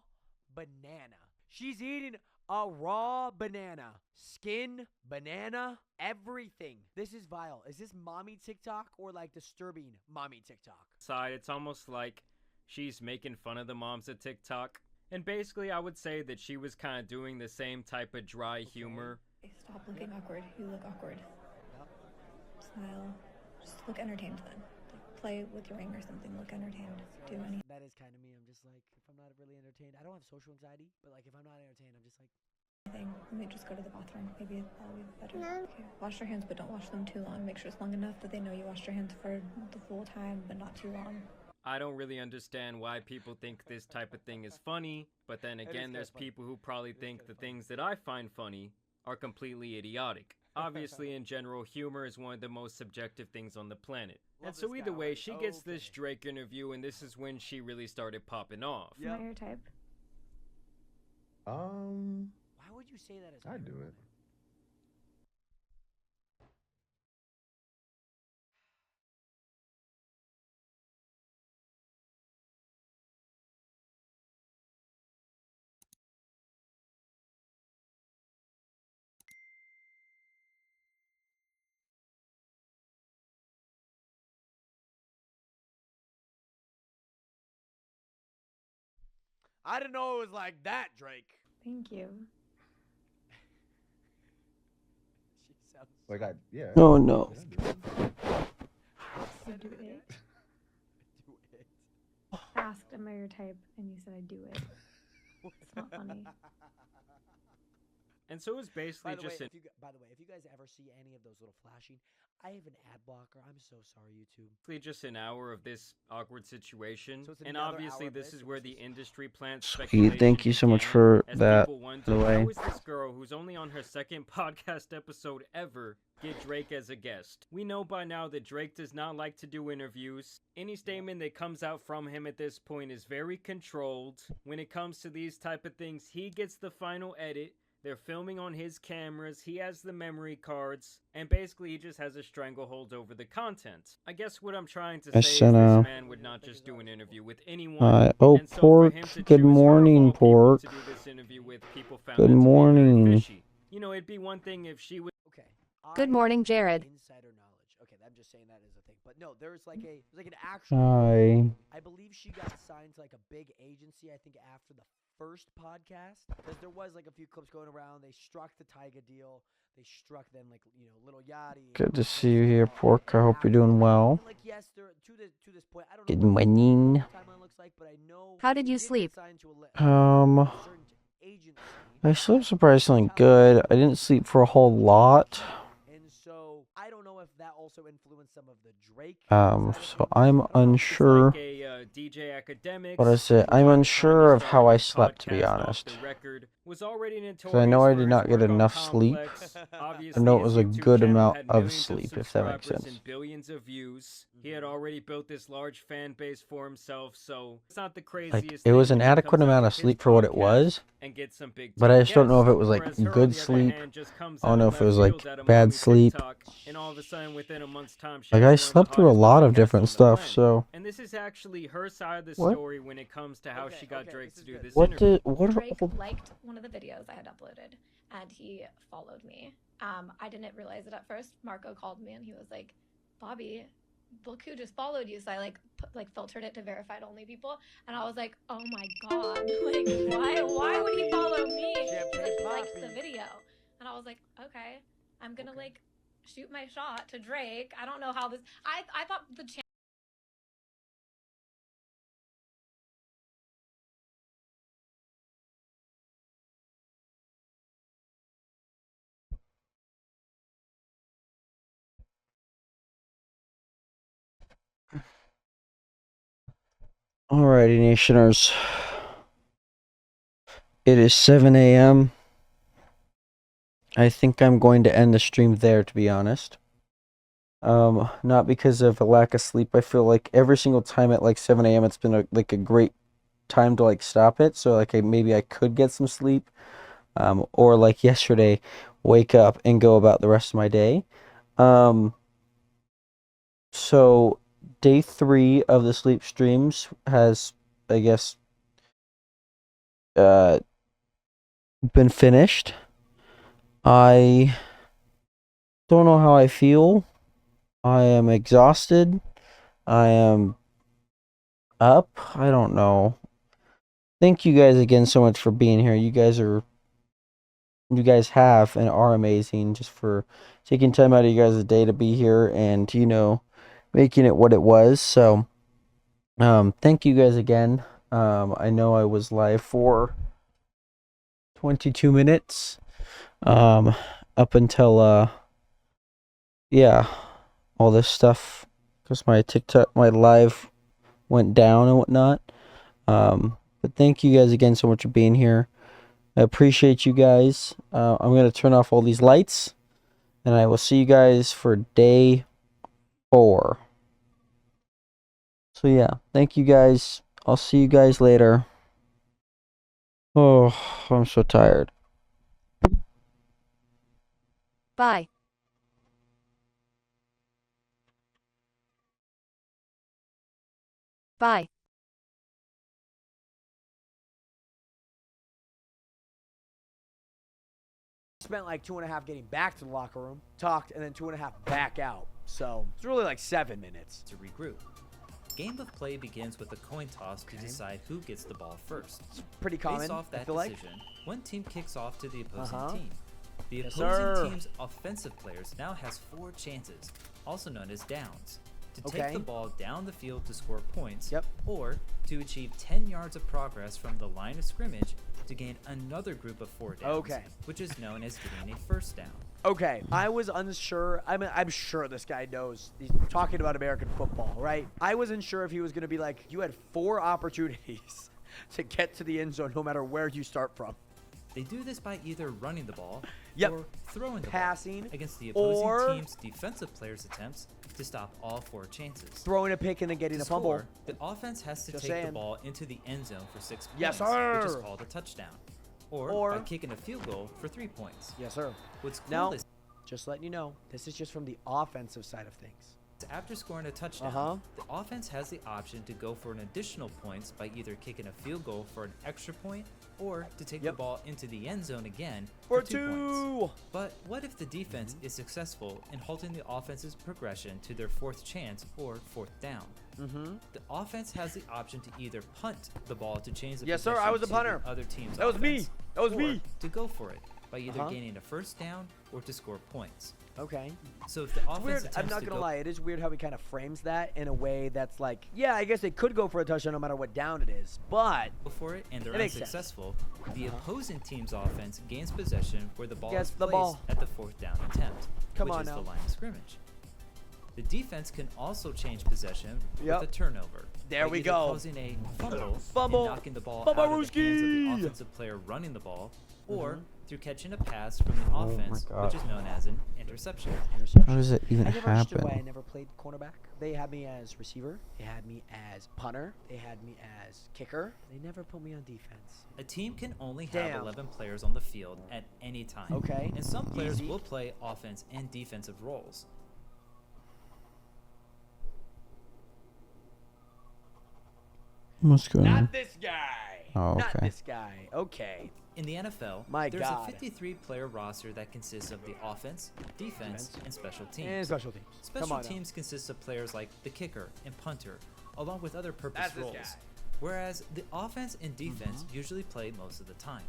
banana? She's eating a raw banana. Skin, banana, everything. This is vile. Is this mommy TikTok or like disturbing mommy TikTok? Side, it's almost like she's making fun of the moms at TikTok. And basically, I would say that she was kind of doing the same type of dry humor. Stop looking awkward. You look awkward. Smile. Just look entertained then. Like, play with your ring or something. Look entertained. Do anything. That is kind of me. I'm just like, if I'm not really entertained, I don't have social anxiety, but like if I'm not entertained, I'm just like... Let me just go to the bathroom. Maybe that'll be better. Okay. Wash your hands, but don't wash them too long. Make sure it's long enough that they know you washed your hands for the full time, but not too long. I don't really understand why people think this type of thing is funny, but then again, there's people who probably think the things that I find funny are completely idiotic. Obviously, in general, humor is one of the most subjective things on the planet. And so either way, she gets this Drake interview, and this is when she really started popping off. Am I your type? Why would you say that as I'd do it. I didn't know it was like that, Drake. Thank you. Like yeah. Oh no. I do it. Asked, am I your type? And you said I do it. It's not funny. And so it's basically By the way, just if you guys ever see any of those little flashing, I have an ad blocker. I'm so sorry, YouTube. just an hour of this awkward situation. So it's And another obviously hour of this this, is so where this the is- industry plants Sweet, speculation thank you so much began, for as that, people by wondered, the way. how is this girl who's only on her second podcast episode ever get Drake as a guest? We know by now that Drake does not like to do interviews. Any statement that comes out from him at this point is very controlled. When it comes to these type of things, he gets the final edit. They're filming on his cameras, he has the memory cards, and basically he just has a stranglehold over the content. I guess what I'm trying to say is this man would not just do an interview with anyone. Oh, and so Pork. for him to Good choose her of morning, all people Pork. to do this interview with, people found Good that to be very morning. fishy. You know, it'd be one thing if she was Good morning, Jared. Insider knowledge. Okay, I'm just saying that as a thing. But no, there's like an actual. Hi. I believe she got signed to like a big agency. I think after the first podcast, because there was like a few clips going around. They struck the Tyga deal. They struck then like Little Yachty. Good to see you here, Pork. I hope you're doing well. Like yes, they're to this point. I don't Good know what the morning. timeline looks like, but I know. How did you she get sleep? signed to a certain agency. I slept surprisingly good. I didn't sleep for a whole lot. And so I don't know if that also influenced some of the Drake. So I'm unsure. DJ Academics, What is it? I'm unsure of how I slept, to be honest. Was already Because I know I did not get enough sleep. I know it was a good amount of sleep, if that makes sense. And billions of views. He had already built this large fan base for himself, so it's not the craziest Like, it was an adequate amount of sleep for what it was. But I just don't know if it was like good sleep. I don't know if it was like bad sleep. And all of a sudden, within a month's time, Like, I slept through a lot of different stuff, so. And this is actually her side of the What? story when it comes to how she got Drake to do this What interview. Drake liked one of the videos I had uploaded, and he followed me. I didn't realize it at first. Marco called me, and he was like, "Bobby, look who just followed you." So I filtered it to verified only people, and I was like, "Oh my god, like why would he follow me?" He's like, he liked the video, and I was like, "Okay, I'm gonna shoot my shot to Drake." I don't know how this. I thought the channel. Alrighty, Nationers. It is 7 a.m. I think I'm going to end the stream there, to be honest. Not because of a lack of sleep. I feel like every single time at like 7 a.m. it's been a great time to like stop it. So like maybe I could get some sleep. Or like yesterday, wake up and go about the rest of my day. So day 3 of the sleep streams has, I guess, been finished. I don't know how I feel. I am exhausted. I am up. I don't know. Thank you guys again so much for being here. You guys have and are amazing, just for taking time out of you guys' day to be here and, making it what it was. So, thank you guys again. I know I was live for 22 minutes. Up until, all this stuff, because my live went down and whatnot. But thank you guys again so much for being here. I appreciate you guys. I'm going to turn off all these lights, and I will see you guys for day 4. So yeah, thank you guys. I'll see you guys later. Oh, I'm so tired. Bye. Bye. Spent like 2.5 getting back to the locker room, talked, and then 2.5 back out. So it's really like 7 minutes to regroup. Game of play begins with a coin toss to decide who gets the ball first. Pretty common, Based off I that feel like. decision, one team kicks off to the opposing team. The Yes, opposing sir. team's offensive players now has 4 chances, also known as downs, to take Okay. the ball down the field to score points, Yep. or to achieve 10 yards of progress from the line of scrimmage to gain another group of 4 downs, Okay. which is known as getting a first down. Okay, I was unsure. I mean, I'm sure this guy knows. He's talking about American football, right? I wasn't sure if he was going to be like, you had 4 opportunities to get to the end zone no matter where you start from. They do this by either running the ball Yep. or throwing the Passing, ball against the opposing or team's defensive players' attempts to stop all 4 chances. Throwing a pick and then getting To a fumble. score, the offense has to Just take the saying. ball into the end zone for 6 points, Yes, which is sir. called a touchdown, or by kicking a field goal for 3 points. Yes, sir. What's cool Now, is just letting you know, this is just from the offensive side of things. after scoring a touchdown, the offense has the option to go for an additional points by either kicking a field goal for an extra point or to take the ball into the end zone again For for 2 2. points. But what if the defense is successful in halting the offense's progression to their 4th chance or 4th down? The offense has the option to either punt the ball to change the Yes, sir, possession I was a to punter. the other team's That was me. offense, That was or me. to go for it by either Uh-huh. gaining a first down or to score points. Okay. So if the It's offense weird. attempts I'm not to gonna go lie. It is weird how he kind of frames that in a way that's like, yeah, I guess they could go for a touchdown no matter what down it is, but for it and they're it makes sense. unsuccessful, the opposing team's offense gains possession where the ball Gets is the placed ball. at the 4th down attempt, Come which on is now. the line of scrimmage. The defense can also change possession Yep. with a turnover. There by we either go. causing a fumble, Fumble. and knocking the ball Fumble out of the hands of the Rooski. offensive player running the ball, or through catching a pass from the Oh my offense, God. which is known as an interception. How does it even I never understood why I happen? never played cornerback. They had me as receiver. They had me as punter. They had me as kicker. They never put me on defense. A team can only have Damn. 11 players on the field at any time. Okay. And some players Easy. will play offense and defensive roles. What's going on? Not this guy. Oh, Not okay. this guy. Okay. In the NFL, My there's God. a 53-player roster that consists of the offense, defense, and special teams. And special teams. Special Come on now. teams consist of players like the kicker and punter, along with other purpose That's this roles. guy. Whereas the offense and defense usually play most of the time.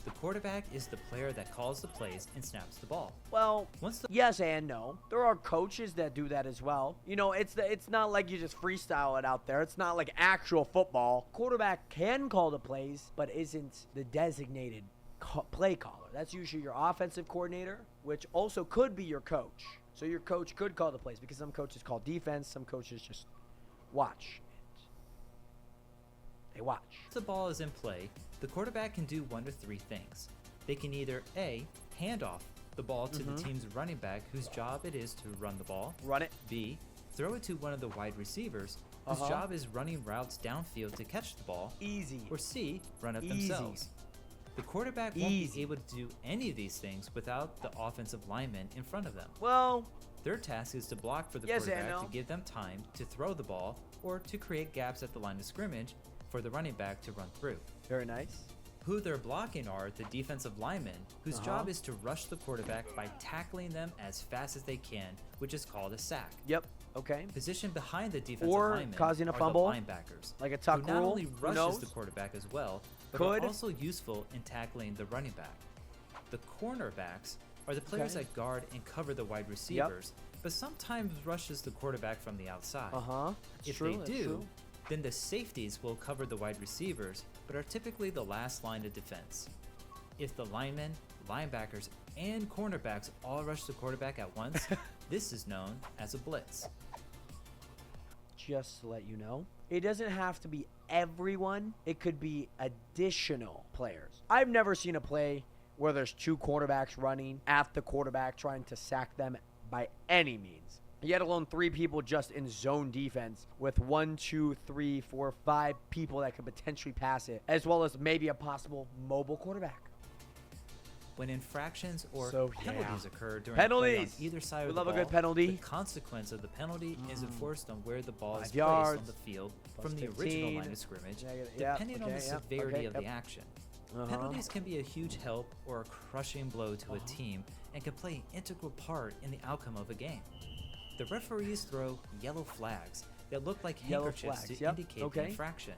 The quarterback is the player that calls the plays and snaps the ball. Well, Once the yes and no. There are coaches that do that as well. You know, it's not like you just freestyle it out there. It's not like actual football. Quarterback can call the plays, but isn't the designated play caller. That's usually your offensive coordinator, which also could be your coach. So your coach could call the plays because some coaches call defense, some coaches just watch. They watch. Once the ball is in play, the quarterback can do one of 3 things. They can either A, hand off the ball to the team's running back whose job it is to run the ball. Run it. B, throw it to one of the wide receivers whose job is running routes downfield to catch the ball. Easy. Or C, run it Easy. themselves. The quarterback won't be Easy. able to do any of these things without the offensive lineman in front of them. Well, Their task is to block for the Yes and quarterback no. to give them time to throw the ball or to create gaps at the line of scrimmage for the running back to run through. very nice. Who they're blocking are the defensive linemen, whose job is to rush the quarterback by tackling them as fast as they can, which is called a sack. Yep. Okay. Positioned behind the defensive Or linemen causing a are fumble, the linebackers, like a tuck who not rule, only who rushes knows? the quarterback as well, but Could. are also useful in tackling the running back. The cornerbacks are the players Okay. that guard and cover the wide receivers, but sometimes rushes the quarterback from the outside. That's If true, they that's do, true. then the safeties will cover the wide receivers, but are typically the last line of defense. If the linemen, linebackers, and cornerbacks all rush the quarterback at once, this is known as a blitz. Just to let you know, it doesn't have to be everyone. It could be additional players. I've never seen a play where there's 2 quarterbacks running at the quarterback trying to sack them by any means. Yet alone 3 people just in zone defense with 1, 2, 3, 4, 5 people that could potentially pass it, as well as maybe a possible mobile quarterback. When infractions or So, penalties yeah. occur during play Penalties! on either side We of the love a ball, good penalty. the consequence of the penalty is enforced on where the ball 5 is yards, placed on the field plus from the 15. original line of scrimmage, Yeah, depending on okay, the yeah, severity okay, of the yep. action. Penalties can be a huge help or a crushing blow to a team and can play an integral part in the outcome of a game. The referees throw yellow flags that look like Yellow handkerchiefs flags, to yep, indicate okay. the infraction.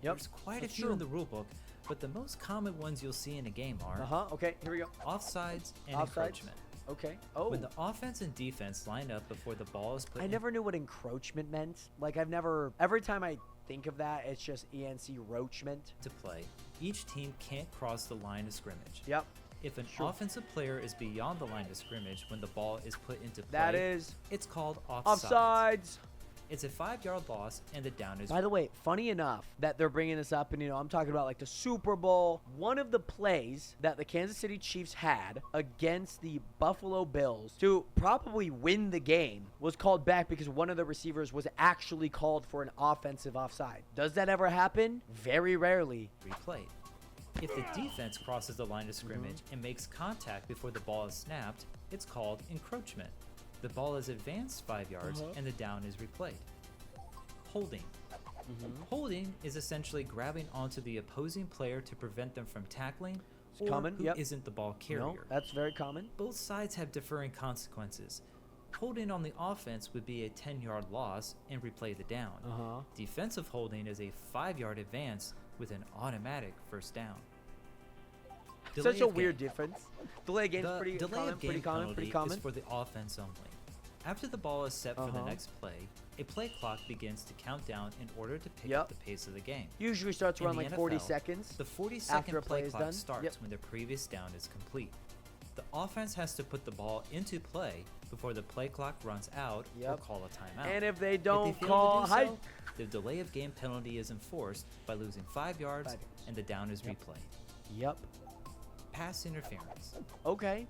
Yep, There's quite that's a few true. in the rulebook, but the most common ones you'll see in a game are Okay, here we go. offsides and Offsides. encroachment. Okay. Oh. When the offense and defense line up before the ball is put I in never knew what encroachment meant. Like, every time I think of that, it's just ENC roachment. to play, each team can't cross the line of scrimmage. Yep. If an Sure. offensive player is beyond the line of scrimmage when the ball is put into play, That is it's called offsides. offsides. It's a 5-yard loss, and the down is. By the way, funny enough that they're bringing this up, and I'm talking about like the Super Bowl. One of the plays that the Kansas City Chiefs had against the Buffalo Bills to probably win the game was called back because one of the receivers was actually called for an offensive offside. Does that ever happen? Very rarely. replayed. If the defense crosses the line of scrimmage and makes contact before the ball is snapped, it's called encroachment. The ball is advanced 5 yards and the down is replayed. Holding. Holding is essentially grabbing onto the opposing player to prevent them from tackling or common, who yep. isn't the ball carrier. No, that's very common. Both sides have differing consequences. Holding on the offense would be a 10-yard loss and replay the down. Defensive holding is a 5-yard advance with an automatic first down. Such a weird difference. Delay of game's The pretty delay common, of game pretty common, penalty pretty common. is for the offense only. After the ball is set for the next play, a play clock begins to count down in order to pick up the pace of the game. Usually starts In around the like 40 NFL, seconds. The 40-second after a play is clock done. starts Yep. when the previous down is complete. The offense has to put the ball into play before the play clock runs out or Yep. call a timeout. And if they don't fail to call do so, high- the delay of game penalty is enforced by losing 5 yards and the down is replayed. Yep. Pass interference. Okay.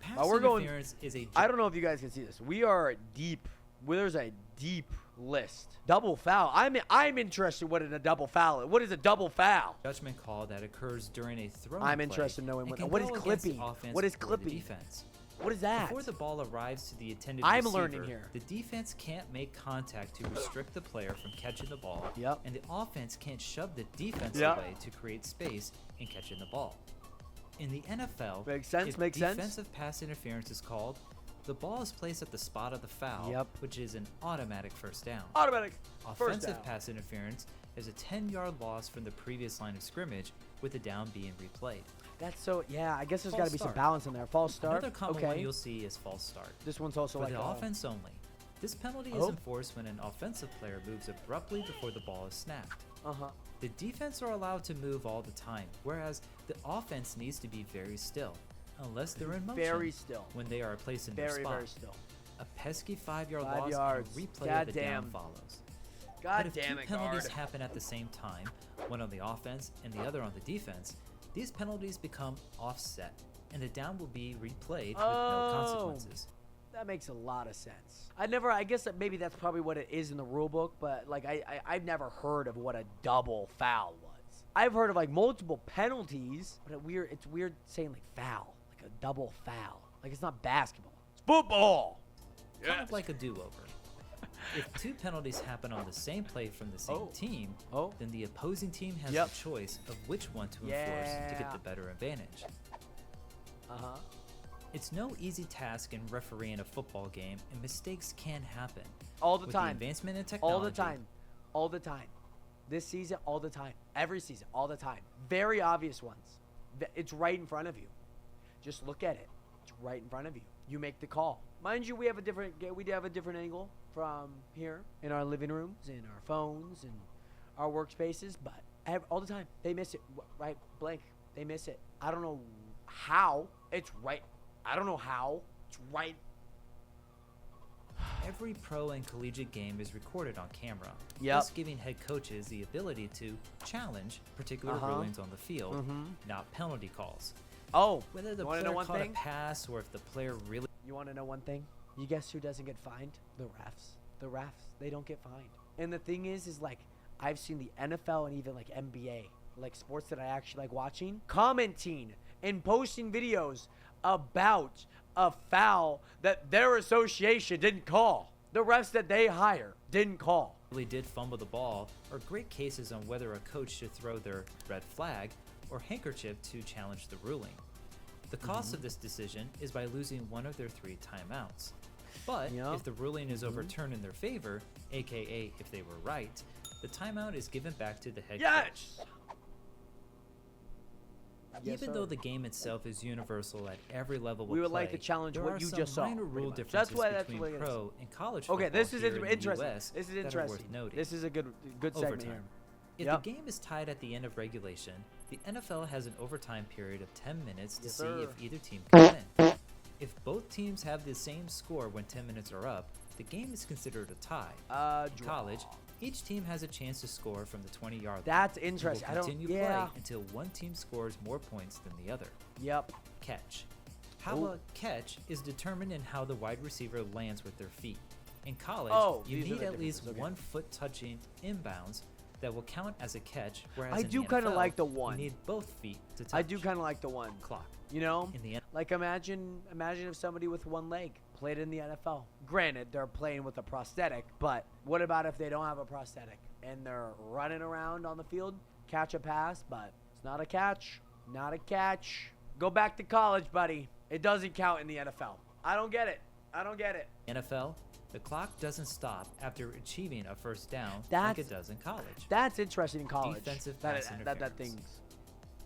Pass We're going. interference is a I don't know if you guys can see this. We are deep. There's a deep list. Double foul. I'm interested. What is a double foul? What is a double foul? judgment call that occurs during a throw. I'm interested in knowing what is clipping. What is clipping? Defense. What is that? Before the ball arrives to the intended I'm receiver, learning here. the defense can't make contact to restrict the player from catching the ball, Yep. and the offense can't shove the defense Yep. away to create space in catching the ball. In the NFL, Makes sense, if makes sense. defensive pass interference is called, the ball is placed at the spot of the foul, Yep. which is an automatic first down. Automatic first Offensive down. pass interference is a 10-yard loss from the previous line of scrimmage, with the down being replayed. That's so. Yeah, I guess there's got False to be some start. balance in there. False start. Another common okay. one you'll see is false start. This one's also For like the a- offense only. This penalty is Oh. enforced when an offensive player moves abruptly before the ball is snapped. Uh-huh. The defense are allowed to move all the time, whereas the offense needs to be very still, unless they're in motion. Very still. When they are placed in their Very, spot. very still. A pesky 5-yard 5 loss yards. and a replay God of the down damn. follows. God But if damn two it, penalties guard. happen at the same time, one on the offense and the other on the defense, these penalties become offset, and the down will be replayed with no consequences. That makes a lot of sense. I guess that maybe that's probably what it is in the rule book, but like I've never heard of what a double foul was. I've heard of like multiple penalties, but it's weird saying like foul, like a double foul. Like it's not basketball, it's football. Kind of like a do-over. If two penalties happen on the same play from the same team, then the opposing team has Yep. the choice of which one to enforce to get the better advantage. Uh-huh. It's no easy task in refereeing a football game, and mistakes can happen. All the With time. The advancement in technology. All the time. All the time. This season, all the time. Every season, all the time. Very obvious ones. It's right in front of you. Just look at it. It's right in front of you. You make the call. Mind you, we have a different angle from here in our living rooms, in our phones, and our workspaces, but all the time they miss it. Right, blank. They miss it. I don't know how. It's right. I don't know how. It's right. Every pro and collegiate game is recorded on camera, Yep. thus giving head coaches the ability to challenge particular rulings on the field, not penalty calls. Oh, Whether the you wanna player know one caught thing? a pass or if the player really... You want to know one thing? You guess who doesn't get fined? The refs. The refs. They don't get fined. And the thing is like, I've seen the NFL and even like NBA, like sports that I actually like watching, commenting and posting videos about a foul that their association didn't call. The refs that they hire didn't call. really did fumble the ball are great cases on whether a coach should throw their red flag or handkerchief to challenge the ruling. The cost of this decision is by losing one of their 3 timeouts. But if the ruling is overturned in their favor, aka if they were right, the timeout is given back to the head coach. Even though the game itself is universal at every level of we would play, like to challenge there what are you some just saw. minor rule pretty much. differences between pro and college football Okay, this is here in the interesting. US This is that are interesting. worth noting. This is a good segment Overtime. here. If Yep. the game is tied at the end of regulation, the NFL has an overtime period of 10 minutes to Yes, see sir. if either team can win. If both teams have the same score when 10 minutes are up, the game is considered a tie. In college, each team has a chance to score from the 20-yard line. That's and interesting. I will don't- continue yeah. play until one team scores more points than the other. Yep. Catch. How a catch is determined in how the wide receiver lands with their feet. In college, you these are need the at least differences, okay. 1 foot touching inbounds that will count as a catch, whereas I in do the kind of NFL, like the one. you need both feet to touch. I do kind of like the one. Clock. You know, In the like imagine if somebody with one leg played in the NFL. Granted, they're playing with a prosthetic, but what about if they don't have a prosthetic and they're running around on the field, catch a pass, but it's not a catch, not a catch. Go back to college, buddy. It doesn't count in the NFL. I don't get it. I don't get it. NFL, the clock doesn't stop after achieving a first down like That's- it does in college. That's interesting in college. Defensive that pass thing's.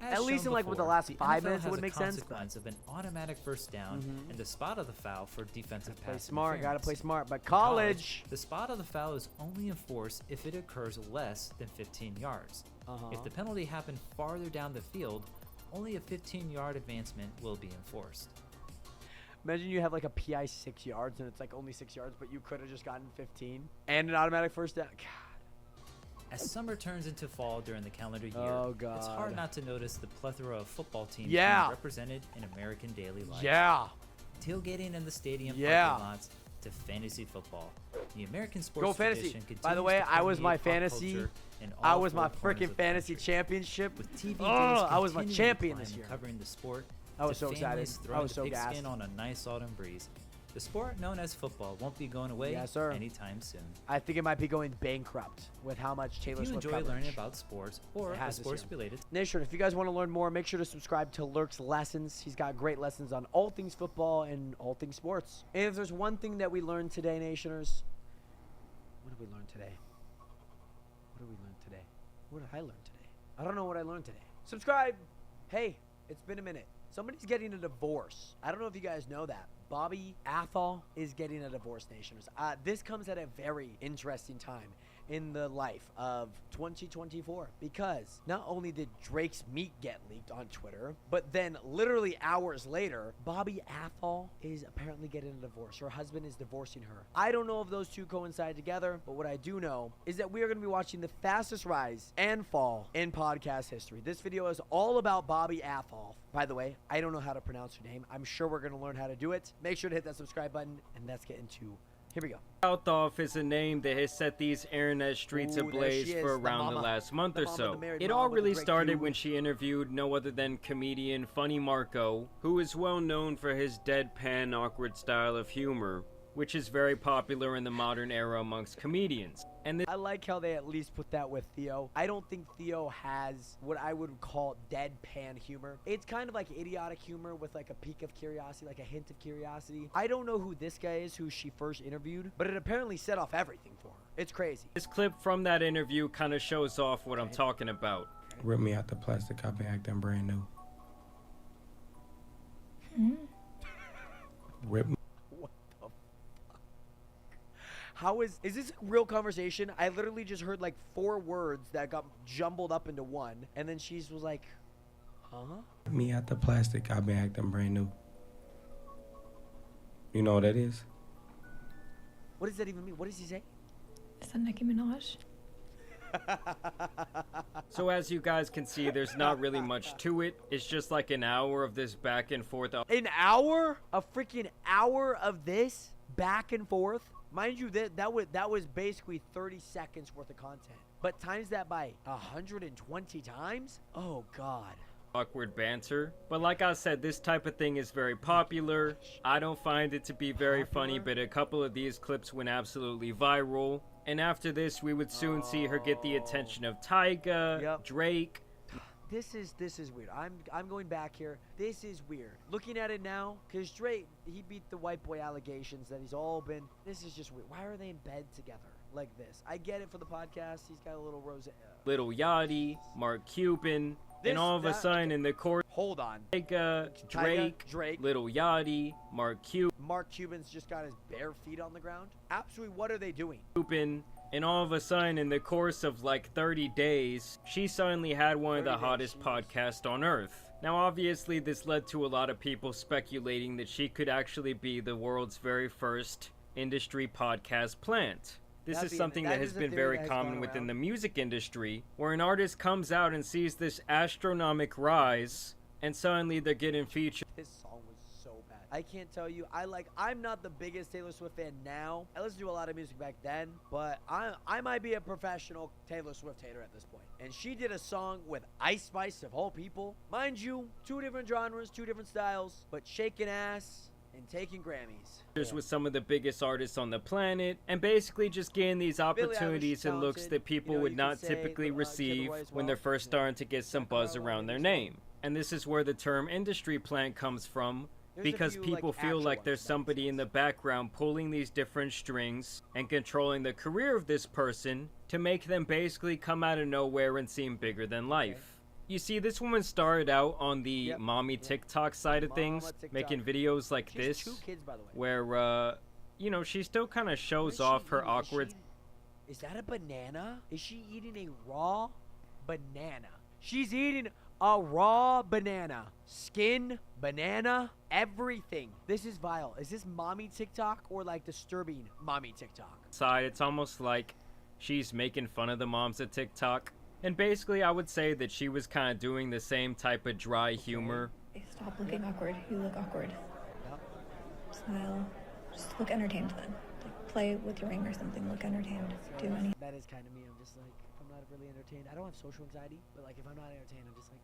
As At least shown in like with the before, last the 5 NFL minutes, it has would a make sense. consequence of an automatic first down and the spot of the foul for defensive Play pass smart. Gotta interference. play smart. But In college. the spot of the foul is only enforced if it occurs less than 15 yards. If the penalty happened farther down the field, only a 15-yard advancement will be enforced. Imagine you have like a PI 6 yards and it's like only 6 yards, but you could have just gotten 15 and an automatic first down. God. As summer turns into fall during the calendar year, Oh, it's hard God. not to notice the plethora of football teams Yeah. being represented in American daily life. Yeah. Tailgating in the stadium Yeah. parking lots to fantasy football. The American sports Go fantasy. tradition continues By the way, to I was my permeate pop fantasy. culture in I all was my four corners freaking of the fantasy country. championship. With TV Oh, deals I was my continuing to champion climb this and year. covering the sport, I was to so excited. families I throwing was the so gassed. pigskin on a nice autumn breeze. The sport known as football won't be going away Yes, sir. anytime soon. I think it might be going bankrupt with how much Taylor If you Swift enjoy coverage learning about sports or it has this sports year. related, Nation, if you guys want to learn more, make sure to subscribe to Lurk's Lessons. He's got great lessons on all things football and all things sports. And if there's one thing that we learned today, Nationers, what did we learn today? What did we learn today? What did I learn today? I don't know what I learned today. Subscribe. Hey, it's been a minute. Somebody's getting a divorce. I don't know if you guys know that. Bobby Athol is getting a divorce, Nationers. This comes at a very interesting time in the life of 2024 because not only did Drake's meat get leaked on Twitter, but then literally hours later, Bobby Athol is apparently getting a divorce. Her husband is divorcing her. I don't know if those two coincide together, but what I do know is that we are going to be watching the fastest rise and fall in podcast history. This video is all about Bobby Athol. By the way, I don't know how to pronounce her name. I'm sure we're going to learn how to do it. Make sure to hit that subscribe button, and let's get into. Here we go. Southoff is a name that has set these internet streets Ooh, there ablaze she is, for the around the mama. last month The or mama, so. the married It mama all with the really great started cube. when she interviewed no other than comedian Funny Marco, who is well known for his deadpan, awkward style of humor, which is very popular in the modern era amongst comedians. And I like how they at least put that with Theo. I don't think Theo has what I would call deadpan humor. It's kind of like idiotic humor with like a peak of curiosity, like a hint of curiosity. I don't know who this guy is who she first interviewed, but it apparently set off everything for her. It's crazy. this clip from that interview kind of shows off what I'm talking about. Rip me out the plastic, I've been acting brand new. Rip me. What the fuck? How is this a real conversation? I literally just heard like 4 words that got jumbled up into one, and then she was like, huh? Rip me out the plastic, I've been acting brand new. You know what that is? What does that even mean? What does he say? Is that Nicki Minaj? So as you guys can see, there's not really much to it. It's just like an hour of this back and forth. An hour? A freaking hour of this back and forth? Mind you, that was basically 30 seconds worth of content. But times that by 120 times? Oh, God. Awkward banter. But like I said, this type of thing is very popular. I don't find it to be very funny, but a couple of these clips went absolutely viral. And after this, we would soon see her get the attention of Tyga, Drake. this is weird. I'm going back here. This is weird. Looking at it now, because Drake, he beat the white boy allegations that he's all been. This is just weird. Why are they in bed together like this? I get it for the podcast. He's got a little rose. Lil Yachty, Mark Cuban, and all of a sudden in the course. Hold on. Drake, Lil Yachty, Mark Cuban's just got his bare feet on the ground. Absolutely, what are they doing? And all of a sudden, in the course of like 30 days, she suddenly had one of the hottest podcasts on earth. Now, obviously, this led to a lot of people speculating that she could actually be the world's very first industry podcast plant. This is something that has been very common within the music industry, where an artist comes out and sees this astronomical rise, and suddenly they're getting featured. This song was so bad. I can't tell you. I'm not the biggest Taylor Swift fan now. I listened to a lot of music back then, but I might be a professional Taylor Swift hater at this point. And she did a song with Ice Spice of all people. Mind you, 2 different genres, 2 different styles, but shaking ass and taking Grammys. With some of the biggest artists on the planet, and basically just getting these opportunities and looks that people would not typically receive when they're first starting to get some buzz around their name. And this is where the term industry plant comes from, because people feel like there's somebody in the background pulling these different strings and controlling the career of this person to make them basically come out of nowhere and seem bigger than life. You see, this woman started out on the mommy TikTok side of things, making videos like this, where, you know, she still kind of shows off her awkward... Is that a banana? Is she eating a raw banana? She's eating a raw banana. Skin, banana, everything. This is vile. Is this mommy TikTok or, like, disturbing mommy TikTok? Side, it's almost like she's making fun of the moms at TikTok. And basically, I would say that she was kind of doing the same type of dry humor. Stop looking awkward. You look awkward. Smile. Just look entertained then. Like, play with your ring or something. Look entertained. Do anything. That is kind of me. I'm just like, if I'm not really entertained, I don't have social anxiety, but like if I'm not entertained, I'm just like...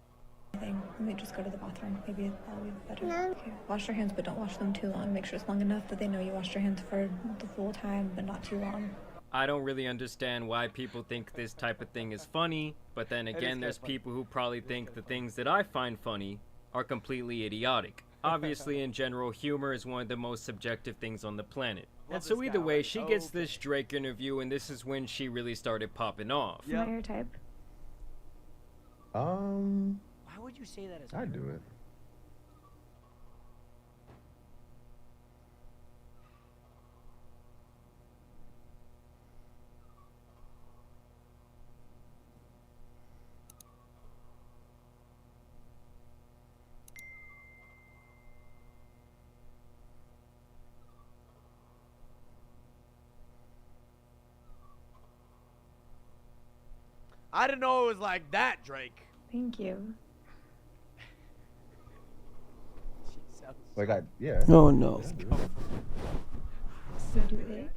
Let me just go to the bathroom. Maybe that'll be better. No. Okay. Wash your hands, but don't wash them too long. Make sure it's long enough that they know you washed your hands for the full time, but not too long. I don't really understand why people think this type of thing is funny, but then again, there's people who probably think the things that I find funny are completely idiotic. Obviously, in general, humor is one of the most subjective things on the planet. And so either way, she gets this Drake interview, and this is when she really started popping off. Am I your type? Why would you say that as I do it. I didn't know it was like that, Drake. Thank you. Like yeah. Oh no. Do it.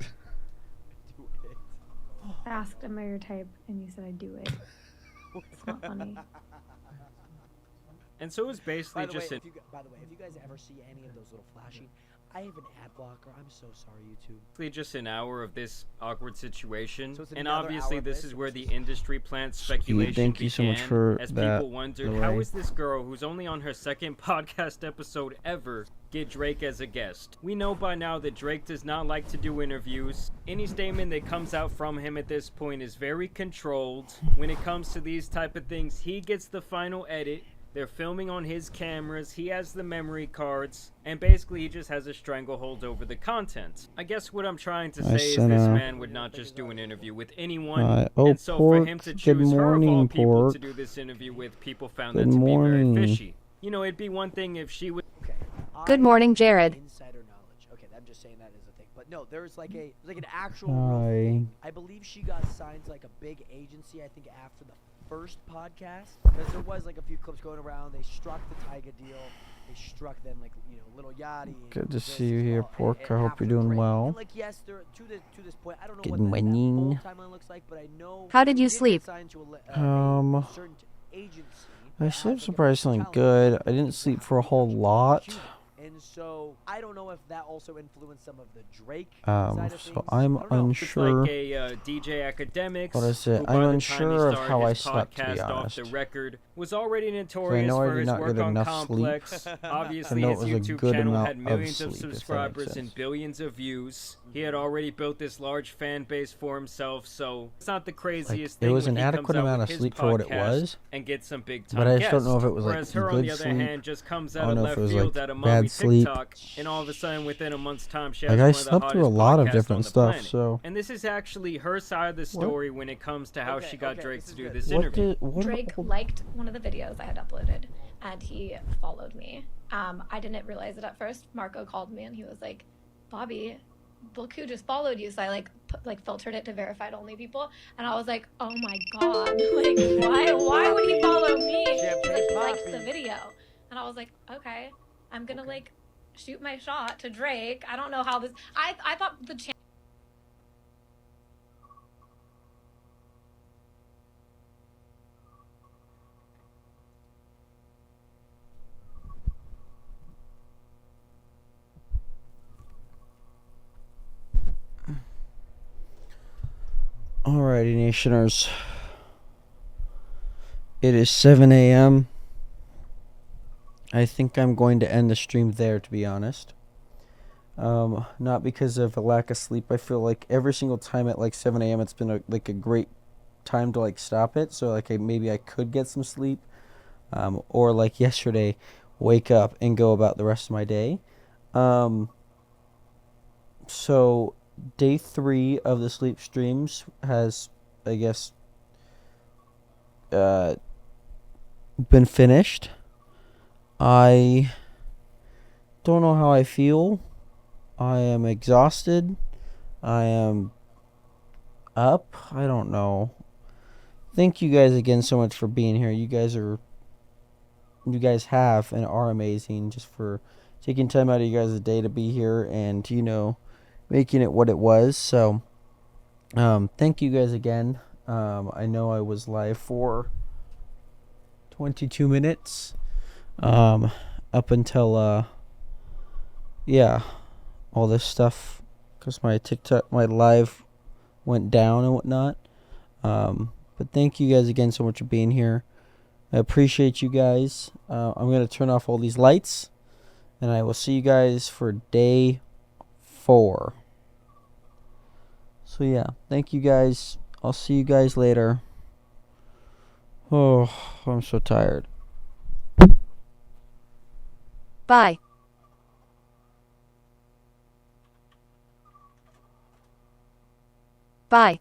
I asked, am I your type? And you said I do it. It's not funny. And so it's basically By the way, if you guys ever see any of those little flashing, I have an ad blocker. I'm so sorry, YouTube. Just an hour of this awkward situation, So it's and another obviously hour of this this, is where which the is- industry plant speculation thank you so much began, for as that, people wondered, by the how way. is this girl, who's only on her second podcast episode ever, get Drake as a guest? We know by now that Drake does not like to do interviews. Any statement that comes out from him at this point is very controlled. When it comes to these type of things, he gets the final edit. They're filming on his cameras, he has the memory cards, and basically he just has a stranglehold over the content. I guess what I'm trying to say is this man would not just do an interview with anyone, and so for him to choose her of all people to do this interview with, people found that to be very fishy. You know, it'd be one thing if she would... Good morning, Jared. Insider knowledge. Okay, I'm just saying that as a thing. But no, there's like an actual real thing. I believe she got signed to like a big agency, I think after the first podcast, because there was like a few clips going around. They struck the Tyga deal. They struck then like, you know, Lil Yachty. Good to see you here, Pork. I hope you're doing well. And like yes, there to this point, I don't know Good what that morning. full timeline looks like, but I know. How did you she sleep? get signed to a certain agency. I slept surprisingly good. I didn't sleep for a whole lot. And so I don't know if that also influenced some of the Drake So side of things. I'm I don't know. It's unsure. like a DJ Academics. What is it? Who, by I'm the time he unsure of started how I his slept, to be podcast off honest. the record, was already 'Cause I notorious know I for did his not work get on enough Complex. sleep. Obviously, I know his it was a YouTube good channel amount had of millions of sleep, if that makes subscribers and sense. billions of views. He had already built this large fan base for himself, so it's not the craziest It thing was when an he comes adequate out amount with of his sleep for what it podcast was. and gets some big time But I just don't know guests. if it was like Whereas her, on good the other sleep. hand, just comes I out don't of know if left it was field like at a mommy bad sleep. TikTok, and all of a sudden, within a month's time, she Like has I one of the slept through a hottest lot of podcasts different on the stuff. planet. So And this is actually her side of the story when it comes to how she got Drake to do this What interview. Drake liked one of the videos I had uploaded, and he followed me. I didn't realize it at first. Marco called me and he was like, "Bobby, look who just followed you." So I like filtered it to verified only people, and I was like, "Oh my god, like why would he follow me?" He's like, "He liked the video," and I was like, "Okay, I'm gonna like shoot my shot to Drake." I don't know how this. I thought the channel. Alrighty, Nationers. It is 7 a.m. I think I'm going to end the stream there, to be honest. Not because of a lack of sleep. I feel like every single time at like 7 a.m. it's been a great time to like stop it. So like maybe I could get some sleep. Or like yesterday, wake up and go about the rest of my day. So day 3 of the sleep streams has, I guess, been finished. I don't know how I feel. I am exhausted. I am up. I don't know. Thank you guys again so much for being here. You guys have and are amazing, just for taking time out of you guys' day to be here and, you know, making it what it was. So thank you guys again. I know I was live for 22 minutes up until all this stuff, because my live went down and whatnot. But thank you guys again so much for being here. I appreciate you guys. I'm going to turn off all these lights, and I will see you guys for day 4. So yeah, thank you guys. I'll see you guys later. Oh, I'm so tired. Bye. Bye.